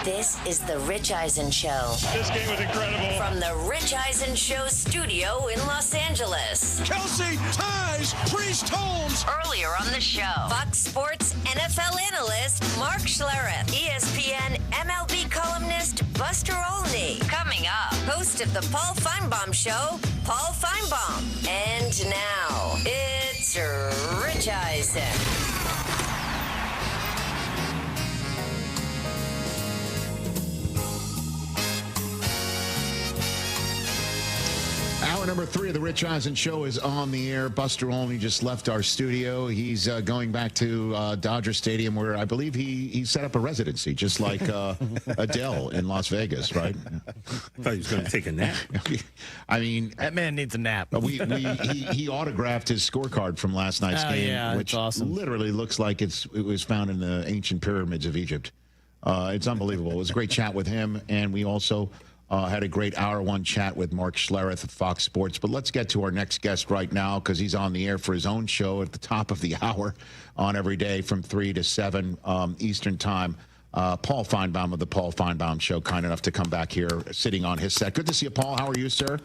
This is the Rich Eisen Show. This game was incredible. From the Rich Eisen Show studio in Los Angeles. Kelsey ties Priest Holmes. Earlier on the show, Fox Sports NFL analyst Mark Schlereth, ESPN MLB columnist Buster Olney. Coming up, host of the Paul Feinbaum Show, Paul Feinbaum. And now, it's Rich Eisen. Hour number 3 of the Rich Eisen Show is on the air. Buster Olney just left our studio. He's going back to Dodger Stadium, where I believe he set up a residency, just like Adele in Las Vegas, right? I thought he was going to take a nap. I mean, that man needs a nap. He autographed his scorecard from last night's game, which awesome. Literally looks like it was found in the ancient pyramids of Egypt. It's unbelievable. It was a great chat with him, and we also had a great hour one chat with Mark Schlereth of Fox Sports. But let's get to our next guest right now, because he's on the air for his own show at the top of the hour on every day from 3 to 7 Eastern time. Paul Feinbaum of the Paul Feinbaum Show, kind enough to come back here, sitting on his set. Good to see you, Paul. How are you, sir?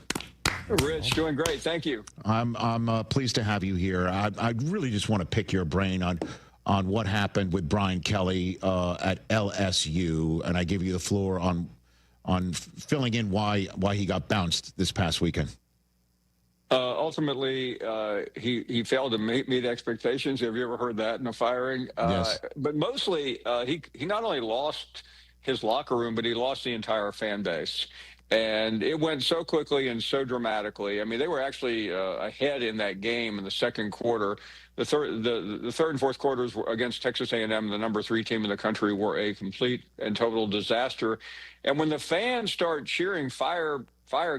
Rich, doing great. Thank you. I'm pleased to have you here. I really just want to pick your brain on what happened with Brian Kelly at LSU, and I give you the floor on filling in why he got bounced this past weekend. Ultimately, he failed to meet expectations. Have you ever heard that in a firing? Yes. But mostly, he not only lost his locker room, but he lost the entire fan base. And it went so quickly and so dramatically. I mean, they were actually ahead in that game in the second quarter. The third and fourth quarters against Texas A&M, the number 3 team in the country, were a complete and total disaster. And when the fans start cheering fire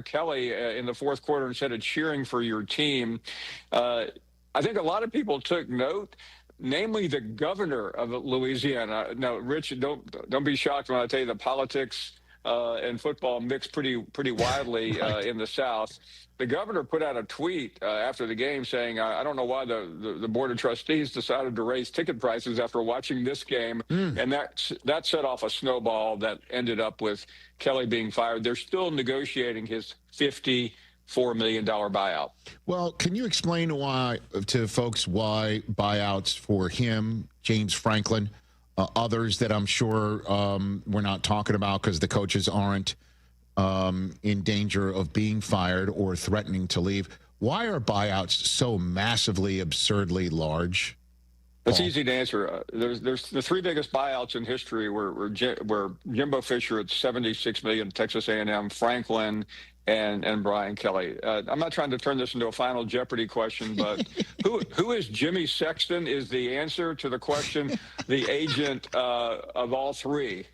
Kelly in the fourth quarter instead of cheering for your team, I think a lot of people took note, namely the governor of Louisiana. Now, Rich, don't be shocked when I tell you the politics and football mix pretty widely in the South. The governor put out a tweet after the game saying, I don't know why the Board of Trustees decided to raise ticket prices after watching this game. And that set off a snowball that ended up with Kelly being fired. They're still negotiating his $54 million buyout. Well, can you explain to folks why buyouts for him, James Franklin, others that I'm sure we're not talking about because the coaches aren't in danger of being fired or threatening to leave. Why are buyouts so massively, absurdly large? It's easy to answer. There's the 3 biggest buyouts in history were Jimbo Fisher at $76 million, Texas A&M, Franklin, and Brian Kelly. I'm not trying to turn this into a Final Jeopardy question, but who is Jimmy Sexton is the answer to the question, the agent of all 3.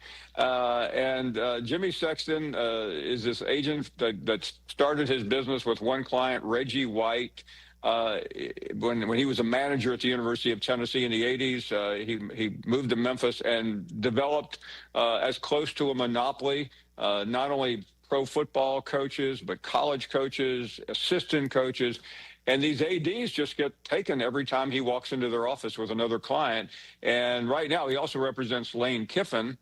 Jimmy Sexton is this agent that started his business with one client, Reggie White. When he was a manager at the University of Tennessee in the 80s, he moved to Memphis and developed as close to a monopoly, not only pro football coaches, but college coaches, assistant coaches. And these ADs just get taken every time he walks into their office with another client. And right now he also represents Lane Kiffin.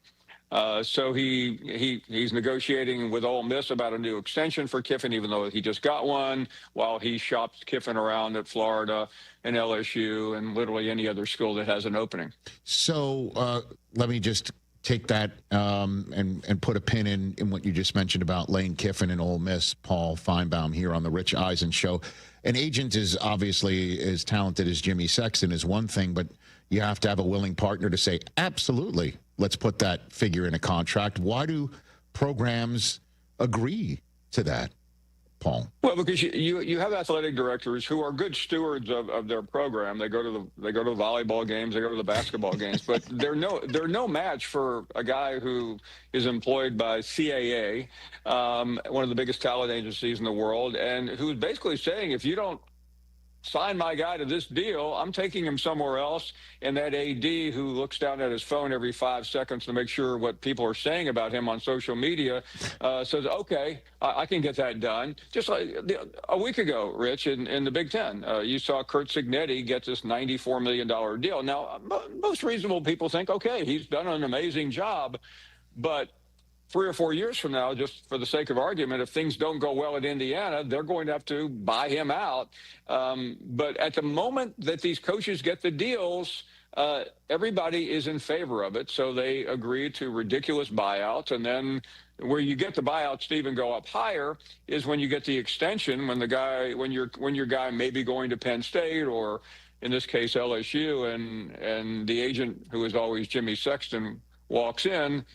So he's negotiating with Ole Miss about a new extension for Kiffin, even though he just got one, while he shops Kiffin around at Florida and LSU and literally any other school that has an opening. So let me just take that and put a pin in what you just mentioned about Lane Kiffin and Ole Miss. Paul Feinbaum here on the Rich Eisen Show. An agent is obviously as talented as Jimmy Sexton is one thing, but you have to have a willing partner to say, absolutely, let's put that figure in a contract. Why do programs agree to that, Paul? Well, because you have athletic directors who are good stewards of their program. They go to the volleyball games, they go to the basketball games, but they're no match for a guy who is employed by CAA, one of the biggest talent agencies in the world, and who's basically saying, if you don't sign my guy to this deal, I'm taking him somewhere else. And that AD who looks down at his phone every 5 seconds to make sure what people are saying about him on social media says, okay, I can get that done. Just like a week ago, Rich, in the Big Ten, you saw Curt Cignetti get this $94 million deal. Now, most reasonable people think, okay, he's done an amazing job, but 3 or 4 years from now, just for the sake of argument, if things don't go well at Indiana, they're going to have to buy him out. But at the moment that these coaches get the deals, everybody is in favor of it. So they agree to ridiculous buyouts. And then where you get the buyouts to even go up higher is when you get the extension, when your guy may be going to Penn State or, in this case, LSU, and the agent, who is always Jimmy Sexton, walks in.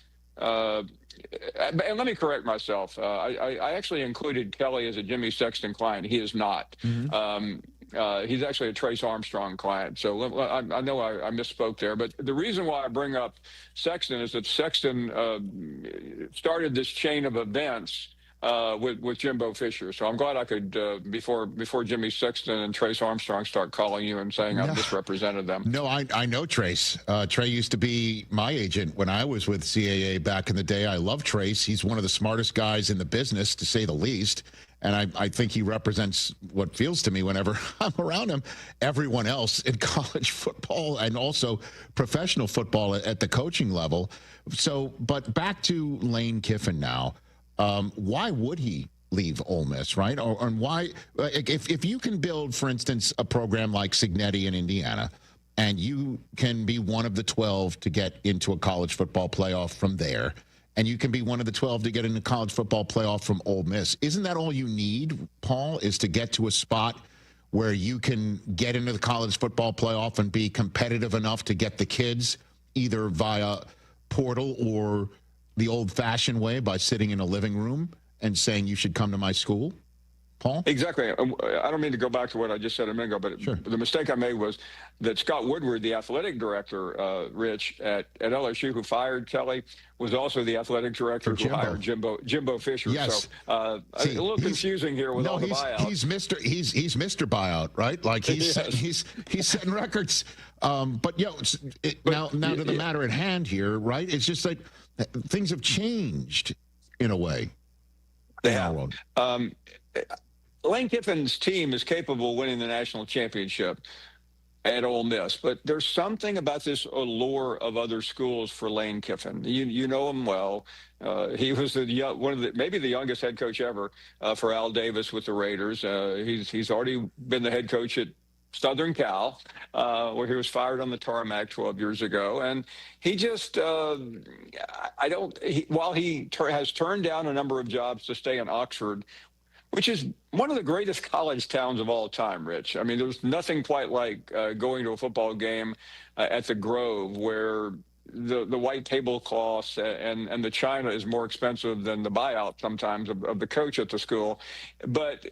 and let me correct myself. I actually included Kelly as a Jimmy Sexton client. He is not. He's actually a Trace Armstrong client. So I know I misspoke there. But the reason why I bring up Sexton is that Sexton started this chain of events with Jimbo Fisher. So I'm glad I could, before Jimmy Sexton and Trace Armstrong start calling you and saying I've misrepresented them. No, I know Trace. Trey used to be my agent when I was with CAA back in the day. I love Trace. He's one of the smartest guys in the business, to say the least. And I think he represents what feels to me whenever I'm around him, everyone else in college football and also professional football at the coaching level. So, but back to Lane Kiffin now. Why would he leave Ole Miss, right? Or why, if you can build, for instance, a program like Signetti in Indiana, and you can be one of the 12 to get into a college football playoff from there, and you can be one of the 12 to get into college football playoff from Ole Miss, isn't that all you need, Paul, is to get to a spot where you can get into the college football playoff and be competitive enough to get the kids either via portal or the old-fashioned way by sitting in a living room and saying you should come to my school? Paul? Exactly. I don't mean to go back to what I just said a minute ago, but the mistake I made was that Scott Woodward, the athletic director, Rich, at LSU, who fired Kelly, was also the athletic director who hired Jimbo Fisher. Yes. So a little confusing here with all the buyouts. He's Mr. Buyout, right? Like he's setting records. But now to the matter at hand here, right? It's just like things have changed in a way. They have. Lane Kiffin's team is capable of winning the national championship at Ole Miss, but there's something about this allure of other schools for Lane Kiffin. You know him well. He was maybe the youngest head coach ever for Al Davis with the Raiders. He's already been the head coach at Southern Cal, where he was fired on the tarmac 12 years ago. And he just, while he has turned down a number of jobs to stay in Oxford, which is one of the greatest college towns of all time, Rich. I mean, there's nothing quite like going to a football game at the Grove, where the white tablecloths and the china is more expensive than the buyout sometimes of the coach at the school. But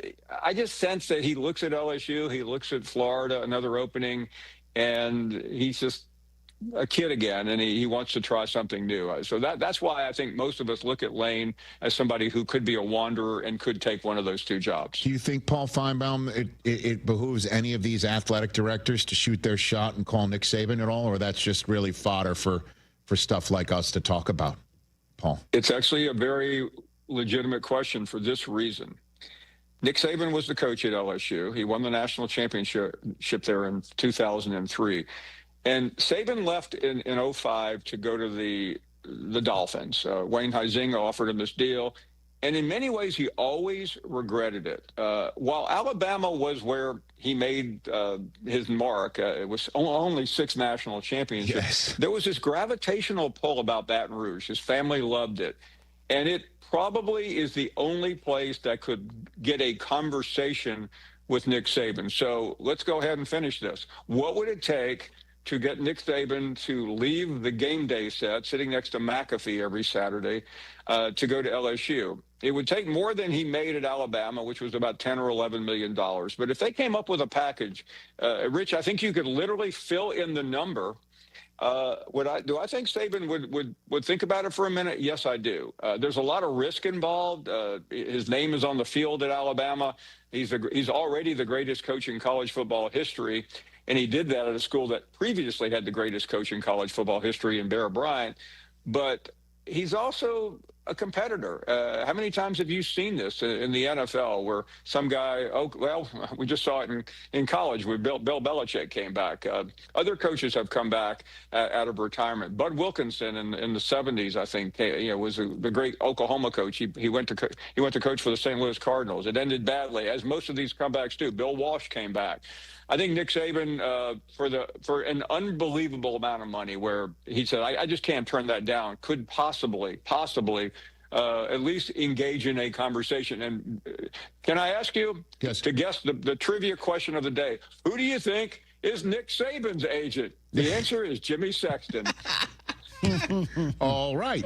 I just sense that he looks at LSU, he looks at Florida, another opening, and he's just a kid again, and he wants to try something new. So that's why I think most of us look at Lane as somebody who could be a wanderer and could take one of those two jobs. Do you think, Paul Feinbaum, it behooves any of these athletic directors to shoot their shot and call Nick Saban at all, or that's just really fodder for stuff like us to talk about, Paul? It's actually a very legitimate question for this reason. Nick Saban was the coach at LSU. He won the national championship there in 2003. And Saban left in 2005 to go to the Dolphins. Wayne Huizenga offered him this deal. And in many ways, he always regretted it. While Alabama was where he made his mark, it was only 6 national championships. Yes. There was this gravitational pull about Baton Rouge. His family loved it. And it probably is the only place that could get a conversation with Nick Saban. So let's go ahead and finish this. What would it take to get Nick Saban to leave the game day set, sitting next to McAfee every Saturday, to go to LSU? It would take more than he made at Alabama, which was about $10 or $11 million. But if they came up with a package, Rich, I think you could literally fill in the number. Do I think Saban would think about it for a minute? Yes, I do. There's a lot of risk involved. His name is on the field at Alabama. He's already the greatest coach in college football history. And he did that at a school that previously had the greatest coach in college football history in Bear Bryant. But he's also a competitor. How many times have you seen this in the NFL where some guy, we just saw it in college where Bill Belichick came back. Other coaches have come back out of retirement. Bud Wilkinson in the 70s, I think, was the great Oklahoma coach. He went to coach for the St. Louis Cardinals. It ended badly, as most of these comebacks do. Bill Walsh came back. I think Nick Saban, for an unbelievable amount of money, where he said, I just can't turn that down, could possibly at least engage in a conversation. And can I ask you to guess the trivia question of the day? Who do you think is Nick Saban's agent? The answer is Jimmy Sexton. All right.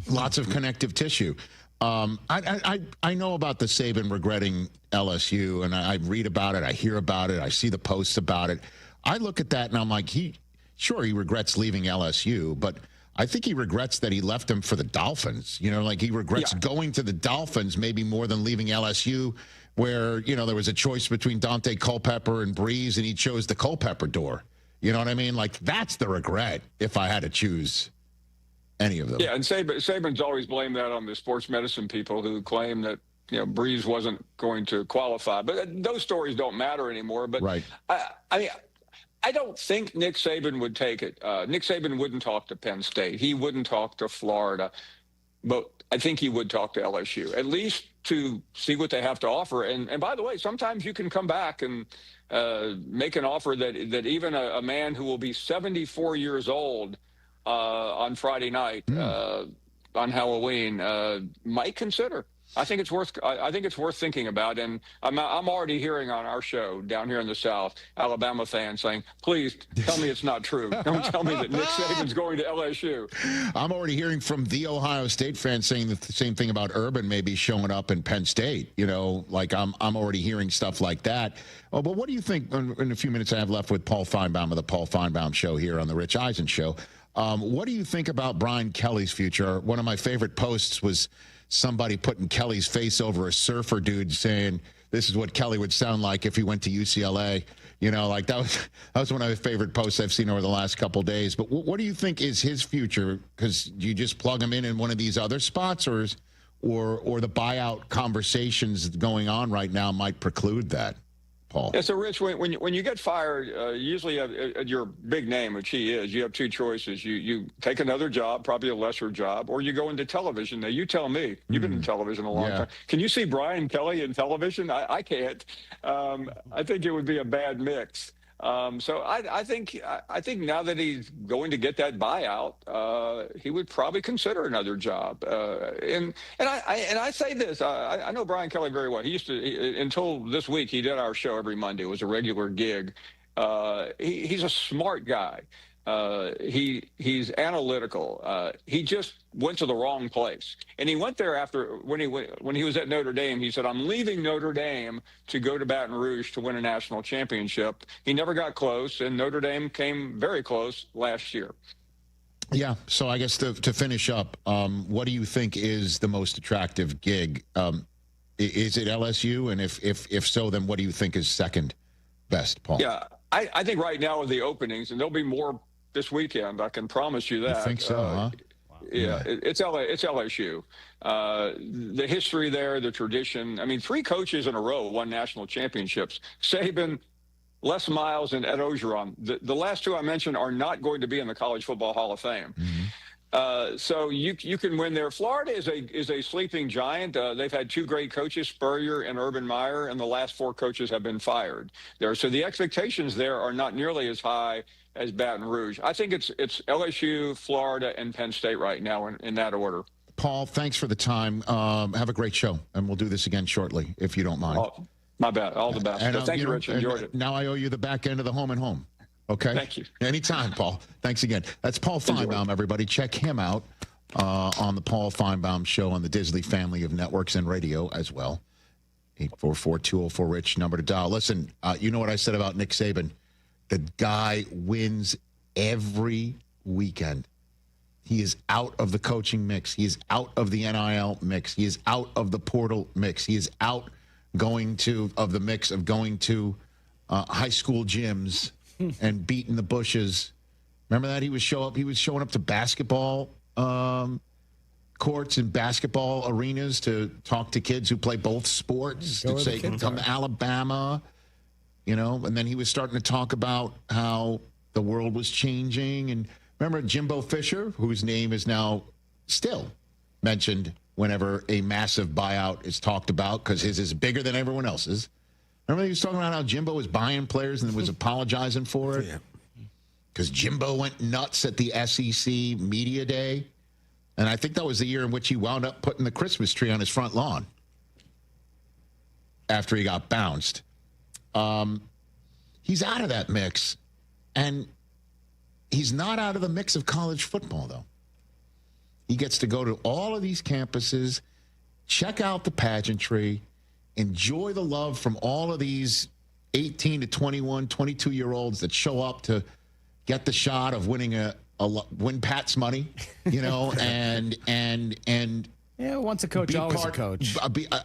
Lots of connective tissue. I know about the Saban regretting LSU, and I read about it, I hear about it, I see the posts about it. I look at that, and I'm like, he regrets leaving LSU, but I think he regrets that he left him for the Dolphins. You know, like he regrets going to the Dolphins maybe more than leaving LSU, where, you know, there was a choice between Dante Culpepper and Breeze, and he chose the Culpepper door. You know what I mean? Like, that's the regret if I had to choose any of them. Yeah, and Saban's always blamed that on the sports medicine people who claim that, you know, Breeze wasn't going to qualify. But those stories don't matter anymore. But right. I don't think Nick Saban would take it. Nick Saban wouldn't talk to Penn State. He wouldn't talk to Florida. But I think he would talk to LSU, at least to see what they have to offer. And by the way, sometimes you can come back and make an offer that even a man who will be 74 years old on Friday night on Halloween might consider. I think it's worth thinking about, and I'm already hearing on our show down here in the South, Alabama fans saying, "Please tell me it's not true. Don't tell me that Nick Saban's going to LSU." I'm already hearing from the Ohio State fans saying the same thing about Urban maybe showing up in Penn State. You know, like I'm already hearing stuff like that. Oh, but what do you think? In a few minutes I have left with Paul Feinbaum of the Paul Feinbaum Show here on the Rich Eisen Show. What do you think about Brian Kelly's future? One of my favorite posts was somebody putting Kelly's face over a surfer dude saying, this is what Kelly would sound like if he went to UCLA. You know, like that was one of my favorite posts I've seen over the last couple of days. But what do you think is his future? Because you just plug him in one of these other spots, or the buyout conversations going on right now might preclude that, Paul? Yeah, so Rich, when you get fired, usually at your big name, which he is, you have two choices. You take another job, probably a lesser job, or you go into television. Now, you tell me. You've been in television a long time. Can you see Brian Kelly in television? I can't. I think it would be a bad mix. So I think now that he's going to get that buyout, he would probably consider another job. And I say this, I know Brian Kelly very well. He used to, until this week, he did our show every Monday. It was a regular gig. He's a smart guy. He's analytical. He just went to the wrong place, and he went there after when he was at Notre Dame. He said, "I'm leaving Notre Dame to go to Baton Rouge to win a national championship." He never got close, and Notre Dame came very close last year. Yeah. So I guess to finish up, what do you think is the most attractive gig? Is it LSU? And if so, then what do you think is second best, Paul? Yeah, I think right now with the openings, and there'll be more this weekend, I can promise you that. I think so, huh? Yeah, it's LSU. The history there, the tradition. I mean, 3 coaches in a row won national championships. Saban, Les Miles, and Ed Orgeron. The last 2 I mentioned are not going to be in the College Football Hall of Fame. So you can win there. Florida is a sleeping giant. They've had 2 great coaches, Spurrier and Urban Meyer, and the last 4 coaches have been fired there. So the expectations there are not nearly as high as Baton Rouge. I think it's LSU, Florida, and Penn State right now in that order. Paul, thanks for the time. Have a great show, and we'll do this again shortly, if you don't mind. Oh, my bad. All the best. Thank you, Rich. Enjoyed it. Now I owe you the back end of the home and home. Okay? Thank you. Anytime, Paul. Thanks again. That's Paul Feinbaum, everybody. Check him out on the Paul Feinbaum Show on the Disney family of networks and radio as well. 844-204-RICH, number to dial. Listen, you know what I said about Nick Saban. The guy wins every weekend. He is out of the coaching mix. He is out of the NIL mix. He is out of the portal mix. He is out of the mix of going to high school gyms and beating the bushes. Remember that? He was showing up to basketball courts and basketball arenas to talk to kids who play both sports, to say, come to Alabama. You know, and then he was starting to talk about how the world was changing. And remember Jimbo Fisher, whose name is now still mentioned whenever a massive buyout is talked about because his is bigger than everyone else's. Remember he was talking about how Jimbo was buying players and was apologizing for it? Because Jimbo went nuts at the SEC Media Day. And I think that was the year in which he wound up putting the Christmas tree on his front lawn after he got bounced. He's out of that mix, and He's not out of the mix of college football, though. He gets to go to all of these campuses, check out the pageantry, enjoy the love from all of these 18 to 21, 22-year-olds that show up to get the shot of winning win Pat's money, and yeah, once a coach, always a coach.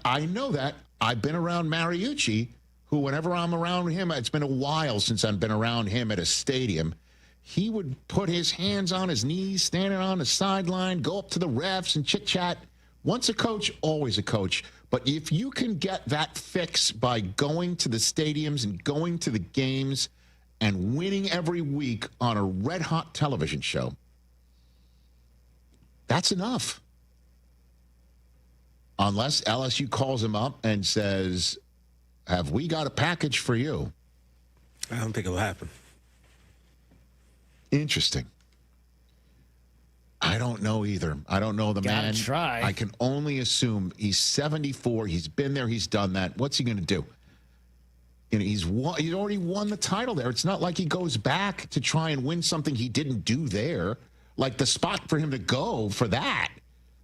I know that. I've been around Mariucci, who whenever I'm around him, it's been a while since I've been around him at a stadium. He would put his hands on his knees, standing on the sideline, go up to the refs and chit-chat. Once a coach, always a coach. But if you can get that fix by going to the stadiums and going to the games and winning every week on a red-hot television show, that's enough. Unless LSU calls him up and says, have we got a package for you? I don't think it'll happen. Interesting. I don't know either. I don't know the man. Try. I can only assume he's 74. He's been there. He's done that. What's he going to do? He's already won the title there. It's not like he goes back to try and win something he didn't do there. Like the spot for him to go for that,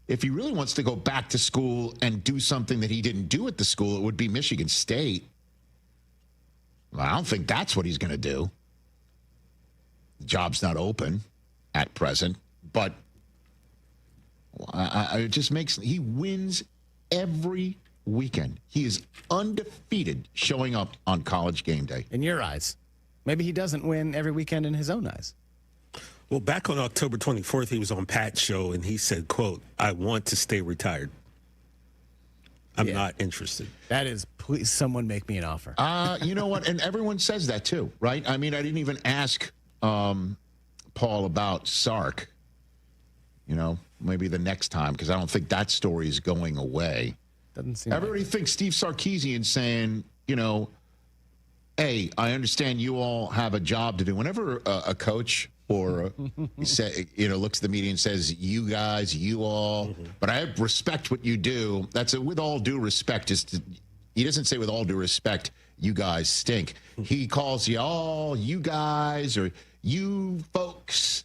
if he really wants to go back to school and do something that he didn't do at the school, it would be Michigan State. Well, I don't think that's what he's going to do. The job's not open at present, but it just makes he wins every weekend. He is undefeated showing up on College game day. In your eyes. Maybe he doesn't win every weekend in his own eyes. Well, back on October 24th, he was on Pat's show, and he said, quote, I want to stay retired. I'm not interested. That is, please, someone make me an offer. You know what? And everyone says that, too, right? I mean, I didn't even ask Paul about Sark. Maybe the next time, because I don't think that story is going away. Doesn't seem. Everybody thinks Steve Sarkisian saying, hey, I understand you all have a job to do. Whenever a coach or looks at the media and says, you guys, you all, but I respect what you do. That's with all due respect. He doesn't say with all due respect, you guys stink. He calls you all you guys or you folks.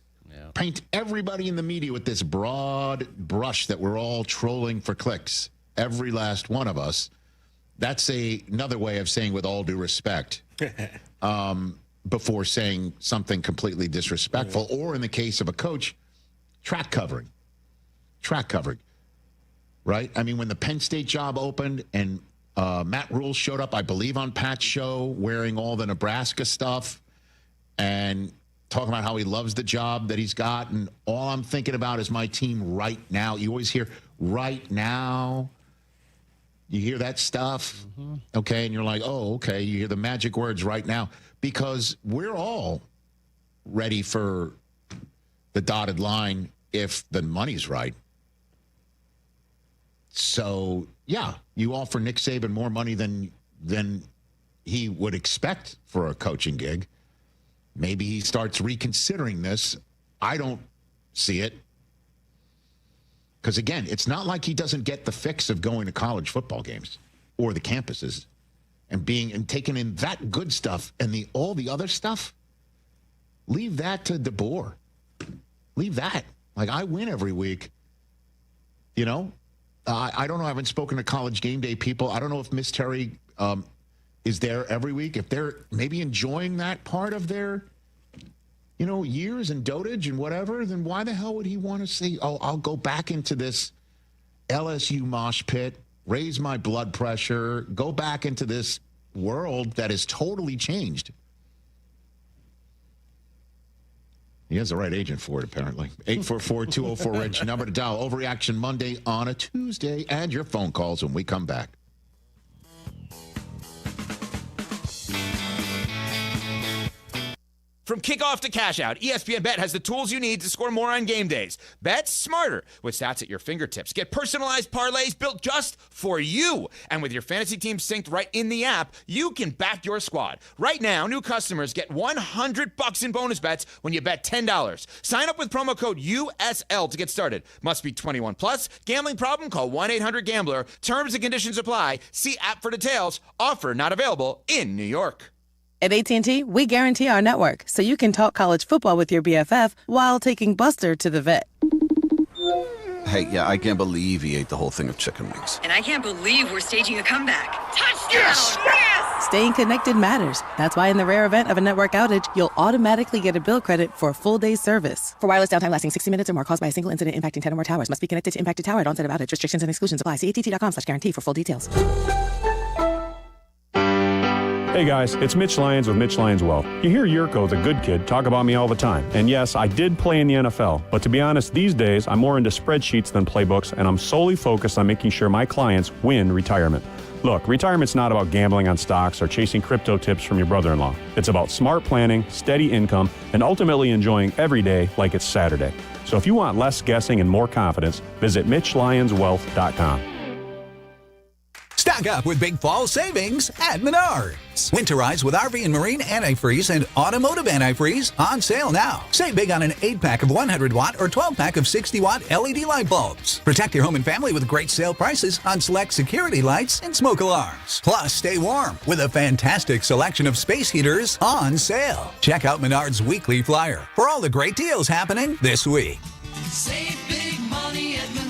Paint everybody in the media with this broad brush that we're all trolling for clicks. Every last one of us. That's another way of saying with all due respect before saying something completely disrespectful. Or in the case of a coach, track covering. Right? I mean, when the Penn State job opened and Matt Rule showed up, I believe, on Pat's show wearing all the Nebraska stuff and talking about how he loves the job that he's got, and all I'm thinking about is my team right now. You always hear, right now. You hear that stuff, okay, and you're like, oh, okay. You hear the magic words right now, because we're all ready for the dotted line if the money's right. So, yeah, you offer Nick Saban more money than he would expect for a coaching gig. Maybe he starts reconsidering this. I don't see it. Because, again, it's not like he doesn't get the fix of going to college football games or the campuses and taking in that good stuff and all the other stuff. Leave that to DeBoer. Leave that. Like, I win every week. I don't know. I haven't spoken to College game day people. I don't know if Miss Terry is there every week. If they're maybe enjoying that part of their, years and dotage and whatever, then why the hell would he want to say, oh, I'll go back into this LSU mosh pit, raise my blood pressure, go back into this world that has totally changed? He has the right agent for it, apparently. 844-204-RIDGE, number to dial. Overreaction Monday on a Tuesday, and your phone calls when we come back. From kickoff to cash out, ESPN Bet has the tools you need to score more on game days. Bet smarter with stats at your fingertips. Get personalized parlays built just for you. And with your fantasy team synced right in the app, you can back your squad. Right now, new customers get $100 in bonus bets when you bet $10. Sign up with promo code USL to get started. Must be 21 plus. Gambling problem? Call 1-800-GAMBLER. Terms and conditions apply. See app for details. Offer not available in New York. At AT&T, we guarantee our network so you can talk college football with your BFF while taking Buster to the vet. Hey, yeah, I can't believe he ate the whole thing of chicken wings. And I can't believe we're staging a comeback. Touchdown! Yes! Yes! Staying connected matters. That's why in the rare event of a network outage, you'll automatically get a bill credit for a full day's service. For wireless downtime lasting 60 minutes or more caused by a single incident impacting 10 or more towers, must be connected to impacted tower at onset of outage. Restrictions and exclusions apply. See att.com/guarantee for full details. Hey guys, it's Mitch Lyons with Mitch Lyons Wealth. You hear Yurko, the good kid, talk about me all the time. And yes, I did play in the NFL, but to be honest, these days I'm more into spreadsheets than playbooks, and I'm solely focused on making sure my clients win retirement. Look, retirement's not about gambling on stocks or chasing crypto tips from your brother-in-law. It's about smart planning, steady income, and ultimately enjoying every day like it's Saturday. So if you want less guessing and more confidence, visit MitchLyonsWealth.com. Stock up with big fall savings at Menards. Winterize with RV and Marine antifreeze and automotive antifreeze on sale now. Save big on an 8-pack of 100-watt or 12-pack of 60-watt LED light bulbs. Protect your home and family with great sale prices on select security lights and smoke alarms. Plus, stay warm with a fantastic selection of space heaters on sale. Check out Menards' weekly flyer for all the great deals happening this week. Save big money at Menards.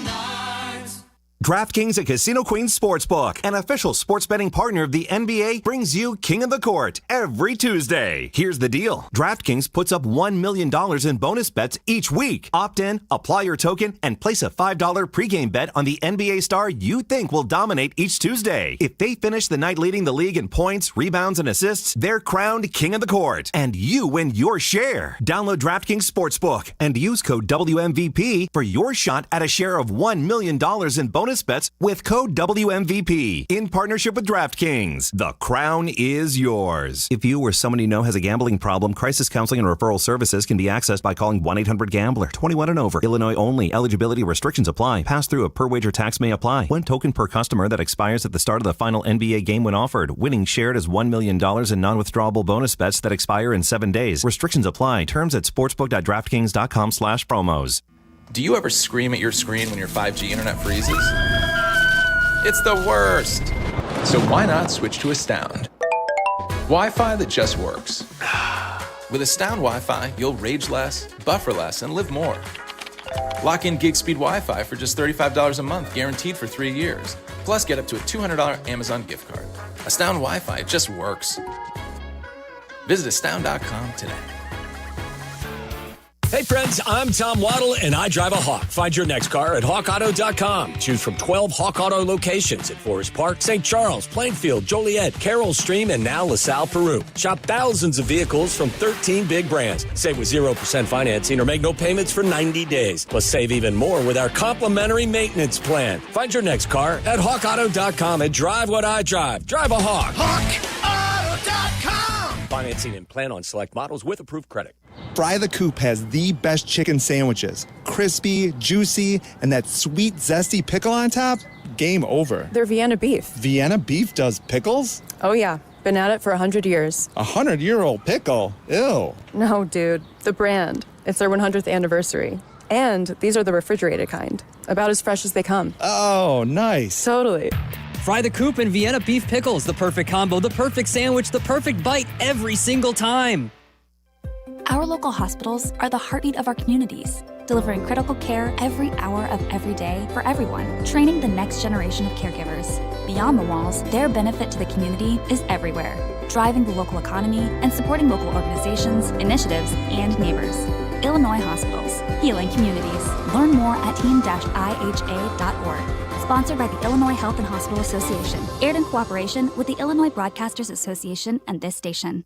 DraftKings at Casino Queen Sportsbook, an official sports betting partner of the NBA, brings you King of the Court every Tuesday. Here's the deal. DraftKings puts up $1 million in bonus bets each week. Opt in, apply your token, and place a $5 pregame bet on the NBA star you think will dominate each Tuesday. If they finish the night leading the league in points, rebounds, and assists, they're crowned King of the Court, and you win your share. Download DraftKings Sportsbook and use code WMVP for your shot at a share of $1 million in bonus bets with code WMVP in partnership with DraftKings. The crown is yours. If you or someone you know has a gambling problem, crisis counseling and referral services can be accessed by calling 1-800-GAMBLER. 21 and over. Illinois only. Eligibility restrictions apply. Pass-through of per-wager tax may apply. 1 token per customer that expires at the start of the final NBA game when offered. Winning shared as $1 million in non-withdrawable bonus bets that expire in 7 days. Restrictions apply. Terms at sportsbook.draftkings.com/promos. Do you ever scream at your screen when your 5G internet freezes? It's the worst. So why not switch to Astound? Wi-Fi that just works. With Astound Wi-Fi, you'll rage less, buffer less, and live more. Lock in gig speed Wi-Fi for just $35 a month, guaranteed for 3 years. Plus, get up to a $200 Amazon gift card. Astound Wi-Fi, it just works. Visit astound.com today. Hey friends, I'm Tom Waddle and I drive a Hawk. Find your next car at hawkauto.com. Choose from 12 Hawk Auto locations at Forest Park, St. Charles, Plainfield, Joliet, Carroll Stream, and now LaSalle, Peru. Shop thousands of vehicles from 13 big brands. Save with 0% financing or make no payments for 90 days. Plus save even more with our complimentary maintenance plan. Find your next car at hawkauto.com and drive what I drive. Drive a Hawk. HawkAuto.com. Financing and plan on select models with approved credit. Fry the Coop has the best chicken sandwiches. Crispy, juicy, and that sweet, zesty pickle on top. Game over. They're Vienna beef. Vienna beef does pickles? Oh, yeah. Been at it for 100 years. 100-year-old pickle? Ew. No, dude. The brand. It's their 100th anniversary. And these are the refrigerated kind. About as fresh as they come. Oh, nice. Totally. Fry the Coop and Vienna beef pickles. The perfect combo, the perfect sandwich, the perfect bite every single time. Our local hospitals are the heartbeat of our communities, delivering critical care every hour of every day for everyone, training the next generation of caregivers. Beyond the walls, their benefit to the community is everywhere, driving the local economy and supporting local organizations, initiatives, and neighbors. Illinois Hospitals, healing communities. Learn more at team-iha.org. Sponsored by the Illinois Health and Hospital Association. Aired in cooperation with the Illinois Broadcasters Association and this station.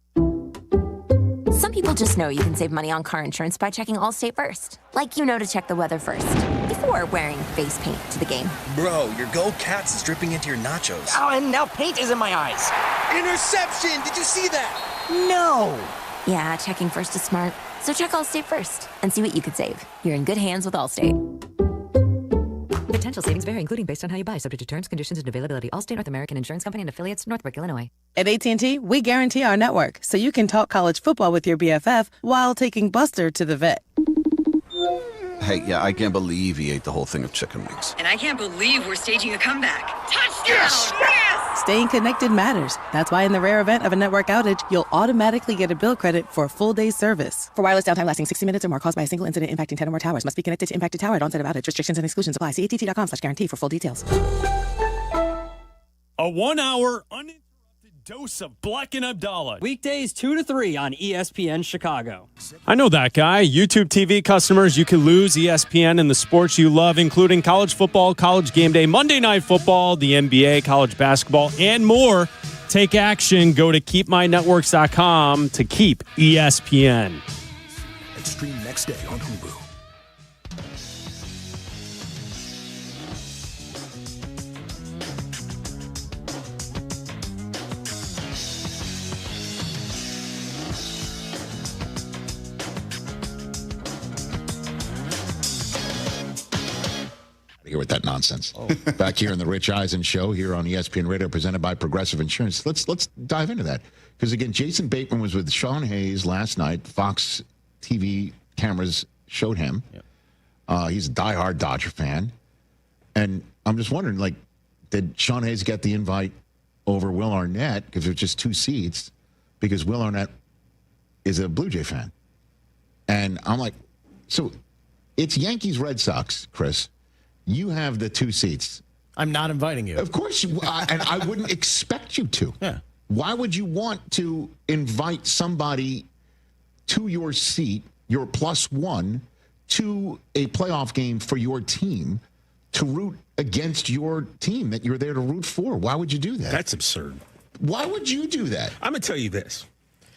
Some people just know you can save money on car insurance by checking Allstate first. Like you know to check the weather first, before wearing face paint to the game. Bro, your Go Cats is dripping into your nachos. Oh, and now paint is in my eyes. Interception! Did you see that? No! Yeah, checking first is smart. So check Allstate first and see what you could save. You're in good hands with Allstate. Potential savings vary, including based on how you buy, subject to terms, conditions, and availability. Allstate North American Insurance Company and affiliates, Northbrook, Illinois. At AT&T, we guarantee our network so you can talk college football with your BFF while taking Buster to the vet. Hey, yeah, I can't believe he ate the whole thing of chicken wings. And I can't believe we're staging a comeback. Touchdown! Yes! Yes! Staying connected matters. That's why in the rare event of a network outage, you'll automatically get a bill credit for a full day's service. For wireless downtime lasting 60 minutes or more caused by a single incident impacting 10 or more towers, must be connected to impacted tower at onset of outage. Restrictions and exclusions apply. See att.com/guarantee for full details. A 1 hour uninterrupted dose of Bleck Abdalla. Weekdays 2 to 3 on ESPN Chicago. I know that guy. YouTube TV customers, you can lose ESPN and the sports you love, including college football, college game day, Monday Night Football, the NBA, college basketball, and more. Take action. Go to keepmynetworks.com to keep ESPN. And stream next day on Hulu. Here with that nonsense. Back here in the Rich Eisen show here on ESPN Radio, presented by Progressive Insurance. Let's dive into that, because again, Jason Bateman was with Sean Hayes last night. Fox TV cameras showed him. Yep. He's a diehard Dodger fan, and I'm just wondering, like, did Sean Hayes get the invite over Will Arnett because there's just 2 seats? Because Will Arnett is a Blue Jay fan, and I'm like, so it's Yankees Red Sox, Chris. You have the 2 seats. I'm not inviting you. Of course you, and I wouldn't expect you to. Yeah. Why would you want to invite somebody to your seat, your +1, to a playoff game for your team to root against your team that you're there to root for? Why would you do that? That's absurd. Why would you do that? I'm going to tell you this.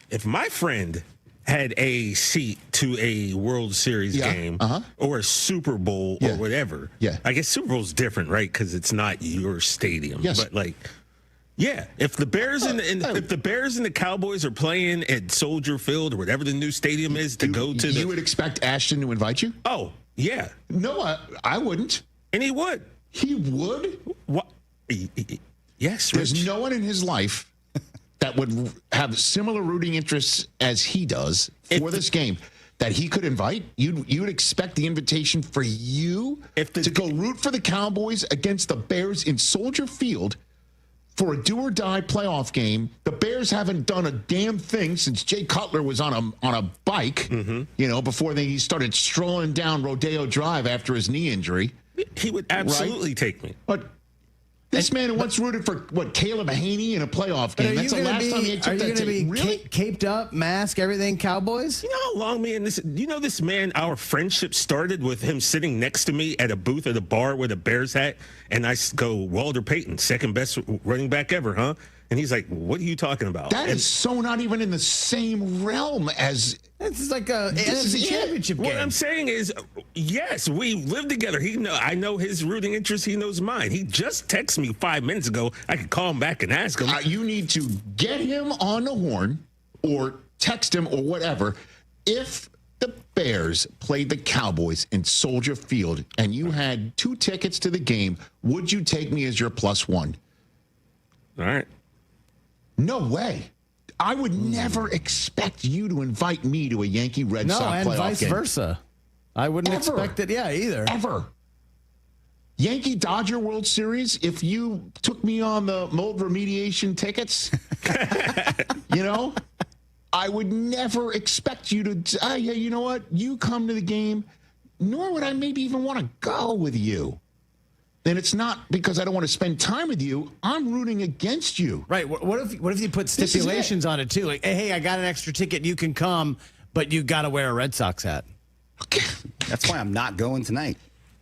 If my friend had a seat to a World Series game or a Super Bowl or whatever. Yeah. I guess Super Bowl's different, right? Because it's not your stadium. Yes. But like, yeah, if the Bears if the Bears and the Cowboys are playing at Soldier Field or whatever the new stadium is to go to, you would expect Ashton to invite you? Oh yeah. No, I wouldn't. And he would. He would. What? Yes. There's Rich. no one in his life that would have similar rooting interests as he does for this game that he could invite. You'd expect the invitation for you to go root for the Cowboys against the Bears in Soldier Field for a do-or-die playoff game. The Bears haven't done a damn thing since Jay Cutler was on a bike, before he started strolling down Rodeo Drive after his knee injury. He would absolutely take me. But this man once rooted for, Caleb Haney in a playoff game. That's the last time he took that team. Are you going to be caped up, mask, everything, Cowboys? You know how long, man, this man, our friendship started with him sitting next to me at a booth at a bar with a Bears hat, and I go, Walter Payton, second best running back ever, huh? And he's like, what are you talking about? That is so not even in the same realm as... This is like a NFC championship game. What I'm saying is, yes, we live together. I know his rooting interest. He knows mine. He just texted me 5 minutes ago. I could call him back and ask him. You need to get him on the horn or text him or whatever. If the Bears played the Cowboys in Soldier Field and you had 2 tickets to the game, would you take me as your +1? All right. No way. I would never expect you to invite me to a Yankee Red Sox playoff game. No, and vice versa. I wouldn't expect it, either. Ever. Yankee Dodger World Series, if you took me on the mold remediation tickets, I would never expect you to, you know what? You come to the game, nor would I maybe even want to go with you. Then it's not because I don't want to spend time with you. I'm rooting against you. Right. What if you put stipulations on it too? Like, hey, I got an extra ticket. You can come, but you got to wear a Red Sox hat. Okay. That's why I'm not going tonight.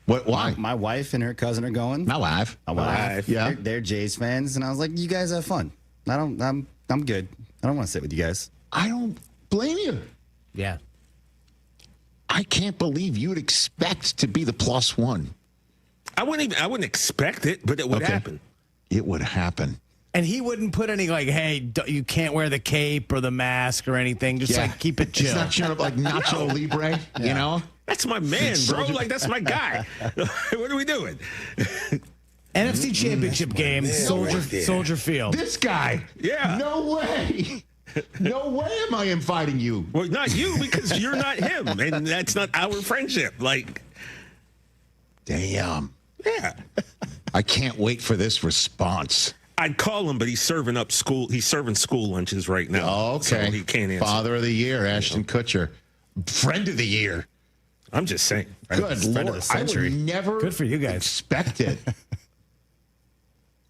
What? Why? My wife and her cousin are going. My wife. Yeah. They're Jays fans, and I was like, you guys have fun. I'm good. I don't want to sit with you guys. I don't blame you. Yeah. I can't believe you'd expect to be the +1. I wouldn't expect it, but it would happen. It would happen. And he wouldn't put any like, hey, you can't wear the cape or the mask or anything. Just like keep it chill. It's not like Nacho Libre, you know? That's my man, bro. Like, that's my guy. What are we doing? NFC Championship game, Soldier Field. This guy. Yeah. No way. No way am I inviting you. Well, not you, because you're not him, and that's not our friendship. Like, damn. Yeah. I can't wait for this response. I'd call him, but he's serving school lunches right now. Oh, okay. So he can't answer. Father of the year, Ashton Kutcher. Friend of the year. I'm just saying. Good friend Lord. of the century. I would never Good for you guys. expect it.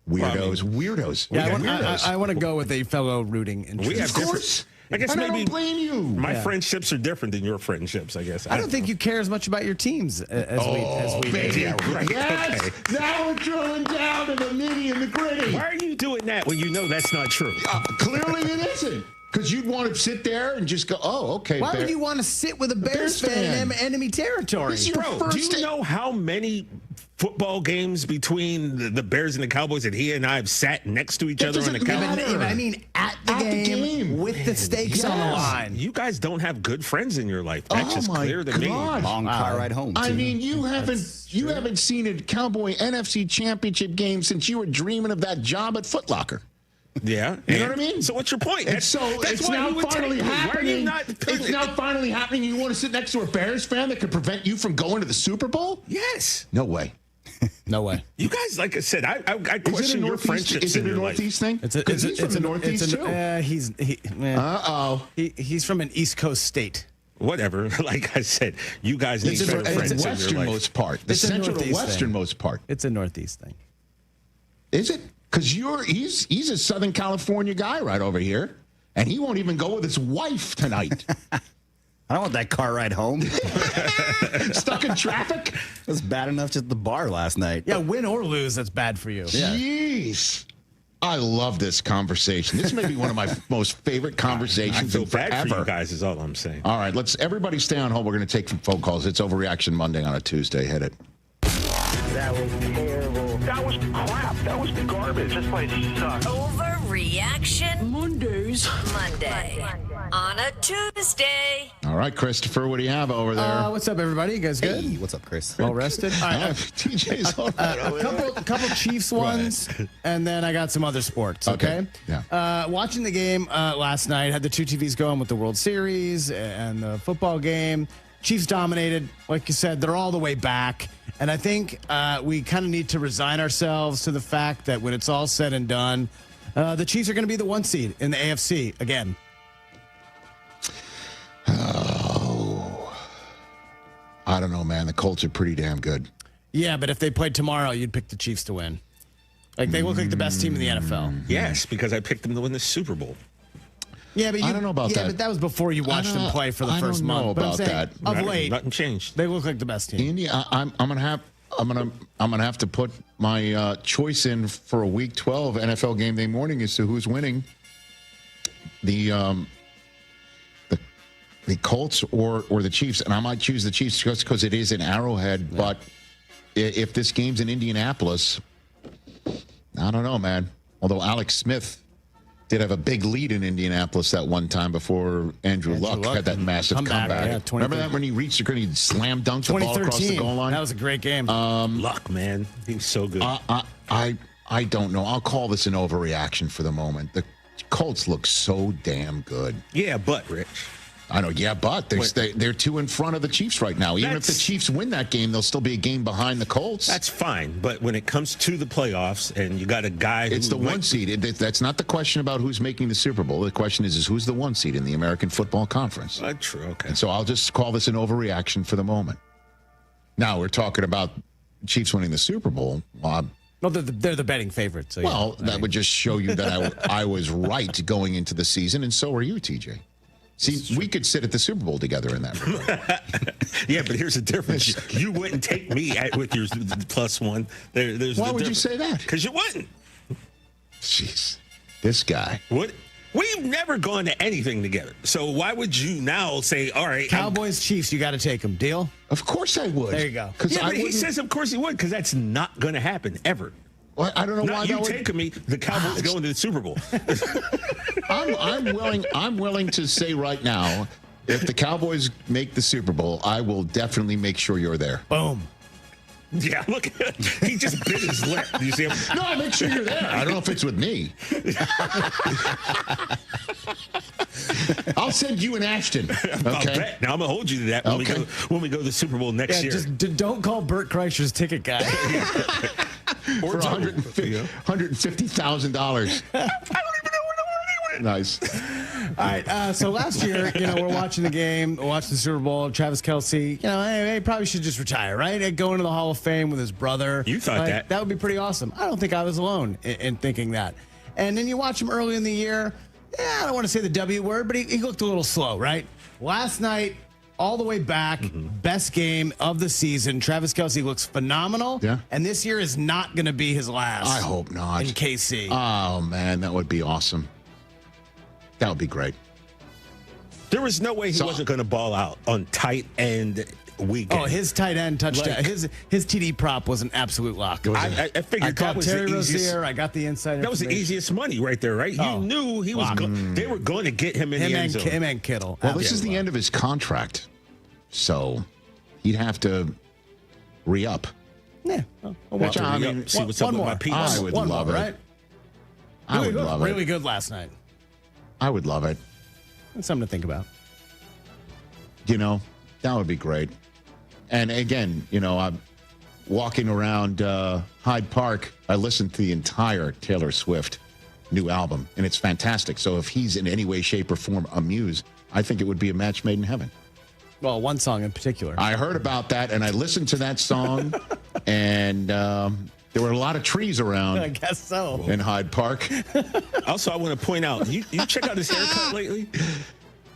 Weirdos. Yeah, I want to go with a fellow rooting interest. We have different. I guess And I maybe don't blame you. my friendships are different than your friendships, I guess. I don't think you care as much about your teams as we baby. do. Yeah, right. Yes. Okay. Now we're drilling down to the nitty and the gritty. Why are you doing that when you know that's not true? Clearly it isn't. Because you'd want to sit there and just go, oh, okay. Why would you want to sit with a Bears fan in enemy territory? This is your Bro, first do you know how many football games between the Bears and the Cowboys that he and I have sat next to each other on the couch? I mean, at the game with the stakes on the line. You guys don't have good friends in your life. That's just clear to me. Long car ride home. I mean, you haven't seen a Cowboy NFC Championship game since you were dreaming of that job at Foot Locker. Yeah. You know what I mean? So what's your point? And so it's now finally happening. It's now finally happening. You want to sit next to a Bears fan that could prevent you from going to the Super Bowl? Yes. No way. No way. You guys, like I said, I question your friendships. Is it in a your Northeast life. thing? He's from the Northeast too. He's from an East Coast state. Whatever. Like I said, you guys need better friends in your life. It's the westernmost part. The central to westernmost part. It's a Northeast thing. Is it? Because he's a Southern California guy right over here, and he won't even go with his wife tonight. I don't want that car ride home. Stuck in traffic? It was bad enough just at the bar last night. Yeah, win or lose, that's bad for you. Jeez. I love this conversation. This may be one of my most favorite conversations in forever. Bad for you guys is all I'm saying. All right, let's everybody stay on hold. We're going to take some phone calls. It's Overreaction Monday on a Tuesday. Hit it. That was terrible. That was crap. That was garbage. This place sucks. Overreaction Mondays. Monday. On a Tuesday. All right, Christopher, what do you have over there? What's up, everybody? You guys good? Hey, what's up, Chris? All rested? TJ's all right over there. A couple Chiefs ones, and then I got some other sports, okay? Yeah. Watching the game last night, had the two TVs going with the World Series and the football game. Chiefs dominated. Like you said, they're all the way back. And I think we kind of need to resign ourselves to the fact that when it's all said and done, the Chiefs are going to be the 1 seed in the AFC again. Oh, I don't know, man. The Colts are pretty damn good. Yeah, but if they played tomorrow, you'd pick the Chiefs to win. Like, they look like the best team in the NFL. Yes, because I picked them to win the Super Bowl. Yeah, but I don't know about that. Yeah, but that was before you watched them play for the first month. I don't know about that. Of late, Nothing changed. they look like the best team. Andy, I'm gonna have to put my choice in for a Week 12 NFL Game Day morning as to who's winning. The Colts or the Chiefs, and I might choose the Chiefs just because it is in Arrowhead. Yeah. But if this game's in Indianapolis, I don't know, man. Although Alex Smith did have a big lead in Indianapolis that one time before Andrew Luck had that massive comeback. Yeah, remember that when he reached the ground, he slam dunked the ball across the goal line? That was a great game. Luck, man. He was so good. I don't know. I'll call this an overreaction for the moment. The Colts look so damn good. Yeah, but, Rich. I know, yeah, but they're two in front of the Chiefs right now. Even if the Chiefs win that game, they'll still be a game behind the Colts. That's fine, but when it comes to the playoffs and you got a guy it's the 1 seed. That's not the question about who's making the Super Bowl. The question is who's the 1 seed in the American Football Conference. True, okay. And so I'll just call this an overreaction for the moment. Now, we're talking about Chiefs winning the Super Bowl. Well, they're the betting favorites. So that would just show you that I was right going into the season, and so are you, TJ. See, we could sit at the Super Bowl together in that regard. Yeah, but here's the difference. You wouldn't take me with your +1. Why would you say that? Because you wouldn't. Jeez. This guy. What? We've never gone to anything together. So why would you now say, all right. Cowboys, Chiefs, you got to take them. Deal? Of course I would. There you go. Yeah, but he says of course he would because that's not going to happen ever. Well, I don't know why you taking me. The Cowboys going to the Super Bowl. I'm willing to say right now, if the Cowboys make the Super Bowl, I will definitely make sure you're there. Boom. Yeah, look, he just bit his lip. Do you see him? No, I'll make sure you're there. I don't know if it's with me. I'll send you an Ashton. Okay. Now I'm gonna hold you to that when we go to the Super Bowl next year. Just don't call Bert Kreischer's ticket guy. for $150,000. Nice. All right. So last year, we're watching the game, watching the Super Bowl. Travis Kelce, he probably should just retire, right? Go into the Hall of Fame with his brother. You thought that. That would be pretty awesome. I don't think I was alone in thinking that. And then you watch him early in the year. I don't want to say the W word, but he looked a little slow, right? Last night, all the way back, best game of the season. Travis Kelce looks phenomenal. Yeah. And this year is not going to be his last. I hope not. In KC. Oh, man, that would be awesome. That would be great. There was no way he wasn't going to ball out on tight end weekend. Oh, his tight end touchdown. His TD prop was an absolute lock. I figured that was Terry the easiest. Rozier. I got the inside. That was the easiest money right there, right? You knew he was. They were going to get him in the end zone. Him and Kittle. Well, this is the end of his contract, so he'd have to re-up. Yeah. Which, I mean, see what's up with my piece. I would love it. Right? I would love it. Really good last night. I would love it. That's something to think about. That would be great. And again, I'm walking around Hyde Park. I listened to the entire Taylor Swift new album, and it's fantastic. So if he's in any way, shape, or form amused, I think it would be a match made in heaven. Well, one song in particular. I heard about that, and I listened to that song, and there were a lot of trees around. I guess so. In Hyde Park. Also, I want to point out, you check out his haircut lately?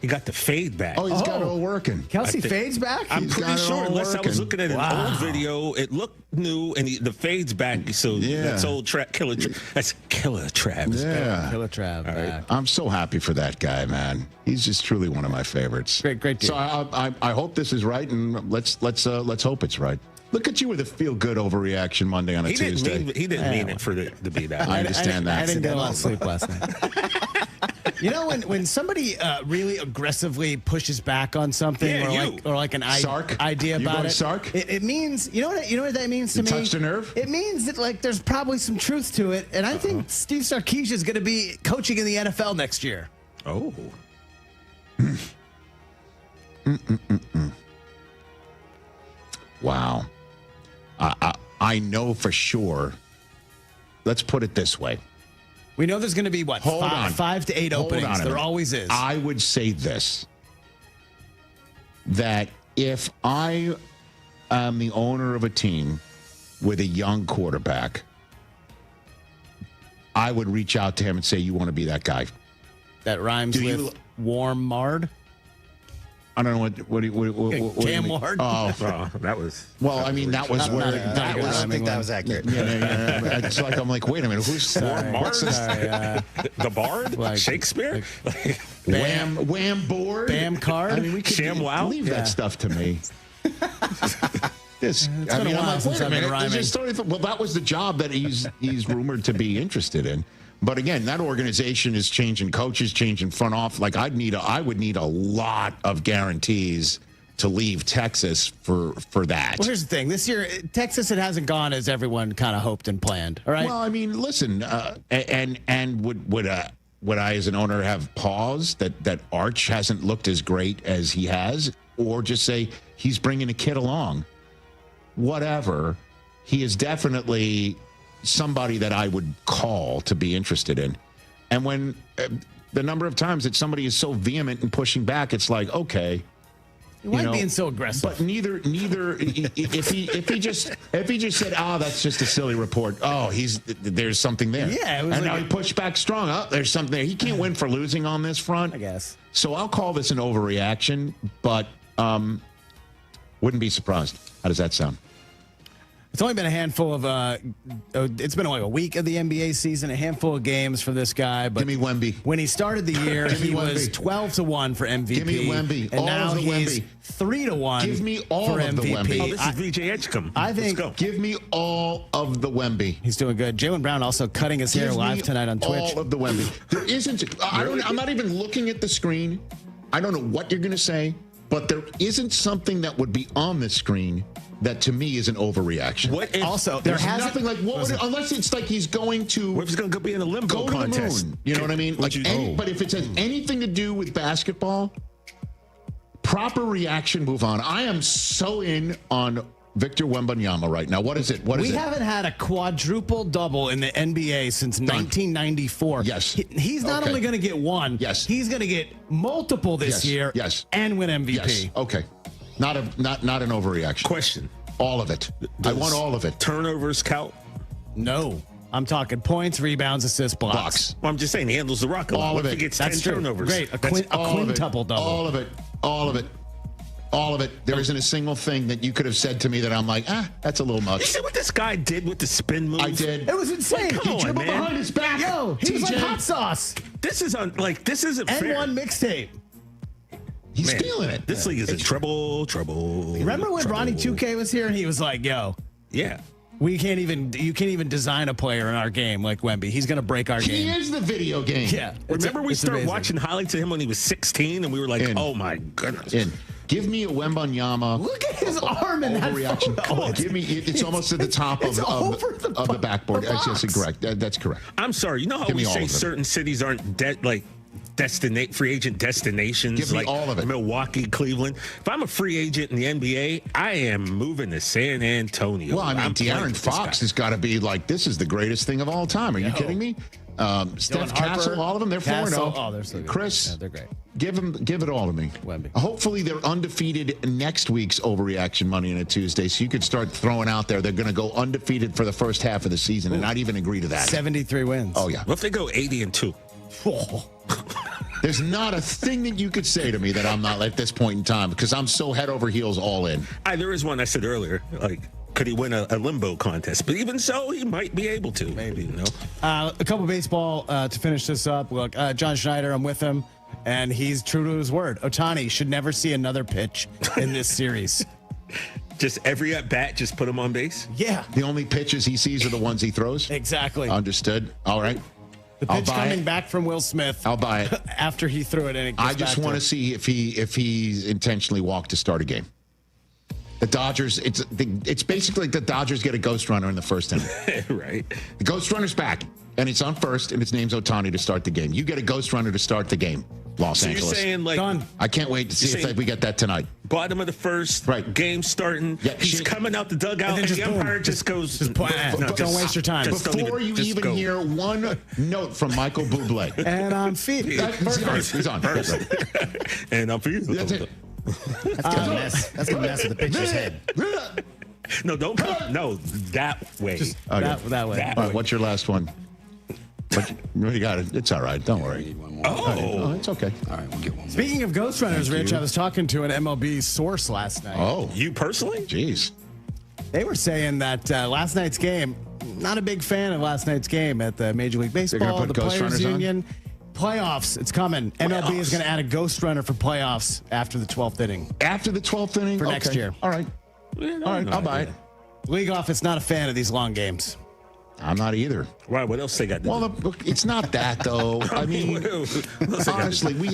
He got the fade back. Oh, he's got it all working. Kelce fades back? I'm pretty sure, unless I was looking at an old video, it looked new, and the fade's back. So that's old Killer. That's Killer Travis. Yeah. Killer Trav back. I'm so happy for that guy, man. He's just truly one of my favorites. Great dude. So I hope this is right, and let's hope it's right. Look at you with a feel-good overreaction Monday on a Tuesday. He didn't mean it to be that. I understand that. I didn't get a lot of sleep last night. When somebody really aggressively pushes back on something, or like an idea about it, it means you know what that means to me. Touched a nerve. It means that there's probably some truth to it, and I think Steve Sarkisian is going to be coaching in the NFL next year. Oh. Wow. I know for sure. Let's put it this way. We know there's going to be, Hold on. 5 to 8 openings. There always is. I would say this, that if I am the owner of a team with a young quarterback, I would reach out to him and say, you want to be that guy? That rhymes with warm Mard? I don't know what Cam Ward. Oh, that was. Well, I mean, that was where that was. I don't think that was accurate. Yeah. It's like I'm like, wait a minute, who's what's this? The Bard, Shakespeare, Wham Board, Bam Card. I mean, we could leave that stuff to me. I'm like, wait a minute. Well, that was the job that he's rumored to be interested in. But again, that organization is changing coaches, changing front office. Like I would need a lot of guarantees to leave Texas for that. Well, here's the thing. This year, Texas, it hasn't gone as everyone kind of hoped and planned. All right. Well, I mean, listen, and would I, as an owner, have pause that Arch hasn't looked as great as he has, or just say he's bringing a kid along? Whatever. He is definitely somebody that I would call to be interested in. And when the number of times that somebody is so vehement and pushing back, it's like, okay. Why being so aggressive? But neither if he just said, that's just a silly report. Oh, there's something there. Yeah, and now he pushed back strong. Oh, there's something there. He can't win for losing on this front, I guess. So I'll call this an overreaction, but wouldn't be surprised. How does that sound? It's only been a handful of, it's been like a week of the NBA season, a handful of games for this guy. But give me Wemby. When he started the year, he was 12-1 for MVP. Give me Wemby. And all now of the he's Wemby. 3-1 Give me all for of MVP. the Wemby. Oh, this is VJ Edgecombe. I think. Give me all of the Wemby. He's doing good. Jaylen Brown also cutting his hair live tonight on Twitch. All of the Wemby. There isn't. I'm not even looking at the screen. I don't know what you're going to say, but there isn't something that would be on the screen that to me is an overreaction. What if, also, there's nothing like unless it's like he's going to. What if he's going to be in a limbo contest? To the moon, you know what I mean? But if it has anything to do with basketball, proper reaction, move on. I am so in on Victor Wembanyama right now. What is it? We haven't had a quadruple double in the NBA since 1994. Yes. He's not only going to get one. Yes. He's going to get multiple this year. Yes. And win MVP. Yes. Okay. Not an overreaction. Question. All of it. I want all of it. Turnovers count? No. I'm talking points, rebounds, assists, blocks. Well, I'm just saying he handles the rock a lot. All of What it. if he gets That's 10 true. turnovers? Great. A quintuple double. All of it. All of it. All of it. There isn't a single thing that you could have said to me that I'm like, that's a little much. You see what this guy did with the spin move? I did. It was insane. Come on, man. Behind his back. Yo, he was like hot sauce. This is this isn't fair. N1 mixtape. He's feeling it. This league is in trouble. Remember when Ronnie 2K was here and he was like, yo. Yeah. You can't even design a player in our game like Wemby. He's going to break our game. He is the video game. Yeah. Remember we started watching highlights of him when he was 16 and we were like, oh my goodness. Give me a Wembanyama. Look at his arm in that overreaction. photo. Give me. It's almost at the top of the backboard. That's correct. That's correct. I'm sorry. You know how we say certain cities aren't free agent destinations? Give me like all of it. Milwaukee, Cleveland. If I'm a free agent in the NBA, I am moving to San Antonio. Well, I mean, De'Aaron Fox has got to be like, this is the greatest thing of all time. Are you kidding me? Steph Castle, all of them, they're 4-0. Oh, they're so good. Chris, yeah, they're great. Give it all to me. Wemby. Hopefully they're undefeated next week's overreaction Monday and a Tuesday, so you could start throwing out there they're going to go undefeated for the first half of the season, and not even agree to that. 73 wins. Oh, yeah. What if they go 80-2? There's not a thing that you could say to me that I'm not at this point in time because I'm so head over heels all in. There is one I said earlier, like, could he win a limbo contest? But even so, he might be able to. Maybe, you know. A couple baseball to finish this up. Look, John Schneider, I'm with him, and he's true to his word. Ohtani should never see another pitch in this series. Just every at bat, just put him on base? Yeah. The only pitches he sees are the ones he throws? Exactly. Understood. All right. The pitch coming back from Will Smith. I'll buy it. After he threw it in. I just want to see if he intentionally walked to start a game. The Dodgers, it's basically like the Dodgers get a ghost runner in the first inning. Right. The ghost runner's back, and it's on first, and its name's Ohtani to start the game. You get a ghost runner to start the game, Los Angeles. You're saying, like, done. I can't wait to see if we get that tonight. Bottom of the first, game starting. Yeah, he's coming out the dugout, and the umpire just goes. Don't waste your time. Before you even hear one note from Michael Bublé. And I'm feet. He's on. And I'm feet. That's it. That's gonna mess with the pitcher's head. No, don't come. No, that way. That way. All right, what's your last one? You got it. It's all right. Don't worry. Oh, it's okay. All right, we'll get one more. Speaking of ghost runners, Rich, I was talking to an MLB source last night. Oh, you personally? Jeez. They were saying that last night's game, not a big fan of last night's game at the Major League Baseball, the Players Union. Playoffs, it's coming. MLB is going to add a ghost runner for playoffs after the 12th inning. After the 12th inning? For next year. All right. All right, I'll buy it. League office not a fan of these long games. I'm not either. Why? What else they got? Well, it's not that though. I mean, honestly, we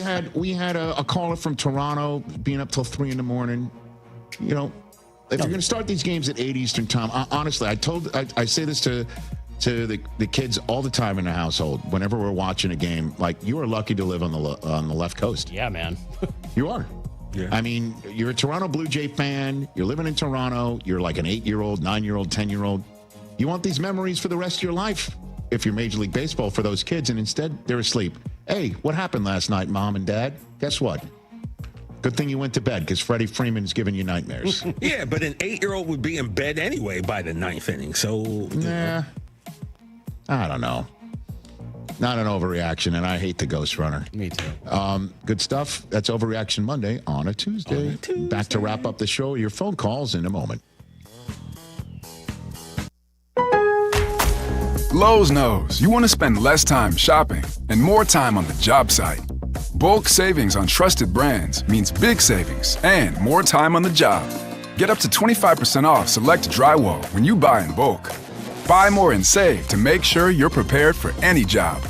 had a caller from Toronto being up till 3 a.m. You know, if you're going to start these games at 8 Eastern time, honestly, I say this to the kids all the time in the household. Whenever we're watching a game, like, you are lucky to live on the left coast. Yeah, man. You are. Yeah. I mean, you're a Toronto Blue Jay fan. You're living in Toronto. You're like an 8-year-old, 9-year-old, 10-year-old. You want these memories for the rest of your life if you're Major League Baseball for those kids, and instead they're asleep. Hey, what happened last night, Mom and Dad? Guess what? Good thing you went to bed because Freddie Freeman's giving you nightmares. Yeah, but an 8-year-old would be in bed anyway by the 9th inning. So, nah, I don't know. Not an overreaction, and I hate the ghost runner. Me too. Good stuff. That's Overreaction Monday on a Tuesday. Back to wrap up the show. Your phone calls in a moment. Lowe's knows you want to spend less time shopping and more time on the job site. Bulk savings on trusted brands means big savings and more time on the job. Get up to 25% off select drywall when you buy in bulk. Buy more and save to make sure you're prepared for any job.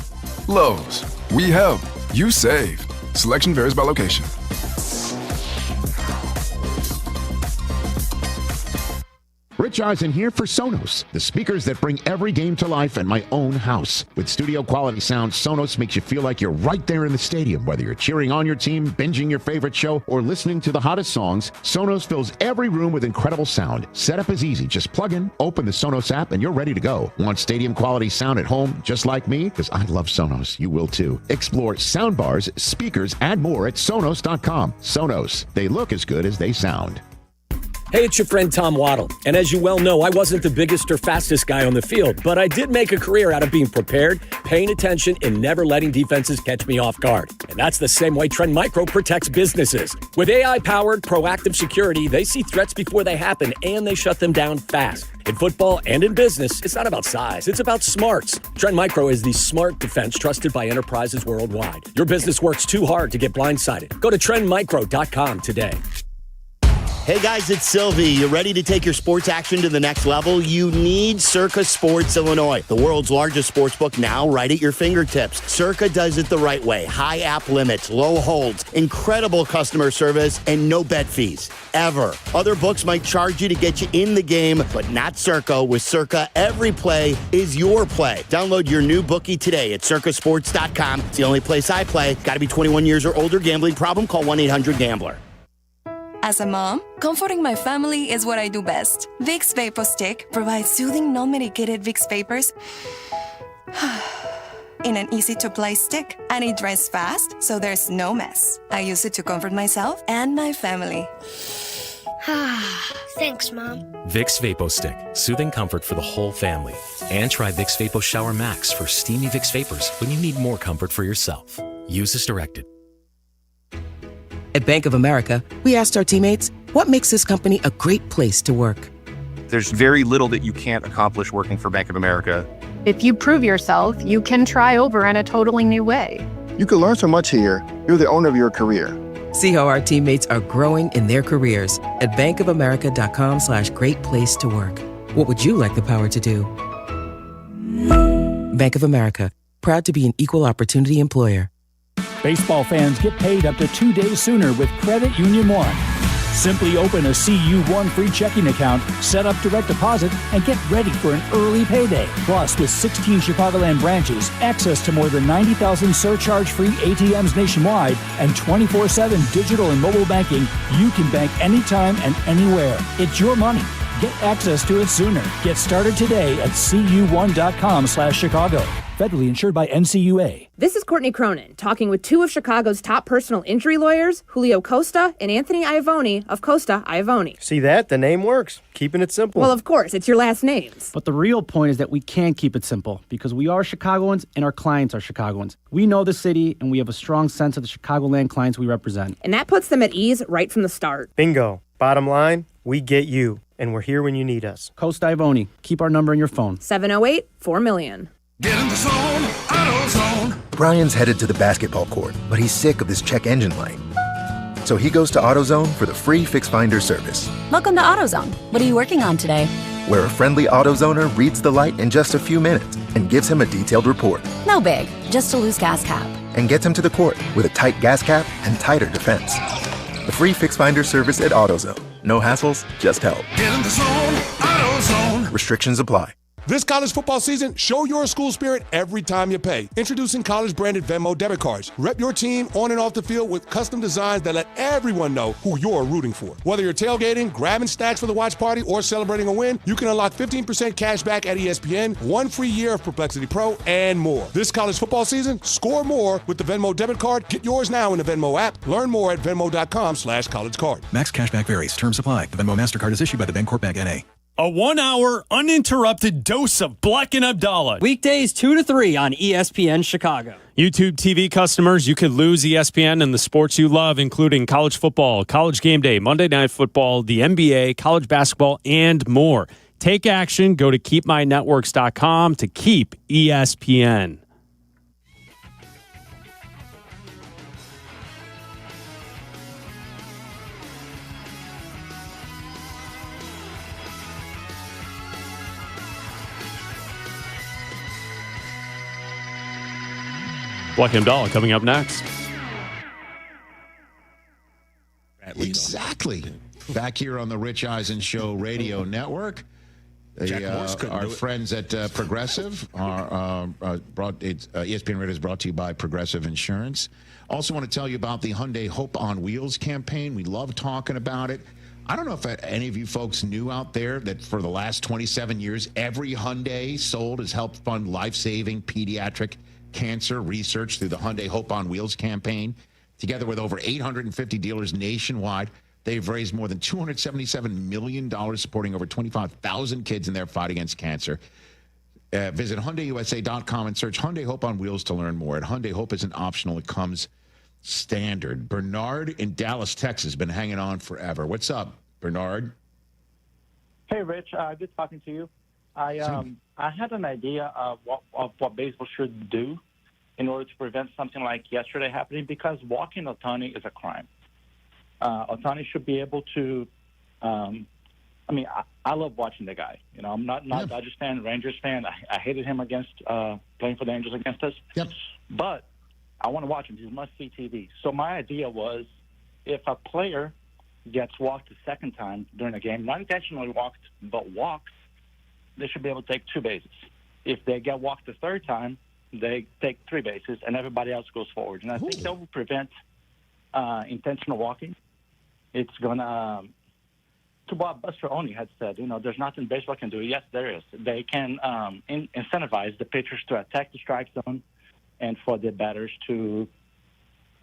Lowe's, we help, you save. Selection varies by location. Rich Eisen here for Sonos, the speakers that bring every game to life in my own house. With studio quality sound, Sonos makes you feel like you're right there in the stadium. Whether you're cheering on your team, binging your favorite show, or listening to the hottest songs, Sonos fills every room with incredible sound. Setup is easy. Just plug in, open the Sonos app, and you're ready to go. Want stadium quality sound at home just like me? Because I love Sonos. You will too. Explore soundbars, speakers, and more at Sonos.com. Sonos. They look as good as they sound. Hey, it's your friend Tom Waddle. And as you well know, I wasn't the biggest or fastest guy on the field, but I did make a career out of being prepared, paying attention, and never letting defenses catch me off guard. And that's the same way Trend Micro protects businesses. With AI-powered proactive security, they see threats before they happen, and they shut them down fast. In football and in business, it's not about size, it's about smarts. Trend Micro is the smart defense trusted by enterprises worldwide. Your business works too hard to get blindsided. Go to trendmicro.com today. Hey guys, it's Silvy. You ready to take your sports action to the next level? You need Circa Sports Illinois, the world's largest sportsbook, now right at your fingertips. Circa does it the right way. High app limits, low holds, incredible customer service, and no bet fees, ever. Other books might charge you to get you in the game, but not Circa. With Circa, every play is your play. Download your new bookie today at circasports.com. It's the only place I play. Got to be 21 years or older. Gambling problem? Call 1-800-GAMBLER. As a mom, comforting my family is what I do best. Vicks Vapor Stick provides soothing, non-medicated Vicks vapors in an easy-to-apply stick, and it dries fast, so there's no mess. I use it to comfort myself and my family. Thanks, Mom. Vicks Vapo Stick, soothing comfort for the whole family. And try Vicks Vapo Shower Max for steamy Vicks vapors when you need more comfort for yourself. Use as directed. At Bank of America, we asked our teammates, what makes this company a great place to work? There's very little that you can't accomplish working for Bank of America. If you prove yourself, you can try over in a totally new way. You can learn so much here. You're the owner of your career. See how our teammates are growing in their careers at bankofamerica.com/great place to work. What would you like the power to do? Bank of America, proud to be an equal opportunity employer. Baseball fans get paid up to 2 days sooner with Credit Union One. Simply open a CU1 free checking account, set up direct deposit, and get ready for an early payday. Plus, with 16 Chicagoland branches, access to more than 90,000 surcharge-free ATMs nationwide, and 24/7 digital and mobile banking, you can bank anytime and anywhere. It's your money. Get access to it sooner. Get started today at cu1.com/Chicago. Federally insured by NCUA. This is Courtney Cronin, talking with two of Chicago's top personal injury lawyers, Julio Costa and Anthony Iavone of Costa Iavone. See that? The name works. Keeping it simple. Well, of course, it's your last names. But the real point is that we can keep it simple because we are Chicagoans and our clients are Chicagoans. We know the city and we have a strong sense of the Chicagoland clients we represent. And that puts them at ease right from the start. Bingo. Bottom line, we get you, and we're here when you need us. Costa Iavone. Keep our number in your phone. 708-4 Get in the zone, AutoZone. Brian's headed to the basketball court, but he's sick of this check engine light. So he goes to AutoZone for the free Fix Finder service. Welcome to AutoZone. What are you working on today? Where a friendly AutoZoner reads the light in just a few minutes and gives him a detailed report. No big, just a loose gas cap. And gets him to the court with a tight gas cap and tighter defense. The free Fix Finder service at AutoZone. No hassles, just help. Get in the zone, AutoZone. Restrictions apply. This college football season, show your school spirit every time you pay. Introducing college-branded Venmo debit cards. Rep your team on and off the field with custom designs that let everyone know who you're rooting for. Whether you're tailgating, grabbing stacks for the watch party, or celebrating a win, you can unlock 15% cash back at ESPN, 1 free year of Perplexity Pro, and more. This college football season, score more with the Venmo debit card. Get yours now in the Venmo app. Learn more at venmo.com/collegecard. Max cashback varies. Terms apply. The Venmo MasterCard is issued by the Bancorp Bank N.A. A 1 hour uninterrupted dose of Bleck Abdalla. Weekdays 2 to 3 on ESPN Chicago. YouTube TV customers, you could lose ESPN and the sports you love, including college football, college game day, Monday Night Football, the NBA, college basketball, and more. Take action. Go to keepmynetworks.com to keep ESPN. Bleck Abdalla coming up next. Exactly. Back here on the Rich Eisen Show Radio Network. Our friends at Progressive ESPN Radio is brought to you by Progressive Insurance. Also want to tell you about the Hyundai Hope on Wheels campaign. We love talking about it. I don't know if any of you folks knew out there that for the last 27 years, every Hyundai sold has helped fund life-saving pediatric cancer research through the Hyundai Hope on Wheels campaign. Together with over 850 dealers nationwide, they've raised more than $277 million supporting over 25,000 kids in their fight against cancer. Visit HyundaiUSA.com and search Hyundai Hope on Wheels to learn more. At Hyundai, Hope isn't optional. It comes standard. Bernard in Dallas, Texas, has been hanging on forever. What's up, Bernard? Hey, Rich. Good talking to you. I had an idea of what baseball should do in order to prevent something like yesterday happening, because walking Ohtani is a crime. Ohtani should be able to. I love watching the guy. You know, I'm not a Dodgers fan, Rangers fan. I hated him against playing for the Angels against us. Yep. But I want to watch him. He's must-see TV. So my idea was, if a player gets walked a second time during a game, not intentionally walked, but walked, they should be able to take 2 bases. If they get walked the third time, they take 3 bases, and everybody else goes forward. And I think that will prevent intentional walking. It's going to what Buster Olney had said, you know, there's nothing baseball can do. Yes, there is. They can incentivize the pitchers to attack the strike zone and for the batters to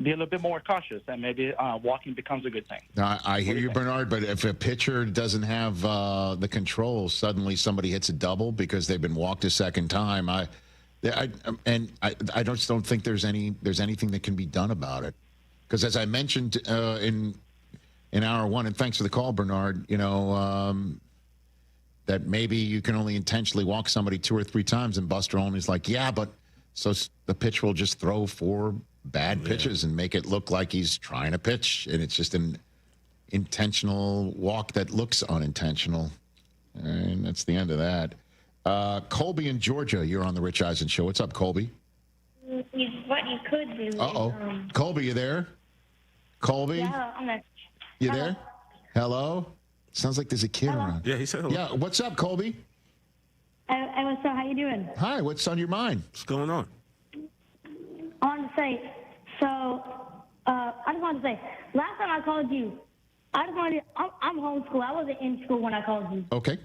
be a little bit more cautious, and maybe walking becomes a good thing. I hear you, Bernard, but if a pitcher doesn't have the control, suddenly somebody hits a double because they've been walked a second time. I just don't think there's anything that can be done about it. Because as I mentioned in hour one, and thanks for the call, Bernard, you know, that maybe you can only intentionally walk somebody 2 or 3 times, and Buster Olney's like, yeah, but so the pitcher will just throw 4 bad pitches and make it look like he's trying to pitch, and it's just an intentional walk that looks unintentional. And that's the end of that. Colby in Georgia, you're on the Rich Eisen Show. What's up, Colby? What you could do. Uh-oh. Colby, you there? Colby? Yeah, I'm there. You there? Hello? Sounds like there's a kid around. Yeah, he said hello. Yeah, what's up, Colby? What's up? How you doing? Hi, what's on your mind? What's going on? I wanted to say, last time I called you, I'm homeschooled. I wasn't in school when I called you. Okay.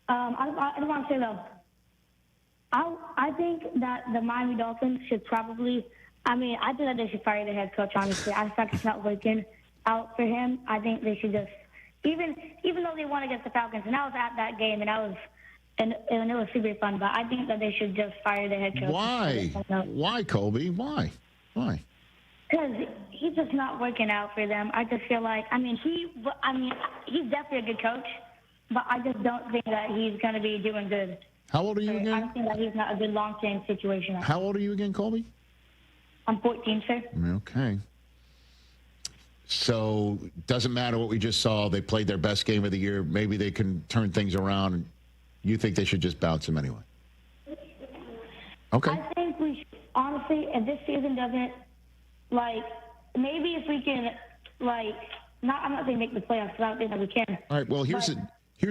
I just want to say, though, I think that the Miami Dolphins should probably, I think that they should fire the head coach, honestly. I think it's not working out for him. I think they should just, even though they won against the Falcons, and I was at that game, and it was super fun, but I think that they should just fire the head coach. Why? Why, Colby? Why? Because he's just not working out for them. I just feel like, he's definitely a good coach, but I just don't think that he's going to be doing good. How old are you again? I don't think that he's not a good long-term situation. How old are you again, Colby? I'm 14, sir. Okay. So, doesn't matter what we just saw. They played their best game of the year. Maybe they can turn things around. You think they should just bounce him anyway? Okay. I think we should, honestly, if this season doesn't, maybe if we can, I'm not saying make the playoffs, because I don't think that we can. All right, well, here's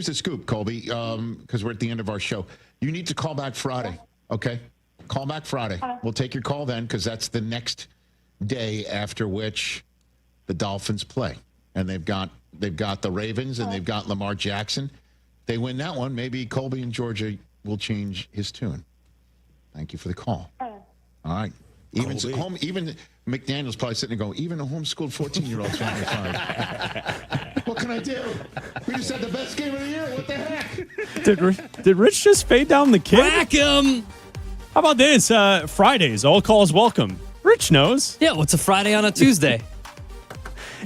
the scoop, Colby, because we're at the end of our show. You need to call back Friday, okay? Call back Friday. We'll take your call then, because that's the next day after which the Dolphins play. And they've got the Ravens, and they've got Lamar Jackson. They win that one, maybe Colby in Georgia will change his tune. Thank you for the call. All right. Even McDaniel's probably sitting there going, even a homeschooled 14-year-old's trying to find. What can I do? We just had the best game of the year. What the heck? Did Rich just fade down the kid? Whack him! How about this? Fridays, all calls welcome. Rich knows. Yeah, what's a Friday on a Tuesday?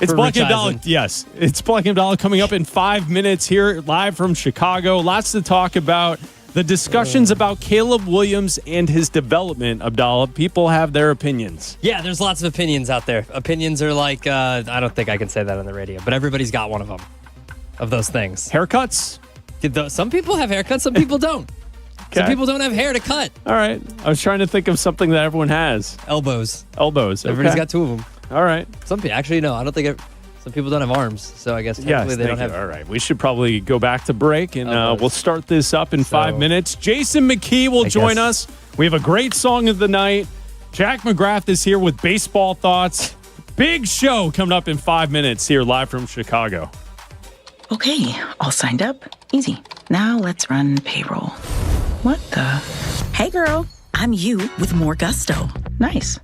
It's Bleck Abdalla. Yes, it's Bleck Abdalla coming up in 5 minutes here live from Chicago. Lots to talk about. The discussions about Caleb Williams and his development, Abdalla. People have their opinions. Yeah, there's lots of opinions out there. Opinions are like, I don't think I can say that on the radio, but everybody's got one of them, of those things. Haircuts? Some people have haircuts, some people don't. Okay. Some people don't have hair to cut. All right. I was trying to think of something that everyone has. Elbows. Okay. Everybody's got 2 of them. All right. Some people, actually, no, I don't think Some people don't have arms, so I guess technically they don't have. All right, we should probably go back to break, and we'll start this up in 5 minutes. Jason McKee will join us. We have a great song of the night. Jack McGrath is here with baseball thoughts. Big show coming up in 5 minutes here live from Chicago. Okay, all signed up. Easy. Now let's run payroll. What the? Hey girl, I'm you with more gusto. Nice.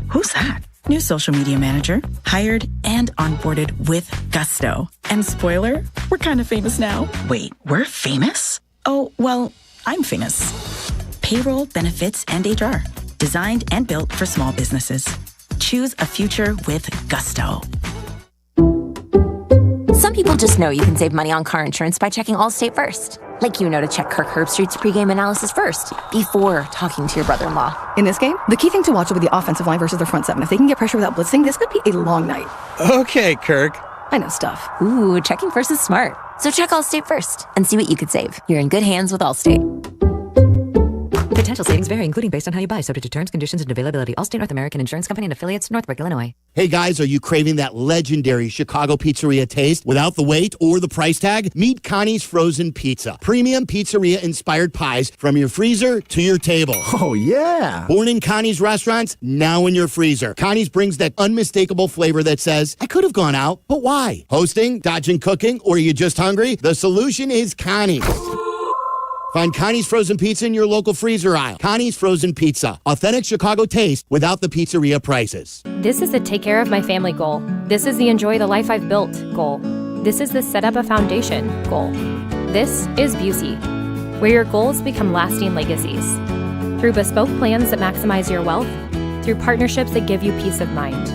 Who's that? New social media manager, hired and onboarded with gusto. And spoiler, we're kind of famous now. Wait, we're famous? Oh, well, I'm famous. Payroll, benefits, and HR. Designed and built for small businesses. Choose a future with gusto. Some people just know you can save money on car insurance by checking Allstate first. Like to check Kirk Herbstreit's pregame analysis first, before talking to your brother-in-law. In this game, the key thing to watch will be the offensive line versus their front seven. If they can get pressure without blitzing, this could be a long night. Okay, Kirk. I know stuff. Ooh, checking first is smart. So check Allstate first and see what you could save. You're in good hands with Allstate. Potential savings vary, including based on how you buy, subject to terms, conditions, and availability. Allstate North American Insurance Company and affiliates, Northbrook, Illinois. Hey guys, are you craving that legendary Chicago pizzeria taste without the wait or the price tag? Meet Connie's Frozen Pizza. Premium pizzeria-inspired pies from your freezer to your table. Oh, yeah. Born in Connie's restaurants, now in your freezer. Connie's brings that unmistakable flavor that says, I could have gone out, but why? Hosting, dodging cooking, or are you just hungry? The solution is Connie's. Find Connie's Frozen Pizza in your local freezer aisle. Connie's Frozen Pizza. Authentic Chicago taste without the pizzeria prices. This is the take care of my family goal. This is the enjoy the life I've built goal. This is the set up a foundation goal. This is Busey, where your goals become lasting legacies. Through bespoke plans that maximize your wealth, through partnerships that give you peace of mind.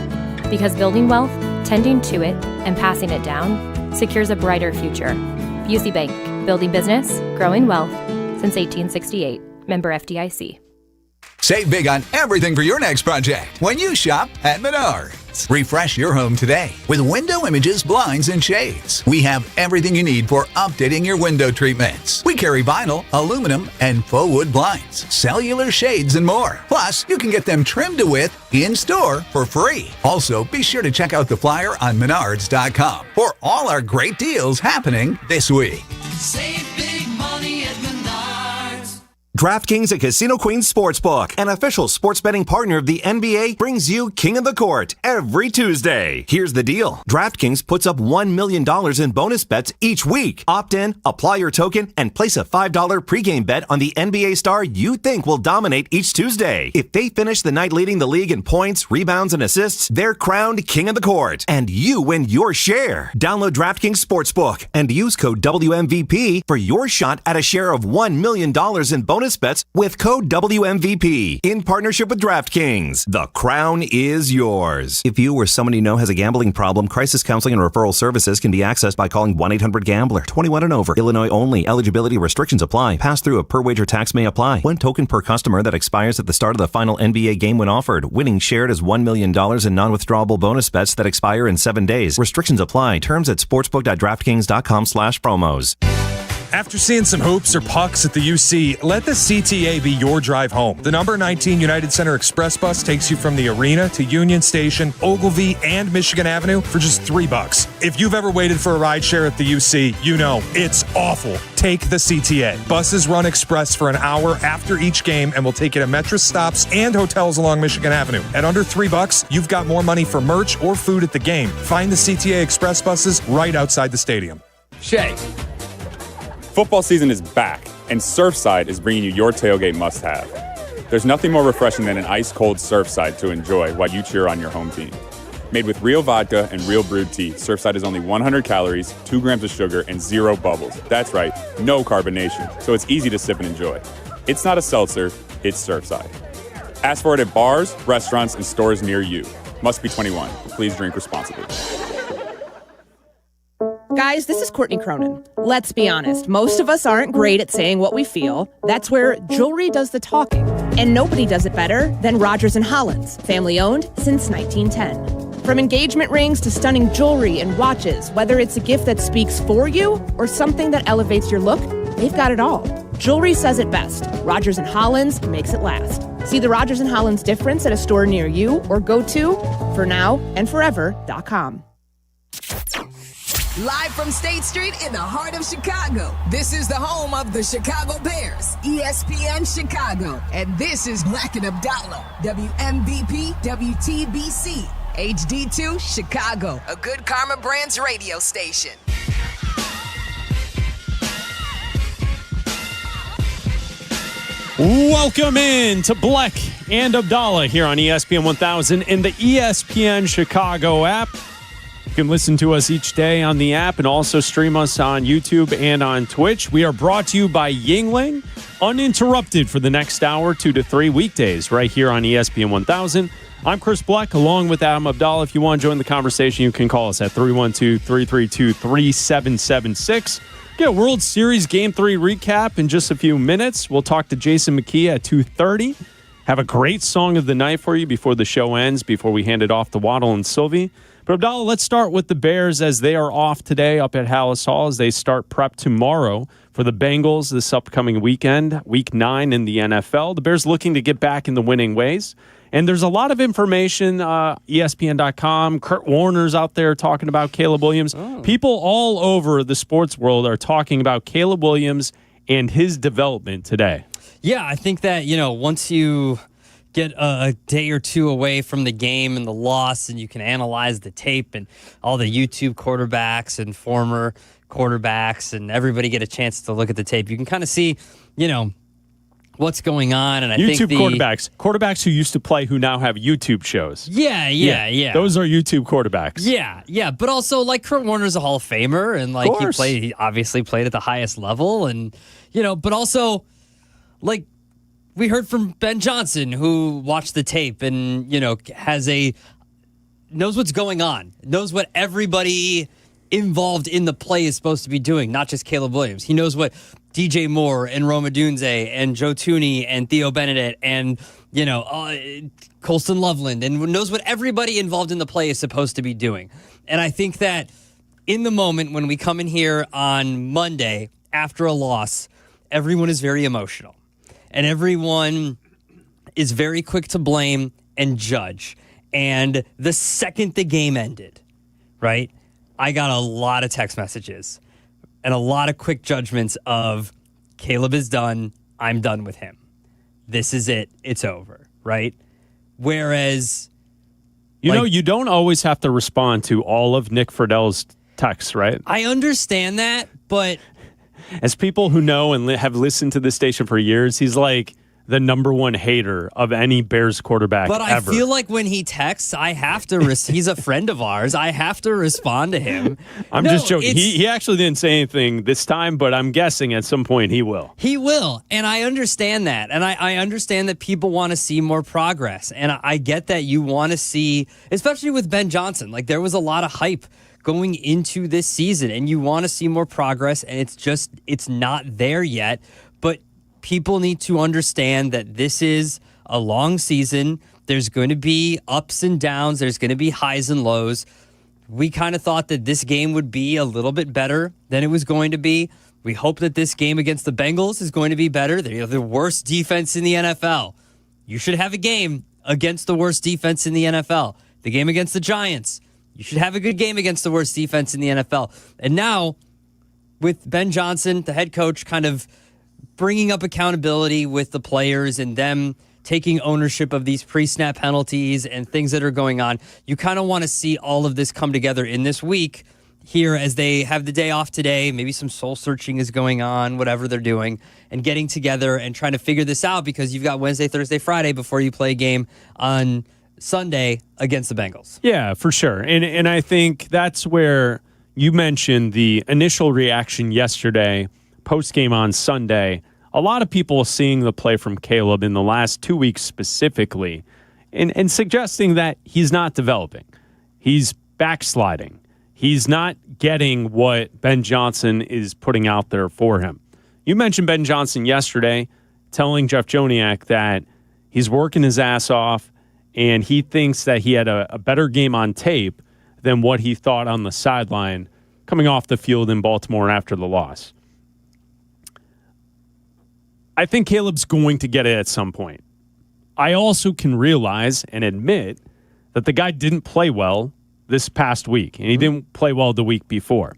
Because building wealth, tending to it, and passing it down secures a brighter future. Busey Bank, building business, growing wealth since 1868. Member FDIC. Save big on everything for your next project when you shop at Menards. Refresh your home today with window images, blinds, and shades. We have everything you need for updating your window treatments. We carry vinyl, aluminum, and faux wood blinds, cellular shades, and more. Plus, you can get them trimmed to width in-store for free. Also, be sure to check out the flyer on Menards.com for all our great deals happening this week. Save big money at Menards. DraftKings at Casino Queen Sportsbook, an official sports betting partner of the NBA, brings you King of the Court every Tuesday. Here's the deal. DraftKings puts up $1 million in bonus bets each week. Opt in, apply your token, and place a $5 pregame bet on the NBA star you think will dominate each Tuesday. If they finish the night leading the league in points, rebounds, and assists, they're crowned King of the Court, and you win your share. Download DraftKings Sportsbook and use code WMVP for your shot at a share of $1 million in bonus bets with code WMVP in partnership with DraftKings. The crown is yours. If you or someone you know has a gambling problem, crisis counseling and referral services can be accessed by calling 1-800-GAMBLER. 21 and over. Illinois only. Eligibility restrictions apply. Pass-through of per-wager tax may apply. 1 token per customer that expires at the start of the final NBA game when offered. Winning shared as $1 million in non-withdrawable bonus bets that expire in 7 days. Restrictions apply. Terms at sportsbook.draftkings.com/promos. After seeing some hoops or pucks at the UC, let the CTA be your drive home. The number 19 United Center Express bus takes you from the arena to Union Station, Ogilvie, and Michigan Avenue for just $3. If you've ever waited for a ride share at the UC, you know it's awful. Take the CTA. Buses run express for an hour after each game and will take you to Metro stops and hotels along Michigan Avenue. At under $3, you've got more money for merch or food at the game. Find the CTA Express buses right outside the stadium. Shay. Football season is back, and Surfside is bringing you your tailgate must-have. There's nothing more refreshing than an ice-cold Surfside to enjoy while you cheer on your home team. Made with real vodka and real brewed tea, Surfside is only 100 calories, 2 grams of sugar, and 0 bubbles. That's right, no carbonation, so it's easy to sip and enjoy. It's not a seltzer, it's Surfside. Ask for it at bars, restaurants, and stores near you. Must be 21. Please drink responsibly. Guys, this is Courtney Cronin. Let's be honest, most of us aren't great at saying what we feel. That's where jewelry does the talking. And nobody does it better than Rogers & Hollins, family owned since 1910. From engagement rings to stunning jewelry and watches, whether it's a gift that speaks for you or something that elevates your look, they've got it all. Jewelry says it best. Rogers & Hollins makes it last. See the Rogers & Hollins difference at a store near you or go to fornowandforever.com. Live from State Street in the heart of Chicago, this is the home of the Chicago Bears, ESPN Chicago. And this is Bleck Abdalla, WMVP, WTBC, HD2 Chicago, a Good Karma Brands radio station. Welcome in to Bleck and Abdalla here on ESPN 1000 in the ESPN Chicago app. You can listen to us each day on the app and also stream us on YouTube and on Twitch. We are brought to you by Yuengling, uninterrupted for the next hour, 2 to 3 weekdays, right here on ESPN 1000. I'm Chris Bleck, along with Adam Abdalla. If you want to join the conversation, you can call us at 312-332-3776. Get a World Series Game 3 recap in just a few minutes. We'll talk to Jason McKee at 2:30. Have a great song of the night for you before the show ends, before we hand it off to Waddle and Silvy. But Abdalla, let's start with the Bears as they are off today up at Hallis Hall as they start prep tomorrow for the Bengals this upcoming weekend, Week 9 in the NFL. The Bears looking to get back in the winning ways. And there's a lot of information, ESPN.com, Kurt Warner's out there talking about Caleb Williams. People all over the sports world are talking about Caleb Williams and his development today. Yeah, I think that, once you get a day or two away from the game and the loss, and you can analyze the tape and all the YouTube quarterbacks and former quarterbacks and everybody get a chance to look at the tape, you can kind of see, what's going on. And I think quarterbacks who used to play who now have YouTube shows. Yeah. Those are YouTube quarterbacks. Yeah. But also, like, Kurt Warner's a Hall of Famer, and he obviously played at the highest level, and but also, like, we heard from Ben Johnson, who watched the tape and, knows what's going on, knows what everybody involved in the play is supposed to be doing, not just Caleb Williams. He knows what DJ Moore and Rome Odunze and Joe Thuney and Theo Benedict and, Colston Loveland, and knows what everybody involved in the play is supposed to be doing. And I think that in the moment when we come in here on Monday after a loss, everyone is very emotional. And everyone is very quick to blame and judge. And the second the game ended, right, I got a lot of text messages and a lot of quick judgments of Caleb is done. I'm done with him. This is it. It's over, right? Whereas, you don't always have to respond to all of Nick Friedell's texts, right? I understand that, but as people who know and have listened to this station for years, he's like the number one hater of any Bears quarterback ever. But I feel like when he texts, I have to he's a friend of ours. I have to respond to him. I'm just joking. He actually didn't say anything this time, but I'm guessing at some point he will. He will, and I understand that. And I understand that people want to see more progress. And I get that you want to see, especially with Ben Johnson, like there was a lot of hype going into this season, and you want to see more progress, and it's not there yet. But people need to understand that this is a long season. There's going to be ups and downs. There's going to be highs and lows. We kind of thought that this game would be a little bit better than it was going to be. We hope that this game against the Bengals is going to be better. They're the worst defense in the NFL. You should have a game against the worst defense in the NFL. The game against the Giants, you should have a good game against the worst defense in the NFL. And now, with Ben Johnson, the head coach, kind of bringing up accountability with the players and them taking ownership of these pre-snap penalties and things that are going on, you kind of want to see all of this come together in this week here as they have the day off today. Maybe some soul searching is going on, whatever they're doing, and getting together and trying to figure this out, because you've got Wednesday, Thursday, Friday before you play a game on Sunday against the Bengals. Yeah, for sure. And I think that's where you mentioned the initial reaction yesterday, post-game on Sunday. A lot of people seeing the play from Caleb in the last 2 weeks specifically and suggesting that he's not developing. He's backsliding. He's not getting what Ben Johnson is putting out there for him. You mentioned Ben Johnson yesterday telling Jeff Joniak that he's working his ass off, and he thinks that he had a better game on tape than what he thought on the sideline coming off the field in Baltimore after the loss. I think Caleb's going to get it at some point. I also can realize and admit that the guy didn't play well this past week, and he didn't play well the week before.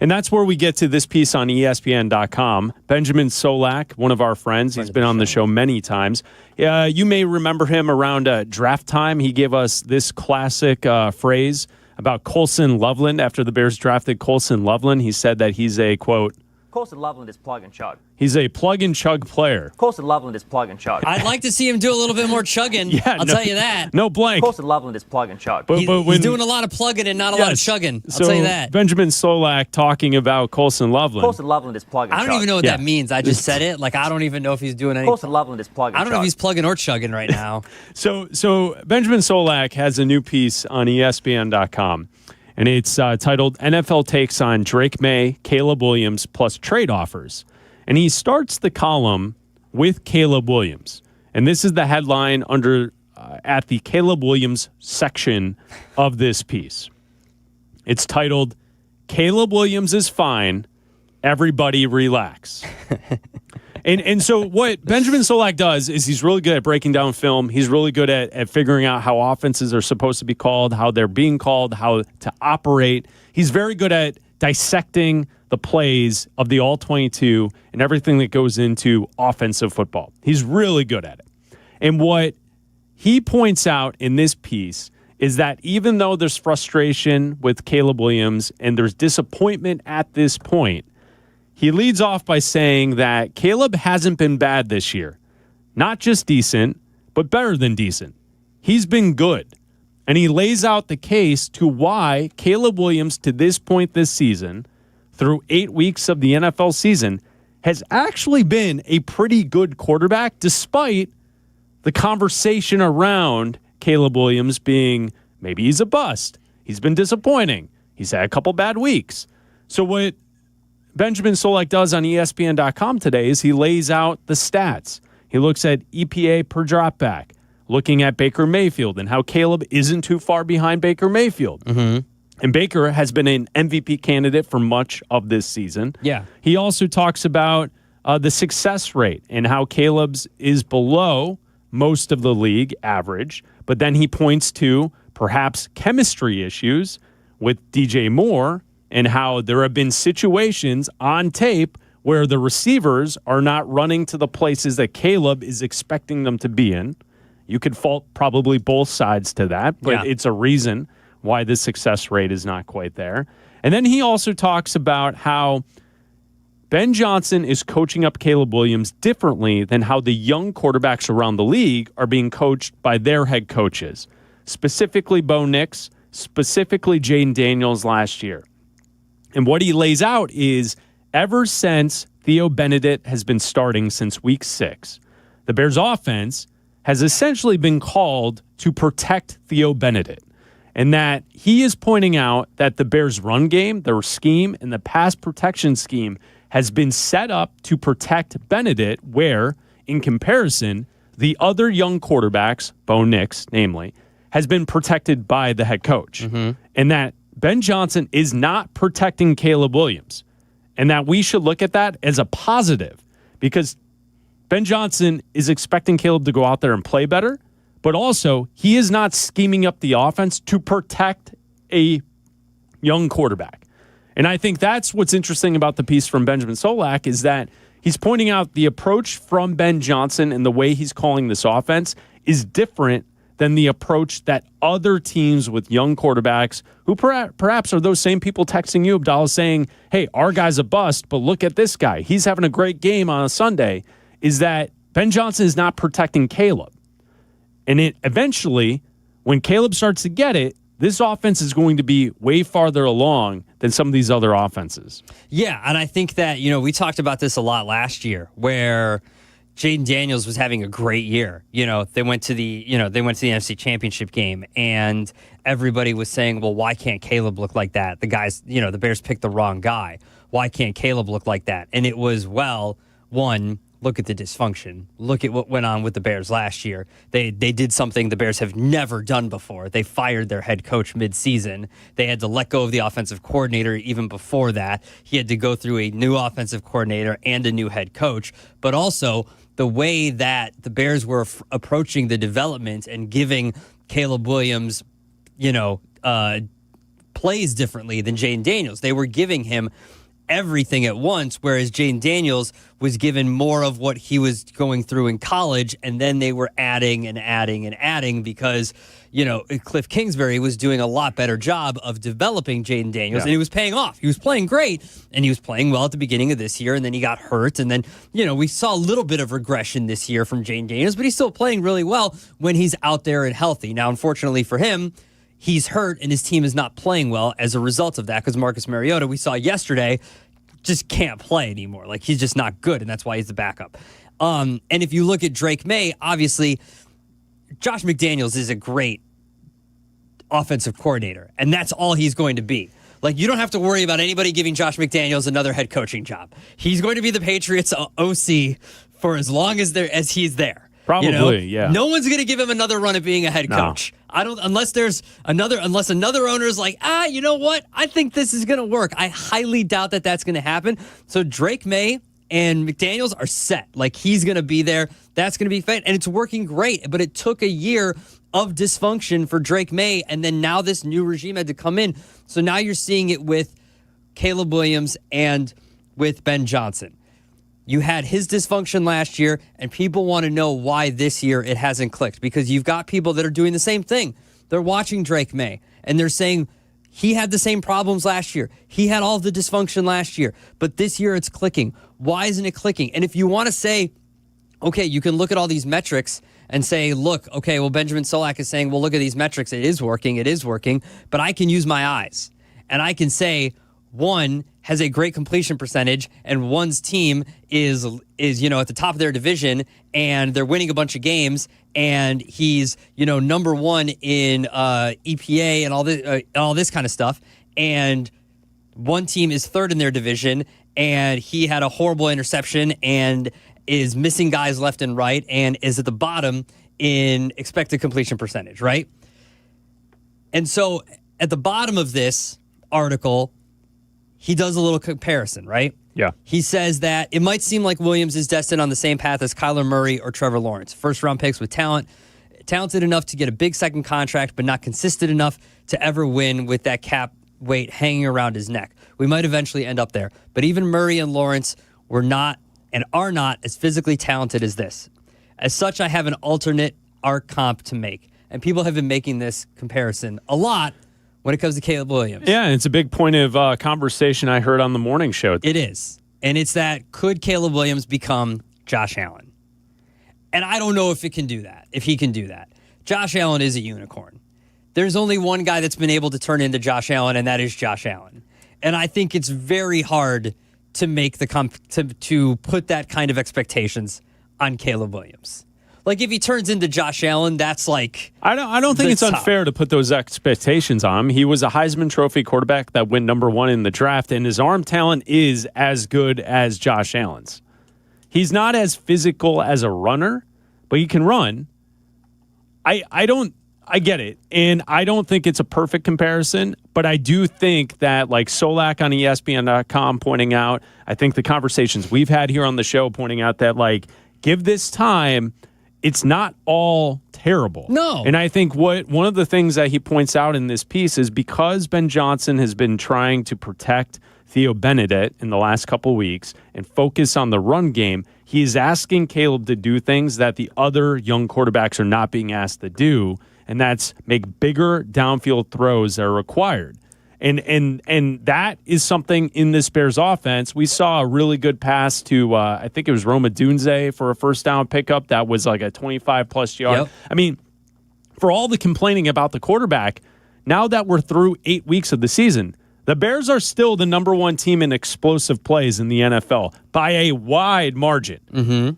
And that's where we get to this piece on ESPN.com. Benjamin Solak, one of our friends, he's been on the show many times. You may remember him around draft time. He gave us this classic phrase about Colson Loveland. After the Bears drafted Colson Loveland, he said that he's a, quote, Colson Loveland is plug and chug. He's a plug-and-chug player. Colson Loveland is plug and chug. I'd like to see him do a little bit more chugging. I'll tell you that. No blank. Colson Loveland is plug and chug. But He's doing a lot of plugging and not a lot of chugging. I'll tell you that. Benjamin Solak talking about Colson Loveland. Colson Loveland is plug and chug. I don't even know what that means. I just said it. Like, I don't even know if he's doing anything. Colson Loveland is plug and chug. I don't know if he's plugging or chugging right now. So Benjamin Solak has a new piece on ESPN.com. And it's titled NFL Takes on Drake May, Caleb Williams, plus Trade Offers. And he starts the column with Caleb Williams. And this is the headline at the Caleb Williams section of this piece. It's titled, Caleb Williams is fine, everybody relax. And so what Benjamin Solak does is he's really good at breaking down film. He's really good at figuring out how offenses are supposed to be called, how they're being called, how to operate. He's very good at dissecting the plays of the All-22 and everything that goes into offensive football. He's really good at it. And what he points out in this piece is that even though there's frustration with Caleb Williams and there's disappointment at this point, he leads off by saying that Caleb hasn't been bad this year. Not just decent, but better than decent. He's been good. And he lays out the case to why Caleb Williams, to this point this season, through 8 weeks of the NFL season, has actually been a pretty good quarterback, despite the conversation around Caleb Williams being maybe he's a bust. He's been disappointing. He's had a couple bad weeks. So what Benjamin Solak does on ESPN.com today is he lays out the stats. He looks at EPA per dropback, looking at Baker Mayfield and how Caleb isn't too far behind Baker Mayfield. Mm-hmm. And Baker has been an MVP candidate for much of this season. Yeah. He also talks about the success rate and how Caleb's is below most of the league average. But then he points to perhaps chemistry issues with DJ Moore and how there have been situations on tape where the receivers are not running to the places that Caleb is expecting them to be in. You could fault probably both sides to that, but it's a reason why the success rate is not quite there. And then he also talks about how Ben Johnson is coaching up Caleb Williams differently than how the young quarterbacks around the league are being coached by their head coaches, specifically Bo Nix, specifically Jaden Daniels last year. And what he lays out is ever since Theo Benedict has been starting since week 6, the Bears offense has essentially been called to protect Theo Benedict. And that he is pointing out that the Bears run game, their scheme, and the pass protection scheme has been set up to protect Benedict, where, in comparison, the other young quarterbacks, Bo Nix, namely, has been protected by the head coach. Mm-hmm. And that Ben Johnson is not protecting Caleb Williams, and that we should look at that as a positive because Ben Johnson is expecting Caleb to go out there and play better, but also he is not scheming up the offense to protect a young quarterback. And I think that's what's interesting about the piece from Benjamin Solak is that he's pointing out the approach from Ben Johnson and the way he's calling this offense is different than the approach that other teams with young quarterbacks, who perhaps are those same people texting you, Abdalla, saying, hey, our guy's a bust, but look at this guy. He's having a great game on a Sunday, is that Ben Johnson is not protecting Caleb. And it eventually, when Caleb starts to get it, this offense is going to be way farther along than some of these other offenses. Yeah, and I think that, we talked about this a lot last year where Jaden Daniels was having a great year. They went to the NFC Championship game and everybody was saying, well, why can't Caleb look like that? The guys, the Bears picked the wrong guy. Why can't Caleb look like that? And it was, well, one, look at the dysfunction. Look at what went on with the Bears last year. They did something the Bears have never done before. They fired their head coach mid-season. They had to let go of the offensive coordinator even before that. He had to go through a new offensive coordinator and a new head coach. But also the way that the Bears were approaching the development and giving Caleb Williams, plays differently than Jaden Daniels. They were giving him everything at once, whereas Jaden Daniels was given more of what he was going through in college, and then they were adding and adding and adding because, Cliff Kingsbury was doing a lot better job of developing Jaden Daniels, and he was paying off. He was playing great, and he was playing well at the beginning of this year, and then he got hurt, and then, we saw a little bit of regression this year from Jaden Daniels, but he's still playing really well when he's out there and healthy. Now, unfortunately for him, he's hurt, and his team is not playing well as a result of that because Marcus Mariota, we saw yesterday, just can't play anymore. Like, he's just not good, and that's why he's the backup. And if you look at Drake May, obviously, Josh McDaniels is a great offensive coordinator, and that's all he's going to be. Like, you don't have to worry about anybody giving Josh McDaniels another head coaching job. He's going to be the Patriots OC for as long as he's there. Probably, yeah. No one's going to give him another run at being a head coach. Unless another owner is like, you know what? I think this is going to work. I highly doubt that that's going to happen. So Drake May and McDaniels are set. Like, he's going to be there. That's going to be fine. And it's working great. But it took a year of dysfunction for Drake May. And then now this new regime had to come in. So now you're seeing it with Caleb Williams and with Ben Johnson. You had his dysfunction last year, and people want to know why this year it hasn't clicked, because you've got people that are doing the same thing. They're watching Drake May, and they're saying he had the same problems last year. He had all the dysfunction last year, but this year it's clicking. Why isn't it clicking? And if you want to say, okay, you can look at all these metrics and say, look, okay, well, Benjamin Solak is saying, well, look at these metrics. It is working, but I can use my eyes, and I can say, one has a great completion percentage, and one's team is at the top of their division, and they're winning a bunch of games, and he's number one in EPA and all this kind of stuff, and one team is third in their division, and he had a horrible interception and is missing guys left and right, and is at the bottom in expected completion percentage, right? And so at the bottom of this article, he does a little comparison, right? Yeah. He says that it might seem like Williams is destined on the same path as Kyler Murray or Trevor Lawrence. First-round picks with talented enough to get a big second contract, but not consistent enough to ever win with that cap weight hanging around his neck. We might eventually end up there. But even Murray and Lawrence were not and are not as physically talented as this. As such, I have an alternate arc comp to make. And people have been making this comparison a lot when it comes to Caleb Williams. Yeah, it's a big point of conversation I heard on the morning show. It is. And it's that, could Caleb Williams become Josh Allen? And I don't know if he can do that. Josh Allen is a unicorn. There's only one guy that's been able to turn into Josh Allen, and that is Josh Allen. And I think it's very hard to make to put that kind of expectations on Caleb Williams. Like, if he turns into Josh Allen, that's like... I don't think it's unfair to put those expectations on him. He was a Heisman Trophy quarterback that went number one in the draft, and his arm talent is as good as Josh Allen's. He's not as physical as a runner, but he can run. I get it, and I don't think it's a perfect comparison, but I do think that, like Solak on ESPN.com pointing out, I think the conversations we've had here on the show pointing out that, like, give this time... It's not all terrible. No. And I think one of the things that he points out in this piece is because Ben Johnson has been trying to protect Theo Benedict in the last couple of weeks and focus on the run game, he is asking Caleb to do things that the other young quarterbacks are not being asked to do, and that's make bigger downfield throws that are required. And that is something in this Bears offense. We saw a really good pass to, I think it was Roma Dunze for a first down pickup. That was like a 25-plus yard. Yep. I mean, for all the complaining about the quarterback, now that we're through 8 weeks of the season, the Bears are still the number one team in explosive plays in the NFL by a wide margin. Mm-hmm.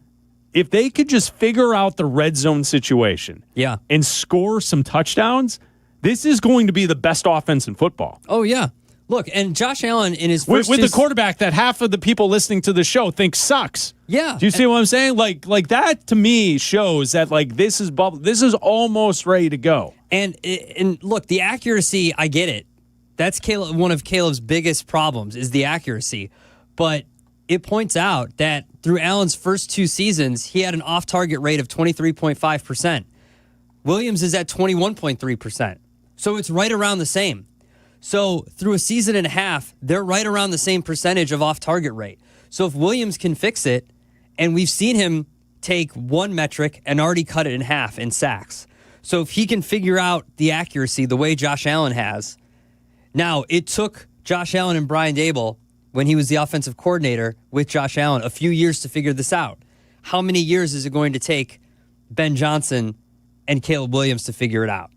If they could just figure out the red zone situation and score some touchdowns, this is going to be the best offense in football. Oh, yeah. Look, and Josh Allen in his first with the quarterback that half of the people listening to the show think sucks. Yeah. Do you see what I'm saying? Like that to me shows that like this is almost ready to go. And look, the accuracy, I get it. That's one of Caleb's biggest problems is the accuracy. But it points out that through Allen's first 2 seasons, he had an off-target rate of 23.5%. Williams is at 21.3%. So it's right around the same. So through a season and a half, they're right around the same percentage of off-target rate. So if Williams can fix it, and we've seen him take one metric and already cut it in half in sacks. So if he can figure out the accuracy the way Josh Allen has. Now, it took Josh Allen and Brian Daboll, when he was the offensive coordinator with Josh Allen, a few years to figure this out. How many years is it going to take Ben Johnson and Caleb Williams to figure it out?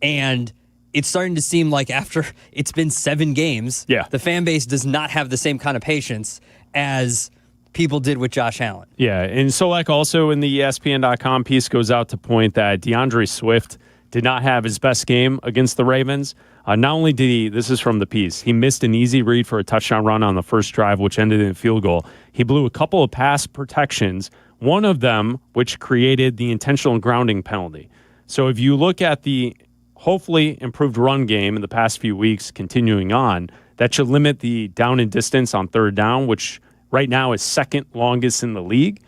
And it's starting to seem like after it's been 7 games, the fan base does not have the same kind of patience as people did with Josh Allen. Yeah, and Solak also in the ESPN.com piece goes out to point that DeAndre Swift did not have his best game against the Ravens. Not only did he, this is from the piece, he missed an easy read for a touchdown run on the first drive, which ended in a field goal. He blew a couple of pass protections, one of them which created the intentional grounding penalty. So if you look at the hopefully improved run game in the past few weeks continuing on, that should limit the down and distance on third down, which right now is second longest in the league.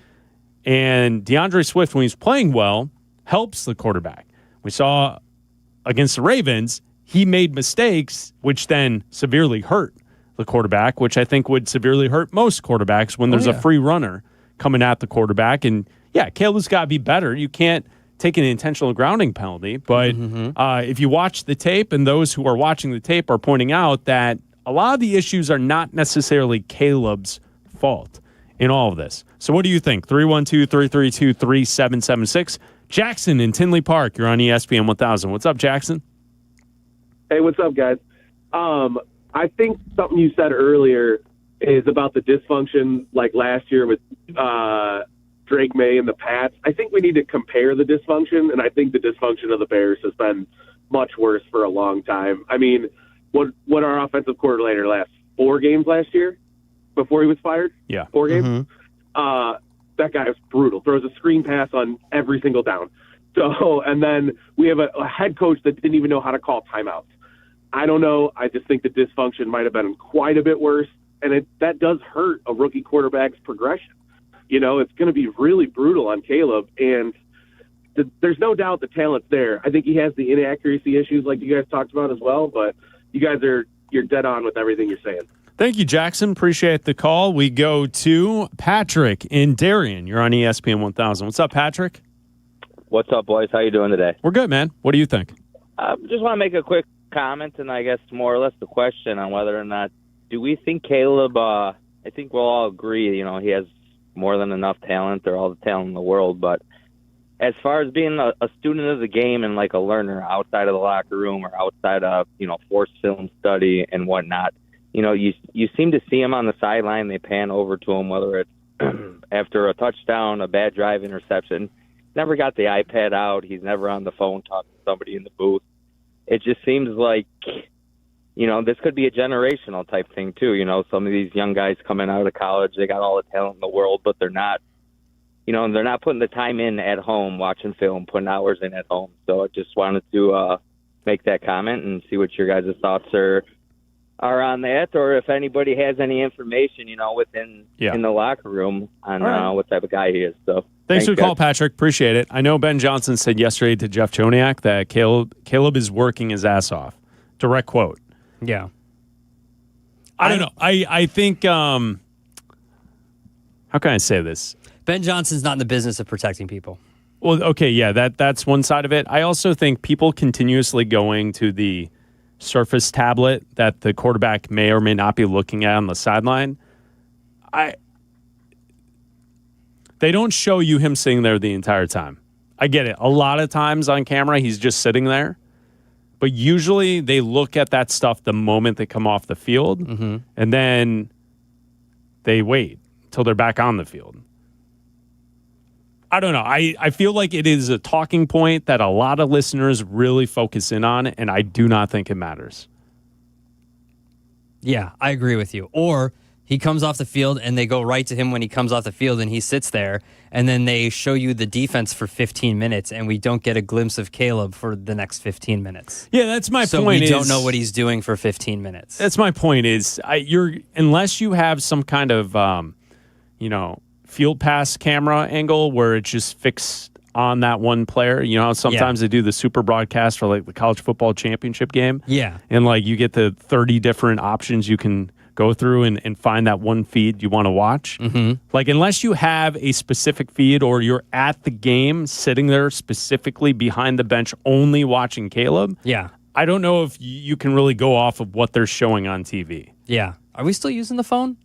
And DeAndre Swift, when he's playing well, helps the quarterback. We saw against the Ravens, he made mistakes, which then severely hurt the quarterback, which I think would severely hurt most quarterbacks when there's a free runner coming at the quarterback. And yeah, Caleb's got to be better. You can't take an intentional grounding penalty. But if you watch the tape, and those who are watching the tape are pointing out that a lot of the issues are not necessarily Caleb's fault in all of this. So what do you think? 312-332-3776. Jackson in Tinley Park. You're on ESPN 1000. What's up, Jackson? Hey, what's up, guys? I think something you said earlier is about the dysfunction like last year with Drake May and the Pats. I think we need to compare the dysfunction, and I think the dysfunction of the Bears has been much worse for a long time. I mean, what our offensive coordinator last 4 games last year before he was fired? Yeah. 4 games? That guy was brutal. Throws a screen pass on every single down. So, and then we have a head coach that didn't even know how to call timeouts. I don't know. I just think the dysfunction might have been quite a bit worse, and that does hurt a rookie quarterback's progression. You know, it's going to be really brutal on Caleb, and there's no doubt the talent's there. I think he has the inaccuracy issues like you guys talked about as well, but you're dead on with everything you're saying. Thank you, Jackson. Appreciate the call. We go to Patrick in Darien. You're on ESPN 1000. What's up, Patrick? What's up, boys? How you doing today? We're good, man. What do you think? Just want to make a quick comment, and I guess more or less the question on whether or not do we think Caleb, I think we'll all agree, you know, he has more than enough talent or all the talent in the world, but as far as being a student of the game and like a learner outside of the locker room or outside of, you know, forced film study and whatnot, you know, you seem to see him on the sideline. They pan over to him, whether it's after a touchdown, a bad drive, interception. Never got the iPad out. He's never on the phone talking to somebody in the booth. It just seems like, you know, this could be a generational type thing too. You know, some of these young guys coming out of college, they got all the talent in the world, but they're not, you know, they're not putting the time in at home, watching film, putting hours in at home. So I just wanted to make that comment and see what your guys' thoughts are on that, or if anybody has any information, you know, within in the locker room on what type of guy he is. So Thanks for the call, Patrick. Appreciate it. I know Ben Johnson said yesterday to Jeff Joniak that Caleb is working his ass off. Direct quote. Yeah. I don't know. I think, how can I say this? Ben Johnson's not in the business of protecting people. Well, okay, yeah, that's one side of it. I also think people continuously going to the Surface tablet that the quarterback may or may not be looking at on the sideline. They don't show you him sitting there the entire time. I get it. A lot of times on camera, he's just sitting there. But usually they look at that stuff the moment they come off the field, and then they wait till they're back on the field. I don't know. I feel like it is a talking point that a lot of listeners really focus in on, and I do not think it matters. Yeah, I agree with you. Or he comes off the field and they go right to him when he comes off the field and he sits there, and then they show you the defense for 15 minutes and we don't get a glimpse of Caleb for the next 15 minutes. Yeah, that's my point. So we don't know what he's doing for 15 minutes. That's my point is unless you have some kind of, field pass camera angle where it's just fixed on that one player. You know how sometimes they do the super broadcast for like the college football championship game? Yeah. And like you get the 30 different options you can go through and find that one feed you want to watch. Mm-hmm. Like unless you have a specific feed or you're at the game sitting there specifically behind the bench only watching Caleb. Yeah. I don't know if you can really go off of what they're showing on TV. Yeah. Are we still using the phone?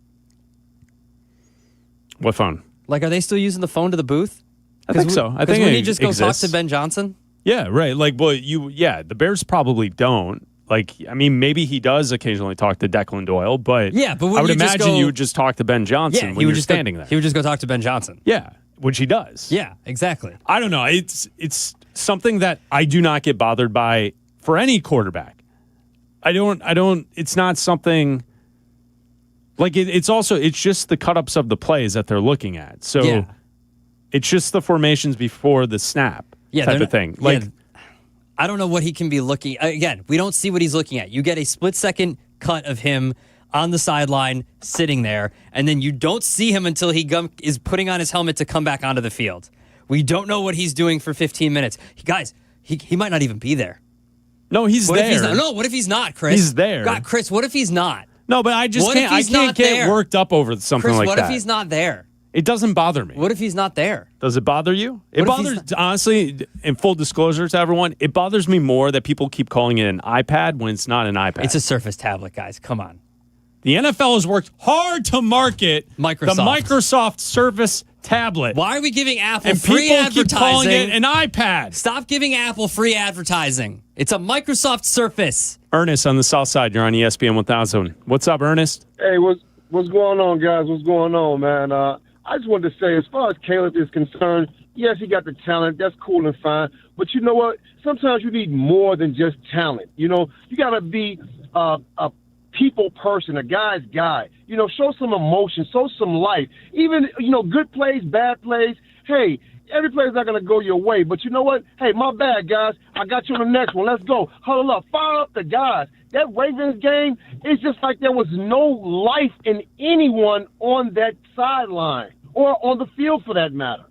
What phone? Like, are they still using the phone to the booth? I think so. I think when it you just go exists. talk to Ben Johnson? Yeah, right. Like, well, the Bears probably don't. Like, I mean, maybe he does occasionally talk to Declan Doyle, but Yeah, but I would you just imagine go- you would just talk to Ben Johnson when you're standing there. He would just go talk to Ben Johnson. Yeah, which he does. Yeah, exactly. I don't know. It's something that I do not get bothered by for any quarterback. I don't. It's not something like it's just the cut-ups of the plays that they're looking at. So Yeah. it's just the formations before the snap type of thing. Like, I don't know what he can be looking. Again, we don't see what he's looking at. You get a split-second cut of him on the sideline sitting there, and then you don't see him until he is putting on his helmet to come back onto the field. We don't know what he's doing for 15 minutes. Guys, he might not even be there. No, he's What there. if he's not? No, what if he's not, Chris? He's there. God, Chris, what if he's not? No, but I just What can't. if he's I can't not get there? worked up over something Chris, like what that. if he's not there? It doesn't bother me. What if he's not there? Does it bother you? It What if he's bothers, honestly, in full disclosure to everyone, it bothers me more that people keep calling it an iPad when it's not an iPad. It's a Surface tablet, guys. Come on. The NFL has worked hard to market the Microsoft Surface tablet. Why are we giving Apple And free people advertising? keep calling it an iPad. Stop giving Apple free advertising. It's a Microsoft Surface. Ernest on the South Side, you're on ESPN 1000. What's up, Ernest? Hey, what's going on, guys? What's going on, man? I just wanted to say, as far as Caleb is concerned, yes, he got the talent. That's cool and fine. But you know what? Sometimes you need more than just talent. You know, you got to be a people person, a guy's guy. You know, show some emotion, show some life. Even, you know, good plays, bad plays. Hey, every play's not going to go your way. But you know what? Hey, my bad, guys. I got you on the next one. Let's go. Huddle up. Fire up the guys. That Ravens game, it's just like there was no life in anyone on that sideline or on the field for that matter.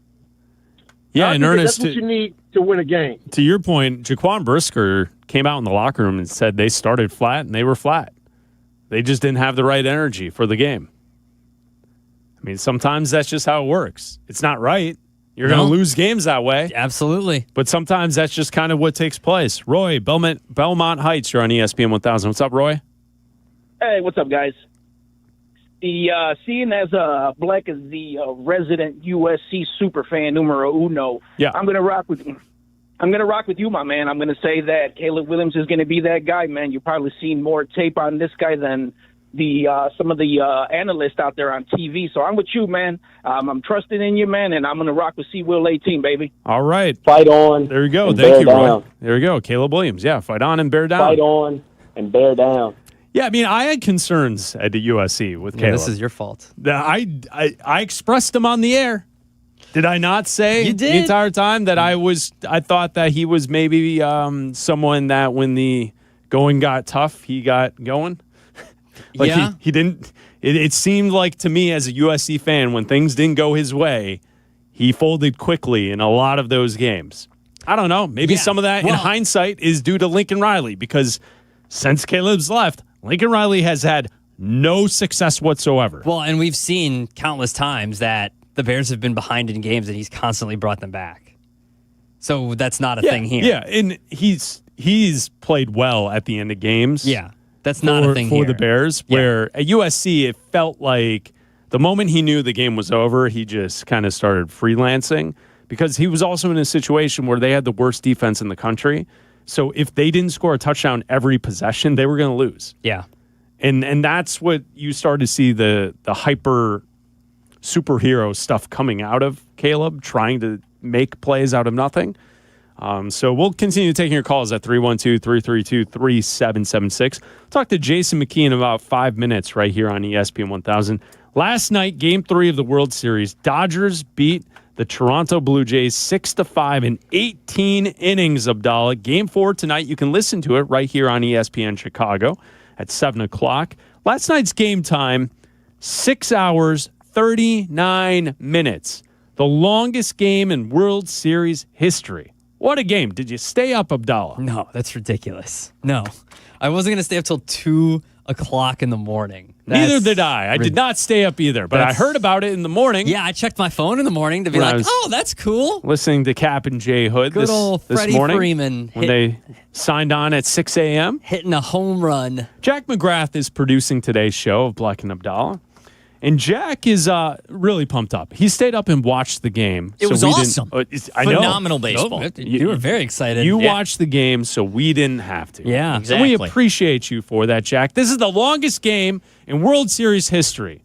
Yeah, and Ernest, that's what you need to win a game. to your point, Jaquan Brisker came out in the locker room and said they started flat and they were flat. They just didn't have the right energy for the game. I mean, sometimes that's just how it works. It's not right. You're going to lose games that way. Absolutely. But sometimes that's just kind of what takes place. Roy, Belmont Heights, you're on ESPN 1000. What's up, Roy? Hey, what's up, guys? Seeing as Bleck is the resident USC super fan numero uno, yeah. I'm gonna rock with you, my man. I'm gonna say that Caleb Williams is gonna be that guy, man. You've probably seen more tape on this guy than some of the analysts out there on TV. So I'm with you, man. I'm trusting in you, man, and I'm gonna rock with C. Will 18, baby. All right. Fight on. There you go. and Thank bear you, Roy. down. There you go. Caleb Williams. Yeah, fight on and bear down. Fight on and bear down. Yeah, I mean, I had concerns at the USC with Caleb. This is your fault. I expressed them on the air. Did I not say You the did. entire time that I thought that he was maybe someone that when the going got tough, he got going? Yeah. He didn't. It seemed like to me as a USC fan, when things didn't go his way, he folded quickly in a lot of those games. I don't know. Maybe some of that in hindsight is due to Lincoln Riley because since Caleb's left, Lincoln Riley has had no success whatsoever. Well, and we've seen countless times that the Bears have been behind in games and he's constantly brought them back. So that's not a thing here. Yeah, and he's played well at the end of games. Yeah, that's not a thing for here. the Bears. Where at USC, it felt like the moment he knew the game was over, he just kind of started freelancing because he was also in a situation where they had the worst defense in the country. So if they didn't score a touchdown every possession, they were going to lose. Yeah. And that's what you started to see the hyper superhero stuff coming out of Caleb, trying to make plays out of nothing. So we'll continue taking your calls at 312-332-3776. Talk to Jason McKee in about 5 minutes right here on ESPN 1000. Last night, Game 3 of the World Series, Dodgers beat the Toronto Blue Jays 6-5 in 18 innings, Abdalla. Game 4 tonight. You can listen to it right here on ESPN Chicago at 7 o'clock. Last night's game time, 6 hours, 39 minutes. The longest game in World Series history. What a game. Did you stay up, Abdalla? No, that's ridiculous. No. I wasn't going to stay up till 2 o'clock in the morning. Neither did I. I did not stay up either, but I heard about it in the morning. Yeah, I checked my phone in the morning to be like, oh, that's cool. Listening to Kap and J Hood Good old this Freddie morning Freeman when they signed on at 6 a.m. Hitting a home run. Jack McGrath is producing today's show of Bleck and Abdalla. And Jack is really pumped up. He stayed up and watched the game. It was awesome. I know. Phenomenal baseball. You were very excited. You watched the game, so we didn't have to. Yeah, exactly. And we appreciate you for that, Jack. This is the longest game in World Series history.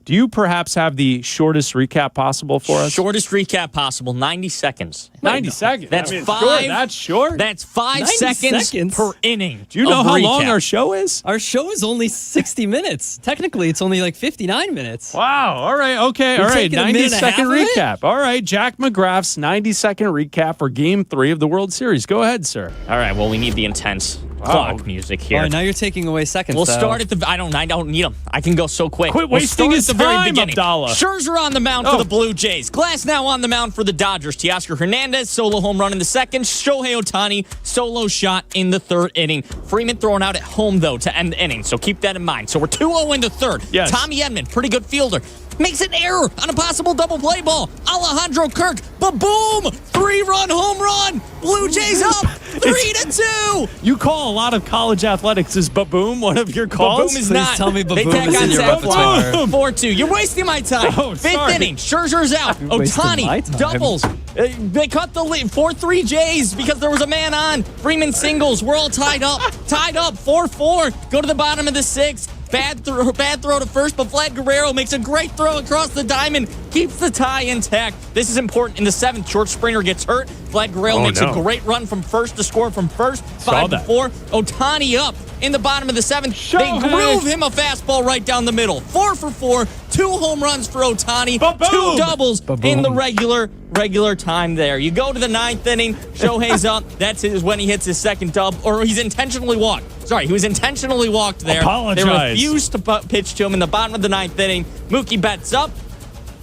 Do you perhaps have the shortest recap possible for us? Shortest recap possible, 90 seconds. 90 seconds. That's That's short. That's 5 seconds per inning. Do you know how recap. long our show is? Our show is only 60 minutes. Technically, it's only like 59 minutes. Wow. All right. Okay. You're all right. taking a minute and a 90-second half of it? recap. All right. Jack McGrath's 90-second recap for Game 3 of the World Series. Go ahead, sir. All right, well, we need the intense clock music here. Oh, now you're taking away seconds. We'll start at the. I don't need them. I can go so quick. Quit We'll wasting start his at the very time, beginning. Abdalla. Scherzer on the mound for the Blue Jays. Glass now on the mound for the Dodgers. Teoscar Hernandez solo home run in the second. Shohei Ohtani solo shot in the third inning. Freeman throwing out at home though to end the inning. So keep that in mind. So we're 2-0 in the third. Yes. Tommy Edman, pretty good fielder, makes an error on a possible double play ball. Alejandro Kirk, ba-boom! 3-run home run. Blue Jays up 3-2. You call a lot of college athletics as ba-boom one of your calls? Ba-boom is not. Tell me They ba-boom tack is on in your Zach repertoire. Fly. 4-2. You're wasting my time. Oh, Fifth sorry. inning. Scherzer's out. You're wasting my Ohtani time. doubles. They cut the lead. 4-3 Jays because there was a man on. Freeman singles. We're all tied up. 4-4. Go to the bottom of the sixth. Bad throw to first, but Vlad Guerrero makes a great throw across the diamond, keeps the tie intact. This is important in the seventh. George Springer gets hurt. Vlad Guerrero makes a great run from first to score from first. 5-4. Ohtani up in the bottom of the seventh. They groove him a fastball right down the middle. 4 for 4. 2 home runs for Ohtani. Ba-boom. 2 doubles in the regular time there. You go to the ninth inning. Shohei's up. That's when he hits his second dub, or he's intentionally walked. Sorry, he was intentionally walked there. Apologize. They refused to pitch to him in the bottom of the ninth inning. Mookie Betts up.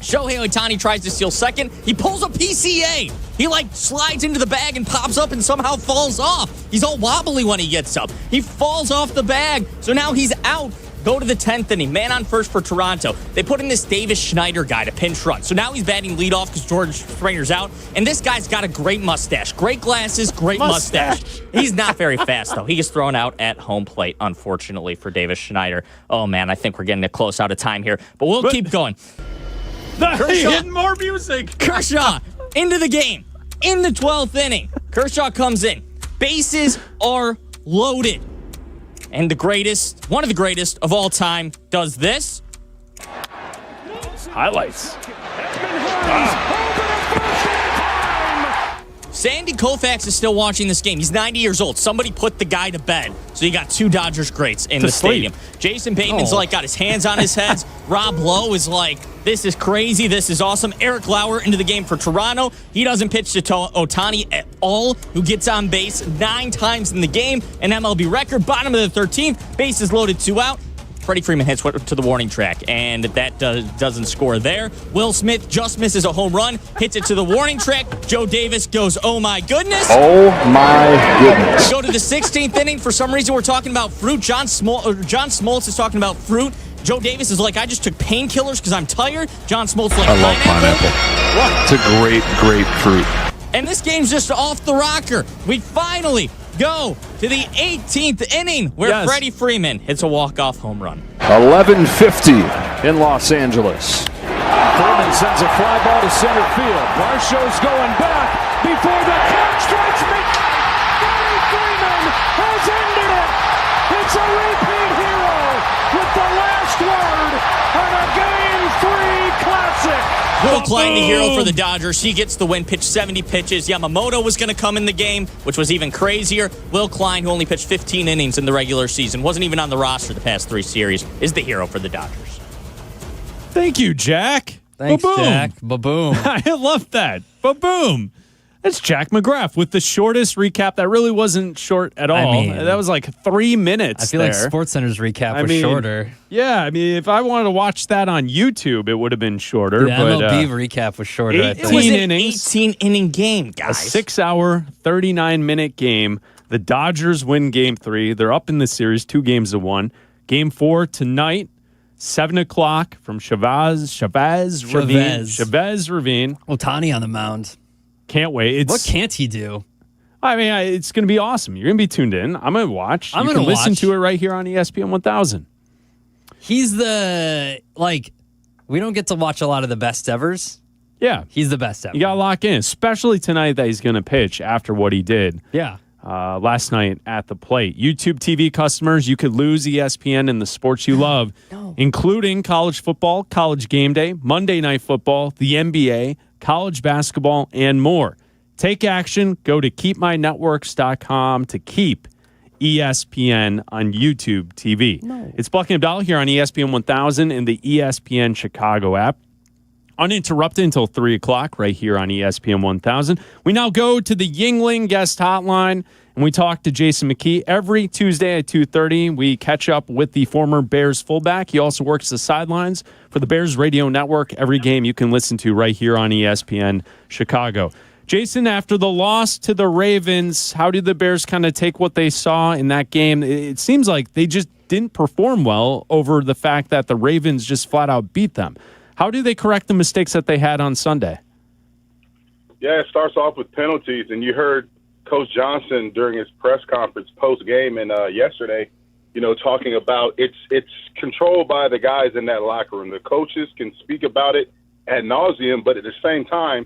Shohei Ohtani tries to steal second. He pulls a PCA. He slides into the bag and pops up and somehow falls off. He's all wobbly when he gets up. He falls off the bag. So now he's out. Go to the 10th inning. Man on first for Toronto. They put in this Davis Schneider guy to pinch run. So now he's batting leadoff because George Springer's out. And this guy's got a great mustache. Great glasses, great mustache. He's not very fast, though. He gets thrown out at home plate, unfortunately, for Davis Schneider. Oh, man, I think we're getting close out of time here. But we'll keep going. Hitting more music. Kershaw into the game. In the 12th inning. Kershaw comes in. Bases are loaded. And one of the greatest of all time, does this. Highlights. Sandy Koufax is still watching this game. He's 90 years old. Somebody put the guy to bed. So you got 2 Dodgers greats in the stadium. Jason Bateman's got his hands on his head. Rob Lowe is like, this is crazy. This is awesome. Eric Lauer into the game for Toronto. He doesn't pitch to Ohtani at all, who gets on base 9 times in the game. An MLB record. Bottom of the 13th. Bases loaded, 2 out. Freddie Freeman hits to the warning track, and that doesn't score there. Will Smith just misses a home run, hits it to the warning track. Joe Davis goes, oh my goodness. Oh my goodness. We go to the 16th inning. For some reason, we're talking about fruit. John Smoltz is talking about fruit. Joe Davis is like, I just took painkillers because I'm tired. John Smoltz like, I love pineapple. It's a great fruit. And this game's just off the rocker. We finally go to the 18th inning where Freddie Freeman hits a walk-off home run. 11:50 in Los Angeles. Freeman sends a fly ball to center field. Varsho's going back before the clock strikes me. Freddie Freeman has ended it. It's a repeat hero with the last word on a Game 3 classic. Will Klein, the hero for the Dodgers. He gets the win, pitched 70 pitches. Yamamoto was going to come in the game, which was even crazier. Will Klein, who only pitched 15 innings in the regular season, wasn't even on the roster the past 3 series, is the hero for the Dodgers. Thank you, Jack. Thanks, Ba-boom. Jack. Ba-boom. I love that. Ba-boom. That's Jack McGrath with the shortest recap. That really wasn't short at all. That was like 3 minutes. I feel like SportsCenter's recap was shorter. Yeah, I mean, if I wanted to watch that on YouTube, it would have been shorter. The MLB recap was shorter. 18 innings. 18-inning game, guys. A 6-hour, 39-minute game. The Dodgers win Game 3. They're up in the series, 2-1. Game 4 tonight, 7 o'clock from Chavez Ravine. Ohtani on the mound. Can't wait. What can't he do? I mean, it's going to be awesome. You're going to be tuned in. I'm going to watch. You can listen to it right here on ESPN 1000. He's we don't get to watch a lot of the best evers. Yeah. He's the best ever. You got to lock in, especially tonight that he's going to pitch after what he did. Yeah. Last night at the plate. YouTube TV customers, you could lose ESPN and the sports you love, including college football, college game day, Monday Night Football, the NBA, college basketball, and more. Take action. Go to keepmynetworks.com to keep ESPN on YouTube TV. It's Bleck Abdalla here on ESPN 1000 and the ESPN Chicago app. Uninterrupted until 3 o'clock right here on ESPN 1000. We now go to the Yuengling guest hotline, and we talk to Jason McKee every Tuesday at 2:30. We catch up with the former Bears fullback. He also works the sidelines for the Bears radio network. Every game you can listen to right here on ESPN Chicago. Jason, after the loss to the Ravens, how did the Bears kind of take what they saw in that game? It seems like they just didn't perform well over the fact that the Ravens just flat out beat them. How do they correct the mistakes that they had on Sunday? Yeah, it starts off with penalties, and you heard Coach Johnson during his press conference post-game and yesterday, talking about it's controlled by the guys in that locker room. The coaches can speak about it ad nauseum, but at the same time,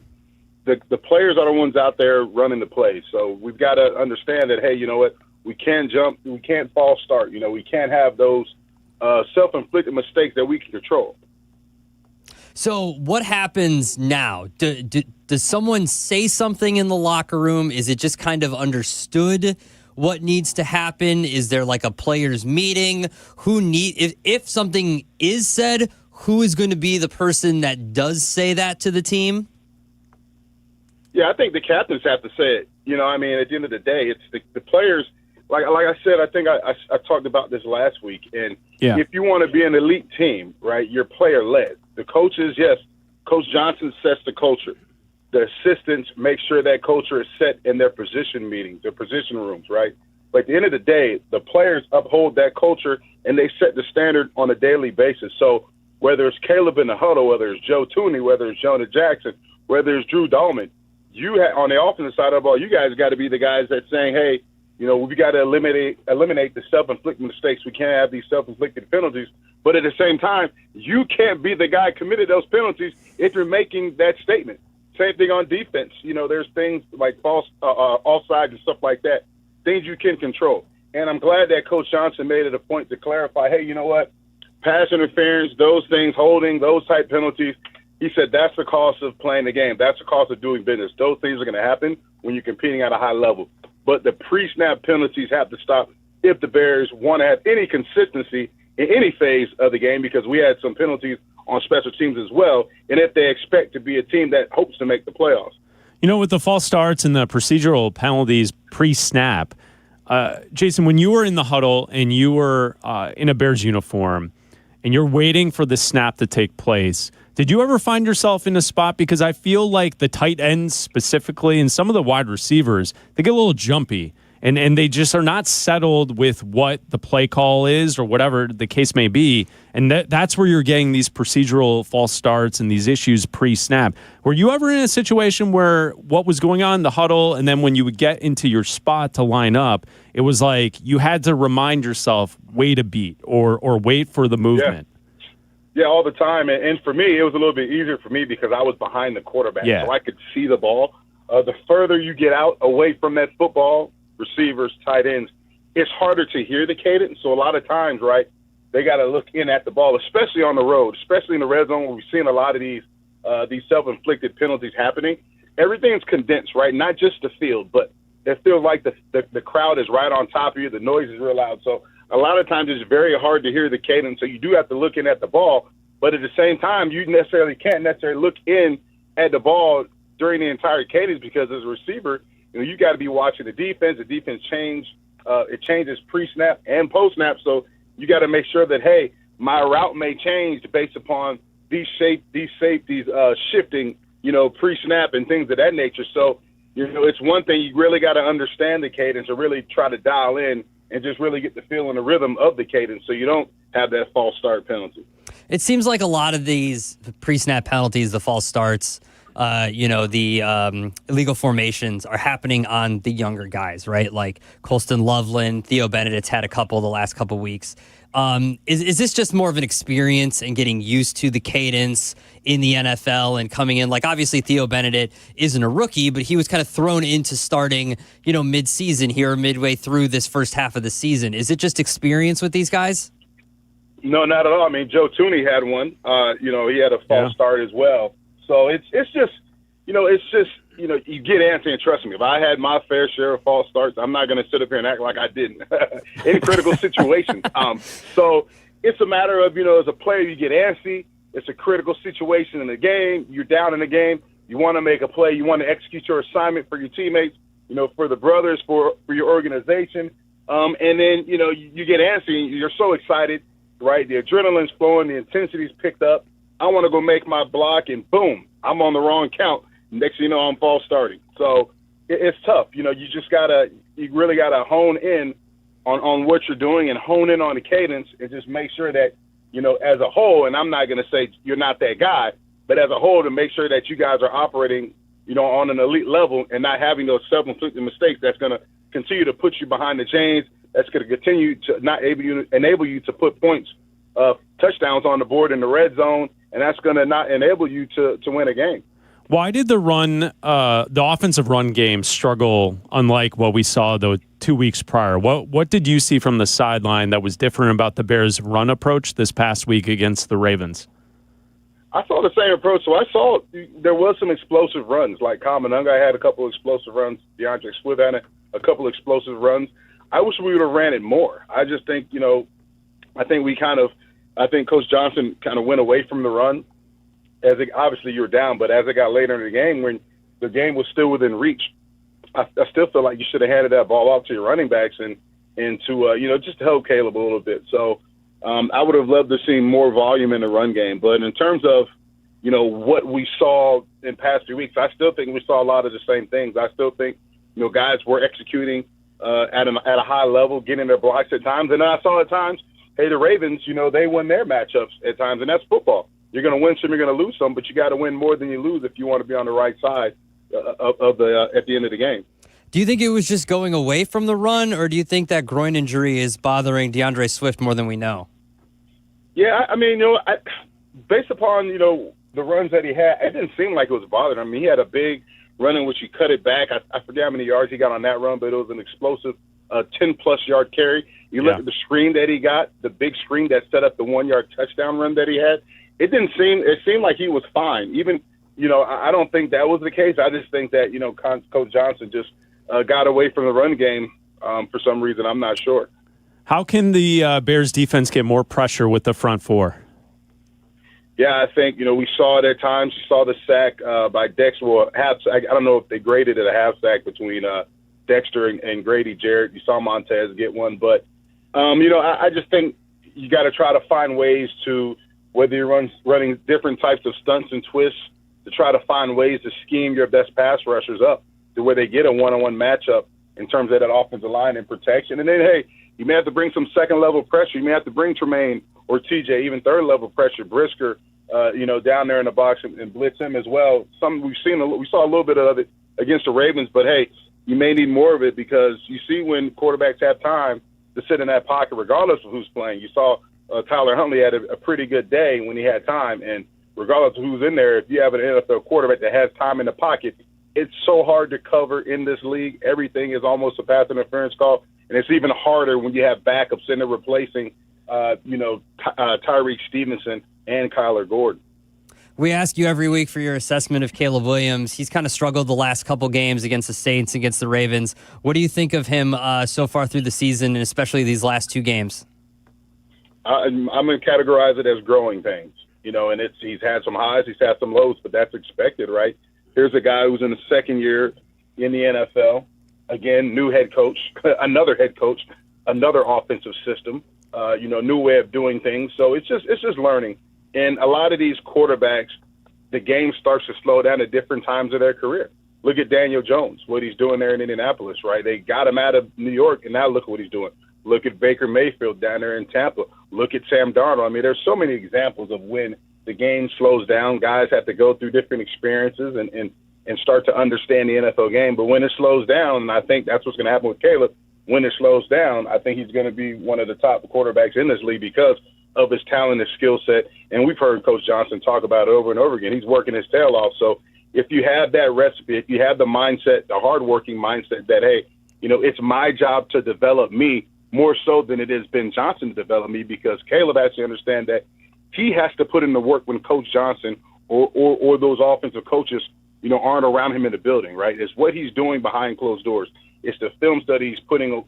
the players are the ones out there running the plays. So we've got to understand that, hey, you know what, we can't jump, we can't false start. We can't have those self-inflicted mistakes that we can control. So what happens now? Does someone say something in the locker room? Is it just kind of understood what needs to happen? Is there like a players' meeting? If something is said, who is going to be the person that does say that to the team? Yeah, I think the captains have to say it. At the end of the day, it's the players. Like I said, I think I talked about this last week. And if you want to be an elite team, right, you're player-led. The coaches, yes, Coach Johnson sets the culture. The assistants make sure that culture is set in their position meetings, their position rooms, right? But at the end of the day, the players uphold that culture, and they set the standard on a daily basis. So whether it's Caleb in the huddle, whether it's Joe Tooney, whether it's Jonah Jackson, whether it's Drew Dahlman, on the offensive side of the ball, you guys got to be the guys that's saying, hey, we got to eliminate the self-inflicted mistakes. We can't have these self-inflicted penalties. But at the same time, you can't be the guy committed those penalties if you're making that statement. Same thing on defense. There's things like false offside and stuff like that, things you can control. And I'm glad that Coach Johnson made it a point to clarify, hey, you know what? Pass interference, those things, holding, those type penalties, he said that's the cost of playing the game. That's the cost of doing business. Those things are going to happen when you're competing at a high level. But the pre-snap penalties have to stop if the Bears want to have any consistency in any phase of the game, because we had some penalties on special teams as well, and if they expect to be a team that hopes to make the playoffs. With the false starts and the procedural penalties pre-snap, Jason, when you were in the huddle and you were in a Bears uniform and you're waiting for the snap to take place, did you ever find yourself in a spot? Because I feel like the tight ends specifically and some of the wide receivers, they get a little jumpy. And they just are not settled with what the play call is or whatever the case may be. And that's where you're getting these procedural false starts and these issues pre-snap. Were you ever in a situation where what was going on in the huddle, and then when you would get into your spot to line up, it was like you had to remind yourself, wait a beat or wait for the movement? Yeah, all the time. And for me, it was a little bit easier for me because I was behind the quarterback. Yeah. So I could see the ball. The further you get out away from that football, receivers, tight ends, it's harder to hear the cadence. So a lot of times, right, they got to look in at the ball, especially on the road, especially in the red zone where we've seen a lot of these self-inflicted penalties happening. Everything's condensed, right? Not just the field, but it feels like the crowd is right on top of you. The noise is real loud. So a lot of times it's very hard to hear the cadence. So you do have to look in at the ball. But at the same time, you can't necessarily look in at the ball during the entire cadence because as a receiver, you got to be watching the defense. The defense it changes pre-snap and post-snap, so you got to make sure that, hey, my route may change based upon these safeties shifting, pre-snap and things of that nature. So, it's one thing you really got to understand the cadence or really try to dial in and just really get the feel and the rhythm of the cadence so you don't have that false start penalty. It seems like a lot of these pre-snap penalties, the false starts, the illegal formations are happening on the younger guys, right? Like Colston Loveland, Theo Benedict's had a couple the last couple weeks. Is this just more of an experience and getting used to the cadence in the NFL and coming in? Like, obviously, Theo Benedict isn't a rookie, but he was kind of thrown into starting, mid-season here, midway through this first half of the season. Is it just experience with these guys? No, not at all. I mean, Joe Tooney had one. He had a false start as well. So it's just, you get antsy, and trust me, if I had my fair share of false starts, I'm not going to sit up here and act like I didn't in critical situations. So it's a matter of, as a player, you get antsy. It's a critical situation in the game. You're down in the game. You want to make a play. You want to execute your assignment for your teammates, for the brothers, for your organization. And then, you get antsy and you're so excited, right? The adrenaline's flowing. The intensity's picked up. I want to go make my block, and boom, I'm on the wrong count. Next thing you know, I'm false starting. So it's tough. You really gotta hone in on what you're doing and hone in on the cadence and just make sure that, as a whole, and I'm not going to say you're not that guy, but as a whole, to make sure that you guys are operating, on an elite level and not having those self-inflicted mistakes that's going to continue to put you behind the chains, that's going to continue to not enable you to put points, touchdowns on the board in the red zone, and that's going to not enable you to win a game. Why did the offensive run game struggle unlike what we saw the 2 weeks prior? What did you see from the sideline that was different about the Bears' run approach this past week against the Ravens? I saw the same approach. So I saw there was some explosive runs. Like Carmen Jurko had a couple of explosive runs. DeAndre Swift had a couple of explosive runs. I wish we would have ran it more. I just think, I think Coach Johnson kind of went away from the run. Obviously you were down, but as it got later in the game, when the game was still within reach, I still feel like you should have handed that ball off to your running backs and to just to help Caleb a little bit. So I would have loved to see more volume in the run game. But in terms of, what we saw in past 3 weeks, I still think we saw a lot of the same things. I still think, guys were executing at a high level, getting their blocks at times. And I saw at times, hey, the Ravens, they win their matchups at times, and that's football. You're going to win some, you're going to lose some, but you got to win more than you lose if you want to be on the right side at the end of the game. Do you think it was just going away from the run, or do you think that groin injury is bothering DeAndre Swift more than we know? Yeah, I mean, based upon, the runs that he had, it didn't seem like it was bothering him. I mean, he had a big run in which he cut it back. I forget how many yards he got on that run, but it was an explosive 10-plus yard carry. You look at the screen that he got, the big screen that set up the 1-yard touchdown run that he had. It seemed like he was fine. Even, I don't think that was the case. I just think that, Coach Johnson just got away from the run game for some reason. I'm not sure. How can the Bears defense get more pressure with the front four? Yeah, I think, we saw it at times. You saw the sack by Dexter. Well, I don't know if they graded it a half sack between Dexter and Grady Jarrett. You saw Montez get one. But, I just think you got to try to find ways to, whether you're running different types of stunts and twists, to try to find ways to scheme your best pass rushers up to where they get a one-on-one matchup in terms of that offensive line and protection. And then, hey, you may have to bring some second-level pressure. You may have to bring Tremaine or TJ, even third-level pressure, Brisker, down there in the box and blitz him as well. We saw a little bit of it against the Ravens, but, hey, you may need more of it because you see when quarterbacks have time to sit in that pocket regardless of who's playing. You saw Tyler Huntley had a pretty good day when he had time, and regardless of who's in there, if you have an NFL quarterback that has time in the pocket, it's so hard to cover in this league. Everything is almost a pass interference call, and it's even harder when you have backups in there replacing, Tyreek Stevenson and Kyler Gordon. We ask you every week for your assessment of Caleb Williams. He's kind of struggled the last couple games against the Saints, against the Ravens. What do you think of him so far through the season, and especially these last 2 games? I'm going to categorize it as growing pains, and he's had some highs, he's had some lows, but that's expected, right? Here's a guy who's in the second year in the NFL. Again, new head coach, another head coach, another offensive system, new way of doing things. So it's just learning. And a lot of these quarterbacks, the game starts to slow down at different times of their career. Look at Daniel Jones, what he's doing there in Indianapolis, right? They got him out of New York, and now look at what he's doing. Look at Baker Mayfield down there in Tampa. Look at Sam Darnold. I mean, there's so many examples of when the game slows down. Guys have to go through different experiences and start to understand the NFL game. But when it slows down, and I think that's what's going to happen with Caleb, when it slows down, I think he's going to be one of the top quarterbacks in this league because of his talent, his skill set. And we've heard Coach Johnson talk about it over and over again. He's working his tail off. So if you have that recipe, if you have the mindset, the hardworking mindset that, hey, it's my job to develop me more so than it is Ben Johnson to develop me, because Caleb has to understand that he has to put in the work when Coach Johnson or those offensive coaches, aren't around him in the building, right? It's what he's doing behind closed doors. It's the film study he's putting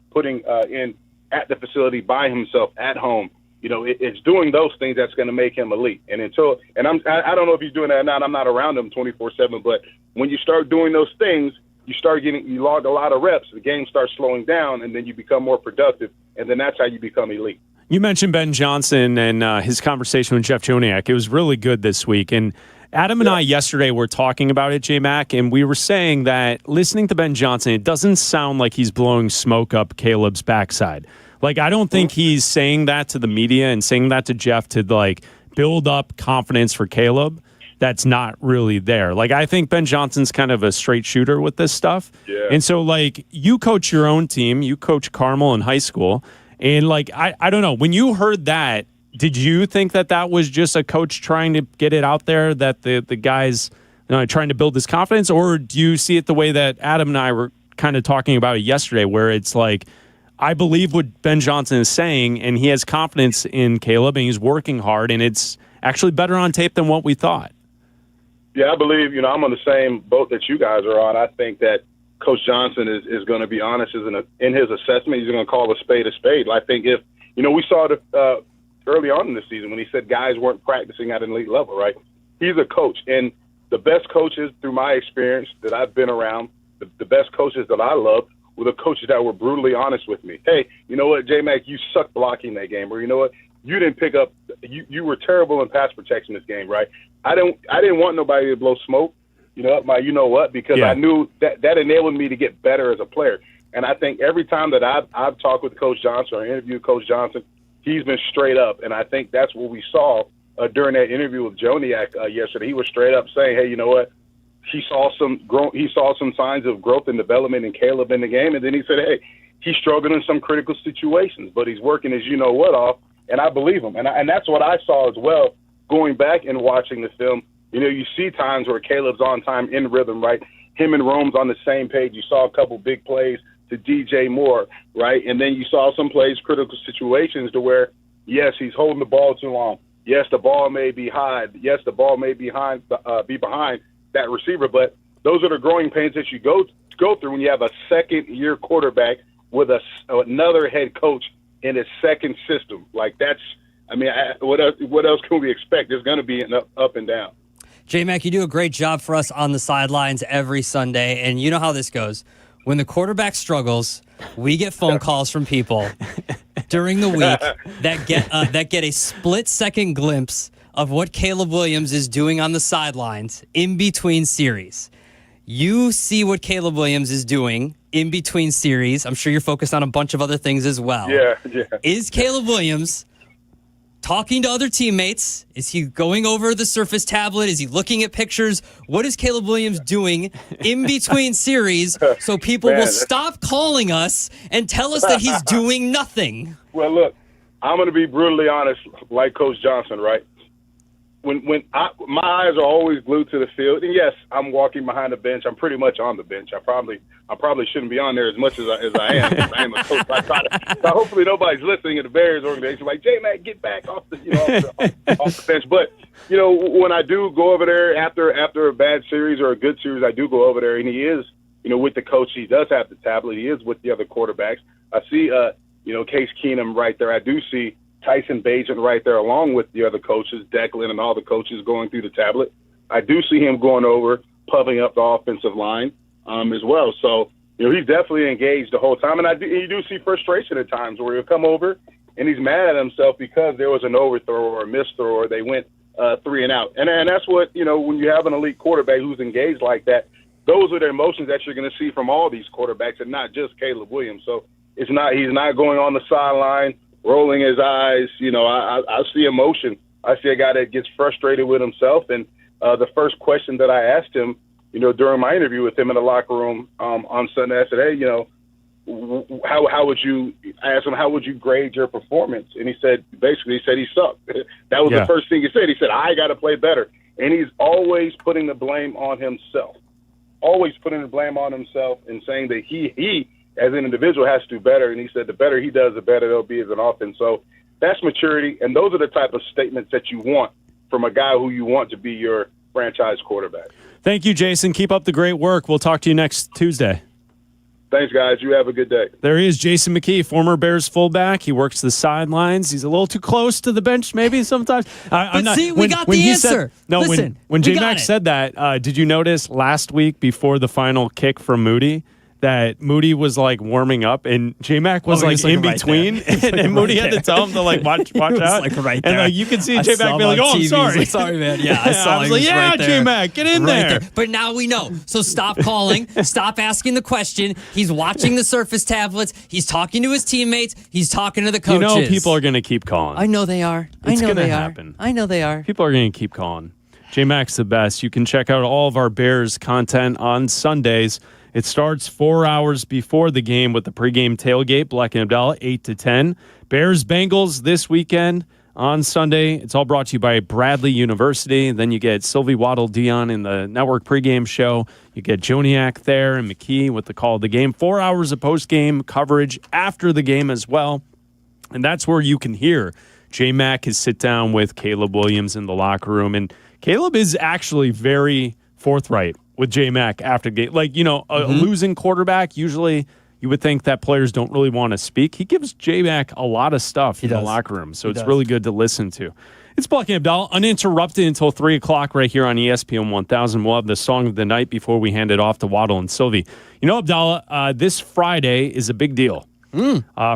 in at the facility by himself at home. It's doing those things that's going to make him elite. And I don't know if he's doing that or not. I'm not around him 24/7, but when you start doing those things, you log a lot of reps. The game starts slowing down, and then you become more productive, and then that's how you become elite. You mentioned Ben Johnson and his conversation with Jeff Joniak. It was really good this week. And Adam and I yesterday were talking about it, J-Mac, and we were saying that listening to Ben Johnson, it doesn't sound like he's blowing smoke up Caleb's backside. Like, I don't think he's saying that to the media and saying that to Jeff to, build up confidence for Caleb. That's not really there. I think Ben Johnson's kind of a straight shooter with this stuff. Yeah. And so, you coach your own team. You coach Carmel in high school. And, I don't know. When you heard that, did you think that was just a coach trying to get it out there, that the guys trying to build this confidence? Or do you see it the way that Adam and I were kind of talking about it yesterday, where it's I believe what Ben Johnson is saying, and he has confidence in Caleb, and he's working hard, and it's actually better on tape than what we thought? Yeah, I believe, I'm on the same boat that you guys are on. I think that Coach Johnson is going to be honest in his assessment. He's going to call a spade a spade. I think if, we saw it early on in the season when he said guys weren't practicing at an elite level, right? He's a coach. And the best coaches, through my experience that I've been around, the best coaches that I loved were the coaches that were brutally honest with me. Hey, you know what, J-Mac, you sucked blocking that game. Or you know what, you didn't pick up – you were terrible in pass protection this game, right? I didn't want nobody to blow smoke, because I knew that enabled me to get better as a player. And I think every time that I've talked with Coach Johnson or interviewed Coach Johnson, he's been straight up. And I think that's what we saw during that interview with Joniak yesterday. He was straight up saying, hey, you know what? He saw some signs of growth and development in Caleb in the game. And then he said, hey, he's struggling in some critical situations, but he's working his you-know-what off. And I believe him. And that's what I saw as well going back and watching the film. You see times where Caleb's on time, in rhythm, right? Him and Rome's on the same page. You saw a couple big plays to DJ Moore, right? And then you saw some plays, critical situations to where, yes, he's holding the ball too long. Yes, the ball may be high. Yes, the ball may be behind that receiver. But those are the growing pains that you go through when you have a second-year quarterback with another head coach in his second system. What else can we expect? There's going to be an up and down. J-Mac, you do a great job for us on the sidelines every Sunday, and you know how this goes. When the quarterback struggles, we get phone calls from people during the week that get a split-second glimpse of what Caleb Williams is doing on the sidelines in between series. You see what Caleb Williams is doing in between series. I'm sure you're focused on a bunch of other things as well. Yeah. Is Caleb Williams talking to other teammates? Is he going over the Surface tablet? Is he looking at pictures? What is Caleb Williams doing in between series so people will stop calling us and tell us that he's doing nothing? Well, look, I'm going to be brutally honest, like Coach Johnson, right? When my eyes are always glued to the field, and yes, I'm walking behind the bench. I'm pretty much on the bench. I probably shouldn't be on there as much as I am. Because I am a coach. So hopefully nobody's listening at the Bears organization like, J-Mac, get back off the bench. But when I do go over there after a bad series or a good series, I do go over there, and he is with the coach. He does have the tablet. He is with the other quarterbacks. I see Case Keenum right there. I do see Tyson Bagent right there, along with the other coaches, Declan and all the coaches going through the tablet. I do see him going over pumping up the offensive line as well. So, he's definitely engaged the whole time. And you do see frustration at times where he'll come over and he's mad at himself because there was an overthrow or a missed throw or they went 3 and out. And that's what, when you have an elite quarterback who's engaged like that, those are the emotions that you're going to see from all these quarterbacks and not just Caleb Williams. So he's not going on the sideline, rolling his eyes. I see emotion. I see a guy that gets frustrated with himself. And the first question that I asked him, during my interview with him in the locker room on Sunday, I said, hey, how would you ask him, how would you grade your performance? And he said he sucked. That was the first thing he said. He said, I got to play better. And he's always putting the blame on himself, and saying that he as an individual has to do better. And he said the better he does, the better they'll be as an offense. So that's maturity. And those are the type of statements that you want from a guy who you want to be your franchise quarterback. Thank you, Jason. Keep up the great work. We'll talk to you next Tuesday. Thanks, guys. You have a good day. There he is, Jason McKee, former Bears fullback. He works the sidelines. He's a little too close to the bench maybe sometimes. We got the answer. When J-Mac said that, did you notice last week before the final kick from Moody that Moody was like warming up and J-Mac was in between and Moody had to tell him to watch out. Right there. And you can see J-Mac be like, oh, I'm sorry. Like, sorry, man. Yeah, I saw I was like, yeah, J-Mac, get in there. But now we know. So stop calling. Stop asking the question. He's watching the Surface tablets. He's talking to his teammates. He's talking to the coaches. People are going to keep calling. I know they are. It's going to happen. I know they are. People are going to keep calling. J-Mac's the best. You can check out all of our Bears content on Sundays. It starts 4 hours before the game with the pregame tailgate, Bleck Abdalla, 8 to 10. Bears-Bengals this weekend on Sunday. It's all brought to you by Bradley University. And then you get Sylvie, Waddle, Dion in the network pregame show. You get Joniak there and McKee with the call of the game. 4 hours of postgame coverage after the game as well. And that's where you can hear J-Mac his sit down with Caleb Williams in the locker room. And Caleb is actually very forthright with J-Mac after game. A losing quarterback, usually you would think that players don't really want to speak. He gives J-Mac a lot of stuff in the locker room, so it's really good to listen to. It's Bleck Abdalla, uninterrupted until 3 o'clock right here on ESPN 1000. We'll have the song of the night before we hand it off to Waddle and Silvy. Abdalla, this Friday is a big deal.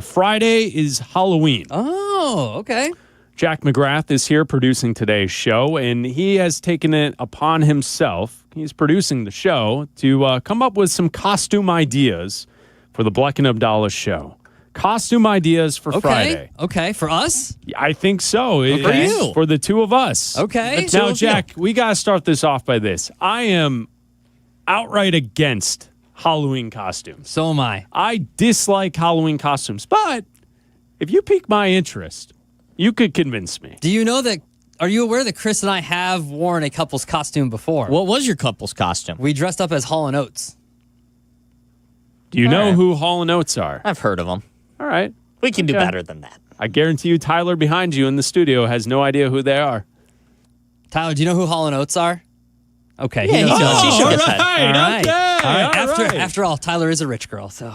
Friday is Halloween. Oh, okay. Jack McGrath is here producing today's show, and he has taken it upon himself. He's producing the show to come up with some costume ideas for the Bleck and Abdalla show. Costume ideas for Friday. Okay, for us? I think so. For you. For the two of us. Okay. Now, Jack, we got to start this off by this. I am outright against Halloween costumes. So am I. I dislike Halloween costumes, but if you pique my interest, you could convince me. Do you know that? Are you aware that Chris and I have worn a couple's costume before? What was your couple's costume? We dressed up as Hall & Oates. Do you know who Hall & Oates are? I've heard of them. All right. We can do better than that. I guarantee you Tyler behind you in the studio has no idea who they are. Tyler, do you know who Hall & Oates are? Okay. Yeah, he does. He shook his head. All right. After all, Tyler is a rich girl, so.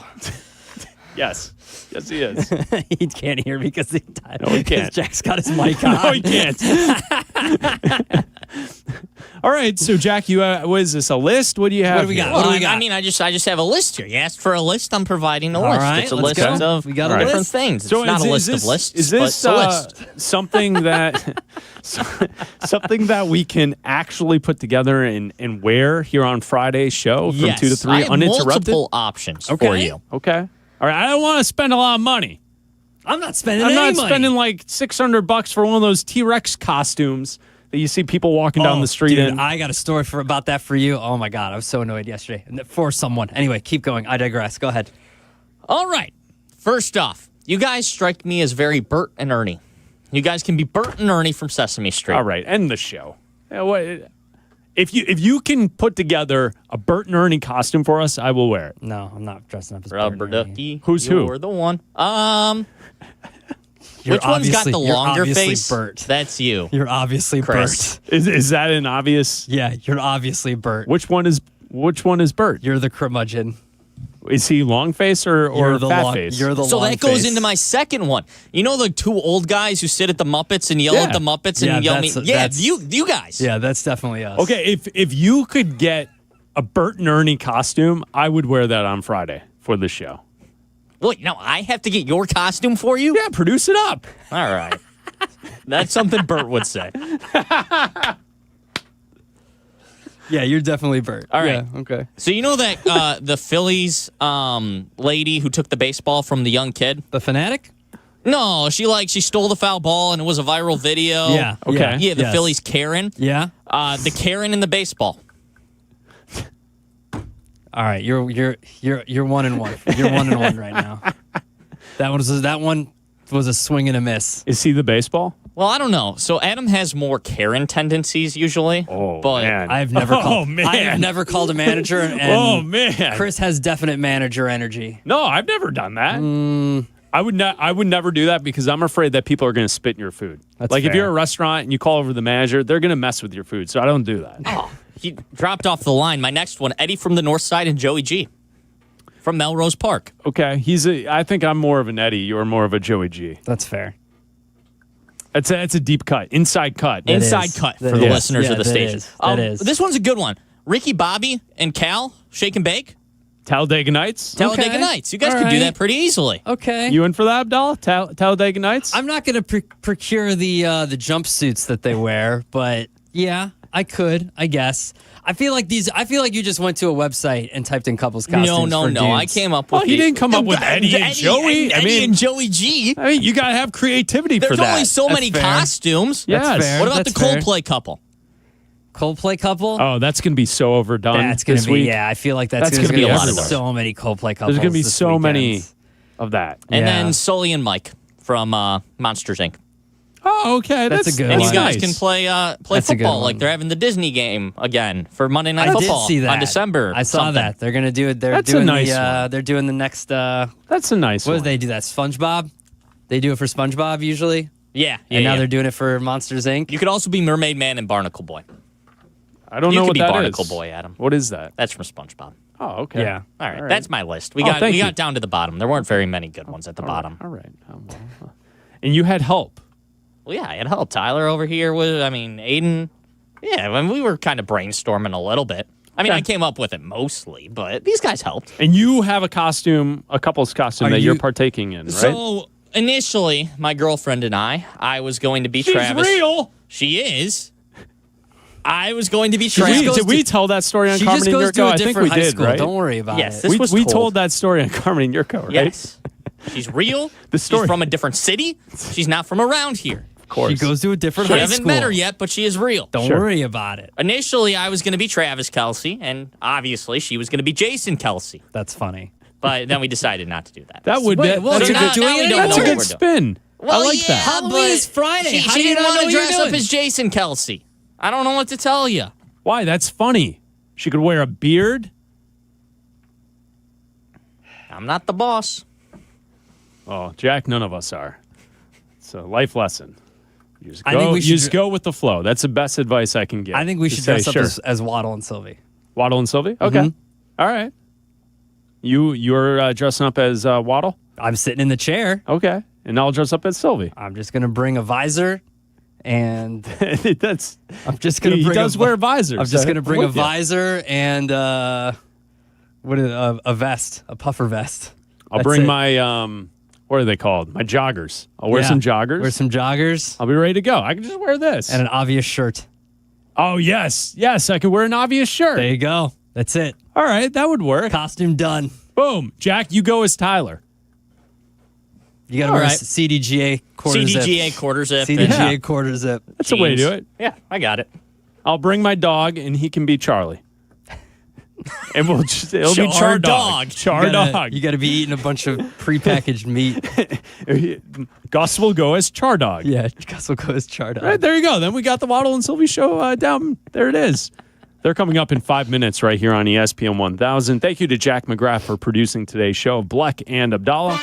Yes. Yes, he is. He can't hear me because he can't. Jack's got his mic on. No, he can't. All right, so Jack, what is this, a list? What do you have? What do we got? Well, I just have a list here. You asked for a list, I'm providing a list. Right, it's a list of different things. So it's not a list of lists, is this but it's a list. something that we can actually put together and wear here on Friday's show from 2 to 3 I have uninterrupted? multiple options for you. Okay. All right, I don't want to spend a lot of money. I'm not spending any money. I'm not spending like $600 for one of those T-Rex costumes that you see people walking down the street in. I got a story about that for you. Oh, my God. I was so annoyed yesterday. For someone. Anyway, keep going. I digress. Go ahead. All right. First off, you guys strike me as very Bert and Ernie. You guys can be Bert and Ernie from Sesame Street. All right. End the show. If you can put together a Bert and Ernie costume for us, I will wear it. No, I'm not dressing up as Rubber Bert and Ducky. Who's who? You're the one. Which one's got the longer face? Bert. That's you. You're obviously Chris. Bert. Is that an obvious? Yeah, you're obviously Bert. Which one is Bert? You're the curmudgeon. Is he long face or fat face? You're the so long that goes face. into my second one. You know the two old guys who sit at the Muppets and yell at the Muppets and yell me? Yeah, you guys. Yeah, that's definitely us. Okay, if you could get a Bert and Ernie costume, I would wear that on Friday for the show. Well, I have to get your costume for you? Yeah, produce it up. All right. That's something Bert would say. Yeah, you're definitely Bert. All right. Yeah, okay. So you know that the Phillies lady who took the baseball from the young kid? The Fanatic? No, she stole the foul ball and it was a viral video. Yeah. Okay. Yeah, the Yes. Phillies Karen. Yeah. The Karen in the baseball. All right, you're 1-1. You're 1-1 right now. That one was a swing and a miss. Is he the baseball? Well, I don't know. So Adam has more Karen tendencies usually. Oh, but man. I have never called a manager. And Oh, man. Chris has definite manager energy. No, I've never done that. I would never do that because I'm afraid that people are going to spit in your food. That's like if fair. you're a restaurant and you call over the manager, they're going to mess with your food. So I don't do that. Oh, he dropped off the line. My next one, Eddie from the North Side and Joey G from Melrose Park. Okay, I think I'm more of an Eddie. You're more of a Joey G. That's fair. It's a deep cut, inside cut. Inside cut for the listeners of the station. That is. This one's a good one. Ricky Bobby and Cal, Shake and Bake. Talladega Nights. Talladega Nights. You guys can do that pretty easily. Okay. You in for that, Abdalla? Talladega Nights? I'm not going to procure the jumpsuits that they wear, but yeah, I could, I guess. I feel like you just went to a website and typed in couples costumes. No. for dudes. I came up with. Well, he didn't come up with Eddie and Joey. Eddie and Joey G. I mean, you got to have creativity for that. There's only so That's many fair. costumes. Yes. That's fair. What about That's the fair. Coldplay couple? Coldplay couple? Oh, that's going to be so overdone. That's going this to be, week. yeah, I feel like that's That's going to gonna be be a lot of everywhere. so many Coldplay couples. There's going to be this so weekend. many of that. And Yeah. then Sully and Mike from Monsters Inc. Oh, okay. That's a good And one. you guys nice. can play That's a good football one. like they're having the Disney game again for Monday Night I Football did see that on December. I saw something. that. They're going to do it. They're That's a doing nice the. They're doing the next. That's a nice What one. do they do? That SpongeBob. They do it for SpongeBob usually, Yeah, and now yeah. they're doing it for Monsters Inc. You could also be Mermaid Man and Barnacle Boy. I don't You know could what be that Barnacle is. Boy, Adam. What is that? That's from SpongeBob. Oh, okay. Yeah. All right, All right. that's my list. We Oh, got thank you. down to the bottom. There weren't very many good ones at the bottom. All right. And you had help. Well, yeah, I had help. Tyler over here Aiden. Yeah, we were kind of brainstorming a little bit. I mean, Okay. I came up with it mostly, but these guys helped. And you have a couple's costume that you're partaking in, right? So initially, my girlfriend and I was going to be Travis. real. She is. I was going to be Did Travis. we tell that story on She Carmen just and goes Yurko? to a I think different we high did, school. right? Don't worry about Yes, it. this was we told. told that story on Carmen and Yurko, right? Yes. She's real. The story- She's from a different city. She's not from around here. Of course. She goes to a different I high haven't school. met her yet, but she is real. Don't Sure. worry about it. Initially, I was going to be Travis Kelsey, and obviously, she was going to be Jason Kelsey. That's funny. But then we decided not to do that. That would Wait, well, that's you're a not good, doing it that's a anymore. good spin. Well, I like yeah, that. Halloween but is Friday. She How do you didn't not want know to what you're dress up doing? as Jason Kelsey. I don't know what to tell you. Why? That's funny. She could wear a beard. I'm not the boss. Oh, Jack, none of us are. It's a life lesson. You just I go, think we you should just go with the flow. That's the best advice I can give. I think we Just should dress say, up sure. as Waddle and Silvy. Waddle and Silvy? Okay. All right. You're dressing up as Waddle? I'm sitting in the chair. Okay. And I'll dress up as Silvy. I'm just going to bring a visor and That's I'm just going to he bring does wear visors. I'm just going to bring I'm a with you. visor and a vest, a puffer vest. I'll That's bring it. my what are they called? My joggers. I'll wear some joggers. Wear some joggers I'll be ready to go. I can just wear this. and an obvious shirt. Oh yes. Yes, I could wear an obvious shirt. There you go. That's it. All right, that would work. Costume done. Boom. Jack, you go as Tyler. You got to All wear a right. CDGA quarter zip. CDGA quarter zip. CDGA quarter zip. That's the way to Jeans. do it. Yeah, I got it. I'll bring my dog and he can be Charlie. And it'll be Char Dog. Char Dog. You got to be eating a bunch of prepackaged meat. Gus will go as Char Dog. Yeah, Gus will go as Char Dog. Right, there you go. Then we got the Waddle and Silvy show down. There it is. They're coming up in 5 minutes right here on ESPN 1000. Thank you to Jack McGrath for producing today's show of Bleck and Abdalla.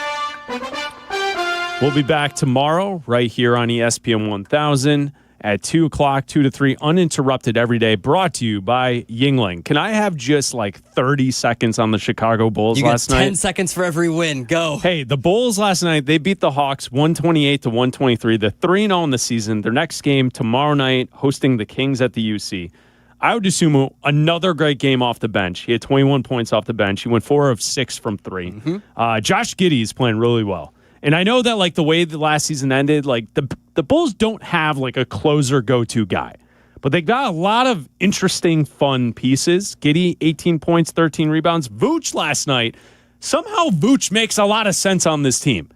We'll be back tomorrow right here on ESPN 1000 at 2 o'clock, 2 to 3, uninterrupted every day, brought to you by Yuengling. Can I have just like 30 seconds on the Chicago Bulls You got last 10 night? seconds for every win. Go. Hey, the Bulls last night, they beat the Hawks 128 to 123. They're 3-0 in the season. Their next game tomorrow night, hosting the Kings at the UC. I would assume another great game off the bench. He had 21 points off the bench. He went 4 of 6 from 3. Mm-hmm. Josh Giddey is playing really well. And I know that like the way the last season ended, like the Bulls don't have like a closer go-to guy. But they got a lot of interesting, fun pieces. Giddey, 18 points, 13 rebounds. Vooch last night. Somehow Vooch makes a lot of sense on this team.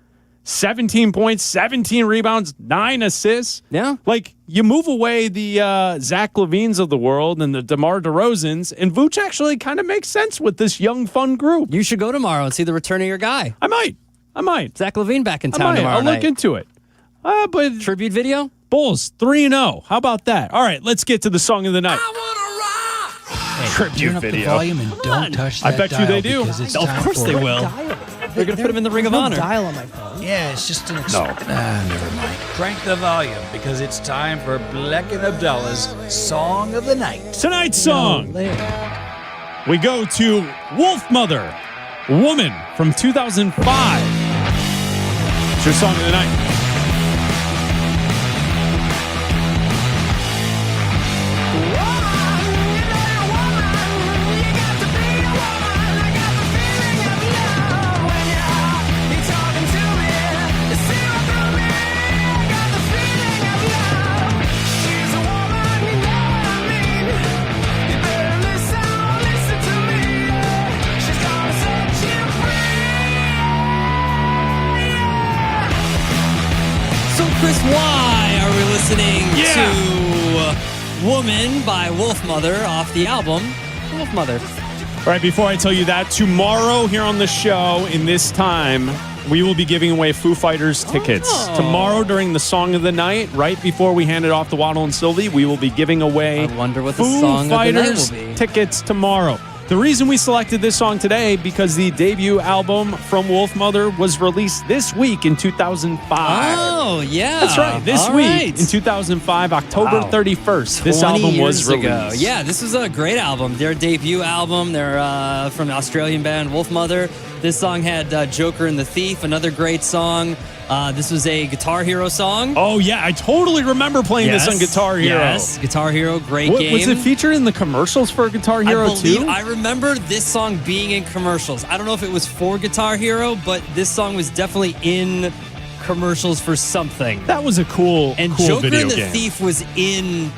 17 points, 17 rebounds, 9 assists. Yeah. Like, you move away the Zach LaVines of the world and the DeMar DeRozans, and Vooch actually kind of makes sense with this young, fun group. You should go tomorrow and see the return of your guy. I might. Zach LaVine back in town tomorrow night. I'll look into it. But Tribute video? Bulls, 3-0. How about that? All right, let's get to the song of the night. Hey, Tribute turn up video. the volume and don't touch that I bet you they do. Of course they will. They're going to put him in the Ring of Honor. Dial on my phone. Yeah, it's just an never mind. Crank the volume because it's time for Bleck Abdalla's Song of the Night. Tonight's song. We go to Wolf Mother, Woman from 2005. It's your song of the night. Chris, why are we listening to Woman by Wolf Mother off the album Wolf Mother? All right, before I tell you that, tomorrow here on the show in this time, we will be giving away Foo Fighters tickets. Tomorrow during the Song of the Night, right before we hand it off to Waddle and Silvy, we will be giving away I wonder what the Foo Song Fighters of the Night will be. tickets tomorrow. The reason we selected this song today because the debut album from Wolf Mother was released this week in 2005. Oh, yeah. That's right. This All week right. in 2005, October 31st, this 20 album years was released. ago. Yeah, this was a great album. Their debut album. They're from the Australian band Wolf Mother. This song had Joker and the Thief, another great song. This was a Guitar Hero song. Oh, yeah. I totally remember playing this on Guitar Hero. Yes, Guitar Hero, great game. Was it featured in the commercials for Guitar Hero too? I remember this song being in commercials. I don't know if it was for Guitar Hero, but this song was definitely in commercials for something. That was a cool Joker video and the game. Thief was in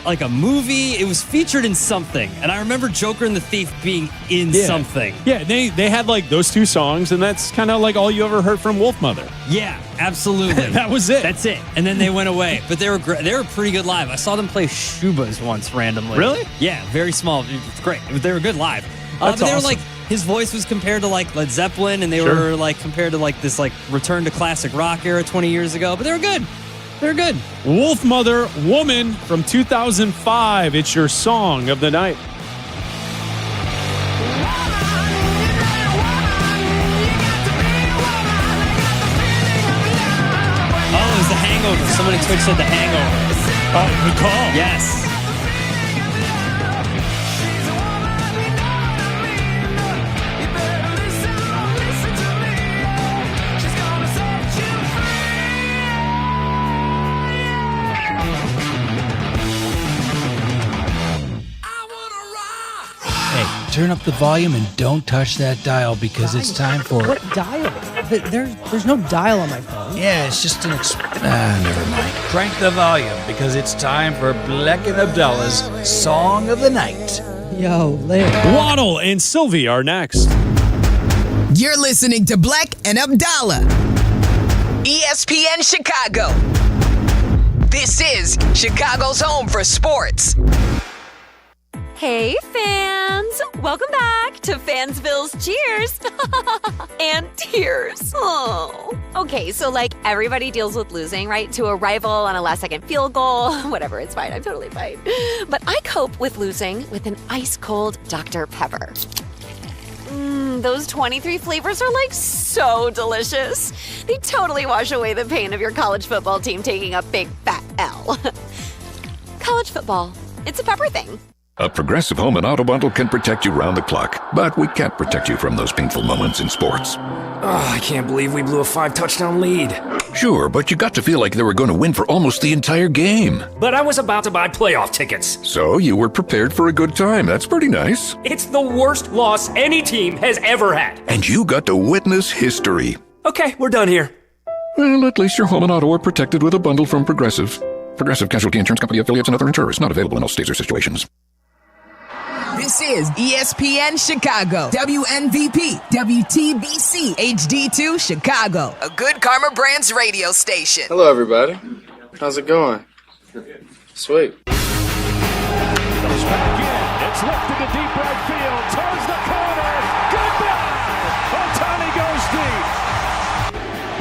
like a movie. It was featured in something. And I remember Joker and the Thief being in something. Yeah, they had like those two songs, and that's kind of like all you ever heard from Wolf Mother. Yeah, absolutely. That was it. That's it. And then they went away. But they were great. They were pretty good live. I saw them play Shubas once randomly. Really? Yeah, very small. It's great. They were good live. That's but they were awesome. like, his voice was compared to like Led Zeppelin, and they were like compared to like this like return to classic rock era 20 years ago. But they were good. They're good. Wolf Mother, Woman from 2005. It's your song of the night. Oh, it was The Hangover. Somebody Twitch said The Hangover. Oh, good call. Yes. Turn up the volume and don't touch that dial because it's time for... What dial? There's no dial on my phone. Yeah, it's just an... never mind. Crank the volume because it's time for Bleck Abdalla's Song of the Night. Yo, later. Waddle and Silvy are next. You're listening to Bleck and Abdalla. ESPN Chicago. This is Chicago's home for sports. Hey, fans! Welcome back to Fansville's Cheers and Tears. Oh. Okay, so like everybody deals with losing, right? To a rival on a last-second field goal. Whatever, it's fine. I'm totally fine. But I cope with losing with an ice-cold Dr. Pepper. Those 23 flavors are like so delicious. They totally wash away the pain of your college football team taking a big fat L. College football, it's a pepper thing. A Progressive Home and Auto Bundle can protect you round the clock, but we can't protect you from those painful moments in sports. Oh, I can't believe we blew a 5-touchdown lead. Sure, but you got to feel like they were going to win for almost the entire game. But I was about to buy playoff tickets. So you were prepared for a good time. That's pretty nice. It's the worst loss any team has ever had. And you got to witness history. Okay, we're done here. Well, at least your home and auto are protected with a bundle from Progressive. Progressive Casualty Insurance Company affiliates and other insurers. Not available in all states or situations. This is ESPN Chicago, WNVP, WTBC, HD2 Chicago, a Good Karma Brands radio station. Hello, everybody. How's it going? Sweet. Goes back in. It's lifted to deep right field. Towards the corner. Goodbye. Ohtani goes deep.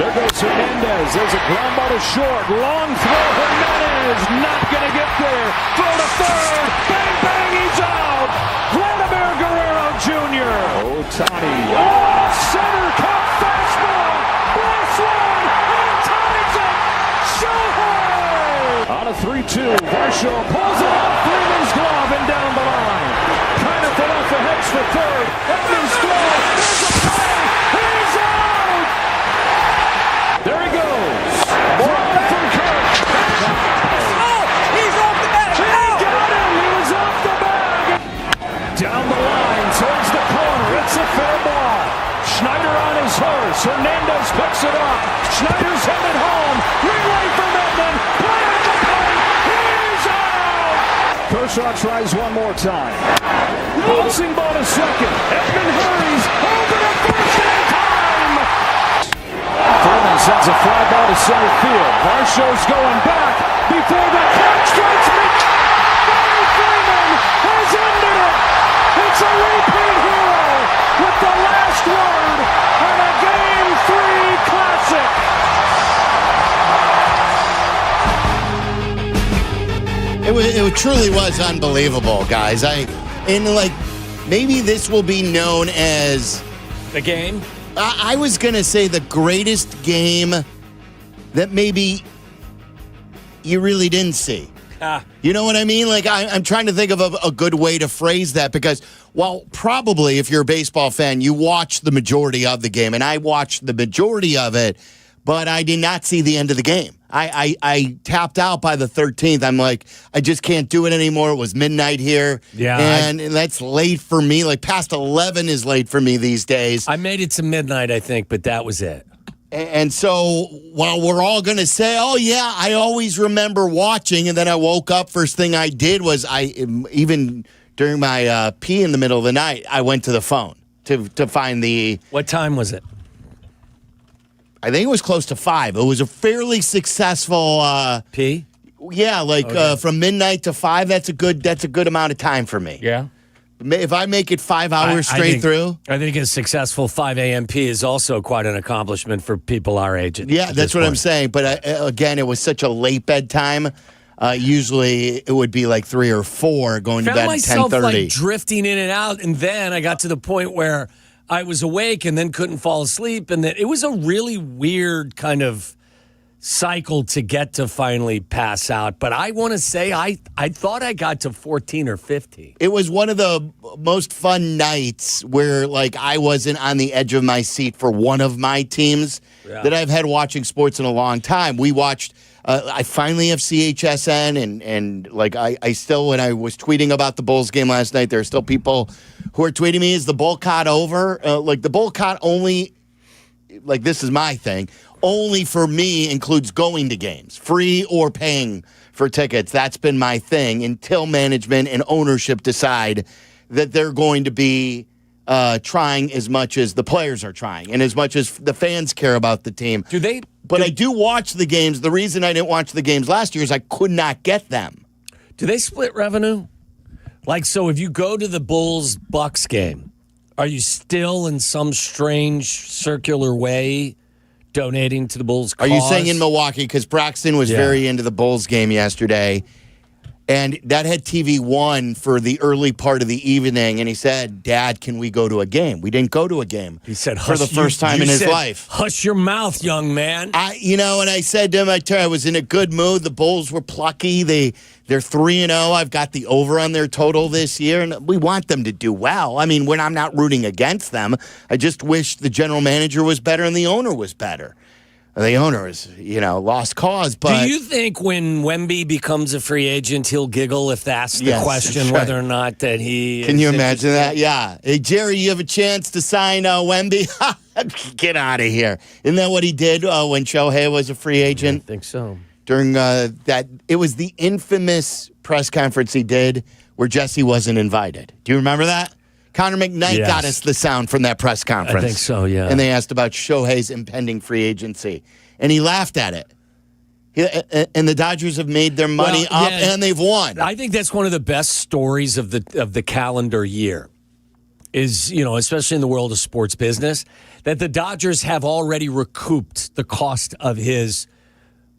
There goes Hernandez. There's a ground ball to short. Long throw. Hernandez not going to get there. Throw to third. Bang, bang. He's out. Vladimir Guerrero Jr. Ohtani. Oh, center cut fastball. Blast one. And ties it. Shohei. On a 3-2. Varsho pulls it off Freeman's glove and down the line. Trying to put off the heads for third. Evans throw. There's a play. He's out. There he goes. Throw from Kirk. Oh, he's off the bat. He got him. He was off the bag. Down the line towards the corner. It's a fair ball. Schneider on his horse. Hernandez picks it up. Schneider's headed home. Relay from Edmund. Play at the plate. He's out. Kershaw tries one more time. Bouncing ball to second. Edmund hurries. Over to first in time. Freeman sends a fly ball to center field. Varsho's going back before the catch strikes me. Freddie Freeman has ended it. It's a repeat hero with the last word on a Game 3 classic. It truly was unbelievable, guys. Maybe this will be known as the game. I was gonna say the greatest game that maybe you really didn't see. You know what I mean? Like, I'm trying to think of a good way to phrase that because, well, probably if you're a baseball fan, you watched the majority of the game, and I watched the majority of it, but I did not see the end of the game. I tapped out by the 13th. I'm like, I just can't do it anymore. It was midnight here. Yeah. And that's late for me. Like, past 11 is late for me these days. I made it to midnight, I think, but that was it. And so while we're all going to say, oh, yeah, I always remember watching, and then I woke up, first thing I did was even during my pee in the middle of the night, I went to the phone to find the... What time was it? I think it was close to 5. It was a fairly successful... pee? Yeah, from midnight to 5, that's a good amount of time for me. Yeah. If I make it 5 hours straight through. I think a successful 5 a.m. pee is also quite an accomplishment for people our age. Yeah, that's what I'm saying. But again, it was such a late bedtime. Usually it would be like 3 or 4 going to bed at 10:30. I found myself like drifting in and out, and then I got to the point where I was awake and then couldn't fall asleep, and that it was a really weird kind of cycle to get to finally pass out. But I want to say I thought I got to 14 or 15. It was one of the most fun nights where like I wasn't on the edge of my seat for one of my teams that I've had watching sports in a long time. We watched I finally have CHSN and like I still, when I was tweeting about the Bulls game last night, there are still people who are tweeting me, is the boycott over? Like the boycott only, like this is my thing, only for me includes going to games, free or paying for tickets. That's been my thing until management and ownership decide that they're going to be trying as much as the players are trying and as much as the fans care about the team. But I do watch the games. The reason I didn't watch the games last year is I could not get them. Do they split revenue? Like, so if you go to the Bulls-Bucks game, are you still in some strange circular way donating to the Bulls' cause? Are you saying in Milwaukee? Because Braxton was very into the Bulls game yesterday, and that had TV one for the early part of the evening, and he said, Dad, can we go to a game? We didn't go to a game. He said, for the first time in his life. Hush your mouth, young man. And I said to him, I was in a good mood. The Bulls were plucky. They're 3-0. I've got the over on their total this year, and we want them to do well. I mean, I'm not rooting against them. I just wish the general manager was better and the owner was better. the owner is, lost cause. But do you think when Wemby becomes a free agent, he'll giggle if asked the question right. whether or not that he Can you imagine that? Yeah. Hey, Jerry, you have a chance to sign Wemby? Get out of here. Isn't that what he did when Shohei was a free agent? I think so. During that, it was the infamous press conference he did where Jesse wasn't invited. Do you remember that? Connor McKnight got us the sound from that press conference. I think so, yeah. And they asked about Shohei's impending free agency. And he laughed at it. And the Dodgers have made their money up, and they've won. I think that's one of the best stories of the calendar year is, especially in the world of sports business, that the Dodgers have already recouped the cost of his,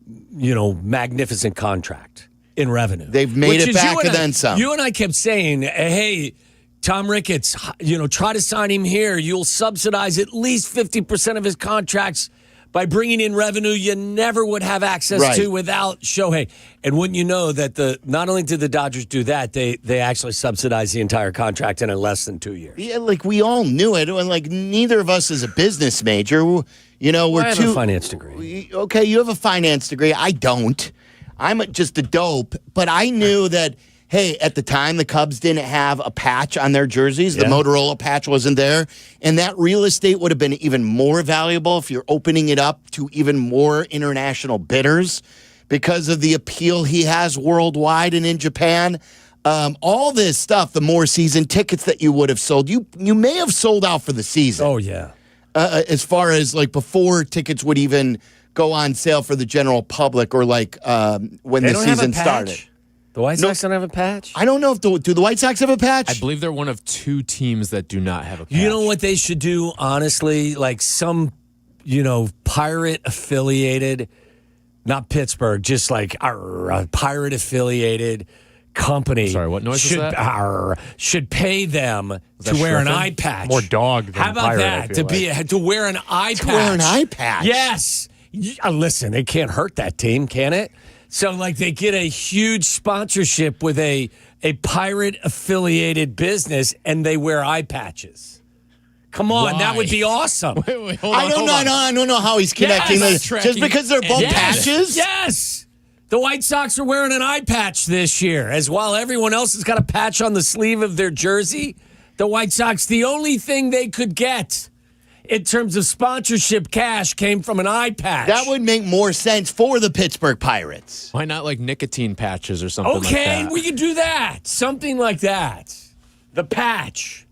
magnificent contract in revenue. They've made it back and then some. You and I kept saying, hey, Tom Ricketts, try to sign him here. You'll subsidize at least 50% of his contracts by bringing in revenue you never would have access to without Shohei. And wouldn't you know that not only did the Dodgers do that, they actually subsidized the entire contract in less than 2 years. Yeah, we all knew it. And neither of us is a business major. We're I have a finance degree. Okay, you have a finance degree. I don't. I'm just a dope. But I knew that, hey, at the time, the Cubs didn't have a patch on their jerseys. The Motorola patch wasn't there. And that real estate would have been even more valuable if you're opening it up to even more international bidders because of the appeal he has worldwide and in Japan. All this stuff, the more season tickets that you would have sold, you may have sold out for the season. Oh, yeah. As far as before tickets would even go on sale for the general public or when the season started. The White Sox don't have a patch? I don't know if do the White Sox have a patch? I believe they're one of 2 teams that do not have a patch. You know what they should do, honestly? Some, pirate affiliated, not Pittsburgh, just a pirate affiliated company. Sorry, what noise should, was that? Should pay them to wear an eye patch. More dog than How about pirate, that? To wear an eye patch. To wear an eye patch? Yes. Listen, it can't hurt that team, can it? So, they get a huge sponsorship with a pirate-affiliated business, and they wear eye patches. Come on, Why? that would be awesome. Wait, hold on. I don't know how he's connecting this. Just because they're both patches? Yes. The White Sox are wearing an eye patch this year, as while everyone else has got a patch on the sleeve of their jersey. The White Sox, the only thing they could get in terms of sponsorship cash came from an eye patch. That would make more sense for the Pittsburgh Pirates. Why not nicotine patches or something like that? Okay, we could do that. Something like that. The patch.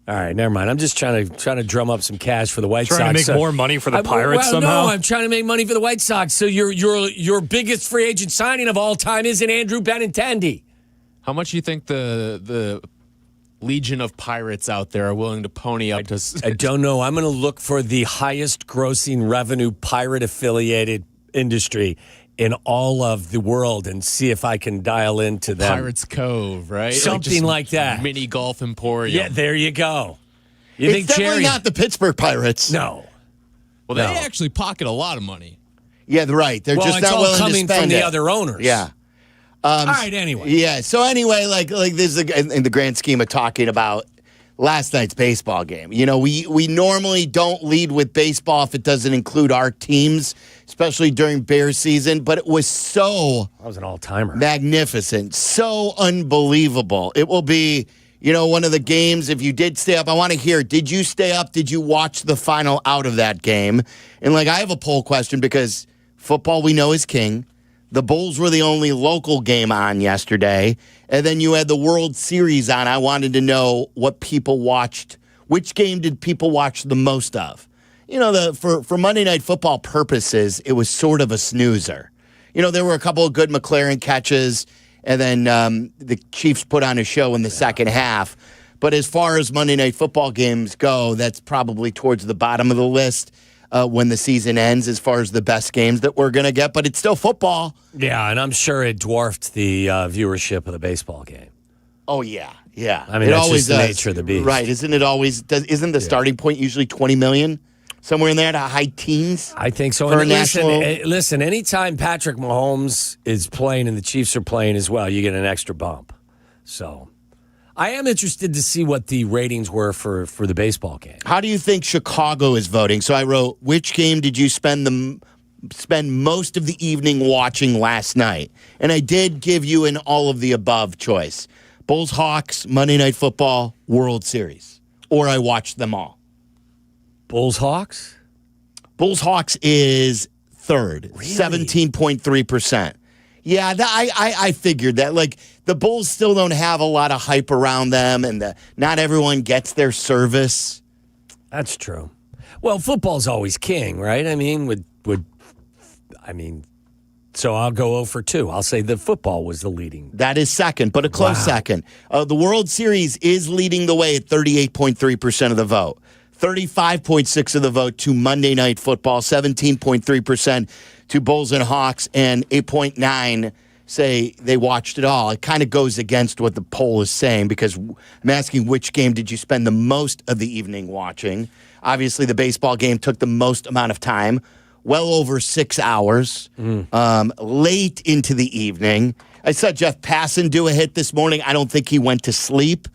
All right, never mind. I'm just trying to drum up some cash for the White Sox. Trying to make more money for the Pirates somehow? No, I'm trying to make money for the White Sox. So your biggest free agent signing of all time isn't Andrew Benintendi. How much do you think the legion of pirates out there are willing to pony up to? I don't know. I'm going to look for the highest grossing revenue pirate affiliated industry in all of the world and see if I can dial into them. Pirates Cove, right? Something like that. Mini golf emporium. Yeah, there you go. It's definitely not the Pittsburgh Pirates. No. Well, they actually pocket a lot of money. Yeah, right. They're just not all willing to coming spend from the it. other owners. Yeah. All right, anyway. Yeah, so anyway, this is in the grand scheme of talking about last night's baseball game. We normally don't lead with baseball if it doesn't include our teams, especially during Bears season, but it was so... That was an all-timer. Magnificent. So unbelievable. It will be, one of the games, if you did stay up, I want to hear, did you stay up? Did you watch the final out of that game? And, I have a poll question because football we know is king. The Bulls were the only local game on yesterday. And then you had the World Series on. I wanted to know what people watched. Which game did people watch the most of? For Monday Night Football purposes, it was sort of a snoozer. There were a couple of good McLaren catches, and then the Chiefs put on a show in the second half. But as far as Monday Night Football games go, that's probably towards the bottom of the list. When the season ends as far as the best games that we're going to get, but it's still football. Yeah, and I'm sure it dwarfed the viewership of the baseball game. Oh, yeah. Yeah. I mean, it that's always just the does. nature of the beast. Right. Isn't it always, isn't the starting point usually 20 million? Somewhere in there to high teens? I think so. For And a national... listen, anytime Patrick Mahomes is playing and the Chiefs are playing as well, you get an extra bump. So... I am interested to see what the ratings were for the baseball game. How do you think Chicago is voting? So I wrote, which game did you spend most of the evening watching last night? And I did give you an all of the above choice. Bulls, Hawks, Monday Night Football, World Series. Or I watched them all. Bulls, Hawks? Bulls, Hawks is third, Really? 17.3%. Yeah, I figured that. Like, the Bulls still don't have a lot of hype around them, and not everyone gets their service. That's true. Well, football's always king, right? I mean, so I'll go 0 for 2. I'll say the football was the leading. That is second, but a close second. The World Series is leading the way at 38.3% of the vote. 35.6% of the vote to Monday Night Football, 17.3% to Bulls and Hawks, and 8.9% say they watched it all. It kind of goes against what the poll is saying, because I'm asking which game did you spend the most of the evening watching. Obviously, the baseball game took the most amount of time, well over 6 hours, late into the evening. I saw Jeff Passan do a hit this morning. I don't think he went to sleep.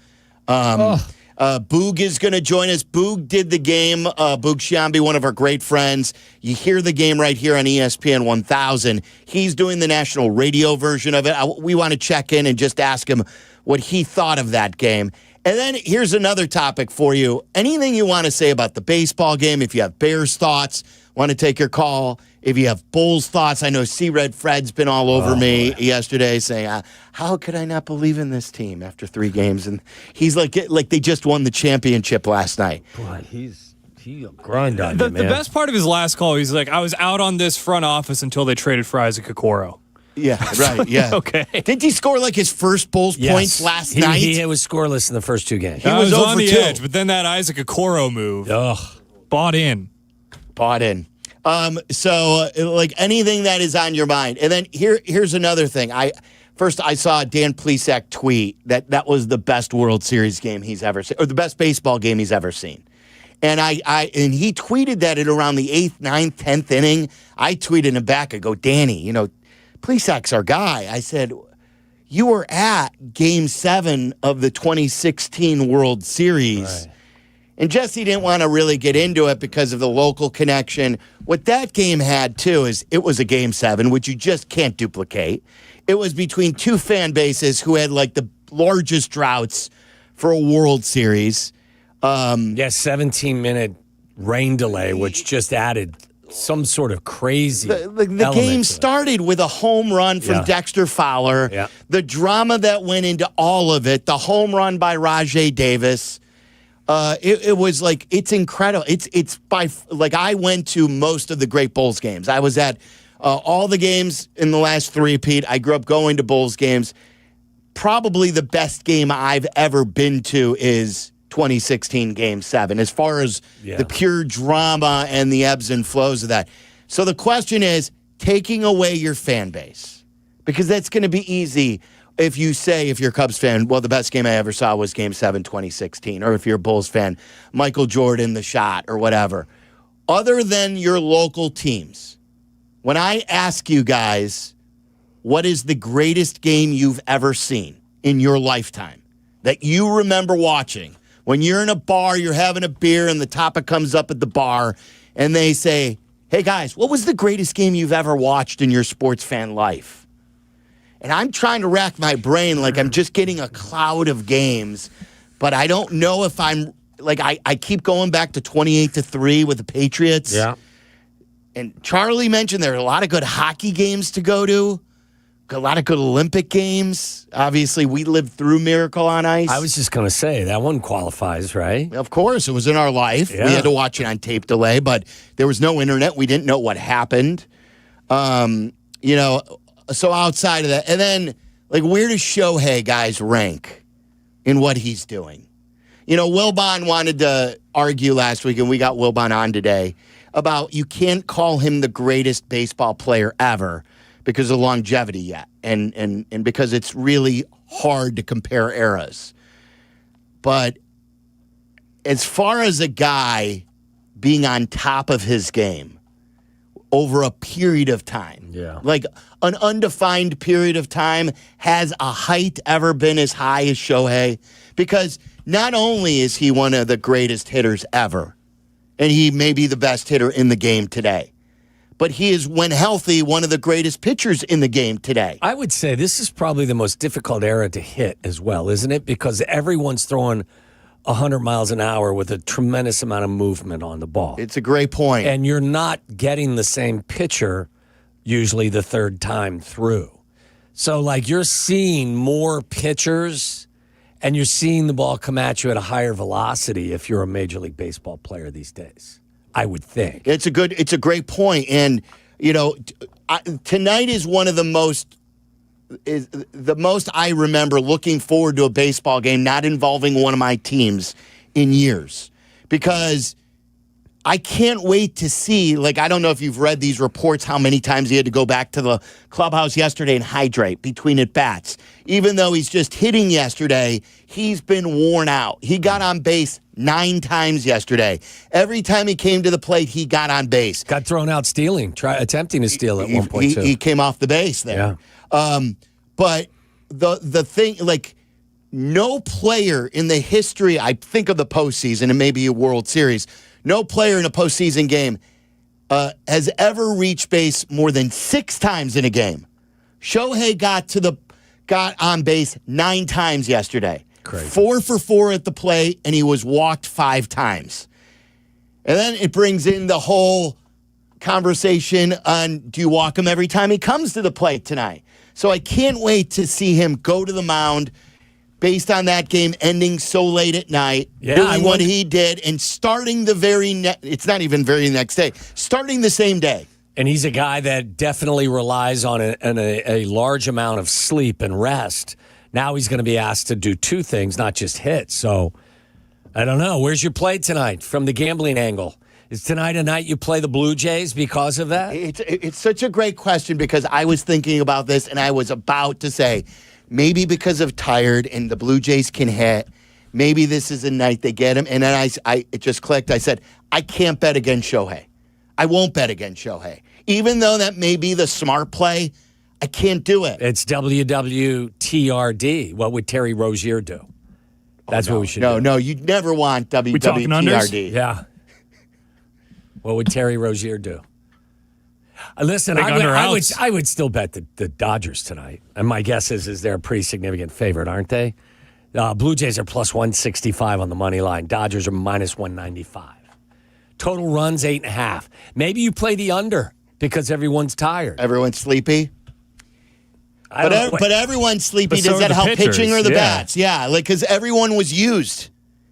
Boog is going to join us. Boog did the game. Boog Shambi, one of our great friends. You hear the game right here on ESPN 1000. He's doing the national radio version of it. We want to check in and just ask him what he thought of that game. And then here's another topic for you. Anything you want to say about the baseball game, if you have Bears thoughts, want to take your call. If you have Bulls thoughts, I know C-Red Fred's been all over me yesterday saying, how could I not believe in this team after 3 games? And he's like they just won the championship last night. Boy, he grind on The you, man. best part of his last call, he's like, I was out on this front office until they traded for Isaac Okoro. Yeah, right, yeah. Okay. Didn't he score like his first Bulls points last night? He was scoreless in the first 2 games. He was on the 2. edge, but then that Isaac Okoro move. Bought in. So, like, anything that is on your mind. And then here's another thing. I saw Dan Plesac tweet that was the best World Series game he's ever seen, or the best baseball game he's ever seen. And and he tweeted that at around the 8th, 9th, 10th inning. I tweeted him back. I go, Danny, Plesac's our guy. I said, you were at Game 7 of the 2016 World Series. Right. And Jesse didn't want to really get into it because of the local connection. What that game had, too, is it was a Game 7, which you just can't duplicate. It was between 2 fan bases who had, like, the largest droughts for a World Series. 17-minute rain delay, which just added some sort of crazy The game started with a home run from Dexter Fowler. Yeah. The drama that went into all of it, the home run by Rajai Davis. It was like, it's incredible. It's by, like, I went to most of the great Bulls games. I was at all the games in the last 3-peat. I grew up going to Bulls games. Probably the best game I've ever been to is 2016 Game 7, as far as the pure drama and the ebbs and flows of that. So the question is, taking away your fan base, because that's going to be easy. If you say, if you're a Cubs fan, well, the best game I ever saw was Game 7, 2016. Or if you're a Bulls fan, Michael Jordan, the shot, or whatever. Other than your local teams, when I ask you guys, what is the greatest game you've ever seen in your lifetime that you remember watching? When you're in a bar, you're having a beer, and the topic comes up at the bar, and they say, hey, guys, what was the greatest game you've ever watched in your sports fan life? And I'm trying to rack my brain like I'm just getting a cloud of games, but I don't know if I'm like I keep going back to 28-3 with the Patriots. Yeah. And Charlie mentioned there are a lot of good hockey games to go to, a lot of good Olympic games. Obviously, we lived through Miracle on Ice. I was just going to say, that one qualifies, right? Of course, it was in our life. Yeah. We had to watch it on tape delay, but there was no internet. We didn't know what happened. So outside of that, and then, like, where does Shohei, guys, rank in what he's doing? Wilbon wanted to argue last week, and we got Wilbon on today, about you can't call him the greatest baseball player ever because of longevity yet, and because it's really hard to compare eras. But as far as a guy being on top of his game over a period of time. Yeah. Like an undefined period of time. Has a height ever been as high as Shohei? Because not only is he one of the greatest hitters ever, and he may be the best hitter in the game today, but he is, when healthy, one of the greatest pitchers in the game today. I would say this is probably the most difficult era to hit as well, isn't it? Because everyone's throwing 100 miles an hour with a tremendous amount of movement on the ball. It's a great point. And you're not getting the same pitcher usually the third time through. So, like, you're seeing more pitchers and you're seeing the ball come at you at a higher velocity if you're a Major League Baseball player these days, I would think. It's a great point. And, you know, tonight is one of the most I remember looking forward to a baseball game not involving one of my teams in years, because I can't wait to see, like, I don't know if you've read these reports, how many times he had to go back to the clubhouse yesterday and hydrate between at bats. Even though he's just hitting yesterday, he's been worn out. He got on base 9 times yesterday. Every time he came to the plate, he got on base. Got thrown out attempting to steal at one point, too. He came off the base there. Yeah. But the thing, like, no player in the history, I think of the postseason and maybe a World Series, no player in a postseason game has ever reached base more than 6 times in a game. Shohei got on base 9 times yesterday. Crazy. 4 for 4 at the plate, and he was walked 5 times. And then it brings in the whole conversation on, do you walk him every time he comes to the plate tonight? So I can't wait to see him go to the mound based on that game ending so late at night, doing what he did, and starting the it's not even very next day, starting the same day. And he's a guy that definitely relies on a large amount of sleep and rest. Now he's going to be asked to do 2 things, not just hit. So I don't know. Where's your play tonight from the gambling angle? Is tonight a night you play the Blue Jays because of that? It's such a great question, because I was thinking about this and I was about to say, maybe because of tired and the Blue Jays can hit, maybe this is a night they get him. And then it just clicked. I said, I can't bet against Shohei. I won't bet against Shohei. Even though that may be the smart play, I can't do it. It's WWTRD. What would Terry Rozier do? That's what we should do. No, you'd never want WWTRD. Yeah. What would Terry Rozier do? Listen, I would still bet the Dodgers tonight. And my guess is they're a pretty significant favorite, aren't they? Blue Jays are plus 165 on the money line. Dodgers are minus 195. Total runs, 8.5. Maybe you play the under because everyone's tired. Everyone's sleepy? But everyone's sleepy. Does that help pitching or the bats? Yeah, like, because everyone was used.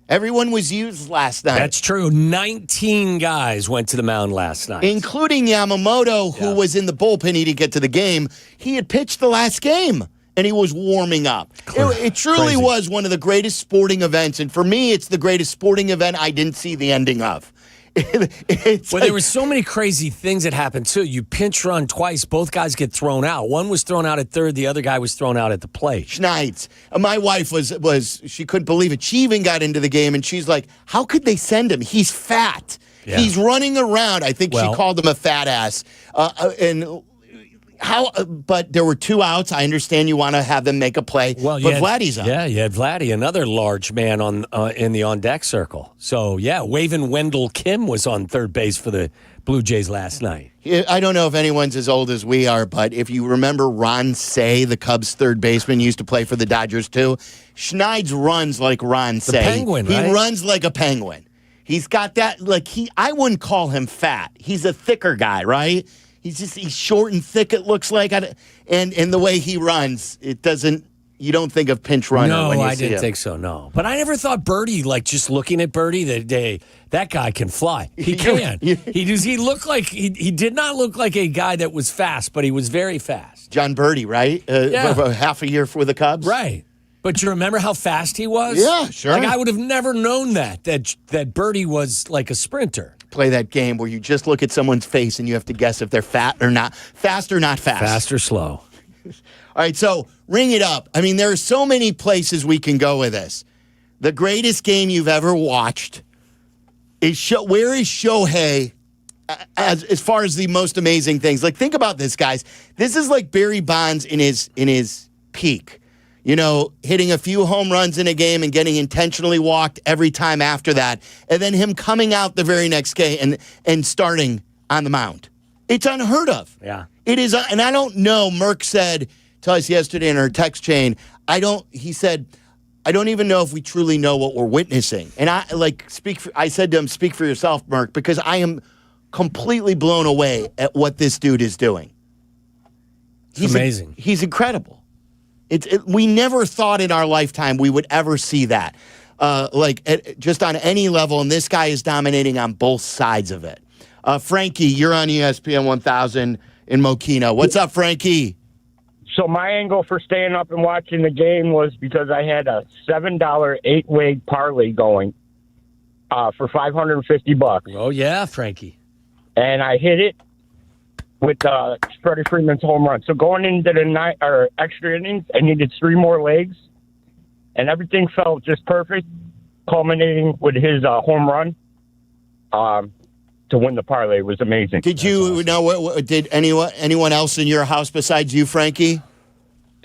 Everyone was used last night. That's true. 19 guys went to the mound last night. Including Yamamoto, who was in the bullpen. He didn't get to the game. He had pitched the last game, and he was warming up. It truly was one of the greatest sporting events. And for me, it's the greatest sporting event I didn't see the ending of. There were so many crazy things that happened, too. You pinch run twice. Both guys get thrown out. One was thrown out at third. The other guy was thrown out at the plate. Schneitz. My wife was she couldn't believe it. She even got into the game, and she's like, how could they send him? He's fat. Yeah. He's running around. I think she called him a fat ass. But there were 2 outs. I understand you want to have them make a play. Well, but Vladdy's up. Yeah, you had Vladdy, another large man in the on-deck circle. So, Wavin Wendell Kim was on third base for the Blue Jays last night. I don't know if anyone's as old as we are, but if you remember Ron Say, the Cubs third baseman, used to play for the Dodgers too. Schneid's runs like Ron Say. The penguin, right? He runs like a penguin. He's got that, I wouldn't call him fat. He's a thicker guy, right? He's short and thick, it looks like. And the way he runs, you don't think of pinch runner when you see him. No, I didn't think so, no. But I never thought Birdie, just looking at Birdie, that guy can fly. He can. He looked like, he did not look like a guy that was fast, but he was very fast. John Birdie, right? Half a year for the Cubs. Right. But you remember how fast he was? Yeah, sure. I would have never known that Birdie was like a sprinter. Play that game where you just look at someone's face and you have to guess if they're fat or not. Fast or not fast. Fast or slow. All right, so ring it up. I mean, there are so many places we can go with this. The greatest game you've ever watched is where is Shohei as far as the most amazing things. Like, think about this, guys. This is like Barry Bonds in his peak. You know, hitting a few home runs in a game and getting intentionally walked every time after that, and then him coming out the very next game and starting on the mound. It's unheard of. Yeah. It is, and I don't know. Merck said to us yesterday in our text chain, he said, I don't even know if we truly know what we're witnessing. And I said to him, speak for yourself, Merck, because I am completely blown away at what this dude is doing. He's amazing. He's incredible. We never thought in our lifetime we would ever see that, just on any level, and this guy is dominating on both sides of it. Frankie, you're on ESPN 1000 in Mokina. What's up, Frankie? So my angle for staying up and watching the game was because I had a $7 8-way parlay going for $550. Oh, yeah, Frankie. And I hit it with Freddie Freeman's home run. So going into the extra innings, I needed 3 more legs, and everything felt just perfect, culminating with his home run to win the parlay. It was amazing. Did you know? Did anyone else in your house besides you, Frankie?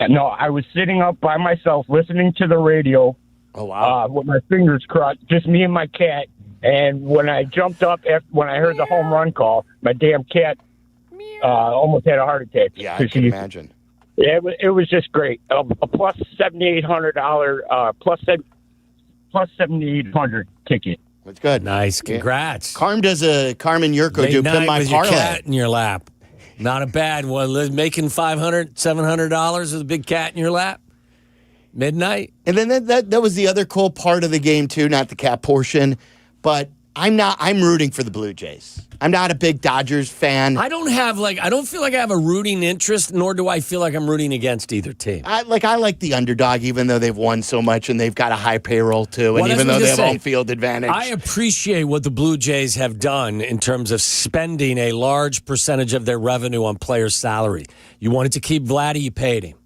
No, I was sitting up by myself listening to the radio. Oh wow! With my fingers crossed, just me and my cat. And when I jumped up when I heard the home run call, my damn cat almost had a heart attack. Yeah, I can imagine. Yeah, it was just great. A plus $7,800 plus $7,800 ticket. That's good. Nice. Congrats. Carmen Jurko do pin my with parlay. Your cat in your lap. Not a bad one. Making $500, $700 with a big cat in your lap. Midnight. And then that was the other cool part of the game too, not the cat portion, but I'm rooting for the Blue Jays. I'm not a big Dodgers fan. I don't feel like I have a rooting interest, nor do I feel like I'm rooting against either team. I like the underdog, even though they've won so much and they've got a high payroll too, and even though they have home field advantage. I appreciate what the Blue Jays have done in terms of spending a large percentage of their revenue on players' salary. You wanted to keep Vladdy, you paid him.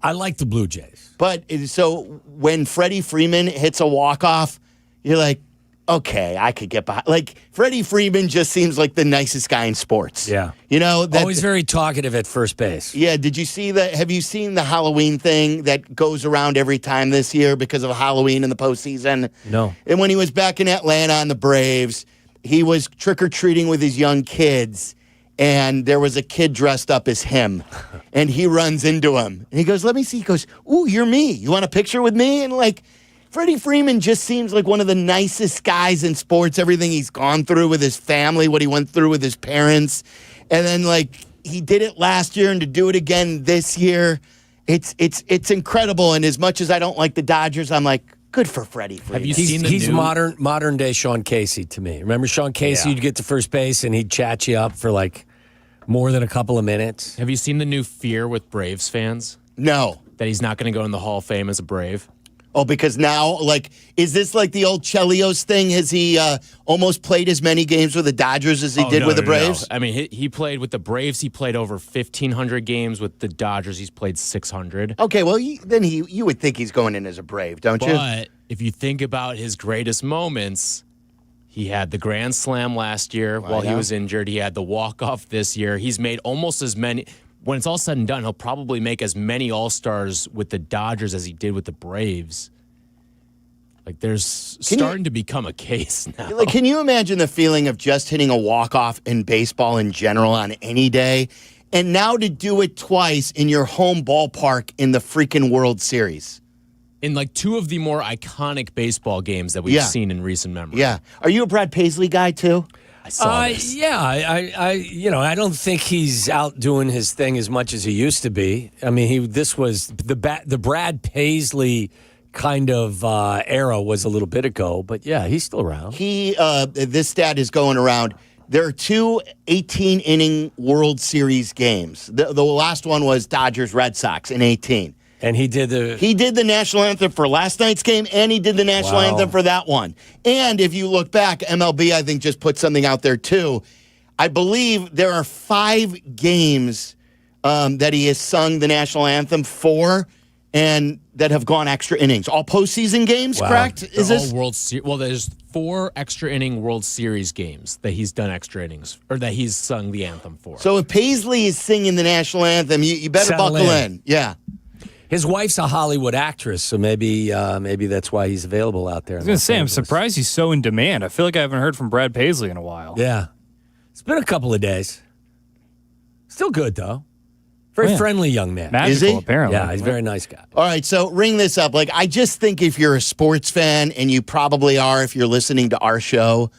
I like the Blue Jays. But so when Freddie Freeman hits a walk-off, you're like, okay, I could get behind. Like, Freddie Freeman just seems like the nicest guy in sports. Yeah. You know? Always very talkative at first base. Yeah, have you seen the Halloween thing that goes around every time this year because of Halloween in the postseason? No. And when he was back in Atlanta on the Braves, he was trick-or-treating with his young kids, and there was a kid dressed up as him, and he runs into him. And he goes, let me see. He goes, ooh, you're me. You want a picture with me? And Freddie Freeman just seems like one of the nicest guys in sports, everything he's gone through with his family, what he went through with his parents. And then, he did it last year, and to do it again this year, it's incredible. And as much as I don't like the Dodgers, I'm like, good for Freddie Freeman. Have you seen He's modern day Sean Casey to me. Remember Sean Casey? Yeah. You'd get to first base, and he'd chat you up for, more than a couple of minutes. Have you seen the new fear with Braves fans? No. That he's not going to go in the Hall of Fame as a Brave? Oh, because now, is this like the old Chelios thing? Has he almost played as many games with the Dodgers as he did with the Braves? No. I mean, he played with the Braves. He played over 1,500 games. With the Dodgers, he's played 600. Okay, well, you would think he's going in as a Brave, don't you? But if you think about his greatest moments, he had the Grand Slam last year while he was injured. He had the walk-off this year. He's made almost as many. When it's all said and done, he'll probably make as many All-Stars with the Dodgers as he did with the Braves. There's starting to become a case now. Can you imagine the feeling of just hitting a walk-off in baseball in general on any day, and now to do it twice in your home ballpark in the freaking World Series? In 2 of the more iconic baseball games that we've seen in recent memory. Yeah. Are you a Brad Paisley guy, too? I saw this. Yeah, I don't think he's out doing his thing as much as he used to be. I mean, this was the Brad Paisley kind of era was a little bit ago, but yeah, he's still around. This stat is going around. There are 2 18-inning World Series games. The last one was Dodgers-Red Sox in 18. And he did the national anthem for last night's game, and he did the national anthem for that one. And if you look back, MLB, I think, just put something out there, too. I believe there are 5 games that he has sung the national anthem for, and that have gone extra innings. All postseason games, correct? Is this all World Series? Well, there's 4 extra inning World Series games that he's done extra innings, or that he's sung the anthem for. So if Paisley is singing the national anthem, you better Settle buckle in. Yeah. His wife's a Hollywood actress, so maybe that's why he's available out there. I was going to say, I'm surprised he's so in demand. I feel like I haven't heard from Brad Paisley in a while. Yeah. It's been a couple of days. Still good, though. Very friendly young man. Magical, is he? Apparently. Yeah, he's a very nice guy. All right, so ring this up. Like, I just think if you're a sports fan, and you probably are if you're listening to our show,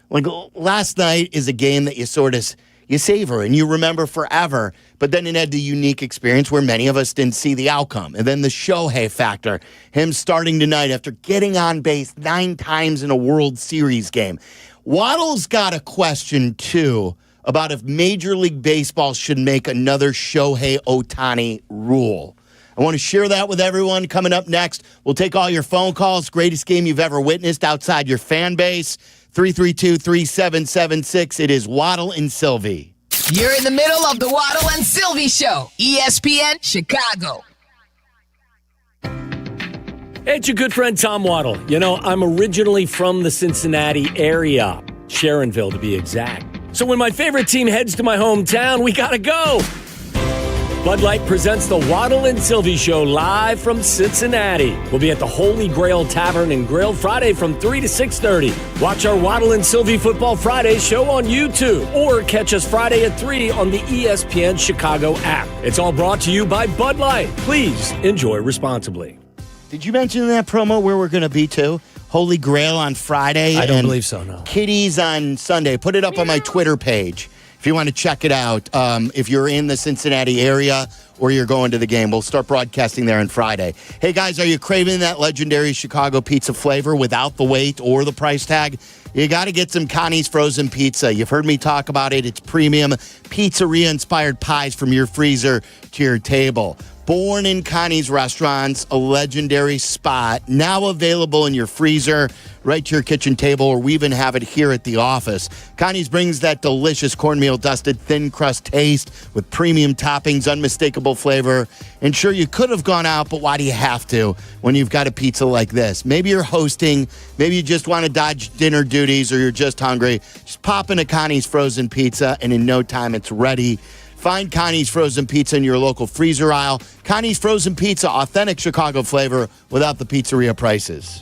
like last night is a game that you sort of you savor and you remember forever, but then it had the unique experience where many of us didn't see the outcome. And then the Shohei factor, him starting tonight after getting on base 9 times in a World Series game. Waddle's got a question, too, about if Major League Baseball should make another Shohei Ohtani rule. I want to share that with everyone. Coming up next, we'll take all your phone calls. Greatest game you've ever witnessed outside your fan base. 332-3776. It is Waddle and Silvy. You're in the middle of the Waddle and Silvy Show. ESPN Chicago. Hey, it's your good friend Tom Waddle. You know, I'm originally from the Cincinnati area, Sharonville to be exact. So when my favorite team heads to my hometown, we gotta go. Bud Light presents the Waddle and Silvy Show live from Cincinnati. We'll be at the Holy Grail Tavern and Grill Friday from 3 to 6:30. Watch our Waddle and Silvy Football Friday show on YouTube or catch us Friday at 3 on the ESPN Chicago app. It's all brought to you by Bud Light. Please enjoy responsibly. Did you mention in that promo where we're going to be too? Holy Grail on Friday. I don't believe so, no. Kitties on Sunday. Put it up on my Twitter page if you want to check it out. If you're in the Cincinnati area or you're going to the game, we'll start broadcasting there on Friday. Hey, guys, are you craving that legendary Chicago pizza flavor without the weight or the price tag? You got to get some Connie's Frozen Pizza. You've heard me talk about it. It's premium pizzeria-inspired pies from your freezer to your table. Born in Connie's Restaurants, a legendary spot, now available in your freezer, right to your kitchen table, or we even have it here at the office. Connie's brings that delicious cornmeal-dusted thin crust taste with premium toppings, unmistakable flavor. And sure, you could have gone out, but why do you have to when you've got a pizza like this? Maybe you're hosting, maybe you just want to dodge dinner duties, or you're just hungry. Just pop into Connie's Frozen Pizza, and in no time, it's ready. Find Connie's Frozen Pizza in your local freezer aisle. Connie's Frozen Pizza, authentic Chicago flavor without the pizzeria prices.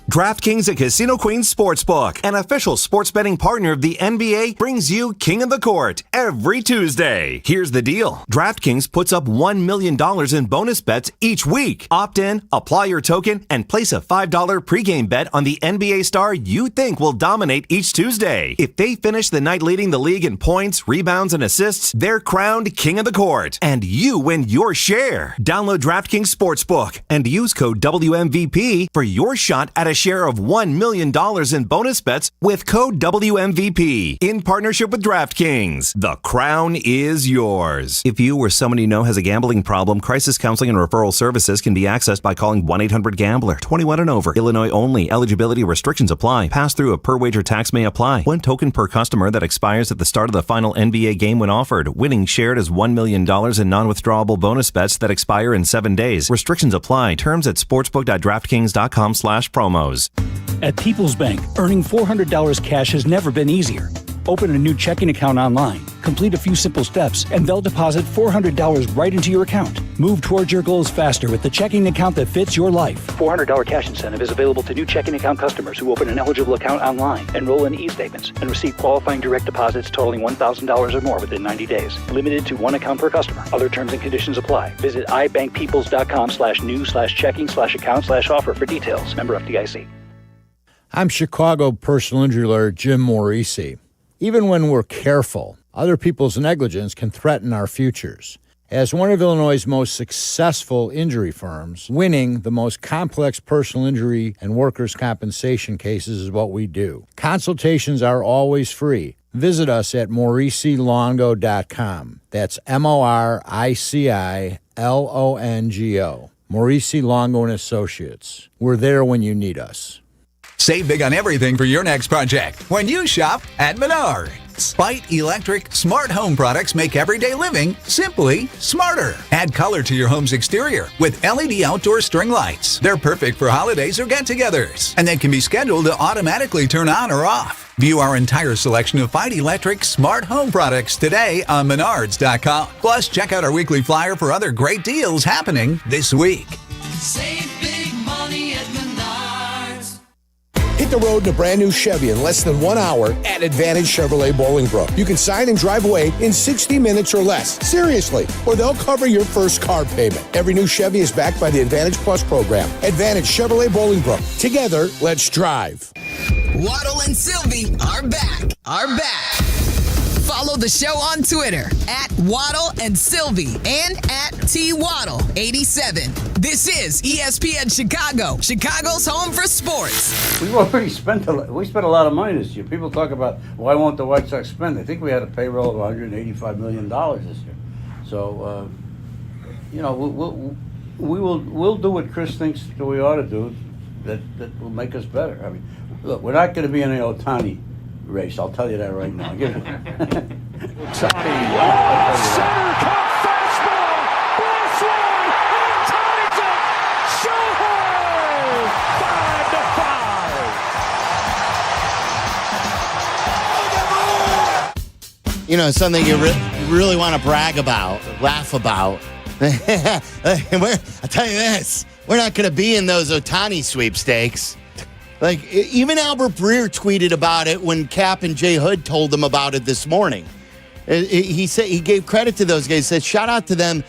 DraftKings at Casino Queens Sportsbook, an official sports betting partner of the NBA, brings you King of the Court every Tuesday. Here's the deal. DraftKings puts up $1 million in bonus bets each week. Opt in, apply your token, and place a $5 pregame bet on the NBA star you think will dominate each Tuesday. If they finish the night leading the league in points, rebounds, and assists, they're crowned King of the Court, and you win your share. Download DraftKings Sportsbook and use code WMVP for your shot at a share of $1 million in bonus bets with code WMVP in partnership with DraftKings. The crown is yours. If you or someone you know has a gambling problem, crisis counseling and referral services can be accessed by calling 1-800-GAMBLER. 21 and over. Illinois only. Eligibility restrictions apply. Pass-through of per-wager tax may apply. 1 token per customer that expires at the start of the final NBA game when offered. Winning shared as $1 million in non-withdrawable bonus bets that expire in 7 days. Restrictions apply. Terms at sportsbook.draftkings.com/promos. At People's Bank, earning $400 cash has never been easier. Open a new checking account online, complete a few simple steps, and they'll deposit $400 right into your account. Move towards your goals faster with the checking account that fits your life. $400 cash incentive is available to new checking account customers who open an eligible account online, enroll in e-statements, and receive qualifying direct deposits totaling $1,000 or more within 90 days. Limited to 1 account per customer. Other terms and conditions apply. Visit ibankpeoples.com/new/checking/account/offer for details. Member FDIC. I'm Chicago personal injury lawyer Jim Morisi. Even when we're careful, other people's negligence can threaten our futures. As one of Illinois' most successful injury firms, winning the most complex personal injury and workers' compensation cases is what we do. Consultations are always free. Visit us at MorisiLongo.com. That's MoriciLongo. Morisi Longo & Associates. We're there when you need us. Save big on everything for your next project when you shop at Menards. Bite Electric smart home products make everyday living simply smarter. Add color to your home's exterior with LED outdoor string lights. They're perfect for holidays or get-togethers, and they can be scheduled to automatically turn on or off. View our entire selection of Bite Electric smart home products today on Menards.com. Plus, check out our weekly flyer for other great deals happening this week. Save big money at Menards. Hit the road in a brand new Chevy in less than 1 hour at Advantage Chevrolet Bolingbrook. You can sign and drive away in 60 minutes or less. Seriously. Or they'll cover your first car payment. Every new Chevy is backed by the Advantage Plus program. Advantage Chevrolet Bolingbrook. Together, let's drive. Waddle and Silvy are back. Follow the show on Twitter at Waddle and Silvy and at TWaddle87. This is ESPN Chicago, Chicago's home for sports. We've already spent a lot of money this year. People talk about why won't the White Sox spend? I think we had a payroll of $185 million this year. So, we'll do what Chris thinks that we ought to do. That will make us better. I mean, look, we're not going to be in an Ohtani race. I'll tell you that right now. Center cut fastball. Bless one. Ohtani's up. Shohei. 5-5. You know, something you really want to brag about, laugh about. I'll tell you this. We're not going to be in those Ohtani sweepstakes. Like, even Albert Breer tweeted about it when Kap and J Hood told him about it this morning. He said he gave credit to those guys. He said, shout out to them,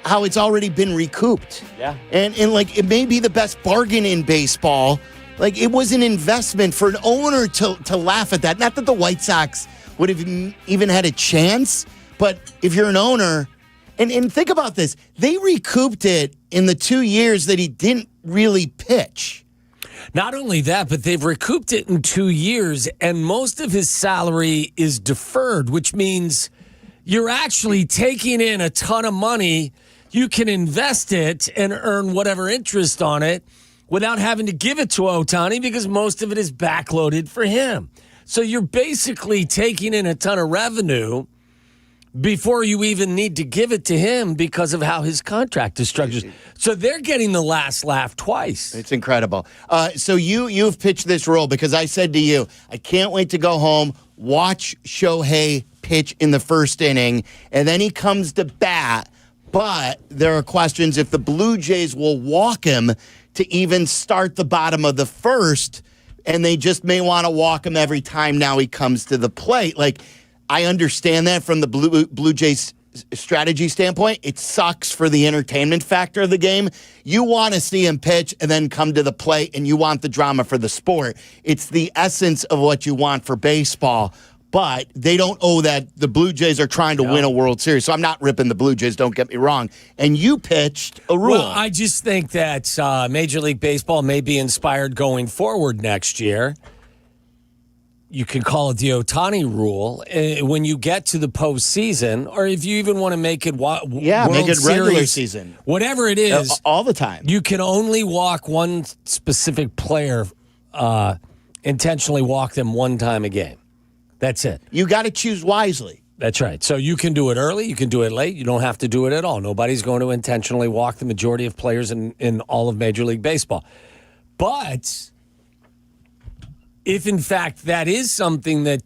how it's already been recouped. Yeah. And like, it may be the best bargain in baseball. Like, it was an investment for an owner to laugh at that. Not that the White Sox would have even had a chance, but if you're an owner, and think about this, they recouped it in the 2 years that he didn't really pitch. Not only that, but they've recouped it in 2 years, and most of his salary is deferred, which means you're actually taking in a ton of money. You can invest it and earn whatever interest on it without having to give it to Ohtani because most of it is backloaded for him. So you're basically taking in a ton of revenue before you even need to give it to him because of how his contract is structured. So they're getting the last laugh twice. It's incredible. So you've pitched this role because I said to you, I can't wait to go home, watch Shohei pitch in the first inning, and then he comes to bat. But there are questions if the Blue Jays will walk him to even start the bottom of the first, and they just may want to walk him every time now he comes to the plate. Like, I understand that from the Blue Jays strategy standpoint. It sucks for the entertainment factor of the game. You want to see him pitch and then come to the plate, and you want the drama for the sport. It's the essence of what you want for baseball. But they don't owe that. The Blue Jays are trying to win a World Series. So I'm not ripping the Blue Jays, don't get me wrong. And you pitched a rule. Well, I just think that Major League Baseball may be inspired going forward next year. You can call it the Ohtani rule. When you get to the postseason, or if you even want to make it World make it regular Series, season. Whatever it is. All the time. You can only walk one specific player, intentionally walk them one time a game. That's it. You got to choose wisely. That's right. So you can do it early. You can do it late. You don't have to do it at all. Nobody's going to intentionally walk the majority of players in all of Major League Baseball. But if, in fact, that is something that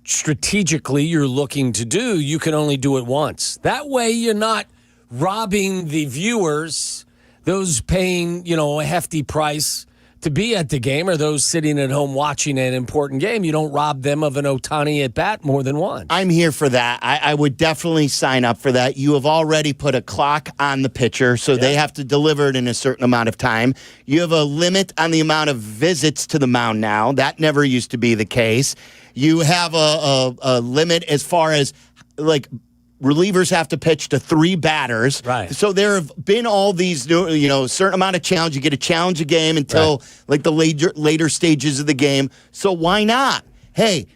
strategically you're looking to do, you can only do it once. That way you're not robbing the viewers, those paying, a hefty price to be at the game, or those sitting at home watching an important game. You don't rob them of an Ohtani at bat more than once. I'm here for that. I would definitely sign up for that. You have already put a clock on the pitcher, so they have to deliver it in a certain amount of time. You have a limit on the amount of visits to the mound now. That never used to be the case. You have a limit as far as, like, relievers have to pitch to 3 batters. Right. So there have been all these new, certain amount of challenge. You get a challenge a game until like the later stages of the game. So why not? Hey,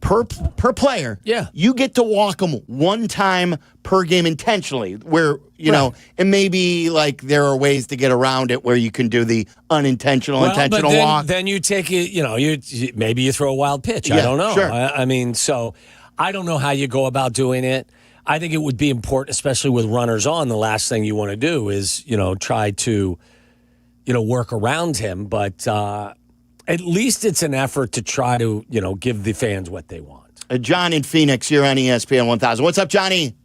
per player. Yeah. You get to walk them one time per game intentionally, where, you know, and maybe like there are ways to get around it where you can do the intentional walk. Then you take it, maybe you throw a wild pitch. I Yeah, don't know. sure. I mean, so I don't know how you go about doing it. I think it would be important, especially with runners on. The last thing you want to do is, try to, work around him. But at least it's an effort to try to, give the fans what they want. John in Phoenix, you're on ESPN 1000. What's up, Johnny?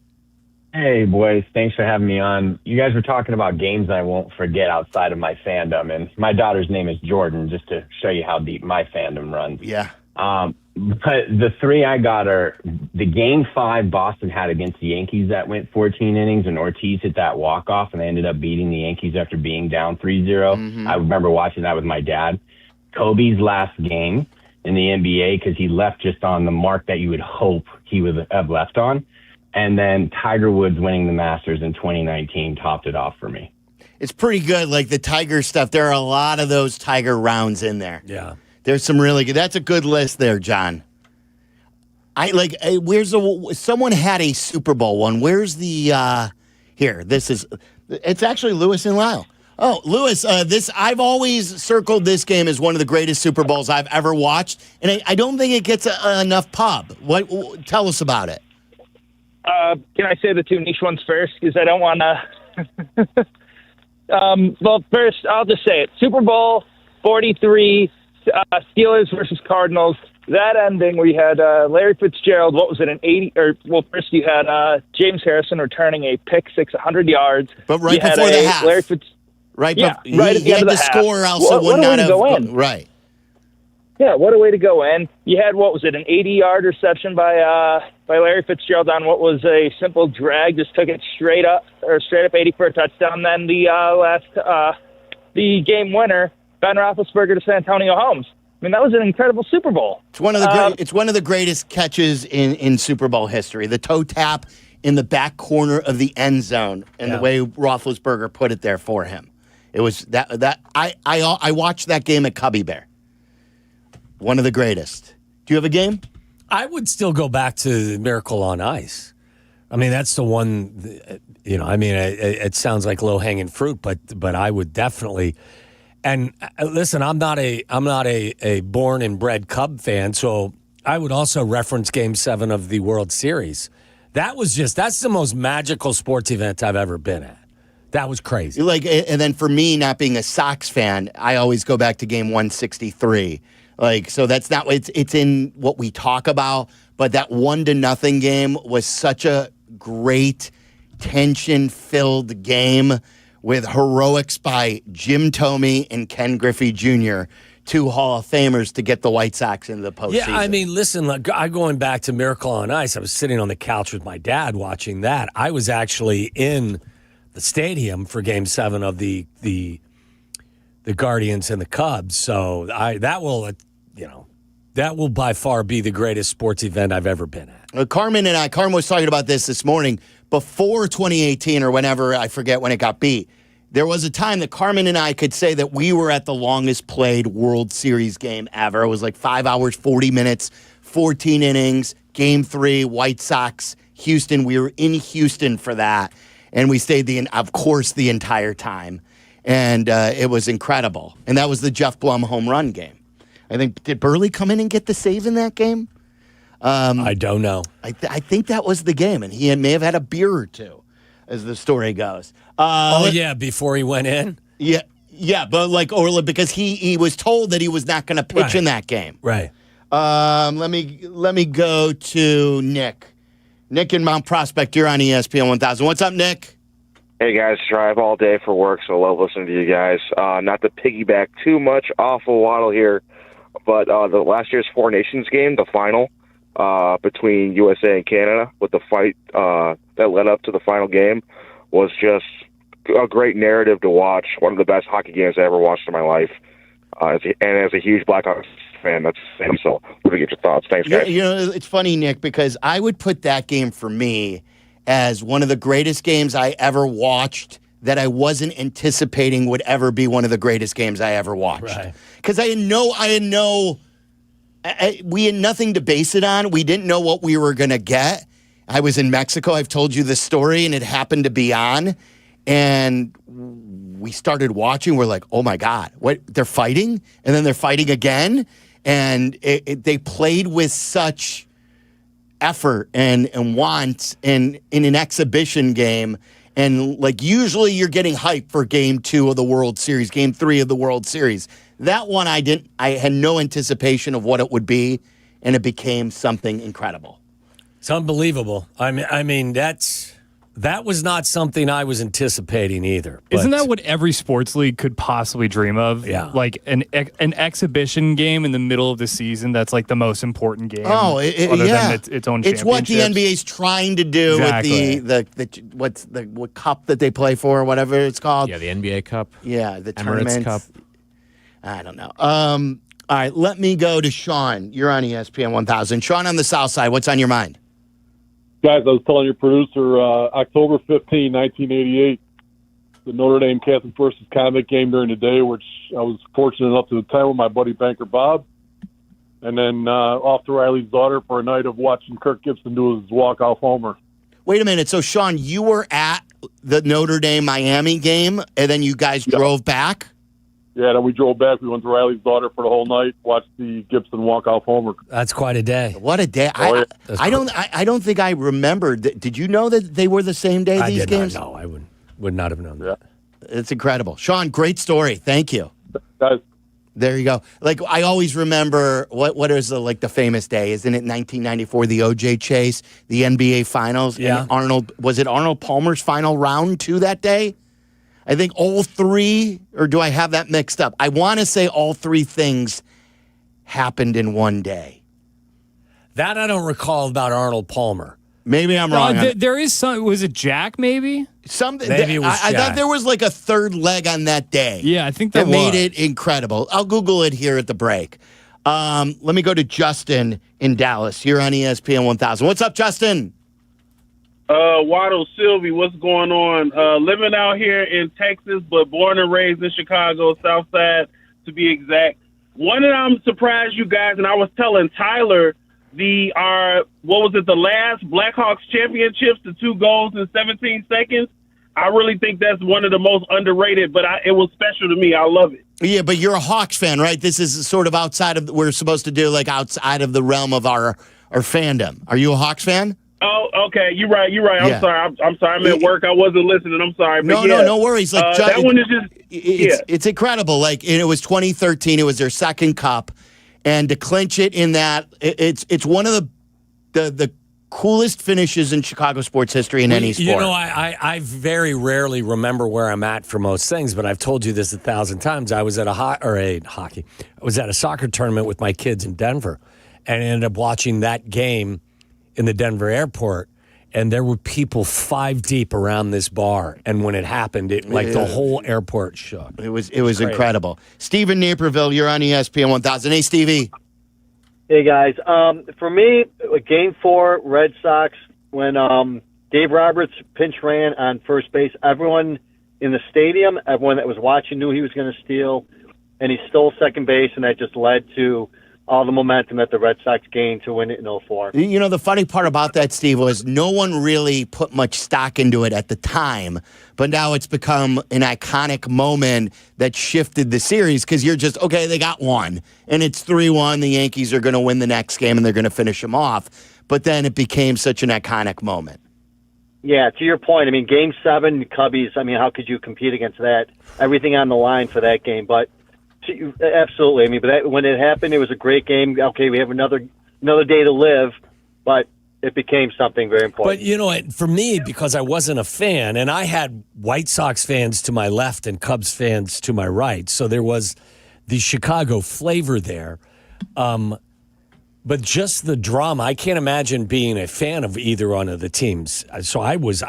Hey, boys. Thanks for having me on. You guys were talking about games I won't forget outside of my fandom, and my daughter's name is Jordan, just to show you how deep my fandom runs. Yeah. But the three I got are the Game 5 Boston had against the Yankees that went 14 innings, and Ortiz hit that walk-off, and they ended up beating the Yankees after being down 3-0. I remember watching that with my dad. Kobe's last game in the NBA, because he left just on the mark that you would hope he would have left on. And then Tiger Woods winning the Masters in 2019 topped it off for me. It's pretty good, like the Tiger stuff. There are a lot of those Tiger rounds in there. Yeah. There's some really good. That's a good list there, John. Someone had a Super Bowl one. Where's the, it's actually Lewis and Lyle. Oh, Lewis, I've always circled this game as one of the greatest Super Bowls I've ever watched, and I don't think it gets enough pub. Tell us about it. Can I say the two niche ones first? Because I don't want to. Well, first, I'll just say it. Super Bowl 43, Steelers versus Cardinals. That ending where you had Larry Fitzgerald, what was it, an 80? First you had James Harrison returning a pick six, 100 yards. But right before the half. Larry right at the end of the half. Score also would not have gone. Right. Yeah, what a way to go in. You had, what was it, an 80-yard reception by Larry Fitzgerald on what was a simple drag, just took it straight up 80 for a touchdown. Then the game winner, Ben Roethlisberger to Santonio Holmes. I mean, that was an incredible Super Bowl. It's one of the greatest catches in Super Bowl history. The toe tap in the back corner of the end zone, and the way Roethlisberger put it there for him. It was that I watched that game at Cubby Bear. One of the greatest. Do you have a game? I would still go back to Miracle on Ice. I mean, that's the one. It sounds like low hanging fruit, but I would definitely. And listen, I'm not a born and bred Cub fan, so I would also reference Game 7 of the World Series. That's the most magical sports event I've ever been at. That was crazy. And then for me, not being a Sox fan, I always go back to Game 163. So that's not, it's in what we talk about, but that 1-0 game was such a great tension-filled game with heroics by Jim Thome and Ken Griffey Jr., two Hall of Famers to get the White Sox into the postseason. Yeah, I mean, listen, going back to Miracle on Ice, I was sitting on the couch with my dad watching that. I was actually in the stadium for Game 7 of the Guardians and the Cubs, so that will by far be the greatest sports event I've ever been at. Carmen was talking about this morning. Before 2018 or whenever, I forget when it got beat, there was a time that Carmen and I could say that we were at the longest played World Series game ever. It was like 5 hours, 40 minutes, 14 innings, Game 3, White Sox, Houston. We were in Houston for that, and we stayed the entire time. And it was incredible. And that was the Jeff Blum home run game. I think, did Burley come in and get the save in that game? I don't know. I think that was the game, and he may have had a beer or two, as the story goes. Before he went in? Yeah, but because he was told that he was not going to pitch in that game. Right. Let me go to Nick. Nick in Mount Prospect, you're on ESPN 1000. What's up, Nick? Hey, guys, drive all day for work, so I love listening to you guys. Not to piggyback too much off of Waddle here, but the last year's Four Nations game, the final between USA and Canada, with the fight that led up to the final game, was just a great narrative to watch. One of the best hockey games I ever watched in my life. And as a huge Blackhawks fan, that's the same. So let me get your thoughts. Thanks, guys. It's funny, Nick, because I would put that game for me as one of the greatest games I ever watched that I wasn't anticipating would ever be one of the greatest games I ever watched. Because I had no we had nothing to base it on. We didn't know what we were going to get. I was in Mexico. I've told you this story, and it happened to be on. And we started watching. We're like, oh, my God, what? They're fighting? And then they're fighting again? And they played with such effort and want in an exhibition game. And, like, usually you're getting hype for Game 2 of the World Series, Game 3 of the World Series. That one I had no anticipation of what it would be, and it became something incredible. It's unbelievable. I mean that was not something I was anticipating either. Isn't that what every sports league could possibly dream of? Yeah. Like an exhibition game in the middle of the season that's like the most important game. Oh, other than its own It's what the championships. NBA's trying to do with what cup that they play for, or whatever it's called. Yeah, the NBA Cup. Yeah, the Emirates tournaments. Cup. I don't know. All right, let me go to Sean. You're on ESPN 1000. Sean on the South Side, what's on your mind? Guys, I was telling your producer, October 15, 1988, the Notre Dame Catholic versus Convict game during the day, which I was fortunate enough to attend with my buddy Banker Bob. And then off to Riley's daughter for a night of watching Kirk Gibson do his walk-off homer. Wait a minute. So, Sean, you were at the Notre Dame-Miami game, and then you guys drove back? Yeah, then we drove back. We went to Riley's daughter for the whole night, watched the Gibson walk-off homer. That's quite a day. What a day. Oh, yeah. I don't think I remembered. Did you know that they were the same day, these games? I did not know. I would not have known that. It's incredible. Sean, great story. Thank you. Guys. There you go. Like, I always remember, what is the famous day? Isn't it 1994, the O.J. Chase, the NBA Finals? Yeah. And was it Arnold Palmer's final round, too, that day? I think all three, or do I have that mixed up? I want to say all three things happened in one day. That I don't recall about Arnold Palmer. Maybe I'm wrong. There is some. Was it Jack? Maybe something. Maybe it was I Jack. thought there was like a third leg on that day. Yeah, I think that made it incredible. I'll Google it here at the break. Let me go to Justin in Dallas. You're on ESPN 1000. What's up, Justin? Waddle Silvy, what's going on? Living out here in Texas, but born and raised in Chicago, South Side to be exact. One that I'm surprised you guys, and I was telling Tyler, the last Blackhawks championships, the 2 goals in 17 seconds. I really think that's one of the most underrated, but it was special to me. I love it. Yeah, but you're a Hawks fan, right? This is sort of outside of, we're supposed to do like outside of the realm of our fandom. Are you a Hawks fan? Oh, okay. You're right. Yeah. I'm sorry. I'm sorry. I'm at work. I wasn't listening. I'm sorry. But No worries. Like that one is just it's incredible. Like, and it was 2013. It was their second cup, and to clinch it in that, it's one of the coolest finishes in Chicago sports history in any sport. You know, I very rarely remember where I'm at for most things, but I've told you this 1,000 times. I was at I was at a soccer tournament with my kids in Denver, and I ended up watching that game in the Denver airport, and there were people 5 deep around this bar. And when it happened, the whole airport shook. It was incredible. Steve in Naperville, you're on ESPN 1000. Hey, Stevie. Hey, guys. For me, Game 4, Red Sox, when Dave Roberts pinch ran on first base, everyone in the stadium, everyone that was watching knew he was going to steal, and he stole second base, and that just led to all the momentum that the Red Sox gained to win it in 04. You know, the funny part about that, Steve, was no one really put much stock into it at the time, but now it's become an iconic moment that shifted the series because you're just, okay, they got one, and it's 3-1. The Yankees are going to win the next game, and they're going to finish them off. But then it became such an iconic moment. Yeah, to your point, I mean, Game 7, Cubbies, I mean, how could you compete against that? Everything on the line for that game, but absolutely. I mean, but when it happened, it was a great game. Okay, we have another day to live, but it became something very important. But, you know, for me, because I wasn't a fan, and I had White Sox fans to my left and Cubs fans to my right, so there was the Chicago flavor there. But just the drama, I can't imagine being a fan of either one of the teams. So I was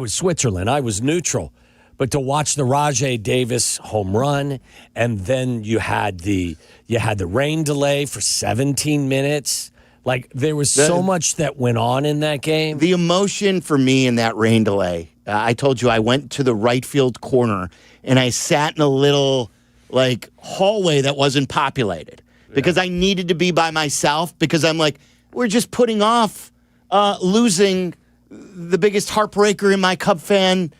Switzerland. I was neutral. But to watch the Rajai Davis home run, and then you had the rain delay for 17 minutes. Like, there was so much that went on in that game. The emotion for me in that rain delay, I told you I went to the right field corner, and I sat in a little, hallway that wasn't populated. because I needed to be by myself because I'm like, we're just putting off losing the biggest heartbreaker in my Cub fan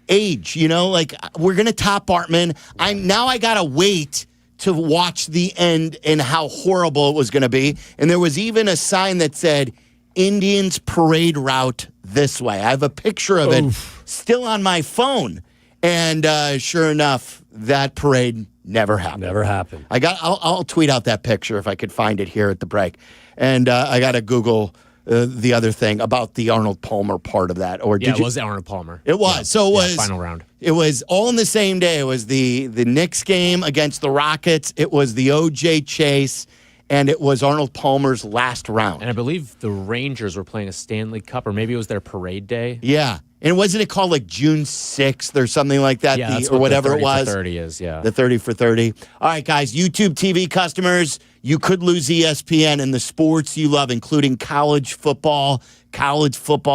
age. Like we're going to top Bartman. I got to wait to watch the end and how horrible it was going to be. And there was even a sign that said, Indians parade route this way. I have a picture of it still on my phone. And sure enough, that parade never happened. Never happened. I'll tweet out that picture if I could find it here at the break. And I got to Google the other thing about the Arnold Palmer part of that. Or it was Arnold Palmer. It was. Yeah. So it was final round. It was all in the same day. It was the Knicks game against the Rockets. It was the O.J. Chase, and it was Arnold Palmer's last round. And I believe the Rangers were playing a Stanley Cup, or maybe it was their parade day. Yeah. And wasn't it called like June 6th or something like that? Yeah, that's or what whatever the 30 it was. For 30 is, yeah. The 30 for 30. All right, guys, YouTube TV customers, you could lose ESPN and the sports you love, including college football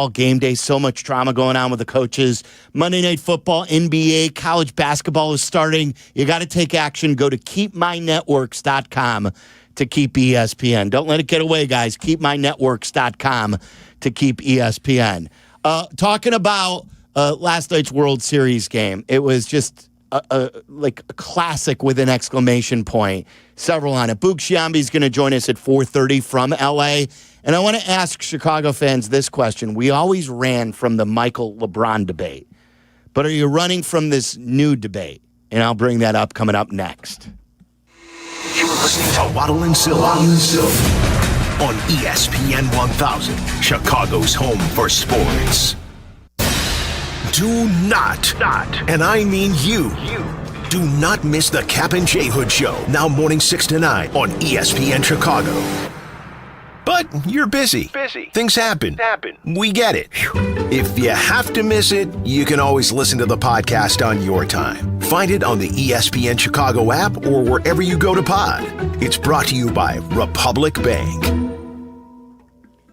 game day. So much drama going on with the coaches. Monday Night Football, NBA, college basketball is starting. You got to take action. Go to keepmynetworks.com to keep ESPN. Don't let it get away, guys. Keepmynetworks.com to keep ESPN. Talking about last night's World Series game, it was just like a classic with an exclamation point. Several on it. Boog Sciambi's going to join us at 4:30 from L.A., and I want to ask Chicago fans this question. We always ran from the Michael LeBron debate, but are you running from this new debate? And I'll bring that up coming up next. You're listening to Waddle and Silvy on ESPN 1000, Chicago's home for sports. Do not, and I mean you, do not miss the Kap J Hood Show, now morning 6 to 9 on ESPN Chicago. But you're busy. Things happen. We get it. If you have to miss it, you can always listen to the podcast on your time. Find it on the ESPN Chicago app or wherever you go to pod. It's brought to you by Republic Bank.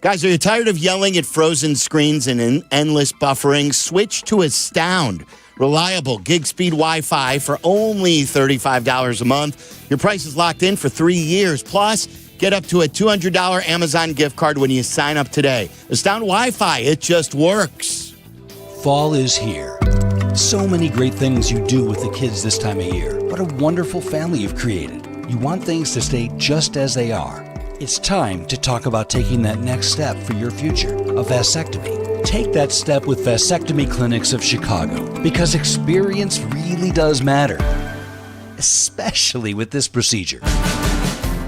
Guys, are you tired of yelling at frozen screens and endless buffering? Switch to Astound. Reliable gig speed Wi-Fi for only $35 a month. Your price is locked in for 3 years. Plus, get up to a $200 Amazon gift card when you sign up today. Astound Wi-Fi, it just works. Fall is here. So many great things you do with the kids this time of year. What a wonderful family you've created. You want things to stay just as they are. It's time to talk about taking that next step for your future, a vasectomy. Take that step with Vasectomy Clinics of Chicago, because experience really does matter, especially with this procedure.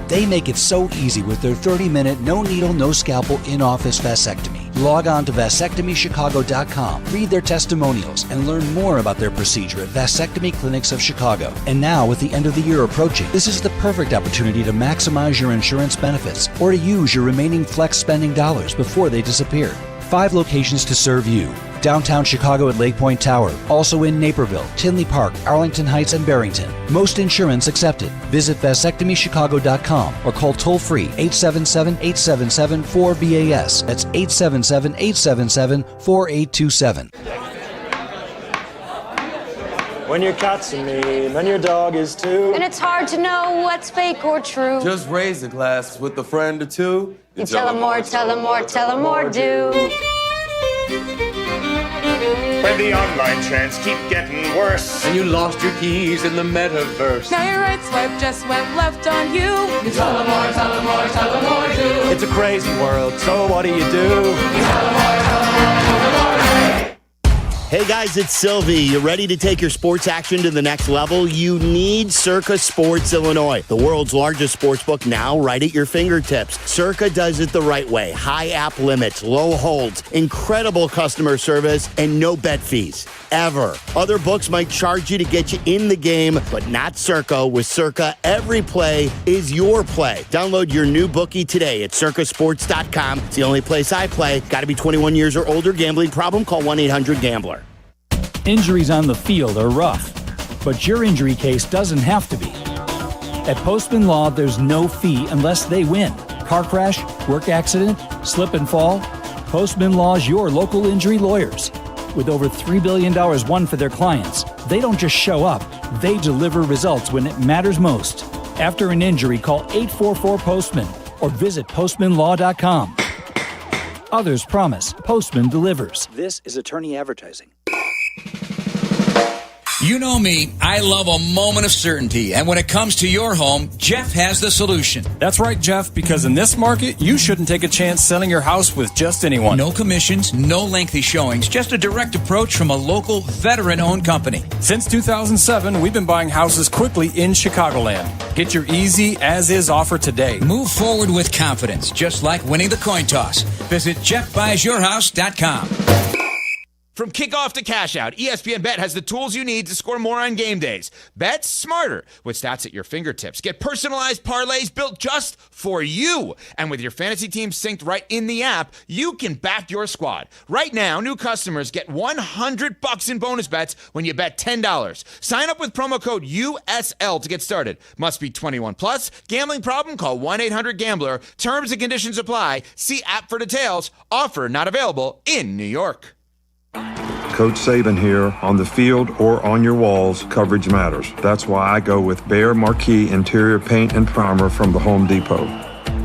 They make it so easy with their 30-minute, no needle, no scalpel, in-office vasectomy. Log on to vasectomychicago.com, read their testimonials, and learn more about their procedure at Vasectomy Clinics of Chicago. And now, with the end of the year approaching, this is the perfect opportunity to maximize your insurance benefits or to use your remaining flex spending dollars before they disappear. 5 locations to serve you. Downtown Chicago at Lake Point Tower, also in Naperville, Tinley Park, Arlington Heights, and Barrington. Most insurance accepted. Visit vasectomychicago.com or call toll-free 877-877-4BAS. That's 877-877-4827. When your cat's a meme and your dog is too. And it's hard to know what's fake or true. Just raise a glass with a friend or two. You tell them more, tell them more, tell them more, do. When the online trends keep getting worse. And you lost your keys in the metaverse. Now your right swipe just went left on you. You tell them more, tell them more, tell them more, do. It's a crazy world, so what do? You tell them more, tell them more, tell them more, do. Hey guys, it's Silvy. You ready to take your sports action to the next level? You need Circa Sports Illinois, the world's largest sportsbook, now right at your fingertips. Circa does it the right way. High app limits, low holds, incredible customer service, and no bet fees, ever. Other books might charge you to get you in the game, but not Circa. With Circa, every play is your play. Download your new bookie today at circasports.com. It's the only place I play. Got to be 21 years or older. Gambling problem? Call 1-800-GAMBLER. Injuries on the field are rough, but your injury case doesn't have to be. At Postman Law, there's no fee unless they win. Car crash, work accident, slip and fall. Postman Law's your local injury lawyers. With over $3 billion won for their clients, they don't just show up, they deliver results when it matters most. After an injury, call 844-POSTMAN or visit postmanlaw.com. Others promise. Postman delivers. This is attorney advertising. You know me, I love a moment of certainty. And when it comes to your home, Jeff has the solution. That's right, Jeff, because in this market, you shouldn't take a chance selling your house with just anyone. No commissions, no lengthy showings, just a direct approach from a local, veteran-owned company. Since 2007, we've been buying houses quickly in Chicagoland. Get your easy as-is offer today. Move forward with confidence, just like winning the coin toss. Visit JeffBuysYourHouse.com. From kickoff to cash out, ESPN Bet has the tools you need to score more on game days. Bet smarter with stats at your fingertips. Get personalized parlays built just for you. And with your fantasy team synced right in the app, you can back your squad. Right now, new customers get $100 in bonus bets when you bet $10. Sign up with promo code USL to get started. Must be 21 plus. Gambling problem? Call 1-800-GAMBLER. Terms and conditions apply. See app for details. Offer not available in New York. Coach Saban here. On the field or on your walls, coverage matters. That's why I go with Behr Marquee Interior Paint and Primer from the Home Depot.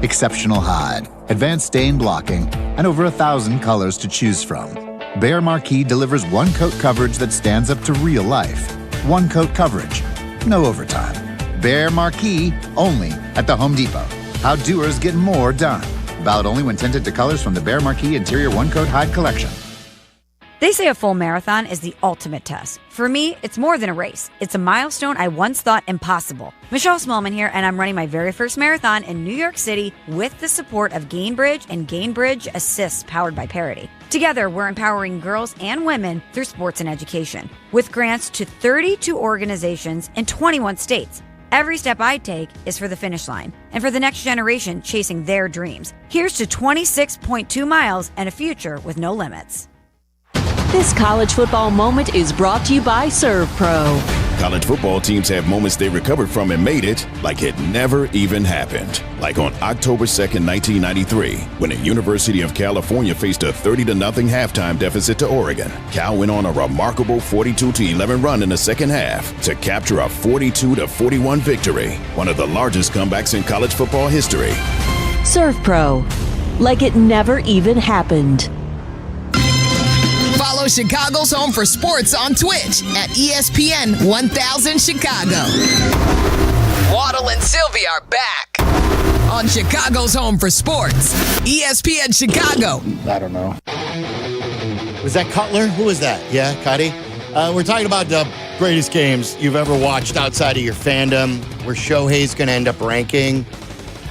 Exceptional hide, advanced stain blocking, and over 1,000 colors to choose from. Behr Marquee delivers one-coat coverage that stands up to real life. One-coat coverage, no overtime. Behr Marquee, only at the Home Depot. How doers get more done. Valid only when tinted to colors from the Behr Marquee Interior One-Coat Hide Collection. They say a full marathon is the ultimate test. For me, it's more than a race. It's a milestone I once thought impossible. Michelle Smallman here, and I'm running my very first marathon in New York City with the support of Gainbridge and Gainbridge Assists powered by Parity. Together, we're empowering girls and women through sports and education. With grants to 32 organizations in 21 states. Every step I take is for the finish line and for the next generation chasing their dreams. Here's to 26.2 miles and a future with no limits. This college football moment is brought to you by ServPro. College football teams have moments they recovered from and made it like it never even happened. Like on October 2nd, 1993, when the University of California faced a 30-0 halftime deficit to Oregon. Cal went on a remarkable 42-11 run in the second half to capture a 42-41 victory, one of the largest comebacks in college football history. ServPro, like it never even happened. Follow Chicago's Home for Sports on Twitch at ESPN 1000 Chicago. Waddle and Silvy are back on Chicago's Home for Sports, ESPN Chicago. I don't know. Was that Cutler? Who was that? Yeah, Cuddy. We're talking about the greatest games you've ever watched outside of your fandom, where Shohei's going to end up ranking,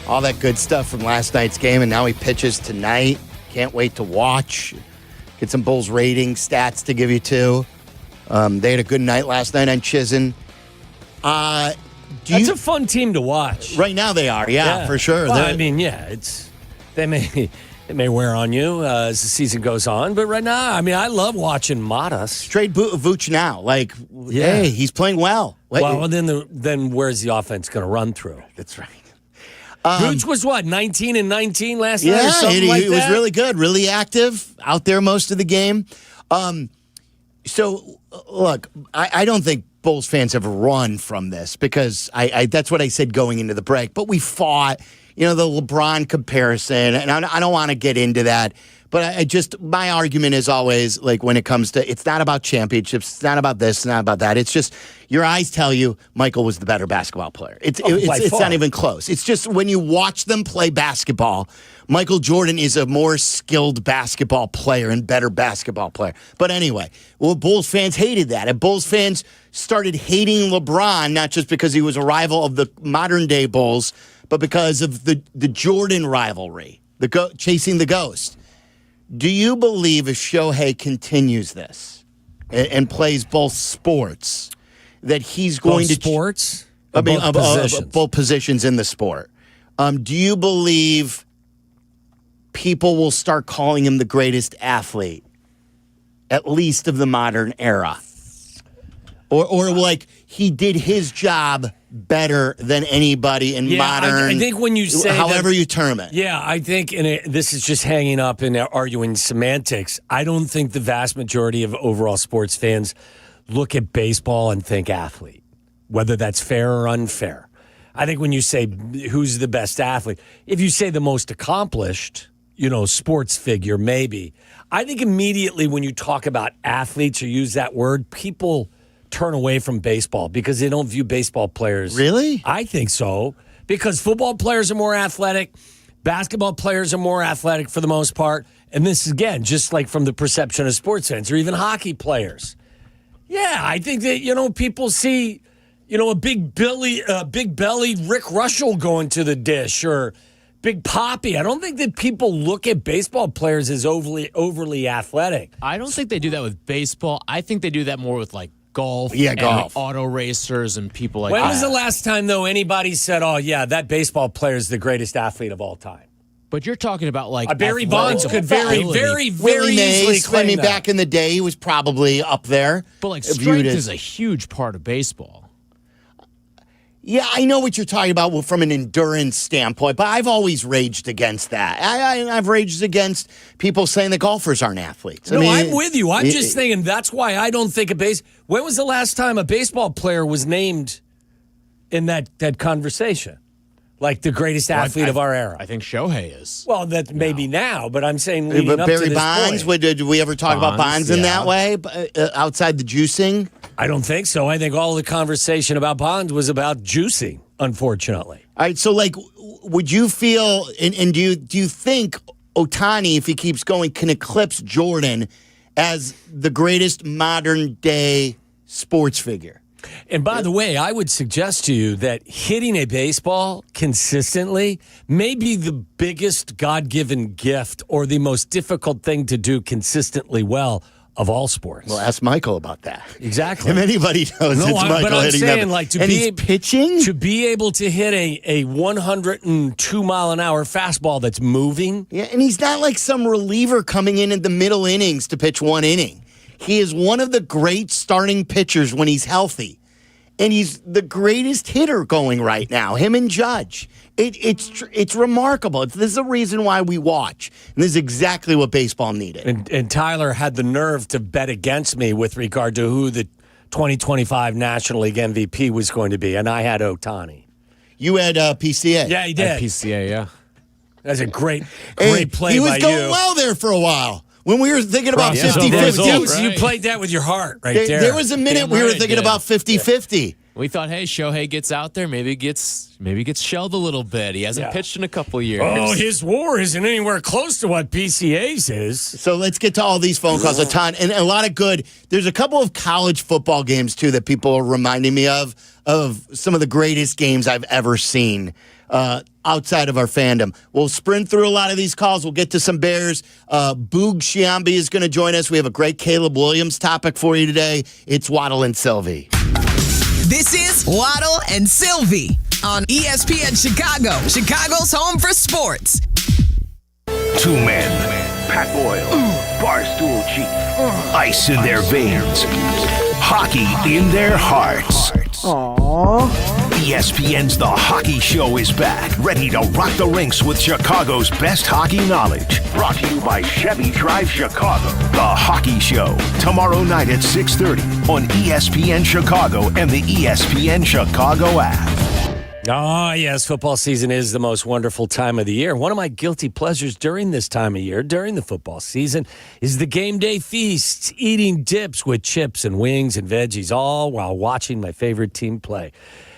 all that good stuff from last night's game, and now he pitches tonight. Can't wait to watch. Get some Bulls rating stats to give you, too. They had a good night last night on Chizen. That's a fun team to watch. Right now they are, yeah. For sure. Well, I mean, yeah, they may wear on you as the season goes on, but right now, I mean, I love watching Matas. Trade Vooch now. Like, hey, he's playing well. Well, then where's the offense going to run through? That's right. Vooch was what, 19 and 19 last night? Yeah, or something he was really good, really active, out there most of the game. So, look, I don't think Bulls fans have run from this because that's what I said going into the break. But we fought, the LeBron comparison, and I don't want to get into that. But my argument is always, like, when it comes to, it's not about championships, it's not about this, it's not about that. It's just, your eyes tell you Michael was the better basketball player. It's not even close. It's just when you watch them play basketball, Michael Jordan is a more skilled basketball player and better basketball player. But anyway, Bulls fans hated that. And Bulls fans started hating LeBron, not just because he was a rival of the modern-day Bulls, but because of the Jordan rivalry, chasing the ghost. Do you believe if Shohei continues this and plays both sports, that he's going to sports? Both positions in the sport. Do you believe people will start calling him the greatest athlete, at least of the modern era, or like he did his job better than anybody in modern? I think when you say however you term it. Yeah, I think, and this is just hanging up and arguing semantics. I don't think the vast majority of overall sports fans look at baseball and think athlete, whether that's fair or unfair. I think when you say who's the best athlete, if you say the most accomplished, sports figure, maybe. I think immediately when you talk about athletes or use that word, people turn away from baseball because they don't view baseball players. Really? I think so. Because football players are more athletic, basketball players are more athletic for the most part. And this, again, just like from the perception of sports fans or even hockey players. Yeah, I think that, people see, a big belly Rick Russell going to the dish or Big Poppy. I don't think that people look at baseball players as overly athletic. I don't think they do that with baseball. I think they do that more with golf. Yeah, golf. Auto racers and people like that. When was the last time, though, anybody said, oh, yeah, that baseball player is the greatest athlete of all time? But you're talking about Barry Bonds could very easily claim that. Back in the day, he was probably up there. But strength is a huge part of baseball. Yeah, I know what you're talking about from an endurance standpoint, but I've always raged against that. I've raged against people saying that golfers aren't athletes. I'm with you. I'm just saying that's why I don't think when was the last time a baseball player was named in that conversation? Like the greatest athlete of our era. I think Shohei is. Well, that maybe now, but I'm saying leading up Barry to this Bonds, point. Did we ever talk about Bonds in that way, outside the juicing? I don't think so. I think all the conversation about Bonds was about juicing, unfortunately. All right, so would you feel, and do you think Ohtani, if he keeps going, can eclipse Jordan as the greatest modern day sports figure? And by the way, I would suggest to you that hitting a baseball consistently may be the biggest God-given gift or the most difficult thing to do consistently well of all sports. Well, ask Michael about that. Exactly. If anybody knows, it's Michael but I'm hitting saying, that. Pitching? To be able to hit a 102-mile-an-hour fastball that's moving. Yeah, and he's not like some reliever coming in the middle innings to pitch one inning. He is one of the great starting pitchers when he's healthy. And he's the greatest hitter going right now, him and Judge. It's remarkable. This is the reason why we watch. And this is exactly what baseball needed. And Tyler had the nerve to bet against me with regard to who the 2025 National League MVP was going to be. And I had Ohtani. You had PCA. Yeah, he did. PCA, yeah. That's a great play by you. He was going well there for a while. When we were thinking about 50-50. You played that with your heart right there. There was a minute we were thinking about 50-50. We thought, hey, Shohei gets out there, maybe gets shelled a little bit. He hasn't pitched in a couple of years. Oh, his WAR isn't anywhere close to what PCA's is. So let's get to all these phone calls a ton and a lot of good. There's a couple of college football games too that people are reminding me of some of the greatest games I've ever seen. Outside of our fandom. We'll sprint through a lot of these calls. We'll get to some Bears. Boog Shiambi is going to join us. We have a great Caleb Williams topic for you today. It's Waddle and Silvy. This is Waddle and Silvy on ESPN Chicago, Chicago's home for sports. Two men, Pat Boyle, Barstool Chief, ice in their veins, hockey in their hearts. ESPN's The Hockey Show is back, ready to rock the rinks with Chicago's best hockey knowledge. Brought to you by Chevy Drive Chicago. The Hockey Show, tomorrow night at 6:30 on ESPN Chicago and the ESPN Chicago app. Oh, yes, football season is the most wonderful time of the year. One of my guilty pleasures during this time of year, during the football season, is the game day feasts, eating dips with chips and wings and veggies, all while watching my favorite team play.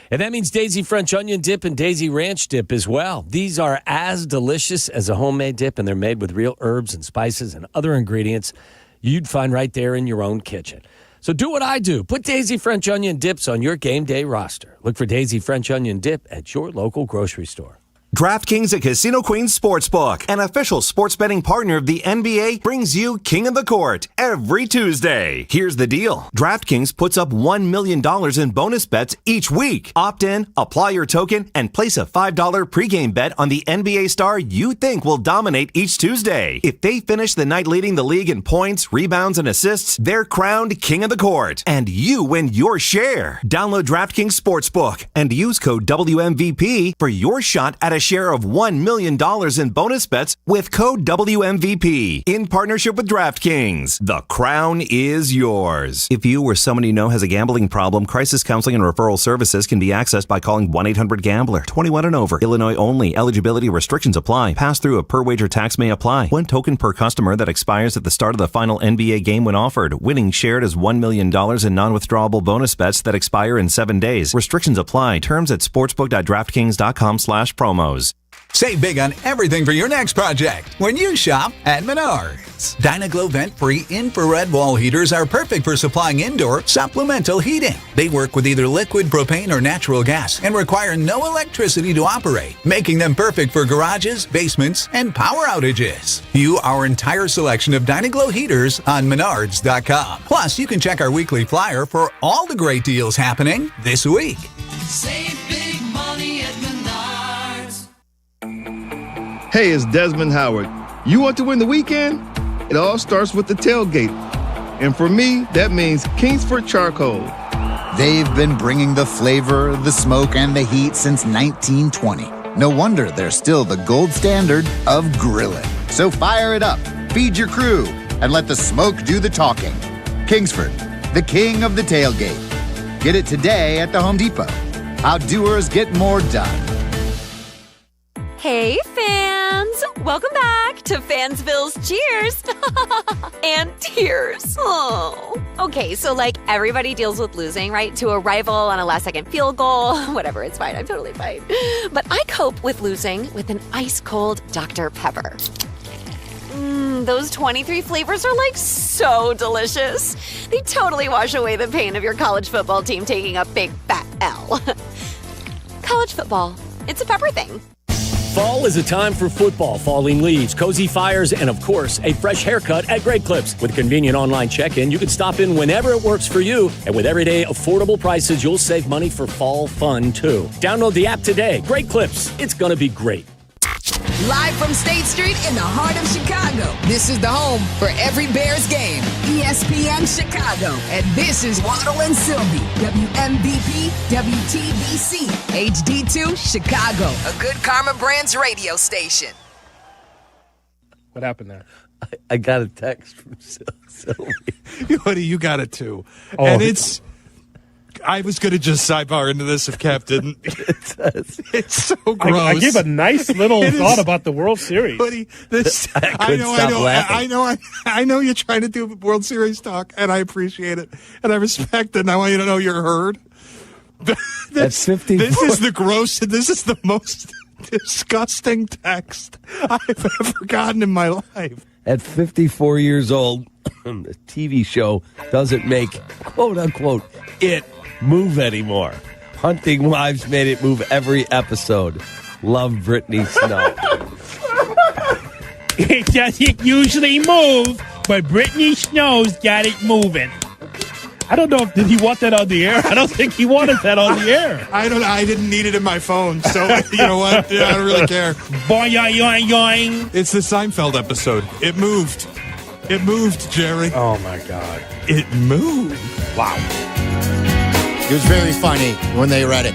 And that means Daisy French onion dip and Daisy ranch dip as well. These are as delicious as a homemade dip, and they're made with real herbs and spices and other ingredients you'd find right there in your own kitchen. So do what I do. Put Daisy French onion dips on your game day roster. Look for Daisy French onion dip at your local grocery store. DraftKings at Casino Queen Sportsbook, an official sports betting partner of the NBA, brings you King of the Court every Tuesday. Here's the deal. DraftKings puts up $1 million in bonus bets each week. Opt in, apply your token, and place a $5 pregame bet on the NBA star you think will dominate each Tuesday. If they finish the night leading the league in points, rebounds, and assists, they're crowned King of the Court, and you win your share. Download DraftKings Sportsbook and use code WMVP for your shot at a share of $1 million in bonus bets with code WMVP in partnership with DraftKings. The crown is yours. If you or someone you know has a gambling problem, crisis counseling and referral services can be accessed by calling 1-800-GAMBLER. 21 and over. Illinois only. Eligibility restrictions apply. Pass-through of per-wager tax may apply. 1 token per customer that expires at the start of the final NBA game when offered. Winning shared as $1 million in non-withdrawable bonus bets that expire in 7 days. Restrictions apply. Terms at sportsbook.draftkings.com/promos. Save big on everything for your next project when you shop at Menards. Dynaglow vent-free infrared wall heaters are perfect for supplying indoor supplemental heating. They work with either liquid propane or natural gas and require no electricity to operate, making them perfect for garages, basements, and power outages. View our entire selection of Dynaglow heaters on Menards.com. Plus, you can check our weekly flyer for all the great deals happening this week. Save big money at Menards. Hey, it's Desmond Howard. You want to win the weekend? It all starts with the tailgate. And for me, that means Kingsford Charcoal. They've been bringing the flavor, the smoke, and the heat since 1920. No wonder they're still the gold standard of grilling. So fire it up, feed your crew, and let the smoke do the talking. Kingsford, the king of the tailgate. Get it today at the Home Depot. How doers get more done. Hey, fans! Welcome back to Fansville's Cheers and Tears. Oh. Okay, so like everybody deals with losing, right? To a rival on a last-second field goal. Whatever, it's fine. I'm totally fine. But I cope with losing with an ice-cold Dr. Pepper. Those 23 flavors are like so delicious. They totally wash away the pain of your college football team taking a big fat L. College football, it's a pepper thing. Fall is a time for football, falling leaves, cozy fires, and of course, a fresh haircut at Great Clips. With convenient online check-in, you can stop in whenever it works for you. And with everyday affordable prices, you'll save money for fall fun, too. Download the app today. Great Clips. It's going to be great. Live from State Street in the heart of Chicago, this is the home for every Bears game. ESPN Chicago. And this is Waddle and Silvy, WMVP, WTBC, HD2, Chicago. A good Karma Brands radio station. What happened there? I got a text from Silvy. Buddy, you got it too. Oh. And it's... I was going to just sidebar into this if Cap didn't. It's so gross. I gave a nice little thought about the World Series. Buddy, I know you're trying to do World Series talk, and I appreciate it, and I respect it, and I want you to know you're heard. That's 50. This is the gross, this is the most disgusting text I've ever gotten in my life. At 54 years old, the TV show doesn't make, quote unquote, it move anymore. Hunting Wives made it move every episode. Love Brittany Snow. It doesn't usually move, but Brittany Snow's got it moving. I don't know did he want that on the air? I don't think he wanted that on the air. I didn't need it in my phone, so you know what? Yeah, I don't really care. Boing, yoing, yoing. It's the Seinfeld episode. It moved. It moved, Jerry. Oh, my God. It moved. Wow. It was very funny when they read it.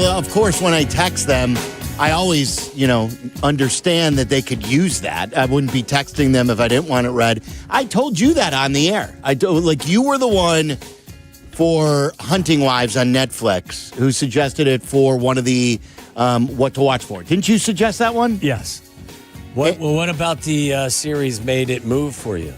Of course, when I text them, I always, understand that they could use that. I wouldn't be texting them if I didn't want it read. I told you that on the air. You were the one for Hunting Wives on Netflix who suggested it for one of the What to Watch For. Didn't you suggest that one? Yes. What about the series made it move for you?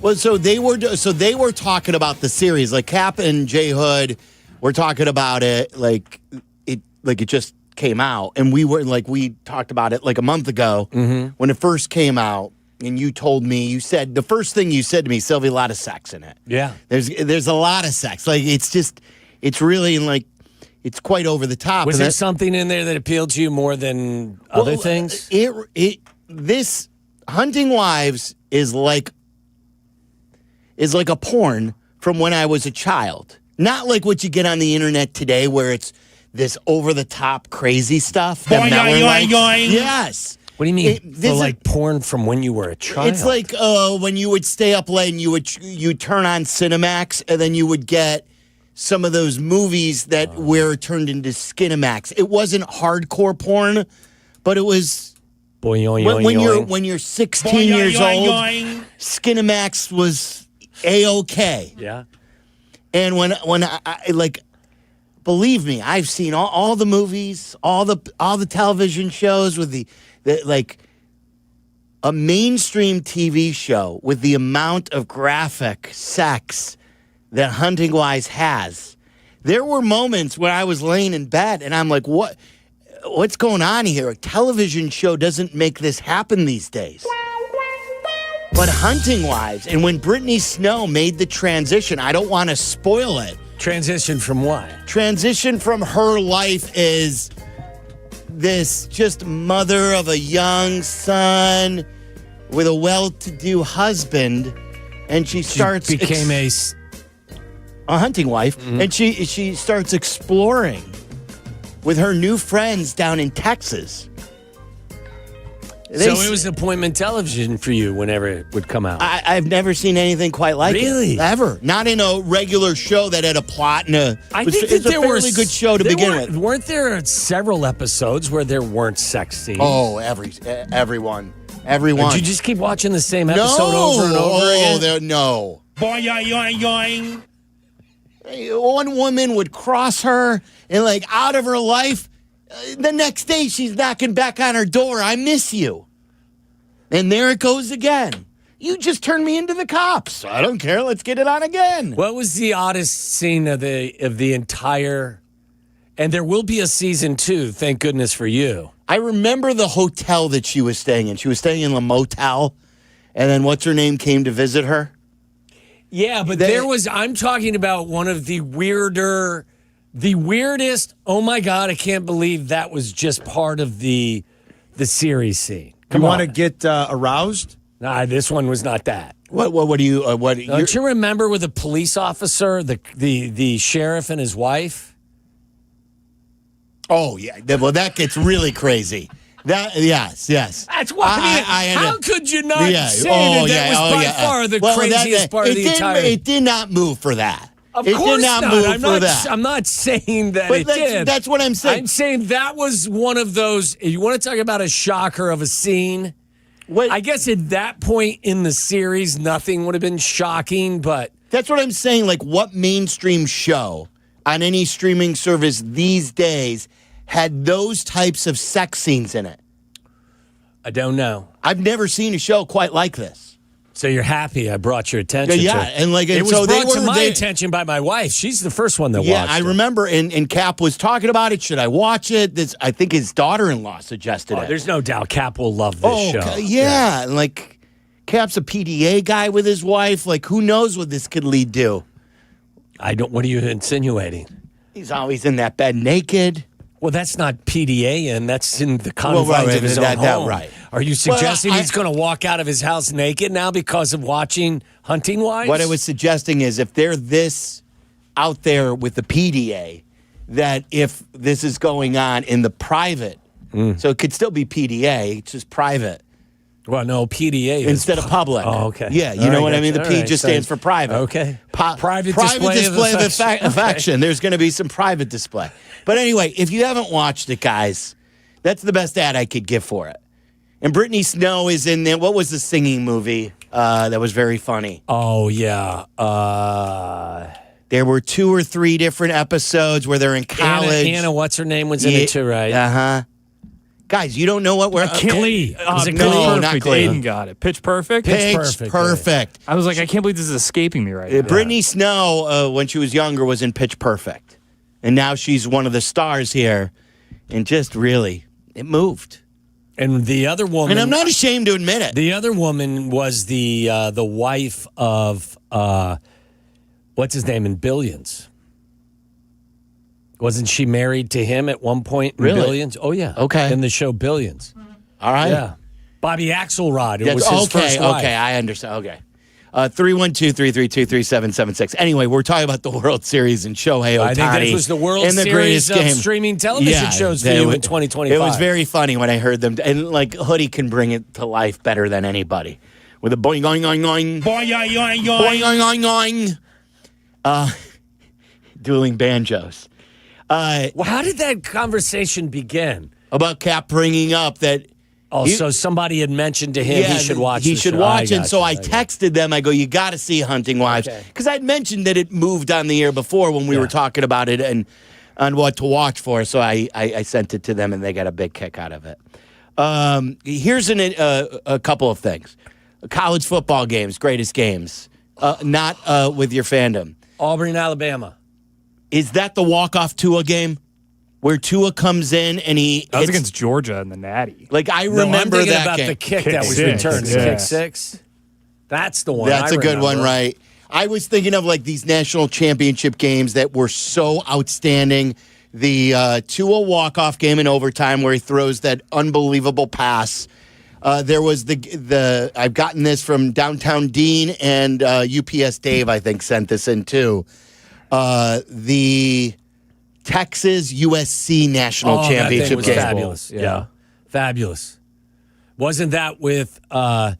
Well, so they were talking about the series. Like Kap and J Hood were talking about it like it just came out, and we talked about it like a month ago when it first came out. And you told me, you said the first thing you said to me, Sylvie, a lot of sex in it. Yeah, there's a lot of sex. Like it's really like it's quite over the top. Was there something in there that appealed to you more than other things? This Hunting Wives is like a porn from when I was a child. Not like what you get on the internet today where it's this over-the-top crazy stuff. Boing, yoing, yoing. Yes. What do you mean? Porn from when you were a child? It's like when you would stay up late and you'd turn on Cinemax and then you would get some of those movies that were turned into Skinemax. It wasn't hardcore porn, but it was when you're 16 years old, Skinamax was A-OK. Yeah. And when I like, believe me, I've seen all the movies, all the television shows with the like a mainstream TV show with the amount of graphic sex that Hunting Wise has. There were moments when I was laying in bed and I'm like, what's going on here? A television show doesn't make this happen these days. But Hunting Wives, and when Brittany Snow made the transition, I don't want to spoil it. Transition from what? Transition from her life is this just mother of a young son with a well-to-do husband, and she became a hunting wife, and she starts exploring with her new friends down in Texas. So it was appointment television for you whenever it would come out. I've never seen anything quite like it. Really? Ever. Not in a regular show that had a plot and it's a fairly good show to begin with. Weren't there several episodes where there weren't sex scenes? Oh, everyone. Did you just keep watching the same episode over and over again? No. Boing. One woman would cross her and like out of her life. The next day, she's knocking back on her door. I miss you. And there it goes again. You just turned me into the cops. I don't care. Let's get it on again. What was the oddest scene of the entire? And there will be a season 2. Thank goodness for you. I remember the hotel that she was staying in. She was staying in a motel, and then what's her name came to visit her. Yeah, but I'm talking about one of the weirdest, oh my God, I can't believe that was just part of the series scene. You want to get aroused? Nah, this one was not that. What do you, don't you remember with the police officer, the sheriff and his wife? Oh, yeah. Well, that gets really crazy. Yes. That's why. How could you not say that was by far the craziest part of the entire? It did not move for that. Of course not. I'm not saying that but it did. That's what I'm saying. I'm saying that was one of those. If you want to talk about a shocker of a scene, I guess at that point in the series, nothing would have been shocking. But that's what I'm saying. Like, what mainstream show on any streaming service these days had those types of sex scenes in it? I don't know. I've never seen a show quite like this. So you're happy I brought your attention to it. And it was brought to my attention by my wife. She's the first one that watched it. Yeah, I remember, and Kap was talking about it. Should I watch it? I think his daughter-in-law suggested it. There's no doubt Kap will love this show. Yeah, and like Kap's a PDA guy with his wife. Like, who knows what this could lead to? What are you insinuating? He's always in that bed naked. Well, that's not PDA, and that's in the confines of his own home. Right. Are you suggesting he's going to walk out of his house naked now because of watching Hunting Wives? What I was suggesting is if they're this out there with the PDA, that if this is going on in the private, so it could still be PDA, it's just private. Well, no, PDA instead of public. Oh, okay. Yeah, you know what I mean? The P just stands for private. Okay. Private display of affection. There's going to be some private display. But anyway, if you haven't watched it, guys, that's the best ad I could give for it. And Brittany Snow is in there. What was the singing movie that was very funny? Oh, yeah. There were 2 or 3 different episodes where they're in college. Anna what's her name was in it too, right? Uh-huh. Guys, you don't know what we're... Glee. Was it no, Glee? not Glee. Aiden got it. Pitch Perfect? Pitch Perfect. I was like, I can't believe this is escaping me right now. Brittany Snow, when she was younger, was in Pitch Perfect. And now she's one of the stars here. And just really, it moved. And the other woman... And I'm not ashamed to admit it. The other woman was the wife of... what's his name in Billions? Wasn't she married to him at one point in Billions? Oh, yeah. Okay. In the show Billions. All right. Yeah. Bobby Axelrod. It was his first wife. Okay, I understand. Okay. 312-332-3776. Anyway, we're talking about the World Series and Shohei Ohtani. I think this was the World Series of streaming television shows for you in 2025. It was very funny when I heard them. And, like, Hoodie can bring it to life better than anybody. With a boing, boing, boing, boing. Boing, boing, boing. Boing, boing, boing. Dueling banjos. Well, how did that conversation begin? about Kap bringing up that. Oh, so somebody had mentioned to him he should watch. He should watch, and so I texted them. I go, "You got to see Hunting Wives," because I'd mentioned that it moved on the air before when we were talking about it and on what to watch for. So I sent it to them, and they got a big kick out of it. Here's a couple of things: college football games, greatest games, not with your fandom. Auburn, Alabama. Is that the walk-off Tua game? Where Tua comes in and that was against Georgia in the Natty. Like I remember I'm that about game. the kick that was returned. Kick 6. That's the one. That's a good one, right? I was thinking of like these national championship games that were so outstanding. The Tua walk-off game in overtime where he throws that unbelievable pass. There was the I've gotten this from Downtown Dean and UPS Dave, I think, sent this in too. The Texas USC national championship was game. Fabulous. Yeah. Fabulous. Wasn't that with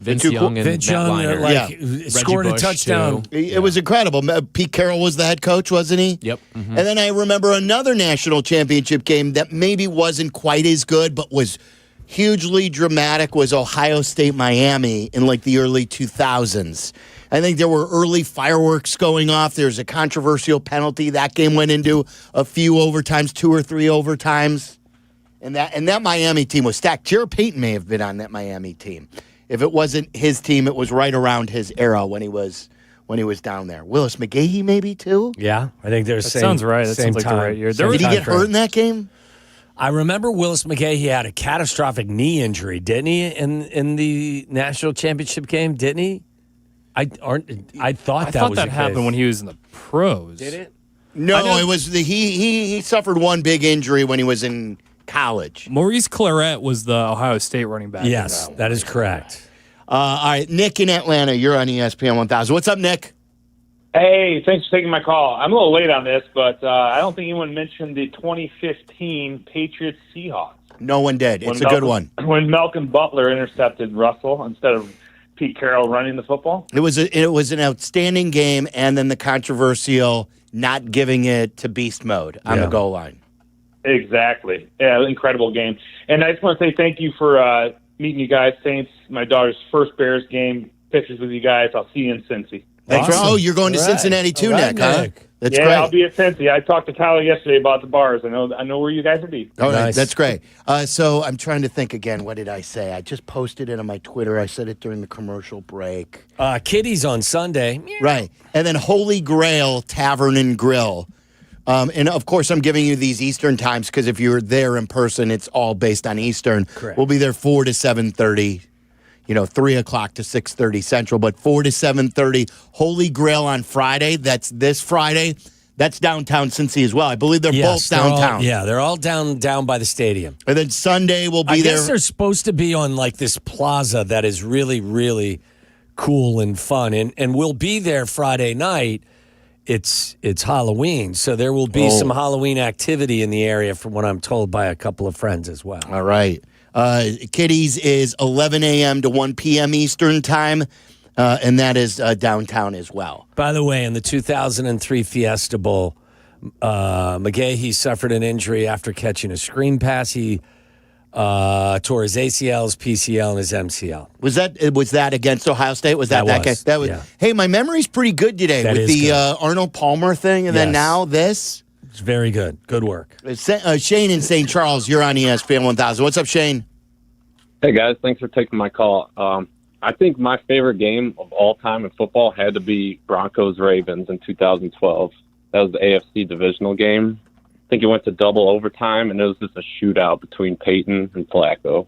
Vince Young and Vince Matt Young Leinart. scored a touchdown? It was incredible. Pete Carroll was the head coach, wasn't he? Yep. Mm-hmm. And then I remember another national championship game that maybe wasn't quite as good, but was hugely dramatic, was Ohio State-Miami in like the early 2000s. I think there were early fireworks going off. There's a controversial penalty. That game went into a few overtimes, 2 or 3 overtimes. And that Miami team was stacked. Jared Payton may have been on that Miami team. If it wasn't his team, it was right around his era when he was down there. Willis McGahee maybe too? Yeah, I think there's That sounds right. That sounds like the right year. Did he get hurt in that game? I remember Willis McGahee had a catastrophic knee injury, didn't he, in the national championship game, didn't he? I thought that happened when he was in the pros. Did it? No, it was he suffered one big injury when he was in college. Maurice Claret was the Ohio State running back. Yes, that is correct. All right, Nick in Atlanta, you're on ESPN 1000. What's up, Nick? Hey, thanks for taking my call. I'm a little late on this, but I don't think anyone mentioned the 2015 Patriots-Seahawks. No one did. It's a good one. When Malcolm Butler intercepted Russell instead of Pete Carroll running the football. It was an outstanding game, and then the controversial not giving it to beast mode on the goal line. Exactly. Yeah, incredible game. And I just want to say thank you for meeting you guys, Saints. My daughter's first Bears game. Pictures with you guys. I'll see you in Cincy. Thanks for, you're going to Cincinnati too, Nick, huh? That's yeah, great. I'll be at Cincy. I talked to Tyler yesterday about the bars. I know where you guys will be. All right, that's great. So I'm trying to think again. What did I say? I just posted it on my Twitter. I said it during the commercial break. Kitties on Sunday. Right. And then Holy Grail Tavern and Grill. And, of course, I'm giving you these Eastern times because if you're there in person, it's all based on Eastern. Correct. We'll be there 4 to 7:30. 3 o'clock to 6:30 Central, but 4 to 7:30. Holy Grail on Friday. That's this Friday. That's downtown Cincy as well. I believe they're both downtown. They're all down by the stadium. And then Sunday we'll be there. I guess they're supposed to be on like this plaza that is really, really cool and fun. And we'll be there Friday night. It's Halloween, so there will be some Halloween activity in the area from what I'm told by a couple of friends as well. All right. Kitties is 11 a.m. to 1 p.m. Eastern time, and that is downtown as well. By the way, in the 2003 Fiesta Bowl, McGahee suffered an injury after catching a screen pass. He tore his ACL, his PCL, and his MCL. Was that against Ohio State? Was that game? That was. Yeah. Hey, my memory's pretty good today with the Arnold Palmer thing, and then now this. It's very good. Good work. Shane in St. Charles, you're on ESPN 1000. What's up, Shane? Hey, guys. Thanks for taking my call. I think my favorite game of all time in football had to be Broncos-Ravens in 2012. That was the AFC divisional game. I think it went to double overtime, and it was just a shootout between Peyton and Flacco.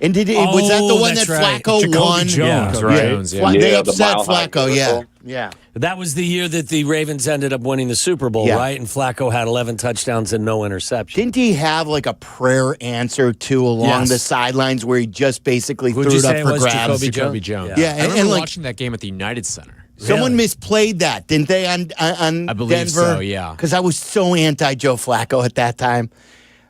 And was that the one that Flacco won? Jones, right? They upset Flacco, yeah. That was the year that the Ravens ended up winning the Super Bowl, right? And Flacco had 11 touchdowns and no interceptions. Didn't he have like a prayer answer too along the sidelines where he just basically threw it up for grabs? Jacoby Jones. Yeah, I remember watching that game at the United Center. Someone misplayed that, didn't they, on I believe Denver? so, yeah. Because I was so anti-Joe Flacco at that time.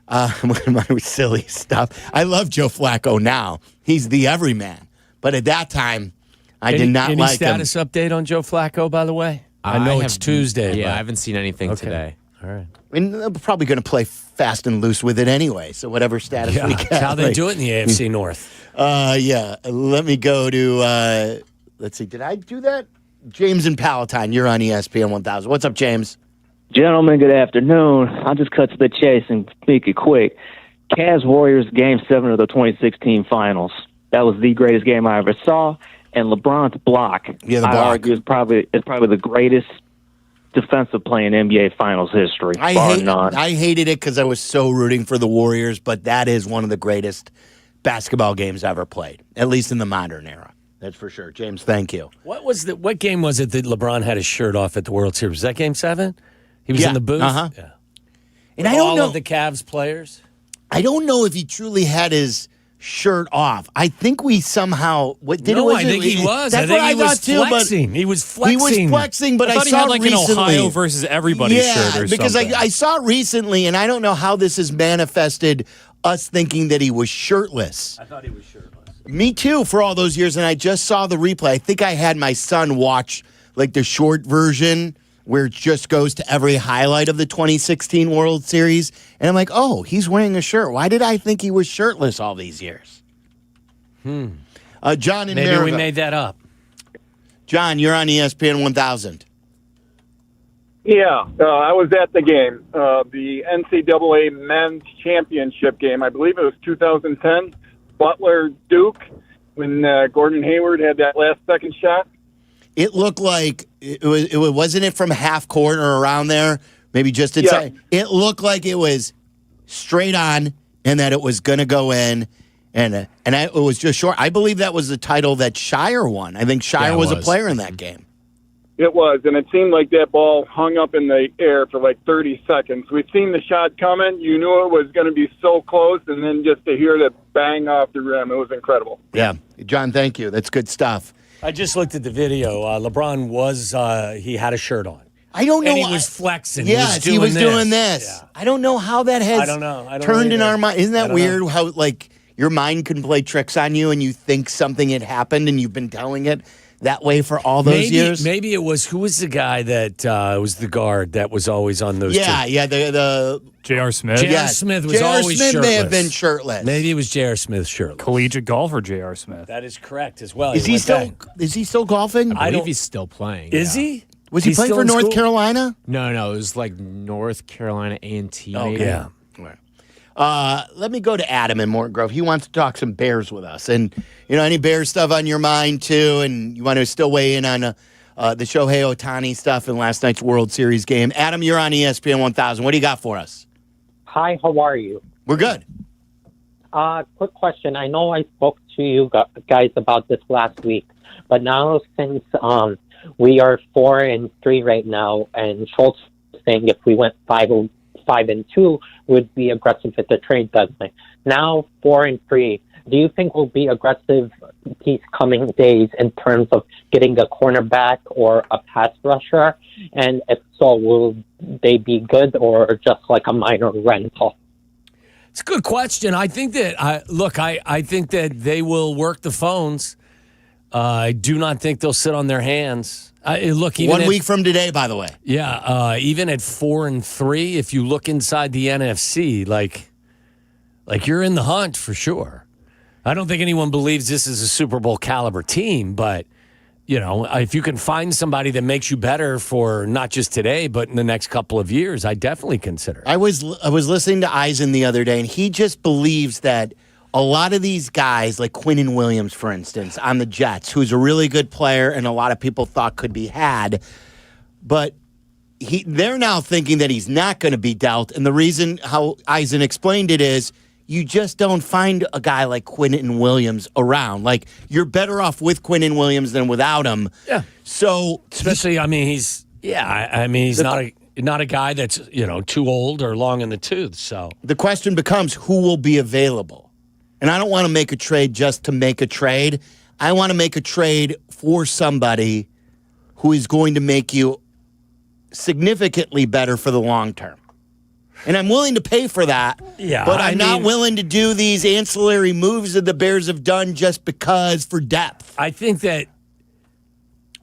My silly stuff. I love Joe Flacco now. He's the everyman. But at that time, I did not like him. Any status update on Joe Flacco, by the way? I know it's Tuesday. Yeah, I haven't seen anything today. All right. And they're probably going to play fast and loose with it anyway. So whatever status we get. That's how they do it in the AFC North. Yeah. Let me go to, let's see. Did I do that? James in Palatine. You're on ESPN 1000. What's up, James? Gentlemen, good afternoon. I'll just cut to the chase and make it quick. Cavs Warriors Game 7 of the 2016 Finals. That was the greatest game I ever saw. And LeBron's block, the block. I argue, is probably the greatest defensive play in NBA Finals history, bar none. I hated it because I was so rooting for the Warriors, but that is one of the greatest basketball games ever played, at least in the modern era. That's for sure. James, thank you. What game was it that LeBron had his shirt off at the World Series? Was that Game 7? He was in the booth? Uh-huh. Yeah. And I don't know of the Cavs players? I don't know if he truly had his shirt off. I think we somehow I think he was. That's what I thought too. Flexing. He was flexing. He was flexing, but I thought he saw had like recently, an Ohio versus everybody shirt or because something. I saw recently, and I don't know how this has manifested us thinking that he was shirtless. I thought he was shirtless. Me too, for all those years, and I just saw the replay. I think I had my son watch like the short version where it just goes to every highlight of the 2016 World Series, and I'm like, oh, he's wearing a shirt. Why did I think he was shirtless all these years? John in Maybe Maryville. we made that up. John, you're on ESPN 1000. Yeah, I was at the game, the NCAA Men's Championship game. I believe it was 2010, Butler Duke, when Gordon Hayward had that last second shot. It looked like wasn't it from half court or around there, maybe just inside. Yeah. It looked like it was straight on, and that it was going to go in. And it was just short. I believe that was the title that Shire won. I think Shire was a player in that game. It was, and it seemed like that ball hung up in the air for like 30 seconds. We'd seen the shot coming. You knew it was going to be so close, and then just to hear that bang off the rim, it was incredible. Yeah. John, thank you. That's good stuff. I just looked at the video. LeBron he had a shirt on. I don't know. And he was flexing. Yes, he was doing this. Yeah. I don't know how that has turned in our mind. Isn't that weird how, like, your mind can play tricks on you and you think something had happened and you've been telling it that way for all those years? Maybe it was, who was the guy that was the guard that was always on those Yeah, the J.R. Smith. J.R. Smith was always Smith shirtless. may have been shirtless. Maybe it was J.R. Smith shirtless. Collegiate golfer J.R. Smith. That is correct as well. Is he still golfing? I believe he's still playing. Is he? Was he playing for North Carolina? No, it was like North Carolina A&T. Oh, maybe. yeah. Let me go to Adam in Morton Grove. He wants to talk some Bears with us. And, any Bears stuff on your mind, too, and you want to still weigh in on the Shohei Ohtani stuff in last night's World Series game. Adam, you're on ESPN 1000. What do you got for us? Hi, how are you? We're good. Quick question. I know I spoke to you guys about this last week, but now since we are 4-3 right now, and Schultz is saying if we went 5-2 would be aggressive at the trade deadline. Now 4-3. Do you think we'll be aggressive these coming days in terms of getting a cornerback or a pass rusher? And if so, will they be good or just like a minor rental? It's a good question. I think that I think that they will work the phones. I do not think they'll sit on their hands. Even 1 week from today, by the way. Yeah, even at 4-3, if you look inside the NFC, like you're in the hunt for sure. I don't think anyone believes this is a Super Bowl caliber team, but if you can find somebody that makes you better for not just today, but in the next couple of years, I definitely consider it. I was listening to Eisen the other day, and he just believes that a lot of these guys, like Quinnen Williams, for instance, on the Jets, who's a really good player and a lot of people thought could be had, but they're now thinking that he's not going to be dealt. And the reason how Eisen explained it is you just don't find a guy like Quinnen Williams around. Like, you're better off with Quinnen Williams than without him. Yeah. So, especially, he's not a guy that's, too old or long in the tooth. So the question becomes, who will be available? And I don't want to make a trade just to make a trade. I want to make a trade for somebody who is going to make you significantly better for the long term. And I'm willing to pay for that. Yeah, but I'm not willing to do these ancillary moves that the Bears have done just because for depth. I think that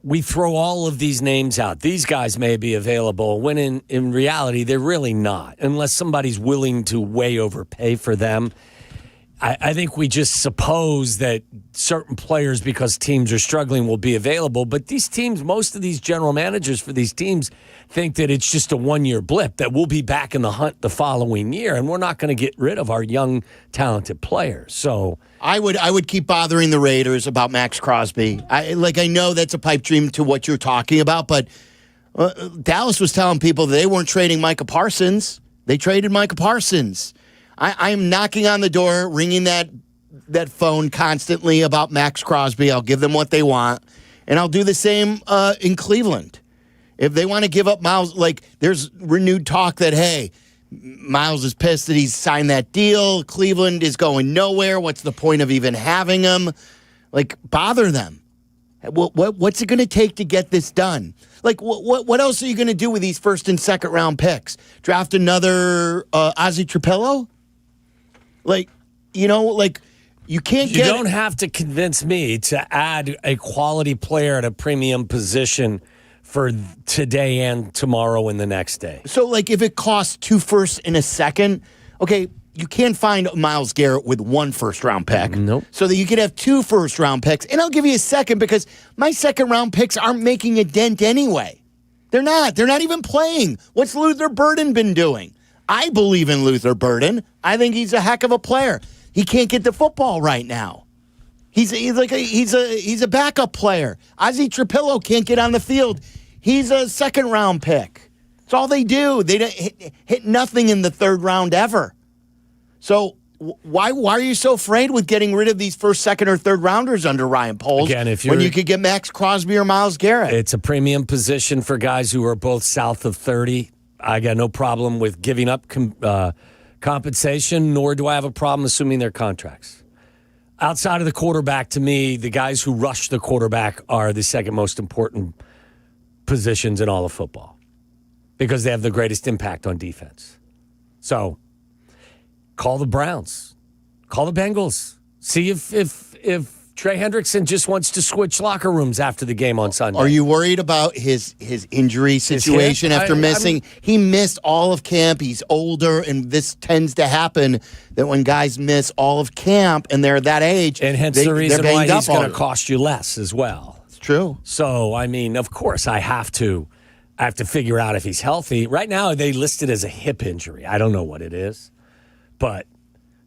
we throw all of these names out. These guys may be available when in reality, they're really not, unless somebody's willing to way overpay for them. I think we just suppose that certain players, because teams are struggling, will be available. But these teams, most of these general managers for these teams think that it's just a one-year blip, that we'll be back in the hunt the following year, and we're not going to get rid of our young, talented players. So I would keep bothering the Raiders about Max Crosby. I know that's a pipe dream to what you're talking about, but Dallas was telling people that they weren't trading Micah Parsons. They traded Micah Parsons. I am knocking on the door, ringing that phone constantly about Max Crosby. I'll give them what they want, and I'll do the same in Cleveland. If they want to give up Miles, there's renewed talk that, hey, Miles is pissed that he's signed that deal. Cleveland is going nowhere. What's the point of even having him? Bother them. What's it going to take to get this done? What else are you going to do with these first and second round picks? Draft another Ozzie Trapello? You can't You don't have to convince me to add a quality player at a premium position for today and tomorrow and the next day. So, if it costs 2 firsts and a second, okay, you can't find Myles Garrett with 1 first-round pick. Nope. So that you could have 2 first-round picks. And I'll give you a second because my second-round picks aren't making a dent anyway. They're not. They're not even playing. What's Luther Burden been doing? I believe in Luther Burden. I think he's a heck of a player. He can't get the football right now. He's a backup player. Ozzie Trapello can't get on the field. He's a second-round pick. That's all they do. They hit nothing in the third round ever. So why are you so afraid with getting rid of these first, second, or third rounders under Ryan Poles when you could get Max Crosby or Myles Garrett? It's a premium position for guys who are both south of 30. I got no problem with giving up compensation, nor do I have a problem assuming their contracts. Outside of the quarterback, to me, the guys who rush the quarterback are the second most important positions in all of football because they have the greatest impact on defense. So call the Browns. Call the Bengals. See if Trey Hendrickson just wants to switch locker rooms after the game on Sunday. Are you worried about his injury situation after missing? He missed all of camp. He's older, and this tends to happen that when guys miss all of camp and they're that age, and hence the reason why he's going to cost you less as well. It's true. So, of course, I have to figure out if he's healthy. Right now, they list it as a hip injury. I don't know what it is, but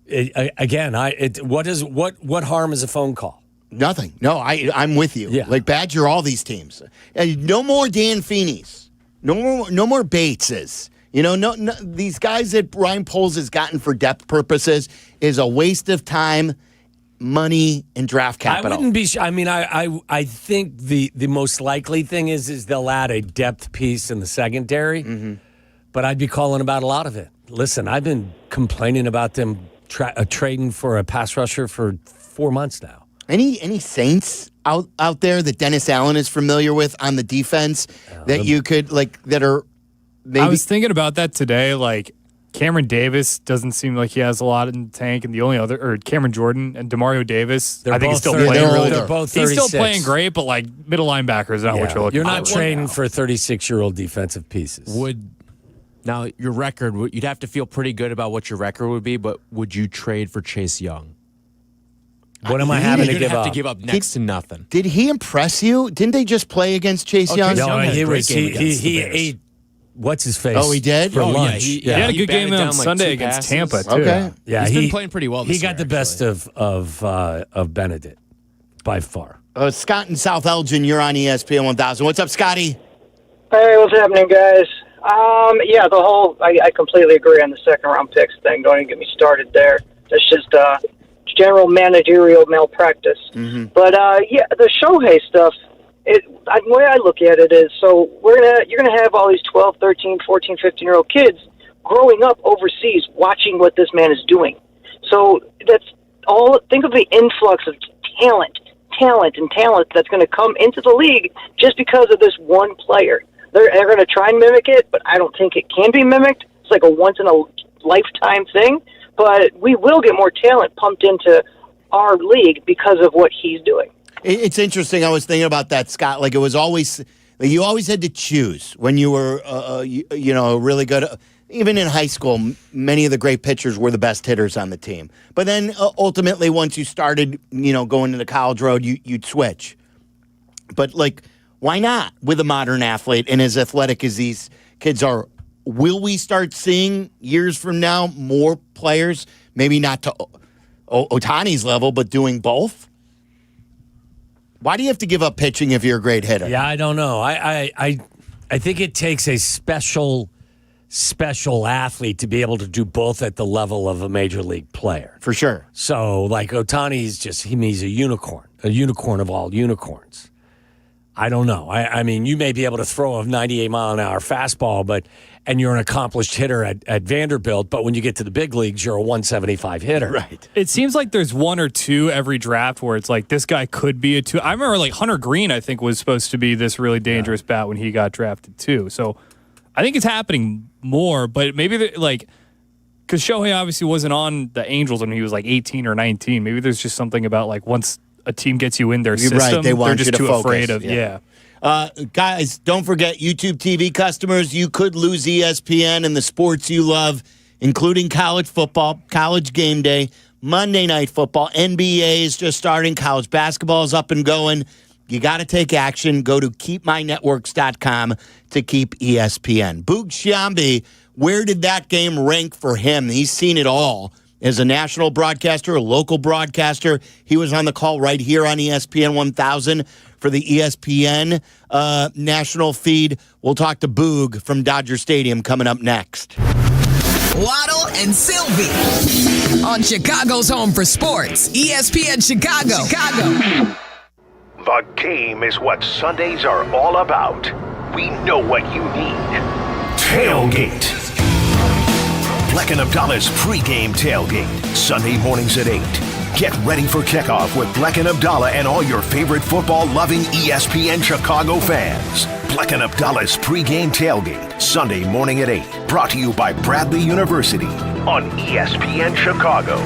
what harm is a phone call? Nothing. No, I'm with you. Yeah. Badger all these teams. No more Dan Feeney's. No more Bateses. No, these guys that Ryan Poles has gotten for depth purposes is a waste of time, money, and draft capital. I wouldn't be. I think the most likely thing is they'll add a depth piece in the secondary, but I'd be calling about a lot of it. Listen, I've been complaining about them trading for a pass rusher for 4 months now. Any Saints out there that Dennis Allen is familiar with on the defense that you could that are maybe? I was thinking about that today. Cameron Davis doesn't seem like he has a lot in the tank, and the only other Cameron Jordan and Demario Davis. I think he's still playing really. They're both 36. He's still playing great, but middle linebacker is not what you're looking. You're not trading for 36-year-old defensive pieces. Now your record? You'd have to feel pretty good about what your record would be, but would you trade for Chase Young? What am I having to give up? To give up next to nothing. Did he impress you? Didn't they just play against Chase Young? No, he ate. What's his face? Oh, he did? For lunch. He had a good game on Sunday against Tampa, too. Okay. Yeah, he's been playing pretty well this year. He got the best of Benedict by far. Scott in South Elgin, you're on ESPN 1000. What's up, Scotty? Hey, what's happening, guys? I completely agree on the second-round picks thing. Don't even get me started there. That's just general managerial malpractice. But the Shohei stuff, the way I look at it is, so you're gonna have all these 12, 13, 14, 15-year-old kids growing up overseas watching what this man is doing. So that's all. Think of the influx of talent that's going to come into the league just because of this one player. They're going to try and mimic it, but I don't think it can be mimicked. It's like a once-in-a-lifetime thing. But we will get more talent pumped into our league because of what he's doing. It's interesting. I was thinking about that, Scott. Like, it was always, you always had to choose when you were, really good. Even in high school, many of the great pitchers were the best hitters on the team. But then ultimately, once you started, going to the college road, you'd switch. But, like, why not with a modern athlete and as athletic as these kids are? Will we start seeing years from now more players, maybe not to Ohtani's level, but doing both? Why do you have to give up pitching if you're a great hitter? Yeah, I don't know. I think it takes a special athlete to be able to do both at the level of a major league player. For sure. So, like, Ohtani's he's a unicorn of all unicorns. I don't know. I mean, you may be able to throw a 98-mile-an-hour fastball, and you're an accomplished hitter at Vanderbilt, but when you get to the big leagues, you're a 175 hitter. Right. It seems like there's one or two every draft where it's like, this guy could be a two. I remember, like, Hunter Green, I think, was supposed to be this really dangerous bat when he got drafted, too. So I think it's happening more, but maybe, because Shohei obviously wasn't on the Angels when he was, like, 18 or 19. Maybe there's just something about, like, once a team gets you in their system, right, they're just too focus. afraid of, guys, don't forget, YouTube TV customers, you could lose ESPN and the sports you love, including college football, college game day, Monday Night Football, NBA is just starting, college basketball is up and going. You got to take action. Go to keepmynetworks.com to keep ESPN. Boog Sciambi, where did that game rank for him? He's seen it all. As a national broadcaster, a local broadcaster, he was on the call right here on ESPN 1000 for the ESPN national feed. We'll talk to Boog from Dodger Stadium coming up next. Waddle and Silvy on Chicago's home for sports, ESPN Chicago. The game is what Sundays are all about. We know what you need. Tailgate. Bleck Abdalla's pregame tailgate, Sunday mornings at 8. Get ready for kickoff with Bleck Abdalla and all your favorite football-loving ESPN Chicago fans. Bleck Abdalla's pregame tailgate, Sunday morning at 8. Brought to you by Bradley University on ESPN Chicago.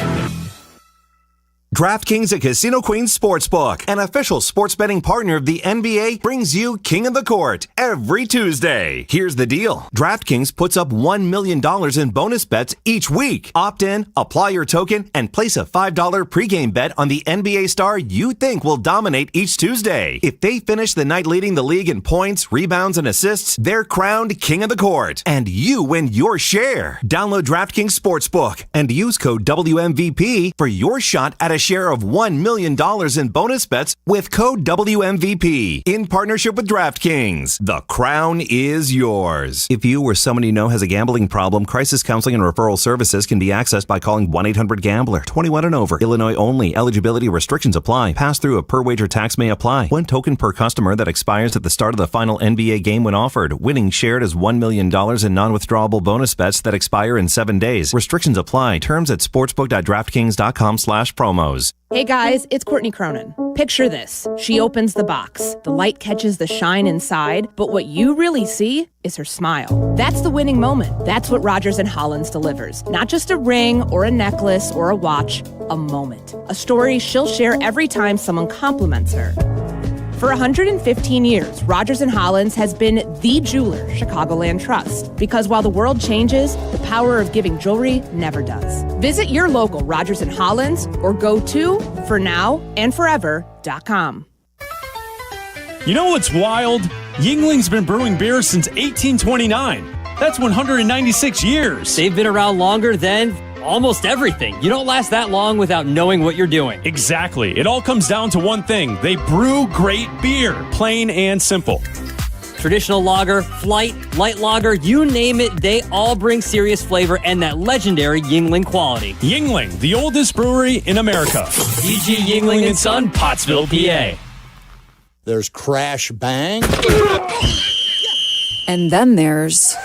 DraftKings at Casino Queen Sportsbook, an official sports betting partner of the NBA, brings you King of the Court every Tuesday. Here's the deal. DraftKings puts up $1 million in bonus bets each week. Opt in, apply your token, and place a $5 pregame bet on the NBA star you think will dominate each Tuesday. If they finish the night leading the league in points, rebounds, and assists, they're crowned King of the Court, and you win your share. Download DraftKings Sportsbook and use code WMVP for your shot at a share of $1 million in bonus bets with code WMVP in partnership with DraftKings. The crown is yours. If you or someone you know has a gambling problem, crisis counseling and referral services can be accessed by calling 1-800-GAMBLER. 21 and over. Illinois only. Eligibility restrictions apply. Pass-through of per-wager tax may apply. One token per customer that expires at the start of the final NBA game when offered. Winning shared as $1 million in non-withdrawable bonus bets that expire in 7 days. Restrictions apply. Terms at sportsbook.draftkings.com/promos. Hey guys, it's Courtney Cronin. Picture this. She opens the box. The light catches the shine inside, but what you really see is her smile. That's the winning moment. That's what Rogers & Hollins delivers. Not just a ring or a necklace or a watch, a moment. A story she'll share every time someone compliments her. For 115 years, Rogers & Hollins has been the jeweler Chicagoland trusts. Because while the world changes, the power of giving jewelry never does. Visit your local Rogers & Hollins or go to fornowandforever.com. You know what's wild? Yuengling's been brewing beer since 1829. That's 196 years. They've been around longer than almost everything. You don't last that long without knowing what you're doing. Exactly. It all comes down to one thing. They brew great beer, plain and simple. Traditional lager, flight, light lager, you name it, they all bring serious flavor and that legendary Yuengling quality. Yuengling, the oldest brewery in America. E.G. Yuengling & Son, Pottsville, PA. There's Crash Bang. And then there's...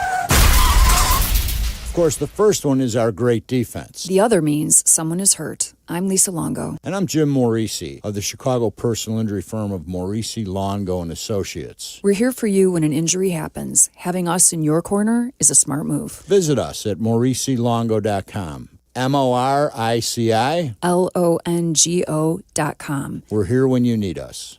Of course, the first one is our great defense. The other means someone is hurt. I'm Lisa Longo. And I'm Jim Morisi of the Chicago personal injury firm of Morisi, Longo & Associates. We're here for you when an injury happens. Having us in your corner is a smart move. Visit us at MorisiLongo.com. MORICI. LONGO.com. We're here when you need us.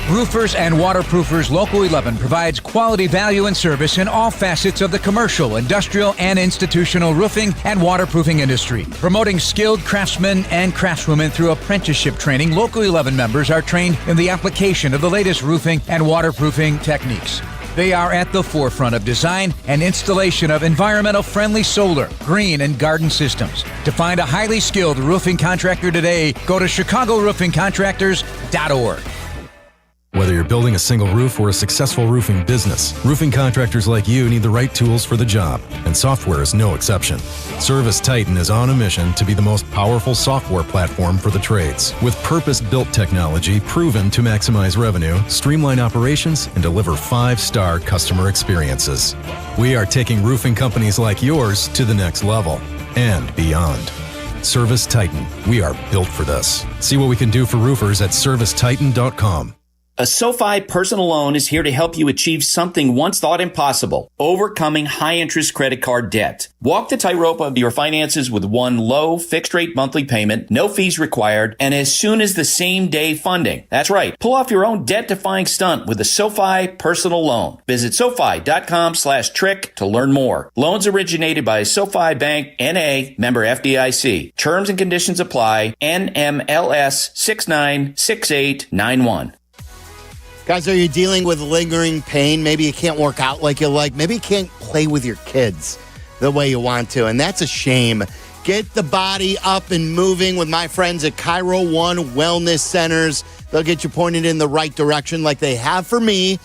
Roofers and Waterproofers Local 11 provides quality value and service in all facets of the commercial, industrial, and institutional roofing and waterproofing industry. Promoting skilled craftsmen and craftswomen through apprenticeship training, Local 11 members are trained in the application of the latest roofing and waterproofing techniques. They are at the forefront of design and installation of environmental-friendly solar, green, and garden systems. To find a highly skilled roofing contractor today, go to ChicagoRoofingContractors.org. Whether you're building a single roof or a successful roofing business, roofing contractors like you need the right tools for the job, and software is no exception. Service Titan is on a mission to be the most powerful software platform for the trades, with purpose-built technology proven to maximize revenue, streamline operations, and deliver 5-star customer experiences. We are taking roofing companies like yours to the next level and beyond. Service Titan. We are built for this. See what we can do for roofers at servicetitan.com. A SoFi personal loan is here to help you achieve something once thought impossible, overcoming high-interest credit card debt. Walk the tightrope of your finances with one low, fixed-rate monthly payment, no fees required, and as soon as the same-day funding. That's right. Pull off your own debt-defying stunt with a SoFi personal loan. Visit SoFi.com/trick to learn more. Loans originated by SoFi Bank, N.A., member FDIC. Terms and conditions apply. NMLS 696891. Guys, are you dealing with lingering pain? Maybe you can't work out like you like. Maybe you can't play with your kids the way you want to, and that's a shame. Get the body up and moving with my friends at Chiro One Wellness Centers. They'll get you pointed in the right direction like they have for me.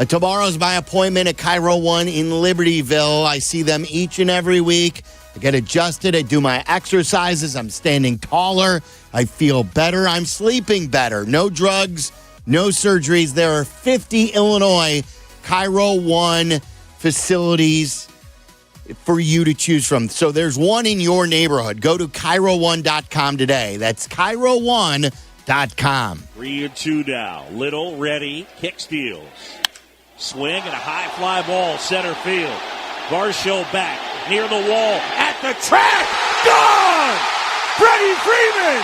Tomorrow's my appointment at Chiro One in Libertyville. I see them each and every week. I get adjusted. I do my exercises. I'm standing taller. I feel better. I'm sleeping better. No drugs. No surgeries. There are 50 Illinois Chiro One facilities for you to choose from. So there's one in your neighborhood. Go to Chiro1.com today. That's Chiro1.com. 3-2 now. Little ready. Kick steals. Swing and a high fly ball. Center field. Varsho back. Near the wall. At the track. Gone! Freddie Freeman!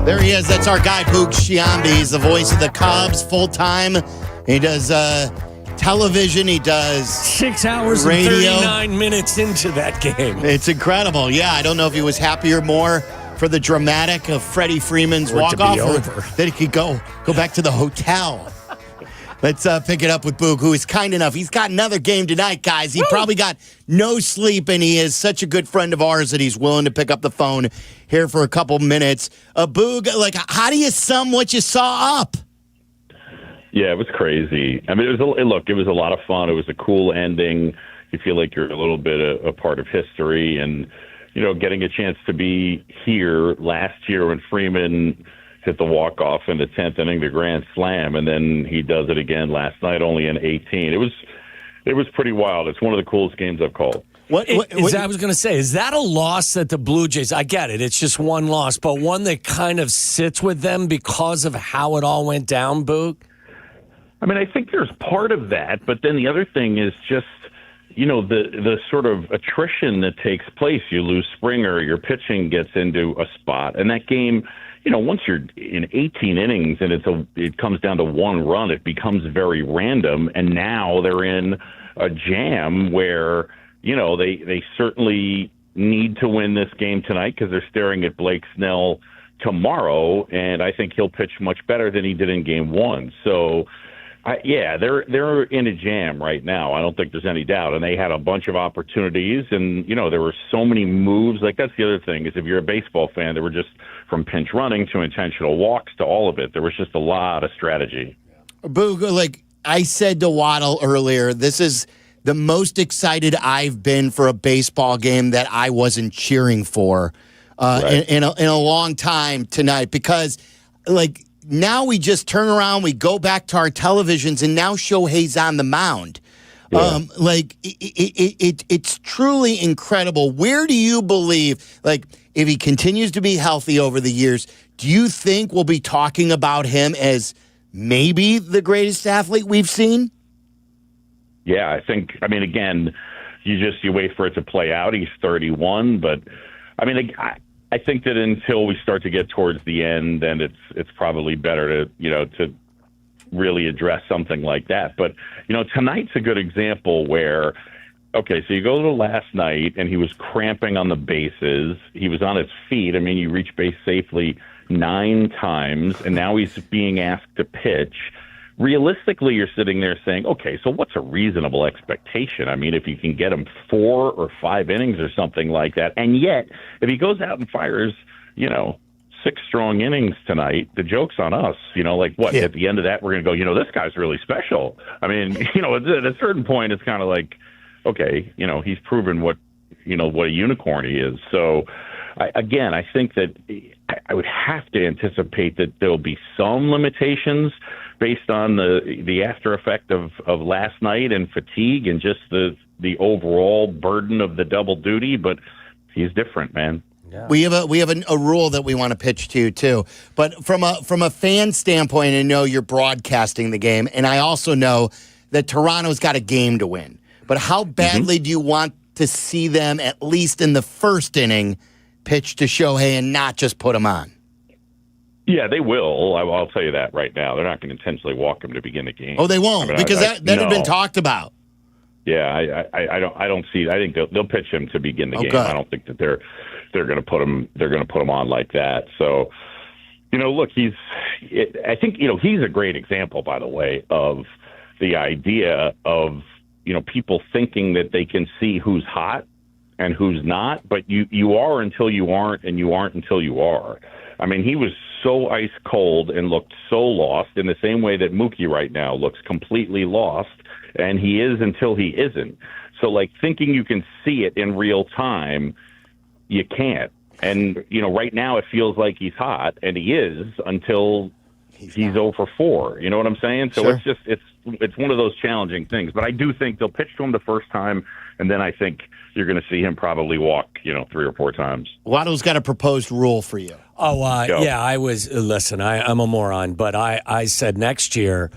There he is. That's our guy, Boog Sciambi. He's the voice of the Cubs full-time. He does television. He does 6 hours radio. and 39 minutes into that game. It's incredible. Yeah, I don't know if he was happier more for the dramatic of Freddie Freeman's walk-off or that he could go back to the hotel. Let's pick it up with Boog, who is kind enough. He's got another game tonight, guys. He probably got no sleep, and he is such a good friend of ours that he's willing to pick up the phone here for a couple minutes. Boog, how do you sum what you saw up? Yeah, it was crazy. I mean, it was a lot of fun. It was a cool ending. You feel like you're a little bit a part of history, and getting a chance to be here last year when Freeman hit the walk-off in the 10th inning, the grand slam, and then he does it again last night, only in 18. It was pretty wild. It's one of the coolest games I've called. I was going to say, is that a loss that the Blue Jays, I get it, it's just one loss, but one that kind of sits with them because of how it all went down, Boog? I mean, I think there's part of that, but then the other thing is just, the sort of attrition that takes place. You lose Springer, your pitching gets into a spot, and that game, once you're in 18 innings and it comes down to one run, it becomes very random. And now they're in a jam where, they certainly need to win this game tonight because they're staring at Blake Snell tomorrow. And I think he'll pitch much better than he did in game one. So, they're in a jam right now. I don't think there's any doubt. And they had a bunch of opportunities, and there were so many moves. Like, that's the other thing is if you're a baseball fan, there were just from pinch running to intentional walks to all of it. There was just a lot of strategy. Boog, like I said to Waddle earlier, this is the most excited I've been for a baseball game that I wasn't cheering for in a long time tonight because, now we just turn around, we go back to our televisions, and now Shohei's on the mound. Yeah. It's truly incredible. Where do you believe, if he continues to be healthy over the years, do you think we'll be talking about him as maybe the greatest athlete we've seen? Yeah, again, you wait for it to play out. He's 31, but I mean, I think that until we start to get towards the end, then it's probably better to really address something like that. But tonight's a good example where, okay, so you go to last night and he was cramping on the bases. He was on his feet. I mean, you reach base safely 9 times, and now he's being asked to pitch. Realistically, you're sitting there saying, okay, so what's a reasonable expectation? I mean, if you can get him 4 or 5 innings or something like that, and yet if he goes out and fires, 6 strong innings tonight, the joke's on us. Like what? At the end of that, we're going to go, this guy's really special. I mean, at a certain point, it's kind of like, okay, he's proven what a unicorn he is. So, I think that I would have to anticipate that there'll be some limitations based on the after effect of last night and fatigue and just the overall burden of the double duty. But he's different, man. Yeah. We have a rule that we want to pitch to you too. But from a fan standpoint, I know you're broadcasting the game, and I also know that Toronto's got a game to win. But how badly do you want to see them, at least in the first inning, pitch to Shohei and not just put him on? Yeah, they will. I'll tell you that right now. They're not going to intentionally walk him to begin the game. Oh, they won't, because that had been talked about. Yeah, I don't see. I think they'll pitch him to begin the game. Good. I don't think that they're going to put him. They're going to put him on like that. So, look, I think he's a great example, by the way, of the idea of people thinking that they can see who's hot and who's not, but you are until you aren't, and you aren't until you are. I mean, he was so ice cold and looked so lost in the same way that Mookie right now looks completely lost, and he is until he isn't. So, like, thinking you can see it in real time, you can't. And, right now it feels like he's hot, and he is until he's 0 for 4. You know what I'm saying? So Sure. It's one of those challenging things. But I do think they'll pitch to him the first time, and then I think you're going to see him probably walk, 3 or 4 times. Waddle's got a proposed rule for you. Yeah, I was, listen, I'm a moron, but I said next year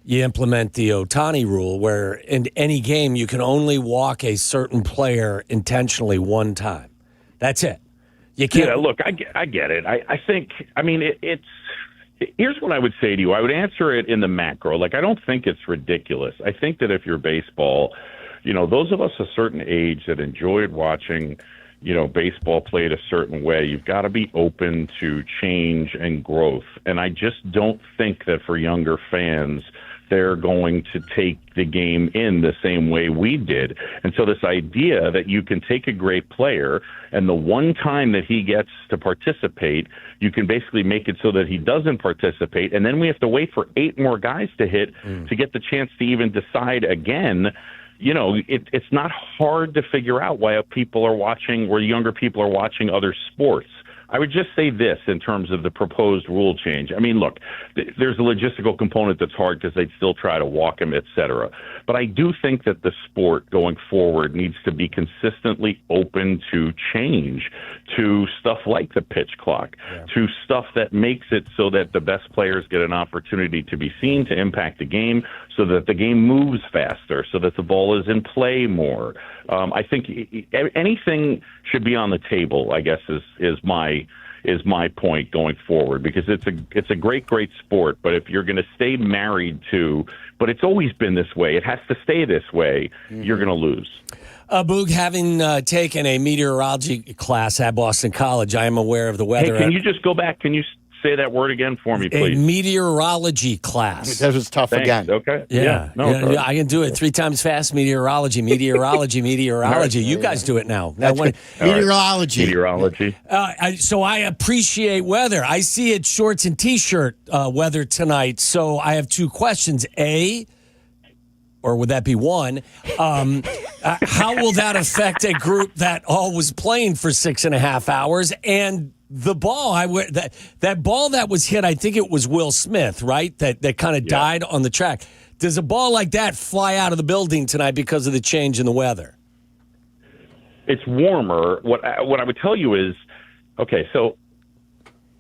you implement the Ohtani rule where in any game you can only walk a certain player intentionally one time. That's it. You can't. Yeah, look, I get it. I think, it's, here's what I would say to you. I would answer it in the macro. Like, I don't think it's ridiculous. I think that if you're baseball, those of us a certain age that enjoyed watching, baseball played a certain way, you've got to be open to change and growth. And I just don't think that for younger fans, they're going to take the game in the same way we did. And so this idea that you can take a great player and the one time that he gets to participate, you can basically make it so that he doesn't participate. And then we have to wait for 8 more guys to hit to get the chance to even decide again. It's not hard to figure out why people are watching, or younger people are watching other sports. I would just say this in terms of the proposed rule change. I mean, look, there's a logistical component that's hard because they'd still try to walk him, et cetera. But I do think that the sport going forward needs to be consistently open to change, to stuff like the pitch clock, to stuff that makes it so that the best players get an opportunity to be seen, to impact the game, so that the game moves faster, so that the ball is in play more. I think anything should be on the table, I guess, is my point going forward, because it's a great sport. But if you're going to stay married to, but it's always been this way, it has to stay this way, you're going to lose. Boog, having taken a meteorology class at Boston College, I am aware of the weather. Hey, can you just go back? Can you say that word again for me, please? A meteorology class. That was tough. Thanks. Again. Okay. Yeah. I can do it 3 times fast. Meteorology. Right. You guys do it now. Meteorology. So I appreciate weather. I see it shorts and T-shirt weather tonight. So I have 2 questions. Or would that be one? How will that affect a group that all was playing for 6.5 hours? And the ball, that ball that was hit, I think it was Will Smith, right? That kind of died on the track. Does a ball like that fly out of the building tonight because of the change in the weather? It's warmer. What I would tell you is, okay, so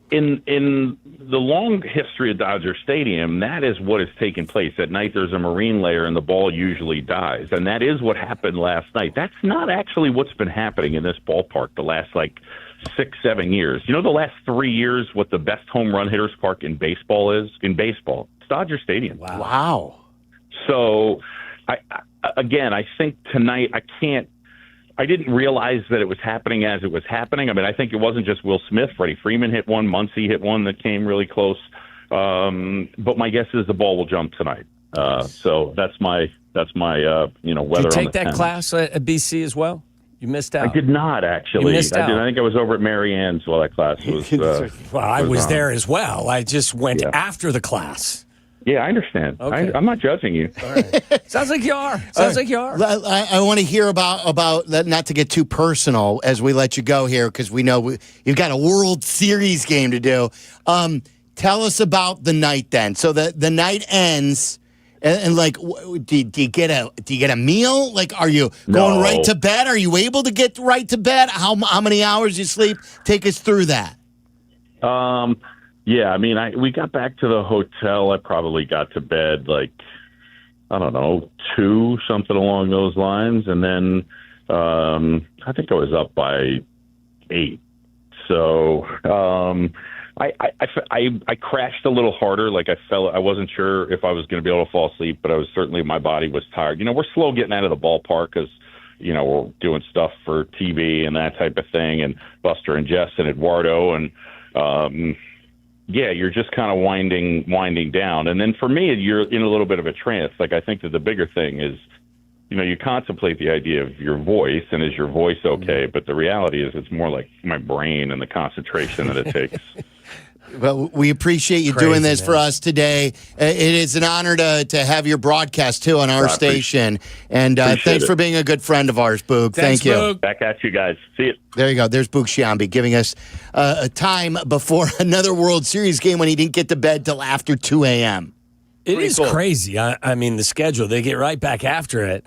in the long history of Dodger Stadium, that is what has taken place. At night, there's a marine layer, and the ball usually dies. And that is what happened last night. That's not actually what's been happening in this ballpark the last, 6-7 years. You know, the last 3 years, what the best home run hitters park in baseball is? In baseball, it's Dodger Stadium. Wow. So, I think tonight I didn't realize that it was happening as it was happening. I mean, I think it wasn't just Will Smith. Freddie Freeman hit one. Muncy hit one that came really close. But my guess is the ball will jump tonight. So that's my weather. Did you take that class at BC as well? You missed out. I did not, actually. You missed out. I think I was over at Mary Ann's while that class was. Well, I was there as well. I just went after the class. Yeah, I understand. Okay. I'm not judging you. All right. Sounds like you are. I want to hear about that, not to get too personal as we let you go here, because we know you've got a World Series game to do. Tell us about the night then. So the night ends, and do you get a meal? Like, are you going right to bed? Are you able to get right to bed? How many hours you sleep? Take us through that. Yeah, I mean, we got back to the hotel. I probably got to bed 2, something along those lines, and then I think I was up by 8. So I crashed a little harder. I wasn't sure if I was going to be able to fall asleep, but my body was tired. You know, we're slow getting out of the ballpark because we're doing stuff for TV and that type of thing, and Buster and Jess and Eduardo and. Yeah, you're just kind of winding down. And then for me, you're in a little bit of a trance. I think that the bigger thing is, you contemplate the idea of your voice, and is your voice okay? But the reality is it's more like my brain and the concentration that it takes. Well, we appreciate you doing this for us today. It is an honor to have your broadcast, too, on our station. And thanks for being a good friend of ours, Boog. Thank you. Boog. Back at you guys. See you. There you go. There's Boog Sciambi giving us a time before another World Series game when he didn't get to bed till after 2 a.m. It is crazy. I mean, the schedule, they get right back after it.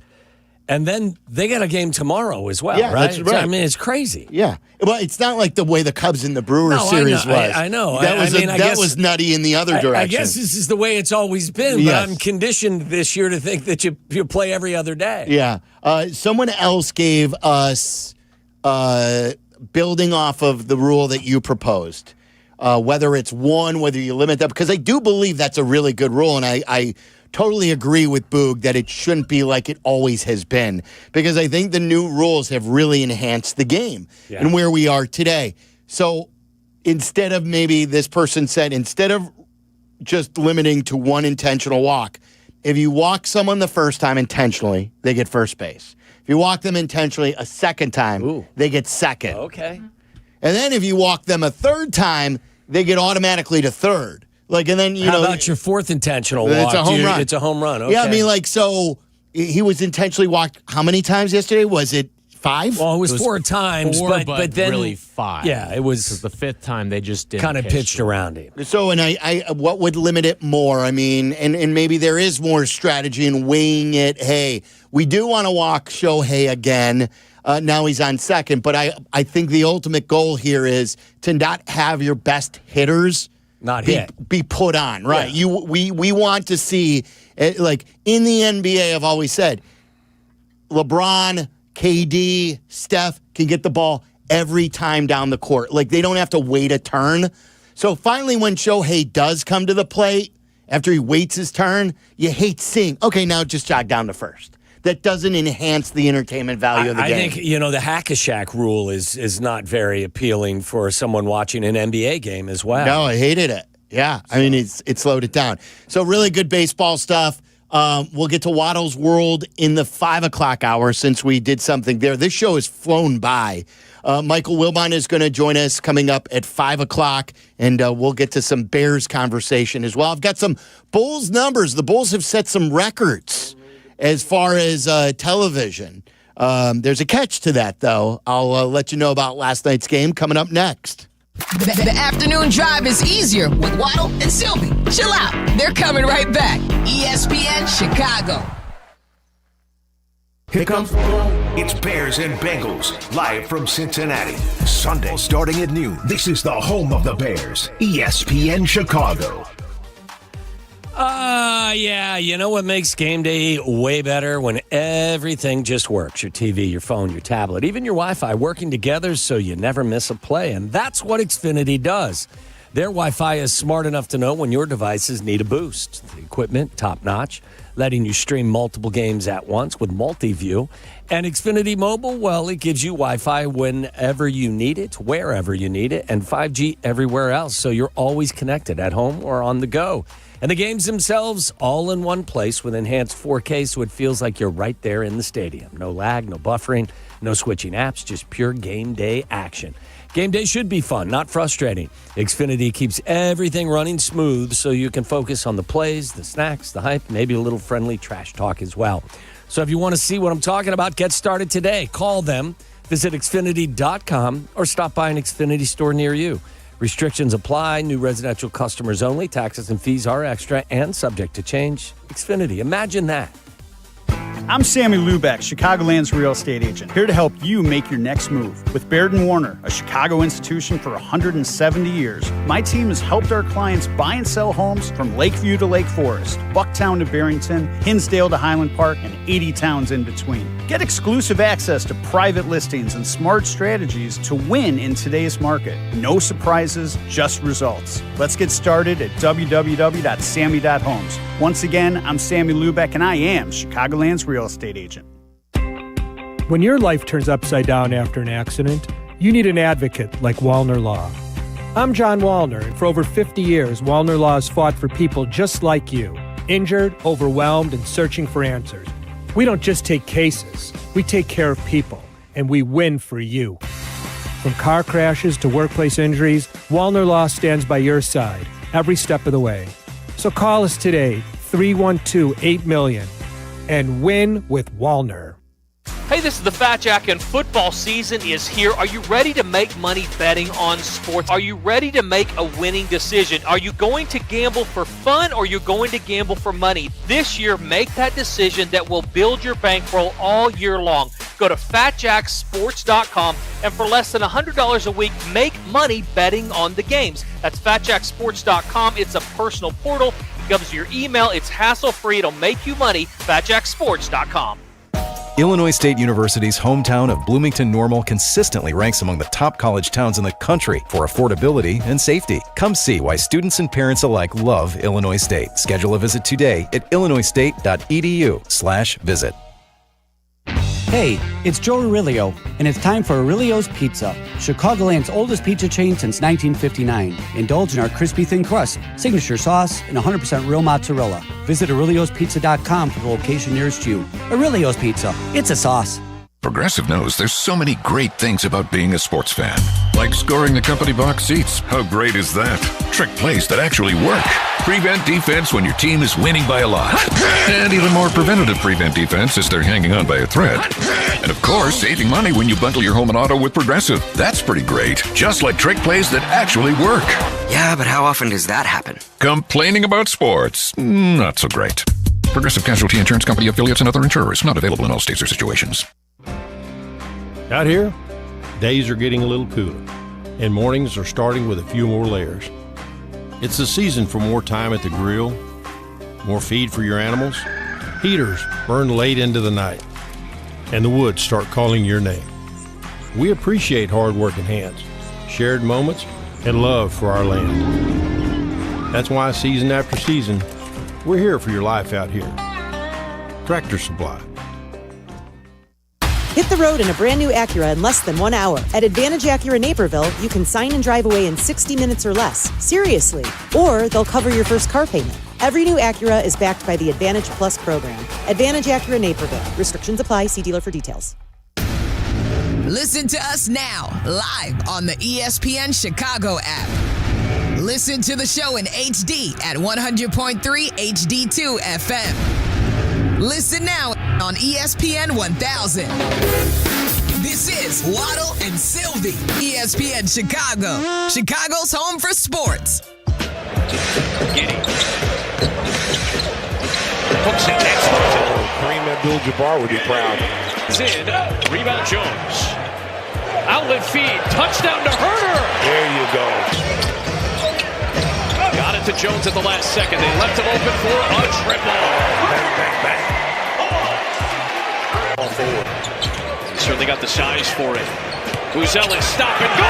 And then they got a game tomorrow as well, right? That's right. I mean, it's crazy. Yeah. Well, it's not like the way the Cubs and the Brewers series was. I know. That was nutty in the other direction. I guess this is the way it's always been, but I'm conditioned this year to think that you play every other day. Yeah. Someone else gave us, building off of the rule that you proposed, whether it's one, whether you limit that, because I do believe that's a really good rule, and I totally agree with Boog that it shouldn't be like it always has been, because I think the new rules have really enhanced the game and where we are today. So instead of, maybe this person said, instead of just limiting to one intentional walk, if you walk someone the first time intentionally, they get first base. If you walk them intentionally a second time, they get second. Okay. And then if you walk them a third time, they get automatically to third. And then, how about your fourth intentional walk? It's a home run. It's a home run. Okay. Yeah, I mean, so he was intentionally walked how many times yesterday? Was it 5? Well, it was 4 times, but then really 5. Yeah, it was because the 5th time they just didn't kind of pitched around him. So, and I what would limit it more? I mean, and maybe there is more strategy in weighing it. Hey, we do want to walk Shohei again. Now he's on second, but I think the ultimate goal here is to not have your best hitters be put on, right? Yeah. We want to see, in the NBA, I've always said, LeBron, KD, Steph can get the ball every time down the court. They don't have to wait a turn. So finally, when Shohei does come to the plate, after he waits his turn, you hate seeing, okay, now just jog down to first. That doesn't enhance the entertainment value of the game. I think, the hack-a-shack rule is not very appealing for someone watching an NBA game as well. No, I hated it. Yeah, I mean, it slowed it down. So really good baseball stuff. We'll get to Waddle's World in the 5 o'clock hour since we did something there. This show has flown by. Michael Wilbon is going to join us coming up at 5 o'clock, and we'll get to some Bears conversation as well. I've got some Bulls numbers. The Bulls have set some records as far as television. There's a catch to that, though. I'll let you know about last night's game coming up next. The afternoon drive is easier with Waddle and Silvy. Chill out. They're coming right back. ESPN Chicago. Here comes it's Bears and Bengals, live from Cincinnati. Sunday, starting at noon. This is the home of the Bears, ESPN Chicago. Yeah, you know what makes game day way better? When everything just works. Your TV, your phone, your tablet, even your Wi-Fi working together so you never miss a play. And that's what Xfinity does. Their Wi-Fi is smart enough to know when your devices need a boost. The equipment, top-notch, letting you stream multiple games at once with multi-view. And Xfinity Mobile, well, it gives you Wi-Fi whenever you need it, wherever you need it, and 5G everywhere else, so you're always connected at home or on the go. And the games themselves, all in one place with enhanced 4K, so it feels like you're right there in the stadium. No lag, no buffering, no switching apps, just pure game day action. Game day should be fun, not frustrating. Xfinity keeps everything running smooth so you can focus on the plays, the snacks, the hype, maybe a little friendly trash talk as well. So if you want to see what I'm talking about, get started today. Call them, visit Xfinity.com, or stop by an Xfinity store near you. Restrictions apply, new residential customers only, taxes and fees are extra and subject to change. Xfinity, imagine that. I'm Sammy Lubeck, Chicagoland's real estate agent, here to help you make your next move. With Baird & Warner, a Chicago institution for 170 years, my team has helped our clients buy and sell homes from Lakeview to Lake Forest, Bucktown to Barrington, Hinsdale to Highland Park, and 80 towns in between. Get exclusive access to private listings and smart strategies to win in today's market. No surprises, just results. Let's get started at www.sammy.homes. Once again, I'm Sammy Lubeck, and I am Chicagoland's real estate agent. When your life turns upside down after an accident, you need an advocate like Wallner Law. I'm John Wallner, and for over 50 years, Wallner Law has fought for people just like you, injured, overwhelmed, and searching for answers. We don't just take cases, we take care of people, and we win for you. From car crashes to workplace injuries, Wallner Law stands by your side every step of the way. So call us today, 312-8-MILLION, and win with Wallner. Hey, this is the Fat Jack, and football season is here. Are you ready to make money betting on sports? Are you ready to make a winning decision? Are you going to gamble for fun, or are you going to gamble for money? This year, make that decision that will build your bankroll all year long. Go to FatJackSports.com, and for less than $100 a week, make money betting on the games. That's FatJackSports.com. It's a personal portal. It comes to your email. It's hassle-free. It'll make you money. FatJackSports.com. Illinois State University's hometown of Bloomington Normal consistently ranks among the top college towns in the country for affordability and safety. Come see why students and parents alike love Illinois State. Schedule a visit today at illinoisstate.edu/visit. Hey, it's Joe Aurelio, and it's time for Aurelio's Pizza, Chicagoland's oldest pizza chain since 1959. Indulge in our crispy thin crust, signature sauce, and 100% real mozzarella. Visit Aurelio'sPizza.com for the location nearest you. Aurelio's Pizza, it's a sauce. Progressive knows there's so many great things about being a sports fan. Like scoring the company box seats. How great is that? Trick plays that actually work. Prevent defense when your team is winning by a lot. And even more preventative prevent defense as they're hanging on by a thread. And of course, saving money when you bundle your home and auto with Progressive. That's pretty great. Just like trick plays that actually work. Yeah, but how often does that happen? Complaining about sports. Not so great. Progressive Casualty Insurance Company, affiliates, and other insurers. Not available in all states or situations. Out here, days are getting a little cooler, and mornings are starting with a few more layers. It's the season for more time at the grill, more feed for your animals. Heaters burn late into the night, and the woods start calling your name. We appreciate hard-working hands, shared moments, and love for our land. That's why season after season, we're here for your life out here. Tractor Supply. Hit the road in a brand new Acura in less than 1 hour. At Advantage Acura Naperville, you can sign and drive away in 60 minutes or less. Seriously. Or they'll cover your first car payment. Every new Acura is backed by the Advantage Plus program. Advantage Acura Naperville. Restrictions apply. See dealer for details. Listen to us now, live on the ESPN Chicago app. Listen to the show in HD at 100.3 HD2 FM. Listen now on ESPN 1000. This is Waddle and Silvy, ESPN Chicago, Chicago's home for sports. Hooks it next to Cream it Abdul-Jabbar would be proud. It's in. Rebound Jones. Outlet feed. Touchdown to Herder. There you go. Got it to Jones at the last second. They left him open for a triple. Bang, bang, bang. All forward. Certainly got the size for it. Buzelis stop and go.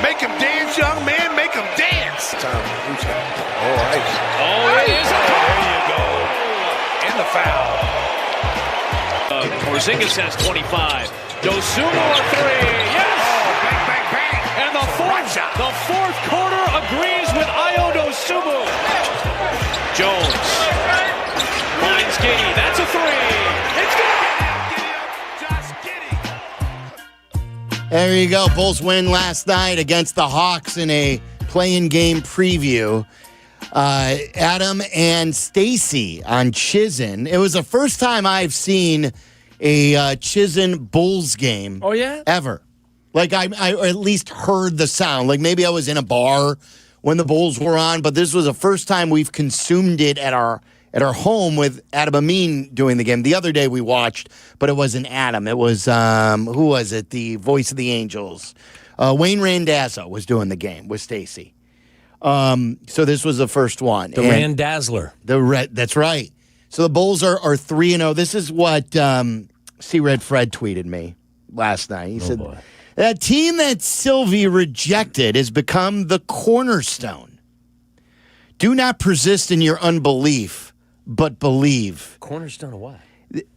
Make him dance, young man. Make him dance. All right. Oh, it is. There you go. And the foul. Porzingis has 25. Dosunmu a three. Yes. Oh, bang, bang, bang. And the fourth quarter agrees with Ayo Dosunmu. Jones finds Giddey. That's a three. It's good. There you go. Bulls win last night against the Hawks in a play-in game preview. Adam and Stacy on Chizen. It was the first time I've seen a Chizen Bulls game. Oh, yeah? Ever. Like, I at least heard the sound. Like, maybe I was in a bar when the Bulls were on, but this was the first time we've consumed it at our home with Adam Amin doing the game. The other day we watched, but it wasn't Adam. It was, who was it? The voice of the Angels. Wayne Randazzo was doing the game with Stacy. So this was the first one. The Randazzler. That's right. So the Bulls are 3-0. This is what C-Red Fred tweeted me last night. He said, boy. That team that Silvy rejected has become the cornerstone. Do not persist in your unbelief, but believe. Cornerstone of what?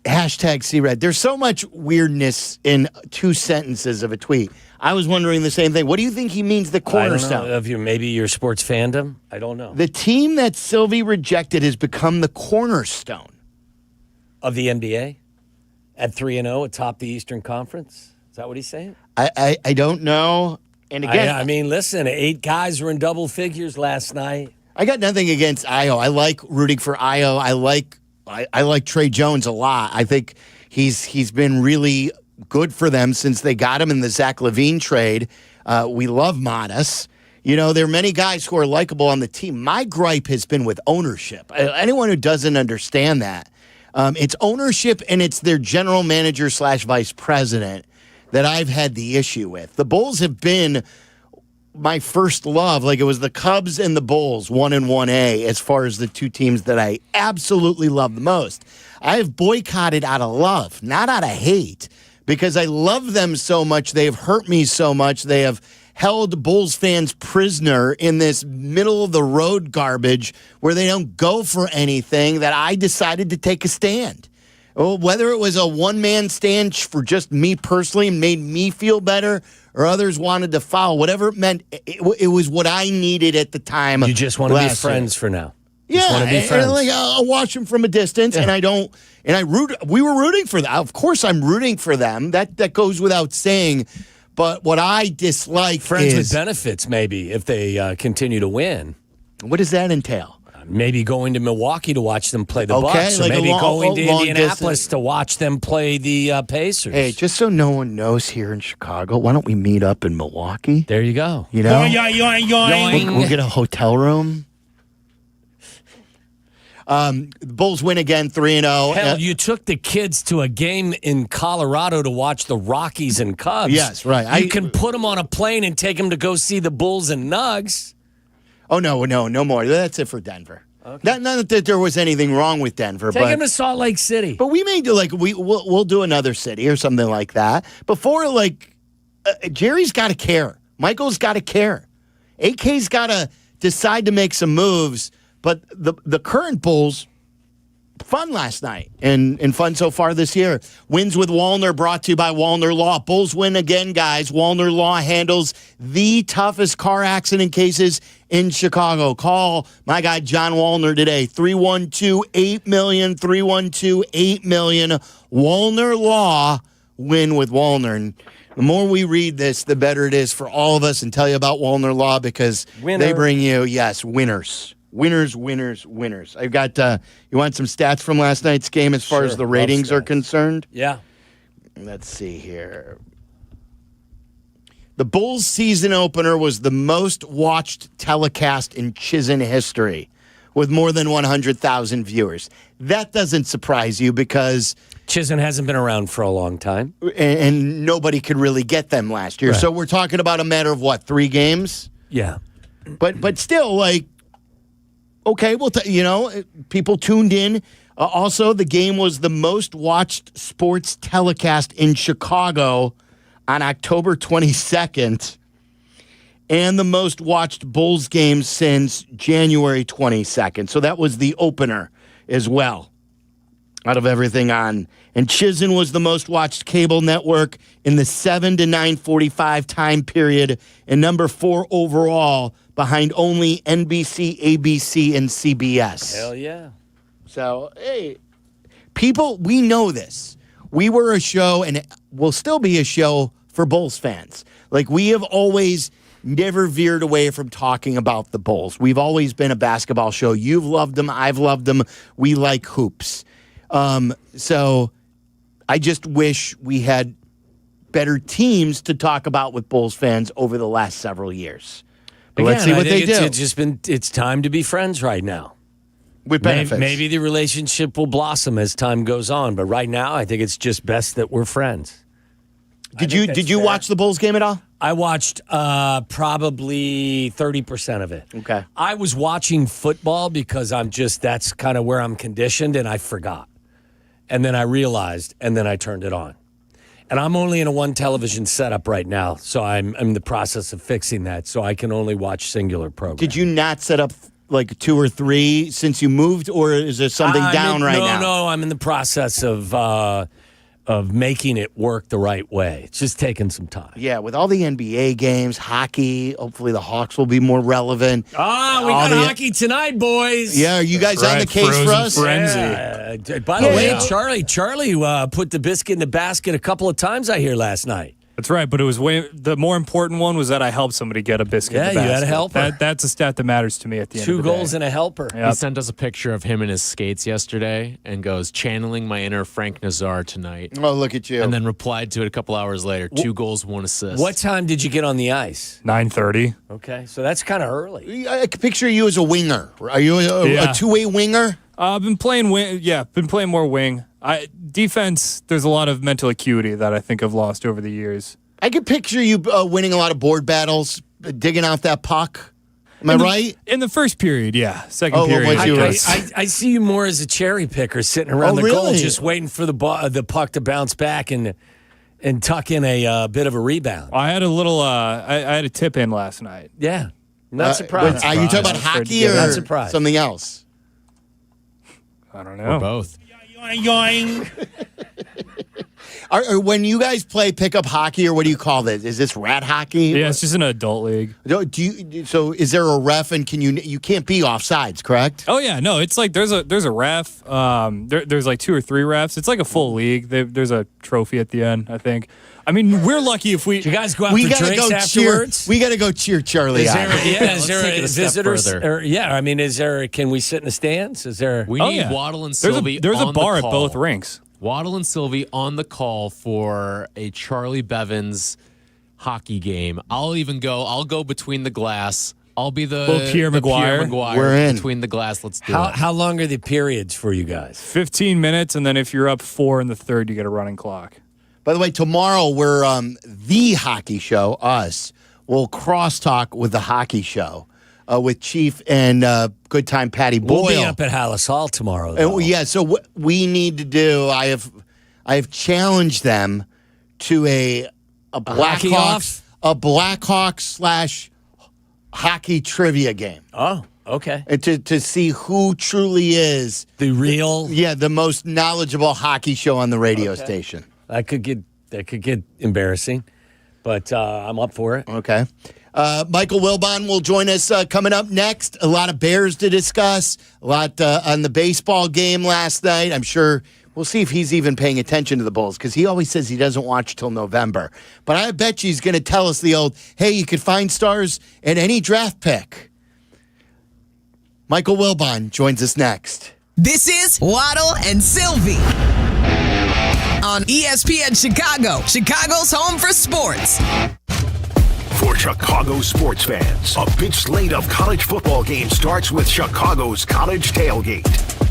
Hashtag C-Red. There's so much weirdness in 2 sentences of a tweet. I was wondering the same thing. What do you think he means, the cornerstone? I don't know. Of you, maybe your sports fandom? I don't know. The team that Silvy rejected has become the cornerstone. Of the NBA? At 3-0 atop the Eastern Conference? Is that what he's saying? I don't know. And again, I mean, listen, 8 guys were in double figures last night. I got nothing against Ayo. I like rooting for Ayo. I like Trey Jones a lot. I think he's been really good for them since they got him in the Zach LaVine trade. We love Modest. You know, there are many guys who are likable on the team. My gripe has been with ownership. Anyone who doesn't understand that, it's ownership and it's their general manager / vice president that I've had the issue with. The Bulls have been my first love. Like, it was the Cubs and the Bulls, 1 and 1A, as far as the 2 teams that I absolutely love the most. I have boycotted out of love, not out of hate, because I love them so much. They have hurt me so much. They have held Bulls fans prisoner in this middle-of-the-road garbage where they don't go for anything, that I decided to take a stand. Whether it was a one-man stand for just me personally and made me feel better, or others wanted to foul, whatever it meant, it was what I needed at the time. You just want to be friends for now. Yeah, want to be friends. And like, I'll watch them from a distance, and we were rooting for them. Of course, I'm rooting for them. That goes without saying. But what I dislike friends is with benefits, maybe, if they continue to win. What does that entail? Maybe going to Milwaukee to watch them play the Bucks, or like maybe going to Indianapolis distance to watch them play the Pacers. Hey, just so no one knows here in Chicago, why don't we meet up in Milwaukee? There you go. You know, Yoing. We'll get a hotel room. The Bulls win again, 3-0. Hell, you took the kids to a game in Colorado to watch the Rockies and Cubs. Yes, right. You can put them on a plane and take them to go see the Bulls and Nugs. Oh, no more. That's it for Denver. Okay. Not that there was anything wrong with Denver. Take him to Salt Lake City. But we may do, we'll do another city or something like that. Before, Jerry's got to care. Michael's got to care. AK's got to decide to make some moves. But the current Bulls, fun last night and fun so far this year. Wins with Wallner, brought to you by Wallner Law. Bulls win again, guys. Wallner Law handles the toughest car accident cases in Chicago. Call my guy John Wallner today, 312-8-million, 312-8-million. Wallner Law, win with Wallner. And the more we read this, the better it is for all of us, and tell you about Wallner Law, because they bring you, winners. Winners. I've got, you want some stats from last night's game as far as the ratings are concerned? Yeah. Let's see here. The Bulls season opener was the most watched telecast in Chizen history, with more than 100,000 viewers. That doesn't surprise you because Chizen hasn't been around for a long time. And nobody could really get them last year. Right. So we're talking about a matter of, 3 games? Yeah. But still, okay, well, people tuned in. Also, the game was the most watched sports telecast in Chicago on October 22nd and the most watched Bulls game since January 22nd. So that was the opener as well out of everything on. And Chizen was the most watched cable network in the 7 to 9:45 time period and number 4 overall behind only NBC, ABC, and CBS. Hell yeah. So, hey, people, we know this. We were a show, and will still be a show for Bulls fans. We have always never veered away from talking about the Bulls. We've always been a basketball show. You've loved them. I've loved them. We like hoops. So I just wish we had better teams to talk about with Bulls fans over the last several years. But let's see what they do. It's time to be friends right now. With benefits. Maybe the relationship will blossom as time goes on, but right now I think it's just best that we're friends. Did you watch the Bulls game at all? I watched probably 30% of it. Okay. I was watching football because that's kind of where I'm conditioned, and I forgot. And then I realized, and then I turned it on. And I'm only in a 1 television setup right now, so I'm in the process of fixing that, so I can only watch singular programs. Did you not set up 2 or 3 since you moved, or is there something down right now? No, I'm in the process of making it work the right way. It's just taking some time. Yeah, with all the NBA games, hockey, hopefully the Hawks will be more relevant. We got hockey tonight, boys. Yeah, are you guys on the case for us? Frenzy. By the way, Charlie put the biscuit in the basket a couple of times, I hear, last night. That's right, but it was the more important one was that I helped somebody get a biscuit in the basket. Yeah, you had a helper. That's a stat that matters to me at the end of the day. 2 goals and a helper. Yep. He sent us a picture of him in his skates yesterday and goes, channeling my inner Frank Nazar tonight. Oh, look at you. And then replied to it a couple hours later. 2 goals, 1 assist. What time did you get on the ice? 9:30. Okay, so that's kind of early. I can picture you as a winger. Are you a 2-way winger? I've been playing wing. Yeah, been playing more wing. Defense, there's a lot of mental acuity that I think I've lost over the years. I can picture you winning a lot of board battles, digging out that puck. Am I right? In the first period, yeah. Second period. I see you more as a cherry picker sitting around the goal, just waiting for the puck to bounce back and tuck in a bit of a rebound. I had a little. I had a tip in last night. Yeah, not surprised. Are you talking about hockey or something else? I don't know. Or both. Yoing. When you guys play pickup hockey, or what do you call this? Is this rat hockey? Yeah, it's just an adult league. So is there a ref, and you can't be offsides, correct? Oh yeah, no, it's there's a ref. There's 2 or 3 refs. It's like a full league. There's a trophy at the end, I think. I mean, we're lucky if we. Do you guys go out for drinks afterwards? We got to go cheer Charlie. Is there visitors? Can we sit in the stands? Is there? We need Waddle and Silvy. There's a bar at both rinks. Waddle and Silvy on the call for a Charlie Bevins hockey game. I'll go between the glass. I'll be the Pierre McGuire. We're in. Between the glass. Let's do it. How long are the periods for you guys? 15 minutes, and then if you're up 4 in the third, you get a running clock. By the way, tomorrow we're the hockey show. Us will crosstalk with the hockey show with Chief and good time Patty Boyle. We'll be up at Hallis Hall tomorrow. Though. So what we need to do, I have challenged them to a Blackhawks / hockey trivia game. Oh, okay. And to see who truly is the most knowledgeable hockey show on the radio station. That could get embarrassing, but I'm up for it. Okay. Michael Wilbon will join us coming up next. A lot of Bears to discuss, a lot on the baseball game last night. I'm sure we'll see if he's even paying attention to the Bulls because he always says he doesn't watch till November. But I bet you he's going to tell us the old, hey, you could find stars in any draft pick. Michael Wilbon joins us next. This is Waddle and Silvy on ESPN Chicago, Chicago's home for sports. For Chicago sports fans. A big slate of college football games starts with Chicago's College Tailgate.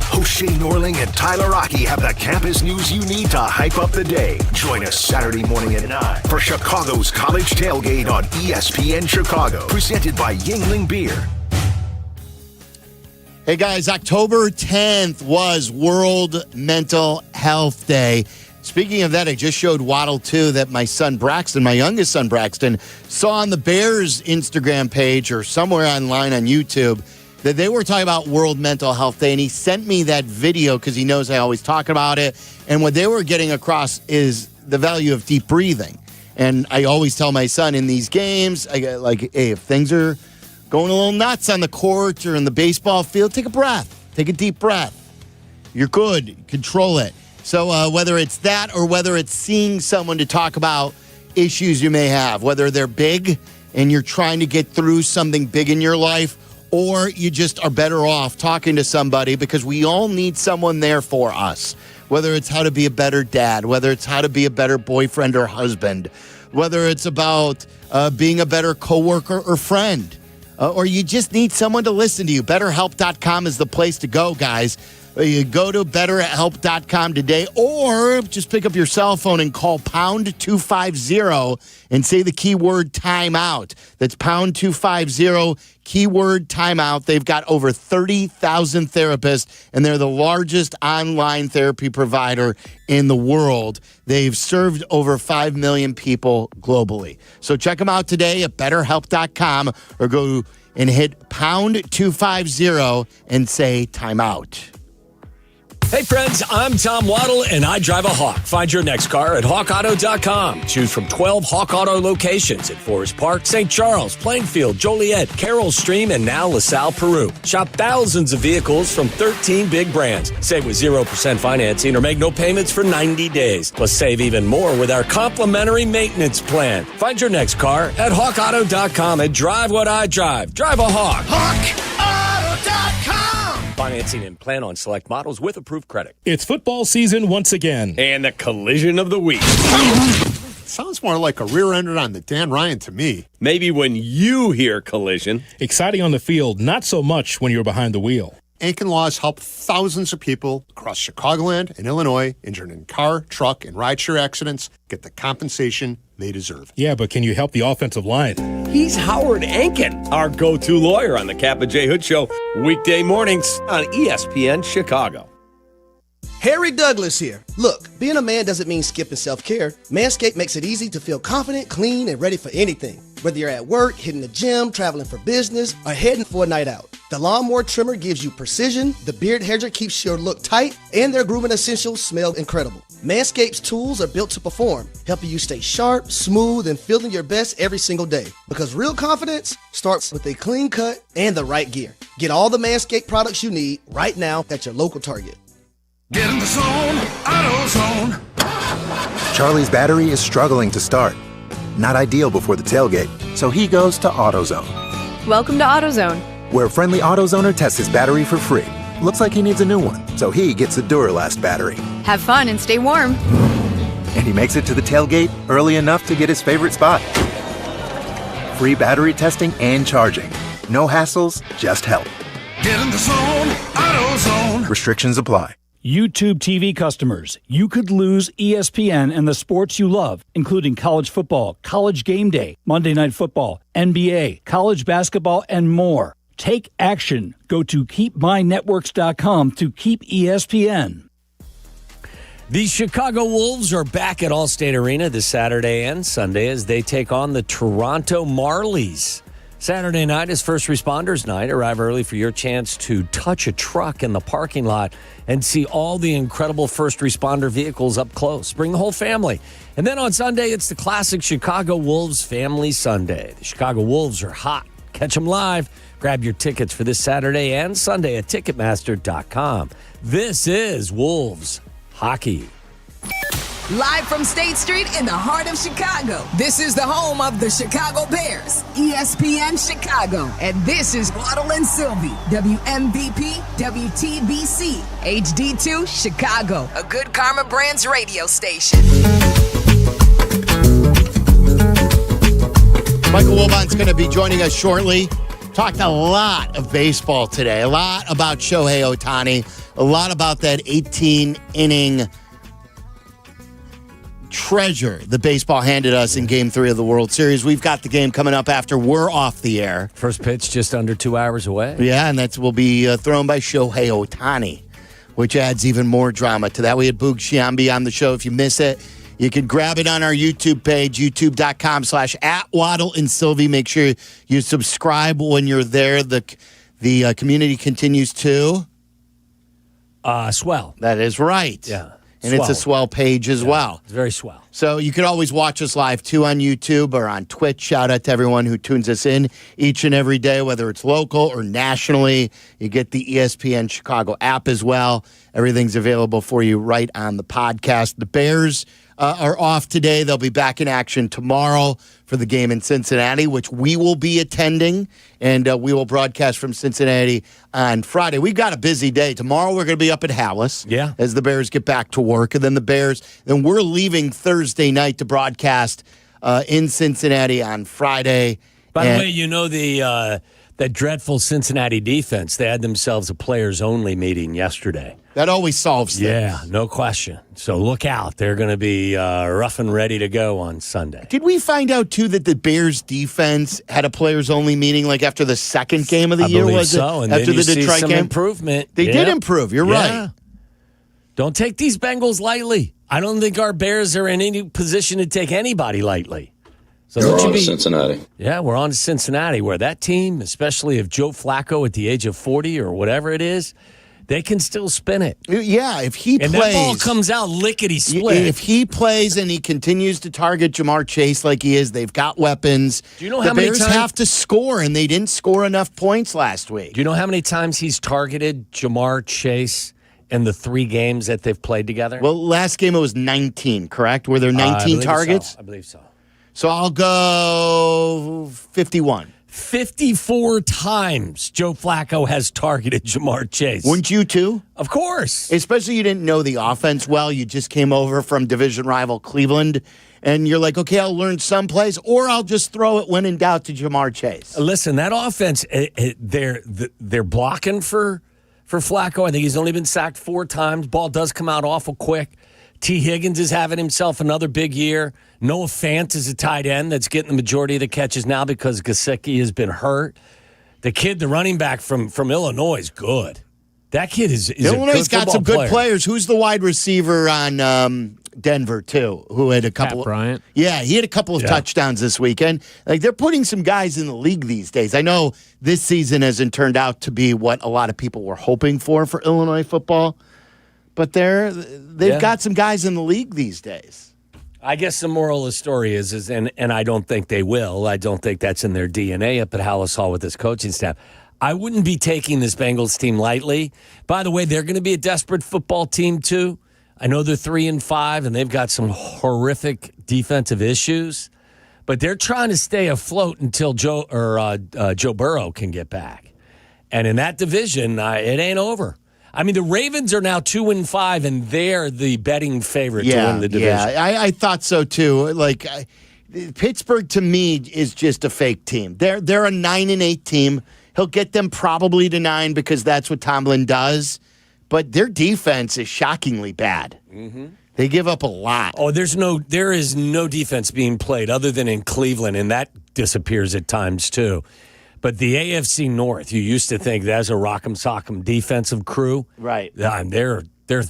Host Shane Norling and Tyler Rocky have the campus news you need to hype up the day. Join us Saturday morning at 9 for Chicago's College Tailgate on ESPN Chicago. Presented by Yuengling Beer. Hey guys, October 10th was World Mental Health Day. Speaking of that, I just showed Waddle 2 that my son Braxton, my youngest son Braxton, saw on the Bears Instagram page or somewhere online on YouTube that they were talking about World Mental Health Day, and he sent me that video because he knows I always talk about it. And what they were getting across is the value of deep breathing. And I always tell my son in these games, hey, if things are going a little nuts on the court or in the baseball field, take a breath. Take a deep breath. You're good. Control it. So whether it's that or whether it's seeing someone to talk about issues you may have, whether they're big and you're trying to get through something big in your life, or you just are better off talking to somebody, because we all need someone there for us, whether it's how to be a better dad, whether it's how to be a better boyfriend or husband, whether it's about being a better coworker or friend, or you just need someone to listen to you. BetterHelp.com is the place to go, guys. You go to BetterHelp.com today, or just pick up your cell phone and call pound 250 and say the keyword timeout. That's pound 250, keyword timeout. They've got over 30,000 therapists, and they're the largest online therapy provider in the world. They've served over 5 million people globally. So check them out today at BetterHelp.com, or go and hit pound 250 and say timeout. Hey friends, I'm Tom Waddle, and I drive a Hawk. Find your next car at hawkauto.com. Choose from 12 Hawk Auto locations at Forest Park, St. Charles, Plainfield, Joliet, Carroll Stream, and now LaSalle, Peru. Shop thousands of vehicles from 13 big brands. Save with 0% financing or make no payments for 90 days. Plus save even more with our complimentary maintenance plan. Find your next car at hawkauto.com and drive what I drive. Drive a Hawk. HawkAuto.com. Financing and plan on select models with approved credit. It's football season once again. And the collision of the week. Sounds more like a rear-ender on the Dan Ryan to me. Maybe when you hear collision. Exciting on the field, not so much when you're behind the wheel. Aiken Laws help thousands of people across Chicagoland and Illinois injured in car, truck, and rideshare accidents get the compensation they deserve. Yeah, but can you help the offensive line? He's Howard Aiken, our go-to lawyer on the Kap J Hood Show, weekday mornings on ESPN Chicago. Harry Douglas here. Look, being a man doesn't mean skipping self-care. Manscaped makes it easy to feel confident, clean, and ready for anything. Whether you're at work, hitting the gym, traveling for business, or heading for a night out. The Lawnmower Trimmer gives you precision, the Beard Hedger keeps your look tight, and their grooming essentials smell incredible. Manscaped's tools are built to perform, helping you stay sharp, smooth, and feeling your best every single day. Because real confidence starts with a clean cut and the right gear. Get all the Manscaped products you need right now at your local Target. Get in the zone, AutoZone. Charlie's battery is struggling to start. Not ideal before the tailgate, so he goes to AutoZone. Welcome to AutoZone, where a friendly AutoZoner tests his battery for free. Looks like he needs a new one, so he gets the Duralast battery. have fun, and stay warm. And he makes it to the tailgate early enough to get his favorite spot. Free battery testing and charging. No hassles, just help. Get in the zone, AutoZone. Restrictions apply. YouTube TV customers, you could lose ESPN and the sports you love, including college football, college game day, Monday Night Football, NBA, college basketball, and more. Take action. Go to keepmynetworks.com to keep ESPN. The Chicago Wolves are back at Allstate Arena this Saturday and Sunday as they take on the Toronto Marlies. Saturday night is First Responders Night. Arrive early for your chance to touch a truck in the parking lot and see all the incredible first responder vehicles up close. Bring the whole family. And then on Sunday, it's the classic Chicago Wolves Family Sunday. The Chicago Wolves are hot. Catch them live. Grab your tickets for this Saturday and Sunday at Ticketmaster.com. This is Wolves Hockey. Live from State Street in the heart of Chicago, this is the home of the Chicago Bears, ESPN Chicago. And this is Waddle Silvy, WMVP, WTBC, HD2, Chicago, a Good Karma Brands radio station. Michael Wilbon's going to be joining us shortly. Talked a lot of baseball today, a lot about Shohei Ohtani, a lot about that 18-inning treasure the baseball handed us in Game 3 of the World Series. We've got the game coming up after we're off the air. First pitch just under 2 hours away. Yeah, and that will be thrown by Shohei Ohtani, which adds even more drama to that. We had Boog Sciambi on the show. If you miss it, you can grab it on our YouTube page, youtube.com/@Waddle and Silvy. Make sure you subscribe when you're there. The community continues to swell. That is right. Yeah. And it's a swell page as well. It's very swell. So you can always watch us live, too, on YouTube or on Twitch. Shout out to everyone who tunes us in each and every day, whether it's local or nationally. You get the ESPN Chicago app as well. Everything's available for you right on the podcast. The Bears are off today. They'll be back in action tomorrow for the game in Cincinnati, which we will be attending, and we will broadcast from Cincinnati on Friday. We've got a busy day. Tomorrow we're going to be up at Hallis as the Bears get back to work, and then we're leaving Thursday night to broadcast in Cincinnati on Friday. By the way, you know that dreadful Cincinnati defense, they had themselves a players-only meeting yesterday. That always solves things. Yeah, no question. So look out. They're going to be rough and ready to go on Sunday. Did we find out, too, that the Bears defense had a players-only meeting like after the second game of the year? Was so. It? And after then you the Detroit see some game? improvement. They did improve. You're right. Don't take these Bengals lightly. I don't think our Bears are in any position to take anybody lightly. So we're on to Cincinnati. Yeah, we're on to Cincinnati, where that team, especially if Joe Flacco at the age of 40 or whatever it is, they can still spin it. Yeah, if he plays. And that ball comes out lickety-split. If he plays and he continues to target Jamar Chase like he is, they've got weapons. Do you know the how many Bears times have to score, and they didn't score enough points last week. Do you know how many times he's targeted Jamar Chase in the 3 games that they've played together? Well, last game it was 19, correct? Were there 19 targets? I believe so. So I'll go 51. 54 times Joe Flacco has targeted Jamar Chase. Wouldn't you too? Of course. Especially you didn't know the offense well. You just came over from division rival Cleveland, and you're like, okay, I'll learn some plays, or I'll just throw it when in doubt to Jamar Chase. Listen, that offense, they're blocking for Flacco. I think he's only been sacked 4 times. Ball does come out awful quick. T. Higgins is having himself another big year. Noah Fant is a tight end that's getting the majority of the catches now because Gesicki has been hurt. The kid, the running back from Illinois, is good. That kid is Illinois' got some good player. players. Who's the wide receiver on Denver, too, who had a couple Pat Bryant? Yeah, he had a couple of touchdowns this weekend. Like, they're putting some guys in the league these days. I know this season hasn't turned out to be what a lot of people were hoping for Illinois football, but they've got some guys in the league these days. I guess the moral of the story is and I don't think they will. I don't think that's in their DNA up at Hallis Hall with this coaching staff. I wouldn't be taking this Bengals team lightly. By the way, they're going to be a desperate football team, too. I know they're 3-5, and they've got some horrific defensive issues, but they're trying to stay afloat until Joe Burrow can get back. And in that division, it ain't over. I mean, the Ravens are now 2-5, and they're the betting favorite to win the division. Yeah, I thought so too. Like Pittsburgh, to me, is just a fake team. They're a 9-8 team. He'll get them probably to 9 because that's what Tomlin does. But their defense is shockingly bad. Mm-hmm. They give up a lot. Oh, there is no defense being played other than in Cleveland, and that disappears at times too. But the AFC North, you used to think that's a rock'em sock'em defensive crew. Right. They're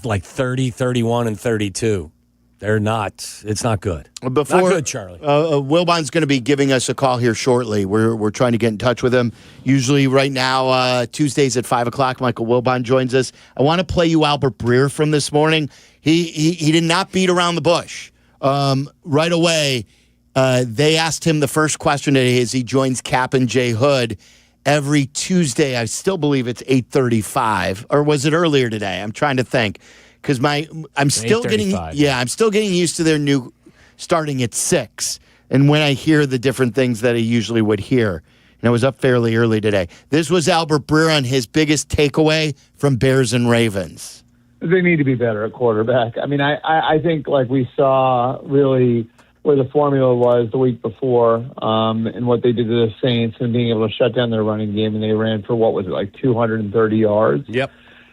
like 30, 31, and 32. They're not. It's not good. Not good, Charlie. Wilbon's going to be giving us a call here shortly. We're trying to get in touch with him. Usually right now, Tuesdays at 5 o'clock, Michael Wilbon joins us. I want to play you Albert Breer from this morning. He did not beat around the bush. Right away, they asked him the first question today as he joins Kap and J Hood every Tuesday. I still believe it's 8:35. Or was it earlier today? I'm trying to think. Because I'm still getting used to their new starting at 6, and when I hear the different things that I usually would hear, and I was up fairly early today. This was Albert Breer on his biggest takeaway from Bears and Ravens. They need to be better at quarterback. I mean, I think like we saw really where the formula was the week before, and what they did to the Saints and being able to shut down their running game, and they ran for, 230 yards. Yep.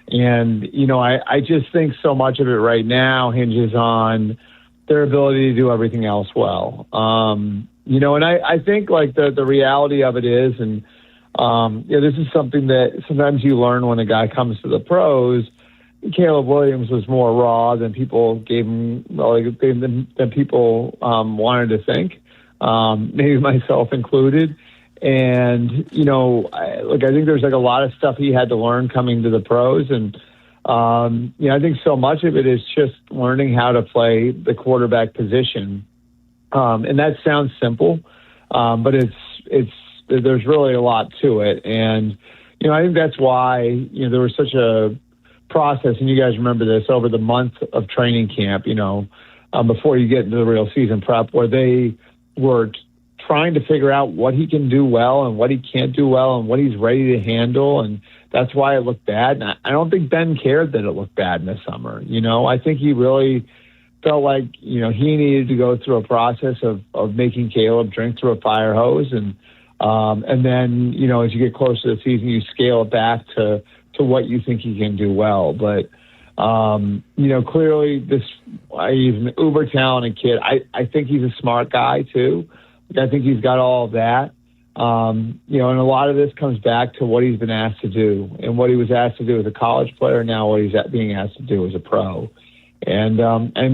And, I just think so much of it right now hinges on their ability to do everything else well. And I think, the reality of it is, and, this is something that sometimes you learn when a guy comes to the pros. Caleb Williams was more raw than people gave him, than people wanted to think, maybe myself included. And, I think there's a lot of stuff he had to learn coming to the pros. And, I think so much of it is just learning how to play the quarterback position. And that sounds simple, but there's really a lot to it. And, I think that's why, there was such a process, and you guys remember this, over the month of training camp, before you get into the real season prep, where they were trying to figure out what he can do well and what he can't do well and what he's ready to handle. And that's why it looked bad. And I don't think Ben cared that it looked bad in the summer. I think he really felt like, he needed to go through a process of making Caleb drink through a fire hose. And then, as you get closer to the season, you scale it back to what you think he can do well. But, clearly he's an uber talented kid. I think he's a smart guy too. I think he's got all of that. And a lot of this comes back to what he's been asked to do and what he was asked to do as a college player. Now what he's being asked to do as a pro. And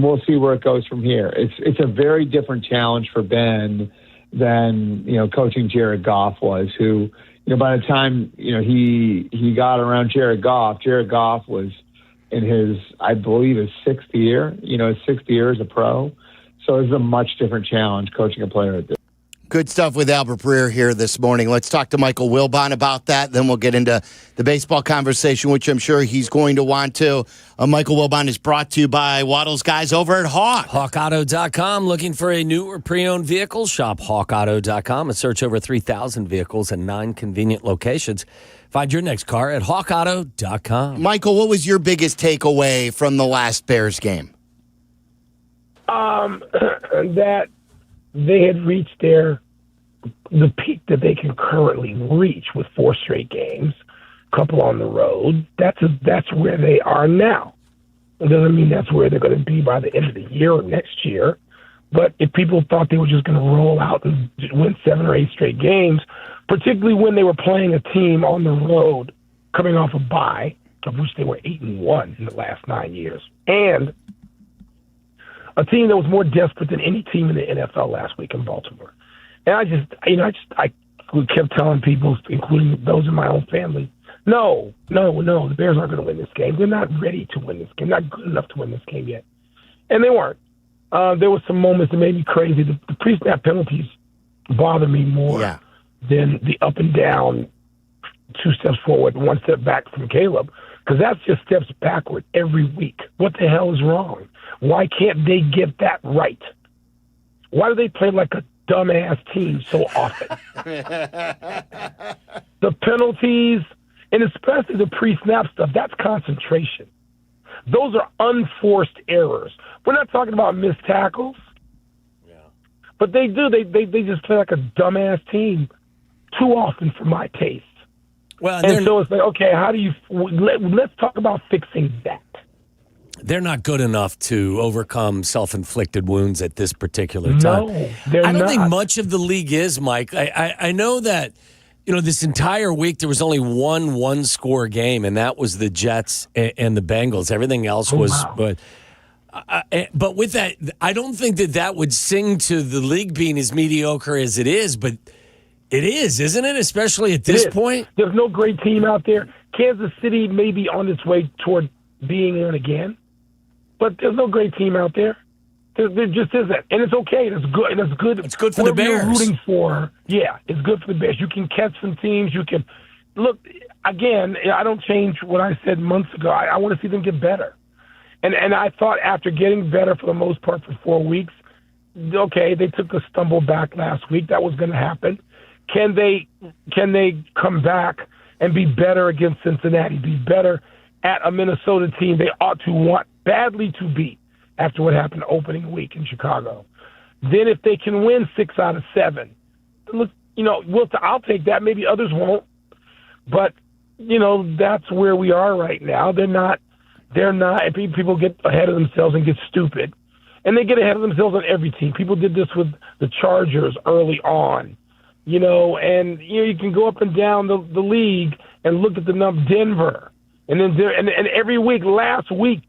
we'll see where it goes from here. It's a very different challenge for Ben than, coaching Jared Goff was, who, by the time, he got around Jared Goff was in his, I believe, his sixth year as a pro. So it's a much different challenge coaching a player at this. Good stuff with Albert Breer here this morning. Let's talk to Michael Wilbon about that. Then we'll get into the baseball conversation, which I'm sure he's going to want to. Michael Wilbon is brought to you by Waddle's guys over at Hawk. HawkAuto.com. Looking for a new or pre-owned vehicle? Shop HawkAuto.com and search over 3,000 vehicles in 9 convenient locations. Find your next car at HawkAuto.com. Michael, what was your biggest takeaway from the last Bears game? That they had reached the peak that they can currently reach with 4 straight games, a couple on the road. That's where they are now. It doesn't mean that's where they're going to be by the end of the year or next year. But if people thought they were just going to roll out and win 7 or 8 straight games, particularly when they were playing a team on the road coming off a bye, of which they were 8-1 in the last 9 years, and a team that was more desperate than any team in the NFL last week in Baltimore. And I kept telling people, including those in my own family, no, the Bears aren't going to win this game. They're not ready to win this game, not good enough to win this game yet. And they weren't. There were some moments that made me crazy. The pre-snap penalties bother me more than the up and down 2 steps forward, 1 step back from Caleb, because that's just steps backward every week. What the hell is wrong? Why can't they get that right? Why do they play like a dumbass team so often? The penalties, and especially the pre-snap stuff, that's concentration. Those are unforced errors. We're not talking about missed tackles. But they do. They just play like a dumbass team too often for my taste. Well, and so it's like, okay, how do you let's talk about fixing that. They're not good enough to overcome self-inflicted wounds at this particular time. No, they're I don't not. think much of the league is, Mike. I know that, this entire week there was only one score game, and that was the Jets and the Bengals. Everything else was, but with that, I don't think that would sing to the league being as mediocre as it is, but it is, isn't it? Especially at this point. There's no great team out there. Kansas City may be on its way toward being one again, but there's no great team out there. There just isn't, and it's okay. It's good. And it's good. It's good for the Bears. You're rooting for, it's good for the Bears. You can catch some teams. You can look again. I don't change what I said months ago. I want to see them get better, and I thought after getting better for the most part for 4 weeks, okay, they took a stumble back last week. That was going to happen. Can they come back and be better against Cincinnati? Be better at a Minnesota team they ought to want badly to beat after what happened opening week in Chicago. Then if they can win 6 out of 7, look, I'll take that. Maybe others won't. But, that's where we are right now. They're not, and people get ahead of themselves and get stupid. And they get ahead of themselves on every team. People did this with the Chargers early on, and you can go up and down the league and look at the number Denver. And then and every week, last week,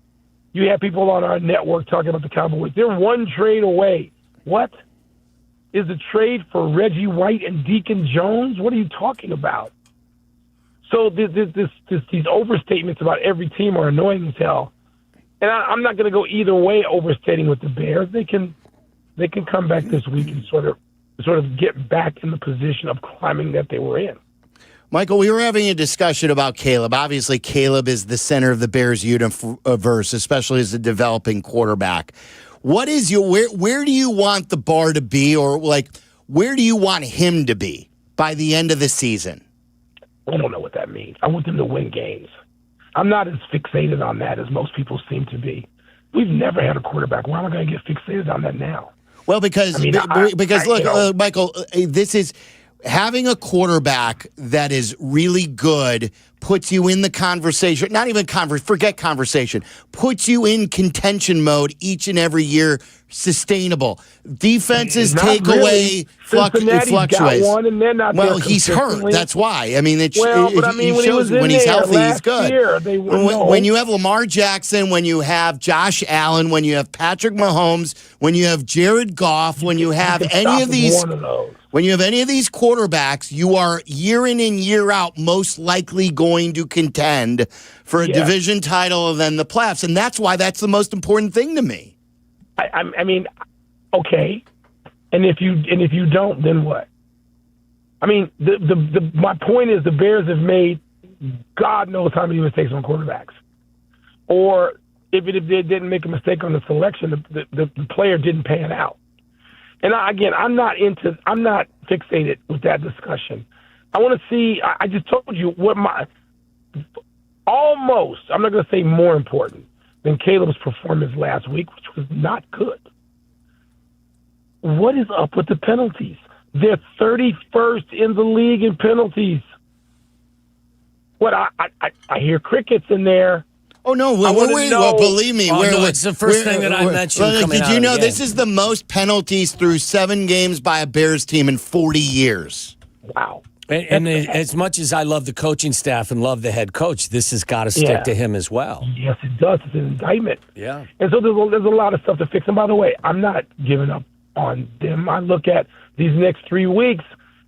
you have people on our network talking about the Cowboys. They're one trade away. What? Is the trade for Reggie White and Deacon Jones? What are you talking about? So these overstatements about every team are annoying as hell. And I'm not going to go either way overstating with the Bears. They can come back this week and sort of get back in the position of climbing that they were in. Michael, we were having a discussion about Caleb. Obviously, Caleb is the center of the Bears universe, especially as a developing quarterback. What is where do you want the bar to be, or where do you want him to be by the end of the season? I don't know what that means. I want them to win games. I'm not as fixated on that as most people seem to be. We've never had a quarterback. Why am I going to get fixated on that now? Well, because look, Michael, this is having a quarterback that is really good puts you in the conversation. Not even forget conversation. Puts you in contention mode each and every year. Sustainable defenses take away fluctuates. Got one and they're not. Well, he's hurt. That's why. I mean, it shows when he's healthy, he's good. When you have Lamar Jackson, when you have Josh Allen, when you have Patrick Mahomes, when you have Jared Goff, when you have any of these. When you have any of these quarterbacks, you are year in and year out most likely going to contend for a division title and then the playoffs, and that's why that's the most important thing to me. I mean, okay, and if you don't, then what? I mean, my point is the Bears have made God knows how many mistakes on quarterbacks, or if they didn't make a mistake on the selection, the player didn't pan out. And I'm not fixated with that discussion. I want to see. I just told you what I'm not going to say more important than Caleb's performance last week, which was not good. What is up with the penalties? They're 31st in the league in penalties. What I hear crickets in there. Oh, no. Believe me. It's the first thing that I mentioned. Did you know this is the most penalties through 7 games by a Bears team in 40 years? Wow. And as much as I love the coaching staff and love the head coach, this has got to stick to him as well. Yes, it does. It's an indictment. Yeah. And so there's a lot of stuff to fix. And by the way, I'm not giving up on them. I look at these next 3 weeks,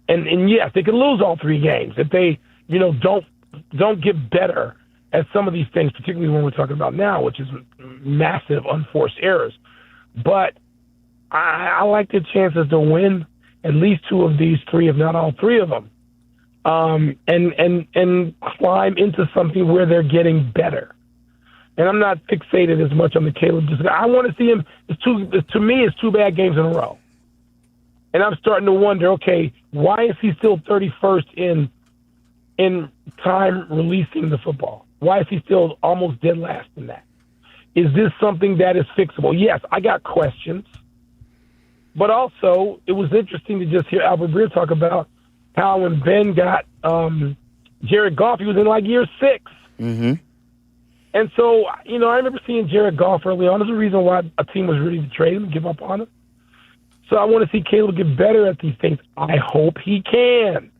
and yes, they can lose all 3 games if they, don't get better at some of these things, particularly when we're talking about now, which is massive unforced errors. But I like their chances to win at least 2 of these 3, if not all 3 of them. And climb into something where they're getting better. And I'm not fixated as much on the Caleb. I want to see him. To me, it's 2 bad games in a row. And I'm starting to wonder, okay, why is he still 31st in time releasing the football? Why is he still almost dead last in that? Is this something that is fixable? Yes, I got questions. But also, it was interesting to just hear Albert Breer talk about how when Ben got Jared Goff, he was in year 6. Mm-hmm. And so, I remember seeing Jared Goff early on. There's a reason why a team was ready to trade him and give up on him. So I want to see Caleb get better at these things. I hope he can.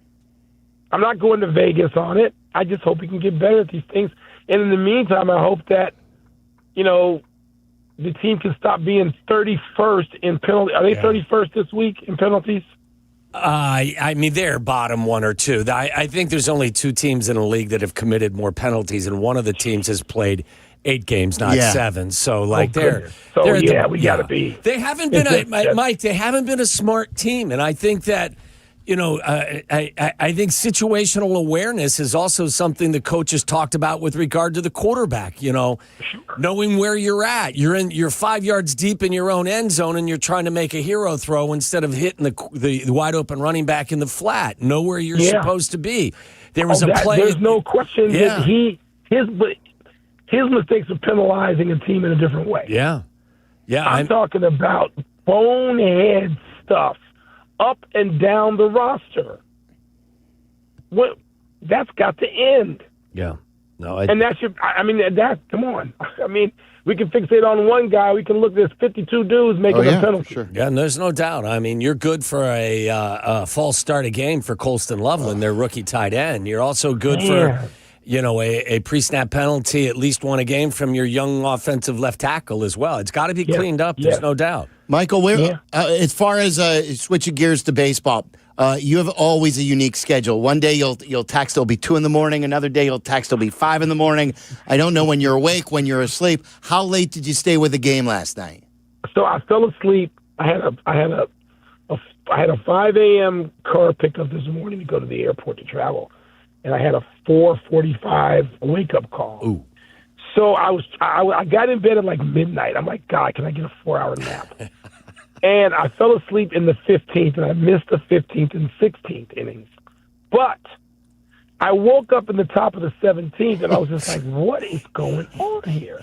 I'm not going to Vegas on it. I just hope he can get better at these things. And in the meantime, I hope that, the team can stop being 31st in penalties. Are they 31st this week in penalties? I mean, they're bottom 1 or 2. I think there's only 2 teams in the league that have committed more penalties, and one of the teams has played 8 games, not 7. So, we got to be. They haven't been Mike. They haven't been a smart team, and I think that. I think situational awareness is also something the coaches talked about with regard to the quarterback. Knowing where you're at. You're 5 yards deep in your own end zone, and you're trying to make a hero throw instead of hitting the wide open running back in the flat. Know where you're supposed to be. There was a play. There's no question that his mistakes are penalizing a team in a different way. Yeah. I'm talking about bonehead stuff up and down the roster. That's got to end. Yeah. No, and that should, come on. I mean, we can fixate on one guy. We can look at this 52 dudes making a penalty. Sure. Yeah, and there's no doubt. I mean, you're good for a false start of game for Colston Loveland, their rookie tight end. You're also good for, a pre-snap penalty, at least one a game from your young offensive left tackle as well. It's got to be cleaned up. There's no doubt. Michael, as far as switching gears to baseball, you have always a unique schedule. One day you'll text, it'll be 2 a.m. Another day you'll text, it'll be 5 a.m. I don't know when you're awake, when you're asleep. How late did you stay with the game last night? So I fell asleep. I had a 5 a.m. car pickup this morning to go to the airport to travel, and I had a 4:45 wake up call. Ooh. So I got in bed at like midnight. I'm like, God, can I get a 4-hour nap? And I fell asleep in the 15th, and I missed the 15th and 16th innings. But I woke up in the top of the 17th, and I was just like, what is going on here?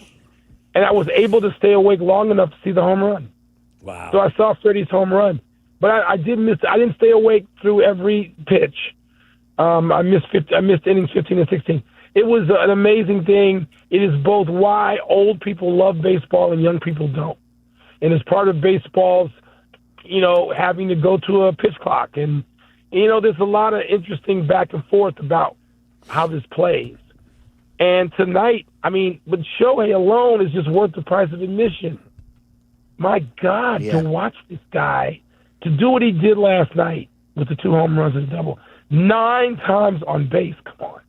And I was able to stay awake long enough to see the home run. Wow. So I saw Freddie's home run. But I didn't stay awake through every pitch. I missed innings 15 and 16. It was an amazing thing. It is both why old people love baseball and young people don't. And as part of baseball's, having to go to a pitch clock. And, there's a lot of interesting back and forth about how this plays. And tonight, but Shohei alone is just worth the price of admission. My God, to watch this guy, to do what he did last night with the 2 home runs and a double, 9 times on base, come on.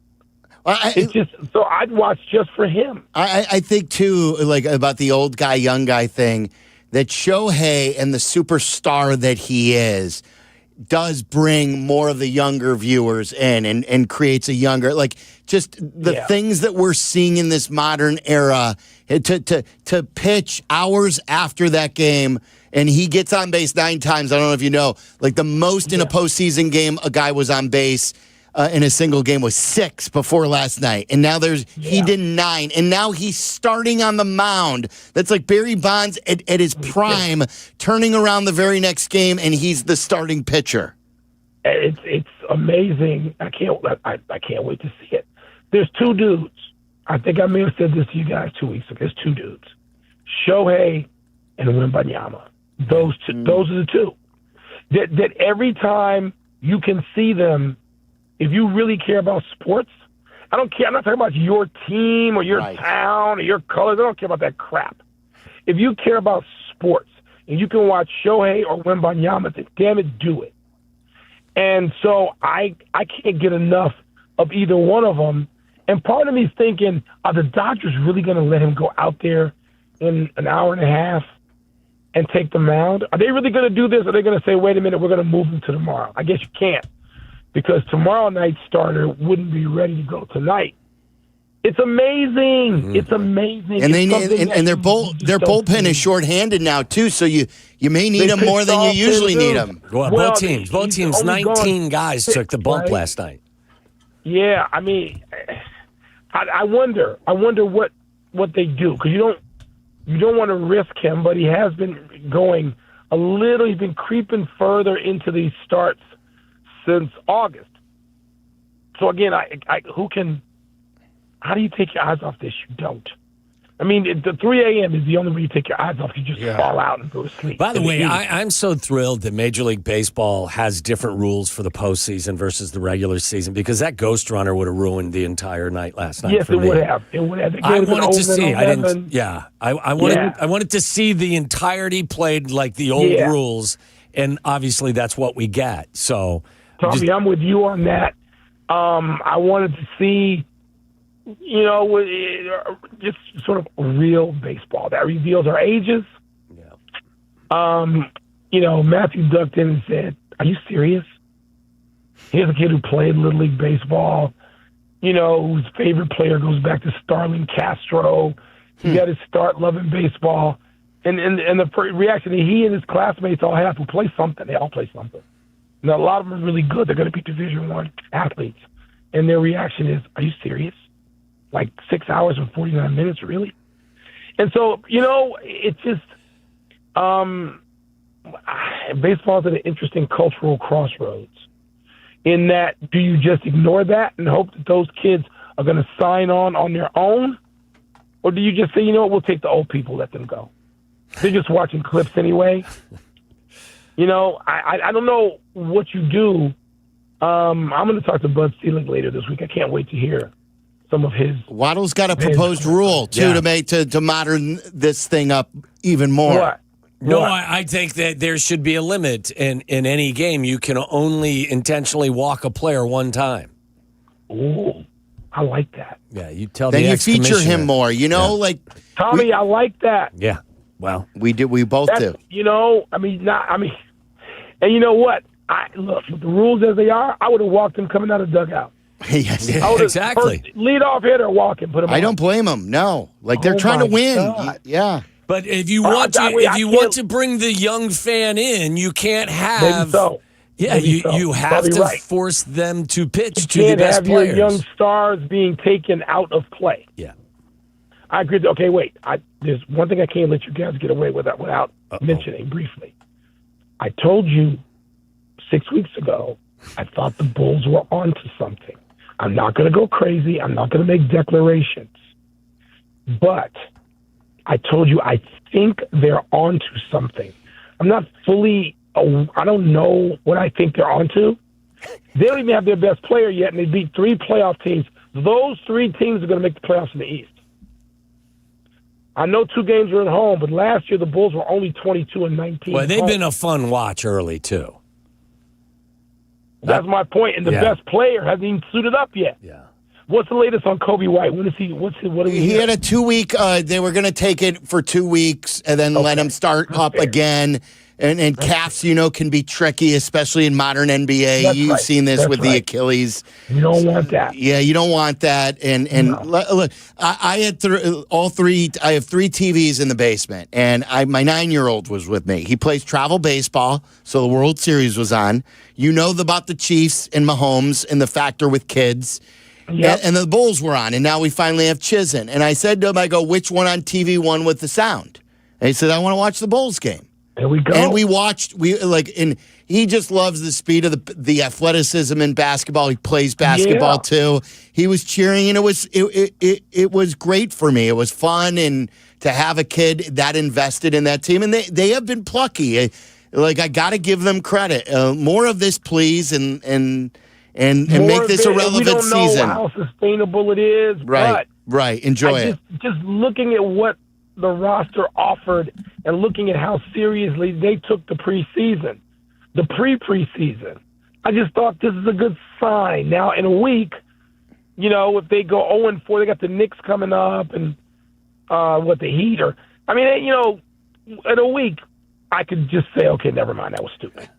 So I'd watch just for him. I think, too, like about the old guy, young guy thing, that Shohei and the superstar that he is does bring more of the younger viewers in and creates a younger, just the things that we're seeing in this modern era to pitch hours after that game. And he gets on base 9 times. I don't know if you know, the most in a postseason game, a guy was on base in a single game was 6 before last night. And now he did 9. And now he's starting on the mound. That's like Barry Bonds at his prime, turning around the very next game, and he's the starting pitcher. It's amazing. I can't wait to see it. There's 2 dudes. I think I may have said this to you guys 2 weeks ago. There's 2 dudes. Shohei and Wembanyama. Those are the 2. That every time you can see them, if you really care about sports, I don't care. I'm not talking about your team or your town or your colors. I don't care about that crap. If you care about sports and you can watch Shohei or Wembanyama, then damn it, do it. And so I can't get enough of either one of them. And part of me is thinking, are the Dodgers really going to let him go out there in an hour and a half and take the mound? Are they really going to do this? Or are they going to say, wait a minute, we're going to move him to tomorrow? I guess you can't, because tomorrow night's starter wouldn't be ready to go tonight. It's amazing. Mm-hmm. It's amazing. And their bullpen is shorthanded now too, so you may need them more than you usually need them. Well, both teams, 19 guys took the bump last night. Yeah, I wonder what they do, because you don't want to risk him, but he has been going a little. He's been creeping further into these starts since August. So again, how do you take your eyes off this? You don't. The 3 a.m. is the only way you take your eyes off. You just fall out and go to sleep. By the way, I'm so thrilled that Major League Baseball has different rules for the postseason versus the regular season, because that ghost runner would have ruined the entire night last night. Yes, for me. Would have. It would have. I wanted to see. I didn't. Yeah, I wanted to see the entirety played like the old rules, and obviously that's what we get. So, Tommy, I'm with you on that. I wanted to see, just sort of real baseball that reveals our ages. Yeah. Matthew ducked in and said, "Are you serious?" Here's a kid who played Little League Baseball, whose favorite player goes back to Starlin Castro. He got his start loving baseball. And the reaction that he and his classmates all have, who play something. They all play something. Now, a lot of them are really good. They're going to be Division I athletes. And their reaction is, "Are you serious? Like 6 hours and 49 minutes, really?" And so, it's just, baseball's at an interesting cultural crossroads. In that, do you just ignore that and hope that those kids are going to sign on their own? Or do you just say, you know what, we'll take the old people, let them go? They're just watching clips anyway. You know, I don't know what you do. I'm going to talk to Bud Selig later this week. I can't wait to hear some of his. Waddle's got a proposed rule, too, to make to modern this thing up even more. What? No, I think that there should be a limit in any game. You can only intentionally walk a player one time. Ooh, I like that. Yeah, you tell then the you feature him more, you know, like Tommy, I like that. Yeah. Well, we both do. You know, and you know what? Look, with the rules as they are, I would have walked him coming out of the dugout. Yes, exactly. Lead off hitter, walk him, put him. I don't blame him. No, like they're trying to win. Yeah. But if you want to bring the young fan in, you can't have. Yeah, you have to force them to pitch to the best players. You can't have your young stars being taken out of play. Yeah, I agree. Okay, wait. There's one thing I can't let you guys get away with without mentioning briefly. I told you 6 weeks ago I thought the Bulls were onto something. I'm not going to go crazy. I'm not going to make declarations, but I told you I think they're onto something. I'm not fully. I don't know what I think they're onto. They don't even have their best player yet, and they beat 3 playoff teams. Those 3 teams are going to make the playoffs in the East. I know 2 games are at home, but last year the Bulls were only 22-19. Well, they've been a fun watch early too. That's my point. And the best player hasn't even suited up yet. Yeah. What's the latest on Kobe White? When is he? What do we He hear? had a 2-week. They were going to take it for 2 weeks and then let him start up again. And calves, you know, can be tricky, especially in modern NBA. You've seen this with the Achilles. You don't want that. Yeah, you don't want that. And look, I had all 3. I have 3 TVs in the basement, and my 9-year-old was with me. He plays travel baseball, so the World Series was on. You know about the Chiefs and Mahomes and the factor with kids. Yep. And the Bulls were on, and now we finally have Chizen. And I said to him, I go, which one on TV won with the sound? And he said, I want to watch the Bulls game. There we go. And we watched, and he just loves the speed of the athleticism in basketball. He plays basketball too. He was cheering, and it was great for me. It was fun, and to have a kid that invested in that team, and they have been plucky. I got to give them credit. More of this, please, and make this a relevant season. We don't know how sustainable it is, right? Enjoy it. Just looking at what the roster offered and looking at how seriously they took the preseason, the pre-preseason, I just thought this is a good sign. Now, in a week, you know, if they go 0-4, they got the Knicks coming up and the Heat are. I mean, you know, in a week, I could just say, okay, never mind, that was stupid.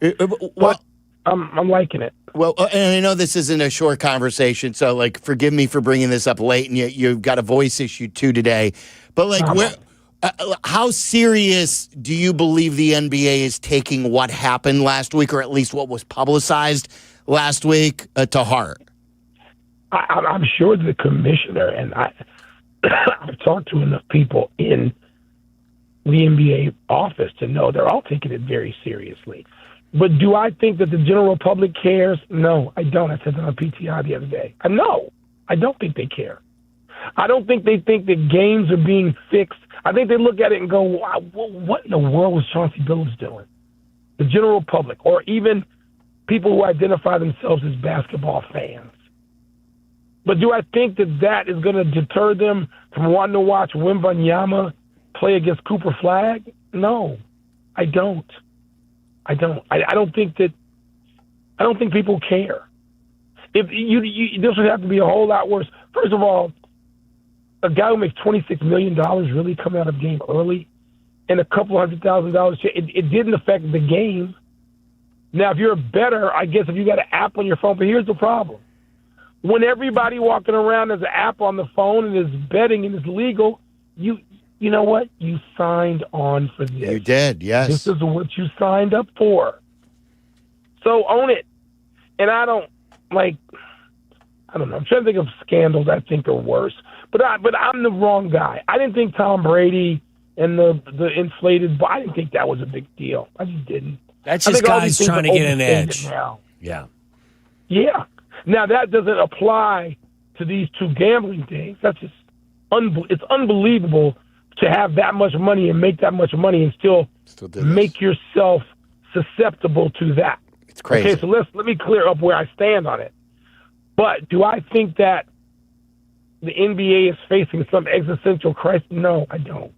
But I'm liking it. Well, and I know this isn't a short conversation, so forgive me for bringing this up late, and you've got a voice issue too today. But how serious do you believe the NBA is taking what happened last week, or at least what was publicized last week, to heart? I'm sure the commissioner, and I've talked to enough people in the NBA office to know they're all taking it very seriously. But do I think that the general public cares? No, I don't. I said that on PTI the other day. No, I don't think they care. I don't think they think that games are being fixed. I think they look at it and go, wow, what in the world was Chauncey Billups doing? The general public, or even people who identify themselves as basketball fans. But do I think that is going to deter them from wanting to watch Wembanyama play against Cooper Flagg? No, I don't. I don't think people care. If this would have to be a whole lot worse. First of all, a guy who makes $26 million really coming out of game early, and a couple $100,000. It didn't affect the game. Now, if you're a bettor, I guess if you got an app on your phone, but here's the problem: when everybody walking around has an app on the phone and is betting and is legal, you know what? You signed on for this. You did, yes. This is what you signed up for. So own it. And I don't know. I'm trying to think of scandals I think are worse. But I'm the wrong guy. I didn't think Tom Brady and the inflated. I didn't think that was a big deal. I just didn't. That's just guys trying to get an edge. Yeah. Yeah. Now that doesn't apply to these two gambling things. That's just it's unbelievable to have that much money and make that much money and still make yourself susceptible to that. It's crazy. Okay, so let me clear up where I stand on it. But do I think that the NBA is facing some existential crisis? No, I don't.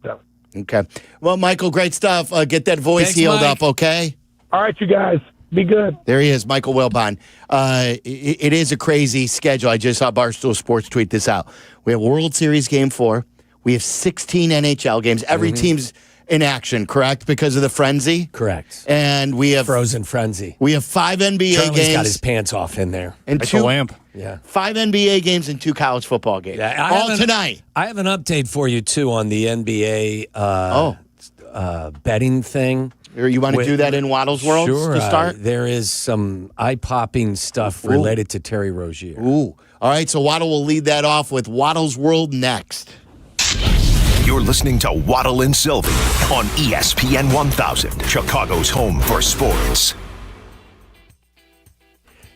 No. Okay. Well, Michael, great stuff. Get that voice healed up, okay? All right, you guys. Be good. There he is, Michael Wilbon. It is a crazy schedule. I just saw Barstool Sports tweet this out. We have World Series Game 4. We have 16 NHL games. Every team's in action, correct? Because of the frenzy? Correct. And we have... Frozen frenzy. We have 5 NBA Charlie's games. got his pants off in there. And like a lamp. Yeah. 5 NBA games and 2 college football games. All tonight. I have an update for you, too, on the NBA betting thing. You want to do that in Waddle's world to start? There is some eye-popping stuff related to Terry Rozier. Ooh. All right, so Waddle will lead that off with Waddle's World next. You're listening to Waddle and Silvy on ESPN 1000, Chicago's home for sports.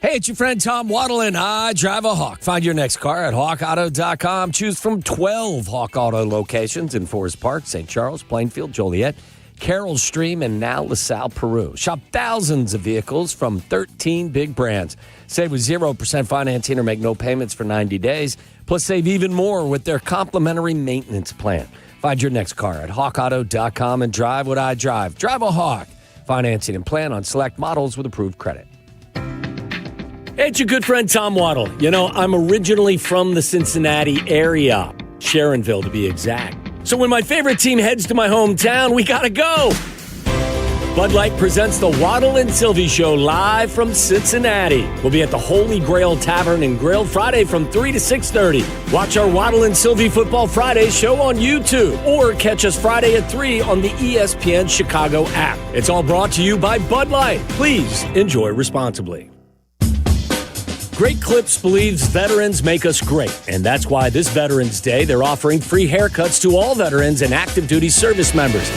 Hey, it's your friend Tom Waddle, and I drive a Hawk. Find your next car at hawkauto.com. Choose from 12 Hawk Auto locations in Forest Park, St. Charles, Plainfield, Joliet, Carroll Stream, and now LaSalle, Peru. Shop thousands of vehicles from 13 big brands. Save with 0% financing or make no payments for 90 days. Plus, save even more with their complimentary maintenance plan. Find your next car at hawkauto.com and drive what I drive. Drive a Hawk. Financing and plan on select models with approved credit. Hey, it's your good friend Tom Waddle. You know, I'm originally from the Cincinnati area, Sharonville to be exact. So when my favorite team heads to my hometown, we gotta go. Bud Light presents the Waddle and Silvy Show live from Cincinnati. We'll be at the Holy Grail Tavern and Grill Friday from 3 to 6:30. Watch our Waddle and Silvy Football Friday show on YouTube or catch us Friday at 3 on the ESPN Chicago app. It's all brought to you by Bud Light. Please enjoy responsibly. Great Clips believes veterans make us great, and that's why this Veterans Day they're offering free haircuts to all veterans and active duty service members.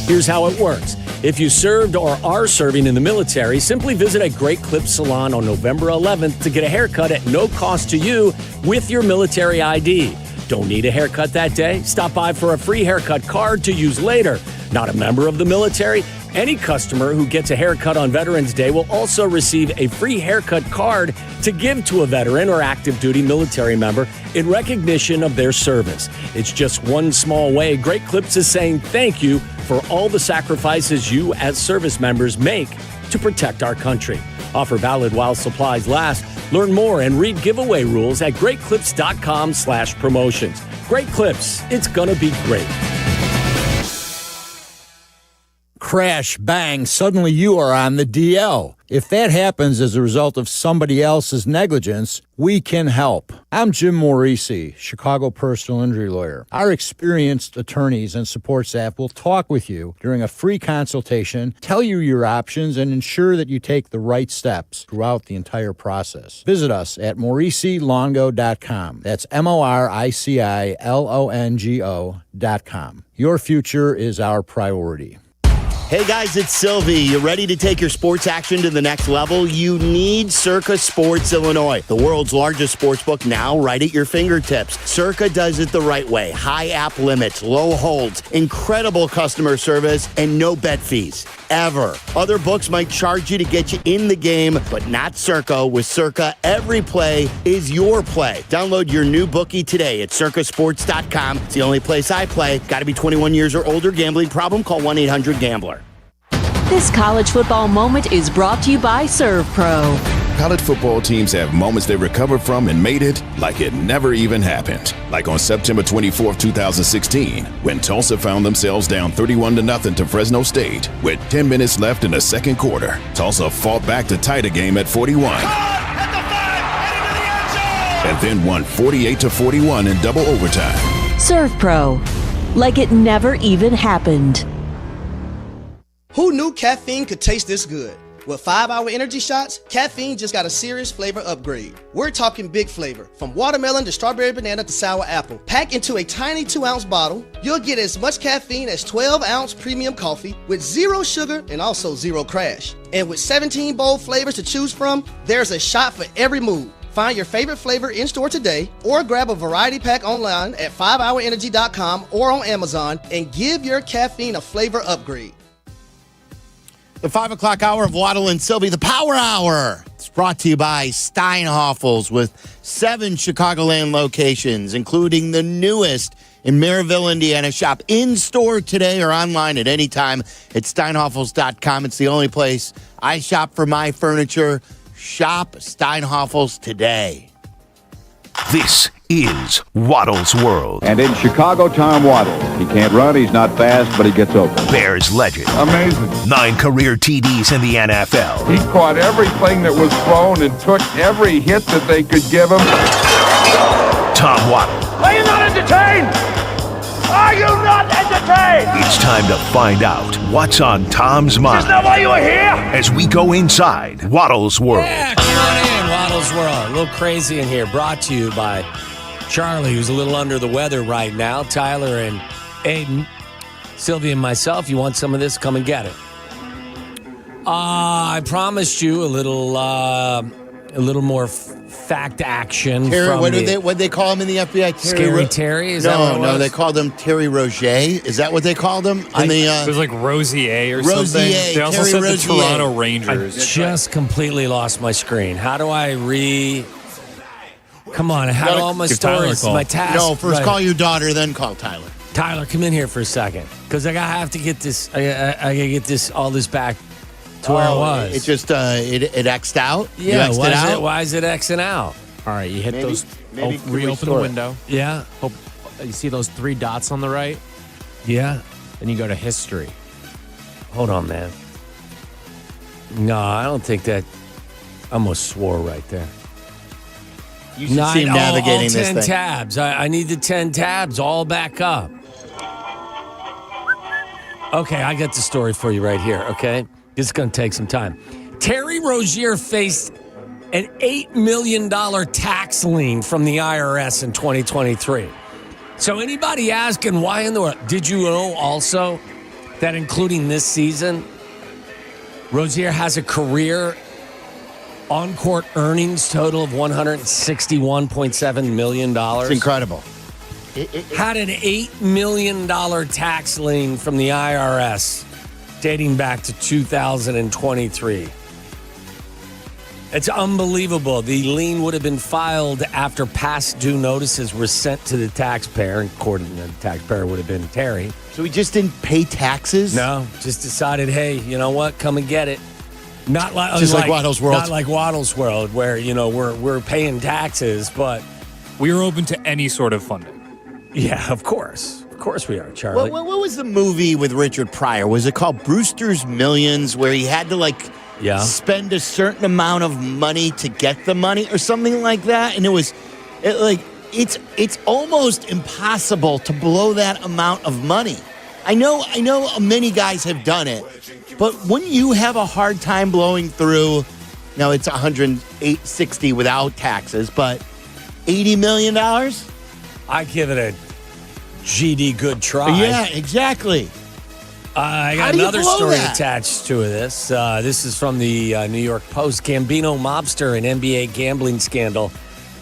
Here's how it works. If you served or are serving in the military, simply visit a Great Clips salon on November 11th to get a haircut at no cost to you with your military ID. Don't need a haircut that day? Stop by for a free haircut card to use later. Not a member of the military? Any customer who gets a haircut on Veterans Day will also receive a free haircut card to give to a veteran or active duty military member in recognition of their service. It's just one small way Great Clips is saying thank you for all the sacrifices you as service members make to protect our country. Offer valid while supplies last. Learn more and read giveaway rules at greatclips.com/promotions. Great Clips, it's gonna be great. Crash, bang, suddenly you are on the DL. If that happens as a result of somebody else's negligence, we can help. I'm Jim Morisi, Chicago personal injury lawyer. Our experienced attorneys and support staff will talk with you during a free consultation, tell you your options, and ensure that you take the right steps throughout the entire process. Visit us at MorisiLongo.com. That's MoriciLongo.com. Your future is our priority. Hey guys, it's Silvy. You ready to take your sports action to the next level? You need Circa Sports Illinois, the world's largest sportsbook now right at your fingertips. Circa does it the right way. High app limits, low holds, incredible customer service, and no bet fees. Ever. Other books might charge you to get you in the game, but not Circa. With Circa, every play is your play. Download your new bookie today at circasports.com. It's the only place I play. Got to be 21 years or older. Gambling problem? Call 1-800-GAMBLER. This college football moment is brought to you by ServPro. College football teams have moments they recovered from and made it like it never even happened. Like on September 24th, 2016, when Tulsa found themselves down 31-0 to Fresno State. With 10 minutes left in the second quarter, Tulsa fought back to tie the game at 41. And then won 48-41 in double overtime. ServPro. Like it never even happened. Who knew caffeine could taste this good? With 5-Hour Energy shots, caffeine just got a serious flavor upgrade. We're talking big flavor, from watermelon to strawberry banana to sour apple. Packed into a tiny 2-ounce bottle, you'll get as much caffeine as 12-ounce premium coffee with 0 sugar and also 0 crash. And with 17 bold flavors to choose from, there's a shot for every mood. Find your favorite flavor in-store today or grab a variety pack online at 5hourenergy.com or on Amazon and give your caffeine a flavor upgrade. The 5 o'clock hour of Waddle and Silvy, the Power Hour. It's brought to you by Steinhoffels with 7 Chicagoland locations, including the newest in Maryville, Indiana. Shop in-store today or online at any time at steinhoffels.com. It's the only place I shop for my furniture. Shop Steinhoffels today. This is Waddle's World. And in Chicago, Tom Waddle. He can't run, he's not fast, but he gets open. Bears legend. Amazing. 9 career TDs in the NFL. He caught everything that was thrown and took every hit that they could give him. Tom Waddle. Are you not entertained? Are you not entertained? It's time to find out what's on Tom's mind. Isn't that why you were here? As we go inside Waddle's World. Yeah, come on in, Waddle's World. A little crazy in here. Brought to you by Charlie, who's a little under the weather right now. Tyler and Aiden. Sylvia and myself. You want some of this? Come and get it. I promised you a little more fact action. Terry, from what they call him in the FBI? Scary Terry? Is that what it was? No, they called him Terry Rozier. Is that what they called him? It was like Rosier or something. They also said the Toronto Rangers. I just completely lost my screen. How do I Come on, I had all my stories, my tasks. No, first call your daughter, then call Tyler. Tyler, come in here for a second, because I have to get this. I gotta get all this back to where it was. It just it X'd out. Yeah, you X'd it out? Why is it X'ing out? All right, you hit those. Maybe reopen the window. Yeah. You see those 3 dots on the right? Yeah. Then you go to history. Hold on, man. No, I don't think that. I almost swore right there. You should see him navigating all 10 this thing. tabs. I need the 10 tabs all back up. Okay, I got the story for you right here, okay? This is going to take some time. Terry Rozier faced an $8 million tax lien from the IRS in 2023. So anybody asking why in the world, did you know also that including this season, Rozier has a career on-court earnings total of $161.7 million? It's incredible. Had an $8 million tax lien from the IRS dating back to 2023. It's unbelievable. The lien would have been filed after past due notices were sent to the taxpayer, and according to the taxpayer would have been Terry. So he just didn't pay taxes? No, just decided, hey, you know what? Come and get it. Not like just like Waddle's World. Not like Waddle's World, where we're paying taxes, but we are open to any sort of funding. Yeah, of course we are, Charlie. What was the movie with Richard Pryor? Was it called Brewster's Millions, where he had to spend a certain amount of money to get the money, or something like that? And it's almost impossible to blow that amount of money. I know many guys have done it, but wouldn't you have a hard time blowing through? Now it's $160 without taxes, but $80 million? I give it a GD good try. Yeah, exactly. I got another story attached to this. This is from the New York Post. Gambino mobster and NBA gambling scandal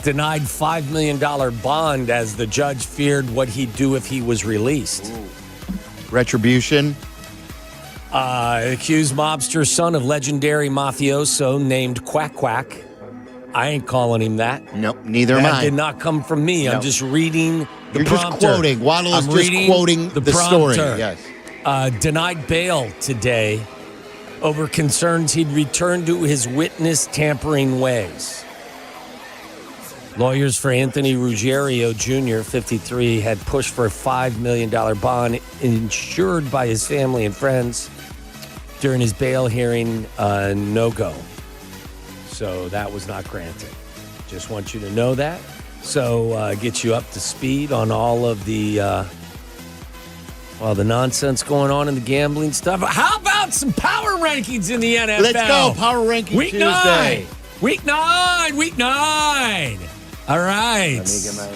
denied $5 million bond as the judge feared what he'd do if he was released. Ooh. Retribution. Accused mobster, son of legendary mafioso named Quack Quack. I ain't calling him that. Nope, neither am I. That did not come from me. Nope. I'm just reading the You're prompter. Just quoting. Waddle is just quoting the story. Yes. Denied bail today over concerns he'd return to his witness tampering ways. Lawyers for Anthony Ruggiero Jr., 53, had pushed for a $5 million bond insured by his family and friends during his bail hearing. No-go. So that was not granted. Just want you to know that. So get you up to speed on all of the nonsense going on in the gambling stuff. How about about some power rankings in the NFL? Let's go. Power Ranking Week Tuesday. 9. Week 9. All right. Let me get my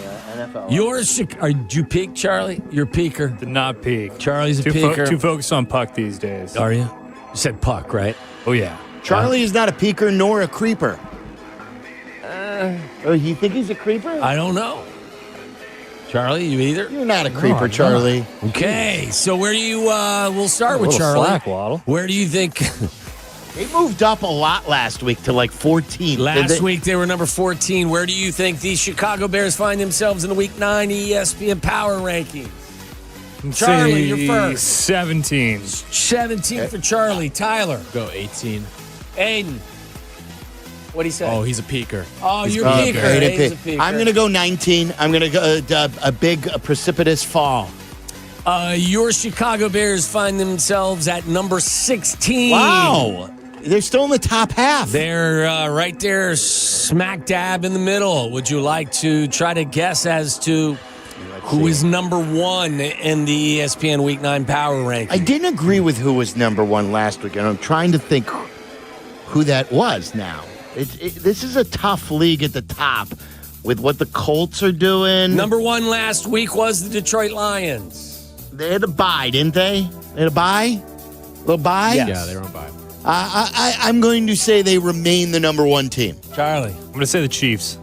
NFL. Yours, did you peak, Charlie? You're a peaker. Did not peak. Charlie's a peaker. Too focused on puck these days. Are you? You said puck, right? Oh, yeah. Charlie is not a peaker nor a creeper. You think he's a creeper? I don't know. Charlie, you either? You're not a creeper, Charlie. Okay, so where do you, we'll start with Charlie. Slack, Waddle. Where do you think? They moved up a lot last week to like 14. Last week they were number 14. Where do you think the Chicago Bears find themselves in the Week 9 ESPN Power Rankings? Charlie, you're first. 17. 17 for Charlie. Tyler. Go 18. Aiden. What'd he say? Oh, he's a peaker. Oh, you're a peaker. Aiden's a peaker. I'm going to go 19. I'm going to go a big precipitous fall. Your Chicago Bears find themselves at number 16. Wow. They're still in the top half. They're right there, smack dab in the middle. Would you like to try to guess as to who is number 1 in the ESPN Week 9 Power Ranking? I didn't agree with who was number 1 last week, and I'm trying to think who that was now. This is a tough league at the top with what the Colts are doing. Number 1 last week was the Detroit Lions. They had a bye, didn't they? They had a bye? A little bye? Yes. Yeah, they were on bye. I'm going to say they remain the number 1 team. Charlie. I'm going to say the Chiefs.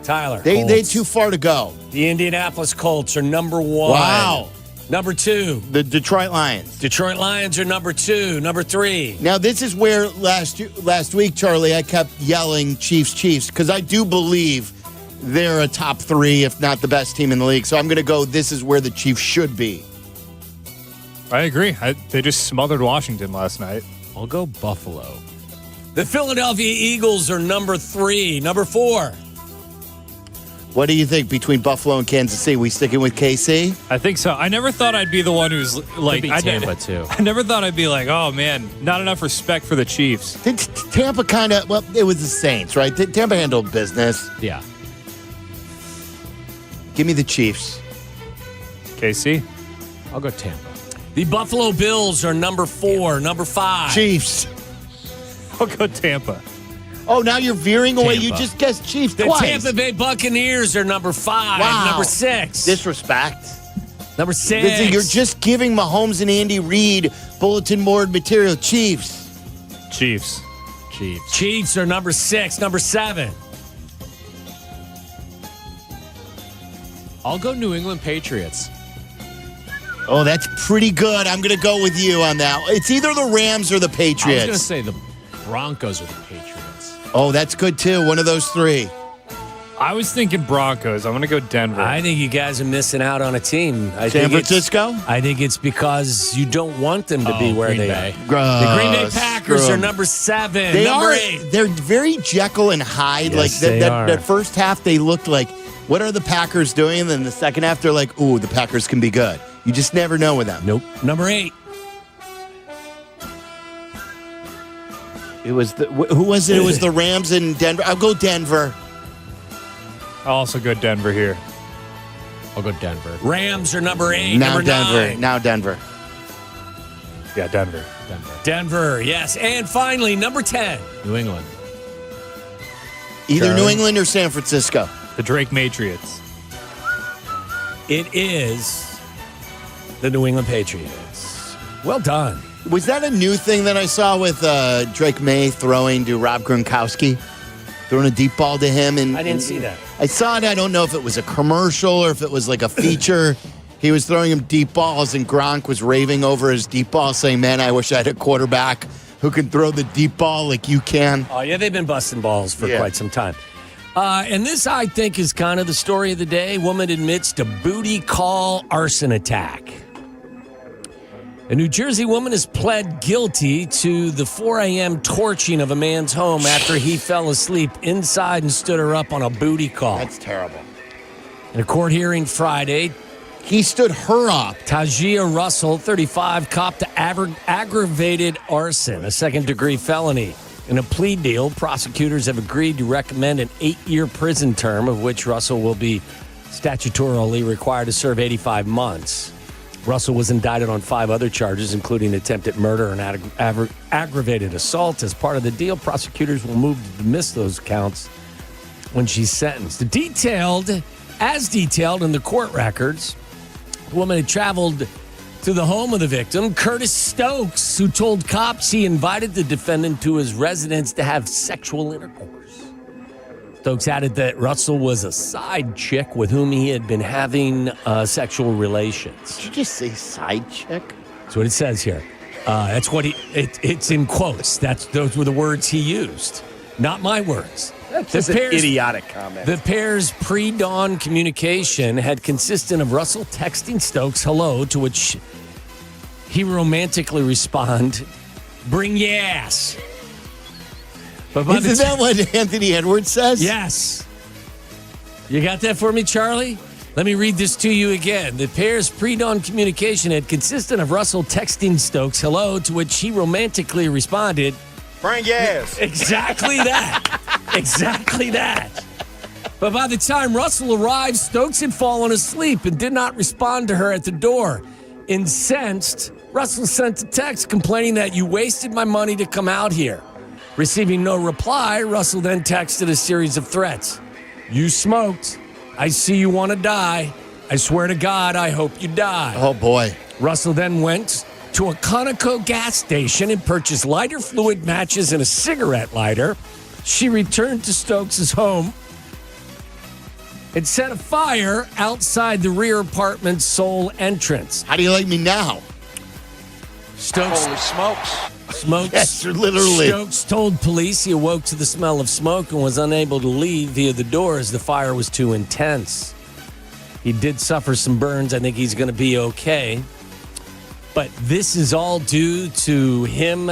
Tyler. They're too far to go. The Indianapolis Colts are number 1. Wow. Number 2. The Detroit Lions. Detroit Lions are number 2. Number 3. Now, this is where last week, Charlie, I kept yelling Chiefs, because I do believe they're a top 3, if not the best team in the league. So I'm going to go, this is where the Chiefs should be. I agree. They just smothered Washington last night. I'll go Buffalo. The Philadelphia Eagles are number 3. Number 4. What do you think between Buffalo and Kansas City? We sticking with KC? I think so. I never thought I'd be the one who's like Tampa too. I never thought I'd be like, oh man, not enough respect for the Chiefs. Tampa kind of, well, it was the Saints, right? Tampa handled business. Yeah. Give me the Chiefs. KC? I'll go Tampa. The Buffalo Bills are number 4. Number 5. Chiefs. I'll go Tampa. Oh, now you're veering away. Tampa. You just guessed Chiefs The twice. Tampa Bay Buccaneers are number 5. Wow. Number 6. Disrespect. Number 6. You're just giving Mahomes and Andy Reid bulletin board material. Chiefs. Chiefs. Chiefs are number 6. Number 7. I'll go New England Patriots. Oh, that's pretty good. I'm going to go with you on that. It's either the Rams or the Patriots. I was going to say the Broncos or the Patriots. Oh, that's good too. One of those 3. I was thinking Broncos. I'm going to go Denver. I think you guys are missing out on a team. San Francisco? I think it's because you don't want them to be where Green they Bay. are. The Green Bay Packers are number 7. Number 8. They're very Jekyll and Hyde. Yes, like they are. that first half, they looked like, what are the Packers doing? And then the second half, they're like, ooh, the Packers can be good. You just never know with them. Nope. Number 8. Who was it? It was the Rams in Denver. I'll go Denver. I'll also go Denver here. I'll go Denver. Rams are number 8. Now number Denver. 9. Now Denver. Yeah, Denver. Denver, yes. And finally, number 10. New England. Either New England or San Francisco. The Drake Matriots. It is the New England Patriots. Well done. Was that a new thing that I saw with Drake May throwing to Rob Gronkowski? Throwing a deep ball to him? And I didn't see that. I saw it. I don't know if it was a commercial or if it was like a feature. He was throwing him deep balls, and Gronk was raving over his deep ball, saying, man, I wish I had a quarterback who can throw the deep ball like you can. Oh, yeah, they've been busting balls for quite some time. And this, I think, is kind of the story of the day. Woman admits to booty call arson attack. A New Jersey woman has pled guilty to the 4 a.m. torching of a man's home after he fell asleep inside and stood her up on a booty call. That's terrible. In a court hearing Friday, he stood her up. Tajia Russell, 35, copped to aggravated arson, a second-degree felony. In a plea deal, prosecutors have agreed to recommend an 8-year prison term, of which Russell will be statutorily required to serve 85 months. Russell was indicted on 5 other charges, including attempted murder and aggravated assault. As part of the deal, prosecutors will move to dismiss those counts when she's sentenced. As detailed in the court records, the woman had traveled to the home of the victim, Curtis Stokes, who told cops he invited the defendant to his residence to have sexual intercourse. Stokes added that Russell was a side chick with whom he had been having sexual relations. Did you just say side chick? That's what it says here. That's what it's in quotes. Those were the words he used, not my words. That's just an idiotic comment. The pair's pre-dawn communication had consisted of Russell texting Stokes hello, to which he romantically responded, "Bring your ass." But Isn't that what Anthony Edwards says? Yes. You got that for me, Charlie? Let me read this to you again. The pair's pre-dawn communication had consisted of Russell texting Stokes hello, to which he romantically responded, "Bring your ass." Exactly that. Exactly that. But by the time Russell arrived, Stokes had fallen asleep and did not respond to her at the door. Incensed, Russell sent a text complaining that "you wasted my money to come out here." Receiving no reply, Russell then texted a series of threats. "You smoked. I see you want to die. I swear to God, I hope you die." Oh, boy. Russell then went to a Conoco gas station and purchased lighter fluid, matches, and a cigarette lighter. She returned to Stokes' home and set a fire outside the rear apartment's sole entrance. How do you like me now? Stokes. Holy smokes. Yes, literally. Stokes told police he awoke to the smell of smoke and was unable to leave via the door as the fire was too intense. He did suffer some burns. I think he's going to be okay. But this is all due to him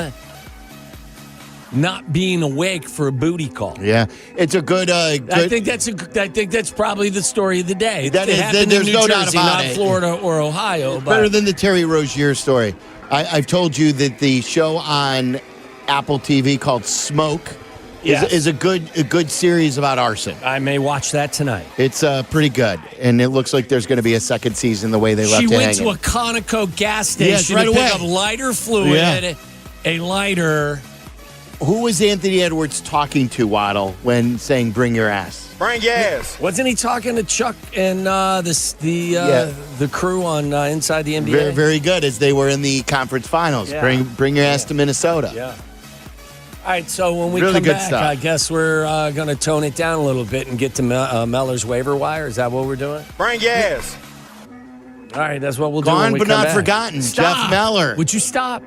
not being awake for a booty call. Yeah, it's a good. I think that's probably the story of the day. That it is, happened there's in New no Jersey, doubt about not it. Florida or Ohio. It's better than the Terry Rozier story. I've told you that the show on Apple TV called Smoke is a good series about arson. I may watch that tonight. It's pretty good, and it looks like there's going to be a second season the way they left it hanging. She went to a Conoco gas station right to away. pick up lighter fluid, a lighter. Who was Anthony Edwards talking to, Waddle, when saying "bring your ass"? Bring your ass. Wasn't he talking to Chuck and the crew on Inside the NBA? Very, very good, as they were in the conference finals. Yeah. Bring your ass to Minnesota. Yeah. All right, so when we Really come good back, stuff. I guess we're going to tone it down a little bit and get to Meller's waiver wire. Is that what we're doing? Bring your ass. All right, that's what we'll do. Gone when we but come not back. forgotten. Stop. Jeff Meller. Would you stop?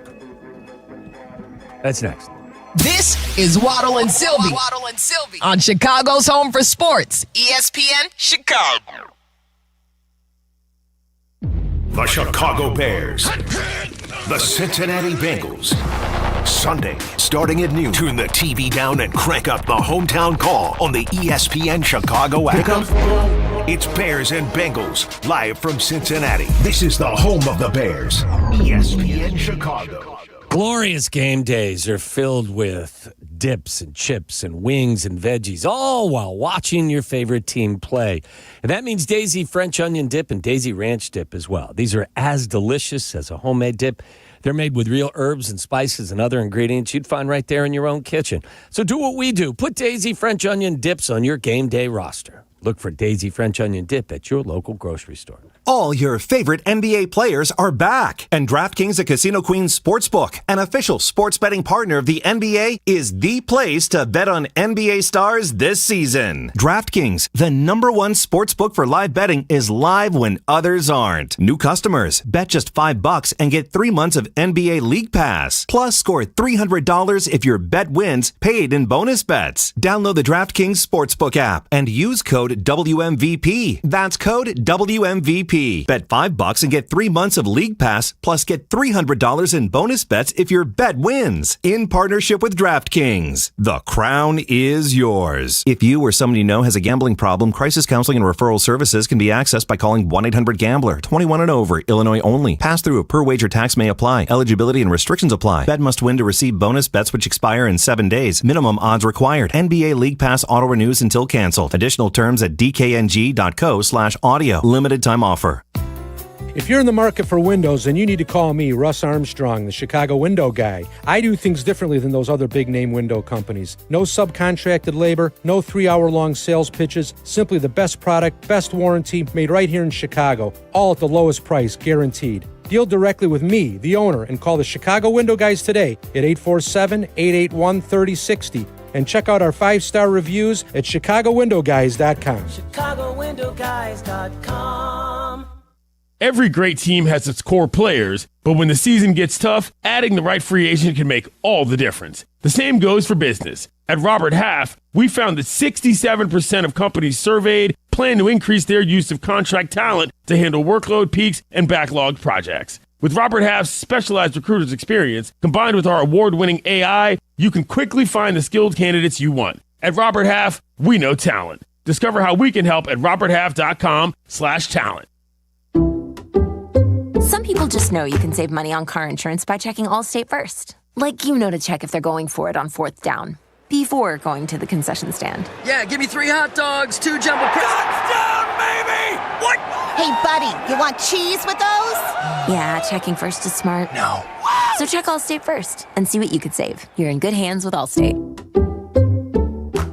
That's next. This is Waddle and Silvy. Waddle and Silvy on Chicago's Home for Sports, ESPN Chicago. The Chicago Bears. The Cincinnati Bengals. Sunday, starting at noon. Turn the TV down and crank up the hometown call on the ESPN Chicago app. It's Bears and Bengals, live from Cincinnati. This is the home of the Bears, ESPN Chicago. Glorious game days are filled with dips and chips and wings and veggies, all while watching your favorite team play. And that means Daisy French onion dip and Daisy ranch dip as well. These are as delicious as a homemade dip. They're made with real herbs and spices and other ingredients you'd find right there in your own kitchen. So do what we do. Put Daisy French onion dips on your game day roster. Look for Daisy French onion dip at your local grocery store. All your favorite NBA players are back, and DraftKings, a Casino Queen sportsbook, an official sports betting partner of the NBA, is the place to bet on NBA stars this season. DraftKings, the #1 sportsbook for live betting, is live when others aren't. New customers, bet just $5 and get 3 months of NBA League Pass. Plus, score $300 if your bet wins, paid in bonus bets. Download the DraftKings Sportsbook app and use code WMVP. That's code WMVP. Bet $5 and get 3 months of League Pass, plus get $300 in bonus bets if your bet wins. In partnership with DraftKings, the crown is yours. If you or someone you know has a gambling problem, crisis counseling and referral services can be accessed by calling 1-800-GAMBLER. 21 and over, Illinois only. Pass through a per wager tax may apply. Eligibility and restrictions apply. Bet must win to receive bonus bets which expire in 7 days. Minimum odds required. NBA League Pass auto renews until canceled. Additional terms at dkng.co/audio. Limited time offer. If you're in the market for windows, then you need to call me, Russ Armstrong, the Chicago window guy. I do things differently than those other big-name window companies. No subcontracted labor, no 3-hour-long sales pitches, simply the best product, best warranty, made right here in Chicago, all at the lowest price, guaranteed. Deal directly with me, the owner, and call the Chicago window guys today at 847-881-3060. And check out our 5-star reviews at ChicagoWindowGuys.com. ChicagoWindowGuys.com. Every great team has its core players, but when the season gets tough, adding the right free agent can make all the difference. The same goes for business. At Robert Half, we found that 67% of companies surveyed plan to increase their use of contract talent to handle workload peaks and backlogged projects. With Robert Half's specialized recruiters experience, combined with our award-winning AI, you can quickly find the skilled candidates you want. At Robert Half, we know talent. Discover how we can help at roberthalf.com/talent. Some people just know you can save money on car insurance by checking Allstate first. Like you know to check if they're going for it on 4th down, before going to the concession stand. Yeah, give me 3 hot dogs, 2 jumbo Touchdown, baby! What? Hey, buddy, you want cheese with those? Yeah, checking first is smart. No. So check Allstate first and see what you could save. You're in good hands with Allstate.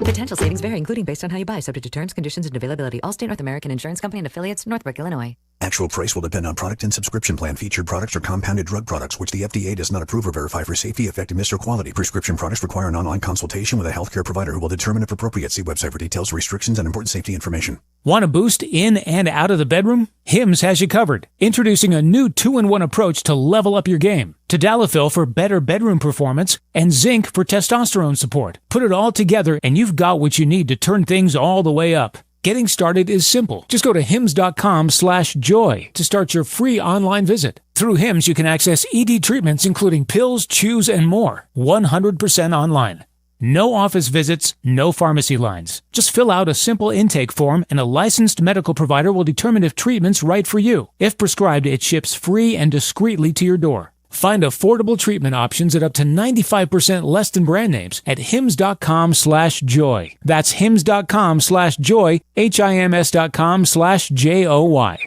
Potential savings vary, including based on how you buy, subject to terms, conditions, and availability. Allstate North American Insurance Company and affiliates, Northbrook, Illinois. Actual price will depend on product and subscription plan. Featured products are compounded drug products, which the FDA does not approve or verify for safety, effectiveness, or quality. Prescription products require an online consultation with a healthcare provider who will determine if appropriate. See website for details, restrictions, and important safety information. Want a boost in and out of the bedroom? Hims has you covered. Introducing a new 2-in-1 approach to level up your game. Tadalafil for better bedroom performance and zinc for testosterone support. Put it all together and you've got what you need to turn things all the way up. Getting started is simple. Just go to hims.com/joy to start your free online visit. Through Hims, you can access ED treatments including pills, chews, and more. 100% online. No office visits, no pharmacy lines. Just fill out a simple intake form and a licensed medical provider will determine if treatment's right for you. If prescribed, it ships free and discreetly to your door. Find affordable treatment options at up to 95% less than brand names at hims.com/joy. That's hims.com/joy, HIMS.com/JOY.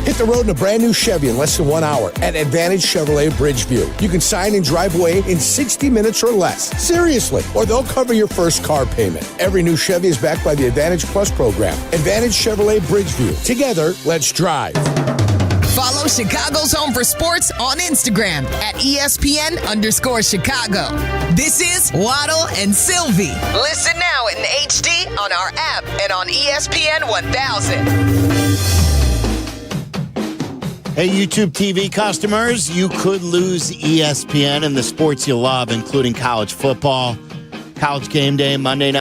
Hit the road in a brand new Chevy in less than 1 hour at Advantage Chevrolet Bridgeview. You can sign and drive away in 60 minutes or less. Seriously. Or they'll cover your first car payment. Every new Chevy is backed by the Advantage Plus program. Advantage Chevrolet Bridgeview. Together, let's drive. Follow Chicago's Home for Sports on Instagram at ESPN_Chicago. This is Waddle and Silvy. Listen now in HD on our app and on ESPN 1000. Hey, YouTube TV customers, you could lose ESPN and the sports you love, including college football, College Game Day, Monday night.